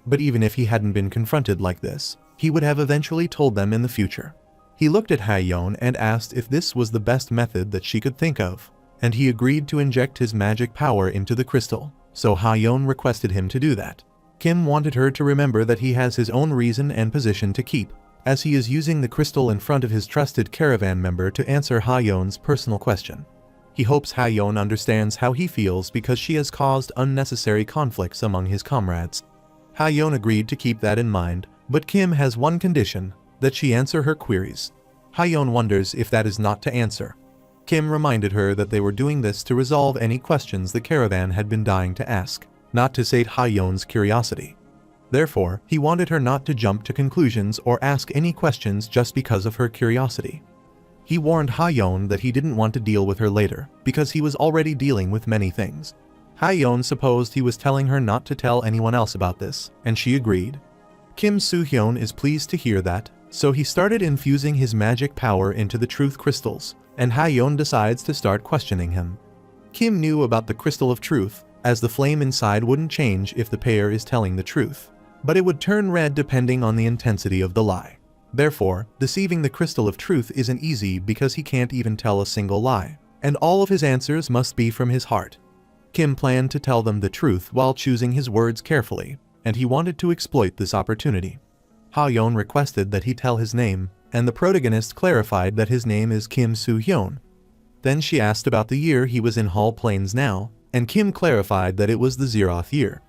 But even if he hadn't been confronted like this, he would have eventually told them in the future. He looked at Ha-yeon and asked if this was the best method that she could think of, and he agreed to inject his magic power into the crystal, so Ha-yeon requested him to do that. Kim wanted her to remember that he has his own reason and position to keep, as he is using the crystal in front of his trusted caravan member to answer Ha-yeon's personal question. He hopes Ha-yeon understands how he feels because she has caused unnecessary conflicts among his comrades. Ha-yeon agreed to keep that in mind, but Kim has one condition, that she answer her queries. Ha-yeon wonders if that is not to answer. Kim reminded her that they were doing this to resolve any questions the caravan had been dying to ask, not to sate Ha-yeon's curiosity. Therefore, he wanted her not to jump to conclusions or ask any questions just because of her curiosity. He warned Ha-yeon that he didn't want to deal with her later, because he was already dealing with many things. Ha-yeon supposed he was telling her not to tell anyone else about this, and she agreed. Kim Soo-hyun is pleased to hear that, so he started infusing his magic power into the truth crystals, and Ha-yeon decides to start questioning him. Kim knew about the crystal of truth, as the flame inside wouldn't change if the pair is telling the truth, but it would turn red depending on the intensity of the lie. Therefore, deceiving the crystal of truth isn't easy because he can't even tell a single lie, and all of his answers must be from his heart. Kim planned to tell them the truth while choosing his words carefully, and he wanted to exploit this opportunity. Ha-yeon requested that he tell his name, and the protagonist clarified that his name is Kim Soo-hyun. Then she asked about the year he was in Hall Plains now, and Kim clarified that it was the Zeroth year.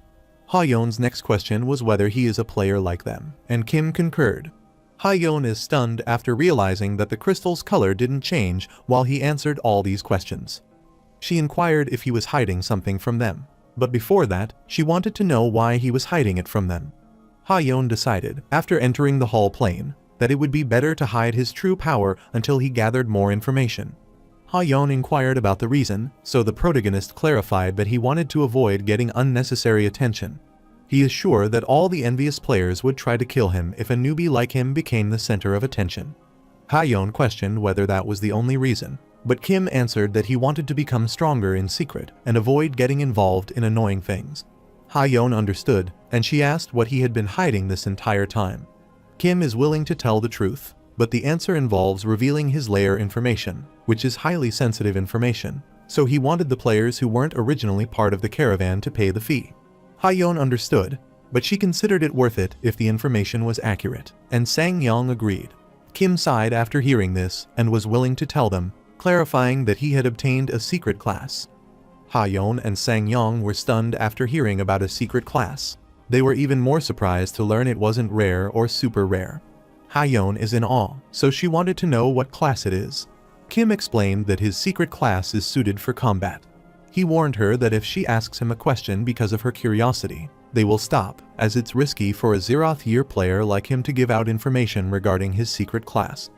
Ha-yeon's next question was whether he is a player like them, and Kim concurred. Ha-yeon is stunned after realizing that the crystal's color didn't change while he answered all these questions. She inquired if he was hiding something from them, but before that, she wanted to know why he was hiding it from them. Ha-yeon decided, after entering the Hall Plane, that it would be better to hide his true power until he gathered more information. Ha-yeon inquired about the reason, so the protagonist clarified that he wanted to avoid getting unnecessary attention. He is sure that all the envious players would try to kill him if a newbie like him became the center of attention. Ha-yeon questioned whether that was the only reason, but Kim answered that he wanted to become stronger in secret and avoid getting involved in annoying things. Ha-yeon understood, and she asked what he had been hiding this entire time. Kim is willing to tell the truth, but the answer involves revealing his lair information, which is highly sensitive information, so he wanted the players who weren't originally part of the caravan to pay the fee. Ha-yeon understood, but she considered it worth it if the information was accurate, and Sang-yong agreed. Kim sighed after hearing this and was willing to tell them, clarifying that he had obtained a secret class. Ha-yeon and Sang-yong were stunned after hearing about a secret class. They were even more surprised to learn it wasn't rare or super rare. Ha-yeon is in awe, so she wanted to know what class it is. Kim explained that his secret class is suited for combat. He warned her that if she asks him a question because of her curiosity, they will stop, as it's risky for a Zeroth year player like him to give out information regarding his secret class.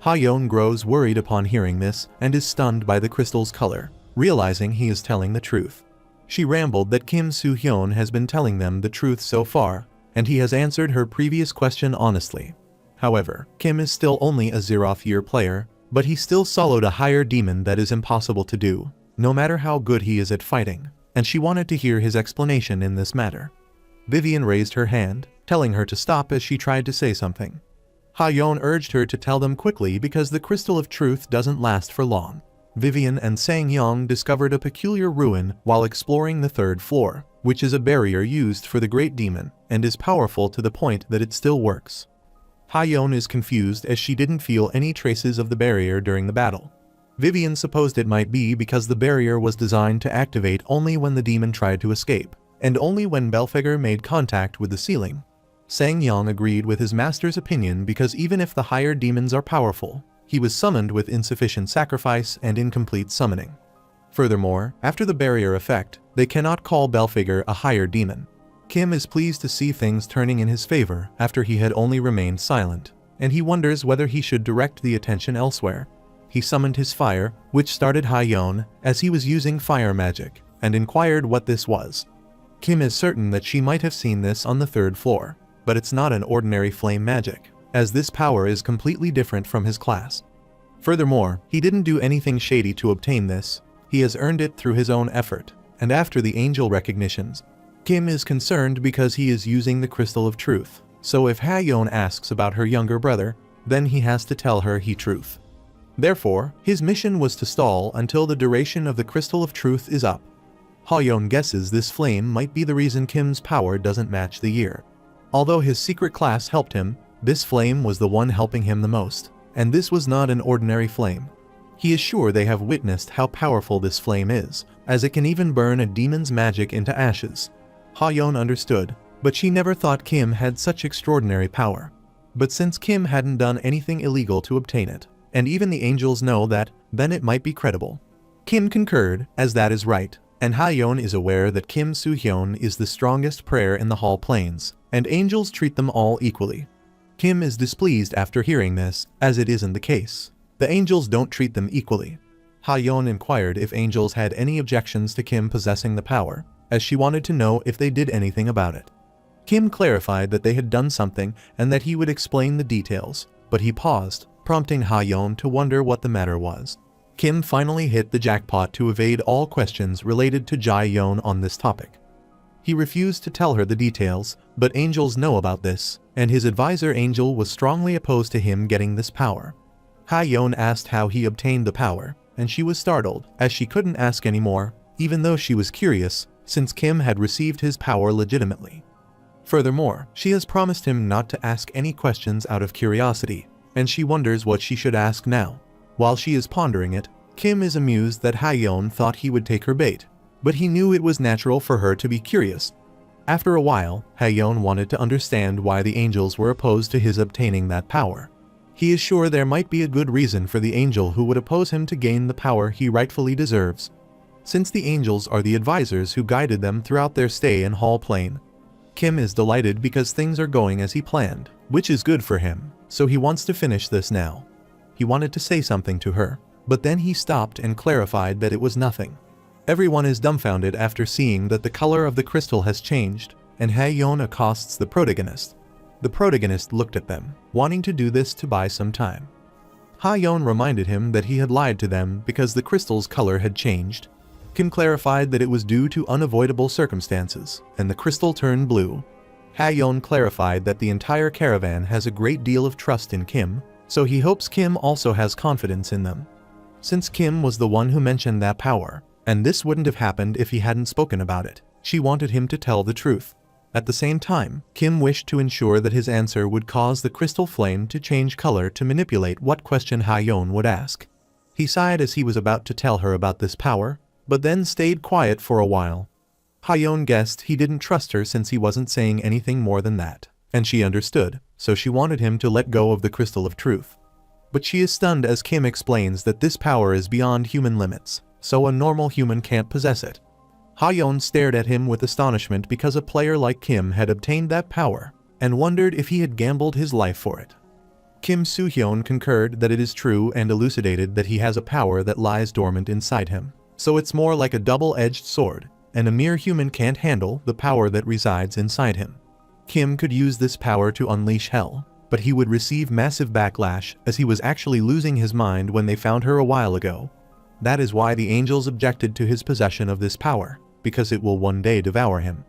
Ha-yeon grows worried upon hearing this and is stunned by the crystal's color, realizing he is telling the truth. She rambled that Kim Soo-hyun has been telling them the truth so far, and he has answered her previous question honestly. However, Kim is still only a Zeroth year player, but he still soloed a higher demon that is impossible to do, no matter how good he is at fighting, and she wanted to hear his explanation in this matter. Vivian raised her hand, telling her to stop as she tried to say something. Ha-yeon urged her to tell them quickly because the crystal of truth doesn't last for long. Vivian and Sang-yong discovered a peculiar ruin while exploring the third floor, which is a barrier used for the Great Demon, and is powerful to the point that it still works. Ha-yeon is confused as she didn't feel any traces of the barrier during the battle. Vivian supposed it might be because the barrier was designed to activate only when the demon tried to escape, and only when Belphegor made contact with the ceiling. Sang-yong agreed with his master's opinion because even if the higher demons are powerful, he was summoned with insufficient sacrifice and incomplete summoning. Furthermore, after the barrier effect, they cannot call Belphegor a higher demon. Kim is pleased to see things turning in his favor after he had only remained silent. and he wonders whether he should direct the attention elsewhere. He summoned his fire, which started Ha-yeon, as he was using fire magic, and inquired what this was. Kim is certain that she might have seen this on the 3rd floor, but it's not an ordinary flame magic, as this power is completely different from his class. Furthermore, he didn't do anything shady to obtain this, he has earned it through his own effort, and after the angel recognitions, Kim is concerned because he is using the Crystal of Truth, so if Ha-yeon asks about her younger brother, then he has to tell her the truth. Therefore, his mission was to stall until the duration of the Crystal of Truth is up. Ha-yeon guesses this flame might be the reason Kim's power doesn't match the year. Although his secret class helped him, this flame was the one helping him the most, and this was not an ordinary flame. He is sure they have witnessed how powerful this flame is, as it can even burn a demon's magic into ashes. Ha-yeon understood, but she never thought Kim had such extraordinary power. But since Kim hadn't done anything illegal to obtain it, and even the angels know that, then it might be credible. Kim concurred, as that is right, and Ha-yeon is aware that Kim Soo-hyun is the strongest prayer in the Hall Plains, and angels treat them all equally. Kim is displeased after hearing this, as it isn't the case. The angels don't treat them equally. Ha-yeon inquired if angels had any objections to Kim possessing the power, as she wanted to know if they did anything about it. Kim clarified that they had done something and that he would explain the details, but he paused, prompting Ha-yeon to wonder what the matter was. Kim finally hit the jackpot to evade all questions related to Jae-yeon on this topic. He refused to tell her the details, but angels know about this, and his advisor Angel was strongly opposed to him getting this power. Ha-yeon asked how he obtained the power, and she was startled, as she couldn't ask anymore, even though she was curious, since Kim had received his power legitimately. Furthermore, she has promised him not to ask any questions out of curiosity, and she wonders what she should ask now. While she is pondering it, Kim is amused that Ha-yeon thought he would take her bait, but he knew it was natural for her to be curious. After a while, Ha-yeon wanted to understand why the angels were opposed to his obtaining that power. He is sure there might be a good reason for the angel who would oppose him to gain the power he rightfully deserves, since the angels are the advisors who guided them throughout their stay in Hall Plain. Kim is delighted because things are going as he planned, which is good for him, so he wants to finish this now. He wanted to say something to her, but then he stopped and clarified that it was nothing. Everyone is dumbfounded after seeing that the color of the crystal has changed, and Ha-yeon accosts the protagonist. The protagonist looked at them, wanting to do this to buy some time. Ha-yeon reminded him that he had lied to them because the crystal's color had changed. Kim clarified that it was due to unavoidable circumstances, and the crystal turned blue. Ha-yeon clarified that the entire caravan has a great deal of trust in Kim, so he hopes Kim also has confidence in them. Since Kim was the one who mentioned that power, and this wouldn't have happened if he hadn't spoken about it, she wanted him to tell the truth. At the same time, Kim wished to ensure that his answer would cause the crystal flame to change color to manipulate what question Ha-yeon would ask. He sighed as he was about to tell her about this power, but then stayed quiet for a while. Ha-yeon guessed he didn't trust her since he wasn't saying anything more than that, and she understood, so she wanted him to let go of the Crystal of Truth. But she is stunned as Kim explains that this power is beyond human limits, so a normal human can't possess it. Ha-yeon stared at him with astonishment because a player like Kim had obtained that power, and wondered if he had gambled his life for it. Kim Soo-hyun concurred that it is true and elucidated that he has a power that lies dormant inside him, so it's more like a double-edged sword, and a mere human can't handle the power that resides inside him. Kim could use this power to unleash hell, but he would receive massive backlash as he was actually losing his mind when they found her a while ago. That is why the angels objected to his possession of this power, because it will one day devour him.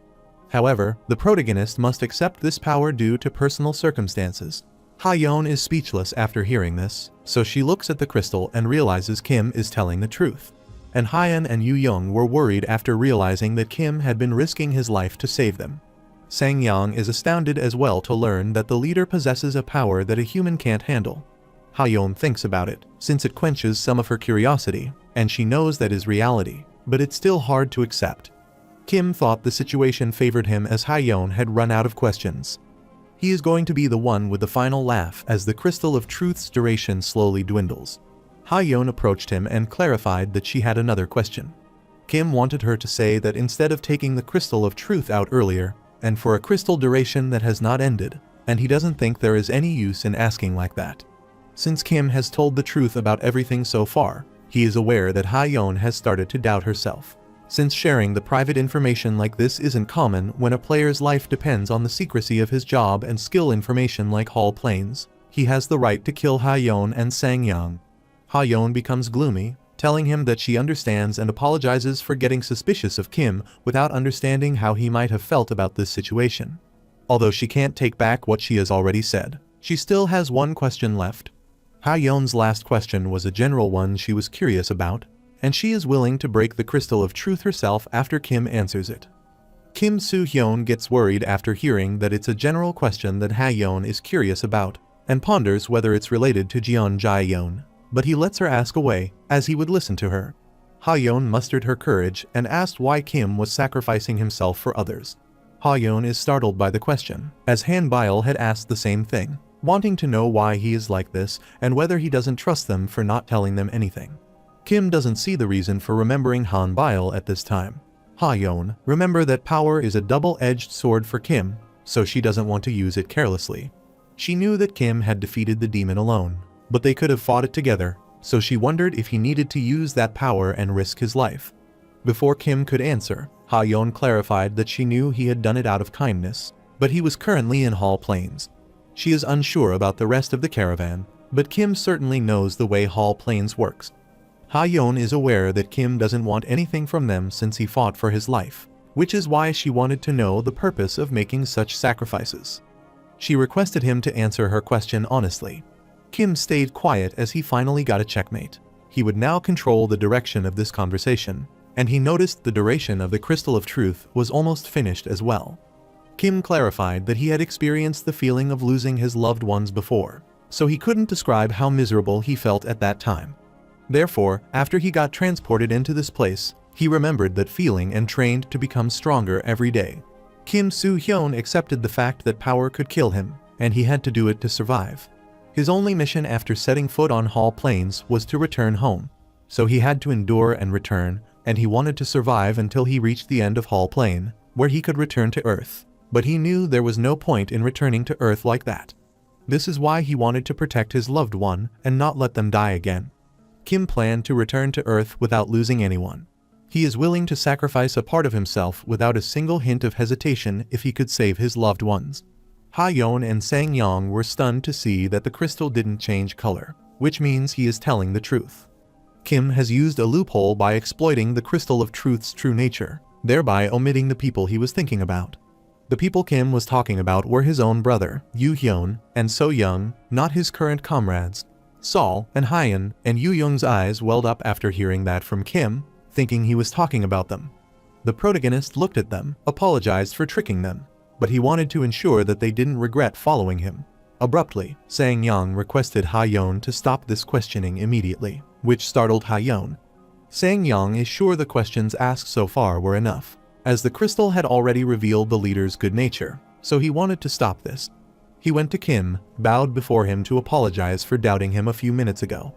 However, the protagonist must accept this power due to personal circumstances. Ha-yeon is speechless after hearing this, so she looks at the crystal and realizes Kim is telling the truth. And Hyeon and Yu-young were worried after realizing that Kim had been risking his life to save them. Sang-yang is astounded as well to learn that the leader possesses a power that a human can't handle. Ha-yeon thinks about it, since it quenches some of her curiosity, and she knows that is reality, but it's still hard to accept. Kim thought the situation favored him as Ha-yeon had run out of questions. He is going to be the one with the final laugh as the Crystal of Truth's duration slowly dwindles. Ha-yeon approached him and clarified that she had another question. Kim wanted her to say that instead of taking the Crystal of Truth out earlier, and for a crystal duration that has not ended, and he doesn't think there is any use in asking like that. Since Kim has told the truth about everything so far, he is aware that Ha-yeon has started to doubt herself. Since sharing the private information like this isn't common when a player's life depends on the secrecy of his job and skill information like Hall Planes, he has the right to kill Ha-yeon and Sang-yang. Ha-yeon becomes gloomy, telling him that she understands and apologizes for getting suspicious of Kim without understanding how he might have felt about this situation. Although she can't take back what she has already said, she still has one question left. Ha-yeon's last question was a general one she was curious about, and she is willing to break the crystal of truth herself after Kim answers it. Kim Soo-hyun gets worried after hearing that it's a general question that Ha-yeon is curious about, and ponders whether it's related to Jeon Jae-yeon, but he lets her ask away, as he would listen to her. Ha-yeon mustered her courage and asked why Kim was sacrificing himself for others. Ha-yeon is startled by the question, as Han Bile had asked the same thing, wanting to know why he is like this and whether he doesn't trust them for not telling them anything. Kim doesn't see the reason for remembering Han Bile at this time. Ha-yeon, remember that power is a double-edged sword for Kim, so she doesn't want to use it carelessly. She knew that Kim had defeated the demon alone, but they could have fought it together, so she wondered if he needed to use that power and risk his life. Before Kim could answer, Ha-yeon clarified that she knew he had done it out of kindness, but he was currently in Hall Planes. She is unsure about the rest of the caravan, but Kim certainly knows the way Hall Planes works. Ha-yeon is aware that Kim doesn't want anything from them since he fought for his life, which is why she wanted to know the purpose of making such sacrifices. She requested him to answer her question honestly. Kim stayed quiet as he finally got a checkmate. He would now control the direction of this conversation, and he noticed the duration of the Crystal of Truth was almost finished as well. Kim clarified that he had experienced the feeling of losing his loved ones before, so he couldn't describe how miserable he felt at that time. Therefore, after he got transported into this place, he remembered that feeling and trained to become stronger every day. Kim Soo-hyun accepted the fact that power could kill him, and he had to do it to survive. His only mission after setting foot on Hall Planes was to return home, so he had to endure and return, and he wanted to survive until he reached the end of Hall Plane, where he could return to Earth. But he knew there was no point in returning to Earth like that. This is why he wanted to protect his loved one and not let them die again. Kim planned to return to Earth without losing anyone. He is willing to sacrifice a part of himself without a single hint of hesitation if he could save his loved ones. Ha-yeon and Sang-yang were stunned to see that the crystal didn't change color, which means he is telling the truth. Kim has used a loophole by exploiting the Crystal of Truth's true nature, thereby omitting the people he was thinking about. The people Kim was talking about were his own brother, Yoo-hyun, and So-young, not his current comrades. Sol and Hyeon and Yoo-young's eyes welled up after hearing that from Kim, thinking he was talking about them. The protagonist looked at them, apologized for tricking them, but he wanted to ensure that they didn't regret following him. Abruptly, Sang-yang requested Ha-yeon to stop this questioning immediately, which startled Ha-yeon. Sang-yang is sure the questions asked so far were enough, as the crystal had already revealed the leader's good nature, so he wanted to stop this. He went to Kim, bowed before him to apologize for doubting him a few minutes ago.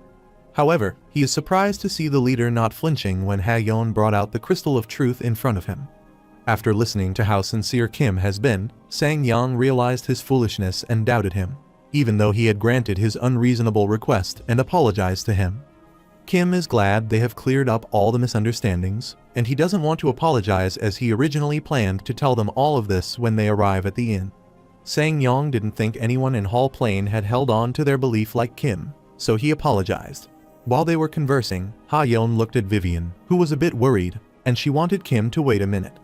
However, he is surprised to see the leader not flinching when Ha-yeon brought out the Crystal of Truth in front of him. After listening to how sincere Kim has been, Sang-yang realized his foolishness and doubted him, even though he had granted his unreasonable request and apologized to him. Kim is glad they have cleared up all the misunderstandings, and he doesn't want to apologize as he originally planned to tell them all of this when they arrive at the inn. Sang-yang didn't think anyone in Hall Plane had held on to their belief like Kim, so he apologized. While they were conversing, Ha-yeon looked at Vivian, who was a bit worried, and she wanted Kim to wait a minute.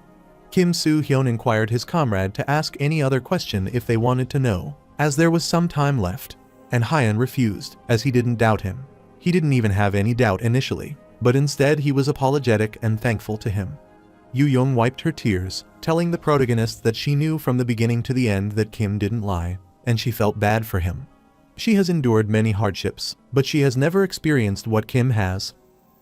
Kim Soo-hyun inquired his comrade to ask any other question if they wanted to know, as there was some time left, and Hyeon refused, as he didn't doubt him. He didn't even have any doubt initially, but instead he was apologetic and thankful to him. Yoo-young wiped her tears, telling the protagonist that she knew from the beginning to the end that Kim didn't lie, and she felt bad for him. She has endured many hardships, but she has never experienced what Kim has.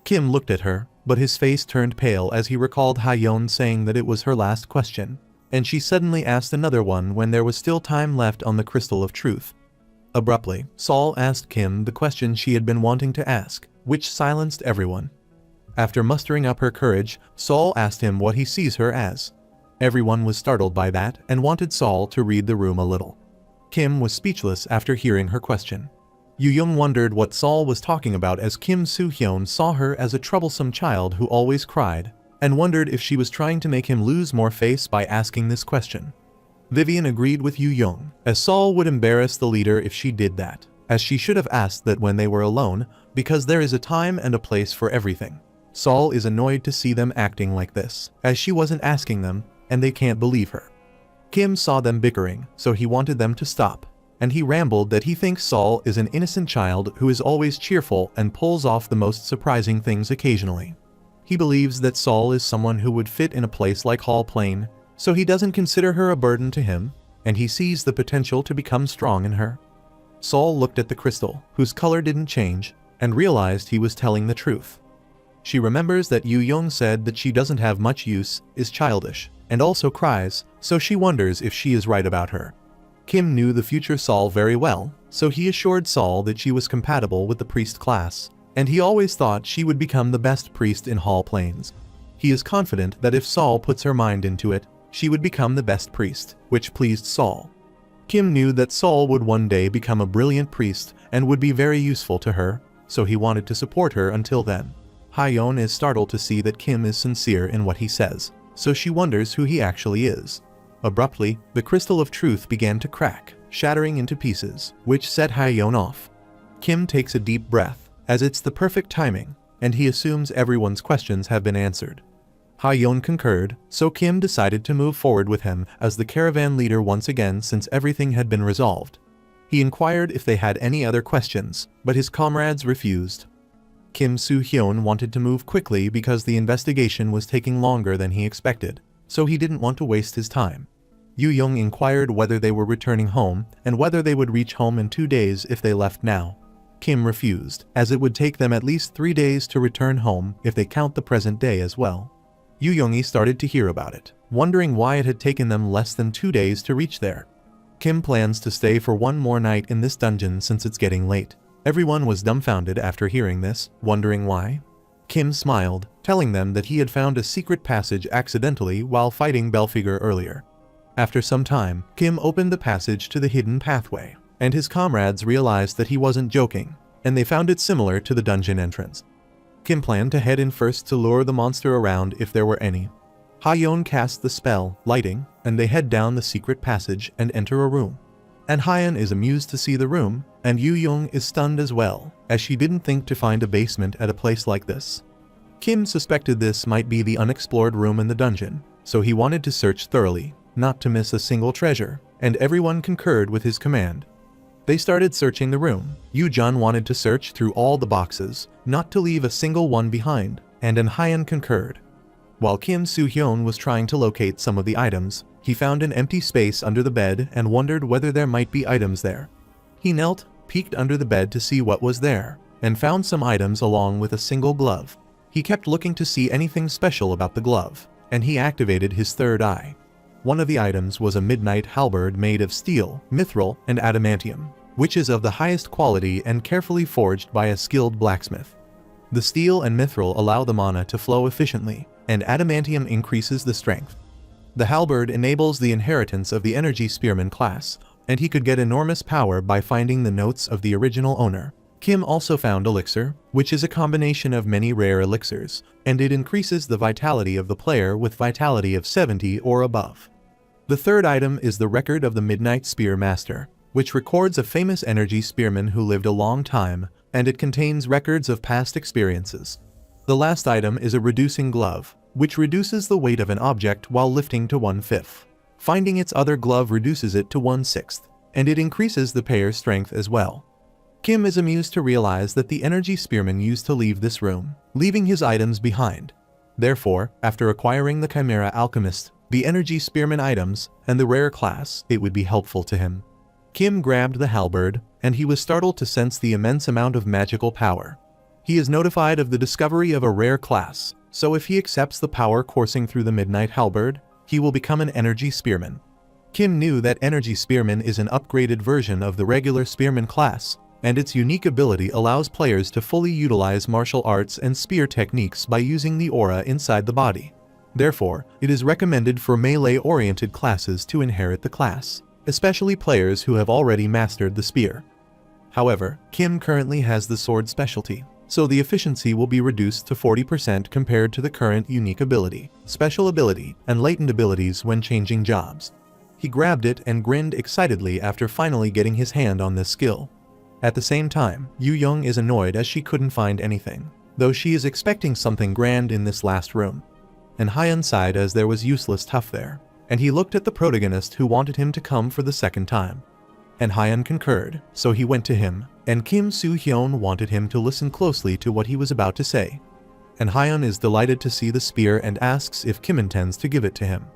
Kim looked at her, but his face turned pale as he recalled Ha-yeon saying that it was her last question, and she suddenly asked another one when there was still time left on the Crystal of Truth. Abruptly, Sol asked Kim the question she had been wanting to ask, which silenced everyone. After mustering up her courage, Sol asked him what he sees her as. Everyone was startled by that and wanted Sol to read the room a little. Kim was speechless after hearing her question. Yu Young wondered what Sol was talking about as Kim Soo-hyun saw her as a troublesome child who always cried, and wondered if she was trying to make him lose more face by asking this question. Vivian agreed with Yu Young, as Sol would embarrass the leader if she did that, as she should have asked that when they were alone, because there is a time and a place for everything. Sol is annoyed to see them acting like this, as she wasn't asking them, and they can't believe her. Kim saw them bickering, so he wanted them to stop, and he rambled that he thinks Sol is an innocent child who is always cheerful and pulls off the most surprising things occasionally. He believes that Sol is someone who would fit in a place like Hall Plain, so he doesn't consider her a burden to him, and he sees the potential to become strong in her. Sol looked at the crystal, whose color didn't change, and realized he was telling the truth. She remembers that Yu Young said that she doesn't have much use, is childish, and also cries, so she wonders if she is right about her. Kim knew the future Sol very well, so he assured Sol that she was compatible with the priest class, and he always thought she would become the best priest in Hall Plains. He is confident that if Sol puts her mind into it, she would become the best priest, which pleased Sol. Kim knew that Sol would one day become a brilliant priest and would be very useful to her, so he wanted to support her until then. Hyeon is startled to see that Kim is sincere in what he says, so she wonders who he actually is. Abruptly, the crystal of truth began to crack, shattering into pieces, which set Hyeon off. Kim takes a deep breath, as it's the perfect timing, and he assumes everyone's questions have been answered. Hyeon concurred, so Kim decided to move forward with him as the caravan leader once again since everything had been resolved. He inquired if they had any other questions, but his comrades refused. Kim Soo-hyun wanted to move quickly because the investigation was taking longer than he expected, so he didn't want to waste his time. Yu Young inquired whether they were returning home and whether they would reach home in 2 days if they left now. Kim refused, as it would take them at least 3 days to return home if they count the present day as well. Yu Youngi started to hear about it, wondering why it had taken them less than 2 days to reach there. Kim plans to stay for one more night in this dungeon since it's getting late. Everyone was dumbfounded after hearing this, wondering why. Kim smiled, telling them that he had found a secret passage accidentally while fighting Belphegor earlier. After some time, Kim opened the passage to the hidden pathway, and his comrades realized that he wasn't joking, and they found it similar to the dungeon entrance. Kim planned to head in first to lure the monster around if there were any. Hyeon cast the spell, lighting, and they head down the secret passage and enter a room. And Hyeon is amused to see the room, and Yu Young is stunned as well, as she didn't think to find a basement at a place like this. Kim suspected this might be the unexplored room in the dungeon, so he wanted to search thoroughly, not to miss a single treasure, and everyone concurred with his command. They started searching the room. Yu-jun wanted to search through all the boxes, not to leave a single one behind, and Hyeon concurred. While Kim Soo-hyun was trying to locate some of the items, he found an empty space under the bed and wondered whether there might be items there. He knelt, peeked under the bed to see what was there, and found some items along with a single glove. He kept looking to see anything special about the glove, and he activated his third eye. One of the items was a midnight halberd made of steel, mithril, and adamantium, which is of the highest quality and carefully forged by a skilled blacksmith. The steel and mithril allow the mana to flow efficiently, and adamantium increases the strength. The halberd enables the inheritance of the energy spearman class, and he could get enormous power by finding the notes of the original owner. Kim also found elixir, which is a combination of many rare elixirs, and it increases the vitality of the player with vitality of 70 or above. The third item is the record of the Midnight Spear Master, which records a famous energy spearman who lived a long time, and it contains records of past experiences. The last item is a reducing glove, which reduces the weight of an object while lifting to 1/5. Finding its other glove reduces it to 1/6, and it increases the player's strength as well. Kim is amused to realize that the energy spearman used to leave this room, leaving his items behind. Therefore, after acquiring the Chimera Alchemist, the energy spearman items, and the rare class, it would be helpful to him. Kim grabbed the halberd, and he was startled to sense the immense amount of magical power. He is notified of the discovery of a rare class, so if he accepts the power coursing through the Midnight Halberd, he will become an energy spearman. Kim knew that energy spearman is an upgraded version of the regular spearman class, and its unique ability allows players to fully utilize martial arts and spear techniques by using the aura inside the body. Therefore, it is recommended for melee-oriented classes to inherit the class. especially players who have already mastered the spear. However, Kim currently has the sword specialty, so the efficiency will be reduced to 40% compared to the current unique ability, special ability, and latent abilities when changing jobs. He grabbed it and grinned excitedly after finally getting his hand on this skill. At the same time, Yu Young is annoyed as she couldn't find anything, though she is expecting something grand in this last room. And Hyun sighed as there was useless stuff there, and he looked at the protagonist who wanted him to come for the second time. And Hyun concurred, so he went to him, and Kim Soo-hyun wanted him to listen closely to what he was about to say. And Hyun is delighted to see the spear and asks if Kim intends to give it to him.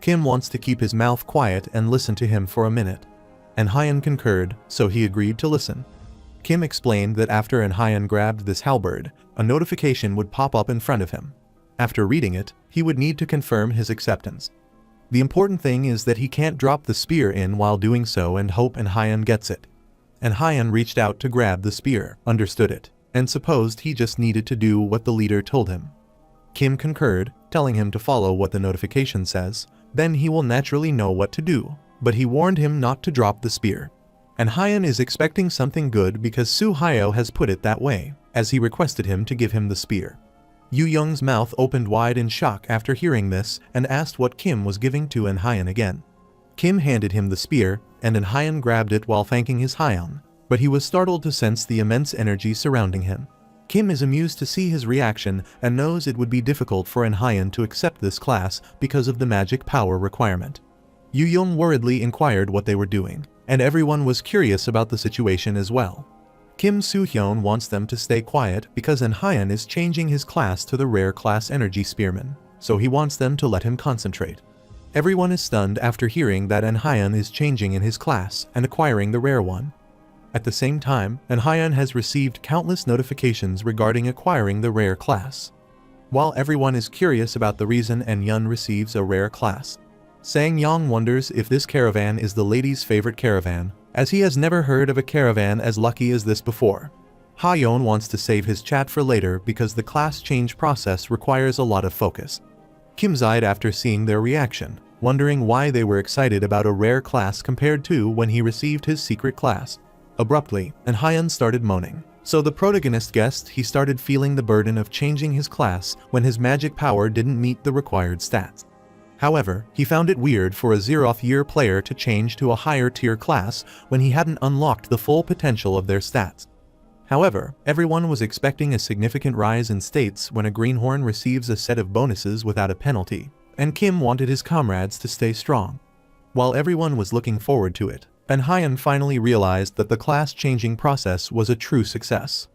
Kim wants to keep his mouth quiet and listen to him for a minute. And Hyun concurred, so he agreed to listen. Kim explained that after Hyun grabbed this halberd, a notification would pop up in front of him. After reading it, he would need to confirm his acceptance. The important thing is that he can't drop the spear in while doing so and hope Hyun gets it. And Hyun reached out to grab the spear, understood it, and supposed he just needed to do what the leader told him. Kim concurred, telling him to follow what the notification says, then he will naturally know what to do, but he warned him not to drop the spear. And Hyun is expecting something good because Soo-hyo has put it that way, as he requested him to give him the spear. Yu Young's mouth opened wide in shock after hearing this and asked what Kim was giving to Hyun again. Kim handed him the spear, and Hyun grabbed it while thanking his Hyun, but he was startled to sense the immense energy surrounding him. Kim is amused to see his reaction and knows it would be difficult for Hyun to accept this class because of the magic power requirement. Yu Young worriedly inquired what they were doing, and everyone was curious about the situation as well. Kim Soo-hyun wants them to stay quiet because Hyun is changing his class to the rare class energy spearman, so he wants them to let him concentrate. Everyone is stunned after hearing that Hyun is changing in his class and acquiring the rare one. At the same time, Hyun has received countless notifications regarding acquiring the rare class. While everyone is curious about the reason Yun receives a rare class, Sang-yong wonders if this caravan is the lady's favorite caravan, as he has never heard of a caravan as lucky as this before. Ha-yeon wants to save his chat for later because the class change process requires a lot of focus. Kim sighed after seeing their reaction, wondering why they were excited about a rare class compared to when he received his secret class. Abruptly, Hyun started moaning, so the protagonist guessed he started feeling the burden of changing his class when his magic power didn't meet the required stats. However, he found it weird for a 0th-year player to change to a higher tier class when he hadn't unlocked the full potential of their stats. However, everyone was expecting a significant rise in states when a greenhorn receives a set of bonuses without a penalty, and Kim wanted his comrades to stay strong. While everyone was looking forward to it, Hyun finally realized that the class-changing process was a true success.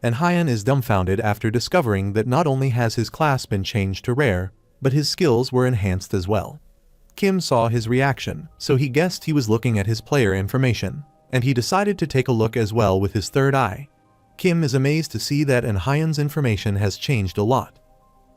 Hyun is dumbfounded after discovering that not only has his class been changed to rare, but his skills were enhanced as well. Kim saw his reaction, so he guessed he was looking at his player information, and he decided to take a look as well with his third eye. Kim is amazed to see that Hyun's information has changed a lot.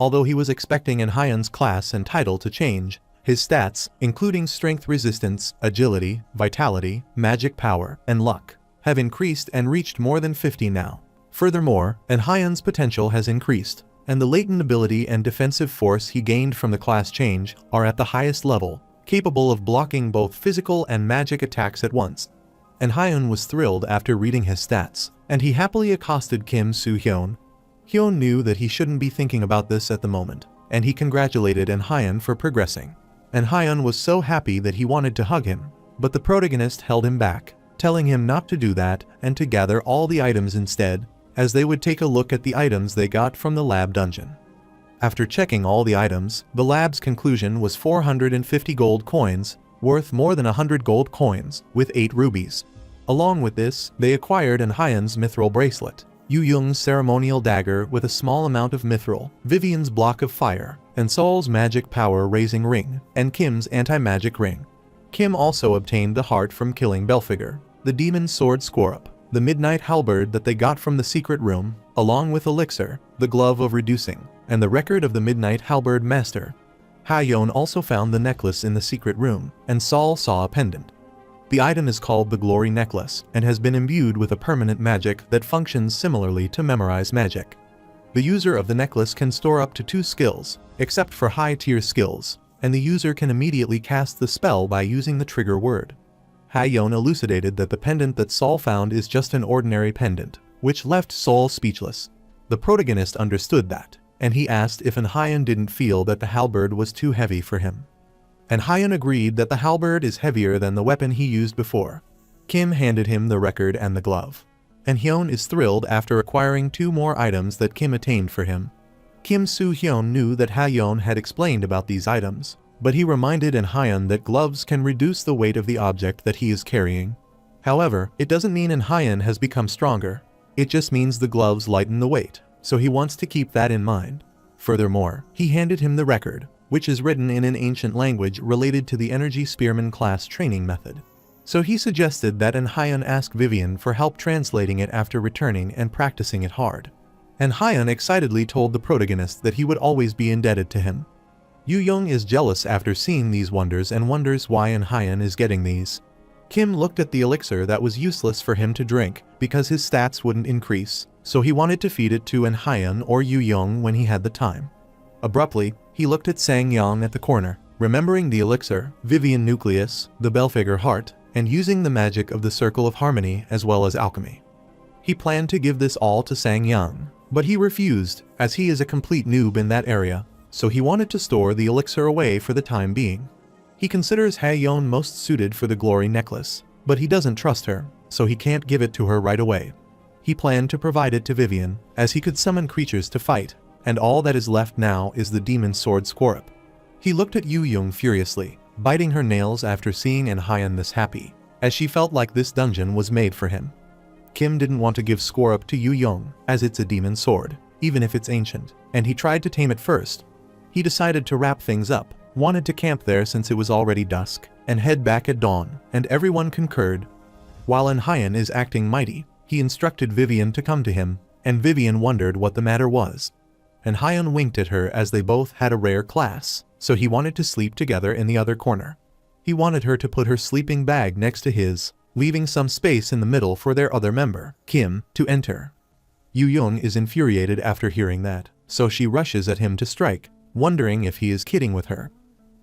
Although he was expecting Hyun's class and title to change, his stats, including strength resistance, agility, vitality, magic power, and luck, have increased and reached more than 50 now. Furthermore, Hyun's potential has increased, and the latent ability and defensive force he gained from the class change are at the highest level, capable of blocking both physical and magic attacks at once. Hyun was thrilled after reading his stats, and he happily accosted Kim Soo-hyun. Hyun knew that he shouldn't be thinking about this at the moment, and he congratulated Hyun for progressing. Hyun was so happy that he wanted to hug him, but the protagonist held him back, telling him not to do that and to gather all the items instead, as they would take a look at the items they got from the lab dungeon. After checking all the items, the lab's conclusion was 450 gold coins, worth more than 100 gold coins, with 8 rubies. Along with this, they acquired Hyun's mithril bracelet, Yu Young's ceremonial dagger with a small amount of mithril, Vivian's block of fire, and Sol's magic power raising ring, and Kim's anti-magic ring. Kim also obtained the heart from killing Belphegor, the demon sword Scorp, the midnight halberd that they got from the secret room, along with elixir, the glove of reducing, and the record of the midnight halberd master. Ha-yeon also found the necklace in the secret room, and Sol saw a pendant. The item is called the Glory Necklace and has been imbued with a permanent magic that functions similarly to memorize magic. The user of the necklace can store up to 2 skills, except for high-tier skills, and the user can immediately cast the spell by using the trigger word. Ha-yeon elucidated that the pendant that Sol found is just an ordinary pendant, which left Sol speechless. The protagonist understood that, and he asked if Han didn't feel that the halberd was too heavy for him. And Han agreed that the halberd is heavier than the weapon he used before. Kim handed him the record and the glove. And Hyun is thrilled after acquiring 2 more items that Kim attained for him. Kim Soo-hyun knew that Ha-yeon had explained about these items, but he reminded Hyun that gloves can reduce the weight of the object that he is carrying. However, it doesn't mean Hyun has become stronger. It just means the gloves lighten the weight, so he wants to keep that in mind. Furthermore, he handed him the record, which is written in an ancient language related to the Energy Spearman class training method. So he suggested that Hyun ask Vivian for help translating it after returning and practicing it hard. And Hyun excitedly told the protagonist that he would always be indebted to him. Yu-young is jealous after seeing these wonders and wonders why Hyun is getting these. Kim looked at the elixir that was useless for him to drink because his stats wouldn't increase, so he wanted to feed it to Hyun or Yu-young when he had the time. Abruptly, he looked at Sang-yang at the corner, remembering the elixir, Vivian Nucleus, the Belphegor Heart, and using the magic of the Circle of Harmony as well as alchemy. He planned to give this all to Sang-yang, but he refused, as he is a complete noob in that area, so he wanted to store the elixir away for the time being. He considers Ha-yeon most suited for the glory necklace, but he doesn't trust her, so he can't give it to her right away. He planned to provide it to Vivian, as he could summon creatures to fight, and all that is left now is the demon sword Scorp. He looked at Yu-young furiously, biting her nails after seeing Hyun this happy, as she felt like this dungeon was made for him. Kim didn't want to give Scorp to Yu-young, as it's a demon sword, even if it's ancient, and he tried to tame it first. He decided to wrap things up, wanted to camp there since it was already dusk, and head back at dawn, and everyone concurred. While Hyun is acting mighty, he instructed Vivian to come to him, and Vivian wondered what the matter was. Hyun winked at her as they both had a rare class, so he wanted to sleep together in the other corner. He wanted her to put her sleeping bag next to his, leaving some space in the middle for their other member, Kim, to enter. Yu-young is infuriated after hearing that, so she rushes at him to strike, wondering if he is kidding with her.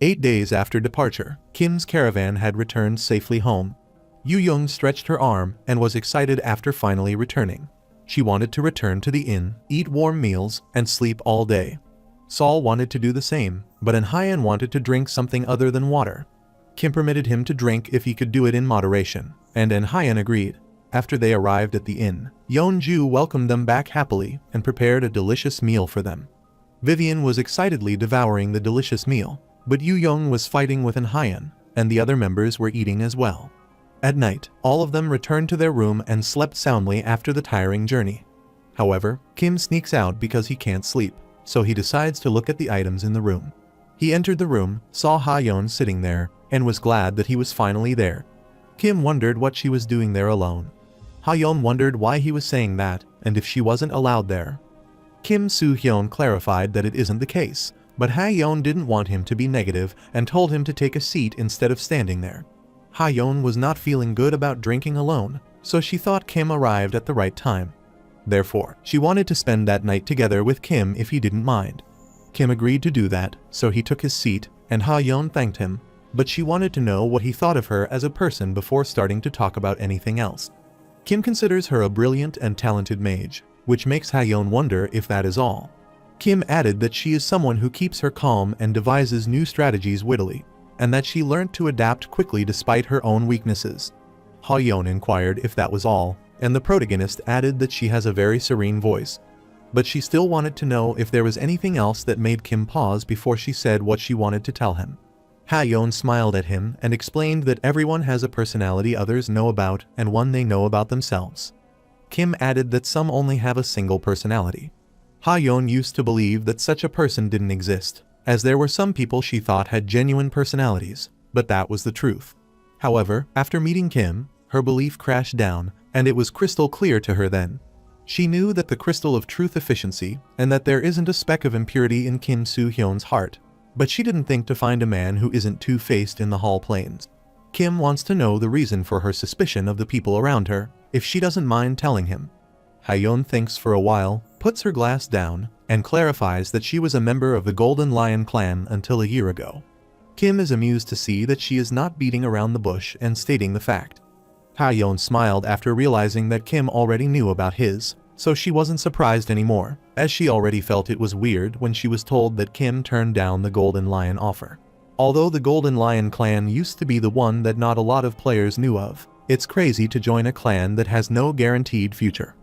8 days after departure, Kim's caravan had returned safely home. Yu-young stretched her arm and was excited after finally returning. She wanted to return to the inn, eat warm meals, and sleep all day. Sol wanted to do the same, but Hyun wanted to drink something other than water. Kim permitted him to drink if he could do it in moderation, and Hyun agreed. After they arrived at the inn, Yeonju welcomed them back happily and prepared a delicious meal for them. Vivian was excitedly devouring the delicious meal, but Yu-young was fighting with Hyun, and the other members were eating as well. At night, all of them returned to their room and slept soundly after the tiring journey. However, Kim sneaks out because he can't sleep, so he decides to look at the items in the room. He entered the room, saw Ha-yeon sitting there, and was glad that he was finally there. Kim wondered what she was doing there alone. Ha-yeon wondered why he was saying that, and if she wasn't allowed there. Kim Soo-hyun clarified that it isn't the case, but Ha-yeon didn't want him to be negative and told him to take a seat instead of standing there. Ha-yeon was not feeling good about drinking alone, so she thought Kim arrived at the right time. Therefore, she wanted to spend that night together with Kim if he didn't mind. Kim agreed to do that, so he took his seat, and Ha-yeon thanked him, but she wanted to know what he thought of her as a person before starting to talk about anything else. Kim considers her a brilliant and talented mage, which makes Ha-yeon wonder if that is all. Kim added that she is someone who keeps her calm and devises new strategies wittily, and that she learned to adapt quickly despite her own weaknesses. Ha-yeon inquired if that was all, and the protagonist added that she has a very serene voice. But she still wanted to know if there was anything else that made Kim pause before she said what she wanted to tell him. Ha-yeon smiled at him and explained that everyone has a personality others know about and one they know about themselves. Kim added that some only have a single personality. Ha-yeon used to believe that such a person didn't exist, as there were some people she thought had genuine personalities, but that was the truth. However, after meeting Kim, her belief crashed down, and it was crystal clear to her then. She knew that the crystal of truth efficiency, and that there isn't a speck of impurity in Kim Soo-hyun's heart, but she didn't think to find a man who isn't two-faced in the Hall Plains. Kim wants to know the reason for her suspicion of the people around her, if she doesn't mind telling him. Ha-yeon thinks for a while, puts her glass down, and clarifies that she was a member of the Golden Lion clan until a year ago. Kim is amused to see that she is not beating around the bush and stating the fact. Ha-yeon smiled after realizing that Kim already knew about his, so she wasn't surprised anymore, as she already felt it was weird when she was told that Kim turned down the Golden Lion offer. Although the Golden Lion clan used to be the one that not a lot of players knew of, it's crazy to join a clan that has no guaranteed future.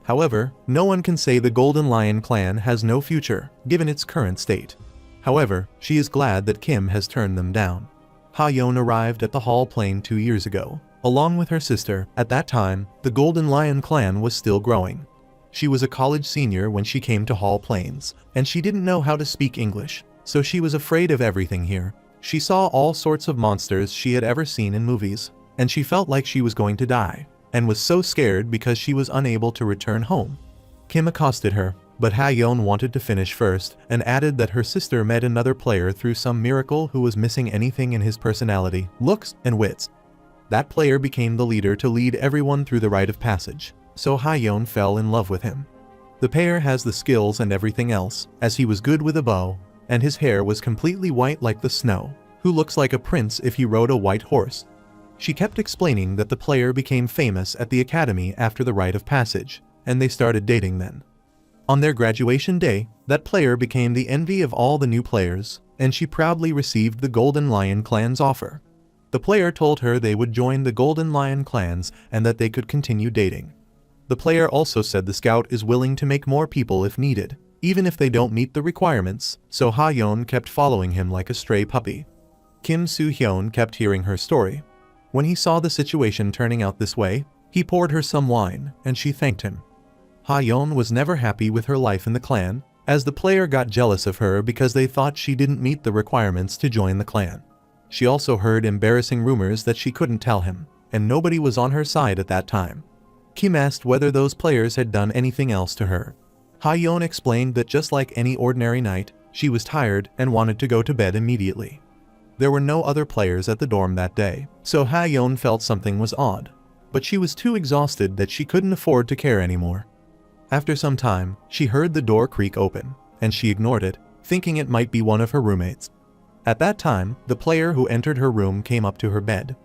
However, no one can say the Golden Lion clan has no future, given its current state. However, she is glad that Kim has turned them down. Ha-yeon arrived at the Hall Plain 2 years ago, along with her sister. At that time, the Golden Lion clan was still growing. She was a college senior when she came to Hall Plains, and she didn't know how to speak English, so she was afraid of everything here. She saw all sorts of monsters she had ever seen in movies, and she felt like she was going to die, and was so scared because she was unable to return home. Kim accosted her, but Ha-yeon wanted to finish first and added that her sister met another player through some miracle who was missing anything in his personality, looks, and wits. That player became the leader to lead everyone through the rite of passage, so Ha-yeon fell in love with him. The pair has the skills and everything else, as he was good with a bow, and his hair was completely white like the snow, who looks like a prince if he rode a white horse. She kept explaining that the player became famous at the academy after the rite of passage, and they started dating then. On their graduation day, that player became the envy of all the new players, and she proudly received the Golden Lion clan's offer. The player told her they would join the Golden Lion clans and that they could continue dating. The player also said the scout is willing to make more people if needed, even if they don't meet the requirements, so Ha-yeon kept following him like a stray puppy. Kim Soo-hyun kept hearing her story. When he saw the situation turning out this way, he poured her some wine, and she thanked him. Ha-yeon was never happy with her life in the clan, as the player got jealous of her because they thought she didn't meet the requirements to join the clan. She also heard embarrassing rumors that she couldn't tell him, and nobody was on her side at that time. Kim asked whether those players had done anything else to her. Ha-yeon explained that just like any ordinary night, she was tired and wanted to go to bed immediately. There were no other players at the dorm that day, so Ha-yeon felt something was odd, but she was too exhausted that she couldn't afford to care anymore. After some time, she heard the door creak open, and she ignored it, thinking it might be one of her roommates. At that time, the player who entered her room came up to her bed.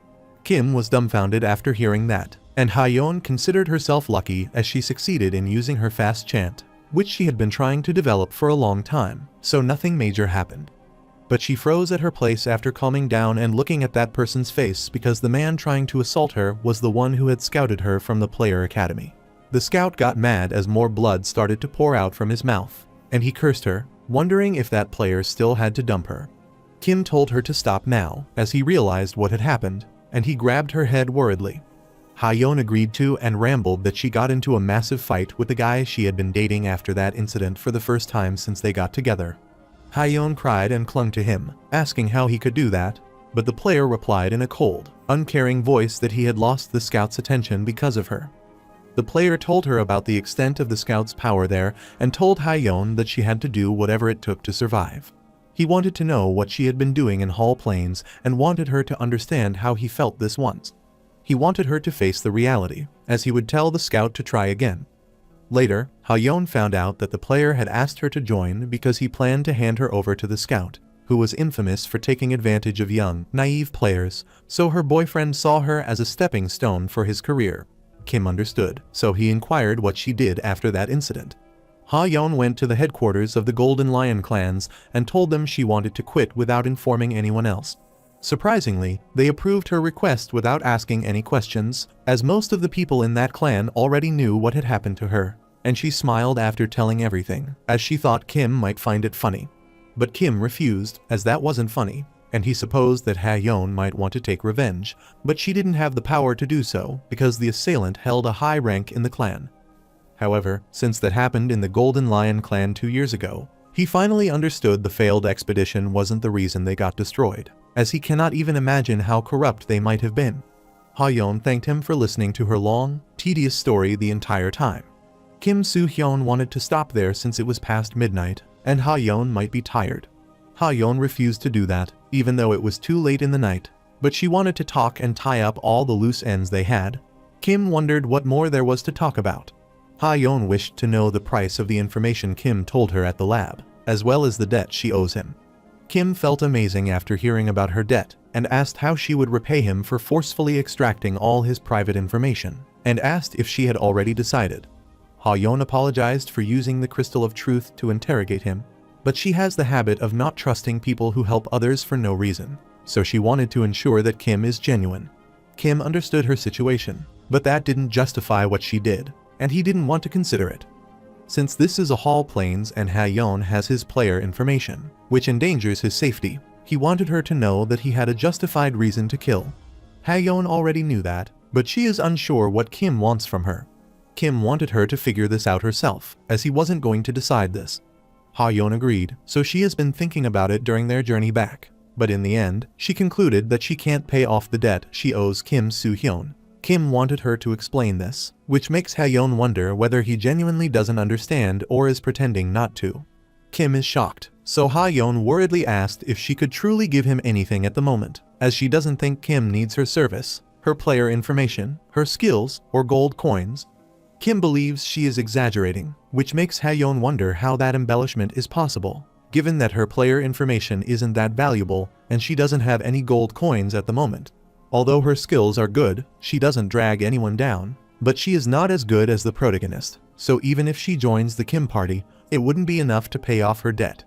Kim was dumbfounded after hearing that, and Ha-yeon considered herself lucky as she succeeded in using her fast chant, which she had been trying to develop for a long time, so nothing major happened. But she froze at her place after calming down and looking at that person's face because the man trying to assault her was the one who had scouted her from the player academy. The scout got mad as more blood started to pour out from his mouth, and he cursed her, wondering if that player still had to dump her. Kim told her to stop now, as he realized what had happened, and he grabbed her head worriedly. Ha-yeon agreed to and rambled that she got into a massive fight with the guy she had been dating after that incident for the first time since they got together. Ha-yeon cried and clung to him, asking how he could do that, but the player replied in a cold, uncaring voice that he had lost the scout's attention because of her. The player told her about the extent of the scout's power there and told Ha-yeon that she had to do whatever it took to survive. He wanted to know what she had been doing in Hall Plains and wanted her to understand how he felt this once. He wanted her to face the reality, as he would tell the scout to try again. Later, Ha-yeon found out that the player had asked her to join because he planned to hand her over to the scout, who was infamous for taking advantage of young, naive players, so her boyfriend saw her as a stepping stone for his career. Kim understood, so he inquired what she did after that incident. Ha-yeon went to the headquarters of the Golden Lion clans and told them she wanted to quit without informing anyone else. Surprisingly, they approved her request without asking any questions, as most of the people in that clan already knew what had happened to her, and she smiled after telling everything, as she thought Kim might find it funny. But Kim refused, as that wasn't funny, and he supposed that Ha-yeon might want to take revenge, but she didn't have the power to do so because the assailant held a high rank in the clan. However, since that happened in the Golden Lion clan 2 years ago, he finally understood the failed expedition wasn't the reason they got destroyed, as he cannot even imagine how corrupt they might have been. Ha-yeon thanked him for listening to her long, tedious story the entire time. Kim Soo-hyun wanted to stop there since it was past midnight, and Ha-yeon might be tired. Ha-yeon refused to do that, even though it was too late in the night, but she wanted to talk and tie up all the loose ends they had. Kim wondered what more there was to talk about. Ha-yeon wished to know the price of the information Kim told her at the lab, as well as the debt she owes him. Kim felt amazing after hearing about her debt, and asked how she would repay him for forcefully extracting all his private information, and asked if she had already decided. Ha-yeon apologized for using the crystal of truth to interrogate him, but she has the habit of not trusting people who help others for no reason, so she wanted to ensure that Kim is genuine. Kim understood her situation, but that didn't justify what she did, and he didn't want to consider it. Since this is a Hall Plains and Ha-yeon has his player information, which endangers his safety, he wanted her to know that he had a justified reason to kill. Ha-yeon already knew that, but she is unsure what Kim wants from her. Kim wanted her to figure this out herself, as he wasn't going to decide this. Ha-yeon agreed, so she has been thinking about it during their journey back, but in the end, she concluded that she can't pay off the debt she owes Kim Soo-hyun. Kim wanted her to explain this, which makes Ha-yeon wonder whether he genuinely doesn't understand or is pretending not to. Kim is shocked, so Ha-yeon worriedly asked if she could truly give him anything at the moment, as she doesn't think Kim needs her service, her player information, her skills, or gold coins. Kim believes she is exaggerating, which makes Ha-yeon wonder how that embellishment is possible, given that her player information isn't that valuable and she doesn't have any gold coins at the moment. Although her skills are good, she doesn't drag anyone down, but she is not as good as the protagonist, so even if she joins the Kim party, it wouldn't be enough to pay off her debt.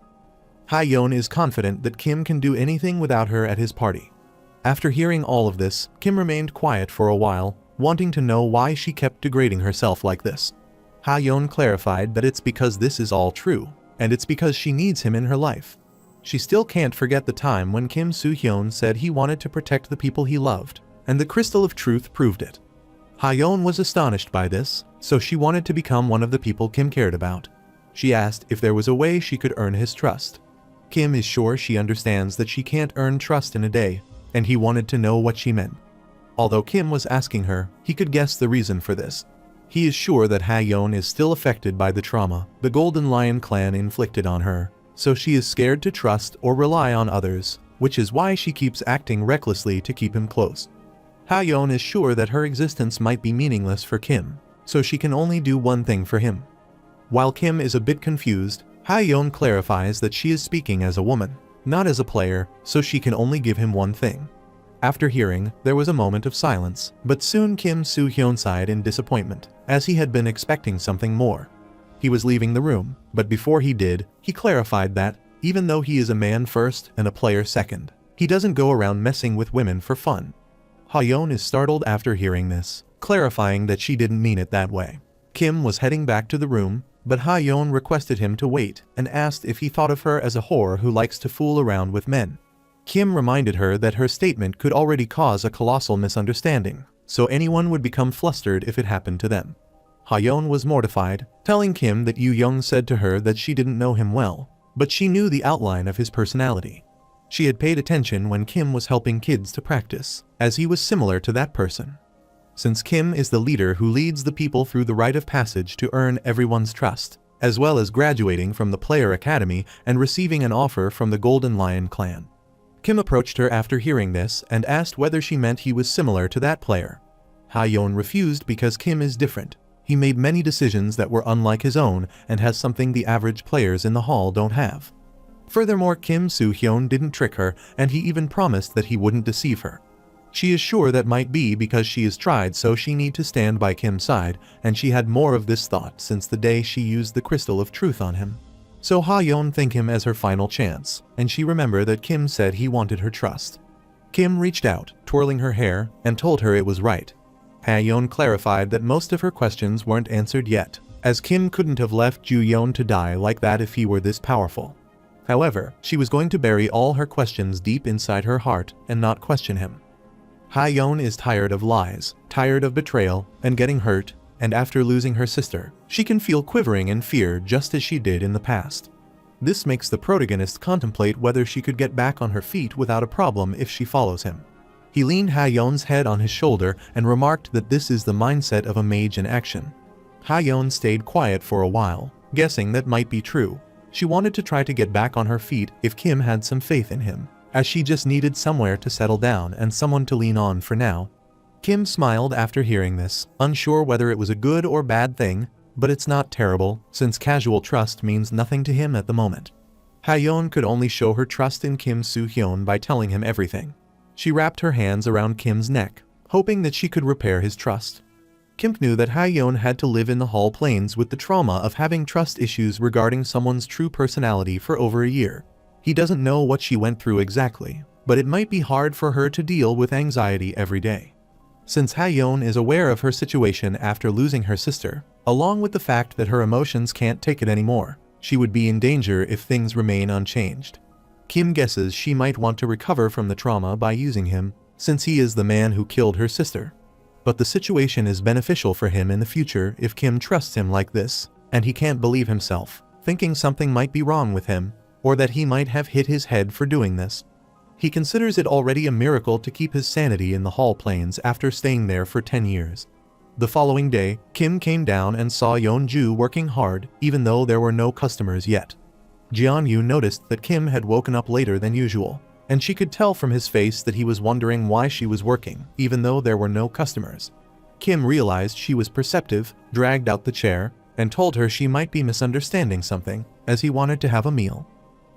Ha-yeon is confident that Kim can do anything without her at his party. After hearing all of this, Kim remained quiet for a while, wanting to know why she kept degrading herself like this. Ha-yeon clarified that it's because this is all true, and it's because she needs him in her life. She still can't forget the time when Kim Soo-hyun said he wanted to protect the people he loved, and the crystal of truth proved it. Ha-yeon was astonished by this, so she wanted to become one of the people Kim cared about. She asked if there was a way she could earn his trust. Kim is sure she understands that she can't earn trust in a day, and he wanted to know what she meant. Although Kim was asking her, he could guess the reason for this. He is sure that Ha-yeon is still affected by the trauma the Golden Lion clan inflicted on her, so she is scared to trust or rely on others, which is why she keeps acting recklessly to keep him close. Ha-yeon is sure that her existence might be meaningless for Kim, so she can only do one thing for him. While Kim is a bit confused, Ha-yeon clarifies that she is speaking as a woman, not as a player, so she can only give him one thing. After hearing, there was a moment of silence, but soon Kim Soo-hyun sighed in disappointment, as he had been expecting something more. He was leaving the room, but before he did, he clarified that, even though he is a man first and a player second, he doesn't go around messing with women for fun. Ha-yeon is startled after hearing this, clarifying that she didn't mean it that way. Kim was heading back to the room, but Ha-yeon requested him to wait and asked if he thought of her as a whore who likes to fool around with men. Kim reminded her that her statement could already cause a colossal misunderstanding, so anyone would become flustered if it happened to them. Ha-yeon was mortified, telling Kim that Yoo-young said to her that she didn't know him well, but she knew the outline of his personality. She had paid attention when Kim was helping kids to practice, as he was similar to that person. Since Kim is the leader who leads the people through the rite of passage to earn everyone's trust, as well as graduating from the Player Academy and receiving an offer from the Golden Lion clan. Kim approached her after hearing this and asked whether she meant he was similar to that player. Ha-yeon refused because Kim is different. He made many decisions that were unlike his own and has something the average players in the hall don't have. Furthermore, Kim Soo-hyun didn't trick her, and he even promised that he wouldn't deceive her. She is sure that might be because she has tried, so she need to stand by Kim's side, and she had more of this thought since the day she used the crystal of truth on him. So Ha-yeon thanked him as her final chance, and she remembered that Kim said he wanted her trust. Kim reached out, twirling her hair, and told her it was right. Ha-yeon clarified that most of her questions weren't answered yet, as Kim couldn't have left Joo-yeon to die like that if he were this powerful. However, she was going to bury all her questions deep inside her heart and not question him. Ha-yeon is tired of lies, tired of betrayal, and getting hurt, and after losing her sister, she can feel quivering in fear just as she did in the past. This makes the protagonist contemplate whether she could get back on her feet without a problem if she follows him. He leaned Ha-yeon's head on his shoulder and remarked that this is the mindset of a mage in action. Ha-yeon stayed quiet for a while, guessing that might be true. She wanted to try to get back on her feet if Kim had some faith in him, as she just needed somewhere to settle down and someone to lean on for now. Kim smiled after hearing this, unsure whether it was a good or bad thing, but it's not terrible, since casual trust means nothing to him at the moment. Ha-yeon could only show her trust in Kim Soo-hyun by telling him everything. She wrapped her hands around Kim's neck, hoping that she could repair his trust. Kim knew that Ha-yeon had to live in the Hall Plains with the trauma of having trust issues regarding someone's true personality for over a year. He doesn't know what she went through exactly, but it might be hard for her to deal with anxiety every day. Since Ha-yeon is aware of her situation after losing her sister, along with the fact that her emotions can't take it anymore, she would be in danger if things remain unchanged. Kim guesses she might want to recover from the trauma by using him, since he is the man who killed her sister. But the situation is beneficial for him in the future if Kim trusts him like this, and he can't believe himself, thinking something might be wrong with him, or that he might have hit his head for doing this. He considers it already a miracle to keep his sanity in the Hall Plains after staying there for 10 years. The following day, Kim came down and saw Yeon-ju working hard, even though there were no customers yet. Jeon-yu noticed that Kim had woken up later than usual, and she could tell from his face that he was wondering why she was working, even though there were no customers. Kim realized she was perceptive, dragged out the chair, and told her she might be misunderstanding something, as he wanted to have a meal.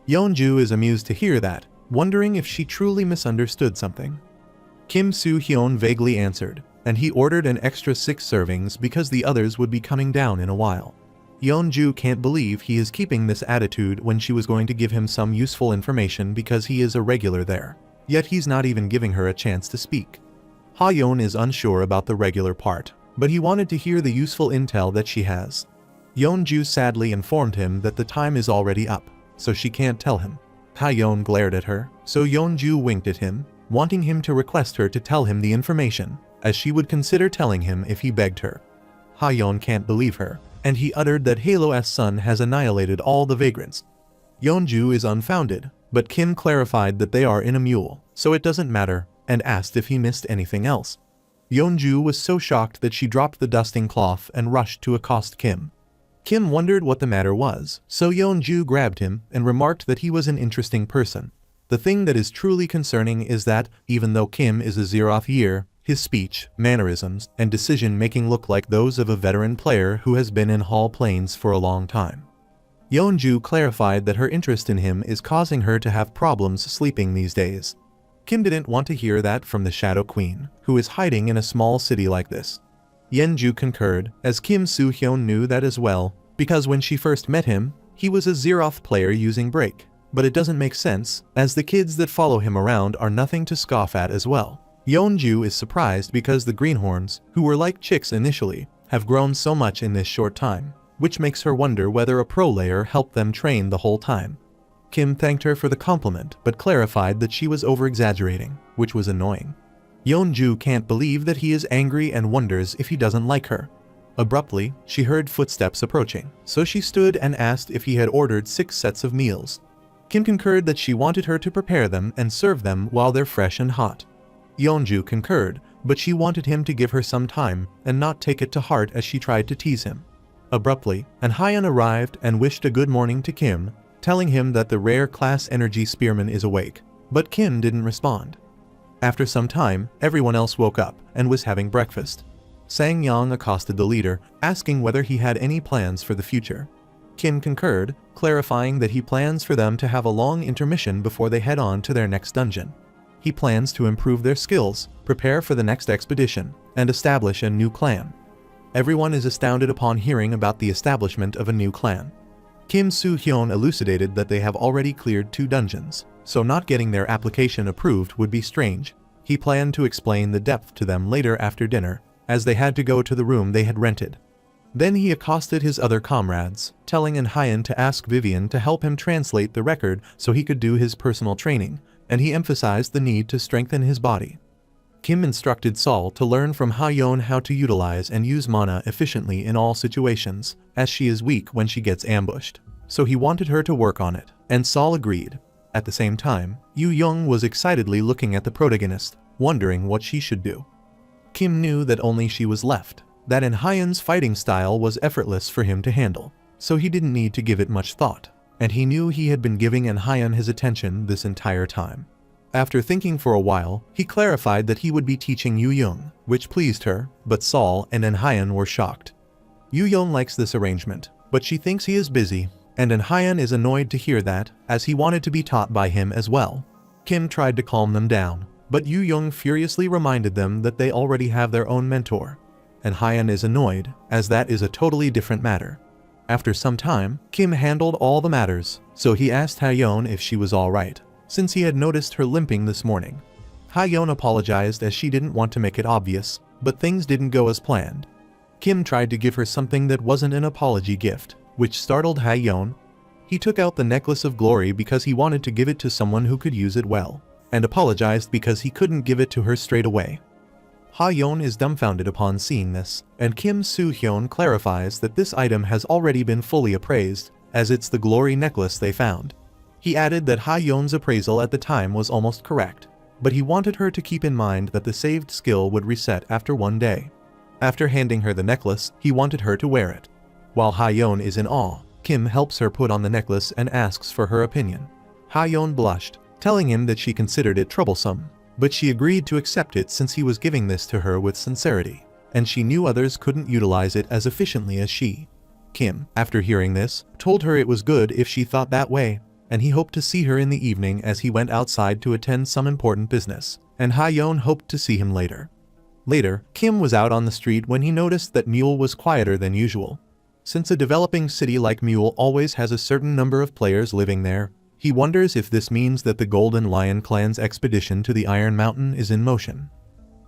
Yeon-ju is amused to hear that, wondering if she truly misunderstood something. Kim Soo-hyun vaguely answered, and he ordered an extra 6 servings because the others would be coming down in a while. Yeon-ju can't believe he is keeping this attitude when she was going to give him some useful information because he is a regular there. Yet he's not even giving her a chance to speak. Ha-yeon is unsure about the regular part, but he wanted to hear the useful intel that she has. Yeon-ju sadly informed him that the time is already up, so she can't tell him. Ha-yeon glared at her, so Yeon-ju winked at him, wanting him to request her to tell him the information, as she would consider telling him if he begged her. Ha-yeon can't believe her, and he uttered that Halo's sun has annihilated all the vagrants. Yeon-ju is unfounded, but Kim clarified that they are in a mule, so it doesn't matter, and asked if he missed anything else. Yeon-ju was so shocked that she dropped the dusting cloth and rushed to accost Kim. Kim wondered what the matter was, so Yeon-ju grabbed him and remarked that he was an interesting person. The thing that is truly concerning is that, even though Kim is a Zeroth year, his speech, mannerisms, and decision-making look like those of a veteran player who has been in Hall Plains for a long time. Yeon-ju clarified that her interest in him is causing her to have problems sleeping these days. Kim didn't want to hear that from the Shadow Queen, who is hiding in a small city like this. Yeon-ju concurred, as Kim Soo-hyun knew that as well, because when she first met him, he was a Zeroth player using Break. But it doesn't make sense, as the kids that follow him around are nothing to scoff at as well. Yeon-ju is surprised because the greenhorns, who were like chicks initially, have grown so much in this short time, which makes her wonder whether a pro layer helped them train the whole time. Kim thanked her for the compliment but clarified that she was over-exaggerating, which was annoying. Yeon-ju can't believe that he is angry and wonders if he doesn't like her. Abruptly, she heard footsteps approaching, so she stood and asked if he had ordered 6 sets of meals. Kim concurred that she wanted her to prepare them and serve them while they're fresh and hot. Yeon-ju concurred, but she wanted him to give her some time and not take it to heart as she tried to tease him. Abruptly, An Hyeon arrived and wished a good morning to Kim, telling him that the rare class energy spearman is awake, but Kim didn't respond. After some time, everyone else woke up and was having breakfast. Sang-yang accosted the leader, asking whether he had any plans for the future. Kim concurred, clarifying that he plans for them to have a long intermission before they head on to their next dungeon. He plans to improve their skills, prepare for the next expedition, and establish a new clan. Everyone is astounded upon hearing about the establishment of a new clan. Kim Soo-hyun elucidated that they have already cleared 2 dungeons, so not getting their application approved would be strange. He planned to explain the depth to them later after dinner, as they had to go to the room they had rented. Then he accosted his other comrades, telling An Hyeon to ask Vivian to help him translate the record so he could do his personal training, and he emphasized the need to strengthen his body. Kim instructed Sol to learn from Ha-yeon how to utilize and use mana efficiently in all situations, as she is weak when she gets ambushed. So he wanted her to work on it, and Sol agreed. At the same time, Yu-young was excitedly looking at the protagonist, wondering what she should do. Kim knew that only she was left, that An Hyeon's fighting style was effortless for him to handle, so he didn't need to give it much thought, and he knew he had been giving An Hyeon his attention this entire time. After thinking for a while, he clarified that he would be teaching Yu-young, which pleased her, but Sol and An Hyeon were shocked. Yu-young likes this arrangement, but she thinks he is busy, and An Hyan is annoyed to hear that, as he wanted to be taught by him as well. Kim tried to calm them down, but Yu Young furiously reminded them that they already have their own mentor. And Hyan is annoyed, as that is a totally different matter. After some time, Kim handled all the matters, so he asked Hyeon if she was alright, since he had noticed her limping this morning. Hyeon apologized as she didn't want to make it obvious, but things didn't go as planned. Kim tried to give her something that wasn't an apology gift, which startled Hyeon. He took out the necklace of glory because he wanted to give it to someone who could use it well, and apologized because he couldn't give it to her straight away. Hyeon is dumbfounded upon seeing this, and Kim Soo-hyun clarifies that this item has already been fully appraised, as it's the glory necklace they found. He added that Hyeon's appraisal at the time was almost correct, but he wanted her to keep in mind that the saved skill would reset after one day. After handing her the necklace, he wanted her to wear it. While Hyeon is in awe, Kim helps her put on the necklace and asks for her opinion. Hyeon blushed, telling him that she considered it troublesome, but she agreed to accept it since he was giving this to her with sincerity, and she knew others couldn't utilize it as efficiently as she. Kim, after hearing this, told her it was good if she thought that way, and he hoped to see her in the evening as he went outside to attend some important business, and Hyeon hoped to see him later. Later, Kim was out on the street when he noticed that Mule was quieter than usual. Since a developing city like Mule always has a certain number of players living there, he wonders if this means that the Golden Lion clan's expedition to the Iron Mountain is in motion.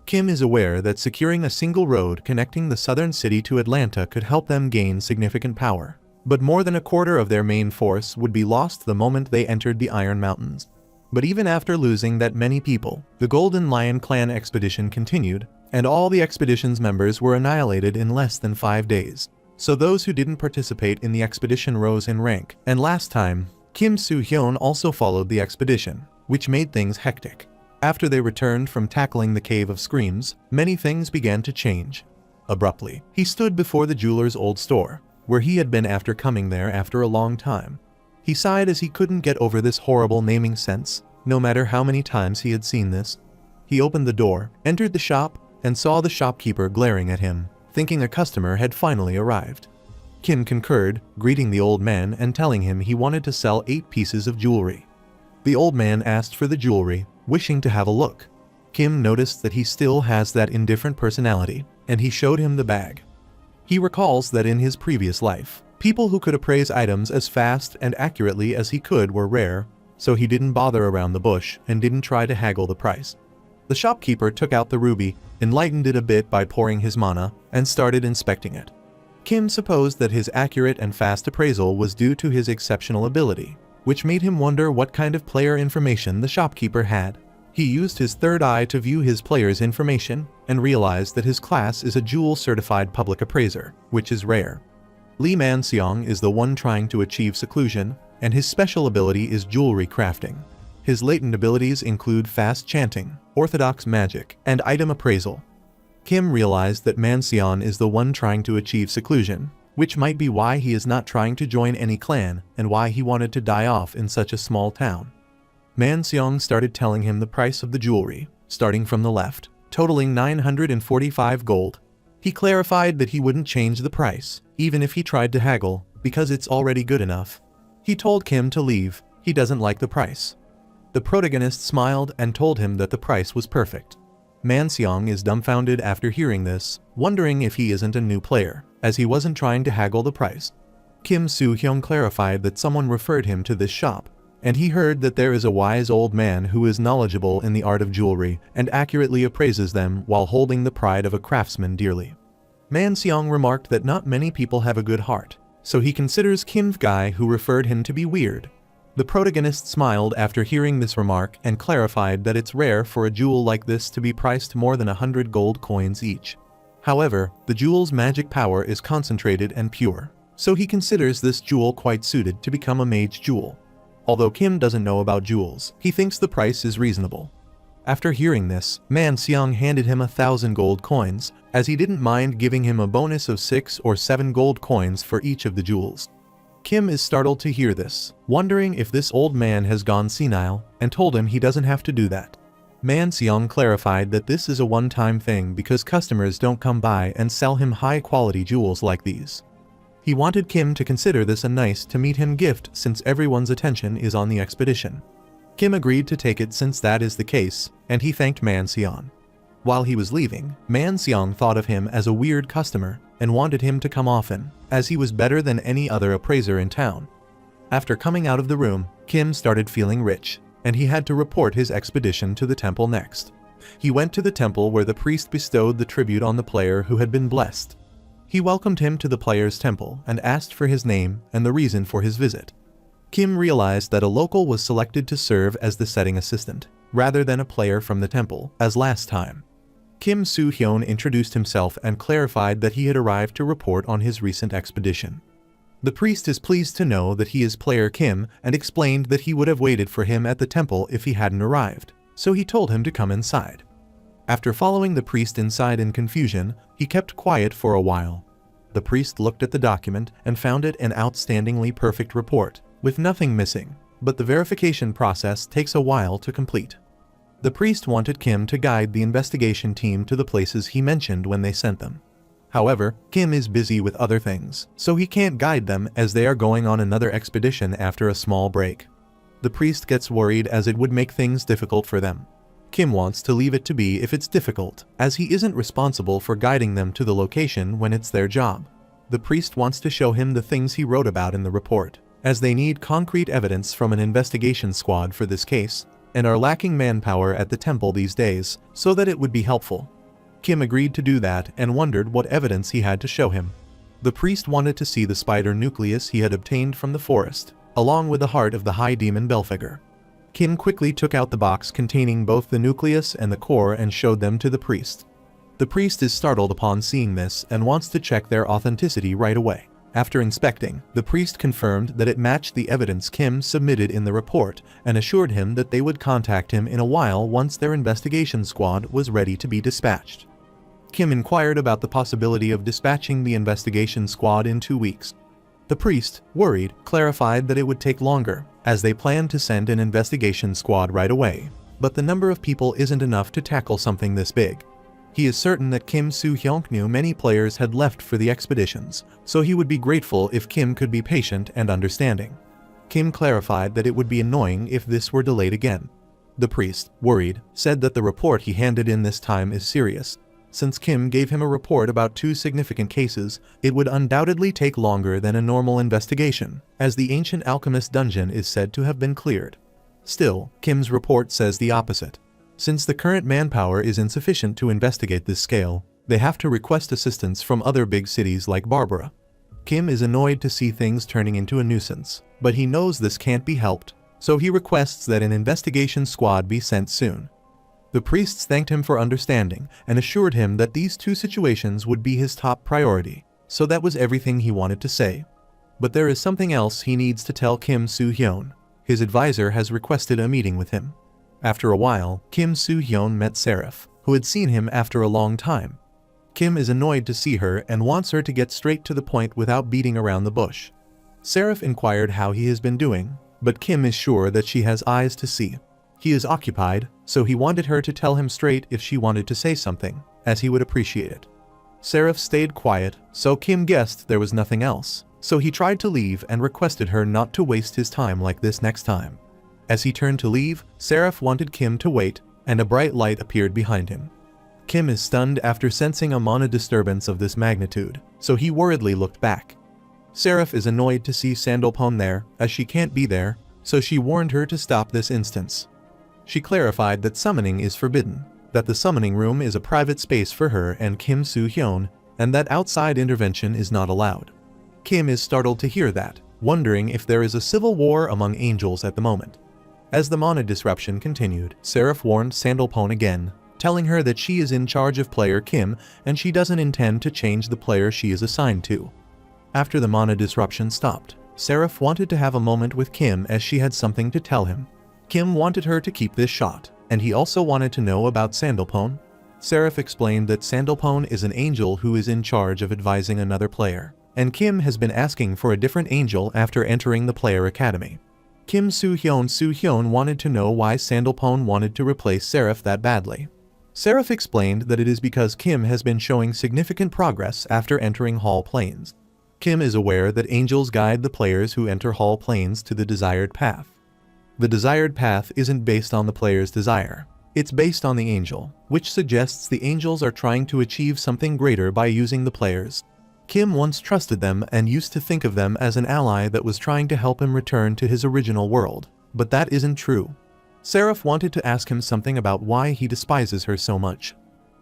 Kim is aware that securing a single road connecting the southern city to Atlanta could help them gain significant power, but more than a quarter of their main force would be lost the moment they entered the Iron Mountains. But even after losing that many people, the Golden Lion clan expedition continued, and all the expedition's members were annihilated in less than 5 days. So those who didn't participate in the expedition rose in rank, and last time, Kim Soo-hyun also followed the expedition, which made things hectic. After they returned from tackling the Cave of Screams, many things began to change. Abruptly, he stood before the jeweler's old store, where he had been after coming there after a long time. He sighed as he couldn't get over this horrible naming sense, no matter how many times he had seen this. He opened the door, entered the shop, and saw the shopkeeper glaring at him, thinking a customer had finally arrived. Kim concurred, greeting the old man and telling him he wanted to sell 8 pieces of jewelry. The old man asked for the jewelry, wishing to have a look. Kim noticed that he still has that indifferent personality, and he showed him the bag. He recalls that in his previous life, people who could appraise items as fast and accurately as he could were rare, so he didn't bother around the bush and didn't try to haggle the price. The shopkeeper took out the ruby, enlightened it a bit by pouring his mana, and started inspecting it. Kim supposed that his accurate and fast appraisal was due to his exceptional ability, which made him wonder what kind of player information the shopkeeper had. He used his third eye to view his player's information, and realized that his class is a Jewel-certified public appraiser, which is rare. Lee Man-seong is the one trying to achieve seclusion, and his special ability is jewelry crafting. His latent abilities include fast chanting, orthodox magic, and item appraisal. Kim realized that Man-seong is the one trying to achieve seclusion, which might be why he is not trying to join any clan and why he wanted to die off in such a small town. Man-seong started telling him the price of the jewelry, starting from the left, totaling 945 gold. He clarified that he wouldn't change the price, even if he tried to haggle, because it's already good enough. He told Kim to leave, he doesn't like the price. The protagonist smiled and told him that the price was perfect. Man-seong is dumbfounded after hearing this, wondering if he isn't a new player, as he wasn't trying to haggle the price. Kim Soo-hyun clarified that someone referred him to this shop, and he heard that there is a wise old man who is knowledgeable in the art of jewelry and accurately appraises them while holding the pride of a craftsman dearly. Man-seong remarked that not many people have a good heart, so he considers Kim's guy who referred him to be weird. The protagonist smiled after hearing this remark and clarified that it's rare for a jewel like this to be priced more than 100 gold coins each. However, the jewel's magic power is concentrated and pure, so he considers this jewel quite suited to become a mage jewel. Although Kim doesn't know about jewels, he thinks the price is reasonable. After hearing this, Man-seong handed him 1,000 gold coins, as he didn't mind giving him a bonus of 6 or 7 gold coins for each of the jewels. Kim is startled to hear this, wondering if this old man has gone senile, and told him he doesn't have to do that. Man-seong clarified that this is a one-time thing because customers don't come by and sell him high-quality jewels like these. He wanted Kim to consider this a nice to meet him gift since everyone's attention is on the expedition. Kim agreed to take it since that is the case, and he thanked Man Seong. While he was leaving, Man Seong thought of him as a weird customer and wanted him to come often, as he was better than any other appraiser in town. After coming out of the room, Kim started feeling rich, and he had to report his expedition to the temple next. He went to the temple where the priest bestowed the tribute on the player who had been blessed. He welcomed him to the player's temple and asked for his name and the reason for his visit. Kim realized that a local was selected to serve as the setting assistant, rather than a player from the temple, as last time. Kim Soo-hyun introduced himself and clarified that he had arrived to report on his recent expedition. The priest is pleased to know that he is player Kim and explained that he would have waited for him at the temple if he hadn't arrived, so he told him to come inside. After following the priest inside in confusion, he kept quiet for a while. The priest looked at the document and found it an outstandingly perfect report, with nothing missing, but the verification process takes a while to complete. The priest wanted Kim to guide the investigation team to the places he mentioned when they sent them. However, Kim is busy with other things, so he can't guide them as they are going on another expedition after a small break. The priest gets worried as it would make things difficult for them. Kim wants to leave it to be if it's difficult, as he isn't responsible for guiding them to the location when it's their job. The priest wants to show him the things he wrote about in the report, as they need concrete evidence from an investigation squad for this case, and are lacking manpower at the temple these days, so that it would be helpful. Kim agreed to do that and wondered what evidence he had to show him. The priest wanted to see the spider nucleus he had obtained from the forest, along with the heart of the high demon Belphegor. Kim quickly took out the box containing both the nucleus and the core and showed them to the priest. The priest is startled upon seeing this and wants to check their authenticity right away. After inspecting, the priest confirmed that it matched the evidence Kim submitted in the report and assured him that they would contact him in a while once their investigation squad was ready to be dispatched. Kim inquired about the possibility of dispatching the investigation squad in 2 weeks. The priest, worried, clarified that it would take longer, as they planned to send an investigation squad right away, but the number of people isn't enough to tackle something this big. He is certain that Kim Soo-hyun knew many players had left for the expeditions, so he would be grateful if Kim could be patient and understanding. Kim clarified that it would be annoying if this were delayed again. The priest, worried, said that the report he handed in this time is serious. Since Kim gave him a report about 2 significant cases, it would undoubtedly take longer than a normal investigation, as the ancient alchemist dungeon is said to have been cleared. Still, Kim's report says the opposite. Since the current manpower is insufficient to investigate this scale, they have to request assistance from other big cities like Barbara. Kim is annoyed to see things turning into a nuisance, but he knows this can't be helped, so he requests that an investigation squad be sent soon. The priests thanked him for understanding and assured him that these 2 situations would be his top priority, so that was everything he wanted to say. But there is something else he needs to tell Kim Soo-hyun. His advisor has requested a meeting with him. After a while, Kim Soo-hyun met Seraph, who had seen him after a long time. Kim is annoyed to see her and wants her to get straight to the point without beating around the bush. Seraph inquired how he has been doing, but Kim is sure that she has eyes to see. He is occupied, so he wanted her to tell him straight if she wanted to say something, as he would appreciate it. Seraph stayed quiet, so Kim guessed there was nothing else, so he tried to leave and requested her not to waste his time like this next time. As he turned to leave, Seraph wanted Kim to wait, and a bright light appeared behind him. Kim is stunned after sensing a mana disturbance of this magnitude, so he worriedly looked back. Seraph is annoyed to see Sandalphon there, as she can't be there, so she warned her to stop this instance. She clarified that summoning is forbidden, that the summoning room is a private space for her and Kim Soo-hyun, and that outside intervention is not allowed. Kim is startled to hear that, wondering if there is a civil war among angels at the moment. As the mana disruption continued, Seraph warned Sandalphon again, telling her that she is in charge of player Kim and she doesn't intend to change the player she is assigned to. After the mana disruption stopped, Seraph wanted to have a moment with Kim as she had something to tell him. Kim wanted her to keep this shot, and he also wanted to know about Sandalphon. Seraph explained that Sandalphon is an angel who is in charge of advising another player, and Kim has been asking for a different angel after entering the player academy. Kim Soo-hyun wanted to know why Sandalphon wanted to replace Seraph that badly. Seraph explained that it is because Kim has been showing significant progress after entering Hall Plains. Kim is aware that angels guide the players who enter Hall Plains to the desired path. The desired path isn't based on the player's desire. It's based on the angel, which suggests the angels are trying to achieve something greater by using the players. Kim once trusted them and used to think of them as an ally that was trying to help him return to his original world, but that isn't true. Seraph wanted to ask him something about why he despises her so much.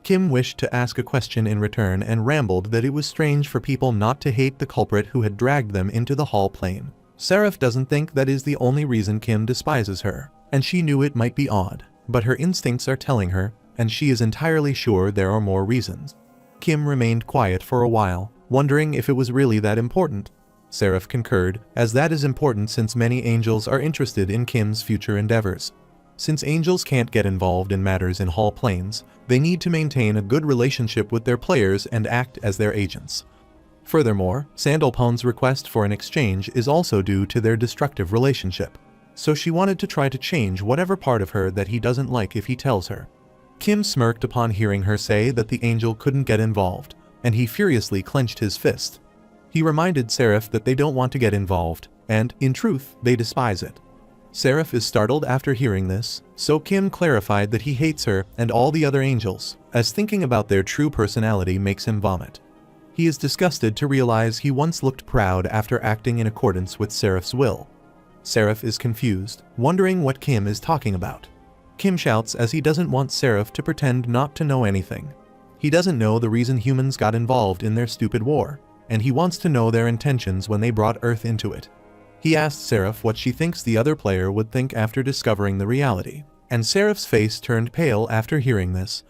Kim wished to ask a question in return and rambled that it was strange for people not to hate the culprit who had dragged them into the Hall Plane. Seraph doesn't think that is the only reason Kim despises her, and she knew it might be odd, but her instincts are telling her, and she is entirely sure there are more reasons. Kim remained quiet for a while, wondering if it was really that important. Seraph concurred, as that is important since many angels are interested in Kim's future endeavors. Since angels can't get involved in matters in Hall Plains, they need to maintain a good relationship with their players and act as their agents. Furthermore, Sandalpone's request for an exchange is also due to their destructive relationship, so she wanted to try to change whatever part of her that he doesn't like if he tells her. Kim smirked upon hearing her say that the angel couldn't get involved, and he furiously clenched his fist. He reminded Seraph that they don't want to get involved, and, in truth, they despise it. Seraph is startled after hearing this, so Kim clarified that he hates her and all the other angels, as thinking about their true personality makes him vomit. He is disgusted to realize he once looked proud after acting in accordance with Seraph's will. Seraph is confused, wondering what Kim is talking about. Kim shouts as he doesn't want Seraph to pretend not to know anything. He doesn't know the reason humans got involved in their stupid war, and he wants to know their intentions when they brought Earth into it. He asks Seraph what she thinks the other player would think after discovering the reality, and Seraph's face turned pale after hearing this.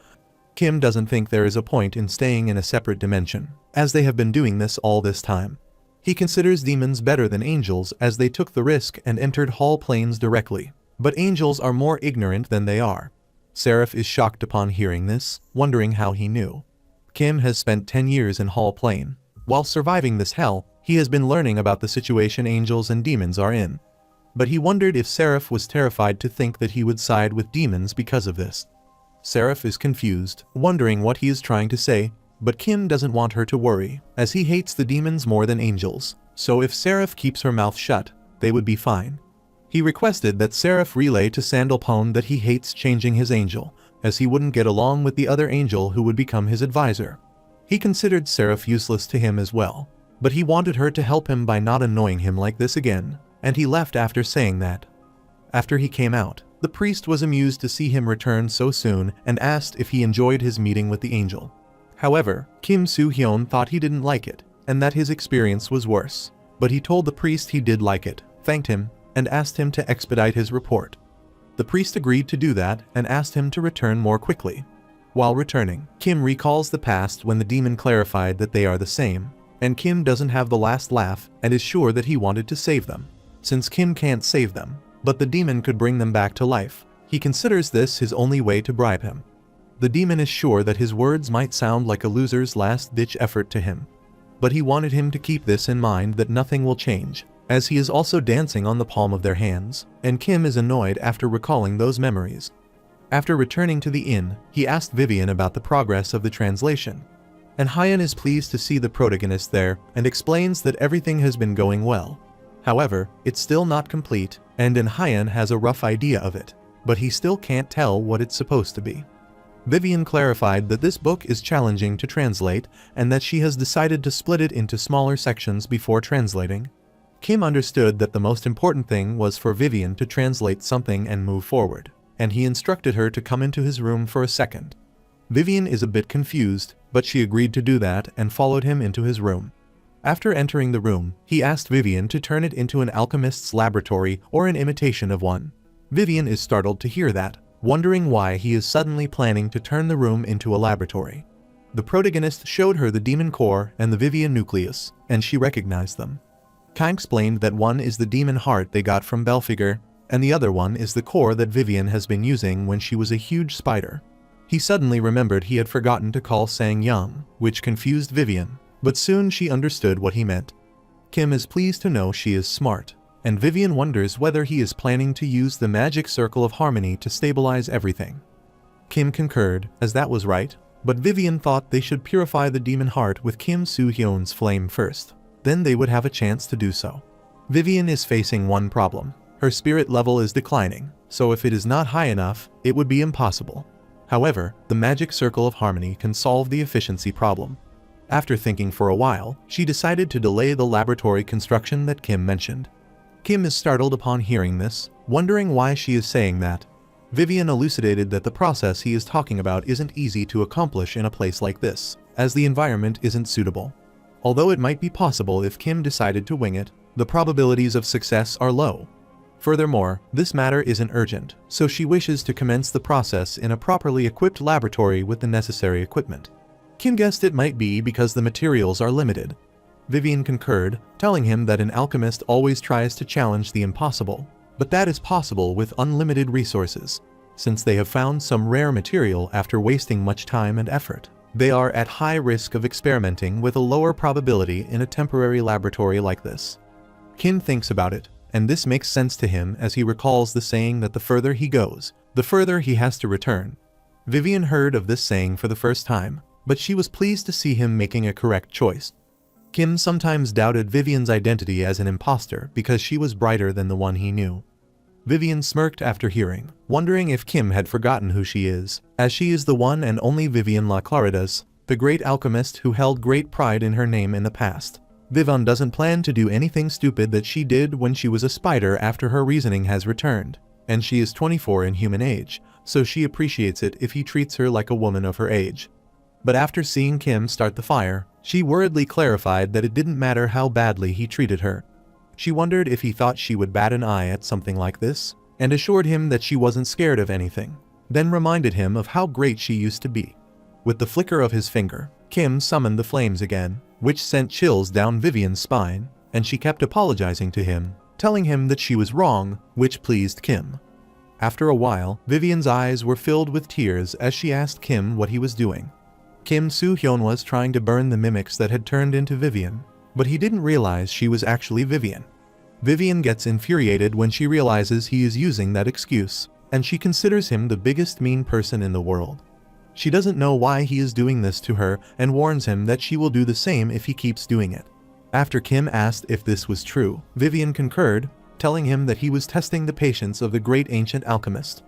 Kim doesn't think there is a point in staying in a separate dimension, as they have been doing this all this time. He considers demons better than angels as they took the risk and entered Hall Plains directly, but angels are more ignorant than they are. Seraph is shocked upon hearing this, wondering how he knew. Kim has spent 10 years in Hall Plain. While surviving this hell, he has been learning about the situation angels and demons are in. But he wondered if Seraph was terrified to think that he would side with demons because of this. Seraph is confused, wondering what he is trying to say, but Kim doesn't want her to worry, as he hates the demons more than angels, so if Seraph keeps her mouth shut, they would be fine. He requested that Seraph relay to Sandalpone that he hates changing his angel, as he wouldn't get along with the other angel who would become his advisor. He considered Seraph useless to him as well, but he wanted her to help him by not annoying him like this again, and he left after saying that. After he came out, the priest was amused to see him return so soon and asked if he enjoyed his meeting with the angel. However, Kim Soo-hyun thought he didn't like it, and that his experience was worse, but he told the priest he did like it, thanked him, and asked him to expedite his report. The priest agreed to do that and asked him to return more quickly. While returning, Kim recalls the past when the demon clarified that they are the same, and Kim doesn't have the last laugh and is sure that he wanted to save them. Since Kim can't save them, but the demon could bring them back to life, he considers this his only way to bribe him. The demon is sure that his words might sound like a loser's last-ditch effort to him, but he wanted him to keep this in mind that nothing will change, as he is also dancing on the palm of their hands, and Kim is annoyed after recalling those memories. After returning to the inn, he asked Vivian about the progress of the translation, and Hyan is pleased to see the protagonist there and explains that everything has been going well. However, it's still not complete, and Hyan has a rough idea of it, but he still can't tell what it's supposed to be. Vivian clarified that this book is challenging to translate and that she has decided to split it into smaller sections before translating. Kim understood that the most important thing was for Vivian to translate something and move forward, and he instructed her to come into his room for a second. Vivian is a bit confused, but she agreed to do that and followed him into his room. After entering the room, he asked Vivian to turn it into an alchemist's laboratory or an imitation of one. Vivian is startled to hear that, wondering why he is suddenly planning to turn the room into a laboratory. The protagonist showed her the demon core and the Vivian nucleus, and she recognized them. Kai explained that one is the demon heart they got from Belphegor, and the other one is the core that Vivian has been using when she was a huge spider. He suddenly remembered he had forgotten to call Sang young, which confused Vivian, but soon she understood what he meant. Kim is pleased to know she is smart, and Vivian wonders whether he is planning to use the magic circle of harmony to stabilize everything. Kim concurred, as that was right, but Vivian thought they should purify the demon heart with Kim Soo-hyun's flame first. then they would have a chance to do so. Vivian is facing one problem. Her spirit level is declining, so if it is not high enough, it would be impossible. However, the magic circle of harmony can solve the efficiency problem. After thinking for a while, she decided to delay the laboratory construction that Kim mentioned. Kim is startled upon hearing this, wondering why she is saying that. Vivian elucidated that the process he is talking about isn't easy to accomplish in a place like this, as the environment isn't suitable. Although it might be possible if Kim decided to wing it, the probabilities of success are low. Furthermore, this matter isn't urgent, so she wishes to commence the process in a properly equipped laboratory with the necessary equipment. Kim guessed it might be because the materials are limited. Vivian concurred, telling him that an alchemist always tries to challenge the impossible, but that is possible with unlimited resources. Since they have found some rare material after wasting much time and effort, they are at high risk of experimenting with a lower probability in a temporary laboratory like this. Kim thinks about it, and this makes sense to him as he recalls the saying that the further he goes, the further he has to return. Vivian heard of this saying for the first time, but she was pleased to see him making a correct choice. Kim sometimes doubted Vivian's identity as an imposter because she was brighter than the one he knew. Vivian smirked after hearing, wondering if Kim had forgotten who she is, as she is the one and only Vivian La Claridas, the great alchemist who held great pride in her name in the past. Vivian doesn't plan to do anything stupid that she did when she was a spider after her reasoning has returned, and she is 24 in human age, so she appreciates it if he treats her like a woman of her age. But after seeing Kim start the fire, she worriedly clarified that it didn't matter how badly he treated her. She wondered if he thought she would bat an eye at something like this, and assured him that she wasn't scared of anything, then reminded him of how great she used to be. With the flicker of his finger, Kim summoned the flames again, which sent chills down Vivian's spine, and she kept apologizing to him, telling him that she was wrong, which pleased Kim. After a while, Vivian's eyes were filled with tears as she asked Kim what he was doing. Kim Soo-hyun was trying to burn the mimics that had turned into Vivian, but he didn't realize she was actually Vivian. Vivian gets infuriated when she realizes he is using that excuse, and she considers him the biggest mean person in the world. She doesn't know why he is doing this to her and warns him that she will do the same if he keeps doing it. After Kim asked if this was true, Vivian concurred, telling him that he was testing the patience of the great ancient alchemist.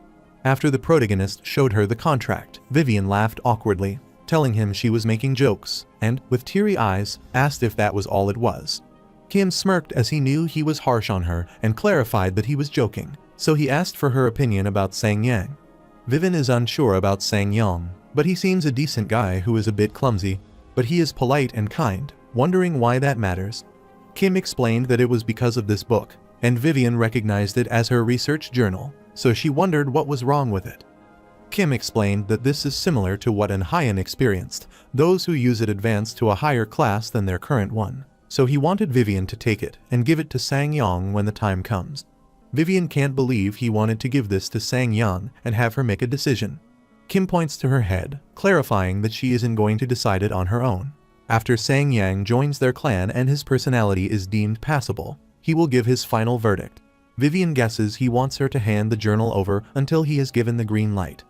After the protagonist showed her the contract, Vivian laughed awkwardly, telling him she was making jokes, and, with teary eyes, asked if that was all it was. Kim smirked as he knew he was harsh on her and clarified that he was joking, so he asked for her opinion about Sang Yang. Vivian is unsure about Sang Yang, but he seems a decent guy who is a bit clumsy, but he is polite and kind, wondering why that matters. Kim explained that it was because of this book, and Vivian recognized it as her research journal, so she wondered what was wrong with it. Kim explained that this is similar to what an Haiyan experienced. Those who use it advance to a higher class than their current one, so he wanted Vivian to take it and give it to Sang Yang when the time comes. Vivian can't believe he wanted to give this to Sang Yang and have her make a decision. Kim points to her head, clarifying that she isn't going to decide it on her own. After Sang Yang joins their clan and his personality is deemed passable, he will give his final verdict. Vivian guesses he wants her to hand the journal over until he has given the green light.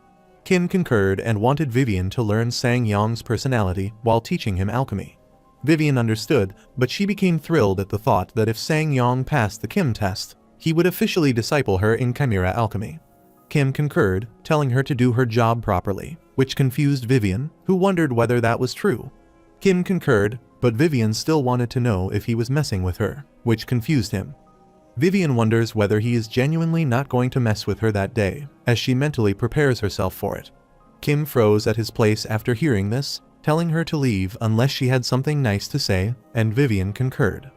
Kim concurred and wanted Vivian to learn Sang Yang's personality while teaching him alchemy. Vivian understood, but she became thrilled at the thought that if Sang Yang passed the Kim test, he would officially disciple her in chimera alchemy. Kim concurred, telling her to do her job properly, which confused Vivian, who wondered whether that was true. Kim concurred, but Vivian still wanted to know if he was messing with her, which confused him. Vivian wonders whether he is genuinely not going to mess with her that day, as she mentally prepares herself for it. Kim froze at his place after hearing this, telling her to leave unless she had something nice to say, and Vivian concurred.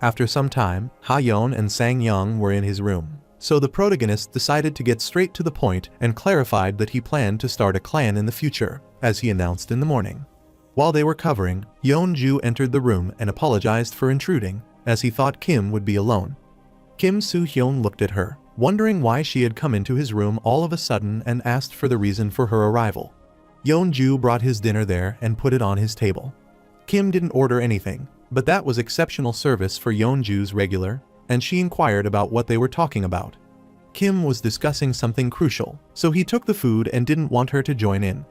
After some time, Ha-yeon and Sang Yang were in his room, so the protagonist decided to get straight to the point and clarified that he planned to start a clan in the future, as he announced in the morning. While they were covering, Yeon-ju entered the room and apologized for intruding, as he thought Kim would be alone. Kim Soo-hyun looked at her, wondering why she had come into his room all of a sudden and asked for the reason for her arrival. Yeon-ju brought his dinner there and put it on his table. Kim didn't order anything, but that was exceptional service for Yeon-ju's regular, and she inquired about what they were talking about. Kim was discussing something crucial, so he took the food and didn't want her to join in.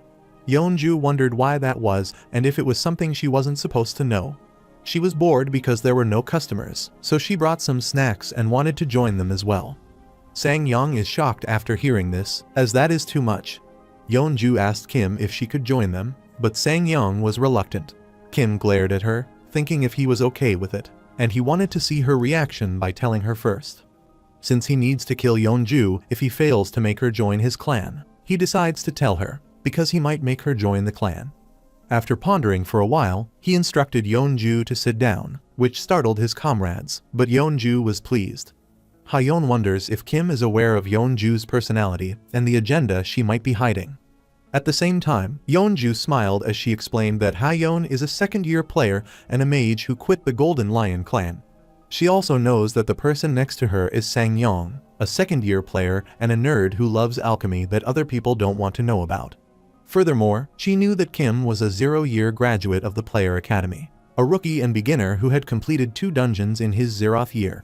Yeon-ju wondered why that was and if it was something she wasn't supposed to know. She was bored because there were no customers, so she brought some snacks and wanted to join them as well. Sang-yong is shocked after hearing this, as that is too much. Yeonju asked Kim if she could join them, but Sang-yong was reluctant. Kim glared at her, thinking if he was okay with it, and he wanted to see her reaction by telling her first. Since he needs to kill Yeonju if he fails to make her join his clan, he decides to tell her, because he might make her join the clan. After pondering for a while, he instructed Yeonju to sit down, which startled his comrades, but Yeonju was pleased. Ha-yeon wonders if Kim is aware of Yeonju's personality and the agenda she might be hiding. At the same time, Yeonju smiled as she explained that Ha-yeon is a second-year player and a mage who quit the Golden Lion clan. She also knows that the person next to her is Sang-yong, a second-year player and a nerd who loves alchemy that other people don't want to know about. Furthermore, she knew that Kim was a 0-year graduate of the Player Academy, a rookie and beginner who had completed 2 dungeons in his 0th year.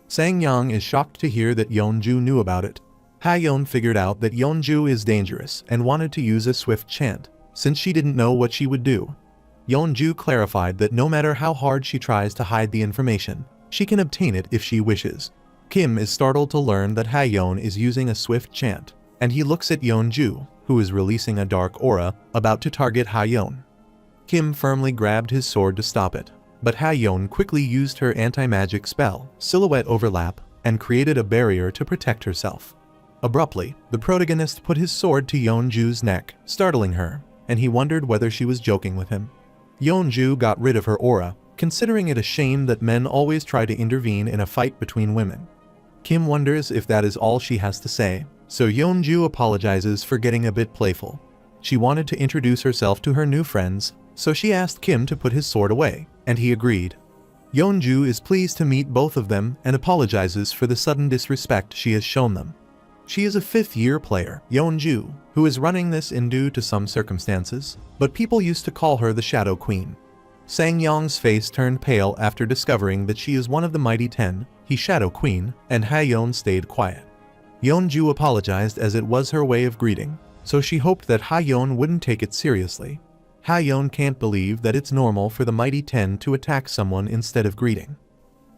Sang-yong is shocked to hear that Yeonju knew about it. Ha-yeon figured out that Yeonju is dangerous and wanted to use a swift chant, since she didn't know what she would do. Yeonju clarified that no matter how hard she tries to hide the information, she can obtain it if she wishes. Kim is startled to learn that Ha-yeon is using a swift chant, and he looks at Yeonju, who is releasing a dark aura, about to target Ha-yeon. Kim firmly grabbed his sword to stop it, but Ha-yeon quickly used her anti-magic spell, Silhouette Overlap, and created a barrier to protect herself. Abruptly, the protagonist put his sword to Yeonju's neck, startling her, and he wondered whether she was joking with him. Yeonju got rid of her aura, considering it a shame that men always try to intervene in a fight between women. Kim wonders if that is all she has to say, so Yeonju apologizes for getting a bit playful. She wanted to introduce herself to her new friends, so she asked Kim to put his sword away, and he agreed. Yeonju is pleased to meet both of them and apologizes for the sudden disrespect she has shown them. She is a 5th-year player, Yeonju, who is running this in due to some circumstances, but people used to call her the Shadow Queen. Sang-yong's face turned pale after discovering that she is one of the Mighty 10, he Shadow Queen, and Ha-yeon stayed quiet. Yeonju apologized as it was her way of greeting, so she hoped that Ha-yeon wouldn't take it seriously. Ha-yeon can't believe that it's normal for the Mighty 10 to attack someone instead of greeting.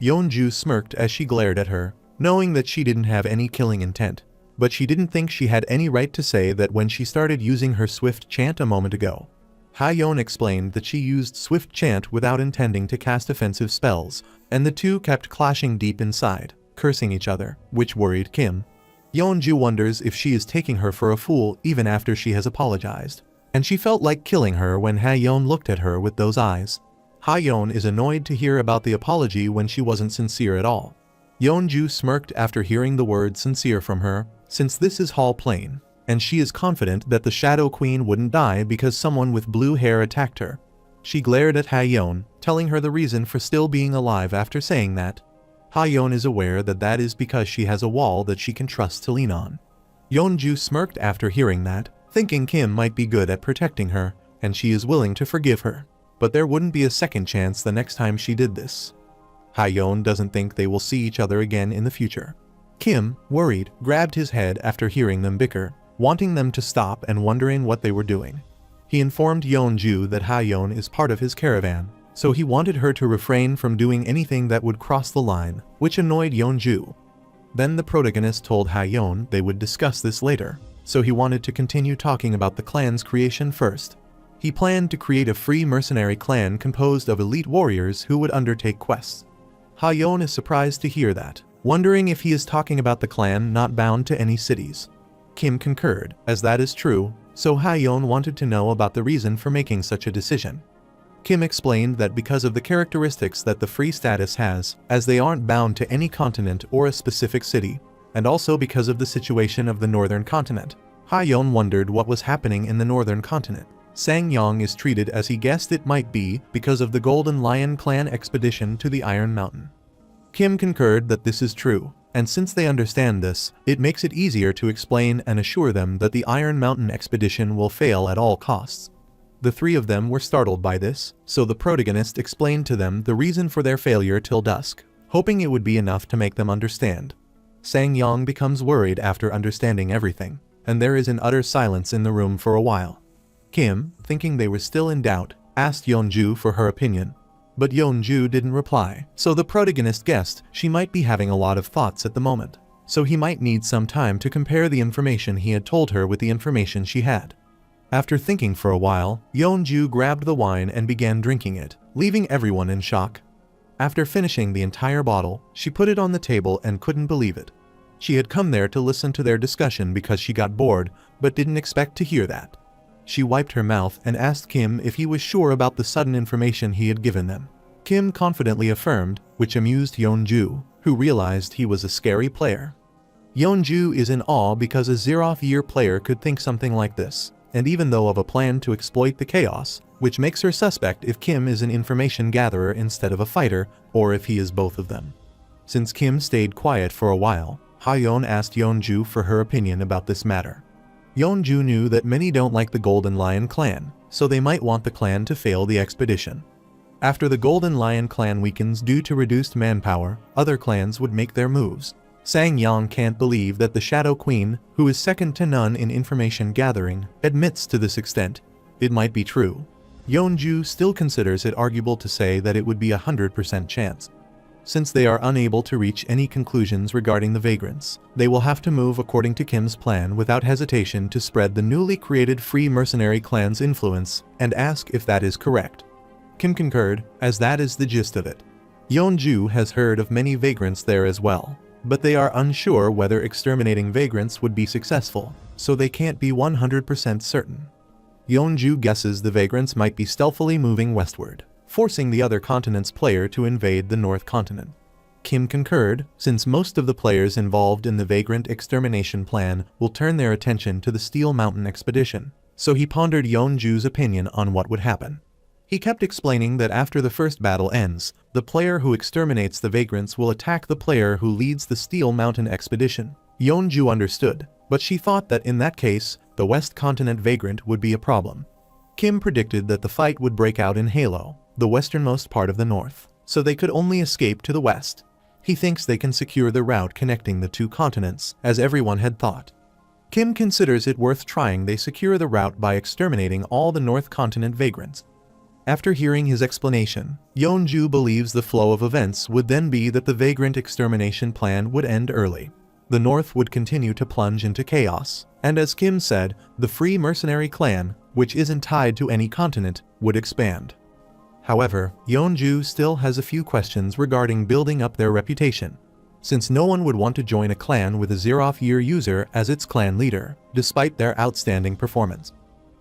Yeonju smirked as she glared at her, knowing that she didn't have any killing intent, but she didn't think she had any right to say that when she started using her swift chant a moment ago. Ha-yeon explained that she used swift chant without intending to cast offensive spells, and the two kept clashing deep inside, cursing each other, which worried Kim. Yeonju wonders if she is taking her for a fool even after she has apologized, and she felt like killing her when Ha-yeon looked at her with those eyes. Ha-yeon is annoyed to hear about the apology when she wasn't sincere at all. Yeonju smirked after hearing the word sincere from her, since this is Hall Plain, and she is confident that the Shadow Queen wouldn't die because someone with blue hair attacked her. She glared at Ha-yeon, telling her the reason for still being alive after saying that. Ha-yeon is aware that that is because she has a wall that she can trust to lean on. Yeonju smirked after hearing that, thinking Kim might be good at protecting her, and she is willing to forgive her. But there wouldn't be a second chance the next time she did this. Ha-yeon doesn't think they will see each other again in the future. Kim, worried, grabbed his head after hearing them bicker, wanting them to stop and wondering what they were doing. He informed Yeonju that Ha-yeon is part of his caravan, so he wanted her to refrain from doing anything that would cross the line, which annoyed Yeonju. Then the protagonist told Ha-yeon they would discuss this later, so he wanted to continue talking about the clan's creation first. He planned to create a free mercenary clan composed of elite warriors who would undertake quests. Ha-yeon is surprised to hear that, wondering if he is talking about the clan not bound to any cities. Kim concurred, as that is true, so Ha-yeon wanted to know about the reason for making such a decision. Kim explained that because of the characteristics that the free status has, as they aren't bound to any continent or a specific city, and also because of the situation of the northern continent. Ha-yeon wondered what was happening in the northern continent. Sang-yong is treated as he guessed it might be because of the Golden Lion clan expedition to the Iron Mountain. Kim concurred that this is true, and since they understand this, it makes it easier to explain and assure them that the Iron Mountain expedition will fail at all costs. The three of them were startled by this, so the protagonist explained to them the reason for their failure till dusk, hoping it would be enough to make them understand. Sang-yong becomes worried after understanding everything, and there is an utter silence in the room for a while. Kim, thinking they were still in doubt, asked Yeonju for her opinion, but Yeonju didn't reply, so the protagonist guessed she might be having a lot of thoughts at the moment, so he might need some time to compare the information he had told her with the information she had. After thinking for a while, Yeonju grabbed the wine and began drinking it, leaving everyone in shock. After finishing the entire bottle, she put it on the table and couldn't believe it. She had come there to listen to their discussion because she got bored, but didn't expect to hear that. She wiped her mouth and asked Kim if he was sure about the sudden information he had given them. Kim confidently affirmed, which amused Yeonju, who realized he was a scary player. Yeonju is in awe because a Zeroth-year player could think something like this, and even though of a plan to exploit the chaos, which makes her suspect if Kim is an information gatherer instead of a fighter, or if he is both of them. Since Kim stayed quiet for a while, Ha-yeon asked Yeonju for her opinion about this matter. Yeonju knew that many don't like the Golden Lion clan, so they might want the clan to fail the expedition. After the Golden Lion clan weakens due to reduced manpower, other clans would make their moves. Sang-yang can't believe that the Shadow Queen, who is second to none in information gathering, admits to this extent. It might be true. Yeonju still considers it arguable to say that it would be 100% chance. Since they are unable to reach any conclusions regarding the vagrants, they will have to move according to Kim's plan without hesitation to spread the newly created Free Mercenary Clan's influence and ask if that is correct. Kim concurred, as that is the gist of it. Yeonju has heard of many vagrants there as well, but they are unsure whether exterminating vagrants would be successful, so they can't be 100% certain. Yeonju guesses the vagrants might be stealthily moving westward, forcing the other continent's player to invade the North Continent. Kim concurred, since most of the players involved in the vagrant extermination plan will turn their attention to the Steel Mountain expedition, so he pondered Yeonju's opinion on what would happen. He kept explaining that after the first battle ends, the player who exterminates the vagrants will attack the player who leads the Steel Mountain expedition. Yeonju understood, but she thought that in that case, the West Continent vagrant would be a problem. Kim predicted that the fight would break out in Halo, the westernmost part of the north, so they could only escape to the west. He thinks they can secure the route connecting the two continents, as everyone had thought. Kim considers it worth trying they secure the route by exterminating all the North Continent vagrants. After hearing his explanation, Yeonju believes the flow of events would then be that the vagrant extermination plan would end early. The North would continue to plunge into chaos, and as Kim said, the Free Mercenary Clan, which isn't tied to any continent, would expand. However, Yeonju still has a few questions regarding building up their reputation, since no one would want to join a clan with a Zeroth-year user as its clan leader, despite their outstanding performance.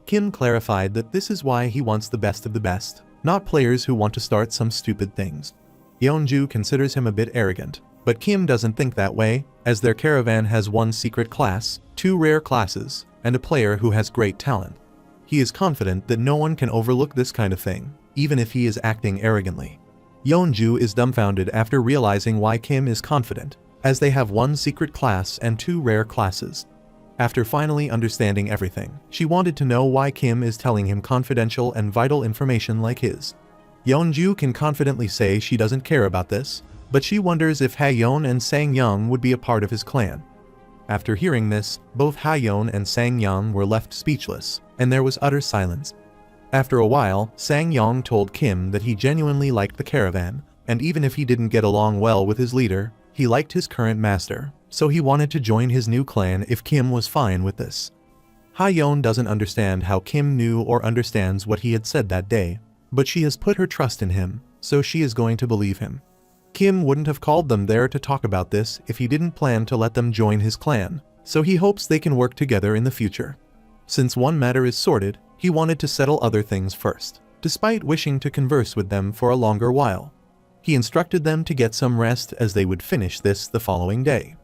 Kim clarified that this is why he wants the best of the best, not players who want to start some stupid things. Yeonju considers him a bit arrogant, but Kim doesn't think that way, as their caravan has one secret class, two rare classes, and a player who has great talent. He is confident that no one can overlook this kind of thing, even if he is acting arrogantly. Yeonju is dumbfounded after realizing why Kim is confident, as they have one secret class and two rare classes. After finally understanding everything, she wanted to know why Kim is telling him confidential and vital information like his. Yeonju can confidently say she doesn't care about this, but she wonders if Ha-yeon and Sang-young would be a part of his clan. After hearing this, both Ha-yeon and Sang-young were left speechless, and there was utter silence. After a while, Sang-young told Kim that he genuinely liked the caravan, and even if he didn't get along well with his leader, he liked his current master, so he wanted to join his new clan if Kim was fine with this. Ha-yeon doesn't understand how Kim knew or understands what he had said that day, but she has put her trust in him, so she is going to believe him. Kim wouldn't have called them there to talk about this if he didn't plan to let them join his clan, so he hopes they can work together in the future. Since one matter is sorted, he wanted to settle other things first, despite wishing to converse with them for a longer while. He instructed them to get some rest as they would finish this the following day.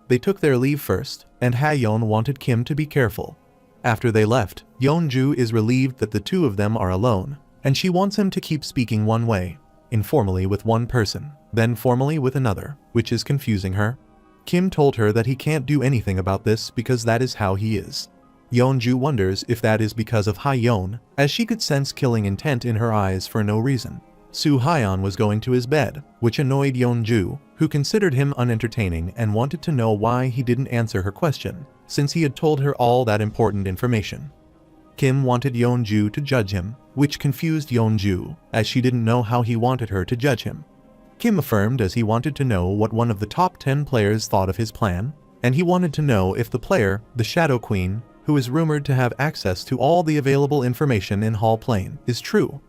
They took their leave first, and Ha-yeon wanted Kim to be careful. After they left, Yeonju is relieved that the two of them are alone, and she wants him to keep speaking one way, informally with one person, then formally with another, which is confusing her. Kim told her that he can't do anything about this because that is how he is. Yeonju wonders if that is because of Ha-yeon, as she could sense killing intent in her eyes for no reason. Soo-hyun was going to his bed, which annoyed Yeonju, who considered him unentertaining and wanted to know why he didn't answer her question, since he had told her all that important information. Kim wanted Yeonju to judge him, which confused Yeonju, as she didn't know how he wanted her to judge him. Kim affirmed as he wanted to know what one of the top 10 players thought of his plan, and he wanted to know if the player, the Shadow Queen, who is rumored to have access to all the available information in Hall Plane, is true.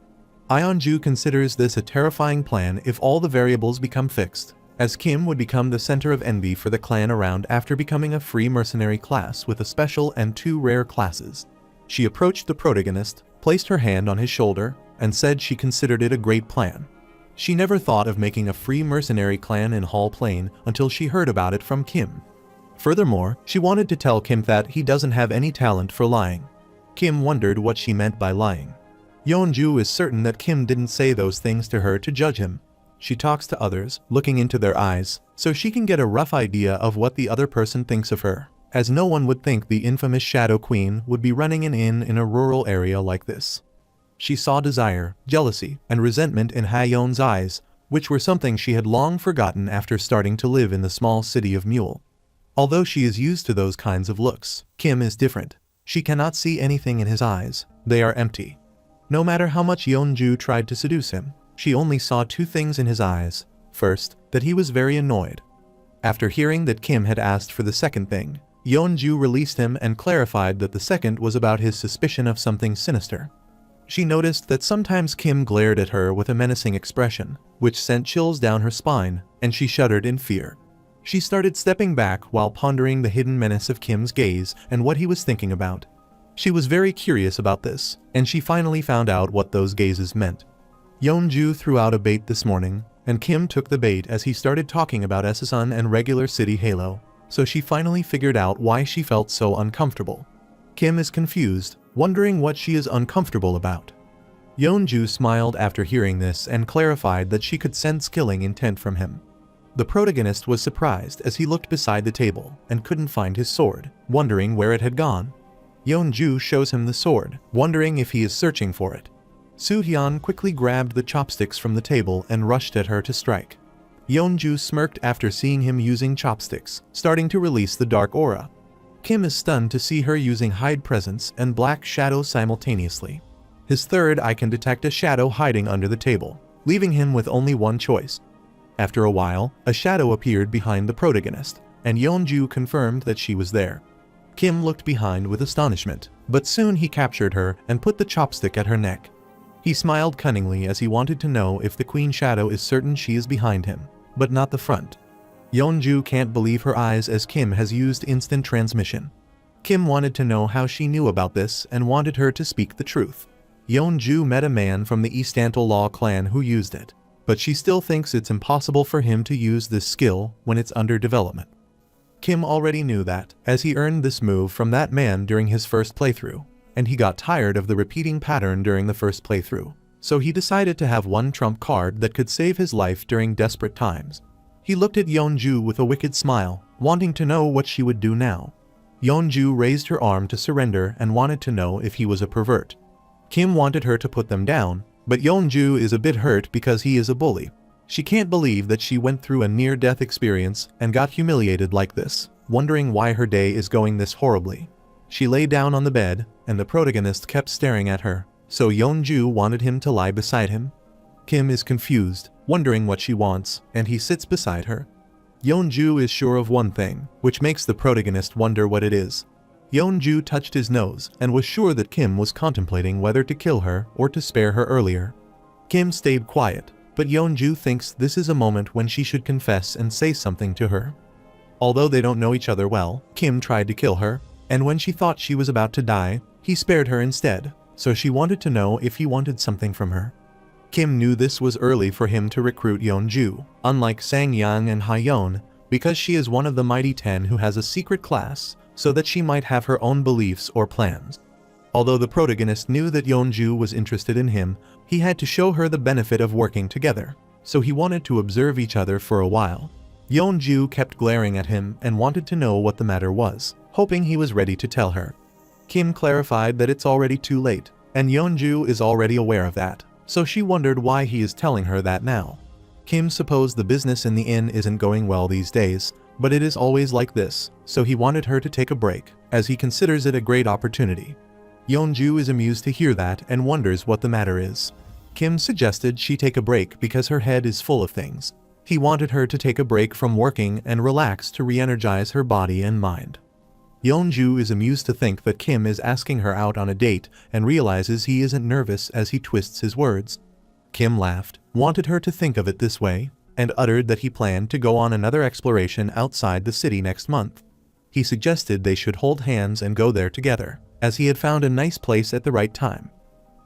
Yeonju considers this a terrifying plan if all the variables become fixed, as Kim would become the center of envy for the clan around after becoming a free mercenary class with a special and 2 rare classes. She approached the protagonist, placed her hand on his shoulder, and said she considered it a great plan. She never thought of making a free mercenary clan in Hall Plane until she heard about it from Kim. Furthermore, she wanted to tell Kim that he doesn't have any talent for lying. Kim wondered what she meant by lying. Yeonju is certain that Kim didn't say those things to her to judge him. She talks to others, looking into their eyes, so she can get a rough idea of what the other person thinks of her, as no one would think the infamous Shadow Queen would be running an inn in a rural area like this. She saw desire, jealousy, and resentment in Hayeon's eyes, which were something she had long forgotten after starting to live in the small city of Mule. Although she is used to those kinds of looks, Kim is different. She cannot see anything in his eyes. They are empty. No matter how much Yeonju tried to seduce him, she only saw 2 things in his eyes. First, that he was very annoyed. After hearing that Kim had asked for the second thing, Yeonju released him and clarified that the second was about his suspicion of something sinister. She noticed that sometimes Kim glared at her with a menacing expression, which sent chills down her spine, and she shuddered in fear. She started stepping back while pondering the hidden menace of Kim's gaze and what he was thinking about. She was very curious about this, and she finally found out what those gazes meant. Yeonju threw out a bait this morning, and Kim took the bait as he started talking about Esasun and regular city Halo, so she finally figured out why she felt so uncomfortable. Kim is confused, wondering what she is uncomfortable about. Yeonju smiled after hearing this and clarified that she could sense killing intent from him. The protagonist was surprised as he looked beside the table and couldn't find his sword, wondering where it had gone. Yeonju shows him the sword, wondering if he is searching for it. Soo-hyun quickly grabbed the chopsticks from the table and rushed at her to strike. Yeonju smirked after seeing him using chopsticks, starting to release the dark aura. Kim is stunned to see her using hide presence and black shadow simultaneously. His third eye can detect a shadow hiding under the table, leaving him with only one choice. After a while, a shadow appeared behind the protagonist, and Yeonju confirmed that she was there. Kim looked behind with astonishment, but soon he captured her and put the chopstick at her neck. He smiled cunningly as he wanted to know if the Queen Shadow is certain she is behind him, but not the front. Yeonju can't believe her eyes as Kim has used instant transmission. Kim wanted to know how she knew about this and wanted her to speak the truth. Yeonju met a man from the Eastantal Law clan who used it, but she still thinks it's impossible for him to use this skill when it's under development. Kim already knew that, as he earned this move from that man during his first playthrough, and he got tired of the repeating pattern during the first playthrough, so he decided to have one trump card that could save his life during desperate times. He looked at Yeonju with a wicked smile, wanting to know what she would do now. Yeonju raised her arm to surrender and wanted to know if he was a pervert. Kim wanted her to put them down, but Yeonju is a bit hurt because he is a bully. She can't believe that she went through a near-death experience and got humiliated like this, wondering why her day is going this horribly. She lay down on the bed, and the protagonist kept staring at her, so Yeonju wanted him to lie beside him. Kim is confused, wondering what she wants, and he sits beside her. Yeonju is sure of one thing, which makes the protagonist wonder what it is. Yeonju touched his nose and was sure that Kim was contemplating whether to kill her or to spare her earlier. Kim stayed quiet, but Yeonju thinks this is a moment when she should confess and say something to her. Although they don't know each other well, Kim tried to kill her, and when she thought she was about to die, he spared her instead, so she wanted to know if he wanted something from her. Kim knew this was early for him to recruit Yeonju, unlike Sang-yang and Hayeon, because she is one of the Mighty 10 who has a secret class, so that she might have her own beliefs or plans. Although the protagonist knew that Yeonju was interested in him, he had to show her the benefit of working together, so he wanted to observe each other for a while. Yeonju kept glaring at him and wanted to know what the matter was, hoping he was ready to tell her. Kim clarified that it's already too late, and Yeonju is already aware of that, so she wondered why he is telling her that now. Kim supposed the business in the inn isn't going well these days, but it is always like this, so he wanted her to take a break, as he considers it a great opportunity. Yeonju is amused to hear that and wonders what the matter is. Kim suggested she take a break because her head is full of things. He wanted her to take a break from working and relax to re-energize her body and mind. Yeonju is amused to think that Kim is asking her out on a date and realizes he isn't nervous as he twists his words. Kim laughed, wanted her to think of it this way, and uttered that he planned to go on another exploration outside the city next month. He suggested they should hold hands and go there together, as he had found a nice place at the right time.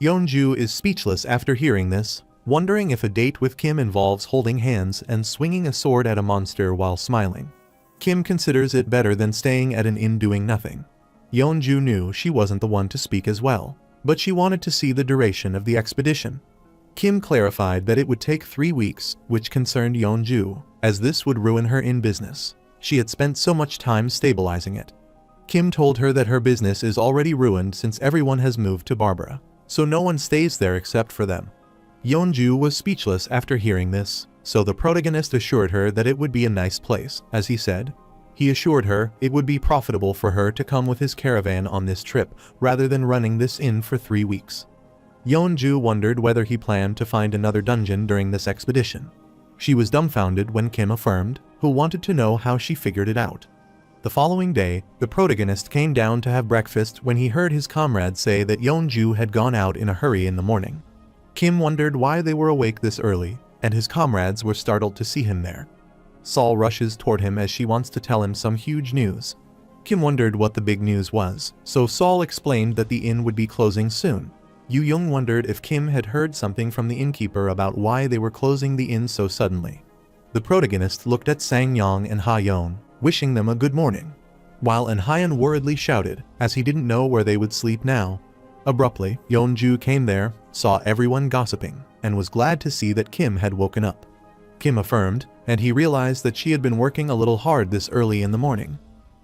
Yeonju is speechless after hearing this, wondering if a date with Kim involves holding hands and swinging a sword at a monster while smiling. Kim considers it better than staying at an inn doing nothing. Yeonju knew she wasn't the one to speak as well, but she wanted to see the duration of the expedition. Kim clarified that it would take 3 weeks, which concerned Yeonju, as this would ruin her in business. She had spent so much time stabilizing it. Kim told her that her business is already ruined since everyone has moved to Barbara, so no one stays there except for them. Yeonju was speechless after hearing this, so the protagonist assured her that it would be a nice place, as he said. He assured her it would be profitable for her to come with his caravan on this trip rather than running this inn for 3 weeks. Yeonju wondered whether he planned to find another dungeon during this expedition. She was dumbfounded when Kim affirmed, who wanted to know how she figured it out. The following day, the protagonist came down to have breakfast when he heard his comrades say that Yeonju had gone out in a hurry in the morning. Kim wondered why they were awake this early, and his comrades were startled to see him there. Sol rushes toward him as she wants to tell him some huge news. Kim wondered what the big news was, so Sol explained that the inn would be closing soon. Yu Young wondered if Kim had heard something from the innkeeper about why they were closing the inn so suddenly. The protagonist looked at Sang-yong and Ha-yeon, wishing them a good morning, while An-hyeon worriedly shouted, as he didn't know where they would sleep now. Abruptly, Yeonju came there, saw everyone gossiping, and was glad to see that Kim had woken up. Kim affirmed, and he realized that she had been working a little hard this early in the morning.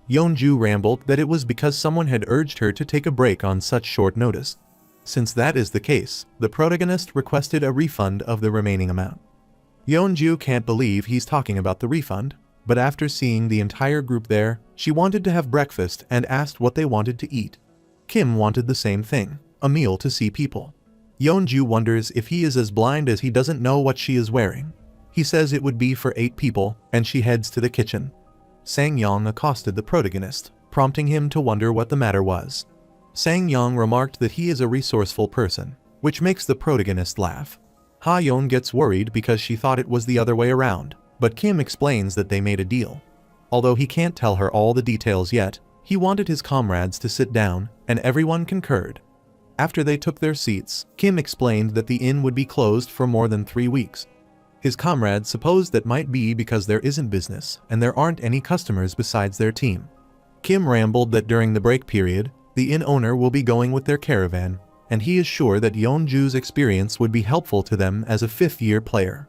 Yeonju rambled that it was because someone had urged her to take a break on such short notice. Since that is the case, the protagonist requested a refund of the remaining amount. Yeonju can't believe he's talking about the refund, but after seeing the entire group there, she wanted to have breakfast and asked what they wanted to eat. Kim wanted the same thing, a meal to see people. Yeonju wonders if he is as blind as he doesn't know what she is wearing. He says it would be for 8 people, and she heads to the kitchen. Sang-yong accosted the protagonist, prompting him to wonder what the matter was. Sang-yong remarked that he is a resourceful person, which makes the protagonist laugh. Ha-yeon gets worried because she thought it was the other way around, but Kim explains that they made a deal. Although he can't tell her all the details yet, he wanted his comrades to sit down, and everyone concurred. After they took their seats, Kim explained that the inn would be closed for more than 3 weeks. His comrades supposed that might be because there isn't business, and there aren't any customers besides their team. Kim rambled that during the break period, the inn owner will be going with their caravan, and he is sure that Yeonju's experience would be helpful to them as a 5th-year player.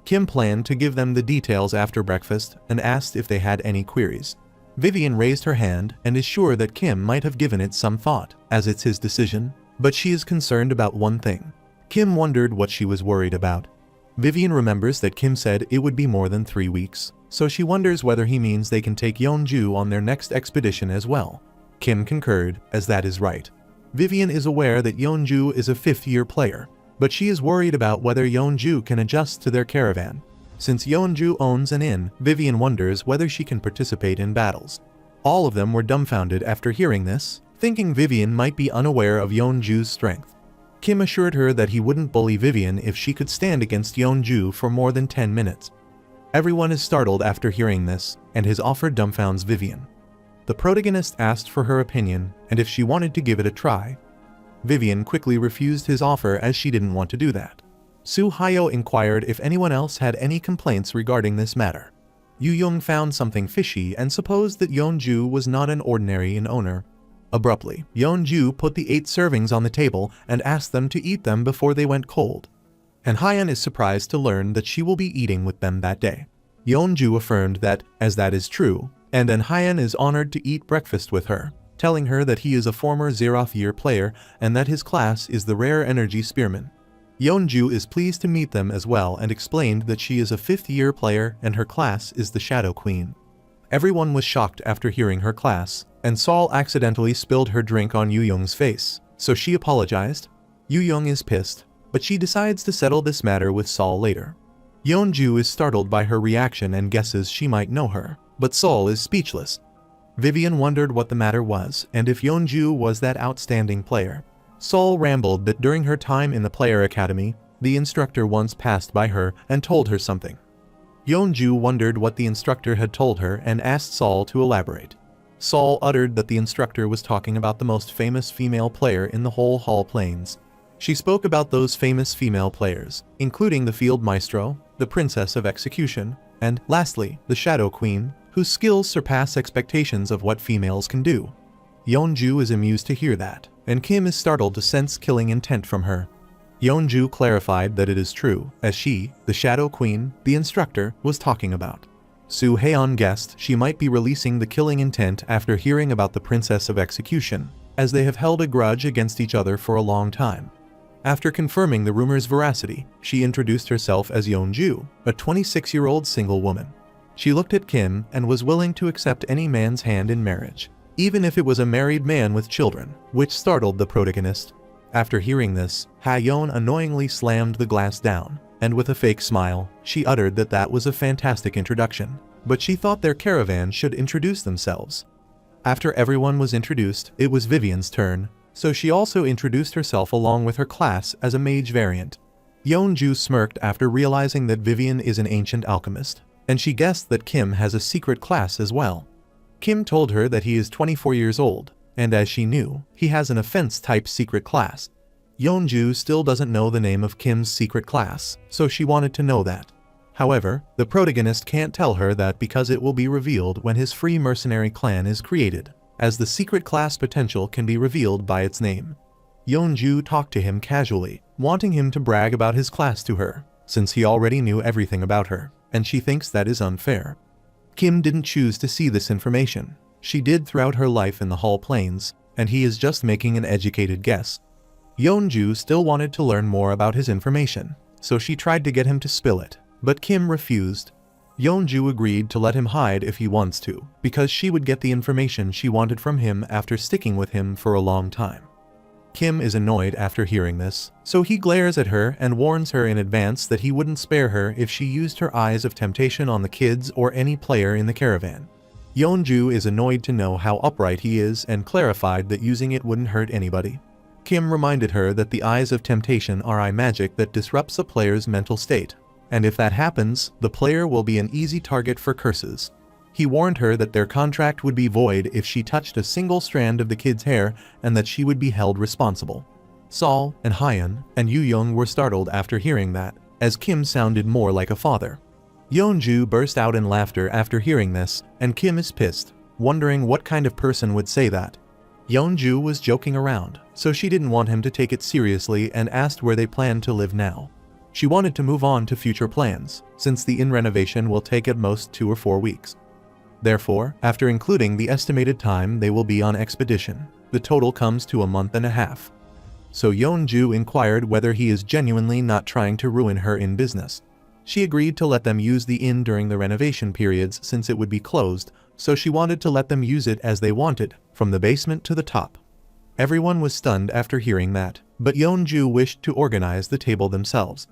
Kim planned to give them the details after breakfast and asked if they had any queries. Vivian raised her hand and is sure that Kim might have given it some thought, as it's his decision, but she is concerned about one thing. Kim wondered what she was worried about. Vivian remembers that Kim said it would be more than 3 weeks, so she wonders whether he means they can take Yeonju on their next expedition as well. Kim concurred, as that is right. Vivian is aware that Yeonju is a 5th-year player, but she is worried about whether Yeonju can adjust to their caravan. Since Yeonju owns an inn, Vivian wonders whether she can participate in battles. All of them were dumbfounded after hearing this, thinking Vivian might be unaware of Yeonju's strength. Kim assured her that he wouldn't bully Vivian if she could stand against Yeonju for more than 10 minutes. Everyone is startled after hearing this, and his offer dumbfounds Vivian. The protagonist asked for her opinion and if she wanted to give it a try. Vivian quickly refused his offer as she didn't want to do that. Soo Hyo inquired if anyone else had any complaints regarding this matter. Yu Young found something fishy and supposed that Yeonju was not an ordinary inn owner. Abruptly, Yeonju put the 8 servings on the table and asked them to eat them before they went cold. An-hyeon is surprised to learn that she will be eating with them that day. Yeonju affirmed that, as that is true, and An-hyeon is honored to eat breakfast with her, telling her that he is a former Zeroth-year player and that his class is the Rare Energy Spearman. Yeonju is pleased to meet them as well and explained that she is a 5th-year player and her class is the Shadow Queen. Everyone was shocked after hearing her class, and Sol accidentally spilled her drink on Yu-young's face, so she apologized. Yu-young is pissed, but she decides to settle this matter with Sol later. Yeonju is startled by her reaction and guesses she might know her, but Sol is speechless. Vivian wondered what the matter was and if Yeonju was that outstanding player. Sol rambled that during her time in the player academy, the instructor once passed by her and told her something. Yeonju wondered what the instructor had told her and asked Sol to elaborate. Sol uttered that the instructor was talking about the most famous female player in the whole Hall Plains. She spoke about those famous female players, including the Field Maestro, the Princess of Execution, and, lastly, the Shadow Queen, whose skills surpass expectations of what females can do. Yeonju is amused to hear that, and Kim is startled to sense killing intent from her. Yeonju clarified that it is true, as she, the Shadow Queen, the instructor, was talking about. Soo Haeon guessed she might be releasing the killing intent after hearing about the Princess of Execution, as they have held a grudge against each other for a long time. After confirming the rumor's veracity, she introduced herself as Yeonju, a 26-year-old single woman. She looked at Kim and was willing to accept any man's hand in marriage, even if it was a married man with children, which startled the protagonist. After hearing this, Ha-yeon annoyingly slammed the glass down, and with a fake smile, she uttered that that was a fantastic introduction, but she thought their caravan should introduce themselves. After everyone was introduced, it was Vivian's turn, so she also introduced herself along with her class as a mage variant. Yeonju smirked after realizing that Vivian is an ancient alchemist, and she guessed that Kim has a secret class as well. Kim told her that he is 24 years old, and as she knew, he has an offense-type secret class. Yeonju still doesn't know the name of Kim's secret class, so she wanted to know that. However, the protagonist can't tell her that because it will be revealed when his free mercenary clan is created, as the secret class potential can be revealed by its name. Yeonju talked to him casually, wanting him to brag about his class to her, since he already knew everything about her, and she thinks that is unfair. Kim didn't choose to see this information. She did throughout her life in the Hall Plains, and he is just making an educated guess. Yeonju still wanted to learn more about his information, so she tried to get him to spill it, but Kim refused. Yeonju agreed to let him hide if he wants to, because she would get the information she wanted from him after sticking with him for a long time. Kim is annoyed after hearing this, so he glares at her and warns her in advance that he wouldn't spare her if she used her eyes of temptation on the kids or any player in the caravan. Yeonju is annoyed to know how upright he is and clarified that using it wouldn't hurt anybody. Kim reminded her that the eyes of temptation are eye magic that disrupts a player's mental state, and if that happens, the player will be an easy target for curses. He warned her that their contract would be void if she touched a single strand of the kid's hair and that she would be held responsible. Sol and Hyun and Yu-young were startled after hearing that, as Kim sounded more like a father. Yeonju burst out in laughter after hearing this, and Kim is pissed, wondering what kind of person would say that. Yeonju was joking around, so she didn't want him to take it seriously and asked where they planned to live now. She wanted to move on to future plans, since the inn renovation will take at most 2 or 4 weeks. Therefore, after including the estimated time they will be on expedition, the total comes to a month and a half. So Yeonju inquired whether he is genuinely not trying to ruin her in business. She agreed to let them use the inn during the renovation periods since it would be closed, so she wanted to let them use it as they wanted, from the basement to the top. Everyone was stunned after hearing that, but Yeonju wished to organize the table themselves.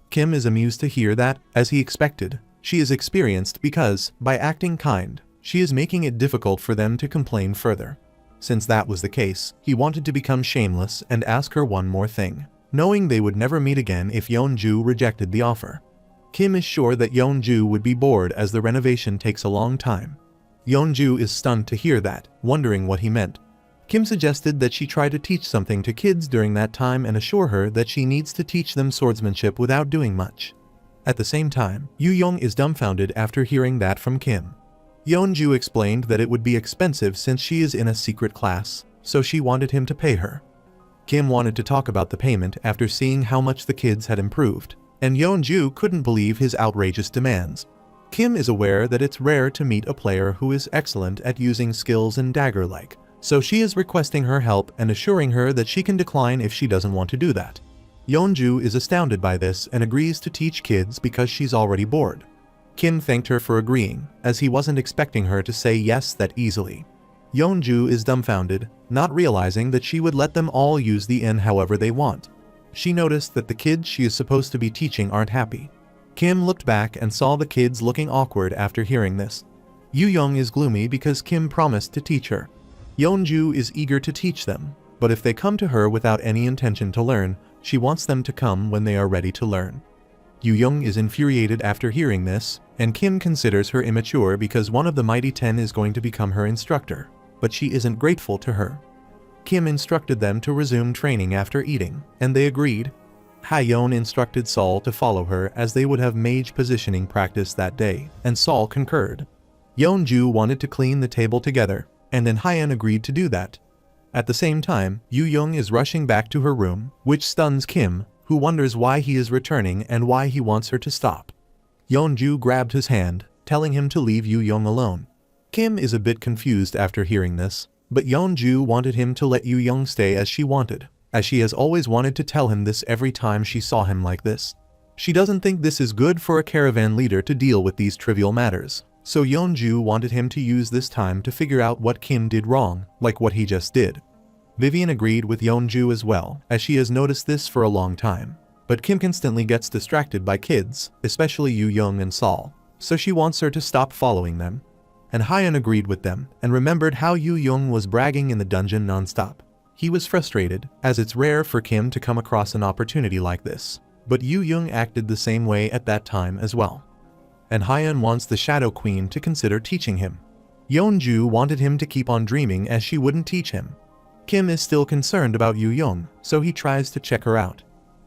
Kim is amused to hear that, as he expected, she is experienced because, by acting kind, she is making it difficult for them to complain further. Since that was the case, he wanted to become shameless and ask her one more thing, knowing they would never meet again if Yeonju rejected the offer. Kim is sure that Yeonju would be bored as the renovation takes a long time. Yeonju is stunned to hear that, wondering what he meant. Kim suggested that she try to teach something to kids during that time and assure her that she needs to teach them swordsmanship without doing much. At the same time, Yu-young is dumbfounded after hearing that from Kim. Yeonju explained that it would be expensive since she is in a secret class, so she wanted him to pay her. Kim wanted to talk about the payment after seeing how much the kids had improved, and Yeonju couldn't believe his outrageous demands. Kim is aware that it's rare to meet a player who is excellent at using skills and dagger-like, so she is requesting her help and assuring her that she can decline if she doesn't want to do that. Yeonju is astounded by this and agrees to teach kids because she's already bored. Kim thanked her for agreeing, as he wasn't expecting her to say yes that easily. Yeonju is dumbfounded, not realizing that she would let them all use the inn however they want. She noticed that the kids she is supposed to be teaching aren't happy. Kim looked back and saw the kids looking awkward after hearing this. Yu-young is gloomy because Kim promised to teach her. Yeonju is eager to teach them, but if they come to her without any intention to learn, she wants them to come when they are ready to learn. Yu-young is infuriated after hearing this, and Kim considers her immature because one of the Mighty Ten is going to become her instructor, but she isn't grateful to her. Kim instructed them to resume training after eating, and they agreed. Hayeon instructed Sol to follow her as they would have mage positioning practice that day, and Sol concurred. Yeonju wanted to clean the table together, and then Hayeon agreed to do that. At the same time, Yu-young is rushing back to her room, which stuns Kim, who wonders why he is returning and why he wants her to stop. Yeonju grabbed his hand, telling him to leave Yu-young alone. Kim is a bit confused after hearing this, but Yeonju wanted him to let Yu-young stay as she wanted, as she has always wanted to tell him this every time she saw him like this. She doesn't think this is good for a caravan leader to deal with these trivial matters, so Yeonju wanted him to use this time to figure out what Kim did wrong, like what he just did. Vivian agreed with Yeonju as well, as she has noticed this for a long time. But Kim constantly gets distracted by kids, especially Yu-young and Sol, so she wants her to stop following them. And Hayeon agreed with them, and remembered how Yu-young was bragging in the dungeon non-stop. He was frustrated, as it's rare for Kim to come across an opportunity like this, but Yu-young acted the same way at that time as well. And Hayeon wants the Shadow Queen to consider teaching him. Yeonju wanted him to keep on dreaming as she wouldn't teach him. Kim is still concerned about Yu-young, so he tries to check her out.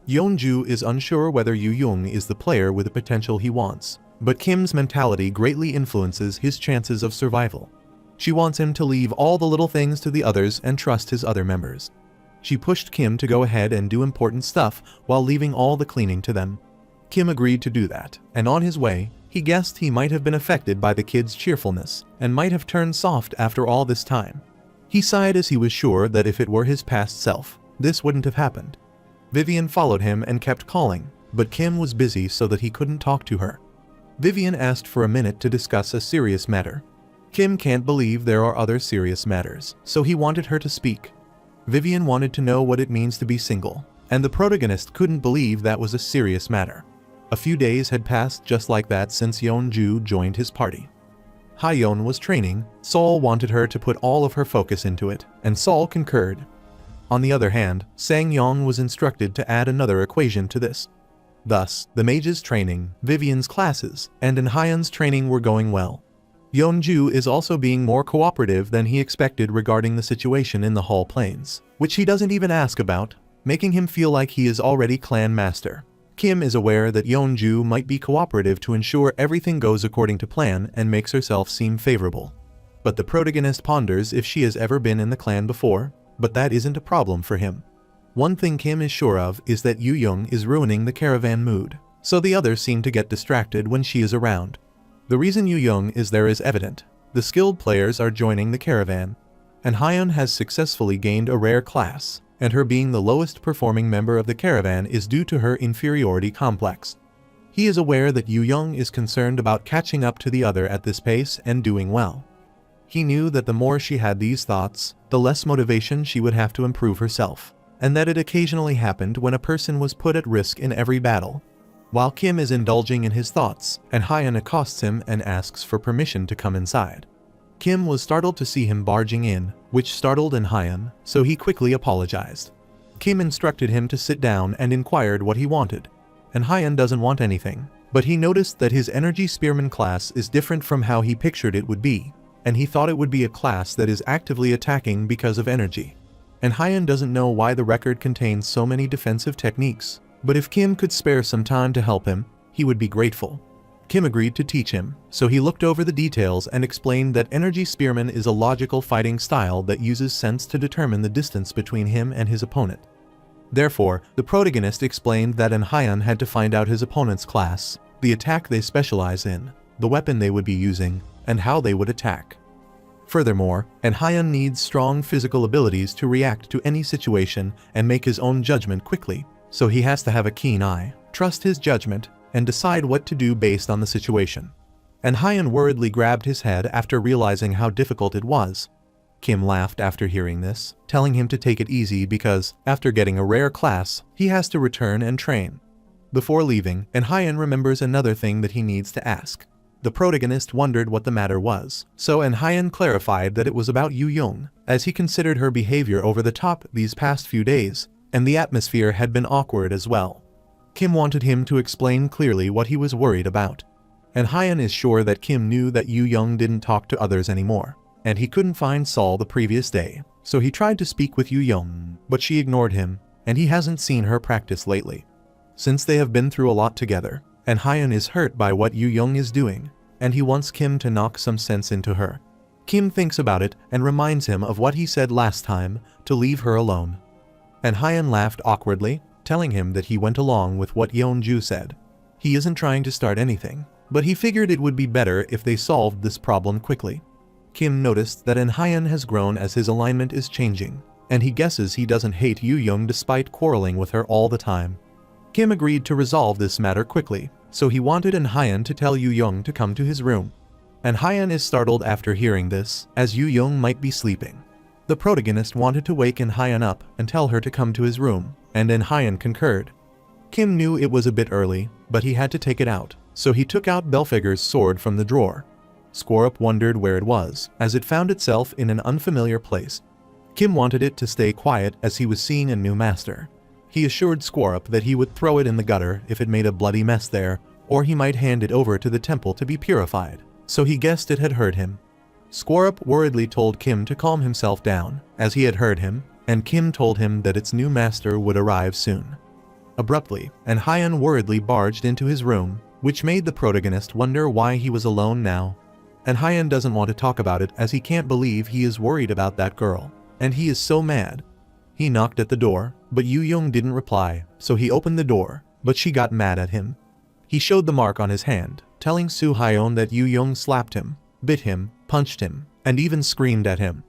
Yeonju is unsure whether Yu-young is the player with the potential he wants, but Kim's mentality greatly influences his chances of survival. She wants him to leave all the little things to the others and trust his other members. She pushed Kim to go ahead and do important stuff while leaving all the cleaning to them. Kim agreed to do that, and on his way, he guessed he might have been affected by the kids' cheerfulness and might have turned soft after all this time. He sighed as he was sure that if it were his past self, this wouldn't have happened. Vivian followed him and kept calling, but Kim was busy so that he couldn't talk to her. Vivian asked for a minute to discuss a serious matter. Kim can't believe there are other serious matters, so he wanted her to speak. Vivian wanted to know what it means to be single, and the protagonist couldn't believe that was a serious matter. A few days had passed just like that since Yeonju joined his party. Hayeon was training, Sol wanted her to put all of her focus into it, and Sol concurred. On the other hand, Sang-yong was instructed to add another equation to this. Thus, the mage's training, Vivian's classes, and Hayeon's training were going well. Yeonju is also being more cooperative than he expected regarding the situation in the Hall Plains, which he doesn't even ask about, making him feel like he is already clan master. Kim is aware that Yeonju might be cooperative to ensure everything goes according to plan and makes herself seem favorable. But the protagonist ponders if she has ever been in the clan before, but that isn't a problem for him. One thing Kim is sure of is that Yu-young is ruining the caravan mood, so the others seem to get distracted when she is around. The reason Yu-young is there is evident. The skilled players are joining the caravan, and Hayeon has successfully gained a rare class, and her being the lowest performing member of the caravan is due to her inferiority complex. He is aware that Yu-young is concerned about catching up to the other at this pace and doing well. He knew that the more she had these thoughts, the less motivation she would have to improve herself, and that it occasionally happened when a person was put at risk in every battle. While Kim is indulging in his thoughts, and Hayeon accosts him and asks for permission to come inside. Kim was startled to see him barging in, which startled Hayeon, so he quickly apologized. Kim instructed him to sit down and inquired what he wanted. And Hayeon doesn't want anything, but he noticed that his energy spearman class is different from how he pictured it would be, and he thought it would be a class that is actively attacking because of energy. And Hayeon doesn't know why the record contains so many defensive techniques, but if Kim could spare some time to help him, he would be grateful. Kim agreed to teach him, so he looked over the details and explained that Energy Spearman is a logical fighting style that uses sense to determine the distance between him and his opponent. Therefore, the protagonist explained that Hayeon had to find out his opponent's class, the attack they specialize in, the weapon they would be using, and how they would attack. Furthermore, Hayeon needs strong physical abilities to react to any situation and make his own judgment quickly, so he has to have a keen eye, trust his judgment, and decide what to do based on the situation. and Hyun worriedly grabbed his head after realizing how difficult it was. Kim laughed after hearing this, telling him to take it easy because, after getting a rare class, he has to return and train. Before leaving, Hyun remembers another thing that he needs to ask. The protagonist wondered what the matter was, so Hyun clarified that it was about Yu Young, as he considered her behavior over the top these past few days, and the atmosphere had been awkward as well. Kim wanted him to explain clearly what he was worried about. Hyun is sure that Kim knew that Yu Young didn't talk to others anymore, and he couldn't find Sol the previous day, so he tried to speak with Yu Young, but she ignored him, and he hasn't seen her practice lately. Since they have been through a lot together, Hyun is hurt by what Yu Young is doing, and he wants Kim to knock some sense into her. Kim thinks about it and reminds him of what he said last time, to leave her alone. Hyun laughed awkwardly, telling him that he went along with what Yeonju said. He isn't trying to start anything, but he figured it would be better if they solved this problem quickly. Kim noticed that Hyun has grown as his alignment is changing, and he guesses he doesn't hate Yu Young despite quarreling with her all the time. Kim agreed to resolve this matter quickly, so he wanted Hyun to tell Yu Young to come to his room. Hyun is startled after hearing this, as Yu Young might be sleeping. The protagonist wanted to wake Hyun up and tell her to come to his room, and Hyun concurred. Kim knew it was a bit early, but he had to take it out, so he took out Belphegor's sword from the drawer. Scorp wondered where it was, as it found itself in an unfamiliar place. Kim wanted it to stay quiet as he was seeing a new master. He assured Scorp that he would throw it in the gutter if it made a bloody mess there, or he might hand it over to the temple to be purified, so he guessed it had hurt him. Scorp worriedly told Kim to calm himself down, as he had heard him, and Kim told him that its new master would arrive soon. Abruptly, Hyun worriedly barged into his room, which made the protagonist wonder why he was alone now. Hyun doesn't want to talk about it as he can't believe he is worried about that girl, and he is so mad. He knocked at the door, but Yu Young didn't reply, so he opened the door, but she got mad at him. He showed the mark on his hand, telling Soo Hyun that Yu Young slapped him, bit him, punched him, and even screamed at him.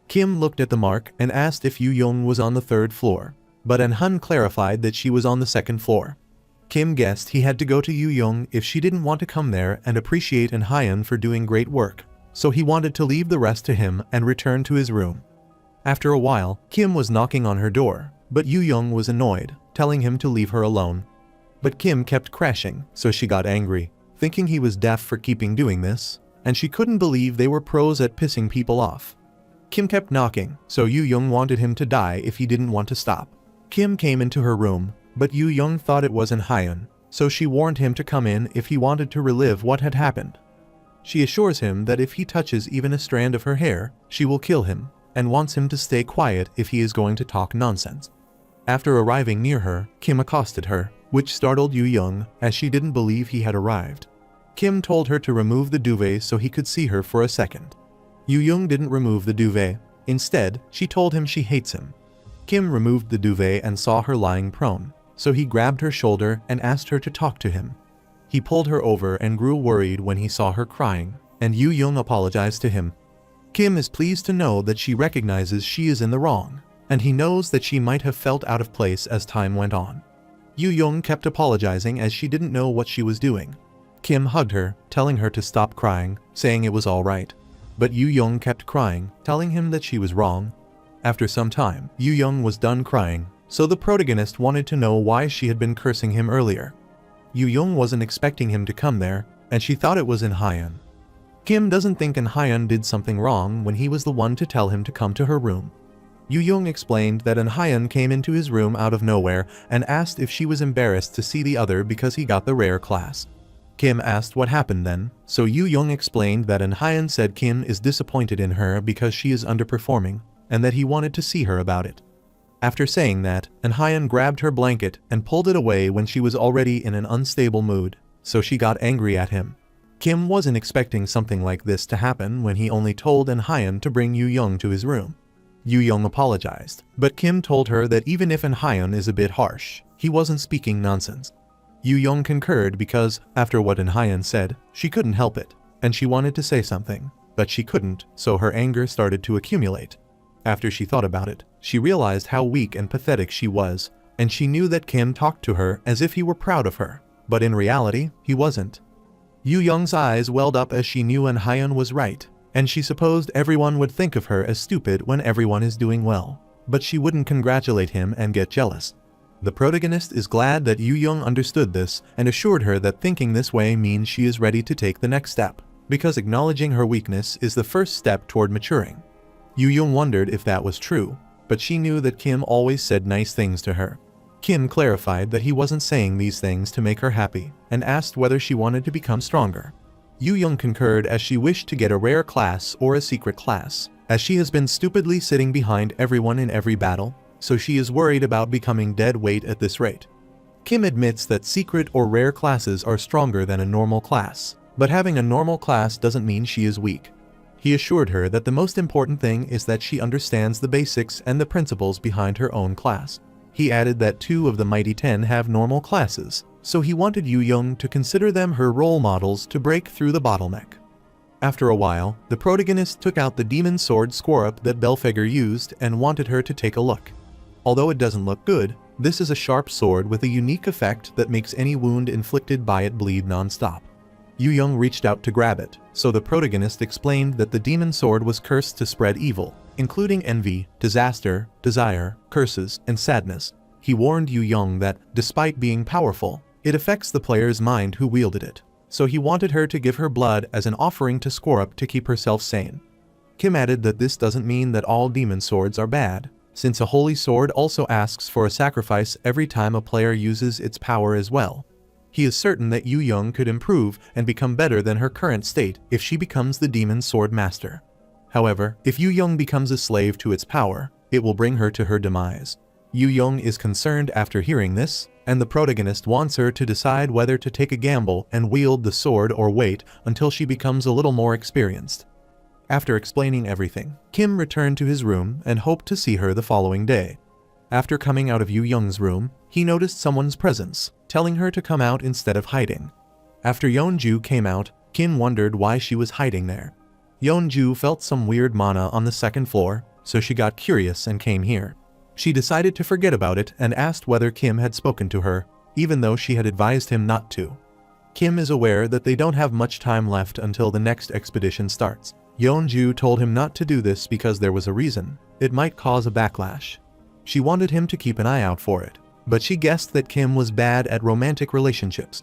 Kim looked at the mark and asked if Yu Young was on the 3rd floor, but Hyun clarified that she was on the 2nd floor. Kim guessed he had to go to Yu Young if she didn't want to come there and appreciate Hyun for doing great work, so he wanted to leave the rest to him and return to his room. After a while, Kim was knocking on her door, but Yu Young was annoyed, telling him to leave her alone. But Kim kept crashing, so she got angry, thinking he was deaf for keeping doing this, and she couldn't believe they were pros at pissing people off. Kim kept knocking, so Yu Young wanted him to die if he didn't want to stop. Kim came into her room, but Yu Young thought it was Hyun, so she warned him to come in if he wanted to relive what had happened. She assures him that if he touches even a strand of her hair, she will kill him, and wants him to stay quiet if he is going to talk nonsense. After arriving near her, Kim accosted her, which startled Yu Young as she didn't believe he had arrived. Kim told her to remove the duvet so he could see her for a second. Yu Young didn't remove the duvet. Instead, she told him she hates him. Kim removed the duvet and saw her lying prone, so he grabbed her shoulder and asked her to talk to him. He pulled her over and grew worried when he saw her crying, and Yu Young apologized to him. Kim is pleased to know that she recognizes she is in the wrong, and he knows that she might have felt out of place as time went on. Yu Young kept apologizing as she didn't know what she was doing. Kim hugged her, telling her to stop crying, saying it was all right. But Yu Young kept crying, telling him that she was wrong. After some time, Yu Young was done crying, so the protagonist wanted to know why she had been cursing him earlier. Yu Young wasn't expecting him to come there, and she thought it was Hyun. Kim doesn't think Hyun did something wrong when he was the one to tell him to come to her room. Yu Young explained that Hyun came into his room out of nowhere and asked if she was embarrassed to see the other because he got the rare class. Kim asked what happened then, so Yu Young explained that Hyun said Kim is disappointed in her because she is underperforming, and that he wanted to see her about it. After saying that, Hyun grabbed her blanket and pulled it away when she was already in an unstable mood, so she got angry at him. Kim wasn't expecting something like this to happen when he only told Hyun to bring Yu Young to his room. Yu Young apologized, but Kim told her that even if Hyun is a bit harsh, he wasn't speaking nonsense. Yu Young concurred because, after what Hyun said, she couldn't help it, and she wanted to say something, but she couldn't, so her anger started to accumulate. After she thought about it, she realized how weak and pathetic she was, and she knew that Kim talked to her as if he were proud of her, but in reality, he wasn't. Yu Young's eyes welled up as she knew An Hyun was right, and she supposed everyone would think of her as stupid when everyone is doing well. But she wouldn't congratulate him and get jealous. The protagonist is glad that Yu Young understood this and assured her that thinking this way means she is ready to take the next step, because acknowledging her weakness is the first step toward maturing. Yu Young wondered if that was true, but she knew that Kim always said nice things to her. Kim clarified that he wasn't saying these things to make her happy, and asked whether she wanted to become stronger. Yu Young concurred as she wished to get a rare class or a secret class, as she has been stupidly sitting behind everyone in every battle, so she is worried about becoming dead weight at this rate. Kim admits that secret or rare classes are stronger than a normal class, but having a normal class doesn't mean she is weak. He assured her that the most important thing is that she understands the basics and the principles behind her own class. He added that 2 of the Mighty 10 have normal classes, so he wanted Yu Young to consider them her role models to break through the bottleneck. After a while, the protagonist took out the demon sword Scorp that Belphegor used and wanted her to take a look. Although it doesn't look good, this is a sharp sword with a unique effect that makes any wound inflicted by it bleed non-stop. Yu Young reached out to grab it, so the protagonist explained that the demon sword was cursed to spread evil, including envy, disaster, desire, curses, and sadness. He warned Yu Young that, despite being powerful, it affects the player's mind who wielded it, so he wanted her to give her blood as an offering to Scorp to keep herself sane. Kim added that this doesn't mean that all demon swords are bad, since a holy sword also asks for a sacrifice every time a player uses its power as well. He is certain that Yu Young could improve and become better than her current state if she becomes the demon sword master. However, if Yu Young becomes a slave to its power, it will bring her to her demise. Yu Young is concerned after hearing this, and the protagonist wants her to decide whether to take a gamble and wield the sword or wait until she becomes a little more experienced. After explaining everything, Kim returned to his room and hoped to see her the following day. After coming out of Yu Young's room, he noticed someone's presence, telling her to come out instead of hiding. After Yeonju came out, Kim wondered why she was hiding there. Yeonju felt some weird mana on the second floor, so she got curious and came here. She decided to forget about it and asked whether Kim had spoken to her, even though she had advised him not to. Kim is aware that they don't have much time left until the next expedition starts. Yeonju told him not to do this because there was a reason. It might cause a backlash. She wanted him to keep an eye out for it, but she guessed that Kim was bad at romantic relationships.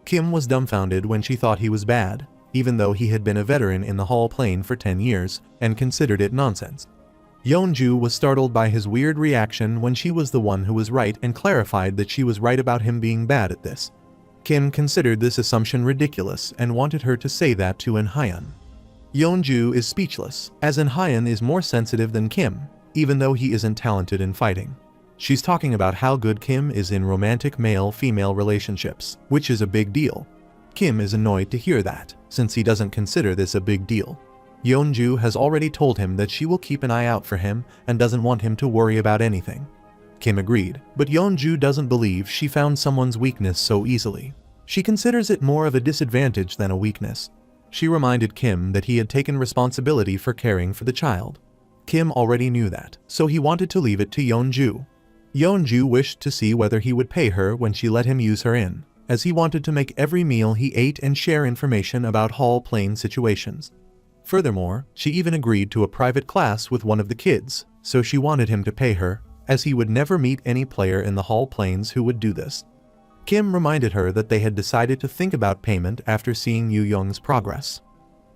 Kim was dumbfounded when she thought he was bad, even though he had been a veteran in the Hall Plane for 10 years, and considered it nonsense. Yeonju was startled by his weird reaction when she was the one who was right and clarified that she was right about him being bad at this. Kim considered this assumption ridiculous and wanted her to say that to An Hyun. Yeonju is speechless, as An Hyun is more sensitive than Kim, even though he isn't talented in fighting. She's talking about how good Kim is in romantic male-female relationships, which is a big deal. Kim is annoyed to hear that, since he doesn't consider this a big deal. Yeonju has already told him that she will keep an eye out for him and doesn't want him to worry about anything. Kim agreed, but Yeonju doesn't believe she found someone's weakness so easily. She considers it more of a disadvantage than a weakness. She reminded Kim that he had taken responsibility for caring for the child. Kim already knew that, so he wanted to leave it to Yeonju. Yeonju wished to see whether he would pay her when she let him use her in, as he wanted to make every meal he ate and share information about Hall Plane situations. Furthermore, she even agreed to a private class with one of the kids, so she wanted him to pay her, as he would never meet any player in the Hall Planes who would do this. Kim reminded her that they had decided to think about payment after seeing Yu Young's progress.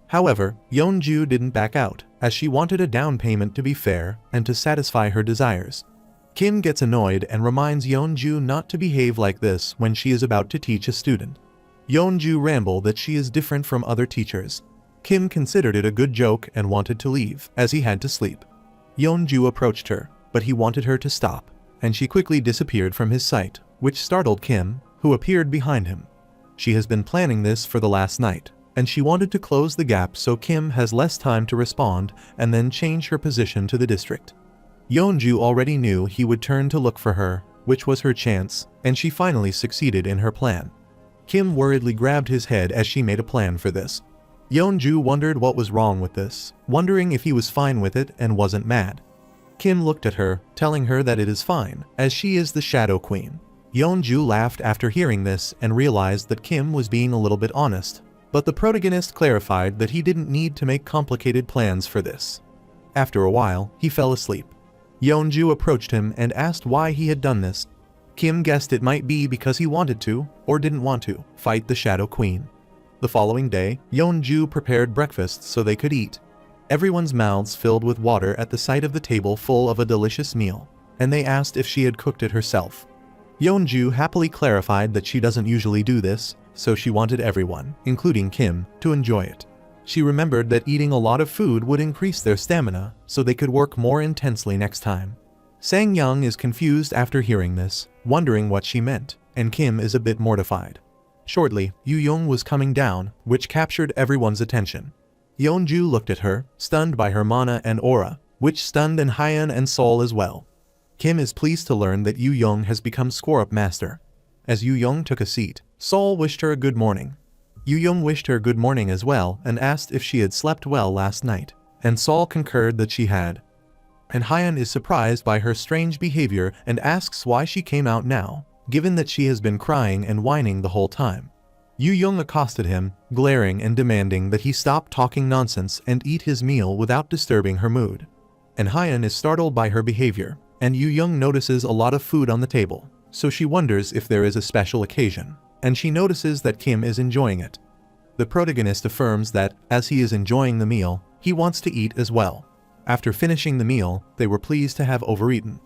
However, Yeonju didn't back out, as she wanted a down payment to be fair and to satisfy her desires. Kim gets annoyed and reminds Yeonju not to behave like this when she is about to teach a student. Yeonju rambled that she is different from other teachers. Kim considered it a good joke and wanted to leave, as he had to sleep. Yeonju approached her, but he wanted her to stop, and she quickly disappeared from his sight, which startled Kim, who appeared behind him. She has been planning this for the last night, and she wanted to close the gap so Kim has less time to respond and then change her position to the district. Yeonju already knew he would turn to look for her, which was her chance, and she finally succeeded in her plan. Kim worriedly grabbed his head as she made a plan for this. Yeonju wondered what was wrong with this, wondering if he was fine with it and wasn't mad. Kim looked at her, telling her that it is fine, as she is the Shadow Queen. Yeonju laughed after hearing this and realized that Kim was being a little bit honest. But the protagonist clarified that he didn't need to make complicated plans for this. After a while, he fell asleep. Yeonju approached him and asked why he had done this. Kim guessed it might be because he wanted to, or didn't want to, fight the Shadow Queen. The following day, Yeonju prepared breakfast so they could eat. Everyone's mouths filled with water at the sight of the table full of a delicious meal, and they asked if she had cooked it herself. Yeonju happily clarified that she doesn't usually do this, so she wanted everyone, including Kim, to enjoy it. She remembered that eating a lot of food would increase their stamina, so they could work more intensely next time. Sang-young is confused after hearing this, wondering what she meant, and Kim is a bit mortified. Shortly, Yu-young was coming down, which captured everyone's attention. Yeonju looked at her, stunned by her mana and aura, which stunned Hyun and Sol as well. Kim is pleased to learn that Yu-young has become Scorp master. As Yu-young took a seat, Sol wished her a good morning. Yu-young wished her good morning as well and asked if she had slept well last night, and Sol concurred that she had. And Hyun is surprised by her strange behavior and asks why she came out now, given that she has been crying and whining the whole time. Yu-young accosted him, glaring and demanding that he stop talking nonsense and eat his meal without disturbing her mood. And Hyun is startled by her behavior, and Yu-young notices a lot of food on the table, so she wonders if there is a special occasion, and she notices that Kim is enjoying it. The protagonist affirms that, as he is enjoying the meal, he wants to eat as well. After finishing the meal, they were pleased to have overeaten.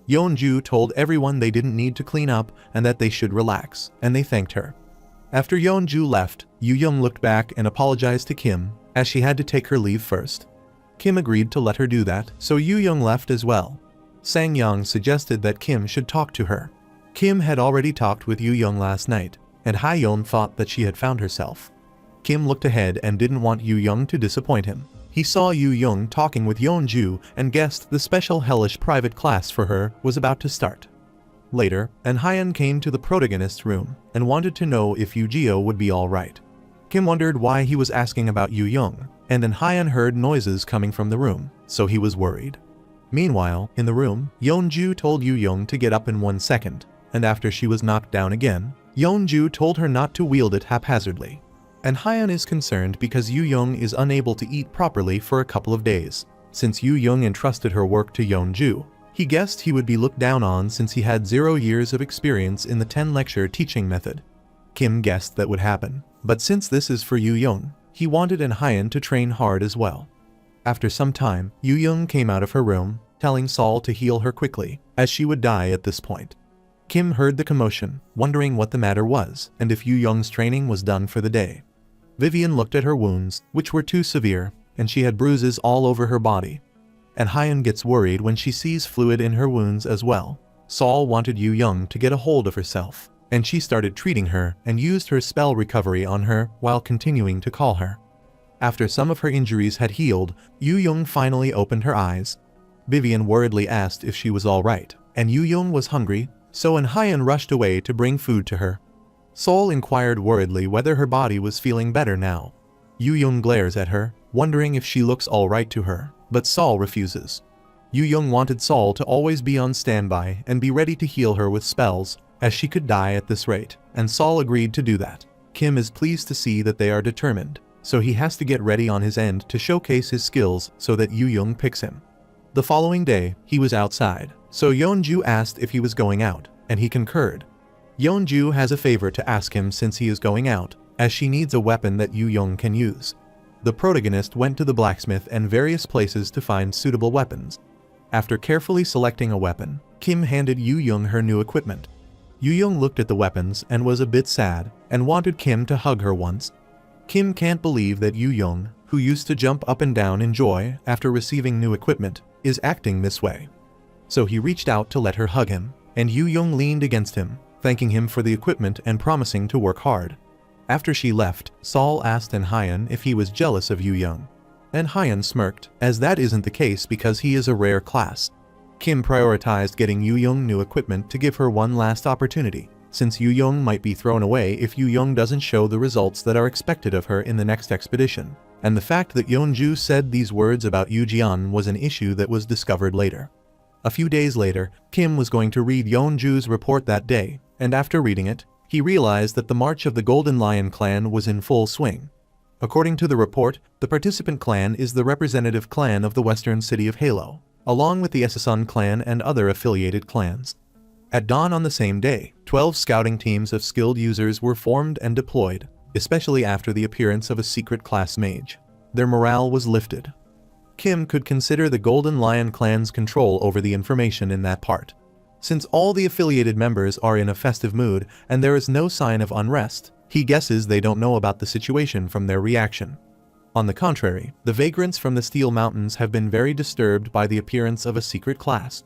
Yeonju told everyone they didn't need to clean up and that they should relax, and they thanked her. After Yeonju left, Yu-young looked back and apologized to Kim, as she had to take her leave first. Kim agreed to let her do that, so Yu-young left as well. Sang-young suggested that Kim should talk to her. Kim had already talked with Yu-young last night, and Hyun thought that she had found herself. Kim looked ahead and didn't want Yu-young to disappoint him. He saw Yu-young talking with Yeonju and guessed the special hellish private class for her was about to start. Later, Hyun came to the protagonist's room and wanted to know if Yu-geo would be alright. Kim wondered why he was asking about Yu-young, and Hyun heard noises coming from the room, so he was worried. Meanwhile, in the room, Yeonju told Yu-young to get up in 1 second, and after she was knocked down again, Yeonju told her not to wield it haphazardly. And Hyun is concerned because Yu-young is unable to eat properly for a couple of days. Since Yu-young entrusted her work to Yeonju, he guessed he would be looked down on since he had 0 years of experience in the 10-lecture teaching method. Kim guessed that would happen, but since this is for Yu-young, he wanted Hyun to train hard as well. After some time, Yu-young came out of her room, telling Sol to heal her quickly, as she would die at this point. Kim heard the commotion, wondering what the matter was and if Yu-young's training was done for the day. Vivian looked at her wounds, which were too severe, and she had bruises all over her body. And Hyun gets worried when she sees fluid in her wounds as well. Sol wanted Yu-young to get a hold of herself, and she started treating her and used her spell recovery on her while continuing to call her. After some of her injuries had healed, Yu-young finally opened her eyes. Vivian worriedly asked if she was alright, and Yu-young was hungry, so Hyun rushed away to bring food to her. Sol inquired worriedly whether her body was feeling better now. Yu-young glares at her, wondering if she looks alright to her, but Sol refuses. Yu-young wanted Sol to always be on standby and be ready to heal her with spells, as she could die at this rate, and Sol agreed to do that. Kim is pleased to see that they are determined, so he has to get ready on his end to showcase his skills so that Yu-young picks him. The following day, he was outside, so Yeonju asked if he was going out, and he concurred. Yeonju has a favor to ask him since he is going out, as she needs a weapon that Yu-young can use. The protagonist went to the blacksmith and various places to find suitable weapons. After carefully selecting a weapon, Kim handed Yu-young her new equipment. Yu-young looked at the weapons and was a bit sad, and wanted Kim to hug her once. Kim can't believe that Yu-young, who used to jump up and down in joy after receiving new equipment, is acting this way. So he reached out to let her hug him, and Yu-young leaned against him, thanking him for the equipment and promising to work hard. After she left, Sol asked Hyun if he was jealous of Yu-young. Hyun smirked, as that isn't the case because he is a rare class. Kim prioritized getting Yu-young new equipment to give her one last opportunity, since Yu-young might be thrown away if Yu-young doesn't show the results that are expected of her in the next expedition. And the fact that Yeonju said these words about Yu-jeon was an issue that was discovered later. A few days later, Kim was going to read Yeonju's report that day, and after reading it, he realized that the march of the Golden Lion clan was in full swing, According to the report, the participant clan is the representative clan of the western city of Halo, along with the Esasun clan and other affiliated clans. At dawn on the same day, 12 scouting teams of skilled users were formed and deployed, especially after the appearance of a secret class mage. Their morale was lifted. Kim could consider the Golden Lion clan's control over the information in that part. Since all the affiliated members are in a festive mood and there is no sign of unrest, he guesses they don't know about the situation from their reaction. On the contrary, the vagrants from the Steel Mountains have been very disturbed by the appearance of a secret class.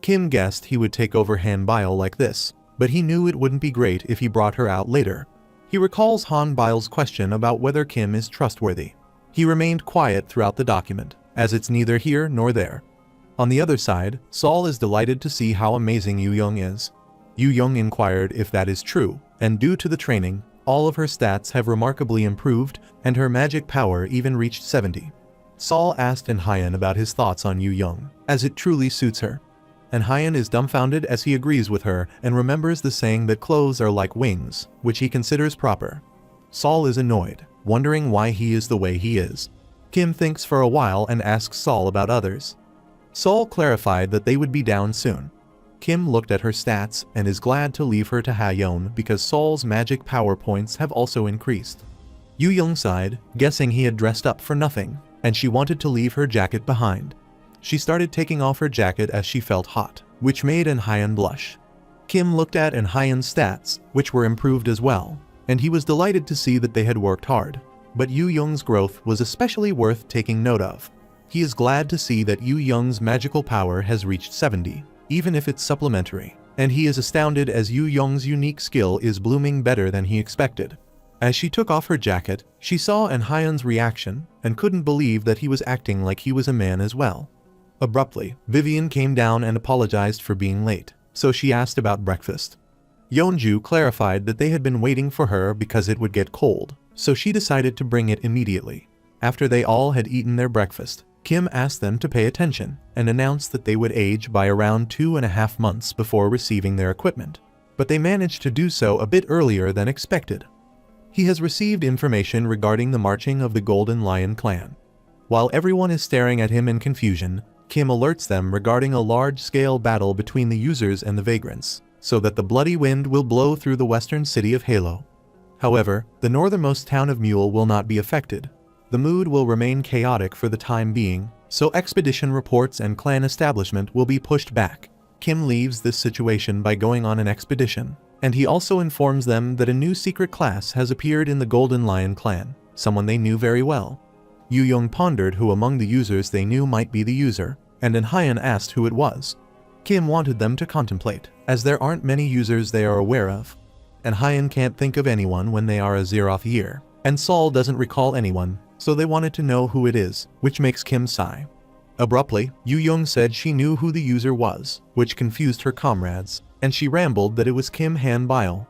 Kim guessed he would take over Han Bile like this, but he knew it wouldn't be great if he brought her out later. He recalls Han Bile's question about whether Kim is trustworthy. He remained quiet throughout the document, as it's neither here nor there. On the other side, Saul is delighted to see how amazing Yu Young is. Yu Young inquired if that is true, and due to the training, all of her stats have remarkably improved, and her magic power even reached 70. Saul asked Anhyan about his thoughts on Yu Young, as it truly suits her. Anhyan is dumbfounded as he agrees with her and remembers the saying that clothes are like wings, which he considers proper. Saul is annoyed, wondering why he is the way he is. Kim thinks for a while and asks Saul about others. Saul clarified that they would be down soon. Kim looked at her stats and is glad to leave her to Ha-Yon because Saul's magic power points have also increased. Yu Young sighed, guessing he had dressed up for nothing, and she wanted to leave her jacket behind. She started taking off her jacket as she felt hot, which made Anhyan blush. Kim looked at Anhyan's stats, which were improved as well, and he was delighted to see that they had worked hard. But Yu Young's growth was especially worth taking note of. He is glad to see that Yu Young's magical power has reached 70, even if it's supplementary, and he is astounded as Yu Young's unique skill is blooming better than he expected. As she took off her jacket, she saw Anhyan's reaction and couldn't believe that he was acting like he was a man as well. Abruptly, Vivian came down and apologized for being late, so she asked about breakfast. Yeonju clarified that they had been waiting for her because it would get cold, so she decided to bring it immediately. After they all had eaten their breakfast, Kim asked them to pay attention and announced that they would age by around 2.5 months before receiving their equipment, but they managed to do so a bit earlier than expected. He has received information regarding the marching of the Golden Lion clan. While everyone is staring at him in confusion, Kim alerts them regarding a large-scale battle between the users and the vagrants, so that the bloody wind will blow through the western city of Halo. However, the northernmost town of Mule will not be affected. The mood will remain chaotic for the time being, so expedition reports and clan establishment will be pushed back. Kim leaves this situation by going on an expedition, and he also informs them that a new secret class has appeared in the Golden Lion clan, someone they knew very well. Yu Young pondered who among the users they knew might be the user, and Anhyan asked who it was. Kim wanted them to contemplate, as there aren't many users they are aware of. Anhyan can't think of anyone when they are a Zeroth year, and Saul doesn't recall anyone, so they wanted to know who it is, which makes Kim sigh. Abruptly, Yu Young said she knew who the user was, which confused her comrades, and she rambled that it was Kim Han Bile.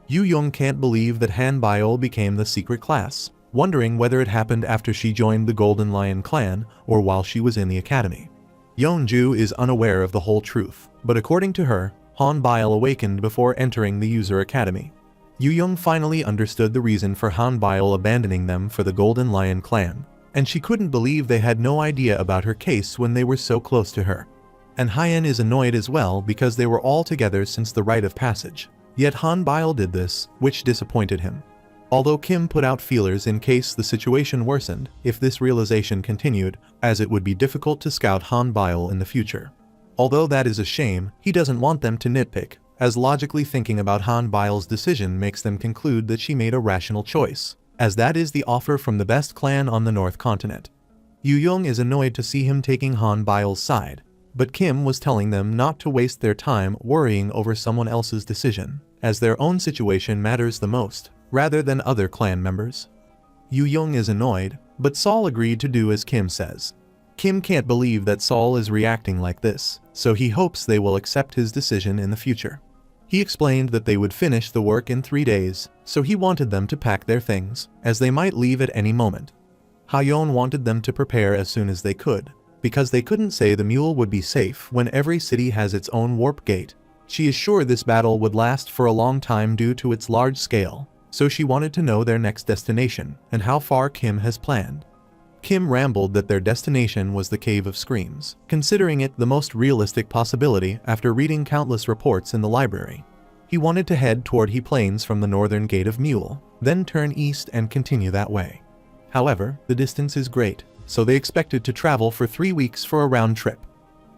Yu Young can't believe that Han Bile became the secret class, wondering whether it happened after she joined the Golden Lion clan or while she was in the academy. Yeonju is unaware of the whole truth, but according to her, Han Bile awakened before entering the user academy. Yu Young finally understood the reason for Han Bile abandoning them for the Golden Lion clan, and she couldn't believe they had no idea about her case when they were so close to her. And Hyan is annoyed as well because they were all together since the rite of passage, yet Han Bile did this, which disappointed him. Although Kim put out feelers in case the situation worsened if this realization continued, as it would be difficult to scout Han Bile in the future. Although that is a shame, he doesn't want them to nitpick, as logically thinking about Han Bile's decision makes them conclude that she made a rational choice, as that is the offer from the best clan on the North Continent. Yu Young is annoyed to see him taking Han Bile's side, but Kim was telling them not to waste their time worrying over someone else's decision, as their own situation matters the most, rather than other clan members. Yu Young is annoyed, but Saul agreed to do as Kim says. Kim can't believe that Saul is reacting like this, so he hopes they will accept his decision in the future. He explained that they would finish the work in 3 days, so he wanted them to pack their things, as they might leave at any moment. Ha-Yon wanted them to prepare as soon as they could, because they couldn't say the mule would be safe when every city has its own warp gate. She is sure this battle would last for a long time due to its large scale, so she wanted to know their next destination and how far Kim has planned. Kim rambled that their destination was the Cave of Screams, considering it the most realistic possibility after reading countless reports in the library. He wanted to head toward He Plains from the northern Gate of Mule, then turn east and continue that way. However, the distance is great, so they expected to travel for 3 weeks for a round trip.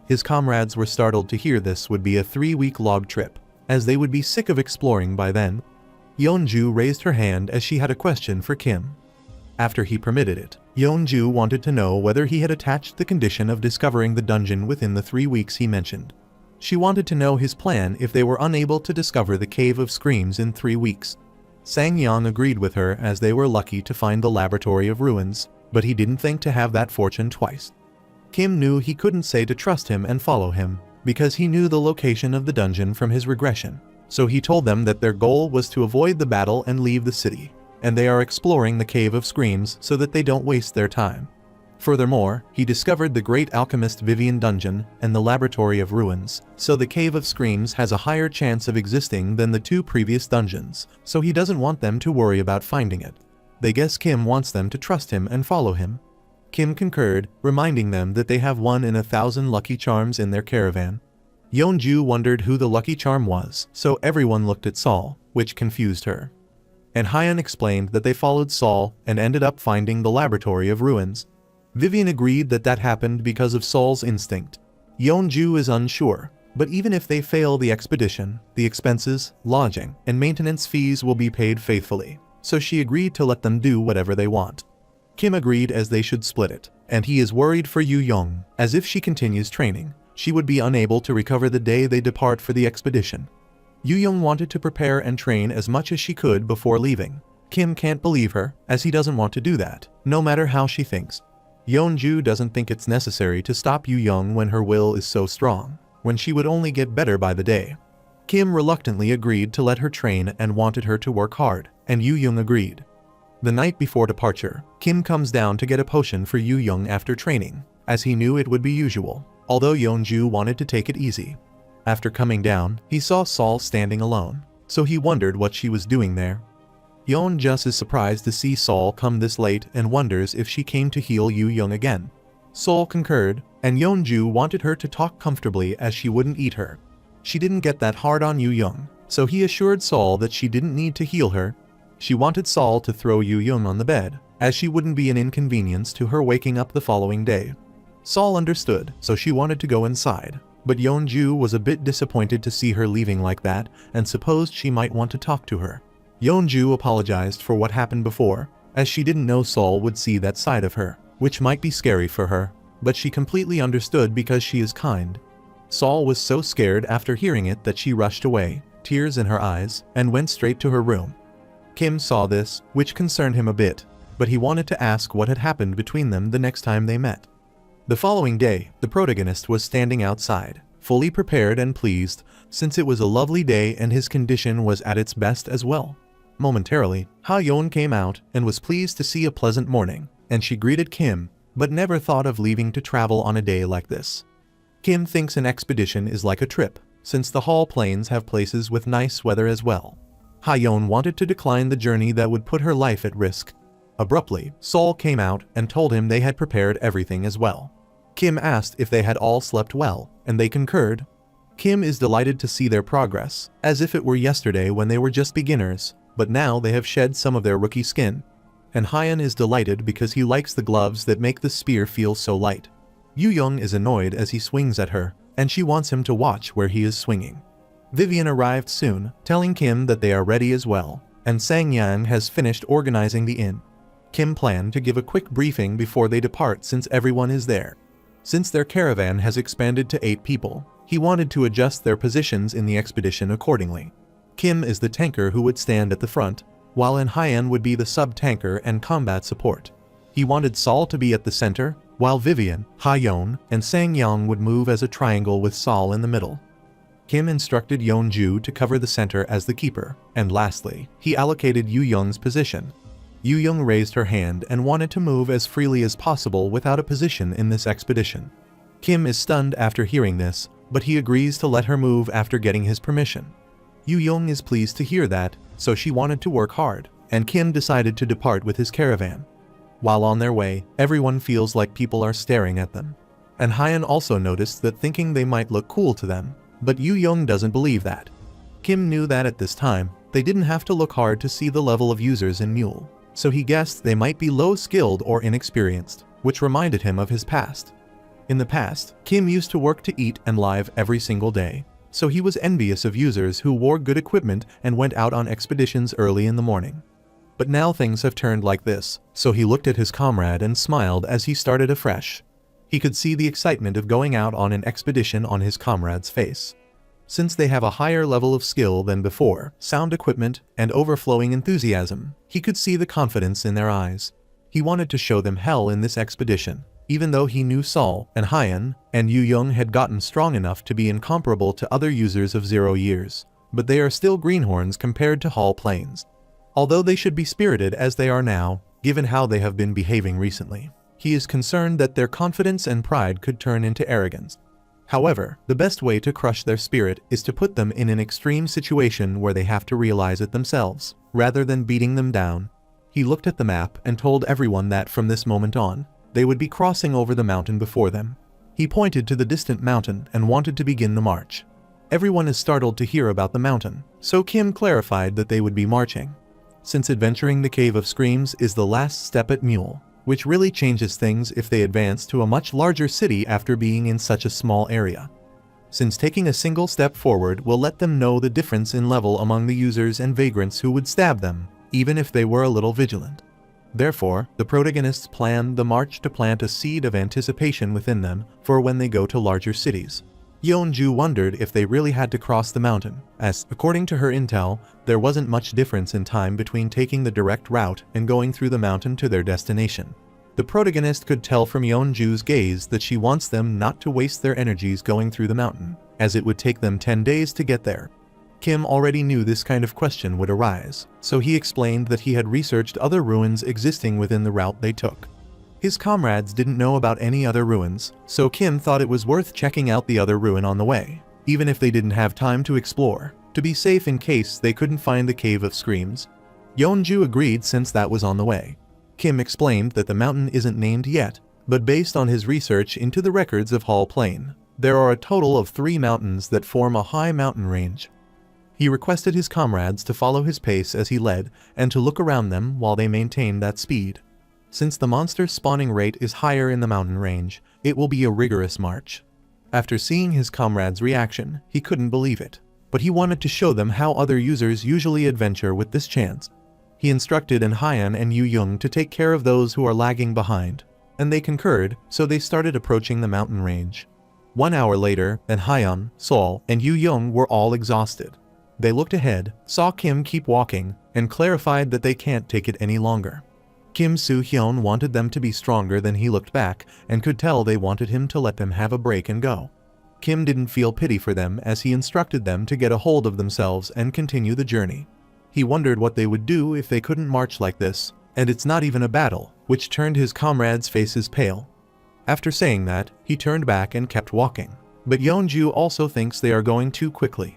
His comrades were startled to hear this would be a 3-week log trip, as they would be sick of exploring by then. Yeonju raised her hand as she had a question for Kim. After he permitted it, Yeonju wanted to know whether he had attached the condition of discovering the dungeon within the 3 weeks he mentioned. She wanted to know his plan if they were unable to discover the Cave of Screams in 3 weeks. Sang-yang agreed with her as they were lucky to find the Laboratory of Ruins, but he didn't think to have that fortune twice. Kim knew he couldn't say to trust him and follow him, because he knew the location of the dungeon from his regression, so he told them that their goal was to avoid the battle and leave the city, and they are exploring the Cave of Screams so that they don't waste their time. Furthermore, he discovered the Great Alchemist Vivian Dungeon and the Laboratory of Ruins, so the Cave of Screams has a higher chance of existing than the 2 previous dungeons, so he doesn't want them to worry about finding it. They guess Kim wants them to trust him and follow him. Kim concurred, reminding them that they have 1 in 1,000 lucky charms in their caravan. Yeonju wondered who the lucky charm was, so everyone looked at Saul, which confused her. And Hyan explained that they followed Saul and ended up finding the Laboratory of Ruins. Vivian agreed that that happened because of Saul's instinct. Yeonju is unsure, but even if they fail the expedition, the expenses, lodging, and maintenance fees will be paid faithfully, so she agreed to let them do whatever they want. Kim agreed as they should split it, and he is worried for Yu Young, as if she continues training, she would be unable to recover the day they depart for the expedition. Yu Young wanted to prepare and train as much as she could before leaving. Kim can't believe her, as he doesn't want to do that, no matter how she thinks. Yeonju doesn't think it's necessary to stop Yu Young when her will is so strong, when she would only get better by the day. Kim reluctantly agreed to let her train and wanted her to work hard, and Yu Young agreed. The night before departure, Kim comes down to get a potion for Yu Young after training, as he knew it would be usual, although Yeonju wanted to take it easy. After coming down, he saw Saul standing alone, so he wondered what she was doing there. Yeonju is surprised to see Saul come this late and wonders if she came to heal Yu Young again. Saul concurred, and Yeonju wanted her to talk comfortably as she wouldn't eat her. She didn't get that hard on Yu Young, so he assured Saul that she didn't need to heal her. She wanted Saul to throw Yu Young on the bed, as she wouldn't be an inconvenience to her waking up the following day. Saul understood, so she wanted to go inside, but Yeonju was a bit disappointed to see her leaving like that and supposed she might want to talk to her. Yeonju apologized for what happened before, as she didn't know Saul would see that side of her, which might be scary for her, but she completely understood because she is kind. Saul was so scared after hearing it that she rushed away, tears in her eyes, and went straight to her room. Kim saw this, which concerned him a bit, but he wanted to ask what had happened between them the next time they met. The following day, the protagonist was standing outside, fully prepared and pleased, since it was a lovely day and his condition was at its best as well. Momentarily, Ha-yeon came out and was pleased to see a pleasant morning, and she greeted Kim, but never thought of leaving to travel on a day like this. Kim thinks an expedition is like a trip, since the Hall Plains have places with nice weather as well. Ha-yeon wanted to decline the journey that would put her life at risk. Abruptly, Saul came out and told him they had prepared everything as well. Kim asked if they had all slept well, and they concurred. Kim is delighted to see their progress, as if it were yesterday when they were just beginners, but now they have shed some of their rookie skin. And Hyan is delighted because he likes the gloves that make the spear feel so light. Yu Young is annoyed as he swings at her, and she wants him to watch where he is swinging. Vivian arrived soon, telling Kim that they are ready as well, and Sang-yang has finished organizing the inn. Kim planned to give a quick briefing before they depart since everyone is there. Since their caravan has expanded to 8 people, he wanted to adjust their positions in the expedition accordingly. Kim is the tanker who would stand at the front, while Hyan would be the sub-tanker and combat support. He wanted Saul to be at the center, while Vivian, Ha-yeon, and Sang-yang would move as a triangle with Saul in the middle. Kim instructed Yeonju to cover the center as the keeper, and lastly, he allocated Yu Young's position. Yu Young raised her hand and wanted to move as freely as possible without a position in this expedition. Kim is stunned after hearing this, but he agrees to let her move after getting his permission. Yu Young is pleased to hear that, so she wanted to work hard, and Kim decided to depart with his caravan. While on their way, everyone feels like people are staring at them. And Hyan also noticed that, thinking they might look cool to them, but Yu Young doesn't believe that. Kim knew that at this time, they didn't have to look hard to see the level of users in Mule, so he guessed they might be low-skilled or inexperienced, which reminded him of his past. In the past, Kim used to work to eat and live every single day, so he was envious of users who wore good equipment and went out on expeditions early in the morning. But now things have turned like this, so he looked at his comrade and smiled as he started afresh. He could see the excitement of going out on an expedition on his comrade's face. Since they have a higher level of skill than before, sound equipment, and overflowing enthusiasm, he could see the confidence in their eyes. He wanted to show them hell in this expedition, even though he knew Sol and Hyan and Yu Young had gotten strong enough to be incomparable to other users of 0 years, but they are still greenhorns compared to Hall Plains. Although they should be spirited as they are now, given how they have been behaving recently, he is concerned that their confidence and pride could turn into arrogance. However, the best way to crush their spirit is to put them in an extreme situation where they have to realize it themselves, rather than beating them down. He looked at the map and told everyone that from this moment on, they would be crossing over the mountain before them. He pointed to the distant mountain and wanted to begin the march. Everyone is startled to hear about the mountain, so Kim clarified that they would be marching. Since adventuring the Cave of Screams is the last step at Mule, which really changes things if they advance to a much larger city after being in such a small area. Since taking a single step forward will let them know the difference in level among the users and vagrants who would stab them, even if they were a little vigilant. Therefore, the protagonists plan the march to plant a seed of anticipation within them for when they go to larger cities. Yeonju wondered if they really had to cross the mountain, as, according to her intel, there wasn't much difference in time between taking the direct route and going through the mountain to their destination. The protagonist could tell from Yeonju's gaze that she wants them not to waste their energies going through the mountain, as it would take them 10 days to get there. Kim already knew this kind of question would arise, so he explained that he had researched other ruins existing within the route they took. His comrades didn't know about any other ruins, so Kim thought it was worth checking out the other ruin on the way, even if they didn't have time to explore, to be safe in case they couldn't find the Cave of Screams. Yeonju agreed since that was on the way. Kim explained that the mountain isn't named yet, but based on his research into the records of Hall Plain, there are a total of 3 mountains that form a high mountain range. He requested his comrades to follow his pace as he led and to look around them while they maintained that speed. Since the monster's spawning rate is higher in the mountain range, it will be a rigorous march. After seeing his comrades' reaction, he couldn't believe it, but he wanted to show them how other users usually adventure with this chance. He instructed Hyan and Yu Young to take care of those who are lagging behind, and they concurred, so they started approaching the mountain range. 1 hour later, Hyan, Sol, and Yu Young were all exhausted. They looked ahead, saw Kim keep walking, and clarified that they can't take it any longer. Kim Soo-hyun wanted them to be stronger than he looked back, and could tell they wanted him to let them have a break and go. Kim didn't feel pity for them as he instructed them to get a hold of themselves and continue the journey. He wondered what they would do if they couldn't march like this, and it's not even a battle, which turned his comrades' faces pale. After saying that, he turned back and kept walking, but Yeonju also thinks they are going too quickly.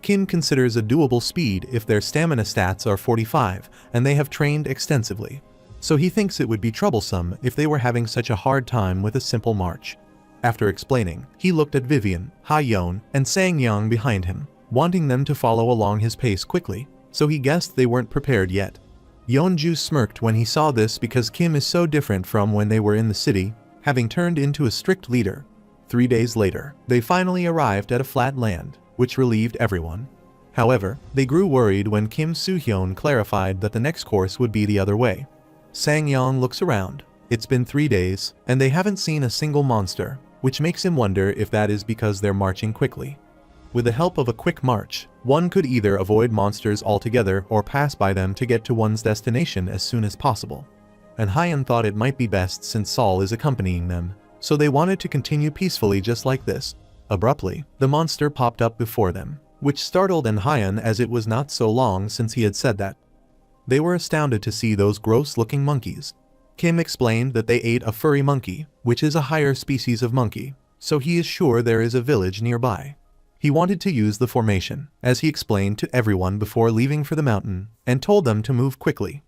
Kim considers a doable speed if their stamina stats are 45 and they have trained extensively, so he thinks it would be troublesome if they were having such a hard time with a simple march. After explaining, he looked at Vivian, Ha-yeon, and Sang-yeong behind him, wanting them to follow along his pace quickly, so he guessed they weren't prepared yet. Yeonju smirked when he saw this because Kim is so different from when they were in the city, having turned into a strict leader. 3 days later, they finally arrived at a flat land, which relieved everyone. However, they grew worried when Kim Soo-hyun clarified that the next course would be the other way. Sang-yeong looks around. It's been 3 days, and they haven't seen a single monster, which makes him wonder if that is because they're marching quickly. With the help of a quick march, one could either avoid monsters altogether or pass by them to get to one's destination as soon as possible. And Hyan thought it might be best since Sol is accompanying them, so they wanted to continue peacefully just like this. Abruptly, the monster popped up before them, which startled Hyan as it was not so long since he had said that. They were astounded to see those gross-looking monkeys. Kim explained that they ate a furry monkey, which is a higher species of monkey, so he is sure there is a village nearby. He wanted to use the formation, as he explained to everyone before leaving for the mountain, and told them to move quickly.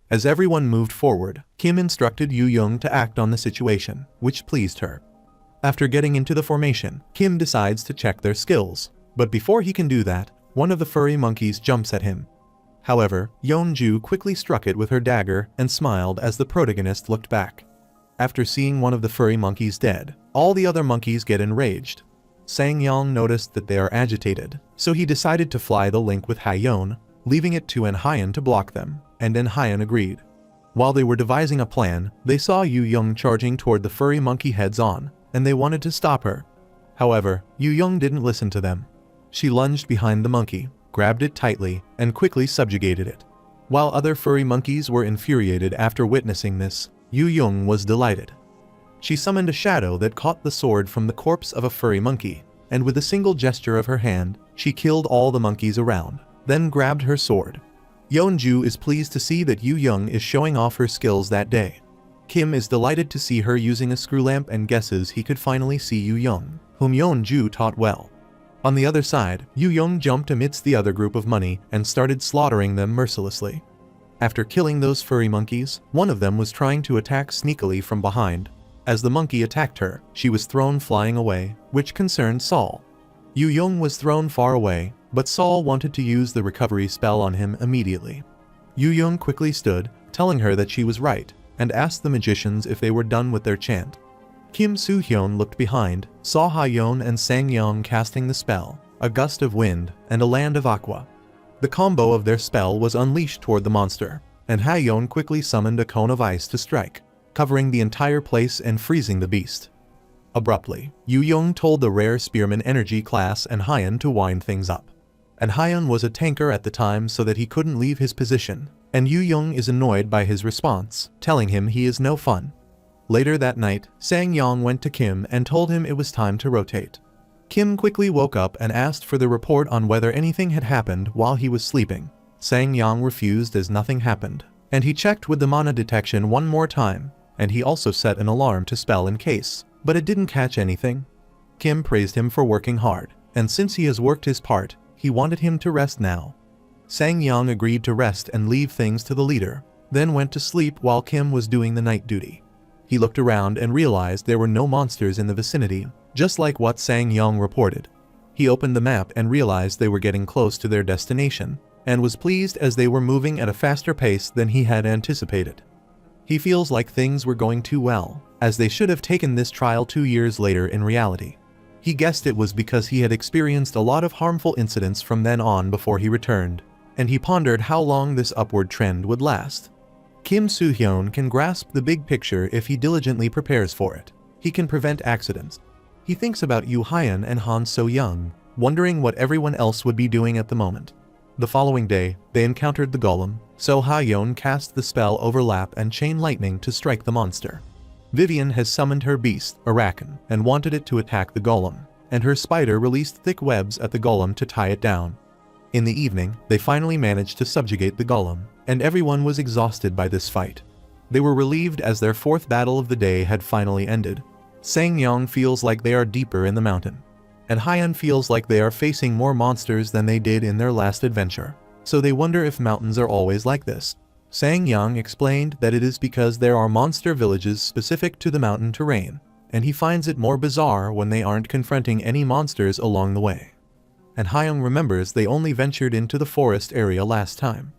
As everyone moved forward, Kim instructed Yu Young to act on the situation, which pleased her. After getting into the formation, Kim decides to check their skills, but before he can do that, one of the furry monkeys jumps at him. However, Yeonju quickly struck it with her dagger and smiled as the protagonist looked back. After seeing one of the furry monkeys dead, all the other monkeys get enraged. Sang-yong noticed that they are agitated, so he decided to fly the link with Haeyeon, leaving it to En-hyeon to block them, and En-hyeon agreed. While they were devising a plan, they saw Yu Young charging toward the furry monkey heads-on, and they wanted to stop her. However, Yu Young didn't listen to them. She lunged behind the monkey, grabbed it tightly, and quickly subjugated it. While other furry monkeys were infuriated after witnessing this, Yu Young was delighted. She summoned a shadow that caught the sword from the corpse of a furry monkey, and with a single gesture of her hand, she killed all the monkeys around, then grabbed her sword. Yeonju is pleased to see that Yu Young is showing off her skills that day. Kim is delighted to see her using a screw lamp and guesses he could finally see Yu Young, whom Yeonju taught well. On the other side, Yu Young jumped amidst the other group of money and started slaughtering them mercilessly. After killing those furry monkeys, one of them was trying to attack sneakily from behind. As the monkey attacked her, she was thrown flying away, which concerned Saul. Yu Young was thrown far away, but Saul wanted to use the recovery spell on him immediately. Yu Young quickly stood, telling her that she was right, and asked the magicians if they were done with their chant. Kim Soo-hyun looked behind, saw Haeyeon and Sang-yong casting the spell, a gust of wind, and a land of aqua. The combo of their spell was unleashed toward the monster, and Haeyeon quickly summoned a cone of ice to strike, covering the entire place and freezing the beast. Abruptly, Yu Young told the rare spearman energy class and En-hyeon to wind things up. En-hyeon was a tanker at the time so that he couldn't leave his position, and Yu Young is annoyed by his response, telling him he is no fun. Later that night, Sang-yong went to Kim and told him it was time to rotate. Kim quickly woke up and asked for the report on whether anything had happened while he was sleeping. Sang-yong refused as nothing happened, and he checked with the mana detection one more time, and he also set an alarm to spell in case, but it didn't catch anything. Kim praised him for working hard, and since he has worked his part, he wanted him to rest now. Sang-yong agreed to rest and leave things to the leader, then went to sleep while Kim was doing the night duty. He looked around and realized there were no monsters in the vicinity, just like what Sang-yong reported. He opened the map and realized they were getting close to their destination, and was pleased as they were moving at a faster pace than he had anticipated. He feels like things were going too well, as they should have taken this trial 2 years later in reality. He guessed it was because he had experienced a lot of harmful incidents from then on before he returned, and he pondered how long this upward trend would last. Kim Soo-hyun can grasp the big picture if he diligently prepares for it. He can prevent accidents. He thinks about Yu Hyeon and Han So-young, wondering what everyone else would be doing at the moment. The following day, they encountered the golem, so Haeyeon cast the spell Overlap and Chain Lightning to strike the monster. Vivian has summoned her beast, Arakan, and wanted it to attack the golem, and her spider released thick webs at the golem to tie it down. In the evening, they finally managed to subjugate the golem, and everyone was exhausted by this fight. They were relieved as their fourth battle of the day had finally ended. Sang-yong feels like they are deeper in the mountain, and En-hyeon feels like they are facing more monsters than they did in their last adventure, so they wonder if mountains are always like this. Sang-yong explained that it is because there are monster villages specific to the mountain terrain, and he finds it more bizarre when they aren't confronting any monsters along the way. And En-hyeon remembers they only ventured into the forest area last time.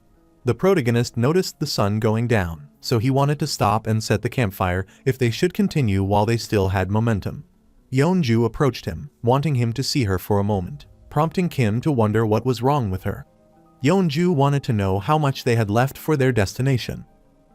The protagonist noticed the sun going down, so he wanted to stop and set the campfire if they should continue while they still had momentum. Yeonju approached him, wanting him to see her for a moment, prompting Kim to wonder what was wrong with her. Yeonju wanted to know how much they had left for their destination.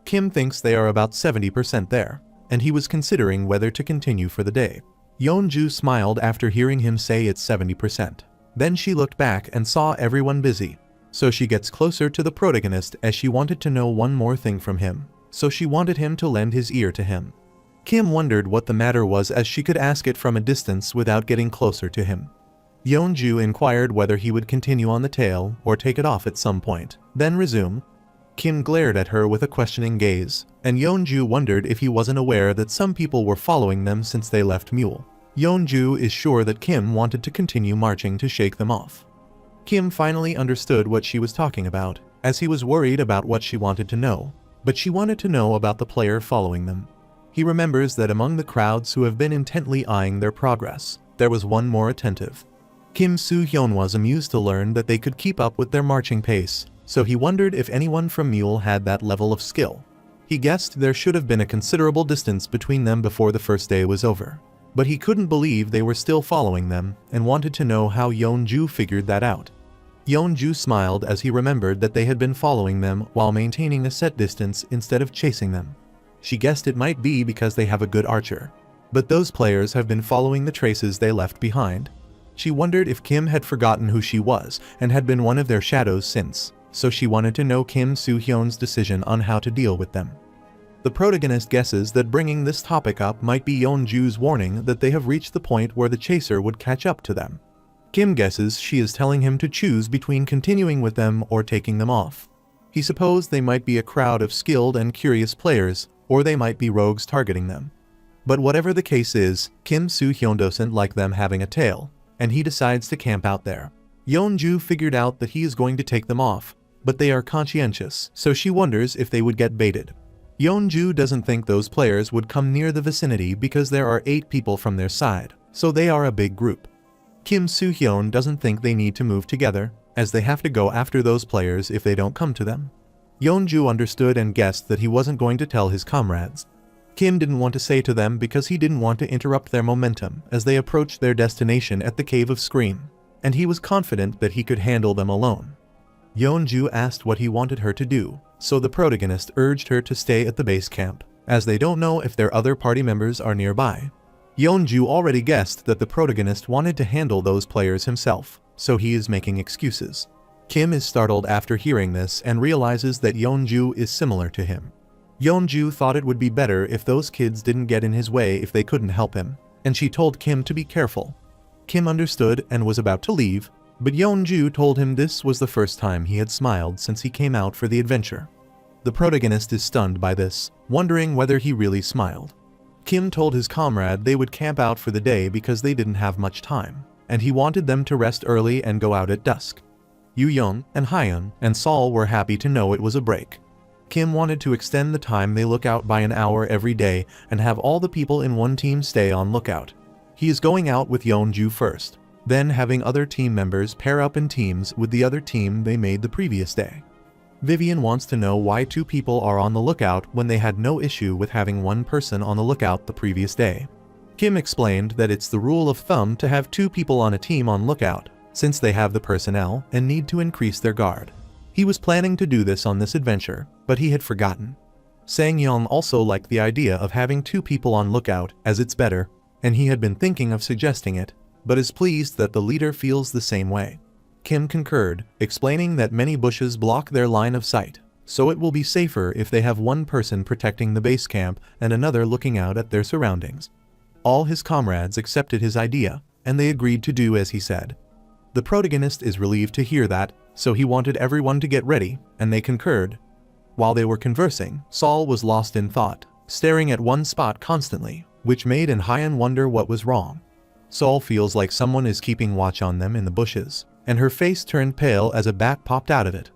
Kim thinks they are about 70% there, and he was considering whether to continue for the day. Yeonju smiled after hearing him say it's 70%. Then she looked back and saw everyone busy, so she gets closer to the protagonist as she wanted to know one more thing from him, so she wanted him to lend his ear to him. Kim wondered what the matter was as she could ask it from a distance without getting closer to him. Yeonju inquired whether he would continue on the tail or take it off at some point, then resume. Kim glared at her with a questioning gaze, and Yeonju wondered if he wasn't aware that some people were following them since they left Mule. Yeonju is sure that Kim wanted to continue marching to shake them off. Kim finally understood what she was talking about, as he was worried about what she wanted to know, but she wanted to know about the player following them. He remembers that among the crowds who have been intently eyeing their progress, there was one more attentive. Kim Soo-hyun was amused to learn that they could keep up with their marching pace, so he wondered if anyone from Mule had that level of skill. He guessed there should have been a considerable distance between them before the first day was over. But he couldn't believe they were still following them and wanted to know how Yeonju figured that out. Yeonju smiled as he remembered that they had been following them while maintaining a set distance instead of chasing them. She guessed it might be because they have a good archer. But those players have been following the traces they left behind. She wondered if Kim had forgotten who she was and had been one of their shadows since, so she wanted to know Kim Soo-hyun's decision on how to deal with them. The protagonist guesses that bringing this topic up might be Yeonju's warning that they have reached the point where the chaser would catch up to them. Kim guesses she is telling him to choose between continuing with them or taking them off. He supposed they might be a crowd of skilled and curious players, or they might be rogues targeting them. But whatever the case is, Kim Soo-hyun doesn't like them having a tail, and he decides to camp out there. Yeonju figured out that he is going to take them off, but they are conscientious, so she wonders if they would get baited. Yeonju doesn't think those players would come near the vicinity because there are 8 people from their side, so they are a big group. Kim Soo-hyun doesn't think they need to move together, as they have to go after those players if they don't come to them. Yeonju understood and guessed that he wasn't going to tell his comrades. Kim didn't want to say to them because he didn't want to interrupt their momentum as they approached their destination at the Cave of Scream, and he was confident that he could handle them alone. Yeonju asked what he wanted her to do, so the protagonist urged her to stay at the base camp, as they don't know if their other party members are nearby. Yeonju already guessed that the protagonist wanted to handle those players himself, so he is making excuses. Kim is startled after hearing this and realizes that Yeonju is similar to him. Yeonju thought it would be better if those kids didn't get in his way if they couldn't help him, and she told Kim to be careful. Kim understood and was about to leave, but Yeonju told him this was the first time he had smiled since he came out for the adventure. The protagonist is stunned by this, wondering whether he really smiled. Kim told his comrade they would camp out for the day because they didn't have much time, and he wanted them to rest early and go out at dusk. Yoo-young and Hyun and Sol were happy to know it was a break. Kim wanted to extend the time they look out by an hour every day and have all the people in one team stay on lookout. He is going out with Yeonju first, then having other team members pair up in teams with the other team they made the previous day. Vivian wants to know why 2 people are on the lookout when they had no issue with having 1 person on the lookout the previous day. Kim explained that it's the rule of thumb to have 2 people on a team on lookout, since they have the personnel and need to increase their guard. He was planning to do this on this adventure, but he had forgotten. Sang-yeong also liked the idea of having 2 people on lookout as it's better, and he had been thinking of suggesting it, but is pleased that the leader feels the same way. Kim concurred, explaining that many bushes block their line of sight, so it will be safer if they have 1 person protecting the base camp and another looking out at their surroundings. All his comrades accepted his idea, and they agreed to do as he said. The protagonist is relieved to hear that, so he wanted everyone to get ready, and they concurred. While they were conversing, Sol was lost in thought, staring at one spot constantly, which made Hyun wonder what was wrong. Sol feels like someone is keeping watch on them in the bushes, and her face turned pale as a bat popped out of it.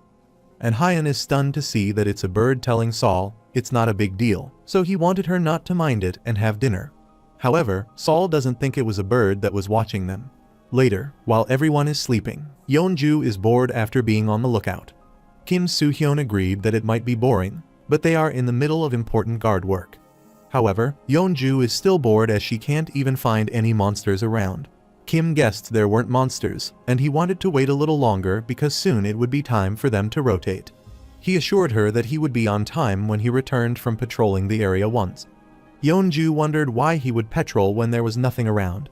And Hyun is stunned to see that it's a bird telling Sol it's not a big deal, so he wanted her not to mind it and have dinner. However, Sol doesn't think it was a bird that was watching them. Later, while everyone is sleeping, Yeonju is bored after being on the lookout. Kim Soo-hyun agreed that it might be boring, but they are in the middle of important guard work. However, Yeonju is still bored as she can't even find any monsters around. Kim guessed there weren't monsters, and he wanted to wait a little longer because soon it would be time for them to rotate. He assured her that he would be on time when he returned from patrolling the area once. Yeonju wondered why he would patrol when there was nothing around.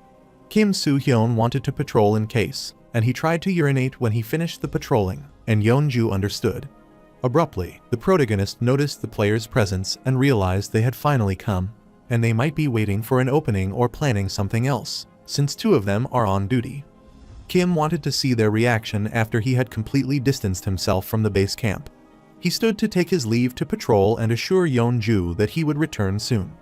Kim Soo-hyun wanted to patrol in case, and he tried to urinate when he finished the patrolling, and Yeonju understood. Abruptly, the protagonist noticed the players' presence and realized they had finally come, and they might be waiting for an opening or planning something else, since 2 of them are on duty. Kim wanted to see their reaction after he had completely distanced himself from the base camp. He stood to take his leave to patrol and assure Yeonju that he would return soon.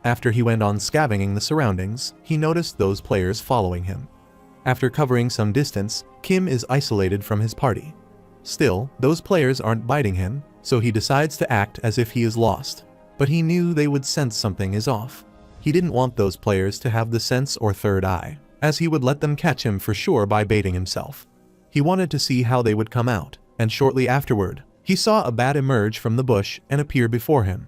After he went on scavenging the surroundings, he noticed those players following him. After covering some distance, Kim is isolated from his party. Still, those players aren't biting him, so he decides to act as if he is lost. But he knew they would sense something is off. He didn't want those players to have the sense or third eye, as he would let them catch him for sure by baiting himself. He wanted to see how they would come out, and shortly afterward, he saw a bat emerge from the bush and appear before him.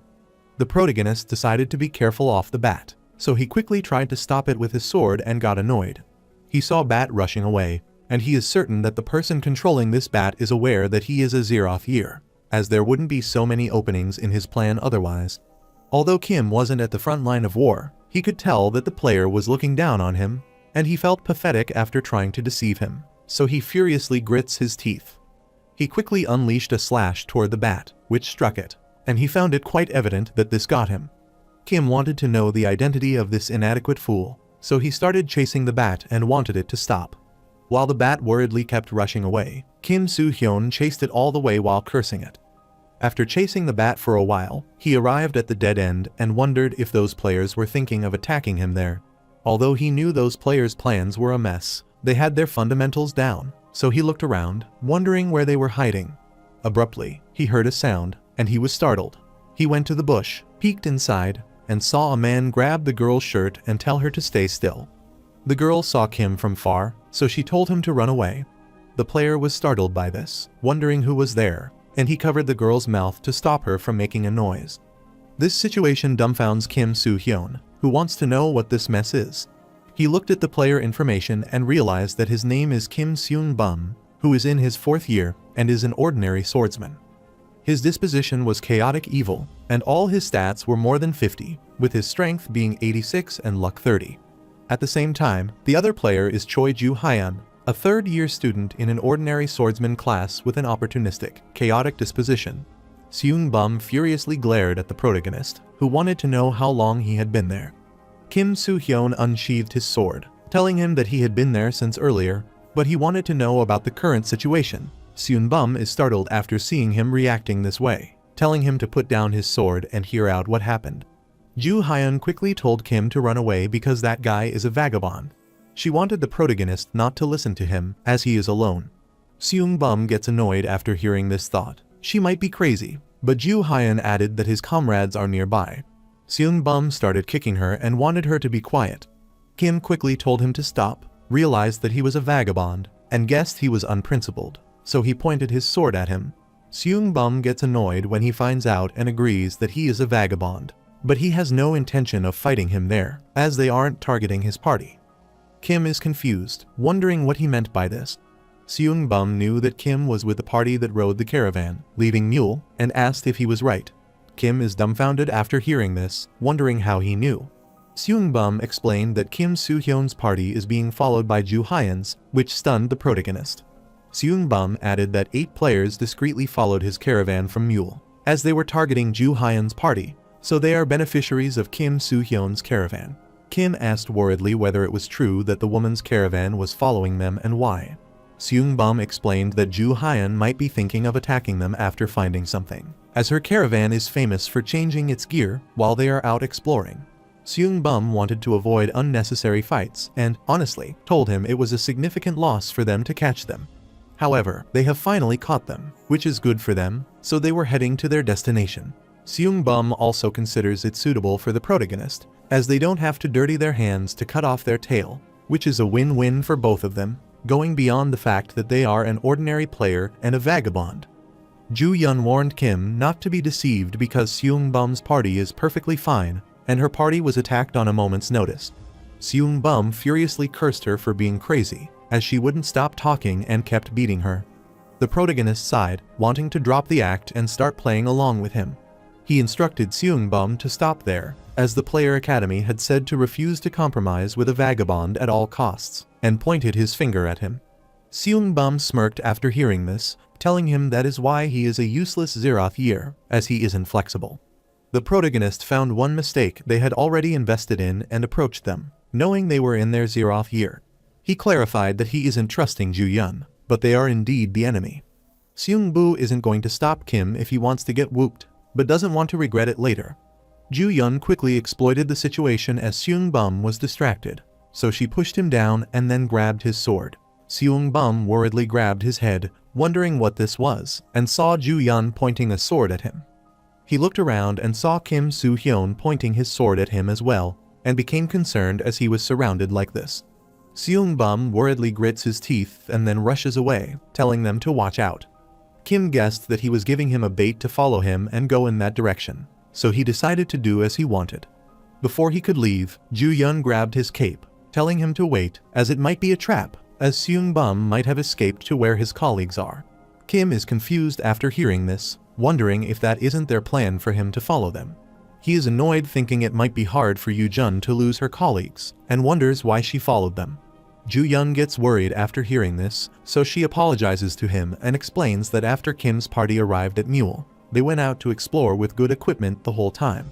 The protagonist decided to be careful off the bat, so he quickly tried to stop it with his sword and got annoyed. He saw Bat rushing away, and he is certain that the person controlling this bat is aware that he is a Zeroth year, as there wouldn't be so many openings in his plan otherwise. Although Kim wasn't at the front line of war, he could tell that the player was looking down on him, and he felt pathetic after trying to deceive him, so he furiously grits his teeth. He quickly unleashed a slash toward the bat, which struck it, and he found it quite evident that this got him. Kim wanted to know the identity of this inadequate fool, so he started chasing the bat and wanted it to stop. While the bat worriedly kept rushing away, Kim Soo-hyun chased it all the way while cursing it. After chasing the bat for a while, he arrived at the dead end and wondered if those players were thinking of attacking him there. Although he knew those players' plans were a mess, they had their fundamentals down, so he looked around, wondering where they were hiding. Abruptly, he heard a sound, and he was startled. He went to the bush, peeked inside, and saw a man grab the girl's shirt and tell her to stay still. The girl saw Kim from far, so she told him to run away. The player was startled by this, wondering who was there, and he covered the girl's mouth to stop her from making a noise. This situation dumbfounds Kim Soo-hyun, who wants to know what this mess is. He looked at the player information and realized that his name is Kim Seung-bum, who is in his 4th year and is an ordinary swordsman. His disposition was chaotic evil, and all his stats were more than 50, with his strength being 86 and luck 30. At the same time, the other player is Choi Joo-hyun, a 3rd-year student in an ordinary swordsman class with an opportunistic, chaotic disposition. Seung-bum furiously glared at the protagonist, who wanted to know how long he had been there. Kim Soo-hyun unsheathed his sword, telling him that he had been there since earlier, but he wanted to know about the current situation. Seung-bum is startled after seeing him reacting this way, telling him to put down his sword and hear out what happened. Joo-hyun quickly told Kim to run away because that guy is a vagabond. She wanted the protagonist not to listen to him, as he is alone. Seung-bum gets annoyed after hearing this thought. She might be crazy, but Joo-hyun added that his comrades are nearby. Seung-bum started kicking her and wanted her to be quiet. Kim quickly told him to stop, realized that he was a vagabond, and guessed he was unprincipled, so he pointed his sword at him. Seung-bum gets annoyed when he finds out and agrees that he is a vagabond, but he has no intention of fighting him there, as they aren't targeting his party. Kim is confused, wondering what he meant by this. Seung-bum knew that Kim was with the party that rode the caravan, leaving Mule, and asked if he was right. Kim is dumbfounded after hearing this, wondering how he knew. Seung-bum explained that Kim Soo-hyun's party is being followed by Joo-hyun's, which stunned the protagonist. Seung-bum added that 8 players discreetly followed his caravan from Mule, as they were targeting Joo-hyun's party, so they are beneficiaries of Kim Soo-hyun's caravan. Kim asked worriedly whether it was true that the woman's caravan was following them and why. Seung-bum explained that Joo-hyun might be thinking of attacking them after finding something, as her caravan is famous for changing its gear while they are out exploring. Seung-bum wanted to avoid unnecessary fights and, honestly, told him it was a significant loss for them to catch them. However, they have finally caught them, which is good for them, so they were heading to their destination. Seung-bum also considers it suitable for the protagonist, as they don't have to dirty their hands to cut off their tail, which is a win-win for both of them, going beyond the fact that they are an ordinary player and a vagabond. Joo-hyun warned Kim not to be deceived because Seung-bum's party is perfectly fine, and her party was attacked on a moment's notice. Seung-bum furiously cursed her for being crazy, as she wouldn't stop talking and kept beating her. The protagonist sighed, wanting to drop the act and start playing along with him. He instructed Seung-bum to stop there, as the player academy had said to refuse to compromise with a vagabond at all costs, and pointed his finger at him. Seung-bum smirked after hearing this, telling him that is why he is a useless Zeroth year, as he isn't flexible. The protagonist found one mistake they had already invested in and approached them, knowing they were in their Zeroth year. He clarified that he isn't trusting Joo-hyun, but they are indeed the enemy. Seung-bu isn't going to stop Kim if he wants to get whooped, but doesn't want to regret it later. Ju Yun quickly exploited the situation as Seung Bum was distracted, so she pushed him down and then grabbed his sword. Seung Bum worriedly grabbed his head, wondering what this was, and saw Ju Yun pointing a sword at him. He looked around and saw Kim Soo-hyun pointing his sword at him as well, and became concerned as he was surrounded like this. Seung Bum worriedly grits his teeth and then rushes away, telling them to watch out. Kim guessed that he was giving him a bait to follow him and go in that direction, so he decided to do as he wanted. Before he could leave, Ju Yun grabbed his cape, telling him to wait, as it might be a trap, as Seung Bum might have escaped to where his colleagues are. Kim is confused after hearing this, wondering if that isn't their plan for him to follow them. He is annoyed thinking it might be hard for Yoo Jun to lose her colleagues, and wonders why she followed them. Ju Yun gets worried after hearing this, so she apologizes to him and explains that after Kim's party arrived at Mule, they went out to explore with good equipment the whole time.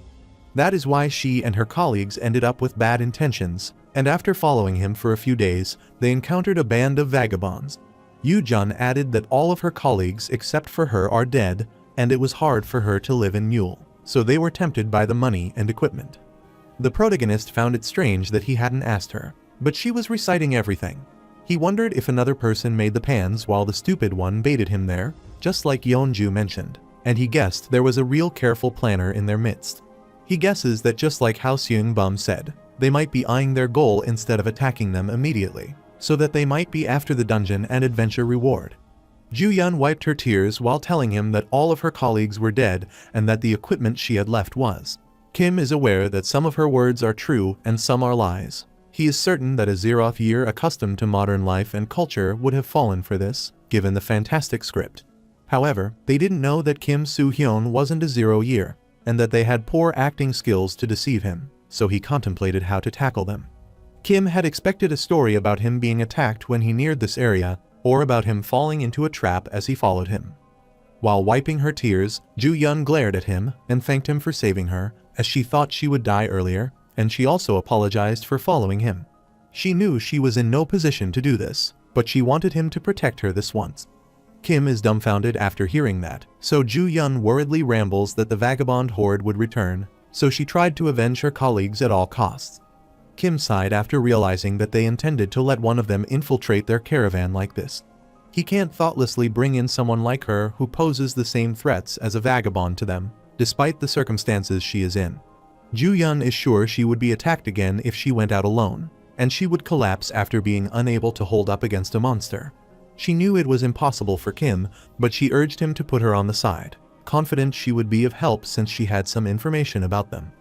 That is why she and her colleagues ended up with bad intentions, and after following him for a few days, they encountered a band of vagabonds. Yoo Jun added that all of her colleagues except for her are dead, and it was hard for her to live in Mule, so they were tempted by the money and equipment. The protagonist found it strange that he hadn't asked her, but she was reciting everything. He wondered if another person made the pans while the stupid one baited him there, just like Yeonju mentioned, and he guessed there was a real careful planner in their midst. He guesses that just like how Seung Bum said, they might be eyeing their goal instead of attacking them immediately, so that they might be after the dungeon and adventure reward. Ju Yun wiped her tears while telling him that all of her colleagues were dead and that the equipment she had left was. Kim is aware that some of her words are true and some are lies. He is certain that a Zeroth year accustomed to modern life and culture would have fallen for this, given the fantastic script. However, they didn't know that Kim Soo-hyun wasn't a 0 year, and that they had poor acting skills to deceive him, so he contemplated how to tackle them. Kim had expected a story about him being attacked when he neared this area, or about him falling into a trap as he followed him. While wiping her tears, Ju Yun glared at him and thanked him for saving her, as she thought she would die earlier, and she also apologized for following him. She knew she was in no position to do this, but she wanted him to protect her this once. Kim is dumbfounded after hearing that, so Ju Yun worriedly rambles that the vagabond horde would return, so she tried to avenge her colleagues at all costs. Kim sighed after realizing that they intended to let one of them infiltrate their caravan like this. He can't thoughtlessly bring in someone like her who poses the same threats as a vagabond to them, despite the circumstances she is in. Ju Yun is sure she would be attacked again if she went out alone, and she would collapse after being unable to hold up against a monster. She knew it was impossible for Kim, but she urged him to put her on the side, confident she would be of help since she had some information about them.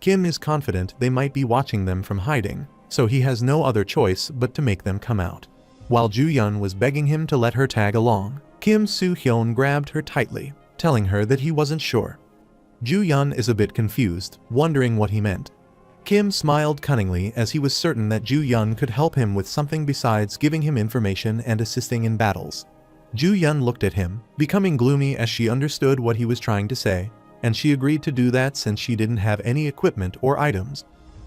Kim is confident they might be watching them from hiding, so he has no other choice but to make them come out. While Ju Yun was begging him to let her tag along, Kim Soo-hyun grabbed her tightly, telling her that he wasn't sure. Ju Yun is a bit confused, wondering what he meant. Kim smiled cunningly as he was certain that Ju Yun could help him with something besides giving him information and assisting in battles. Ju Yun looked at him, becoming gloomy as she understood what he was trying to say, and she agreed to do that since she didn't have any equipment or items.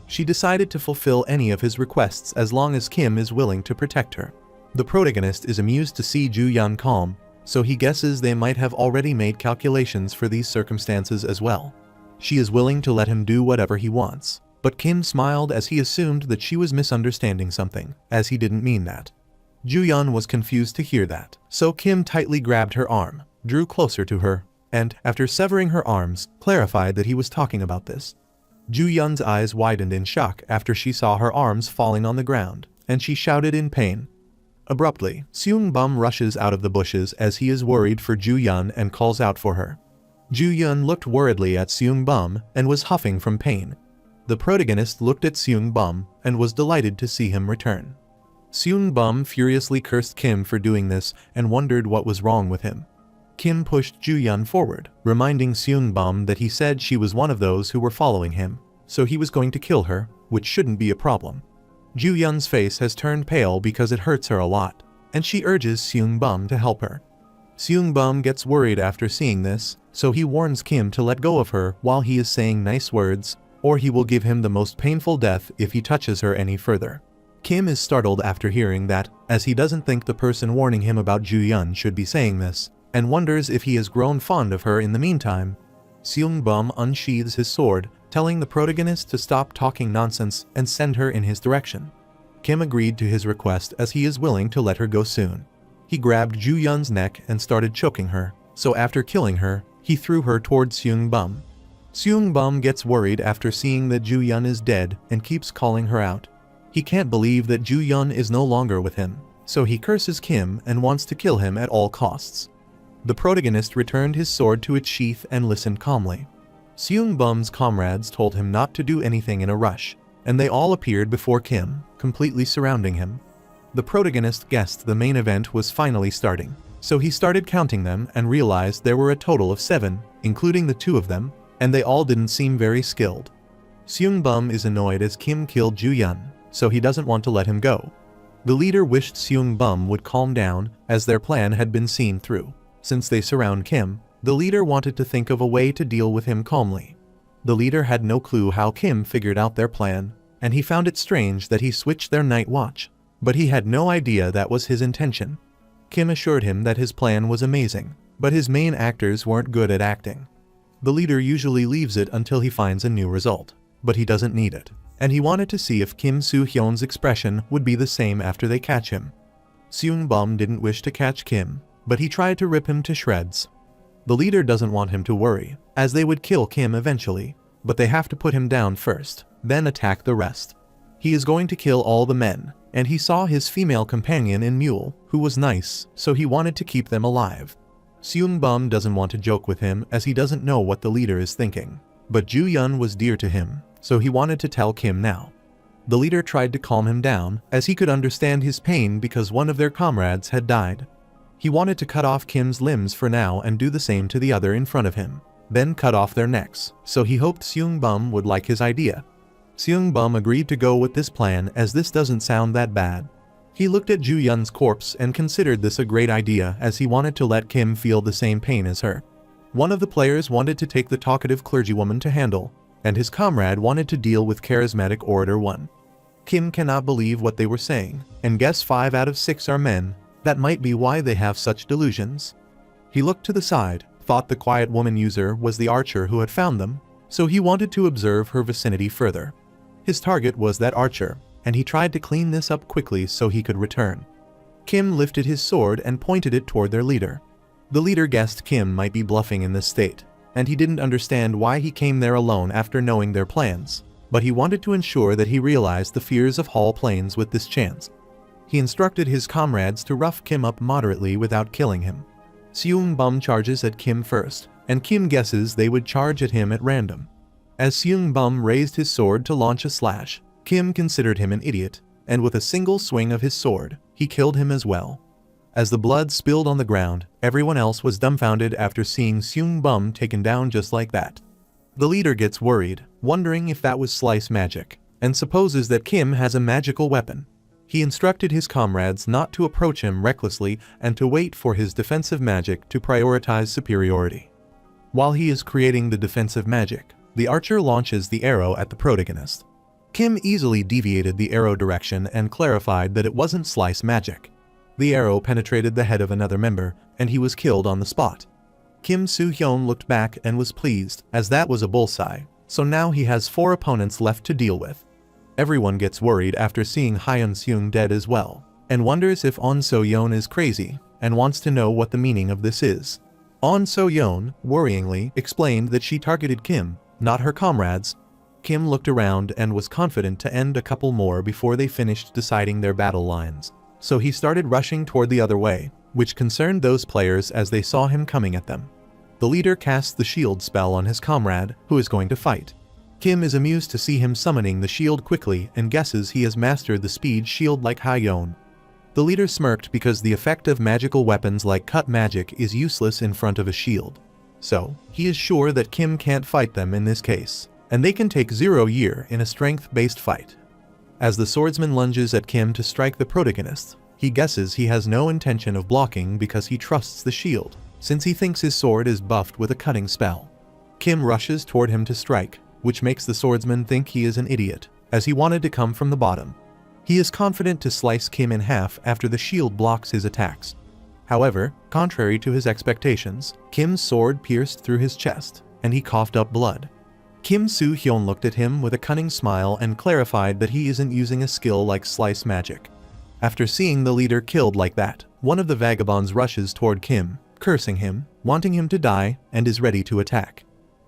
She decided to fulfill any of his requests as long as Kim is willing to protect her. The protagonist is amused to see Ju Yun calm, so he guesses they might have already made calculations for these circumstances as well. She is willing to let him do whatever he wants, but Kim smiled as he assumed that she was misunderstanding something, as he didn't mean that. Ju Yun was confused to hear that, so Kim tightly grabbed her arm, drew closer to her, and, after severing her arms, clarified that he was talking about this. Ju Yun's eyes widened in shock after she saw her arms falling on the ground, and she shouted in pain. Abruptly, Seung Bum rushes out of the bushes as he is worried for Ju Yun and calls out for her. Ju Yun looked worriedly at Seung Bum and was huffing from pain. The protagonist looked at Seung Bum and was delighted to see him return. Seung Bum furiously cursed Kim for doing this and wondered what was wrong with him. Kim pushed Ju Yun forward, reminding Seung Bum that he said she was one of those who were following him, so he was going to kill her, which shouldn't be a problem. Ju Yun's face has turned pale because it hurts her a lot, and she urges Seung Bum to help her. Seung Bum gets worried after seeing this, so he warns Kim to let go of her while he is saying nice words, or he will give him the most painful death if he touches her any further. Kim is startled after hearing that, as he doesn't think the person warning him about Ju Yun should be saying this, and wonders if he has grown fond of her in the meantime. Seung Bum unsheathes his sword, telling the protagonist to stop talking nonsense and send her in his direction. Kim agreed to his request as he is willing to let her go soon. He grabbed Ju Yun's neck and started choking her, so after killing her, he threw her toward Seung Bum. Seung Bum gets worried after seeing that Ju Yun is dead and keeps calling her out. He can't believe that Ju Yun is no longer with him, so he curses Kim and wants to kill him at all costs. The protagonist returned his sword to its sheath and listened calmly. Seung Bum's comrades told him not to do anything in a rush, and they all appeared before Kim, completely surrounding him. The protagonist guessed the main event was finally starting, so he started counting them and realized there were a total of 7, including the 2 of them, and they all didn't seem very skilled. Seung Bum is annoyed as Kim killed Ju Yun, so he doesn't want to let him go. The leader wished Seung Bum would calm down as their plan had been seen through. Since they surround Kim, the leader wanted to think of a way to deal with him calmly. The leader had no clue how Kim figured out their plan, and he found it strange that he switched their night watch, but he had no idea that was his intention. Kim assured him that his plan was amazing, but his main actors weren't good at acting. The leader usually leaves it until he finds a new result, but he doesn't need it, and he wanted to see if Kim Soo-hyun's expression would be the same after they catch him. Seung Bum didn't wish to catch Kim, but he tried to rip him to shreds. The leader doesn't want him to worry, as they would kill Kim eventually, but they have to put him down first, then attack the rest. He is going to kill all the men, and he saw his female companion in Mule, who was nice, so he wanted to keep them alive. Seung Bum doesn't want to joke with him as he doesn't know what the leader is thinking, but Ju Yun was dear to him, so he wanted to tell Kim now. The leader tried to calm him down, as he could understand his pain because one of their comrades had died. He wanted to cut off Kim's limbs for now and do the same to the other in front of him, then cut off their necks, so he hoped Seung Bum would like his idea. Seung Bum agreed to go with this plan as this doesn't sound that bad. He looked at Ju Yun's corpse and considered this a great idea as he wanted to let Kim feel the same pain as her. One of the players wanted to take the talkative clergywoman to handle, and his comrade wanted to deal with charismatic orator 1. Kim cannot believe what they were saying, and guess 5 out of 6 are men. That might be why they have such delusions. He looked to the side, thought the quiet woman user was the archer who had found them, so he wanted to observe her vicinity further. His target was that archer, and he tried to clean this up quickly so he could return. Kim lifted his sword and pointed it toward their leader. The leader guessed Kim might be bluffing in this state, and he didn't understand why he came there alone after knowing their plans, but he wanted to ensure that he realized the fears of Hall Plains with this chance. He instructed his comrades to rough Kim up moderately without killing him. Seung Bum charges at Kim first, and Kim guesses they would charge at him at random. As Seung Bum raised his sword to launch a slash, Kim considered him an idiot, and with a single swing of his sword, he killed him as well. As the blood spilled on the ground, everyone else was dumbfounded after seeing Seung Bum taken down just like that. The leader gets worried, wondering if that was slice magic, and supposes that Kim has a magical weapon. He instructed his comrades not to approach him recklessly and to wait for his defensive magic to prioritize superiority. While he is creating the defensive magic, the archer launches the arrow at the protagonist. Kim easily deviated the arrow direction and clarified that it wasn't slice magic. The arrow penetrated the head of another member, and he was killed on the spot. Kim Soo-hyun looked back and was pleased, as that was a bullseye, so now he has 4 opponents left to deal with. Everyone gets worried after seeing Hyun Seung dead as well, and wonders if On So-yeon is crazy, and wants to know what the meaning of this is. On So-yeon, worryingly, explained that she targeted Kim, not her comrades. Kim looked around and was confident to end a couple more before they finished deciding their battle lines, so he started rushing toward the other way, which concerned those players as they saw him coming at them. The leader casts the shield spell on his comrade, who is going to fight. Kim is amused to see him summoning the shield quickly and guesses he has mastered the speed shield like Hyeon. The leader smirked because the effect of magical weapons like cut magic is useless in front of a shield. So, he is sure that Kim can't fight them in this case, and they can take 0 year in a strength-based fight. As the swordsman lunges at Kim to strike the protagonist, he guesses he has no intention of blocking because he trusts the shield, since he thinks his sword is buffed with a cutting spell. Kim rushes toward him to strike, which makes the swordsman think he is an idiot, as he wanted to come from the bottom. He is confident to slice Kim in half after the shield blocks his attacks. However, contrary to his expectations, Kim's sword pierced through his chest, and he coughed up blood. Kim Soo-hyun looked at him with a cunning smile and clarified that he isn't using a skill like slice magic. After seeing the leader killed like that, one of the vagabonds rushes toward Kim, cursing him, wanting him to die, and is ready to attack.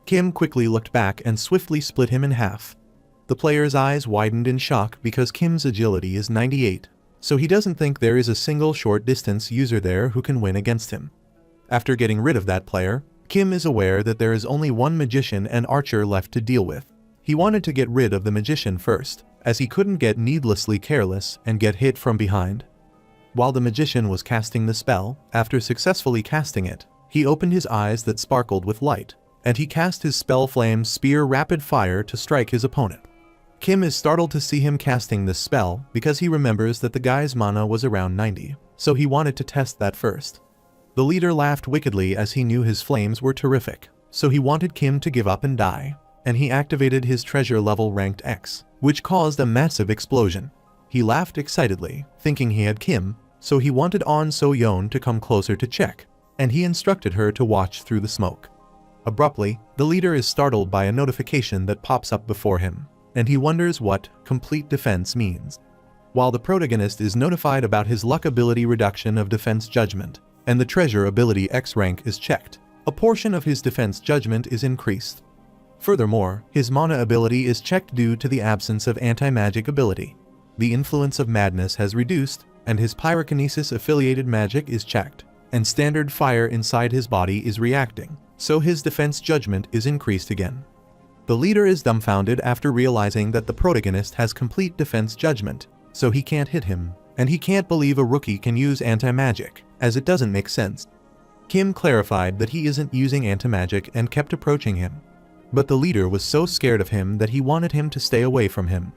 Kim quickly looked back and swiftly split him in half. The player's eyes widened in shock because Kim's agility is 98, so he doesn't think there is a single short-distance user there who can win against him. After getting rid of that player, Kim is aware that there is only one magician and archer left to deal with. He wanted to get rid of the magician first, as he couldn't get needlessly careless and get hit from behind. While the magician was casting the spell, after successfully casting it, he opened his eyes that sparkled with light, and he cast his spell flame spear rapid fire to strike his opponent. Kim is startled to see him casting this spell because he remembers that the guy's mana was around 90, so he wanted to test that first. The leader laughed wickedly as he knew his flames were terrific, so he wanted Kim to give up and die, and he activated his treasure level ranked X, which caused a massive explosion. He laughed excitedly, thinking he had Kim, so he wanted On So-yeon to come closer to check, and he instructed her to watch through the smoke. Abruptly, the leader is startled by a notification that pops up before him, and he wonders what complete defense means. While the protagonist is notified about his luck ability reduction of defense judgment, and the treasure ability X rank is checked, a portion of his defense judgment is increased. Furthermore, his mana ability is checked due to the absence of anti-magic ability. The influence of madness has reduced, and his pyrokinesis-affiliated magic is checked, and standard fire inside his body is reacting, so his defense judgment is increased again. The leader is dumbfounded after realizing that the protagonist has complete defense judgment, so he can't hit him, and he can't believe a rookie can use anti-magic, as it doesn't make sense. Kim clarified that he isn't using anti-magic and kept approaching him. But the leader was so scared of him that he wanted him to stay away from him.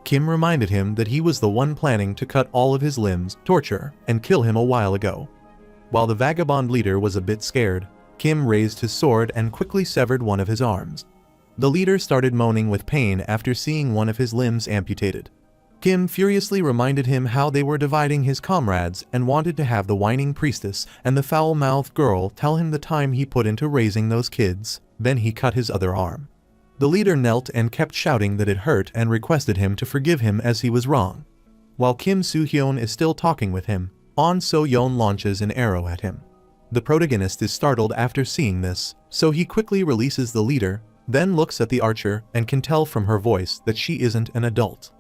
Kim reminded him that he was the one planning to cut all of his limbs, torture, and kill him a while ago. While the vagabond leader was a bit scared, Kim raised his sword and quickly severed one of his arms. The leader started moaning with pain after seeing one of his limbs amputated. Kim furiously reminded him how they were dividing his comrades and wanted to have the whining priestess and the foul-mouthed girl tell him the time he put into raising those kids, then he cut his other arm. The leader knelt and kept shouting that it hurt and requested him to forgive him as he was wrong. While Kim Soo-hyun is still talking with him, On So-yeon launches an arrow at him. The protagonist is startled after seeing this, so he quickly releases the leader, then looks at the archer and can tell from her voice that she isn't an adult.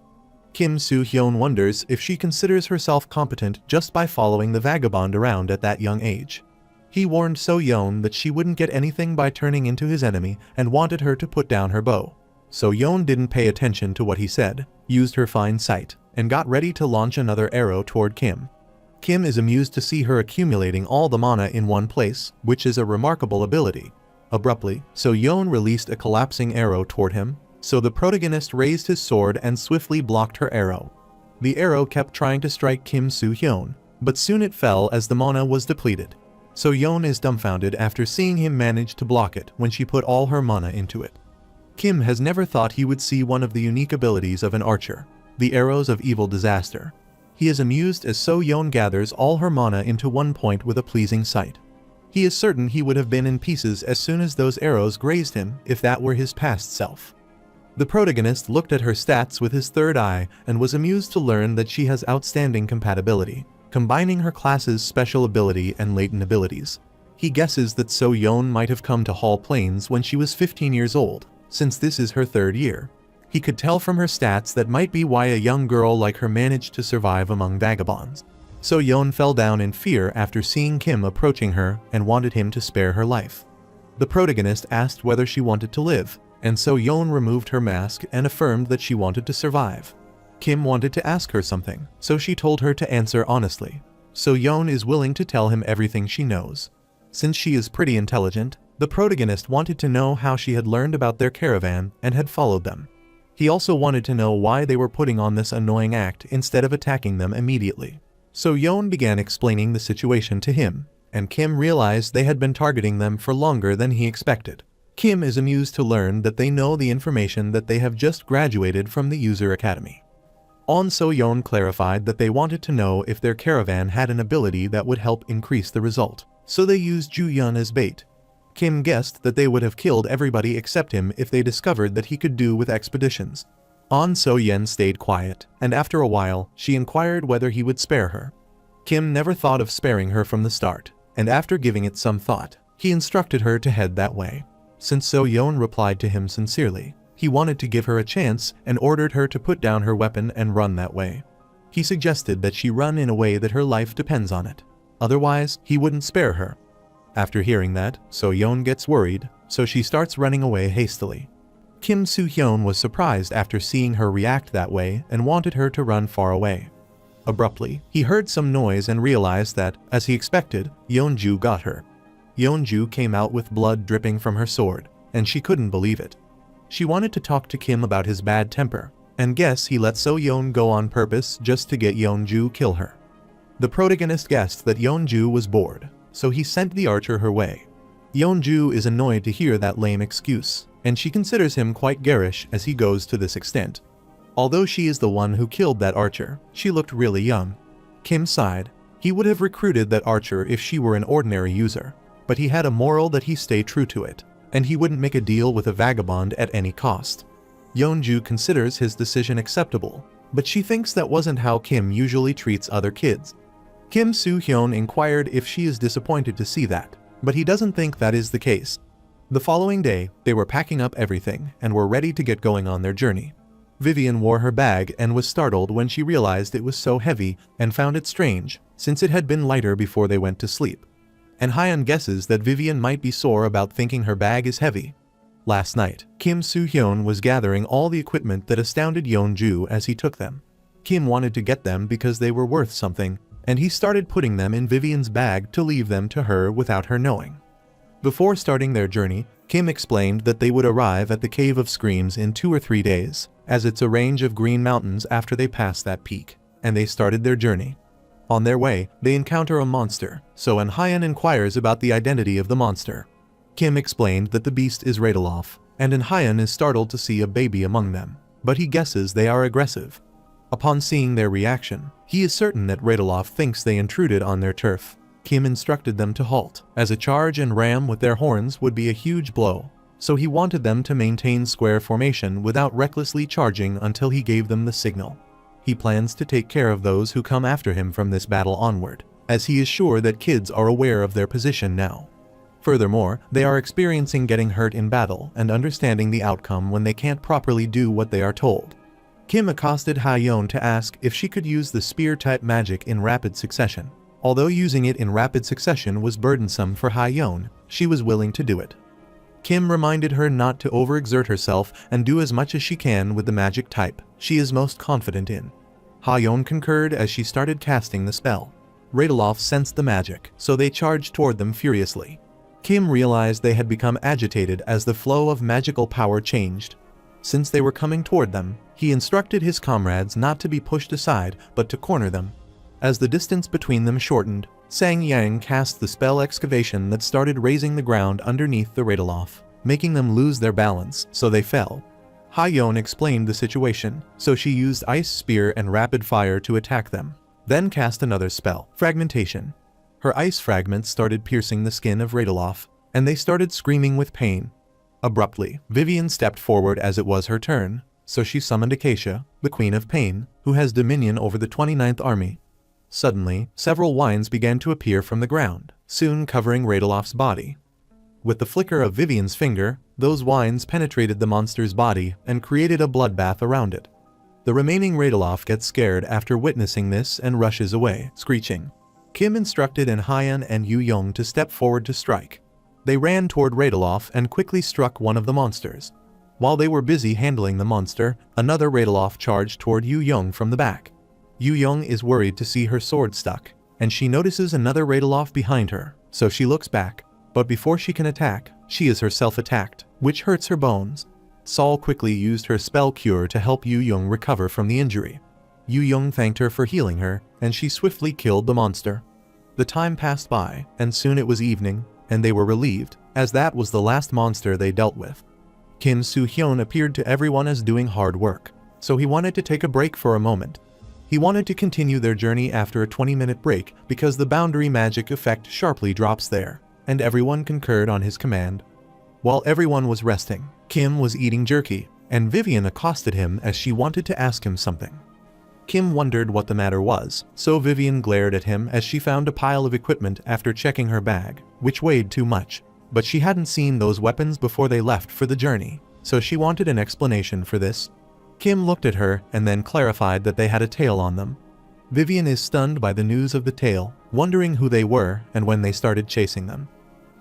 Kim Soo-hyun wonders if she considers herself competent just by following the vagabond around at that young age. He warned So-yeon that she wouldn't get anything by turning into his enemy and wanted her to put down her bow. So-yeon didn't pay attention to what he said, used her fine sight, and got ready to launch another arrow toward Kim. Kim is amused to see her accumulating all the mana in one place, which is a remarkable ability. Abruptly, So-yeon released a collapsing arrow toward him, so the protagonist raised his sword and swiftly blocked her arrow. The arrow kept trying to strike Kim Soo-hyun, but soon it fell as the mana was depleted. So-yeon is dumbfounded after seeing him manage to block it when she put all her mana into it. Kim has never thought he would see one of the unique abilities of an archer, the arrows of evil disaster. He is amused as So-yeon gathers all her mana into one point with a pleasing sight. He is certain he would have been in pieces as soon as those arrows grazed him if that were his past self. The protagonist looked at her stats with his third eye and was amused to learn that she has outstanding compatibility, combining her class's special ability and latent abilities. He guesses that So-yeon might have come to Hall Plains when she was 15 years old, since this is her third year. He could tell from her stats that might be why a young girl like her managed to survive among vagabonds. So-yeon fell down in fear after seeing Kim approaching her and wanted him to spare her life. The protagonist asked whether she wanted to live, and So-yeon removed her mask and affirmed that she wanted to survive. Kim wanted to ask her something, so she told her to answer honestly. So-yeon is willing to tell him everything she knows. Since she is pretty intelligent, the protagonist wanted to know how she had learned about their caravan and had followed them. He also wanted to know why they were putting on this annoying act instead of attacking them immediately. So-yeon began explaining the situation to him, and Kim realized they had been targeting them for longer than he expected. Kim is amused to learn that they know the information that they have just graduated from the user academy. On So-yeon clarified that they wanted to know if their caravan had an ability that would help increase the result, so they used Ju-yeon as bait. Kim guessed that they would have killed everybody except him if they discovered that he could do with expeditions. On So-yen stayed quiet, and after a while, she inquired whether he would spare her. Kim never thought of sparing her from the start, and after giving it some thought, he instructed her to head that way. Since So-yeon replied to him sincerely, he wanted to give her a chance and ordered her to put down her weapon and run that way. He suggested that she run in a way that her life depends on it. Otherwise, he wouldn't spare her. After hearing that, So-yeon gets worried, so she starts running away hastily. Kim Soo-hyun was surprised after seeing her react that way and wanted her to run far away. Abruptly, he heard some noise and realized that, as he expected, Yeonju got her. Yeonju came out with blood dripping from her sword, and she couldn't believe it. She wanted to talk to Kim about his bad temper, and guess he let So-yeon go on purpose just to get Yeonju kill her. The protagonist guessed that Yeonju was bored, so he sent the archer her way. Yeonju is annoyed to hear that lame excuse, and she considers him quite garish as he goes to this extent. Although she is the one who killed that archer, she looked really young. Kim sighed. He would have recruited that archer if she were an ordinary user, but he had a moral that he stay true to it, and he wouldn't make a deal with a vagabond at any cost. Yeonju considers his decision acceptable, but she thinks that wasn't how Kim usually treats other kids. Kim Soo-hyun inquired if she is disappointed to see that, but he doesn't think that is the case. The following day, they were packing up everything and were ready to get going on their journey. Vivian wore her bag and was startled when she realized it was so heavy and found it strange, since it had been lighter before they went to sleep. And Hyun guesses that Vivian might be sore about thinking her bag is heavy. Last night, Kim Soo-hyun was gathering all the equipment that astounded Yeonju as he took them. Kim wanted to get them because they were worth something, and he started putting them in Vivian's bag to leave them to her without her knowing. Before starting their journey, Kim explained that they would arrive at the Cave of Screams in 2 or 3 days, as it's a range of green mountains after they pass that peak, and they started their journey. On their way, they encounter a monster, so Hyun inquires about the identity of the monster. Kim explained that the beast is Radaloff, and Hyun is startled to see a baby among them, but he guesses they are aggressive. Upon seeing their reaction, he is certain that Radaloff thinks they intruded on their turf. Kim instructed them to halt, as a charge and ram with their horns would be a huge blow, so he wanted them to maintain square formation without recklessly charging until he gave them the signal. He plans to take care of those who come after him from this battle onward, as he is sure that kids are aware of their position now. Furthermore, they are experiencing getting hurt in battle and understanding the outcome when they can't properly do what they are told. Kim accosted Hyun to ask if she could use the spear-type magic in rapid succession. Although using it in rapid succession was burdensome for Hyun, she was willing to do it. Kim reminded her not to overexert herself and do as much as she can with the magic type she is most confident in. Hyun concurred as she started casting the spell. Radaloff sensed the magic, so they charged toward them furiously. Kim realized they had become agitated as the flow of magical power changed. Since they were coming toward them, he instructed his comrades not to be pushed aside but to corner them. As the distance between them shortened, Sang Yang cast the spell excavation that started raising the ground underneath the Radaloff, making them lose their balance, so they fell. Hyun explained the situation, so she used ice spear and rapid fire to attack them, then cast another spell, fragmentation. Her ice fragments started piercing the skin of Radaloff, and they started screaming with pain. Abruptly, Vivian stepped forward as it was her turn, so she summoned Acacia, the Queen of Pain, who has dominion over the 29th Army. Suddenly, several vines began to appear from the ground, soon covering Radaloff's body. With the flicker of Vivian's finger, those vines penetrated the monster's body and created a bloodbath around it. The remaining Radaloff gets scared after witnessing this and rushes away, screeching. Kim instructed Hyun and Yu Young to step forward to strike. They ran toward Radaloff and quickly struck one of the monsters. While they were busy handling the monster, another Radaloff charged toward Yu Young from the back. Yu Young is worried to see her sword stuck, and she notices another Radaloff behind her, so she looks back. But before she can attack, she is herself attacked, which hurts her bones. Sol quickly used her spell cure to help Yu Young recover from the injury. Yu Young thanked her for healing her, and she swiftly killed the monster. The time passed by, and soon it was evening, and they were relieved, as that was the last monster they dealt with. Kim Soo-hyun appeared to everyone as doing hard work, so he wanted to take a break for a moment. He wanted to continue their journey after a 20-minute break because the boundary magic effect sharply drops there. and everyone concurred on his command. While everyone was resting, Kim was eating jerky, and Vivian accosted him as she wanted to ask him something. Kim wondered what the matter was, so Vivian glared at him as she found a pile of equipment after checking her bag, which weighed too much. But she hadn't seen those weapons before they left for the journey, so she wanted an explanation for this. Kim looked at her and then clarified that they had a tail on them. Vivian is stunned by the news of the tail, wondering who they were and when they started chasing them.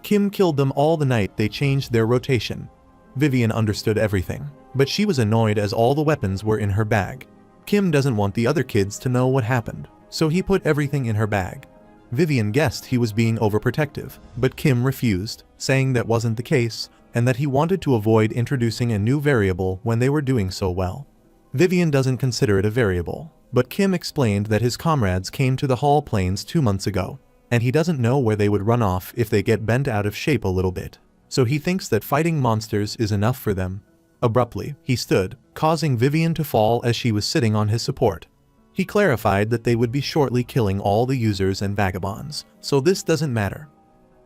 Kim killed them all the night they changed their rotation. Vivian understood everything, but she was annoyed as all the weapons were in her bag. Kim doesn't want the other kids to know what happened, so he put everything in her bag. Vivian guessed he was being overprotective, but Kim refused, saying that wasn't the case, and that he wanted to avoid introducing a new variable when they were doing so well. Vivian doesn't consider it a variable, but Kim explained that his comrades came to the Hall Plains 2 months ago, and he doesn't know where they would run off if they get bent out of shape a little bit, so he thinks that fighting monsters is enough for them. Abruptly, he stood, causing Vivian to fall as she was sitting on his support. He clarified that they would be shortly killing all the users and vagabonds, so this doesn't matter.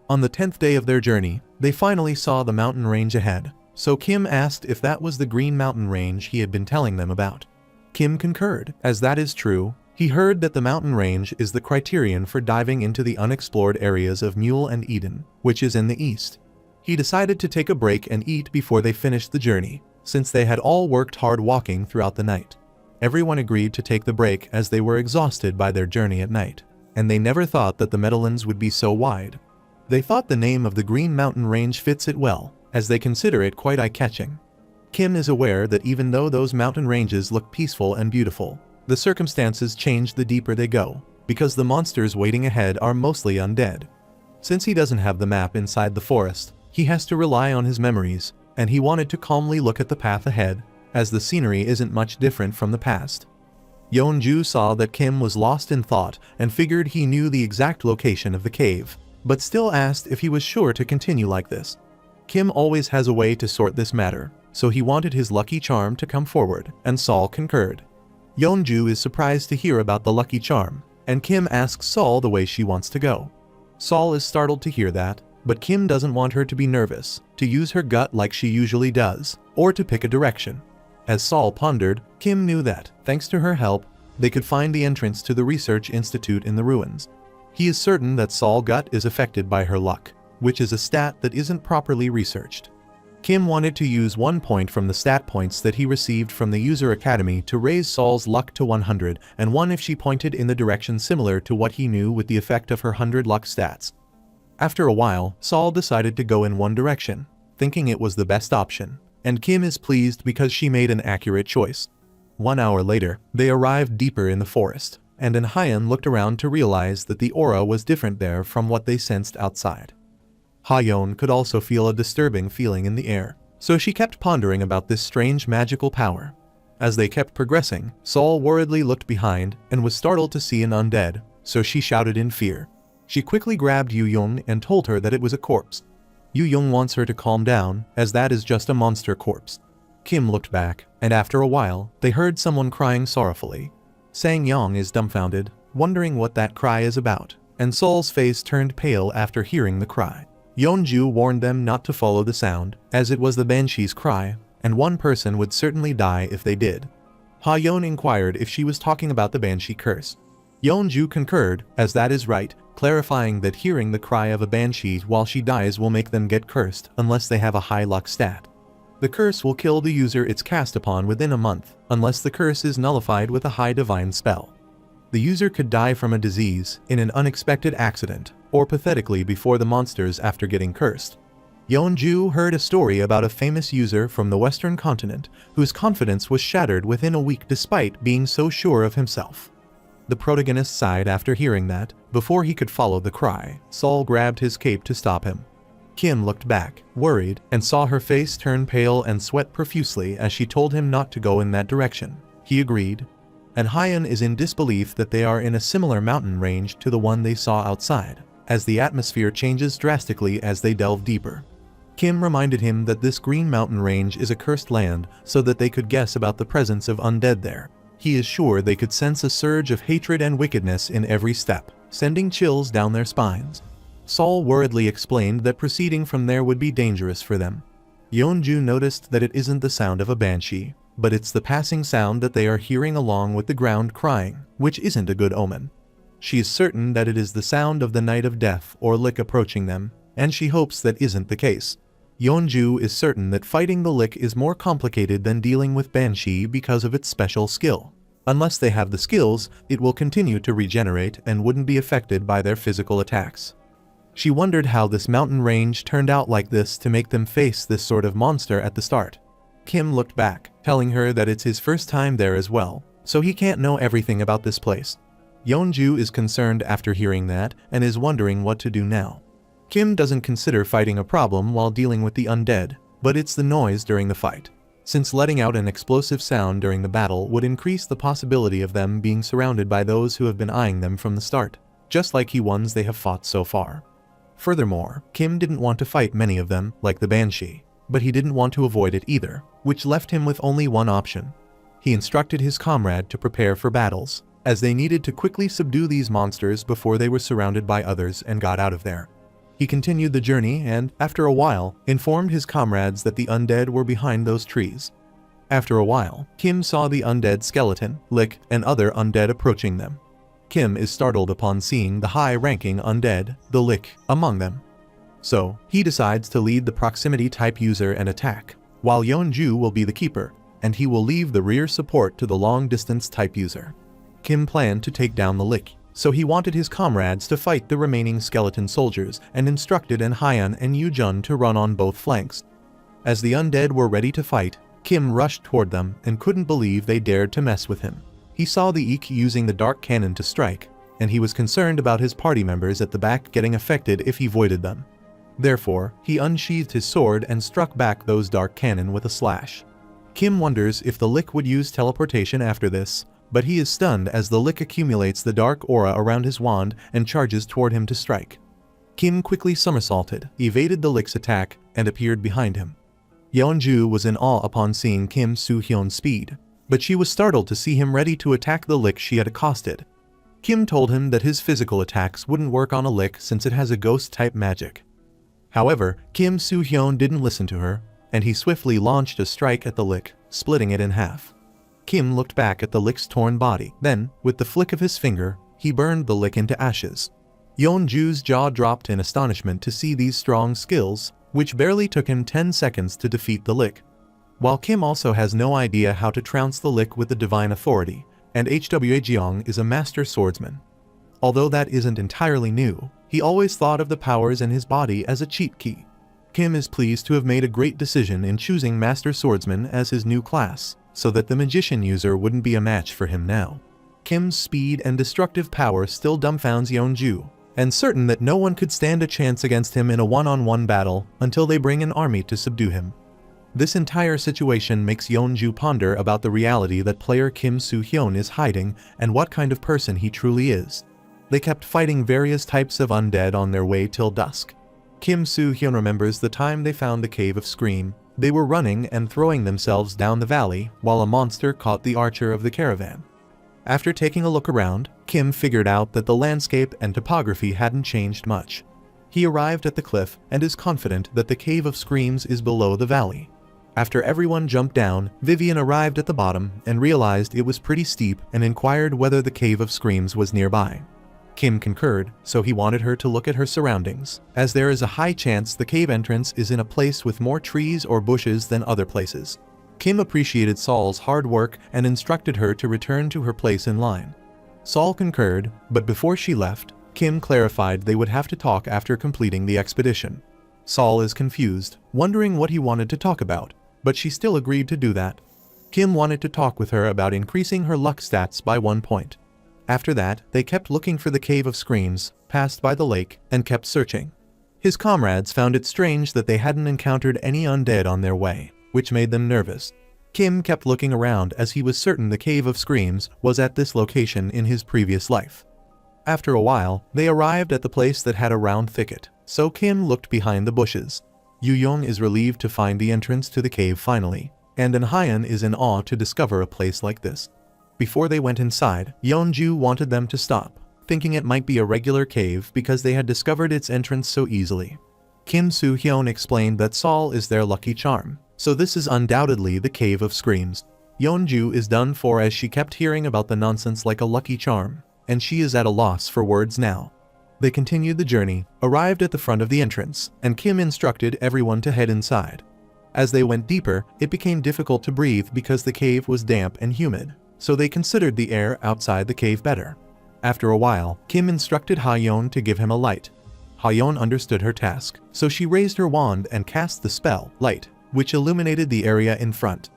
On the 10th day of their journey, they finally saw the mountain range ahead, so Kim asked if that was the Green Mountain Range he had been telling them about. Kim concurred, as that is true. He heard that the mountain range is the criterion for diving into the unexplored areas of Mule and Eden, which is in the east. He decided to take a break and eat before they finished the journey, since they had all worked hard walking throughout the night. Everyone agreed to take the break as they were exhausted by their journey at night, and they never thought that the Meadowlands would be so wide. They thought the name of the Green Mountain Range fits it well, as they consider it quite eye-catching. Kim is aware that even though those mountain ranges look peaceful and beautiful, the circumstances change the deeper they go, because the monsters waiting ahead are mostly undead. Since he doesn't have the map inside the forest, he has to rely on his memories, and he wanted to calmly look at the path ahead, as the scenery isn't much different from the past. Yeonju saw that Kim was lost in thought and figured he knew the exact location of the cave, but still asked if he was sure to continue like this. Kim always has a way to sort this matter, so he wanted his lucky charm to come forward, and Saul concurred. Yeonju is surprised to hear about the lucky charm, and Kim asks Saul the way she wants to go. Saul is startled to hear that, but Kim doesn't want her to be nervous, to use her gut like she usually does, or to pick a direction. As Saul pondered, Kim knew that, thanks to her help, they could find the entrance to the research institute in the ruins. He is certain that Saul's gut is affected by her luck, which is a stat that isn't properly researched. Kim wanted to use 1 point from the stat points that he received from the user academy to raise Saul's luck to 100, and one if she pointed in the direction similar to what he knew with the effect of her 100 luck stats. After a while, Saul decided to go in one direction, thinking it was the best option, and Kim is pleased because she made an accurate choice. 1 hour later, they arrived deeper in the forest, and Hyun looked around to realize that the aura was different there from what they sensed outside. Hayeon could also feel a disturbing feeling in the air, so she kept pondering about this strange magical power. As they kept progressing, Saul worriedly looked behind and was startled to see an undead, so she shouted in fear. She quickly grabbed Yu-young and told her that it was a corpse. Yu-young wants her to calm down, as that is just a monster corpse. Kim looked back, and after a while, they heard someone crying sorrowfully. Sang-yong is dumbfounded, wondering what that cry is about, and Saul's face turned pale after hearing the cry. Yeonju warned them not to follow the sound, as it was the banshee's cry, and one person would certainly die if they did. Ha-yeon inquired if she was talking about the banshee curse. Yeonju concurred, as that is right, clarifying that hearing the cry of a banshee while she dies will make them get cursed unless they have a high luck stat. The curse will kill the user it's cast upon within a month, unless the curse is nullified with a high divine spell. The user could die from a disease, in an unexpected accident, or pathetically before the monsters after getting cursed. Yeonju heard a story about a famous user from the Western continent whose confidence was shattered within a week despite being so sure of himself. The protagonist sighed after hearing that. Before he could follow the cry, Saul grabbed his cape to stop him. Kim looked back, worried, and saw her face turn pale and sweat profusely as she told him not to go in that direction. He agreed. And Hyun is in disbelief that they are in a similar mountain range to the one they saw outside, as the atmosphere changes drastically as they delve deeper. Kim reminded him that this Green Mountain Range is a cursed land so that they could guess about the presence of undead there. He is sure they could sense a surge of hatred and wickedness in every step, sending chills down their spines. Saul worriedly explained that proceeding from there would be dangerous for them. Yeonju noticed that it isn't the sound of a banshee, but it's the passing sound that they are hearing along with the ground crying, which isn't a good omen. She is certain that it is the sound of the Night of Death or Lick approaching them, and she hopes that isn't the case. Yeonju is certain that fighting the Lick is more complicated than dealing with banshee because of its special skill. Unless they have the skills, it will continue to regenerate and wouldn't be affected by their physical attacks. She wondered how this mountain range turned out like this to make them face this sort of monster at the start. Kim looked back, telling her that it's his first time there as well, so he can't know everything about this place. Yeonju is concerned after hearing that and is wondering what to do now. Kim doesn't consider fighting a problem while dealing with the undead, but it's the noise during the fight, since letting out an explosive sound during the battle would increase the possibility of them being surrounded by those who have been eyeing them from the start, just like the ones they have fought so far. Furthermore, Kim didn't want to fight many of them, like the banshee, but he didn't want to avoid it either, which left him with only one option. He instructed his comrade to prepare for battles, as they needed to quickly subdue these monsters before they were surrounded by others and got out of there. He continued the journey and, after a while, informed his comrades that the undead were behind those trees. After a while, Kim saw the undead skeleton, Lick, and other undead approaching them. Kim is startled upon seeing the high-ranking undead, the Lick, among them. So, he decides to lead the proximity-type user and attack, while Yeonju will be the keeper, and he will leave the rear support to the long-distance type user. Kim planned to take down the Lick, so he wanted his comrades to fight the remaining skeleton soldiers and instructed Hyun and Yujun to run on both flanks. As the undead were ready to fight, Kim rushed toward them and couldn't believe they dared to mess with him. He saw the Eek using the dark cannon to strike, and he was concerned about his party members at the back getting affected if he voided them. Therefore, he unsheathed his sword and struck back those dark cannon with a slash. Kim wonders if the Lick would use teleportation after this, but he is stunned as the Lick accumulates the dark aura around his wand and charges toward him to strike. Kim quickly somersaulted, evaded the Lick's attack, and appeared behind him. Yeonju was in awe upon seeing Kim Soo-hyun's speed, but she was startled to see him ready to attack the Lick she had accosted. Kim told him that his physical attacks wouldn't work on a Lick since it has a ghost-type magic. However, Kim Soo-hyun didn't listen to her, and he swiftly launched a strike at the Lick, splitting it in half. Kim looked back at the Lick's torn body, then, with the flick of his finger, he burned the Lick into ashes. Yeonju's jaw dropped in astonishment to see these strong skills, which barely took him 10 seconds to defeat the Lick. While Kim also has no idea how to trounce the Lick with the divine authority, and Hwa Jeong is a master swordsman. Although that isn't entirely new, he always thought of the powers in his body as a cheat key. Kim is pleased to have made a great decision in choosing Master Swordsman as his new class, so that the magician user wouldn't be a match for him now. Kim's speed and destructive power still dumbfounds Yeonju, and certain that no one could stand a chance against him in a one-on-one battle until they bring an army to subdue him. This entire situation makes Yeonju ponder about the reality that player Kim Soo-hyun is hiding and what kind of person he truly is. They kept fighting various types of undead on their way till dusk. Kim Soo-hyun remembers the time they found the Cave of Scream. They were running and throwing themselves down the valley while a monster caught the archer of the caravan. After taking a look around, Kim figured out that the landscape and topography hadn't changed much. He arrived at the cliff and is confident that the Cave of Screams is below the valley. After everyone jumped down, Vivian arrived at the bottom and realized it was pretty steep and inquired whether the Cave of Screams was nearby. Kim concurred, so he wanted her to look at her surroundings, as there is a high chance the cave entrance is in a place with more trees or bushes than other places. Kim appreciated Saul's hard work and instructed her to return to her place in line. Saul concurred, but before she left, Kim clarified they would have to talk after completing the expedition. Saul is confused, wondering what he wanted to talk about, but she still agreed to do that. Kim wanted to talk with her about increasing her luck stats by 1 point. After that, they kept looking for the Cave of Screams, passed by the lake, and kept searching. His comrades found it strange that they hadn't encountered any undead on their way, which made them nervous. Kim kept looking around as he was certain the Cave of Screams was at this location in his previous life. After a while, they arrived at the place that had a round thicket, so Kim looked behind the bushes. Yu-young is relieved to find the entrance to the cave finally, and Hyun is in awe to discover a place like this. Before they went inside, Yeonju wanted them to stop, thinking it might be a regular cave because they had discovered its entrance so easily. Kim Soo-hyun explained that Sol is their lucky charm, so this is undoubtedly the Cave of Screams. Yeonju is done for as she kept hearing about the nonsense like a lucky charm, and she is at a loss for words now. They continued the journey, arrived at the front of the entrance, and Kim instructed everyone to head inside. As they went deeper, it became difficult to breathe because the cave was damp and humid, so they considered the air outside the cave better. After a while, Kim instructed Ha-yeon to give him a light. Ha-yeon understood her task, so she raised her wand and cast the spell, Light, which illuminated the area in front.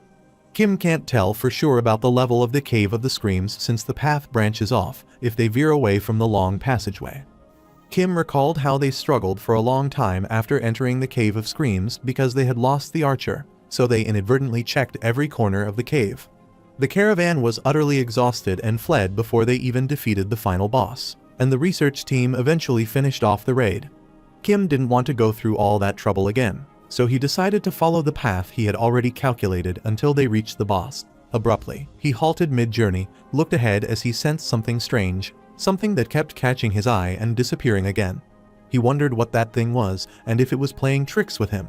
Kim can't tell for sure about the level of the Cave of the Screams since the path branches off if they veer away from the long passageway. Kim recalled how they struggled for a long time after entering the Cave of Screams because they had lost the archer, so they inadvertently checked every corner of the cave. The caravan was utterly exhausted and fled before they even defeated the final boss, and the research team eventually finished off the raid. Kim didn't want to go through all that trouble again, so he decided to follow the path he had already calculated until they reached the boss. Abruptly, he halted mid-journey, looked ahead as he sensed something strange, something that kept catching his eye and disappearing again. He wondered what that thing was and if it was playing tricks with him.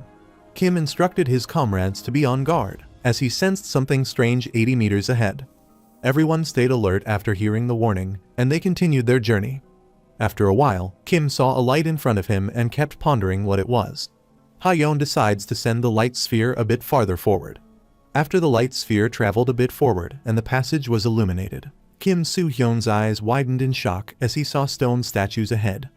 Kim instructed his comrades to be on guard, as he sensed something strange 80 meters ahead. Everyone stayed alert after hearing the warning, and they continued their journey. After a while, Kim saw a light in front of him and kept pondering what it was. Ha-yeon decides to send the light sphere a bit farther forward. After the light sphere traveled a bit forward and the passage was illuminated, Kim Soo-hyun's eyes widened in shock as he saw stone statues ahead.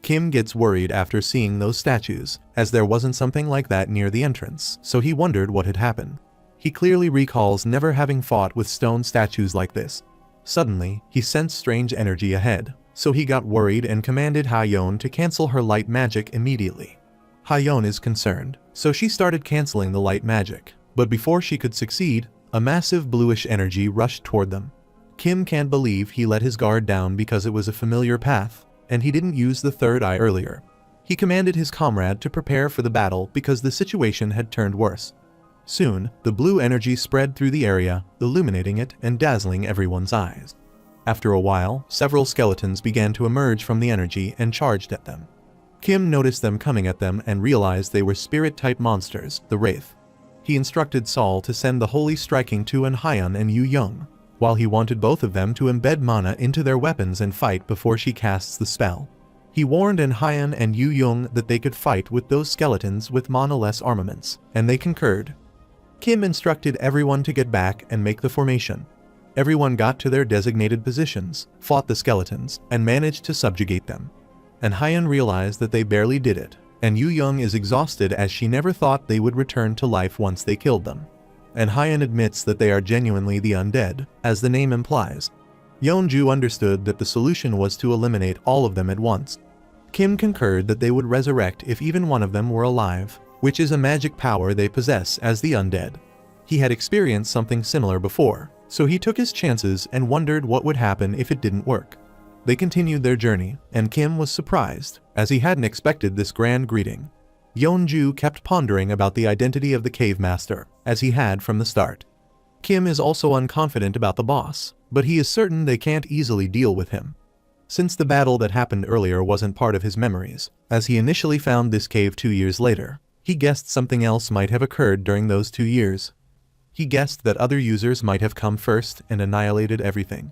Kim gets worried after seeing those statues, as there wasn't something like that near the entrance, so he wondered what had happened. He clearly recalls never having fought with stone statues like this. Suddenly, he sensed strange energy ahead, so he got worried and commanded Ha-yeon to cancel her light magic immediately. Ha-yeon is concerned, so she started canceling the light magic, but before she could succeed, a massive bluish energy rushed toward them. Kim can't believe he let his guard down because it was a familiar path, and he didn't use the third eye earlier. He commanded his comrade to prepare for the battle because the situation had turned worse. Soon, the blue energy spread through the area, illuminating it and dazzling everyone's eyes. After a while, several skeletons began to emerge from the energy and charged at them. Kim noticed them coming at them and realized they were spirit-type monsters, the Wraith. He instructed Sol to send the Holy Striking to Han-hyun and Yu-young, while he wanted both of them to embed mana into their weapons and fight before she casts the spell. He warned Han-hyun and Yu-young that they could fight with those skeletons with mana-less armaments, and they concurred. Kim instructed everyone to get back and make the formation. Everyone got to their designated positions, fought the skeletons, and managed to subjugate them. Han-hyun realized that they barely did it, and Yu-young is exhausted as she never thought they would return to life once they killed them. Han-hyun admits that they are genuinely the undead, as the name implies. Yeonju understood that the solution was to eliminate all of them at once. Kim concurred that they would resurrect if even one of them were alive, which is a magic power they possess as the undead. He had experienced something similar before, so he took his chances and wondered what would happen if it didn't work. They continued their journey, and Kim was surprised, as he hadn't expected this grand greeting. Yeonju kept pondering about the identity of the cave master, as he had from the start. Kim is also unconfident about the boss, but he is certain they can't easily deal with him. Since the battle that happened earlier wasn't part of his memories, as he initially found this cave 2 years later, he guessed something else might have occurred during those 2 years. He guessed that other users might have come first and annihilated everything.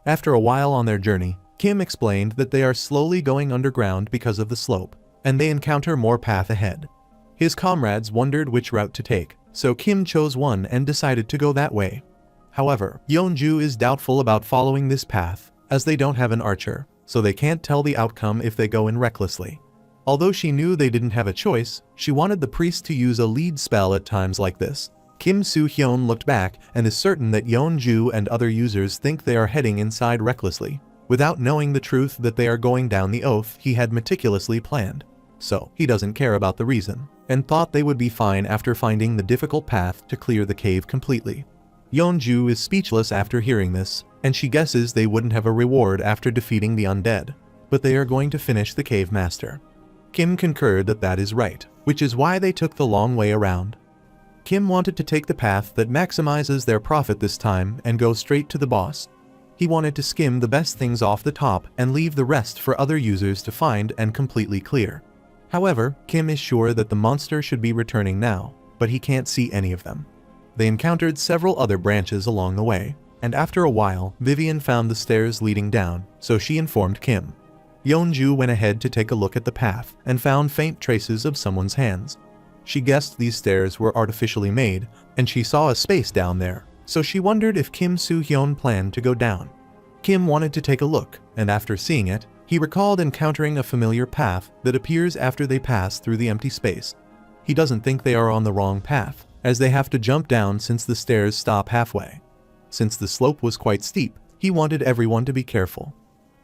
After a while on their journey, Kim explained that they are slowly going underground because of the slope, and they encounter more path ahead. His comrades wondered which route to take, so Kim chose one and decided to go that way. However, Yeonju is doubtful about following this path, as they don't have an archer, so they can't tell the outcome if they go in recklessly. Although she knew they didn't have a choice, she wanted the priest to use a lead spell at times like this. Kim Soo-hyun looked back and is certain that Yeonju and other users think they are heading inside recklessly, without knowing the truth that they are going down the oath he had meticulously planned. So, he doesn't care about the reason, and thought they would be fine after finding the difficult path to clear the cave completely. Yeonju is speechless after hearing this, and she guesses they wouldn't have a reward after defeating the undead, but they are going to finish the cave master. Kim concurred that that is right, which is why they took the long way around. Kim wanted to take the path that maximizes their profit this time and go straight to the boss. He wanted to skim the best things off the top and leave the rest for other users to find and completely clear. However, Kim is sure that the monster should be returning now, but he can't see any of them. They encountered several other branches along the way, and after a while, Vivian found the stairs leading down, so she informed Kim. Yeonju went ahead to take a look at the path and found faint traces of someone's hands. She guessed these stairs were artificially made, and she saw a space down there, so she wondered if Kim Soo-hyun planned to go down. Kim wanted to take a look, and after seeing it, he recalled encountering a familiar path that appears after they pass through the empty space. He doesn't think they are on the wrong path, as they have to jump down since the stairs stop halfway. Since the slope was quite steep, he wanted everyone to be careful.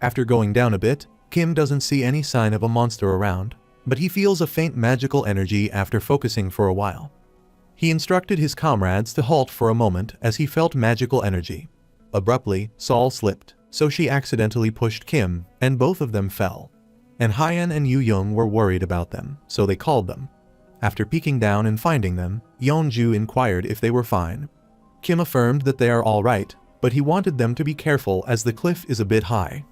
After going down a bit, Kim doesn't see any sign of a monster around, but he feels a faint magical energy after focusing for a while. He instructed his comrades to halt for a moment as he felt magical energy. Abruptly, Sol slipped, so she accidentally pushed Kim, and both of them fell. And Hyeon and Yu Young were worried about them, so they called them. After peeking down and finding them, Yeonju inquired if they were fine. Kim affirmed that they are all right, but he wanted them to be careful as the cliff is a bit high.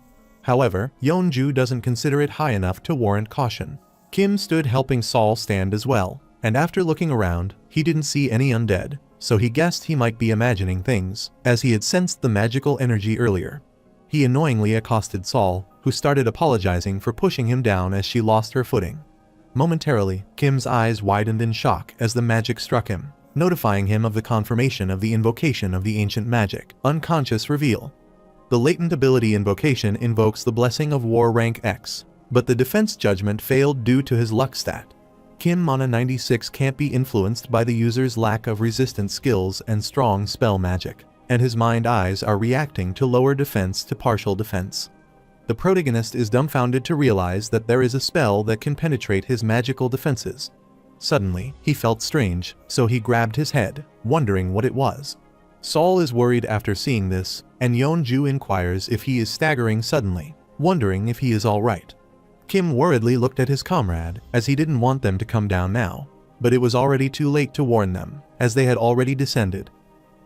However, Yeonju doesn't consider it high enough to warrant caution. Kim stood helping Sol stand as well, and after looking around, he didn't see any undead, so he guessed he might be imagining things, as he had sensed the magical energy earlier. He annoyingly accosted Sol, who started apologizing for pushing him down as she lost her footing. Momentarily, Kim's eyes widened in shock as the magic struck him, notifying him of the confirmation of the invocation of the ancient magic, Unconscious Reveal. The latent ability invocation invokes the Blessing of War rank X, but the defense judgment failed due to his luck stat. Kim Mana 96 can't be influenced by the user's lack of resistant skills and strong spell magic, and his mind eyes are reacting to lower defense to partial defense. The protagonist is dumbfounded to realize that there is a spell that can penetrate his magical defenses. Suddenly, he felt strange, so he grabbed his head, wondering what it was. Sol is worried after seeing this, and Yeonju inquires if he is staggering suddenly, wondering if he is alright. Kim worriedly looked at his comrade, as he didn't want them to come down now, but it was already too late to warn them, as they had already descended.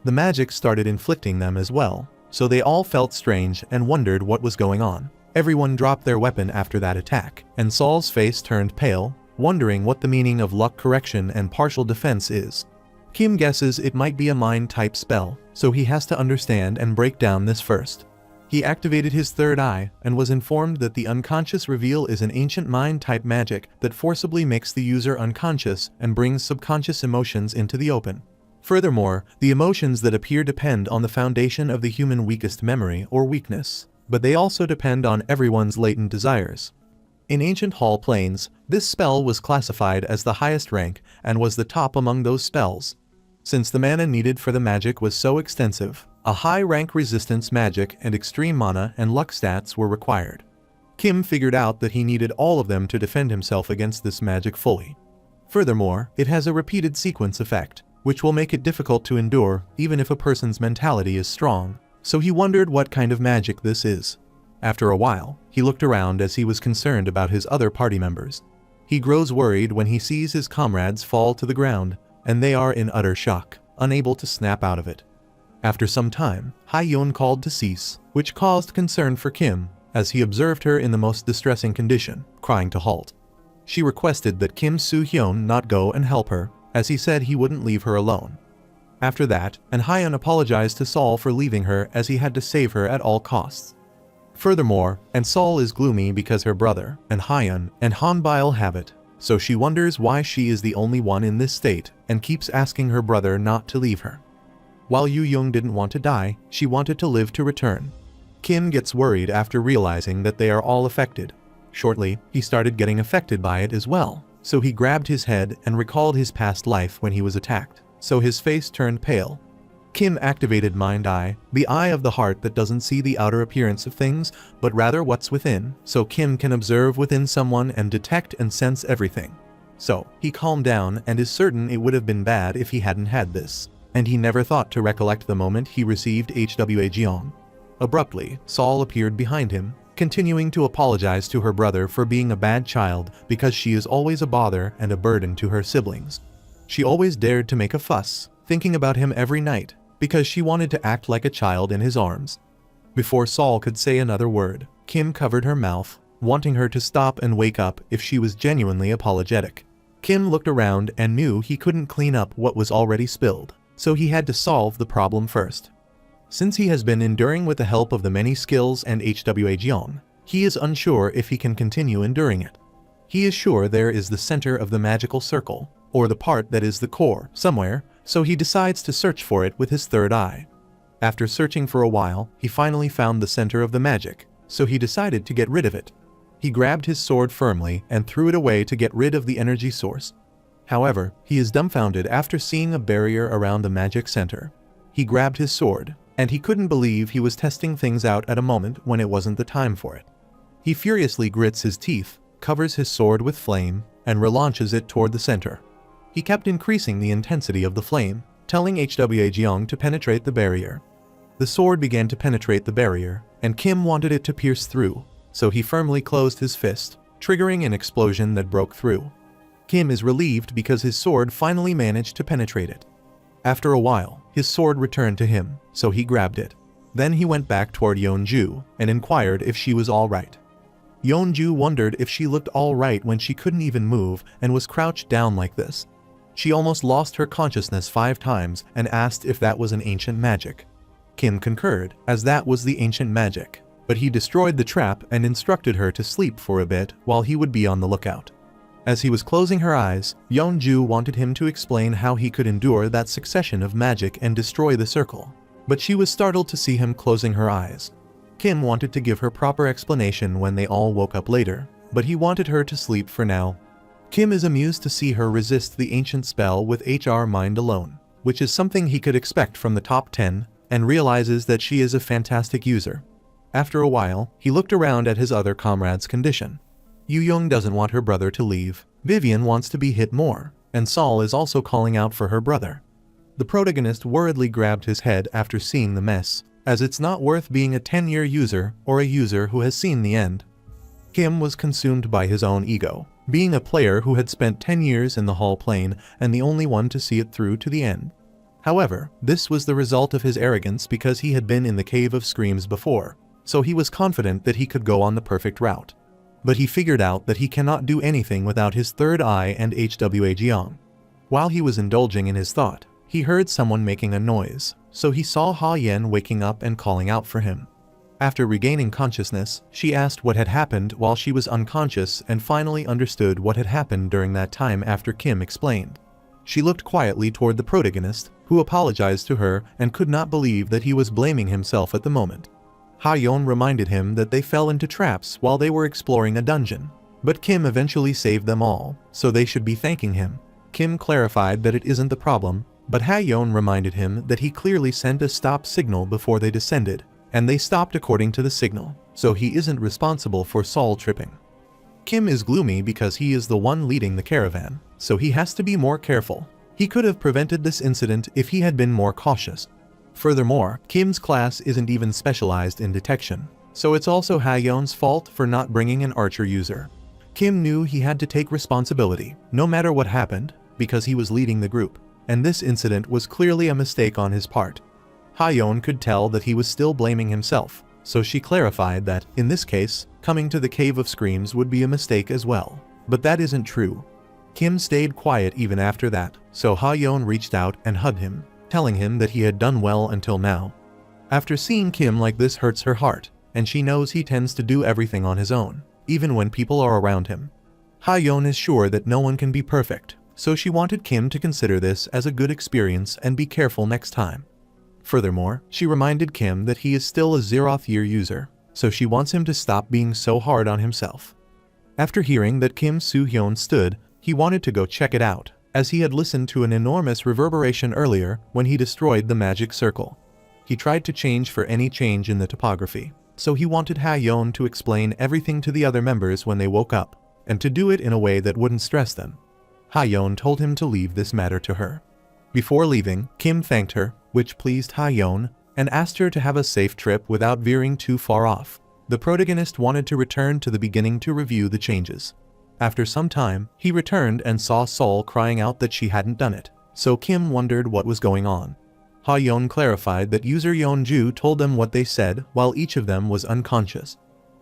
The magic started inflicting them as well, so they all felt strange and wondered what was going on. Everyone dropped their weapon after that attack, and Sol's face turned pale, wondering what the meaning of luck correction and partial defense is. Kim guesses it might be a mind-type spell, so he has to understand and break down this first. He activated his third eye and was informed that the Unconscious Reveal is an ancient mind-type magic that forcibly makes the user unconscious and brings subconscious emotions into the open. Furthermore, the emotions that appear depend on the foundation of the human weakest memory or weakness, but they also depend on everyone's latent desires. In ancient Hall Plains, this spell was classified as the highest rank and was the top among those spells. Since the mana needed for the magic was so extensive, a high-rank resistance magic and extreme mana and luck stats were required. Kim figured out that he needed all of them to defend himself against this magic fully. Furthermore, it has a repeated sequence effect, which will make it difficult to endure even if a person's mentality is strong, so he wondered what kind of magic this is. After a while, he looked around as he was concerned about his other party members. He grows worried when he sees his comrades fall to the ground, and they are in utter shock, unable to snap out of it. After some time, Hyeon called to cease, which caused concern for Kim, as he observed her in the most distressing condition, crying to halt. She requested that Kim Soo-hyun not go and help her, as he said he wouldn't leave her alone. After that, Hyeon apologized to Sol for leaving her as he had to save her at all costs. Furthermore, Sol is gloomy because her brother, Hyeon, and Hanbile have it, so she wonders why she is the only one in this state and keeps asking her brother not to leave her. While Yu Young didn't want to die, she wanted to live to return. Kim gets worried after realizing that they are all affected. Shortly, he started getting affected by it as well, so he grabbed his head and recalled his past life when he was attacked, so his face turned pale. Kim activated Mind Eye, the eye of the heart that doesn't see the outer appearance of things, but rather what's within, so Kim can observe within someone and detect and sense everything. So, he calmed down and is certain it would have been bad if he hadn't had this, and he never thought to recollect the moment he received Hwa Jeong. Abruptly, Sol appeared behind him, continuing to apologize to her brother for being a bad child because she is always a bother and a burden to her siblings. She always dared to make a fuss, thinking about him every night, because she wanted to act like a child in his arms. Before Sol could say another word, Kim covered her mouth, wanting her to stop and wake up if she was genuinely apologetic. Kim looked around and knew he couldn't clean up what was already spilled, so he had to solve the problem first. Since he has been enduring with the help of the many skills and Hwa Jeong, he is unsure if he can continue enduring it. He is sure there is the center of the magical circle, or the part that is the core, somewhere, so he decides to search for it with his third eye. After searching for a while, he finally found the center of the magic, so he decided to get rid of it. He grabbed his sword firmly and threw it away to get rid of the energy source. However, he is dumbfounded after seeing a barrier around the magic center. He grabbed his sword, and he couldn't believe he was testing things out at a moment when it wasn't the time for it. He furiously grits his teeth, covers his sword with flame, and relaunches it toward the center. He kept increasing the intensity of the flame, telling Hwa Jeong to penetrate the barrier. The sword began to penetrate the barrier, and Kim wanted it to pierce through, so he firmly closed his fist, triggering an explosion that broke through. Kim is relieved because his sword finally managed to penetrate it. After a while, his sword returned to him, so he grabbed it. Then he went back toward Yeonju and inquired if she was all right. Yeonju wondered if she looked all right when she couldn't even move and was crouched down like this. She almost lost her consciousness 5 times and asked if that was an ancient magic. Kim concurred, as that was the ancient magic, but he destroyed the trap and instructed her to sleep for a bit while he would be on the lookout. As he was closing her eyes, Yeonju wanted him to explain how he could endure that succession of magic and destroy the circle, but she was startled to see him closing her eyes. Kim wanted to give her proper explanation when they all woke up later, but he wanted her to sleep for now. Kim is amused to see her resist the ancient spell with HR mind alone, which is something he could expect from the top 10, and realizes that she is a fantastic user. After a while, he looked around at his other comrades' condition. Yu-young doesn't want her brother to leave, Vivian wants to be hit more, and Sol is also calling out for her brother. The protagonist worriedly grabbed his head after seeing the mess, as it's not worth being a 10-year user or a user who has seen the end. Kim was consumed by his own ego, being a player who had spent 10 years in the Hall Plane and the only one to see it through to the end. However, this was the result of his arrogance because he had been in the Cave of Screams before, so he was confident that he could go on the perfect route. But he figured out that he cannot do anything without his third eye and Hwa Jeong. While he was indulging in his thought, he heard someone making a noise, so he saw Ha Yen waking up and calling out for him. After regaining consciousness, she asked what had happened while she was unconscious and finally understood what had happened during that time after Kim explained. She looked quietly toward the protagonist, who apologized to her and could not believe that he was blaming himself at the moment. Ha Yeon reminded him that they fell into traps while they were exploring a dungeon, but Kim eventually saved them all, so they should be thanking him. Kim clarified that it isn't the problem, but Ha Yeon reminded him that he clearly sent a stop signal before they descended, and they stopped according to the signal, so he isn't responsible for Sol tripping. Kim is gloomy because he is the one leading the caravan, so he has to be more careful. He could have prevented this incident if he had been more cautious. Furthermore, Kim's class isn't even specialized in detection, so it's also Ha Yeon's fault for not bringing an archer user. Kim knew he had to take responsibility, no matter what happened, because he was leading the group, and this incident was clearly a mistake on his part. Ha Yeon could tell that he was still blaming himself, so she clarified that, in this case, coming to the Cave of Screams would be a mistake as well. But that isn't true. Kim stayed quiet even after that, so Ha Yeon reached out and hugged him, telling him that he had done well until now. After seeing Kim like this hurts her heart, and she knows he tends to do everything on his own, even when people are around him. Ha Yeon is sure that no one can be perfect, so she wanted Kim to consider this as a good experience and be careful next time. Furthermore, she reminded Kim that he is still a Zeroth year user, so she wants him to stop being so hard on himself. After hearing that Kim Soo-hyun stood, he wanted to go check it out, as he had listened to an enormous reverberation earlier when he destroyed the magic circle. He tried to change for any change in the topography, so he wanted Ha Yeon to explain everything to the other members when they woke up, and to do it in a way that wouldn't stress them. Ha Yeon told him to leave this matter to her. Before leaving, Kim thanked her, which pleased Ha Yeon, and asked her to have a safe trip without veering too far off. The protagonist wanted to return to the beginning to review the changes. After some time, he returned and saw Sol crying out that she hadn't done it, so Kim wondered what was going on. Ha-yeon clarified that user Yeonju told them what they said while each of them was unconscious.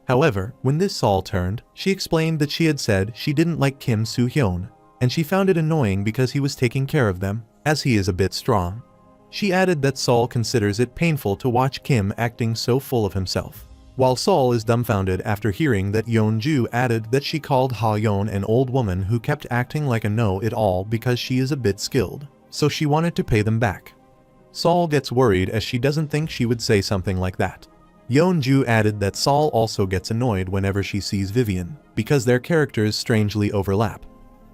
However, when this all turned, she explained that she had said she didn't like Kim Soo-hyun, and she found it annoying because he was taking care of them, as he is a bit strong. She added that Sol considers it painful to watch Kim acting so full of himself. While Sol is dumbfounded after hearing that, Yeonju added that she called Ha-yeon an old woman who kept acting like a know-it-all because she is a bit skilled, so she wanted to pay them back. Sol gets worried as she doesn't think she would say something like that. Yeonju added that Sol also gets annoyed whenever she sees Vivian, because their characters strangely overlap.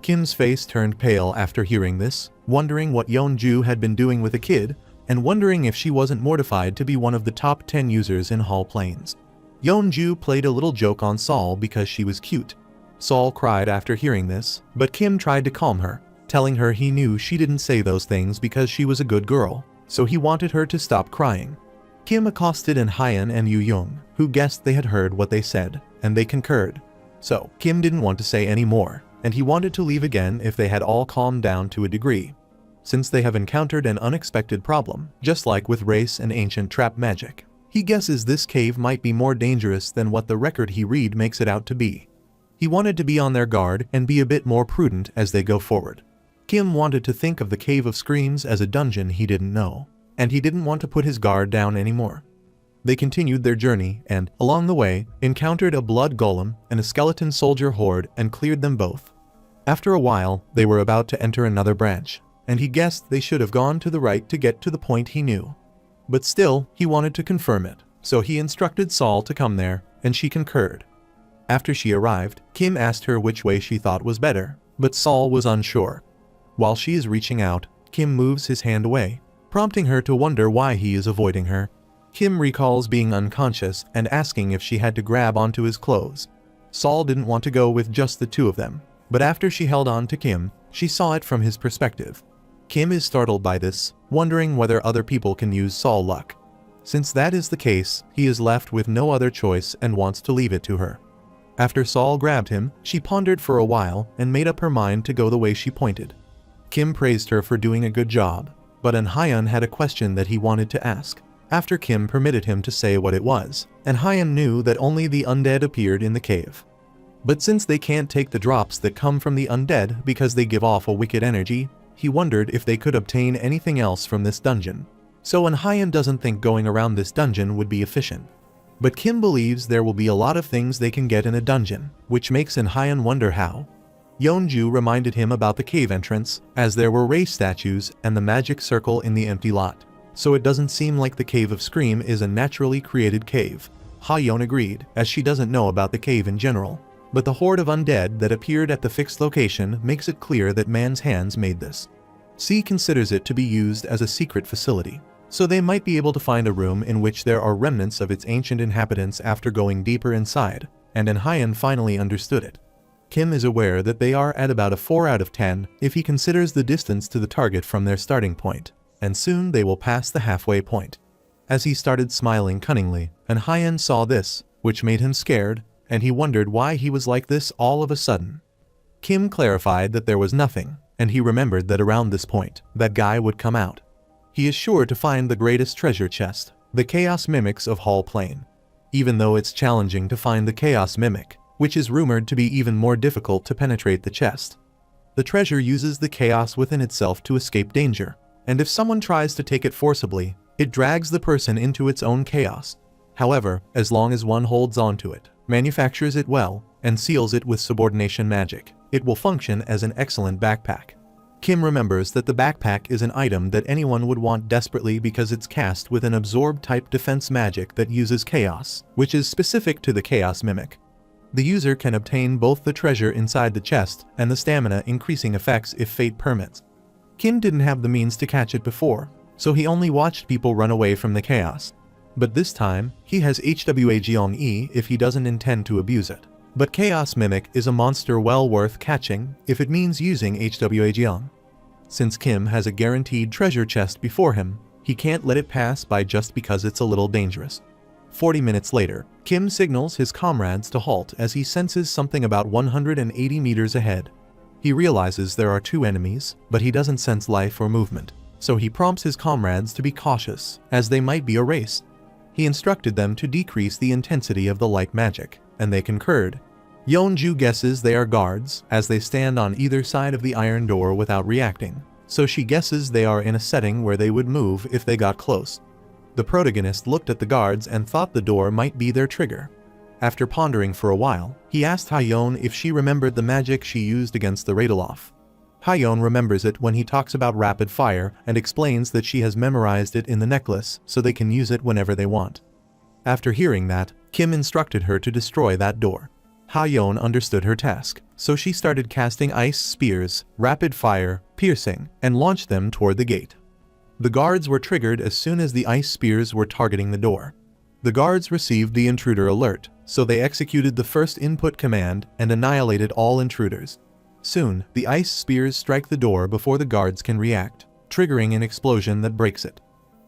Kim's face turned pale after hearing this, wondering what Yeonju had been doing with a kid, and wondering if she wasn't mortified to be one of the top 10 users in Hall Plains. Yeonju played a little joke on Sol because she was cute. Sol cried after hearing this, but Kim tried to calm her, telling her he knew she didn't say those things because she was a good girl, so he wanted her to stop crying. Kim accosted Hyun and Yu Young, who guessed they had heard what they said, and they concurred. So, Kim didn't want to say any more, and he wanted to leave again if they had all calmed down to a degree. Since they have encountered an unexpected problem, just like with race and ancient trap magic, he guesses this cave might be more dangerous than what the record he read makes it out to be. He wanted to be on their guard and be a bit more prudent as they go forward. Kim wanted to think of the Cave of Screams as a dungeon he didn't know, and he didn't want to put his guard down anymore. They continued their journey and, along the way, encountered a blood golem and a skeleton soldier horde and cleared them both. After a while, they were about to enter another branch, and he guessed they should have gone to the right to get to the point he knew. But still, he wanted to confirm it, so he instructed Sol to come there, and she concurred. After she arrived, Kim asked her which way she thought was better, but Sol was unsure. While she is reaching out, Kim moves his hand away, prompting her to wonder why he is avoiding her. Kim recalls being unconscious and asking if she had to grab onto his clothes. Sol didn't want to go with just the two of them, but after she held on to Kim, she saw it from his perspective. Kim is startled by this, wondering whether other people can use Sol luck. Since that is the case, he is left with no other choice and wants to leave it to her. After Sol grabbed him, she pondered for a while and made up her mind to go the way she pointed. Kim praised her for doing a good job, but Hyun had a question that he wanted to ask. After Kim permitted him to say what it was, Hyun knew that only the undead appeared in the cave. But since they can't take the drops that come from the undead because they give off a wicked energy, he wondered if they could obtain anything else from this dungeon. So Hyun doesn't think going around this dungeon would be efficient. But Kim believes there will be a lot of things they can get in a dungeon, which makes Hyun wonder how. Yeonju reminded him about the cave entrance, as there were race statues and the magic circle in the empty lot. So it doesn't seem like the Cave of Scream is a naturally created cave. Ha-yeon agreed, as she doesn't know about the cave in general. But the horde of undead that appeared at the fixed location makes it clear that man's hands made this. C considers it to be used as a secret facility, so they might be able to find a room in which there are remnants of its ancient inhabitants after going deeper inside, and Hyun finally understood it. Kim is aware that they are at about a 4 out of 10 if he considers the distance to the target from their starting point, and soon they will pass the halfway point. As he started smiling cunningly, Hyun saw this, which made him scared, and he wondered why he was like this all of a sudden. Kim clarified that there was nothing, and he remembered that around this point, that guy would come out. He is sure to find the greatest treasure chest, the Chaos Mimics of Hall Plain. Even though it's challenging to find the Chaos Mimic, which is rumored to be even more difficult to penetrate the chest. The treasure uses the chaos within itself to escape danger, and if someone tries to take it forcibly, it drags the person into its own chaos. However, as long as one holds on to it, manufactures it well, and seals it with subordination magic, it will function as an excellent backpack. Kim remembers that the backpack is an item that anyone would want desperately because it's cast with an absorb-type defense magic that uses chaos, which is specific to the Chaos Mimic. The user can obtain both the treasure inside the chest and the stamina increasing effects if fate permits. Kim didn't have the means to catch it before, so he only watched people run away from the chaos. But this time, he has HWAGONE if he doesn't intend to abuse it. But Chaos Mimic is a monster well worth catching if it means using HWAGONE. Since Kim has a guaranteed treasure chest before him, he can't let it pass by just because it's a little dangerous. 40 minutes later, Kim signals his comrades to halt as he senses something about 180 meters ahead. He realizes there are two enemies, but he doesn't sense life or movement. so he prompts his comrades to be cautious, as they might be erased. He instructed them to decrease the intensity of the light magic, and they concurred. Yeonju guesses they are guards, as they stand on either side of the iron door without reacting, so she guesses they are in a setting where they would move if they got close. The protagonist looked at the guards and thought the door might be their trigger. After pondering for a while, he asked Hayeon if she remembered the magic she used against the Radaloff. Hayeon remembers it when he talks about rapid fire and explains that she has memorized it in the necklace so they can use it whenever they want. After hearing that, Kim instructed her to destroy that door. Hayeon understood her task, so she started casting ice spears, rapid fire, piercing, and launched them toward the gate. The guards were triggered as soon as the ice spears were targeting the door. The guards received the intruder alert, so they executed the first input command and annihilated all intruders. Soon, the ice spears strike the door before the guards can react, triggering an explosion that breaks it.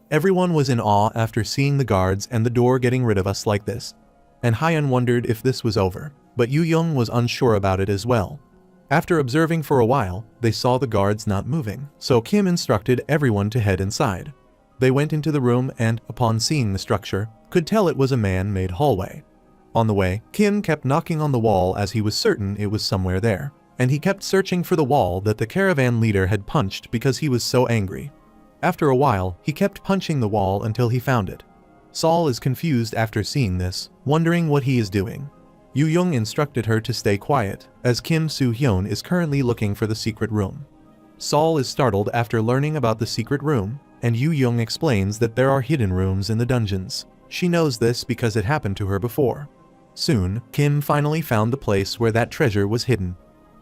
Everyone was in awe after seeing the guards and the door getting rid of us like this. And Hayeon wondered if this was over, but Yu-young was unsure about it as well. After observing for a while, they saw the guards not moving, so Kim instructed everyone to head inside. They went into the room and, upon seeing the structure, could tell it was a man-made hallway. On the way, Kim kept knocking on the wall as he was certain it was somewhere there, and he kept searching for the wall that the caravan leader had punched because he was so angry. After a while, he kept punching the wall until he found it. Sol is confused after seeing this, wondering what he is doing. Yu-young instructed her to stay quiet, as Kim Soo-hyun is currently looking for the secret room. Sol is startled after learning about the secret room, and Yu-young explains that there are hidden rooms in the dungeons. She knows this because it happened to her before. Soon, Kim finally found the place where that treasure was hidden.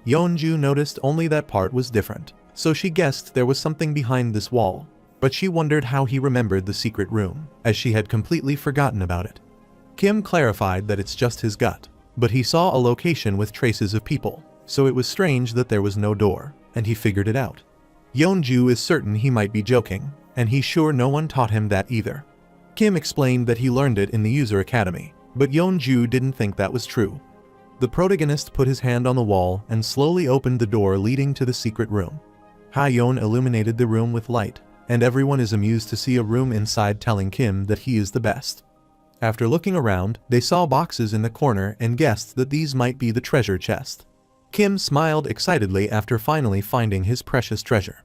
Yeonju noticed only that part was different, so she guessed there was something behind this wall, but she wondered how he remembered the secret room, as she had completely forgotten about it. Kim clarified that it's just his gut, but he saw a location with traces of people, so it was strange that there was no door, and he figured it out. Yeonju is certain he might be joking, and he's sure no one taught him that either. Kim explained that he learned it in the user academy, but Yeonju didn't think that was true. The protagonist put his hand on the wall and slowly opened the door leading to the secret room. Hayeon illuminated the room with light, and everyone is amused to see a room inside telling Kim that he is the best. After looking around, they saw boxes in the corner and guessed that these might be the treasure chest. Kim smiled excitedly after finally finding his precious treasure.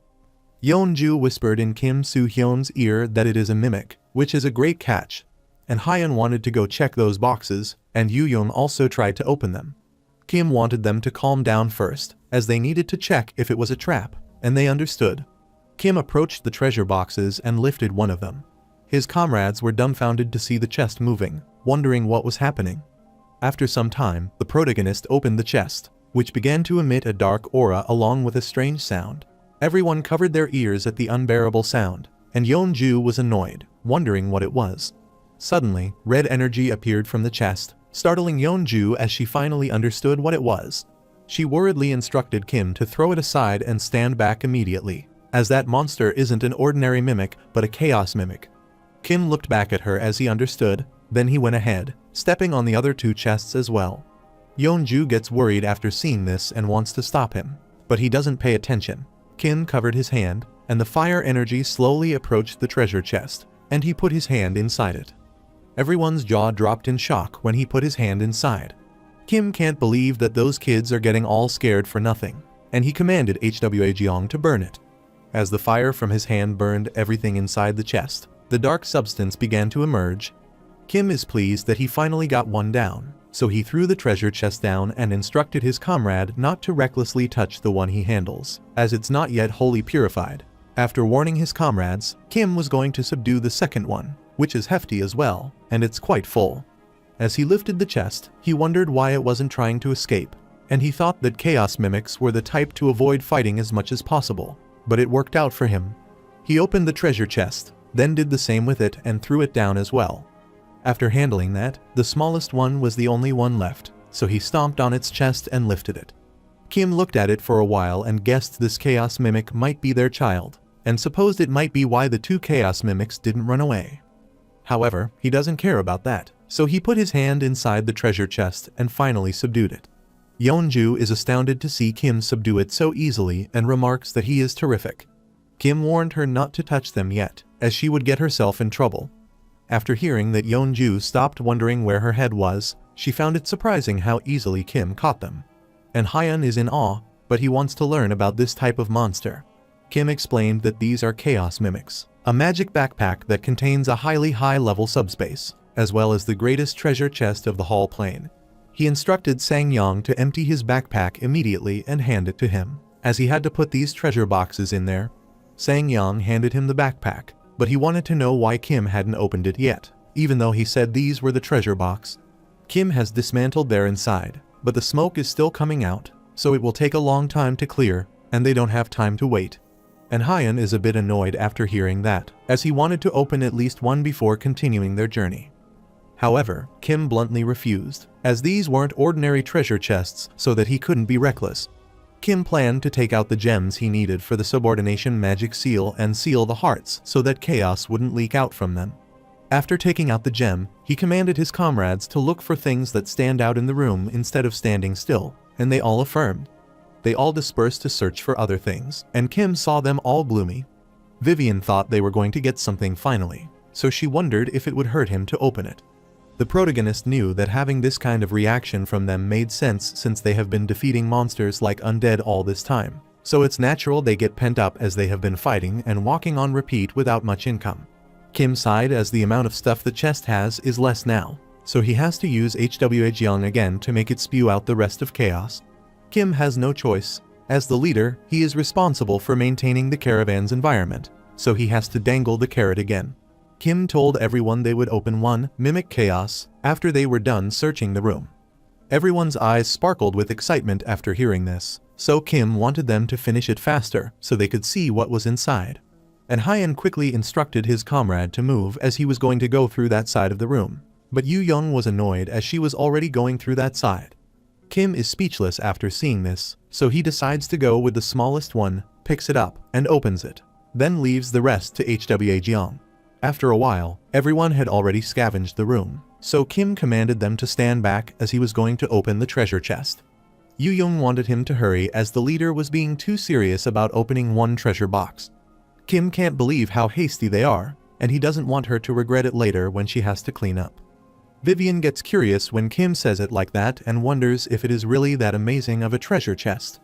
Yeonju whispered in Kim Soo-hyun's ear that it is a mimic, which is a great catch, and Hayeon wanted to go check those boxes, and Yu-young also tried to open them. Kim wanted them to calm down first, as they needed to check if it was a trap, and they understood. Kim approached the treasure boxes and lifted one of them. His comrades were dumbfounded to see the chest moving, wondering what was happening. After some time, the protagonist opened the chest, which began to emit a dark aura along with a strange sound. Everyone covered their ears at the unbearable sound, and Yeonju was annoyed, wondering what it was. Suddenly, red energy appeared from the chest, startling Yeonju as she finally understood what it was. She worriedly instructed Kim to throw it aside and stand back immediately, as that monster isn't an ordinary mimic but a chaos mimic. Kim looked back at her as he understood, then he went ahead, stepping on the other two chests as well. Yeonju gets worried after seeing this and wants to stop him, but he doesn't pay attention. Kim covered his hand, and the fire energy slowly approached the treasure chest, and he put his hand inside it. Everyone's jaw dropped in shock when he put his hand inside. Kim can't believe that those kids are getting all scared for nothing, and he commanded Hwa Jeong to burn it. As the fire from his hand burned everything inside the chest, the dark substance began to emerge. Kim is pleased that he finally got one down, so he threw the treasure chest down and instructed his comrade not to recklessly touch the one he handles, as it's not yet wholly purified. After warning his comrades, Kim was going to subdue the second one, which is hefty as well, and it's quite full. As he lifted the chest, he wondered why it wasn't trying to escape, and he thought that chaos mimics were the type to avoid fighting as much as possible, but it worked out for him. He opened the treasure chest, then did the same with it and threw it down as well. After handling that, the smallest one was the only one left, so he stomped on its chest and lifted it. Kim looked at it for a while and guessed this chaos mimic might be their child, and supposed it might be why the two chaos mimics didn't run away. However, he doesn't care about that, so he put his hand inside the treasure chest and finally subdued it. Yeonju is astounded to see Kim subdue it so easily and remarks that he is terrific. Kim warned her not to touch them yet, as she would get herself in trouble. After hearing that Yeonju stopped wondering where her head was, she found it surprising how easily Kim caught them. And Hyun is in awe, but he wants to learn about this type of monster. Kim explained that these are chaos mimics, a magic backpack that contains a highly high-level subspace, as well as the greatest treasure chest of the Hall Plane. He instructed Sang-yong to empty his backpack immediately and hand it to him, as he had to put these treasure boxes in there. Sang-yong handed him the backpack, but he wanted to know why Kim hadn't opened it yet, even though he said these were the treasure box. Kim has dismantled their inside, but the smoke is still coming out, so it will take a long time to clear, and they don't have time to wait. And Hyun is a bit annoyed after hearing that, as he wanted to open at least one before continuing their journey. However, Kim bluntly refused, as these weren't ordinary treasure chests, so that he couldn't be reckless. Kim planned to take out the gems he needed for the subordination magic seal and seal the hearts so that chaos wouldn't leak out from them. After taking out the gem, he commanded his comrades to look for things that stand out in the room instead of standing still, and they all affirmed. They all dispersed to search for other things, and Kim saw them all gloomy. Vivian thought they were going to get something finally, so she wondered if it would hurt him to open it. The protagonist knew that having this kind of reaction from them made sense since they have been defeating monsters like undead all this time, so it's natural they get pent up as they have been fighting and walking on repeat without much income. Kim sighed as the amount of stuff the chest has is less now, so he has to use Hwang again to make it spew out the rest of chaos. Kim has no choice. As the leader, he is responsible for maintaining the caravan's environment, so he has to dangle the carrot again. Kim told everyone they would open one, mimic chaos, after they were done searching the room. Everyone's eyes sparkled with excitement after hearing this, so Kim wanted them to finish it faster so they could see what was inside. And Hyun quickly instructed his comrade to move as he was going to go through that side of the room. But Yoo-young was annoyed as she was already going through that side. Kim is speechless after seeing this, so he decides to go with the smallest one, picks it up, and opens it, then leaves the rest to Hwang. After a while, everyone had already scavenged the room, so Kim commanded them to stand back as he was going to open the treasure chest. Yoo-young wanted him to hurry as the leader was being too serious about opening one treasure box. Kim can't believe how hasty they are, and he doesn't want her to regret it later when she has to clean up. Vivian gets curious when Kim says it like that and wonders if it is really that amazing of a treasure chest.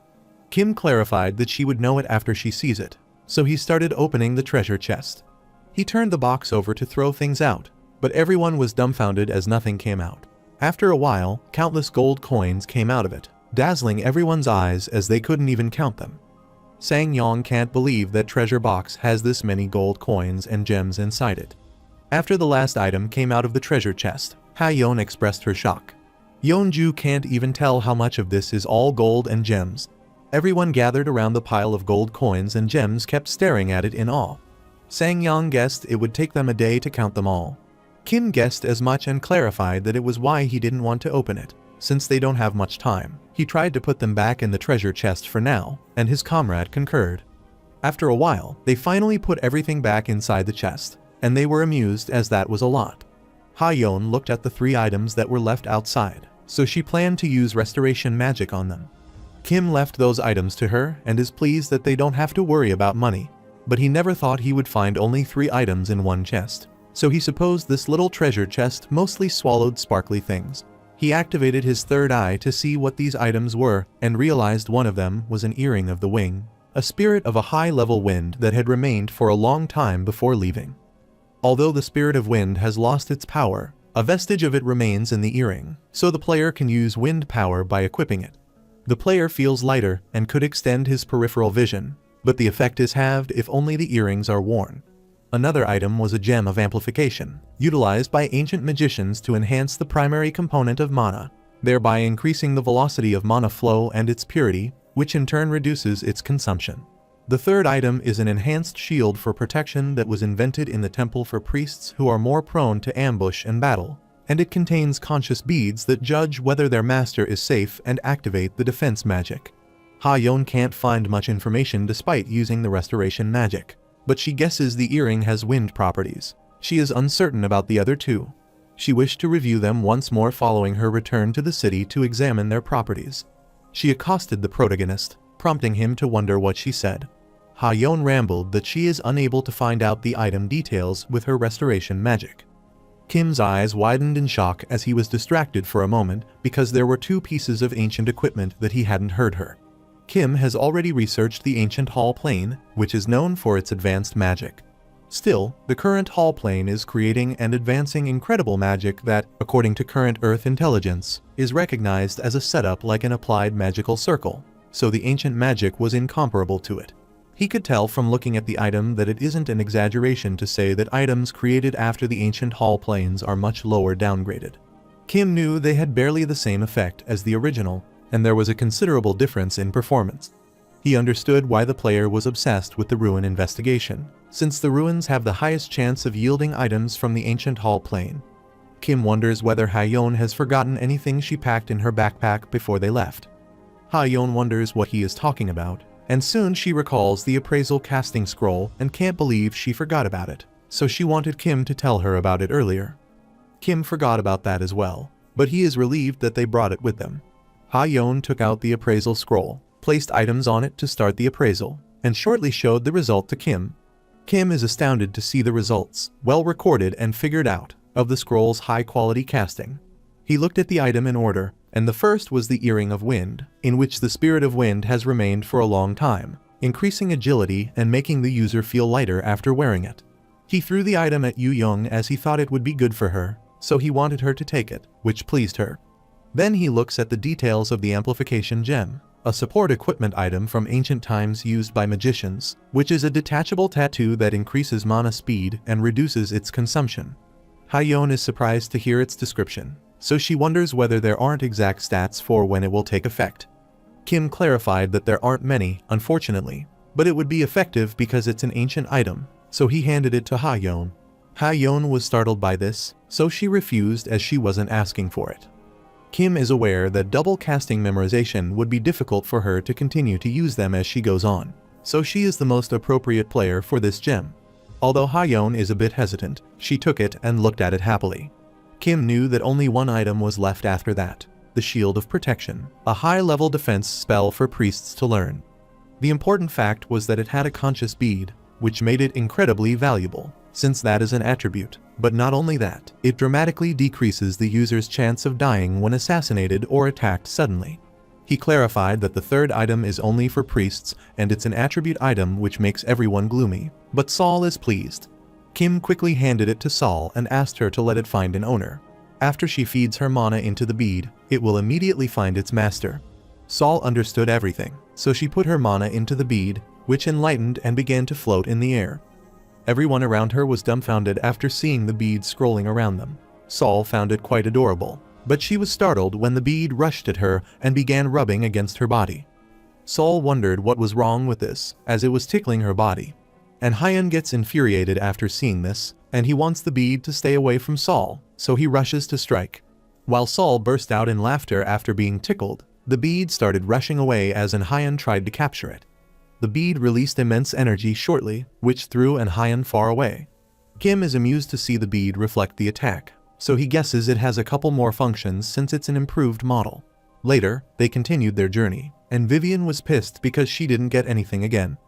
Kim clarified that she would know it after she sees it, so he started opening the treasure chest. He turned the box over to throw things out, but everyone was dumbfounded as nothing came out. After a while, countless gold coins came out of it, dazzling everyone's eyes as they couldn't even count them. Sang-yong can't believe that treasure box has this many gold coins and gems inside it. After the last item came out of the treasure chest, Ha-yeon expressed her shock. Yeonju can't even tell how much of this is all gold and gems. Everyone gathered around the pile of gold coins and gems kept staring at it in awe. Sang-yong guessed it would take them a day to count them all. Kim guessed as much and clarified that it was why he didn't want to open it, since they don't have much time. He tried to put them back in the treasure chest for now, and his comrade concurred. After a while, they finally put everything back inside the chest, and they were amused as that was a lot. Ha-yeon looked at the 3 items that were left outside, so she planned to use restoration magic on them. Kim left those items to her and is pleased that they don't have to worry about money, but he never thought he would find only 3 items in one chest, so he supposed this little treasure chest mostly swallowed sparkly things. He activated his third eye to see what these items were and realized one of them was an earring of the wing, a spirit of a high-level wind that had remained for a long time before leaving. Although the spirit of wind has lost its power, a vestige of it remains in the earring, so the player can use wind power by equipping it. The player feels lighter and could extend his peripheral vision, but the effect is halved if only the earrings are worn. Another item was a gem of amplification, utilized by ancient magicians to enhance the primary component of mana, thereby increasing the velocity of mana flow and its purity, which in turn reduces its consumption. The third item is an enhanced shield for protection that was invented in the temple for priests who are more prone to ambush and battle, and it contains conscious beads that judge whether their master is safe and activate the defense magic. Ha-yeon can't find much information despite using the restoration magic, but she guesses the earring has wind properties. She is uncertain about the other 2. She wished to review them once more following her return to the city to examine their properties. She accosted the protagonist, prompting him to wonder what she said. Ha-yeon rambled that she is unable to find out the item details with her restoration magic. Kim's eyes widened in shock as he was distracted for a moment because there were 2 pieces of ancient equipment that he hadn't heard her. Kim has already researched the ancient Hall Plane, which is known for its advanced magic. Still, the current Hall Plane is creating and advancing incredible magic that, according to current Earth intelligence, is recognized as a setup like an applied magical circle, so the ancient magic was incomparable to it. He could tell from looking at the item that it isn't an exaggeration to say that items created after the ancient Hall Planes are much lower downgraded. Kim knew they had barely the same effect as the original, and there was a considerable difference in performance. He understood why the player was obsessed with the ruin investigation, since the ruins have the highest chance of yielding items from the ancient Hall Plane. Kim wonders whether Ha-yeon has forgotten anything she packed in her backpack before they left. Ha-yeon wonders what he is talking about, and soon she recalls the appraisal casting scroll and can't believe she forgot about it, so she wanted Kim to tell her about it earlier. Kim forgot about that as well, but he is relieved that they brought it with them. Ha-yeon took out the appraisal scroll, placed items on it to start the appraisal, and shortly showed the result to Kim. Kim is astounded to see the results, well recorded and figured out, of the scroll's high-quality casting. He looked at the item in order, and the first was the Earring of Wind, in which the spirit of wind has remained for a long time, increasing agility and making the user feel lighter after wearing it. He threw the item at Yu Young as he thought it would be good for her, so he wanted her to take it, which pleased her. Then he looks at the details of the Amplification Gem, a support equipment item from ancient times used by magicians, which is a detachable tattoo that increases mana speed and reduces its consumption. Ha-yeon is surprised to hear its description, so she wonders whether there aren't exact stats for when it will take effect. Kim clarified that there aren't many, unfortunately, but it would be effective because it's an ancient item, so he handed it to Ha-yeon. Ha-yeon was startled by this, so she refused as she wasn't asking for it. Kim is aware that double casting memorization would be difficult for her to continue to use them as she goes on, so she is the most appropriate player for this gem. Although Ha-yeon is a bit hesitant, she took it and looked at it happily. Kim knew that only one item was left after that, the Shield of Protection, a high-level defense spell for priests to learn. The important fact was that it had a conscious bead, which made it incredibly valuable, since that is an attribute. But not only that, it dramatically decreases the user's chance of dying when assassinated or attacked suddenly. He clarified that the third item is only for priests and it's an attribute item which makes everyone gloomy, but Saul is pleased. Kim quickly handed it to Saul and asked her to let it find an owner. After she feeds her mana into the bead, it will immediately find its master. Saul understood everything, so she put her mana into the bead, which enlightened and began to float in the air. Everyone around her was dumbfounded after seeing the bead scrolling around them. Saul found it quite adorable, but she was startled when the bead rushed at her and began rubbing against her body. Saul wondered what was wrong with this, as it was tickling her body. And Ha-yeon gets infuriated after seeing this, and he wants the bead to stay away from Saul, so he rushes to strike. While Saul burst out in laughter after being tickled, the bead started rushing away as Ha-yeon tried to capture it. The bead released immense energy shortly, which threw Ha-yeon far away. Kim is amused to see the bead reflect the attack, so he guesses it has a couple more functions since it's an improved model. Later, they continued their journey, and Vivian was pissed because she didn't get anything again.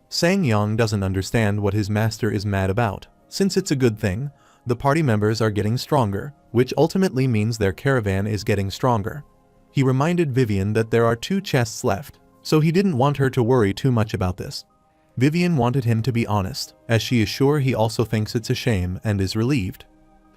Sang-yong doesn't understand what his master is mad about. Since it's a good thing, the party members are getting stronger, which ultimately means their caravan is getting stronger. He reminded Vivian that there are 2 chests left, so he didn't want her to worry too much about this. Vivian wanted him to be honest, as she is sure he also thinks it's a shame and is relieved.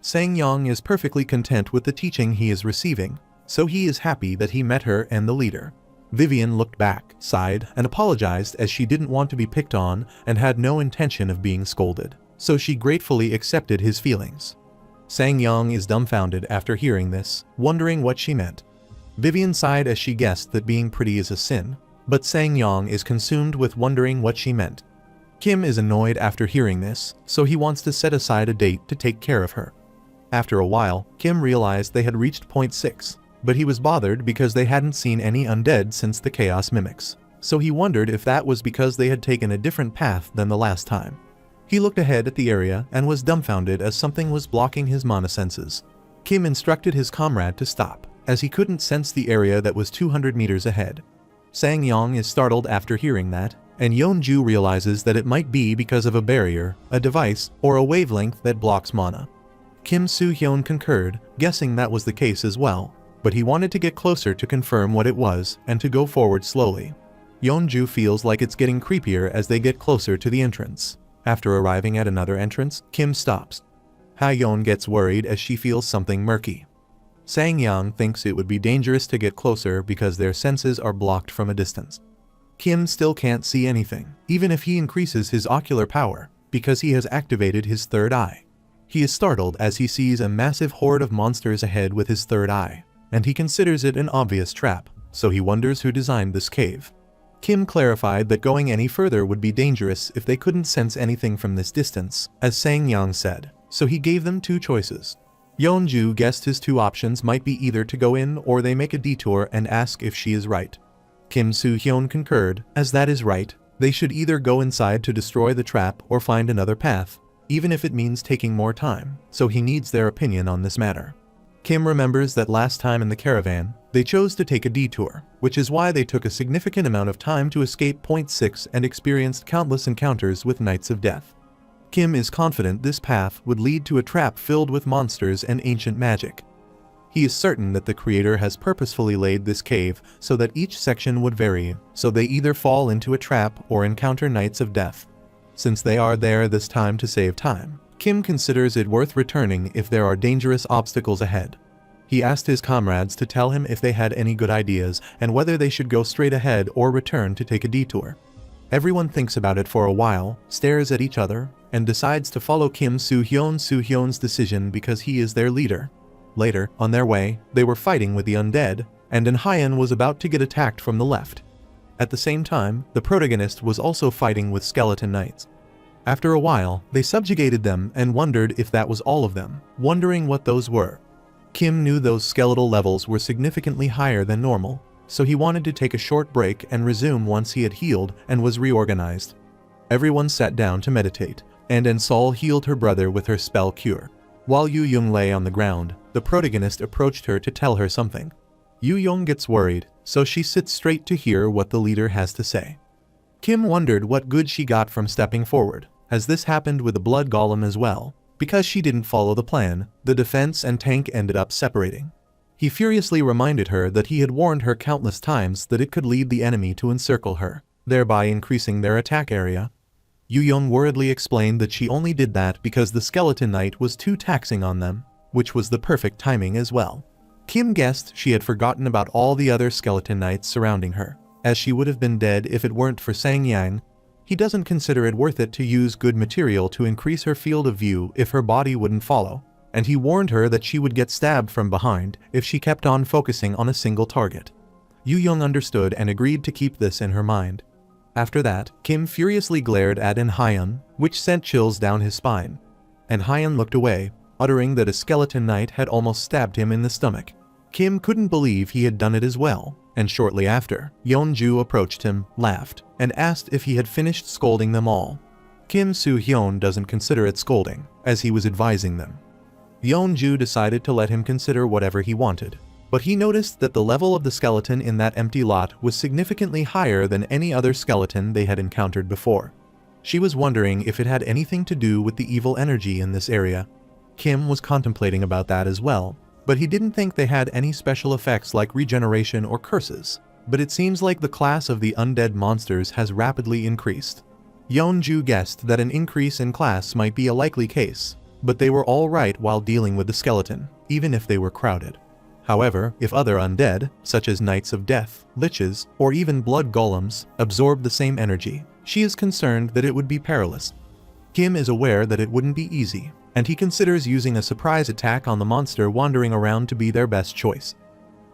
Sang-yong is perfectly content with the teaching he is receiving, so he is happy that he met her and the leader. Vivian looked back, sighed, and apologized as she didn't want to be picked on and had no intention of being scolded, so she gratefully accepted his feelings. Sang-yong is dumbfounded after hearing this, wondering what she meant. Vivian sighed as she guessed that being pretty is a sin, but Sang-yong is consumed with wondering what she meant. Kim is annoyed after hearing this, so he wants to set aside a date to take care of her. After a while, Kim realized they had reached point 6, but he was bothered because they hadn't seen any undead since the Chaos Mimics, so he wondered if that was because they had taken a different path than the last time. He looked ahead at the area and was dumbfounded as something was blocking his mana senses. Kim instructed his comrade to stop, as he couldn't sense the area that was 200 meters ahead. Sang-yong is startled after hearing that, and Yeonju realizes that it might be because of a barrier, a device, or a wavelength that blocks mana. Kim Soo-hyun concurred, guessing that was the case as well, but he wanted to get closer to confirm what it was and to go forward slowly. Yeonju feels like it's getting creepier as they get closer to the entrance. After arriving at another entrance, Kim stops. Ha-yeon gets worried as she feels something murky. Sang-yang thinks it would be dangerous to get closer because their senses are blocked from a distance. Kim still can't see anything, even if he increases his ocular power, because he has activated his third eye. He is startled as he sees a massive horde of monsters ahead with his third eye, and he considers it an obvious trap, so he wonders who designed this cave. Kim clarified that going any further would be dangerous if they couldn't sense anything from this distance, as Sang-yang said, so he gave them two choices. Yeonju guessed his two options might be either to go in or they make a detour and ask if she is right. Kim Soo-hyun concurred, as that is right, they should either go inside to destroy the trap or find another path, even if it means taking more time, so he needs their opinion on this matter. Kim remembers that last time in the caravan, they chose to take a detour, which is why they took a significant amount of time to escape Point 6 and experienced countless encounters with Knights of Death. Kim is confident this path would lead to a trap filled with monsters and ancient magic. He is certain that the creator has purposefully laid this cave so that each section would vary, so they either fall into a trap or encounter Knights of Death. Since they are there this time to save time, Kim considers it worth returning if there are dangerous obstacles ahead. He asked his comrades to tell him if they had any good ideas and whether they should go straight ahead or return to take a detour. Everyone thinks about it for a while, stares at each other, and decides to follow Kim Soo-hyun's decision because he is their leader. Later, on their way, they were fighting with the undead, and In-hyun was about to get attacked from the left. At the same time, the protagonist was also fighting with skeleton knights. After a while, they subjugated them and wondered if that was all of them, wondering what those were. Kim knew those skeletal levels were significantly higher than normal, so he wanted to take a short break and resume once he had healed and was reorganized. Everyone sat down to meditate, and In-sol healed her brother with her spell cure. While Yu-young lay on the ground, the protagonist approached her to tell her something. Yu-young gets worried, so she sits straight to hear what the leader has to say. Kim wondered what good she got from stepping forward, as this happened with the blood golem as well. Because she didn't follow the plan, the defense and tank ended up separating. He furiously reminded her that he had warned her countless times that it could lead the enemy to encircle her, thereby increasing their attack area. Yu-young worriedly explained that she only did that because the skeleton knight was too taxing on them, which was the perfect timing as well. Kim guessed she had forgotten about all the other skeleton knights surrounding her, as she would have been dead if it weren't for Sang-yang. He doesn't consider it worth it to use good material to increase her field of view if her body wouldn't follow, and he warned her that she would get stabbed from behind if she kept on focusing on a single target. Yu-young understood and agreed to keep this in her mind. After that, Kim furiously glared at In-hyun, which sent chills down his spine. In-hyun looked away, uttering that a skeleton knight had almost stabbed him in the stomach. Kim couldn't believe he had done it as well, and shortly after, Yeonju approached him, laughed, and asked if he had finished scolding them all. Kim Soo-hyun doesn't consider it scolding, as he was advising them. Yeonju decided to let him consider whatever he wanted, but he noticed that the level of the skeleton in that empty lot was significantly higher than any other skeleton they had encountered before. She was wondering if it had anything to do with the evil energy in this area. Kim was contemplating about that as well, but he didn't think they had any special effects like regeneration or curses, but it seems like the class of the undead monsters has rapidly increased. Yeonju guessed that an increase in class might be a likely case, but they were all right while dealing with the skeleton, even if they were crowded. However, if other undead, such as Knights of Death, Liches, or even blood golems, absorbed the same energy, she is concerned that it would be perilous. Kim is aware that it wouldn't be easy, and he considers using a surprise attack on the monster wandering around to be their best choice.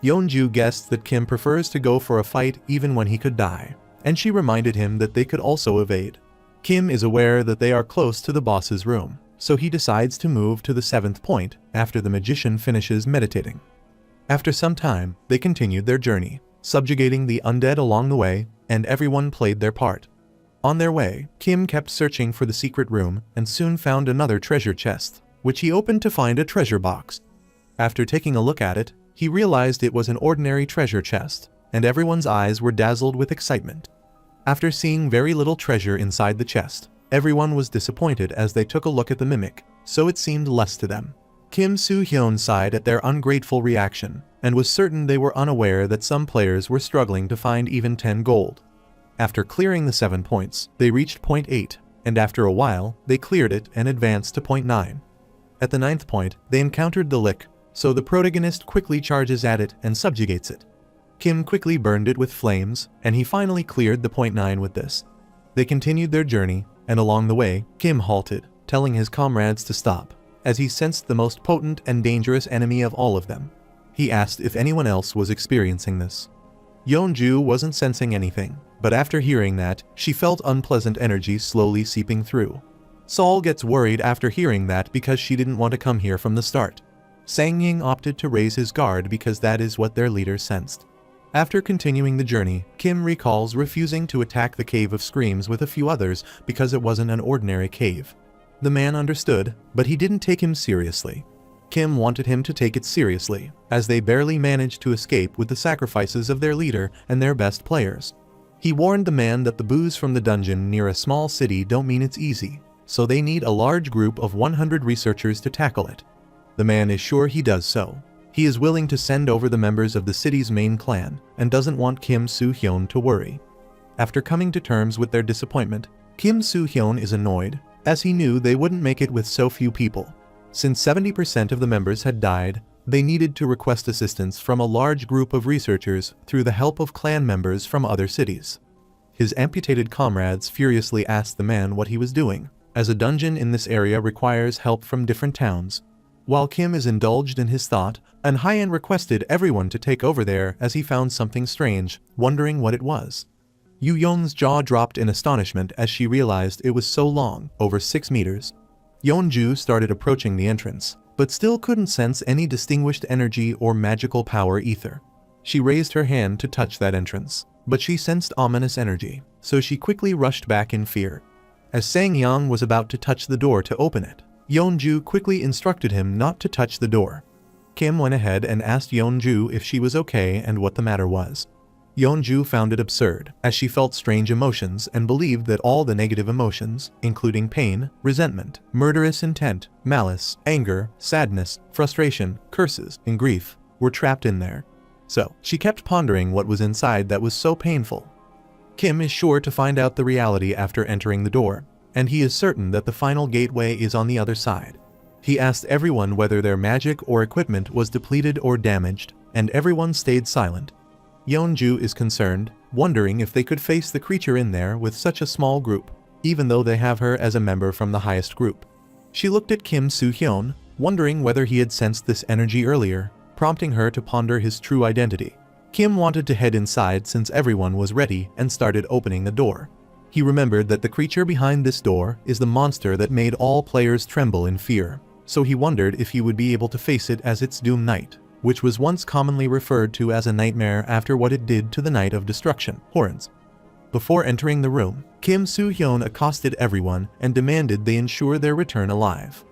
Yeonju guessed that Kim prefers to go for a fight even when he could die, and she reminded him that they could also evade. Kim is aware that they are close to the boss's room, so he decides to move to the 7th point after the magician finishes meditating. After some time, they continued their journey, subjugating the undead along the way, and everyone played their part. On their way, Kim kept searching for the secret room and soon found another treasure chest, which he opened to find a treasure box. After taking a look at it, he realized it was an ordinary treasure chest, and everyone's eyes were dazzled with excitement. After seeing very little treasure inside the chest, everyone was disappointed as they took a look at the mimic, so it seemed less to them. Kim Soo-hyun sighed at their ungrateful reaction, and was certain they were unaware that some players were struggling to find even 10 gold. After clearing the 7 points, they reached point 8, and after a while, they cleared it and advanced to point 9. At the 9th point, they encountered the lick, so the protagonist quickly charges at it and subjugates it. Kim quickly burned it with flames, and he finally cleared the point 9 with this. They continued their journey, and along the way, Kim halted, telling his comrades to stop, as he sensed the most potent and dangerous enemy of all of them. He asked if anyone else was experiencing this. Yeonju wasn't sensing anything, but after hearing that, she felt unpleasant energy slowly seeping through. Sol gets worried after hearing that because she didn't want to come here from the start. Sang-ying opted to raise his guard because that is what their leader sensed. After continuing the journey, Kim recalls refusing to attack the Cave of Screams with a few others because it wasn't an ordinary cave. The man understood, but he didn't take him seriously. Kim wanted him to take it seriously, as they barely managed to escape with the sacrifices of their leader and their best players. He warned the man that the booze from the dungeon near a small city don't mean it's easy, so they need a large group of 100 researchers to tackle it. The man is sure he does so. He is willing to send over the members of the city's main clan, and doesn't want Kim Soo-hyun to worry. After coming to terms with their disappointment, Kim Soo-hyun is annoyed, as he knew they wouldn't make it with so few people. Since 70% of the members had died, they needed to request assistance from a large group of researchers through the help of clan members from other cities. His amputated comrades furiously asked the man what he was doing, as a dungeon in this area requires help from different towns. While Kim is indulged in his thought, An Hyen requested everyone to take over there as he found something strange, wondering what it was. Yu Yon's jaw dropped in astonishment as she realized it was so long, over 6 meters. Yeonju started approaching the entrance, but still couldn't sense any distinguished energy or magical power either. She raised her hand to touch that entrance, but she sensed ominous energy, so she quickly rushed back in fear. As Sang-yang was about to touch the door to open it, Yeonju quickly instructed him not to touch the door. Kim went ahead and asked Yeonju if she was okay and what the matter was. Yeonju found it absurd, as she felt strange emotions and believed that all the negative emotions, including pain, resentment, murderous intent, malice, anger, sadness, frustration, curses, and grief, were trapped in there. So, she kept pondering what was inside that was so painful. Kim is sure to find out the reality after entering the door, and he is certain that the final gateway is on the other side. He asked everyone whether their magic or equipment was depleted or damaged, and everyone stayed silent. Yeonju is concerned, wondering if they could face the creature in there with such a small group, even though they have her as a member from the highest group. She looked at Kim Soo-hyun, wondering whether he had sensed this energy earlier, prompting her to ponder his true identity. Kim wanted to head inside since everyone was ready and started opening the door. He remembered that the creature behind this door is the monster that made all players tremble in fear, so he wondered if he would be able to face it as its Doom Knight, which was once commonly referred to as a nightmare after what it did to the Knight of Destruction, Horns. Before entering the room, Kim Soo-hyun accosted everyone and demanded they ensure their return alive.